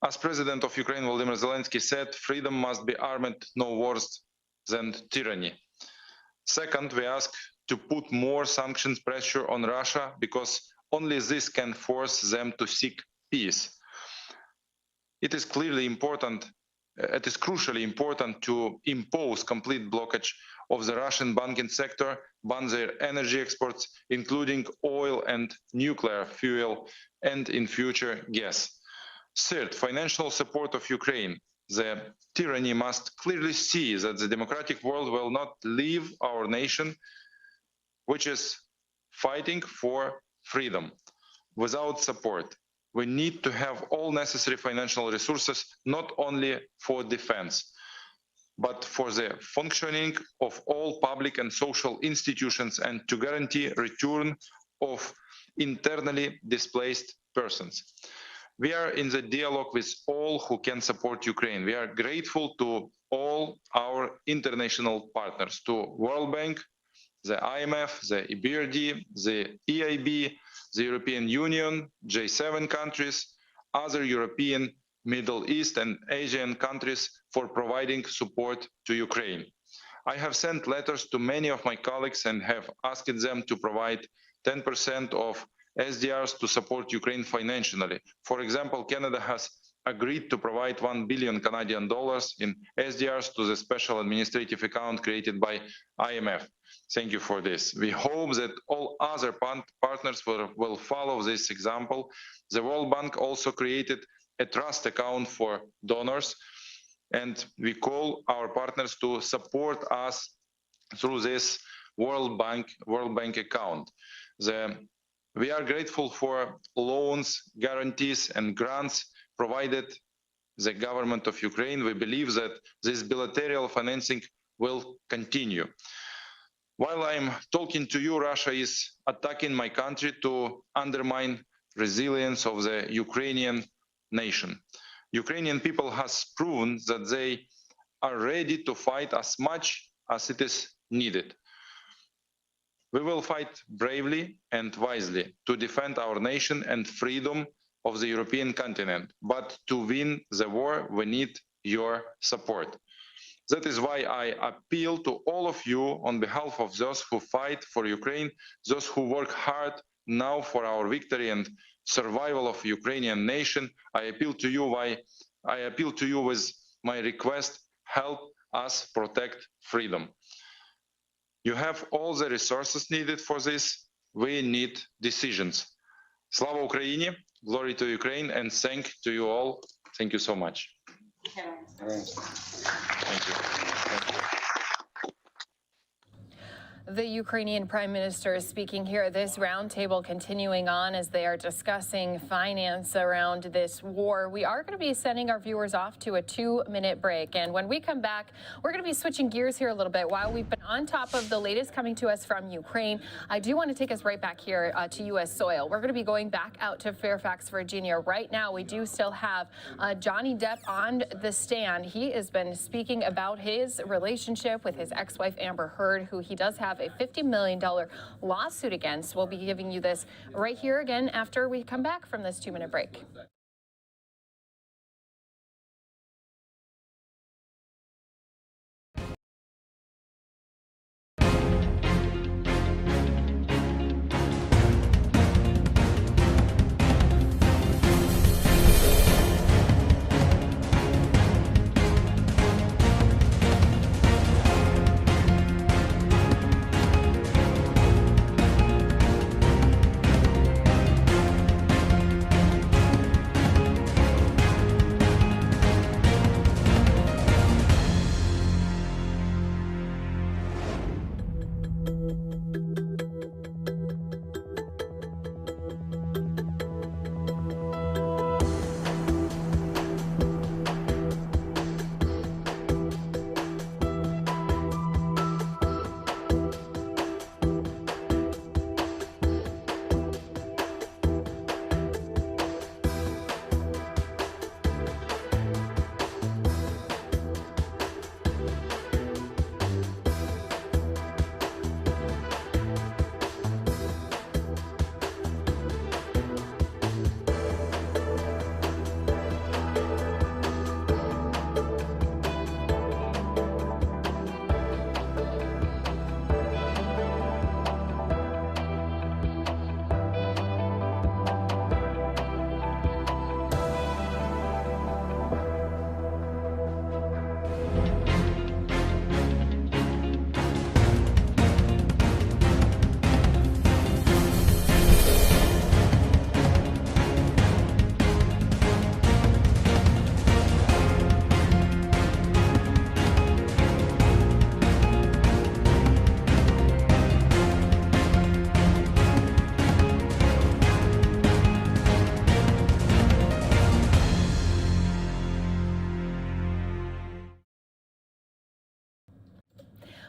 As President of Ukraine, Volodymyr Zelenskyy said, freedom must be armed no worse than tyranny. Second, we ask to put more sanctions pressure on Russia because only this can force them to seek peace. It is crucially important to impose complete blockage of the Russian banking sector, ban their energy exports, including oil and nuclear fuel, and in future gas. Third, financial support of Ukraine. The tyranny must clearly see that the democratic world will not leave our nation, which is fighting for freedom, without support. We need to have all necessary financial resources, not only for defense, but for the functioning of all public and social institutions and to guarantee return of internally displaced persons. We are in the dialogue with all who can support Ukraine. We are grateful to all our international partners, to World Bank, the IMF, the EBRD, the EIB, the European Union, G7 countries, other European, Middle East and Asian countries for providing support to Ukraine. I have sent letters to many of my colleagues and have asked them to provide 10% of SDRs to support Ukraine financially. For example, Canada has agreed to provide $1 billion Canadian in SDRs to the special administrative account created by IMF. Thank you for this. We hope that all other partners will follow this example. The World Bank also created a trust account for donors, and we call our partners to support us through this World Bank account. We are grateful for loans, guarantees, and grants provided the government of Ukraine. We believe that this bilateral financing will continue. While I'm talking to you, Russia is attacking my country to undermine resilience of the Ukrainian nation. Ukrainian people has proven that they are ready to fight as much as it is needed. We will fight bravely and wisely to defend our nation and freedom of the European continent. But to win the war, we need your support. That is why I appeal to all of you on behalf of those who fight for Ukraine, those who work hard now for our victory and survival of Ukrainian nation. I appeal to you with my request: help us protect freedom. You have all the resources needed for this. We need decisions. Slava Ukraini, glory to Ukraine, and thank to you all. Thank you so much. Thank you. The Ukrainian Prime Minister is speaking here. This roundtable continuing on as they are discussing finance around this war. We are going to be sending our viewers off to a 2-minute break. And when we come back, we're going to be switching gears here a little bit. While we've been on top of the latest coming to us from Ukraine, I do want to take us right back here to U.S. soil. We're going to be going back out to Fairfax, Virginia. Right now, we do still have Johnny Depp on the stand. He has been speaking about his relationship with his ex-wife, Amber Heard, who he does have a $50 million lawsuit against. We'll be giving you this right here again after we come back from this 2-minute break.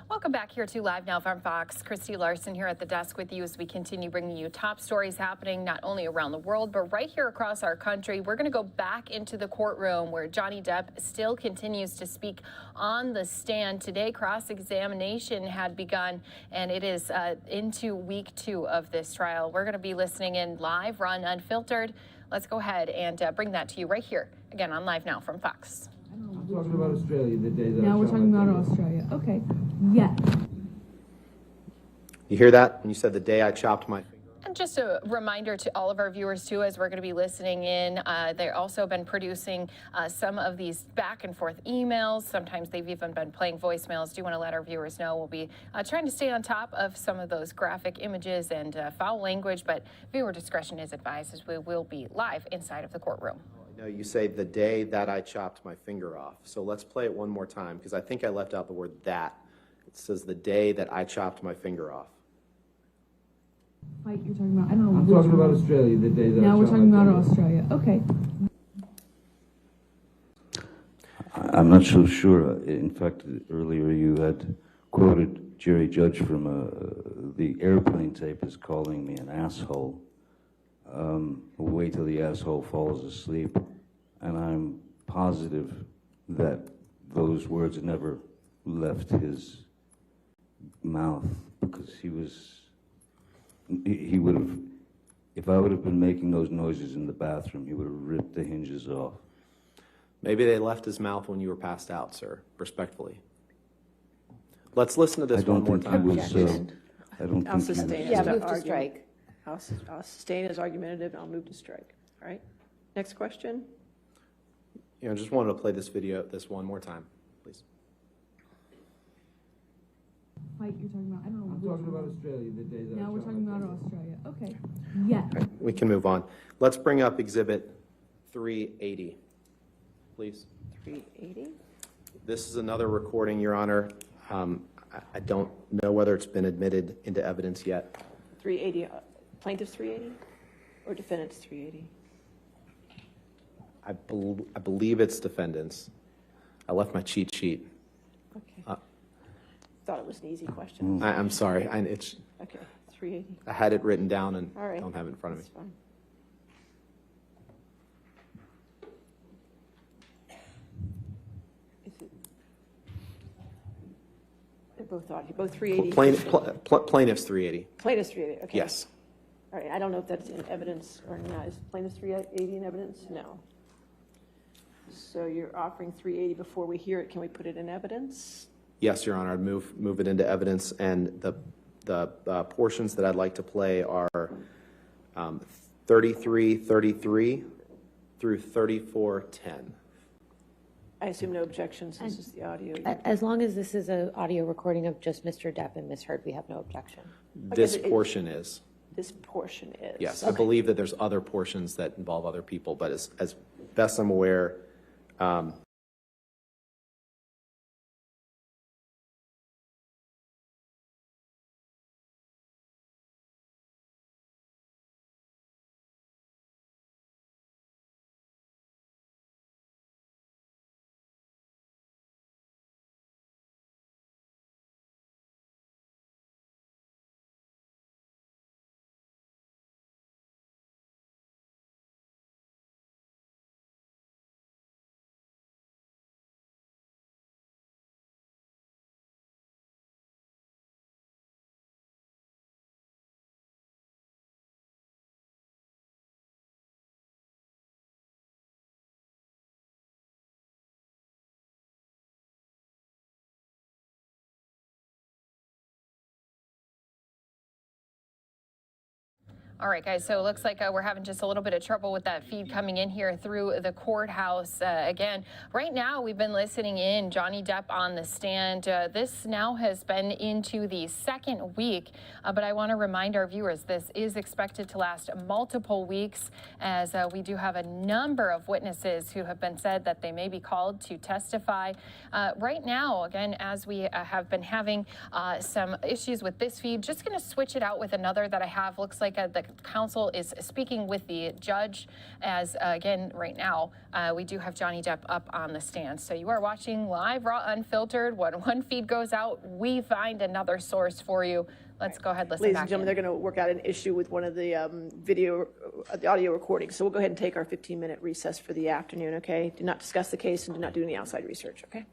Welcome back here to Live Now from Fox. Christy Larson here at the desk with you as we continue bringing you top stories happening not only around the world, but right here across our country. We're going to go back into the courtroom where Johnny Depp still continues to speak on the stand. Today, cross-examination had begun, and it is into week 2 of this trial. We're going to be listening in live, raw and unfiltered. Let's go ahead and bring that to you right here, again, on Live Now from Fox. I'm talking about Australia, the day that now we're talking about Australia. Okay. Yes. You hear that? When you said the day I chopped my finger. And just a reminder to all of our viewers, too, as we're going to be listening in, they've also been producing some of these back and forth emails. Sometimes they've even been playing voicemails. Do want to let our viewers know we'll be trying to stay on top of some of those graphic images and foul language, but viewer discretion is advised as we will be live inside of the courtroom. No, you say the day that I chopped my finger off. So let's play it one more time, because I think I left out the word that. It says the day that I chopped my finger off. Fight you're talking about? I don't know. I'm talking about Australia, the day that Now I we're chopped talking my about finger off. Australia. Okay. I'm not so sure. In fact, earlier you had quoted Jerry Judge from the airplane tape as calling me an asshole. We'll wait till the asshole falls asleep. And I'm positive that those words never left his mouth, because he would have, if I would have been making those noises in the bathroom, he would have ripped the hinges off. Maybe they left his mouth when you were passed out, sir, respectfully. Let's listen to this one more time. I don't I'll think sustain he was, his argument. I'll sustain his argumentative, and I'll move to strike. All right? Next question? You know, just wanted to play this video, this one more time, please. Fight you're talking about? I don't know. I'm talking about Australia, the day that I Now we're chopped talking my about finger off. Australia. Okay. Yeah. All right, we can move on. Let's bring up Exhibit 380, please. 380? This is another recording, Your Honor. I don't know whether it's been admitted into evidence yet. 380, plaintiff's 380? Or defendant's 380? I believe it's defendants. I left my cheat sheet. Okay. Thought it was an easy question. I'm sorry. It's, Okay, 380. I had it written down and All right. don't have it in front of me. That's fine. They're both 380. Plaintiff's 380. Plaintiff's 380, okay. Yes. All right, I don't know if that's in evidence or not. Is plaintiff's 380 in evidence? No. So you're offering 380 before we hear it. Can we put it in evidence? Yes, Your Honor. I'd move it into evidence, and the portions that I'd like to play are 3333 through 3410. I assume no objections. This is the audio. As long as this is an audio recording of just Mr. Depp and Ms. Heard, we have no objection. This portion is. This portion is. Yes, I believe that there's other portions that involve other people, but as best I'm aware, All right, guys, so it looks like we're having just a little bit of trouble with that feed coming in here through the courthouse. Again, right now we've been listening in Johnny Depp on the stand. This now has been into the second week, but I want to remind our viewers this is expected to last multiple weeks, as we do have a number of witnesses who have been said that they may be called to testify. Right now, again, as we have been having some issues with this feed, just going to switch it out with another that I have. Looks like the counsel is speaking with the judge, as again right now we do have Johnny Depp up on the stand. So you are watching live, raw, unfiltered. When one feed goes out, we find another source for you. Let's go ahead, listen. Ladies back and gentlemen, they're going to work out an issue with one of the the audio recordings. So we'll go ahead and take our 15-minute recess for the afternoon, okay? Do not discuss the case and do not do any outside research, okay?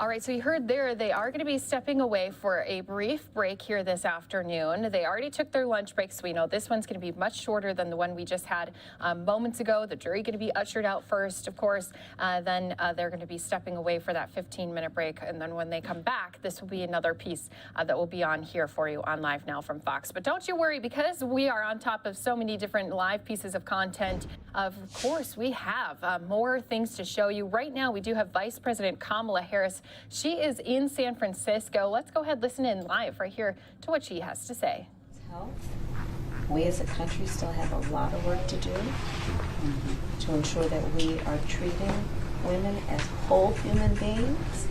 All right, so you heard there, they are going to be stepping away for a brief break here this afternoon. They already took their lunch break, so we know this one's going to be much shorter than the one we just had moments ago. The jury going to be ushered out first, of course. Then they're going to be stepping away for that 15-minute break. And then when they come back, this will be another piece that will be on here for you on Live Now from Fox. But don't you worry, because we are on top of so many different live pieces of content. Of course, we have more things to show you. Right now, we do have Vice President Kamala Harris. She is in San Francisco. Let's go ahead, listen in live right here to what she has to say. Health. We as a country still have a lot of work to do. to ensure that we are treating women as whole human beings,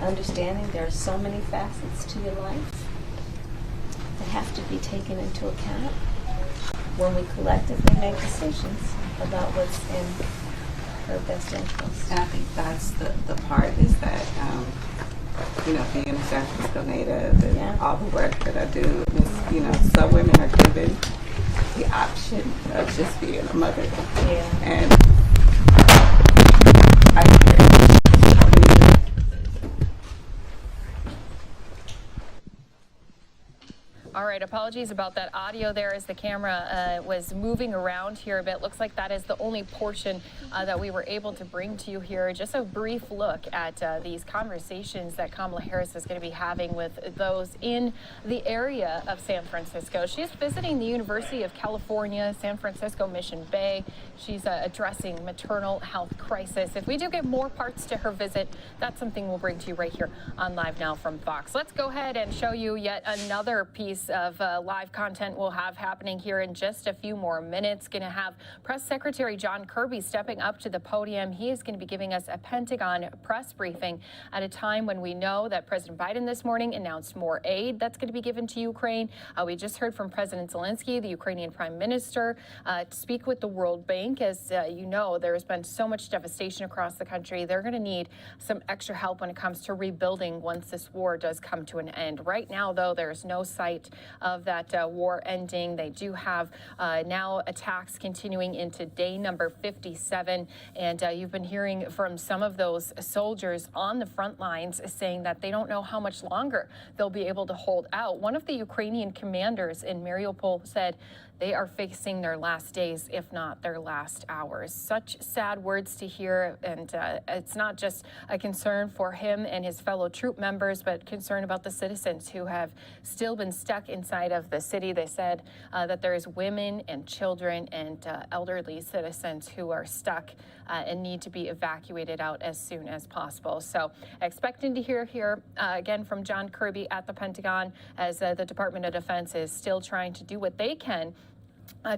understanding there are so many facets to your life that have to be taken into account when we collectively make decisions about what's in her best interest. And I think that's the part is that, you know, being a San Francisco native and all the work that I do, is, you know, some women are given the option of just being a mother. Yeah. And I All right, apologies about that audio there as the camera was moving around here a bit. Looks like that is the only portion that we were able to bring to you here. Just a brief look at these conversations that Kamala Harris is going to be having with those in the area of San Francisco. She's visiting the University of California, San Francisco Mission Bay. She's addressing maternal health crisis. If we do get more parts to her visit, that's something we'll bring to you right here on Live Now from Fox. Let's go ahead and show you yet another piece of live content we'll have happening here in just a few more minutes. Going to have Press Secretary John Kirby stepping up to the podium. He is going to be giving us a Pentagon press briefing at a time when we know that President Biden this morning announced more aid that's going to be given to Ukraine. We just heard from President Zelenskyy, the Ukrainian Prime Minister, speak with the World Bank. As you know, there has been so much devastation across the country. They're going to need some extra help when it comes to rebuilding once this war does come to an end. Right now, though, there's no sight of that war ending. They do have now attacks continuing into day number 57. And you've been hearing from some of those soldiers on the front lines saying that they don't know how much longer they'll be able to hold out. One of the Ukrainian commanders in Mariupol said they are facing their last days, if not their last hours. Such sad words to hear, and it's not just a concern for him and his fellow troop members, but concern about the citizens who have still been stuck inside of the city. They said that there's women and children and elderly citizens who are stuck and need to be evacuated out as soon as possible. So expecting to hear here again from John Kirby at the Pentagon as the Department of Defense is still trying to do what they can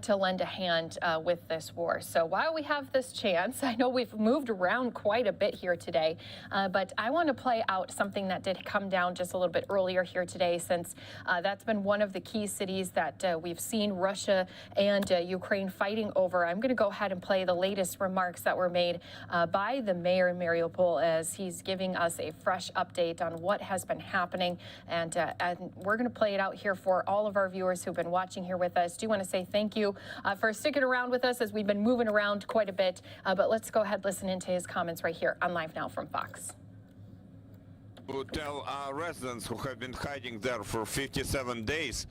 to lend a hand with this war. So while we have this chance, I know we've moved around quite a bit here today, but I want to play out something that did come down just a little bit earlier here today, since that's been one of the key cities that we've seen Russia and Ukraine fighting over. I'm going to go ahead and play the latest remarks that were made by the mayor in Mariupol as he's giving us a fresh update on what has been happening. And we're going to play it out here for all of our viewers who've been watching here with us. Do want to say thank you for sticking around with us as we've been moving around quite a bit. But let's go ahead and listen into his comments right here on Live Now from Fox. To tell our residents who have been hiding there for 57 days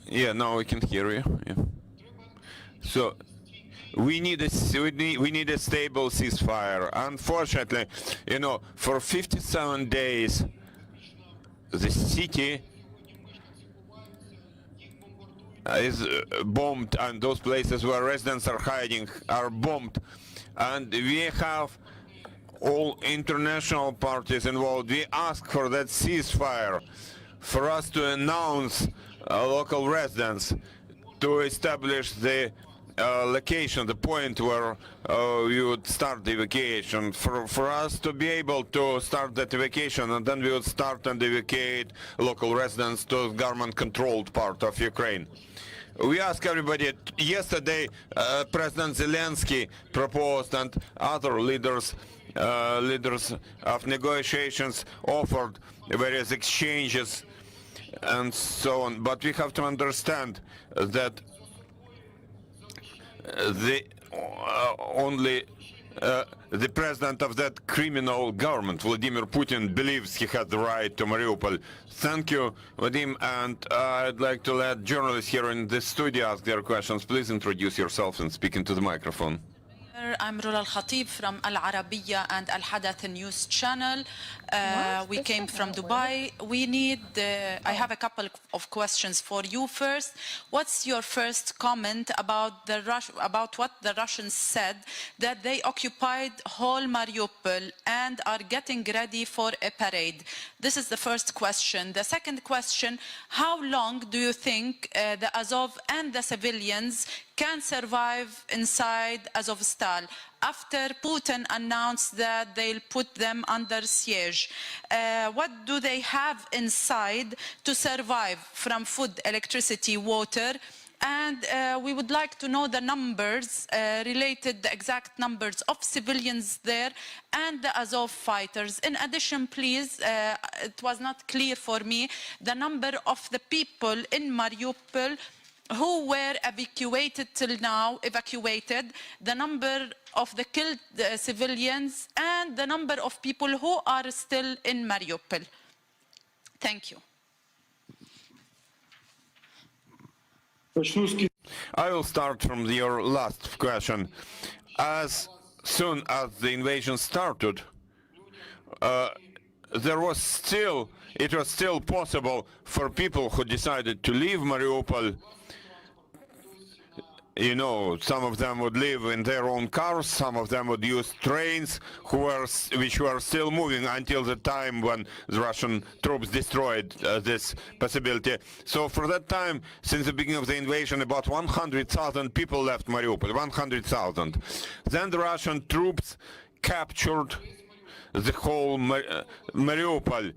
yeah, now we can hear you. Yeah. So we need a stable ceasefire. Unfortunately, you know, for 57 days, the city is bombed, and those places where residents are hiding are bombed. And we have all international parties involved. We ask for that ceasefire, for us to announce local residents, to establish the location, the point where we would start the evacuation, for us to be able to start that evacuation, and then we would start and evacuate local residents to the government-controlled part of Ukraine. We ask everybody. Yesterday, President Zelenskyy proposed, and other leaders of negotiations offered various exchanges and so on. But we have to understand that only the president of that criminal government, Vladimir Putin, believes he has the right to Mariupol. Thank you, Vadim, and I'd like to let journalists here in the studio ask their questions. Please introduce yourself and speak into the microphone. I'm Rula Al-Khatib from Al Arabiya and Al Hadath News channel. We came from Dubai. I have a couple of questions for you. First, what's your first comment about what the Russians said that they occupied whole Mariupol and are getting ready for a parade? This is the first question. The second question, how long do you think the Azov and the civilians can survive inside Azovstal after Putin announced that they'll put them under siege? What do they have inside to survive from food, electricity, water? And we would like to know the numbers the exact numbers of civilians there and the Azov fighters. In addition, please, it was not clear for me the number of the people in Mariupol who were evacuated till now, the number of the killed civilians, and the number of people who are still in Mariupol. Thank you. I will start from your last question. As soon as the invasion started, it was still possible for people who decided to leave Mariupol. You know, some of them would live in their own cars, some of them would use trains which were still moving until the time when the Russian troops destroyed this possibility. So for that time, since the beginning of the invasion, about 100,000 people left Mariupol, 100,000. Then the Russian troops captured the whole Mariupol.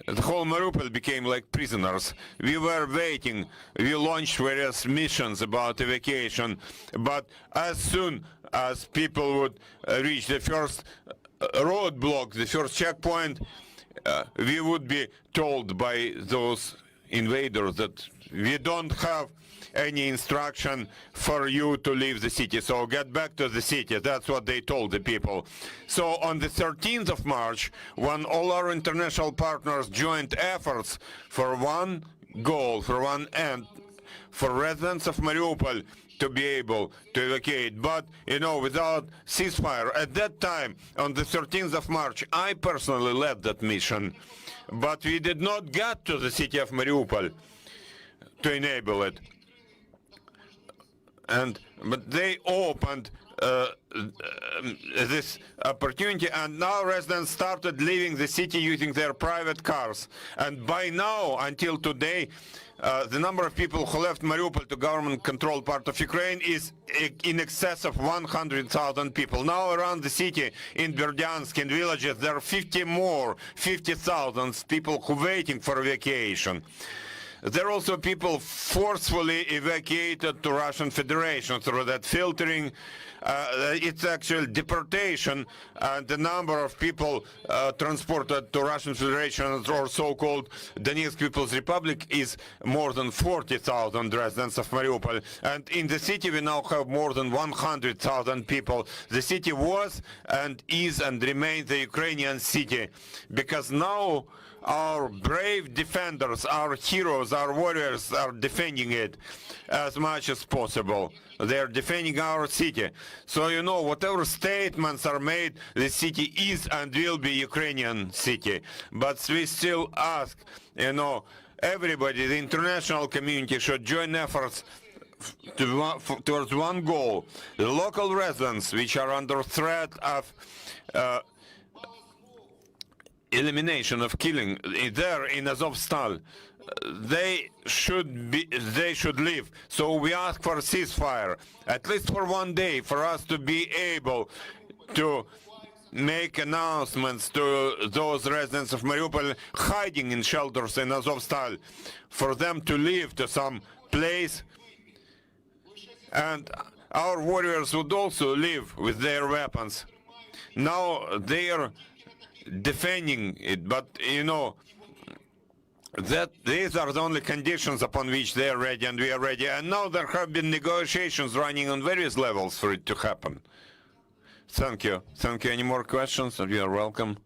The whole Mariupol became like prisoners. We were waiting. We launched various missions about evacuation. But as soon as people would reach the first roadblock, the first checkpoint, we would be told by those invaders that we don't have any instruction for you to leave the city, so get back to the city. That's what they told the people. So on the 13th of March, when all our international partners joined efforts for one goal, for one end, for residents of Mariupol to be able to evacuate, but, you know, without ceasefire. At that time, on the 13th of March, I personally led that mission, but we did not get to the city of Mariupol to enable it. But they opened this opportunity, and now residents started leaving the city using their private cars. And by now, until today, the number of people who left Mariupol to government-controlled part of Ukraine is in excess of 100,000 people. Now around the city, in Berdyansk, in villages, there are 50,000 people who are waiting for evacuation. There are also people forcefully evacuated to Russian Federation through that filtering. It's actually deportation, and the number of people transported to Russian Federation or so-called Donetsk People's Republic is more than 40,000 residents of Mariupol. And in the city we now have more than 100,000 people. The city was and is and remains the Ukrainian city, because now our brave defenders, our heroes, our warriors are defending it as much as possible. They are defending our city. So, you know, whatever statements are made, the city is and will be Ukrainian city. But we still ask, you know, everybody, the international community should join efforts towards one goal. The local residents, which are under threat of elimination of killing there in Azovstal, they should leave. So we ask for a ceasefire, at least for one day, for us to be able to make announcements to those residents of Mariupol hiding in shelters in Azovstal, for them to leave to some place, and our warriors would also leave with their weapons. Now they are defending it, but you know that these are the only conditions upon which they are ready and we are ready. And now there have been negotiations running on various levels for it to happen. Thank you. Thank you. Any more questions? You are welcome.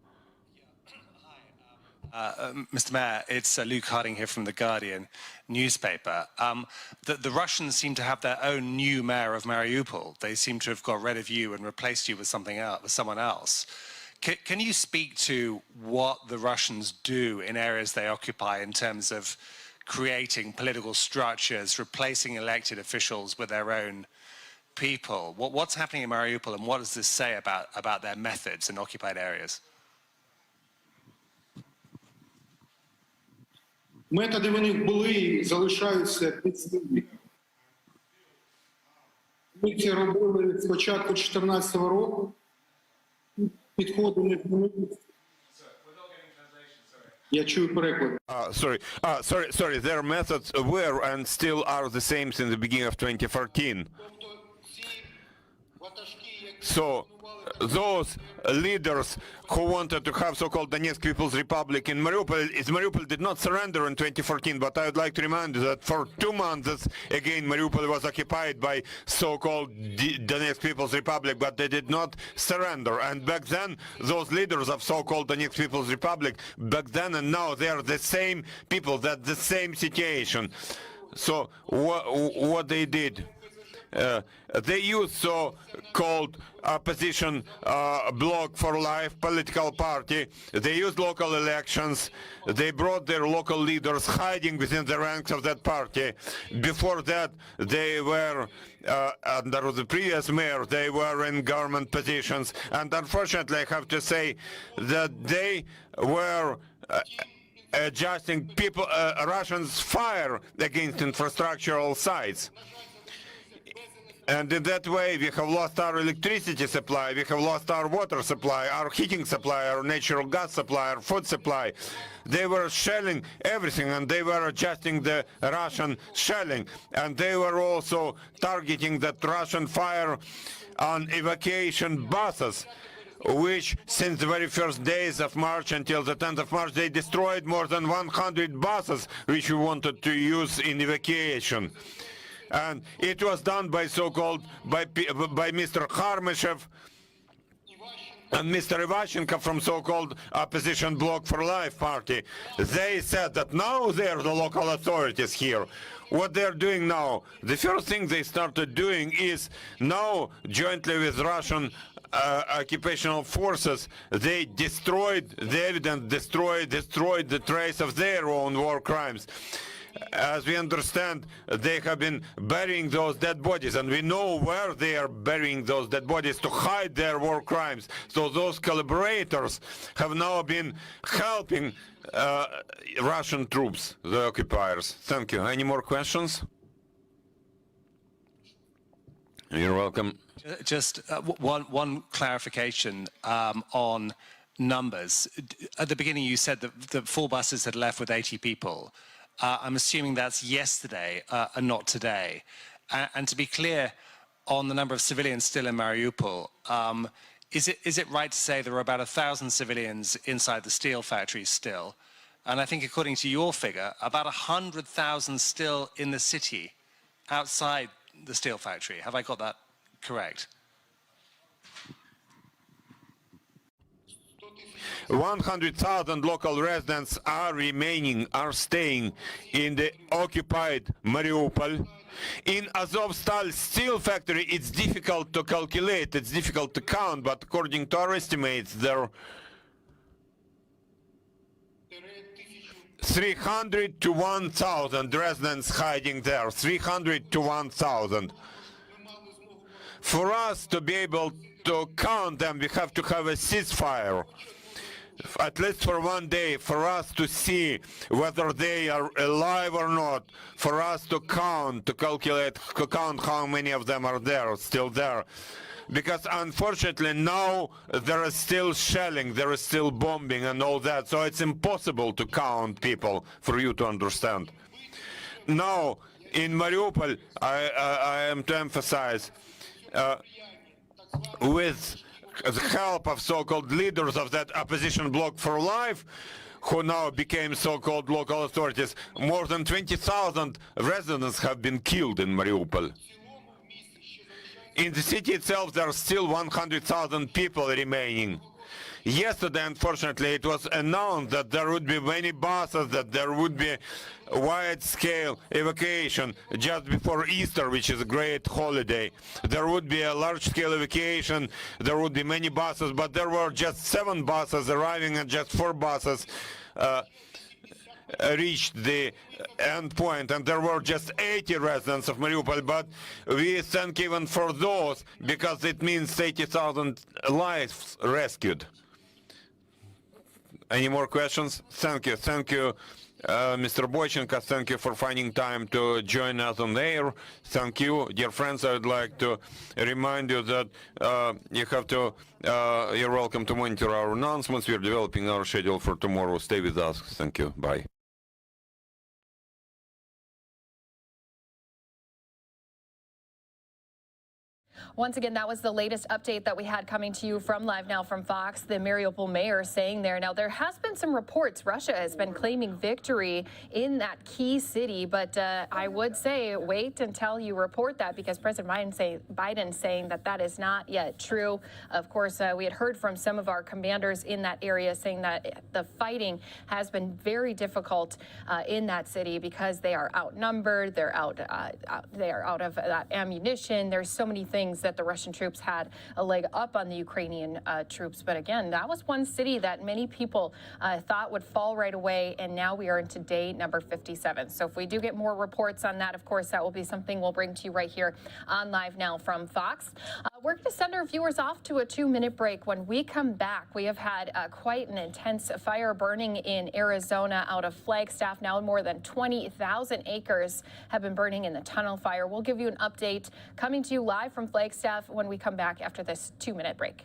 Mr. Mayor, it's Luke Harding here from The Guardian newspaper. The Russians seem to have their own new mayor of Mariupol. They seem to have got rid of you and replaced you with something else, with someone else. Can you speak to what the Russians do in areas they occupy in terms of creating political structures, replacing elected officials with their own people? What's happening in Mariupol, and what does this say about their methods in occupied areas? Методи в них були і залишаються підслідними. Ми це робили з початку 2014 року. Підходи не змінилися. Я чую переклад. Sorry. Their methods were and still are the same since the beginning of 2014. So those leaders who wanted to have so-called Donetsk People's Republic in Mariupol did not surrender in 2014, but I would like to remind you that for 2 months, again, Mariupol was occupied by so-called Donetsk People's Republic, but they did not surrender. And back then, those leaders of so-called Donetsk People's Republic, back then and now, they are the same people, that's the same situation. So what they did? They used so-called opposition bloc for life political party. They used local elections. They brought their local leaders hiding within the ranks of that party. Before that, they were under the previous mayor, they were in government positions. And unfortunately, I have to say that they were adjusting people, Russians' fire against infrastructural sites. And in that way, we have lost our electricity supply, we have lost our water supply, our heating supply, our natural gas supply, our food supply. They were shelling everything, and they were adjusting the Russian shelling. And they were also targeting that Russian fire on evacuation buses, which since the very first days of March until the 10th of March, they destroyed more than 100 buses which we wanted to use in evacuation. And it was done by so-called, by Mr. Kharmyshev and Mr. Ivashchenko from so-called opposition bloc for life party. They said that now they're the local authorities here. What they're doing now, the first thing they started doing is now, jointly with Russian occupational forces, they destroyed the evidence, destroyed the trace of their own war crimes. As we understand, they have been burying those dead bodies, and we know where they are burying those dead bodies to hide their war crimes. So those collaborators have now been helping Russian troops, the occupiers. Thank you. Any more questions? You're welcome. Just one clarification on numbers. At the beginning, you said that the 4 buses had left with 80 people. I'm assuming that's yesterday and not today. And to be clear on the number of civilians still in Mariupol, is it right to say there are about 1,000 civilians inside the steel factories still? And I think according to your figure, about 100,000 still in the city outside the steel factory. Have I got that correct? 100,000 local residents are staying in the occupied Mariupol. In Azovstal steel factory, it's difficult to calculate, it's difficult to count, but according to our estimates, there are 300 to 1,000 residents hiding there, 300 to 1,000. For us to be able to count them, we have to have a ceasefire, at least for 1 day, for us to see whether they are alive or not, for us to count, to calculate, to count how many of them are there, still there. Because unfortunately now there is still shelling, there is still bombing and all that, so it's impossible to count people, for you to understand. Now, in Mariupol, I am to emphasize, with the help of so-called leaders of that opposition bloc for life, who now became so-called local authorities, more than 20,000 residents have been killed in Mariupol. In the city itself, there are still 100,000 people remaining. yesterday, unfortunately, it was announced that there would be many buses, that there would be wide-scale evacuation just before Easter, which is a great holiday. There would be a large-scale evacuation, there would be many buses, but there were just 7 buses arriving and just 4 buses reached the end point, and there were just 80 residents of Mariupol, but we thank even for those, because it means 80,000 lives rescued. Any more questions? Thank you. Thank you, Mr. Boychenko. Thank you for finding time to join us on the air. Thank you. Dear friends, I would like to remind you that you're welcome to monitor our announcements. We're developing our schedule for tomorrow. Stay with us. Thank you. Bye. Once again, that was the latest update that we had coming to you from Live Now from Fox. The Mariupol mayor saying there. Now, there has been some reports Russia has been claiming victory in that key city, but I would say wait until you report that, because President Biden saying that that is not yet true. Of course, we had heard from some of our commanders in that area saying that the fighting has been very difficult in that city because they are outnumbered, they are out of ammunition. There's so many things that the Russian troops had a leg up on the Ukrainian troops. But again, that was one city that many people thought would fall right away, and now we are into day number 57. So if we do get more reports on that, of course, that will be something we'll bring to you right here on Live Now from Fox. We're going to send our viewers off to a 2-minute break. When we come back, we have had quite an intense fire burning in Arizona out of Flagstaff. Now more than 20,000 acres have been burning in the tunnel fire. We'll give you an update coming to you live from Flagstaff when we come back after this 2-minute break.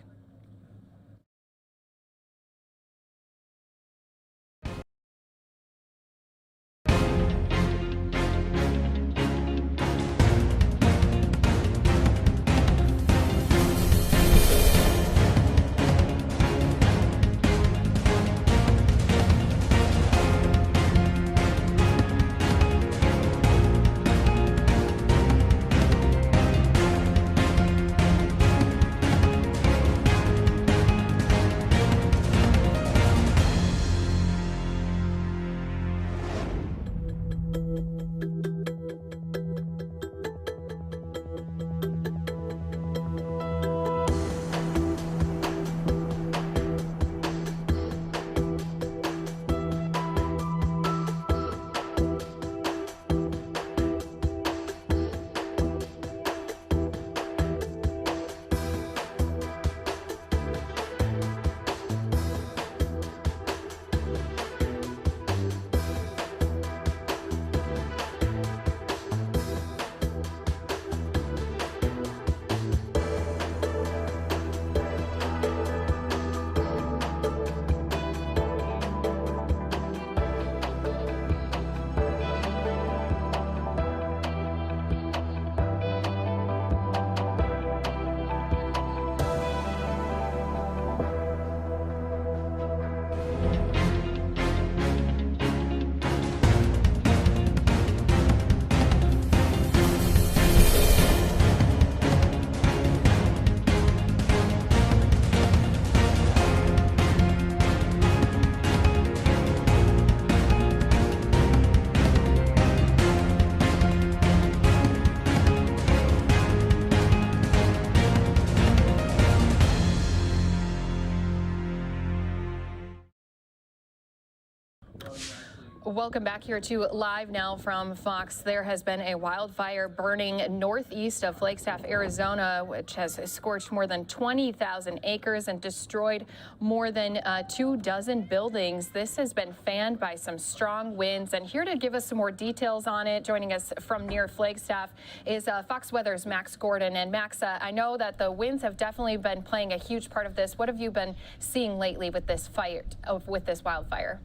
Welcome back here to Live Now from Fox. There has been a wildfire burning northeast of Flagstaff, Arizona, which has scorched more than 20,000 acres and destroyed more than 24 buildings. This has been fanned by some strong winds. And here to give us some more details on it, joining us from near Flagstaff, is Fox Weather's Max Gordon. And Max, I know that the winds have definitely been playing a huge part of this. What have you been seeing lately with this wildfire?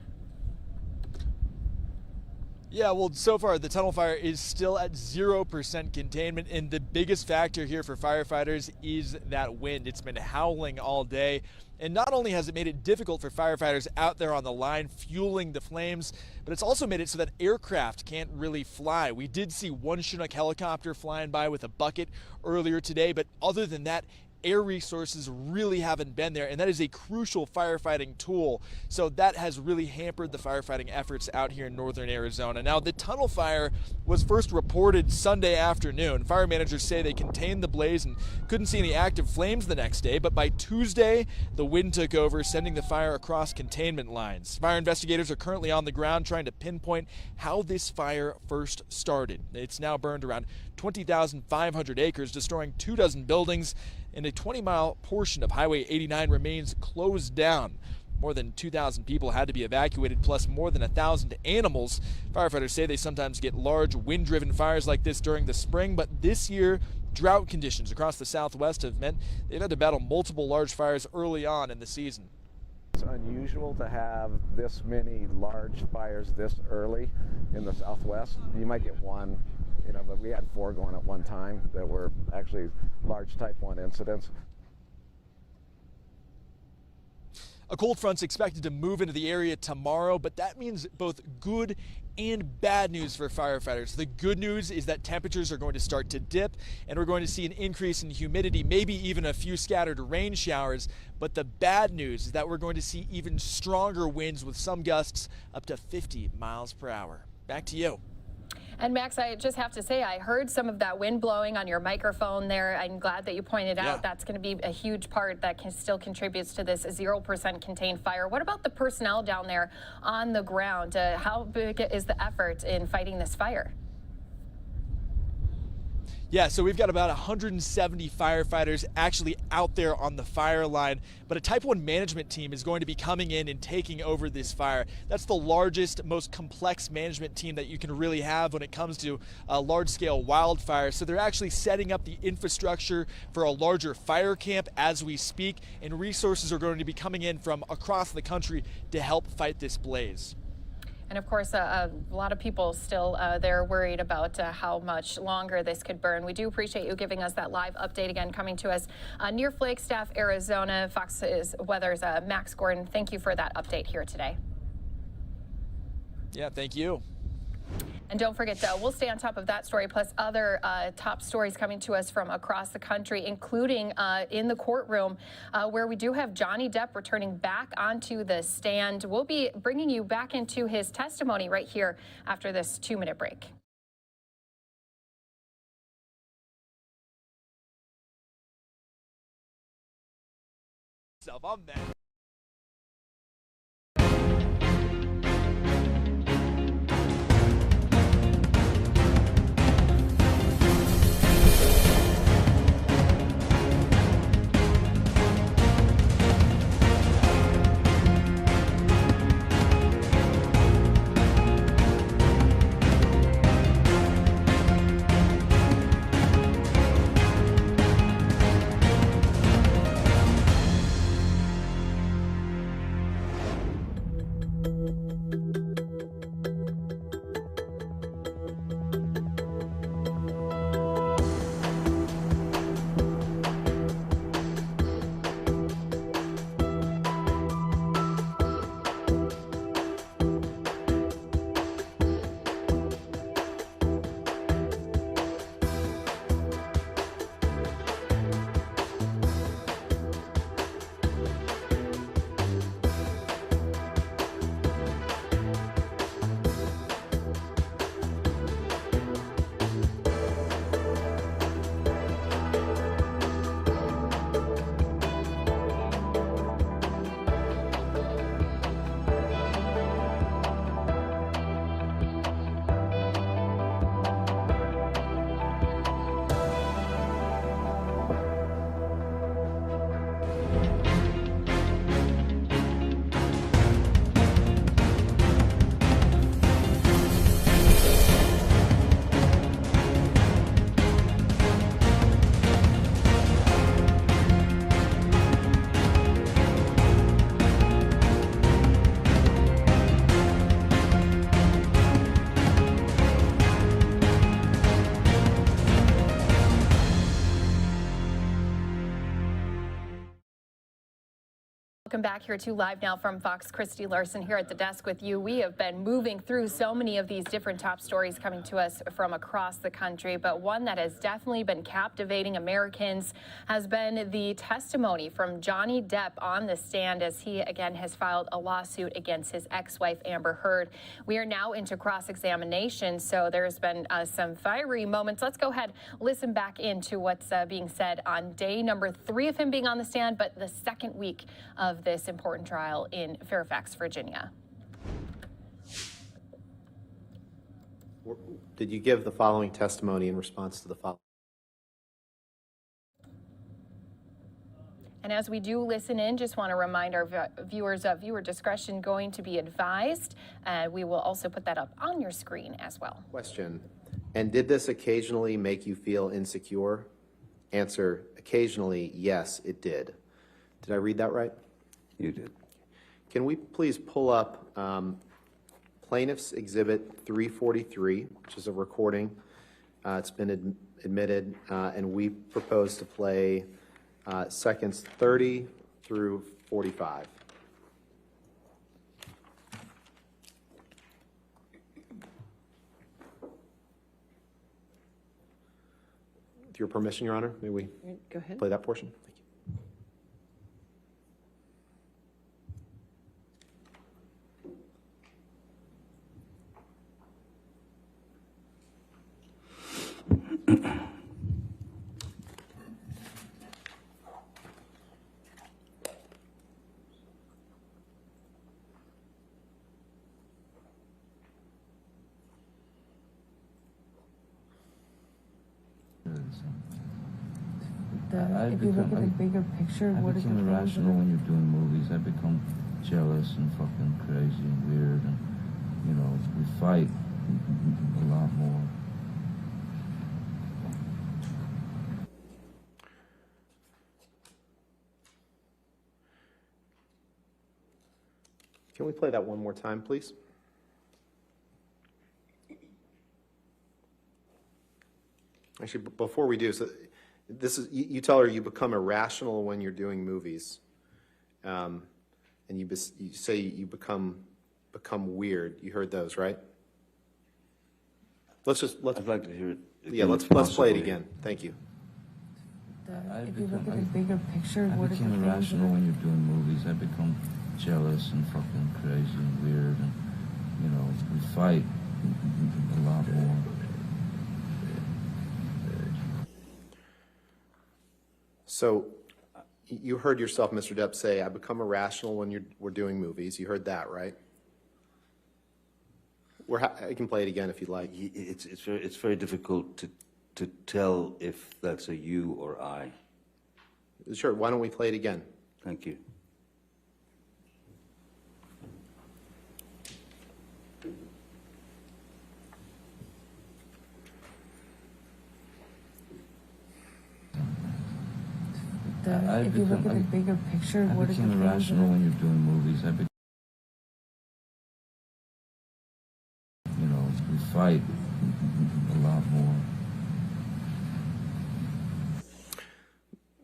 Yeah, well, so far the tunnel fire is still at 0% containment, and the biggest factor here for firefighters is that wind. It's been howling all day, and not only has it made it difficult for firefighters out there on the line fueling the flames, but it's also made it so that aircraft can't really fly. We did see one Chinook helicopter flying by with a bucket earlier today, but other than that, air resources really haven't been there, and that is a crucial firefighting tool. So that has really hampered the firefighting efforts out here in northern Arizona. Now, the tunnel fire was first reported Sunday afternoon. Fire managers say they contained the blaze and couldn't see any active flames the next day, but by Tuesday, the wind took over, sending the fire across containment lines. Fire investigators are currently on the ground trying to pinpoint how this fire first started. It's now burned around 20,500 acres, destroying 24 buildings, and a 20-mile portion of Highway 89 remains closed down. More than 2,000 people had to be evacuated, plus more than 1,000 animals. Firefighters say they sometimes get large wind-driven fires like this during the spring, but this year, drought conditions across the Southwest have meant they've had to battle multiple large fires early on in the season. It's unusual to have this many large fires this early in the Southwest. You might get one, but we had 4 going at one time that were actually large type 1 incidents. A cold front's expected to move into the area tomorrow, but that means both good and bad news for firefighters. The good news is that temperatures are going to start to dip, and we're going to see an increase in humidity, maybe even a few scattered rain showers. But the bad news is that we're going to see even stronger winds with some gusts up to 50 miles per hour. Back to you. And Max, I just have to say, I heard some of that wind blowing on your microphone there. I'm glad that you pointed out that's going to be a huge part that still contributes to this 0% contained fire. What about the personnel down there on the ground? How big is the effort in fighting this fire? Yeah, so we've got about 170 firefighters actually out there on the fire line, but a Type 1 management team is going to be coming in and taking over this fire. That's the largest, most complex management team that you can really have when it comes to large-scale wildfires. So they're actually setting up the infrastructure for a larger fire camp as we speak, and resources are going to be coming in from across the country to help fight this blaze. And of course, a lot of people still, they're worried about how much longer this could burn. We do appreciate you giving us that live update again, coming to us near Flagstaff, Arizona. Fox's Weather's Max Gordon, thank you for that update here today. Yeah, thank you. And don't forget, we'll stay on top of that story, plus other top stories coming to us from across the country, including in the courtroom, where we do have Johnny Depp returning back onto the stand. We'll be bringing you back into his testimony right here after this 2-minute break. I'm mad. Welcome back here to Live Now from Fox. Christy Larson here at the desk with you. We have been moving through so many of these different top stories coming to us from across the country, but one that has definitely been captivating Americans has been the testimony from Johnny Depp on the stand as he again has filed a lawsuit against his ex-wife Amber Heard. We are now into cross-examination, so there's been some fiery moments. Let's go ahead, listen back into what's being said on day number 3 of him being on the stand, but the second week of this important trial in Fairfax, Virginia. Did you give the following testimony in response to the following? And as we do listen in, just want to remind our viewers of viewer discretion going to be advised. We will also put that up on your screen as well. Question. And did this occasionally make you feel insecure? Answer, occasionally, yes, it did. Did I read that right? You did. Can we please pull up Plaintiff's Exhibit 343, which is a recording. It's been admitted, and we propose to play seconds 30 through 45. With your permission, Your Honor, may we Go ahead. play that portion? Thank you. If you look at the bigger picture, what is the become irrational when you're doing movies. I become jealous and fucking crazy and weird, and you know, we fight a lot more. Can we play that one more time, please? Actually, before we do, so this is you tell her you become irrational when you're doing movies, and you say you become weird. You heard those, right? Let's I'd like to hear it. Yeah, let's play it again. Thank you. If you look at the bigger picture, what is the become irrational when you're doing movies. I become jealous and fucking crazy and weird, and you know, we fight a lot more. So you heard yourself, Mr. Depp, say, I become irrational when we're doing movies. You heard that, right? I can play it again if you'd like. It's very difficult to tell if that's a you or I. Sure, why don't we play it again? Thank you. If you look at the bigger picture, what is the become irrational when you're doing movies. You know, we fight a lot more.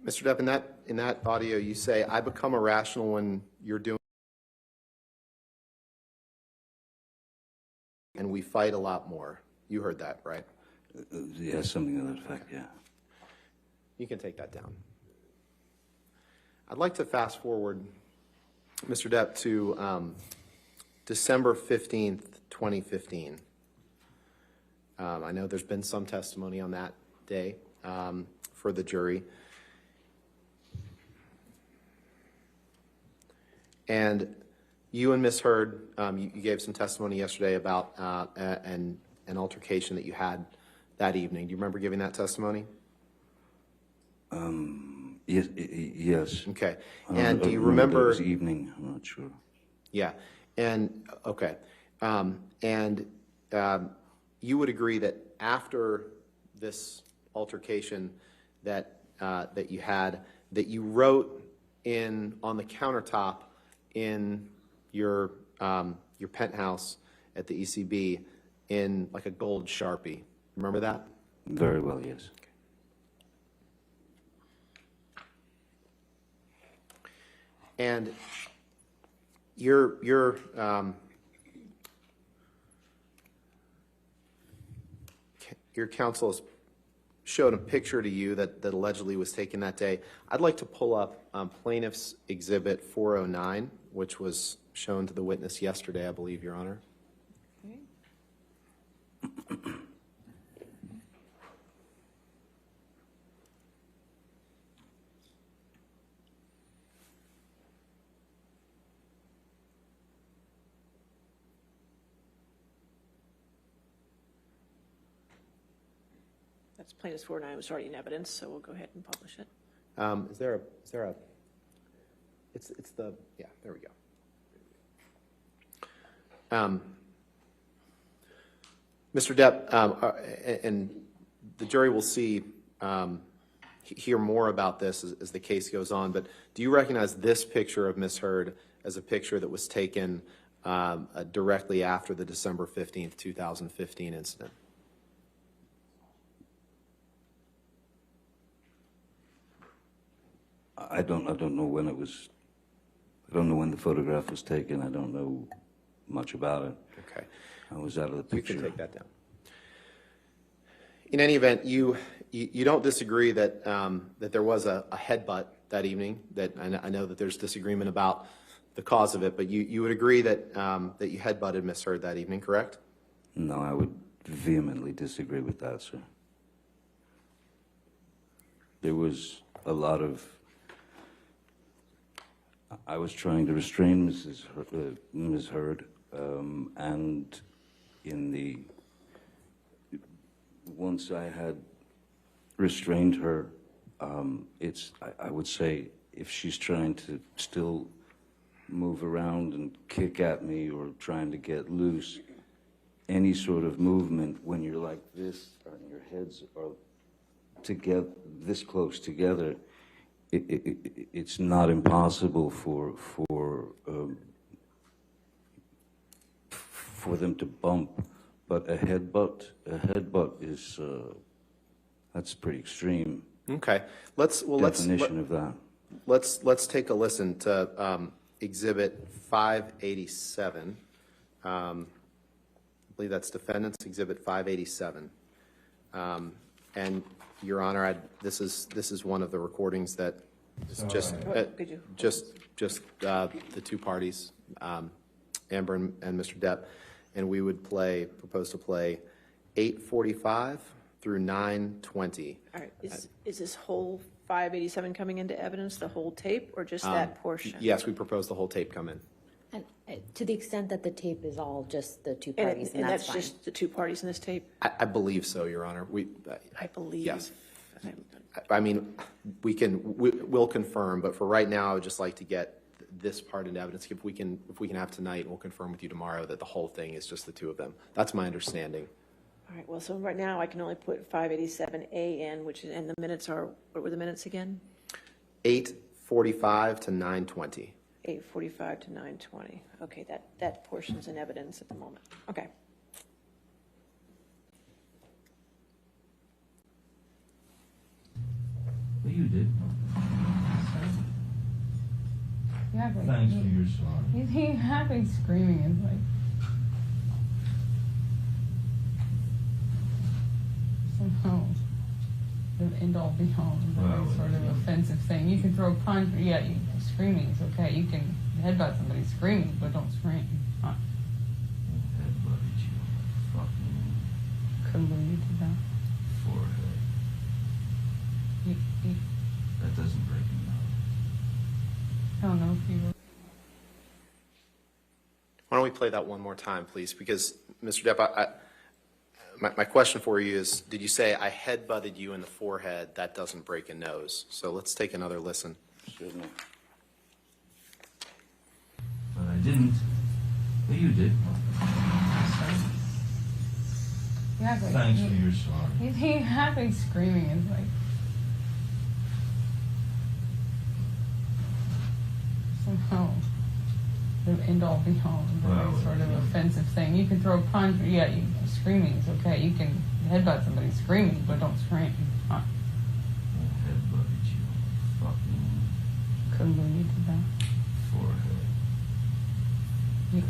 Mr. Depp, in that audio, you say, I become irrational when you're doing, and we fight a lot more. You heard that, right? Yeah, something to that effect, yeah. You can take that down. I'd like to fast forward, Mr. Depp, to December 15th, 2015. I know there's been some testimony on that day for the jury. And you and Ms. Heard, you gave some testimony yesterday about an altercation that you had that evening. Do you remember giving that testimony? Yes. Okay. And do you remember? It was evening, I'm not sure. Yeah. And, okay. And you would agree that after this altercation that you had, that you wrote on the countertop in your penthouse at the ECB in like a gold Sharpie. Remember that? Very well, yes. And your counsel has showed a picture to you that allegedly was taken that day. I'd like to pull up Plaintiff's Exhibit 409, which was shown to the witness yesterday, I believe, Your Honor. That's Plaintiff's 409 was already in evidence, so we'll go ahead and publish it. Is there a, it's the, yeah, there we go. Mr. Depp, and the jury will hear more about this as the case goes on, but do you recognize this picture of Ms. Heard as a picture that was taken directly after the December 15th, 2015 incident? I don't know when it was. I don't know when the photograph was taken. I don't know much about it. Okay. I was out of the picture. You can take that down. In any event, you don't disagree that that there was a headbutt that evening. That I know that there's disagreement about the cause of it, but you would agree that that you headbutted Ms. Heard that evening, correct? No, I would vehemently disagree with that, sir. There was a lot of. I was trying to restrain Ms. Heard, and once I had restrained her, I would say if she's trying to still move around and kick at me or trying to get loose, any sort of movement when you're like this and your heads are together, this close together, it's not impossible for them to bump, but a headbutt is that's pretty extreme. Okay, let's take a listen to Exhibit 587. I believe that's Defendant's Exhibit 587, and. Your Honor, this is one of the recordings that is just the two parties, Amber and Mr. Depp, and we would propose to play 8:45 through 9:20. All right. Is this whole 587 coming into evidence, the whole tape, or just that portion? Yes, we propose the whole tape come in. And to the extent that the tape is all just the two parties, and that's fine. Just the two parties in this tape? I believe so, Your Honor. I believe. Yes. I mean, we'll confirm, but for right now, I would just like to get this part into evidence. If we can have tonight, we'll confirm with you tomorrow that the whole thing is just the two of them. That's my understanding. All right. Well, so right now I can only put 587A in, and the minutes are, what were the minutes again? 8:45 to 9:20. 8:45 to 9:20. Okay, that portion's in evidence at the moment. Okay. Well, you did. Yeah, but thanks for your sorry. He's happy screaming. It's like somehow the end all be all very sort of offensive thing. You can throw a punch, screaming is okay. You can headbutt somebody screaming, but don't scream. Huh. Headbutted you, fucking Couldn't believe you did that. forehead. That doesn't break me out. I don't know if you were. Why don't we play that one more time, please? Because, Mr. Depp, my question for you is, did you say I headbutted you in the forehead? That doesn't break a nose. So let's take another listen. Certainly. But I didn't. Well, you did. Yeah, but thanks for your sorry. He's happy screaming. It's like somehow the end all be all very sort of offensive thing. You can throw a punch, screaming is okay. You can headbutt somebody screaming, but don't scream. Huh. Headbutted you, fucking. Couldn't believe you did that.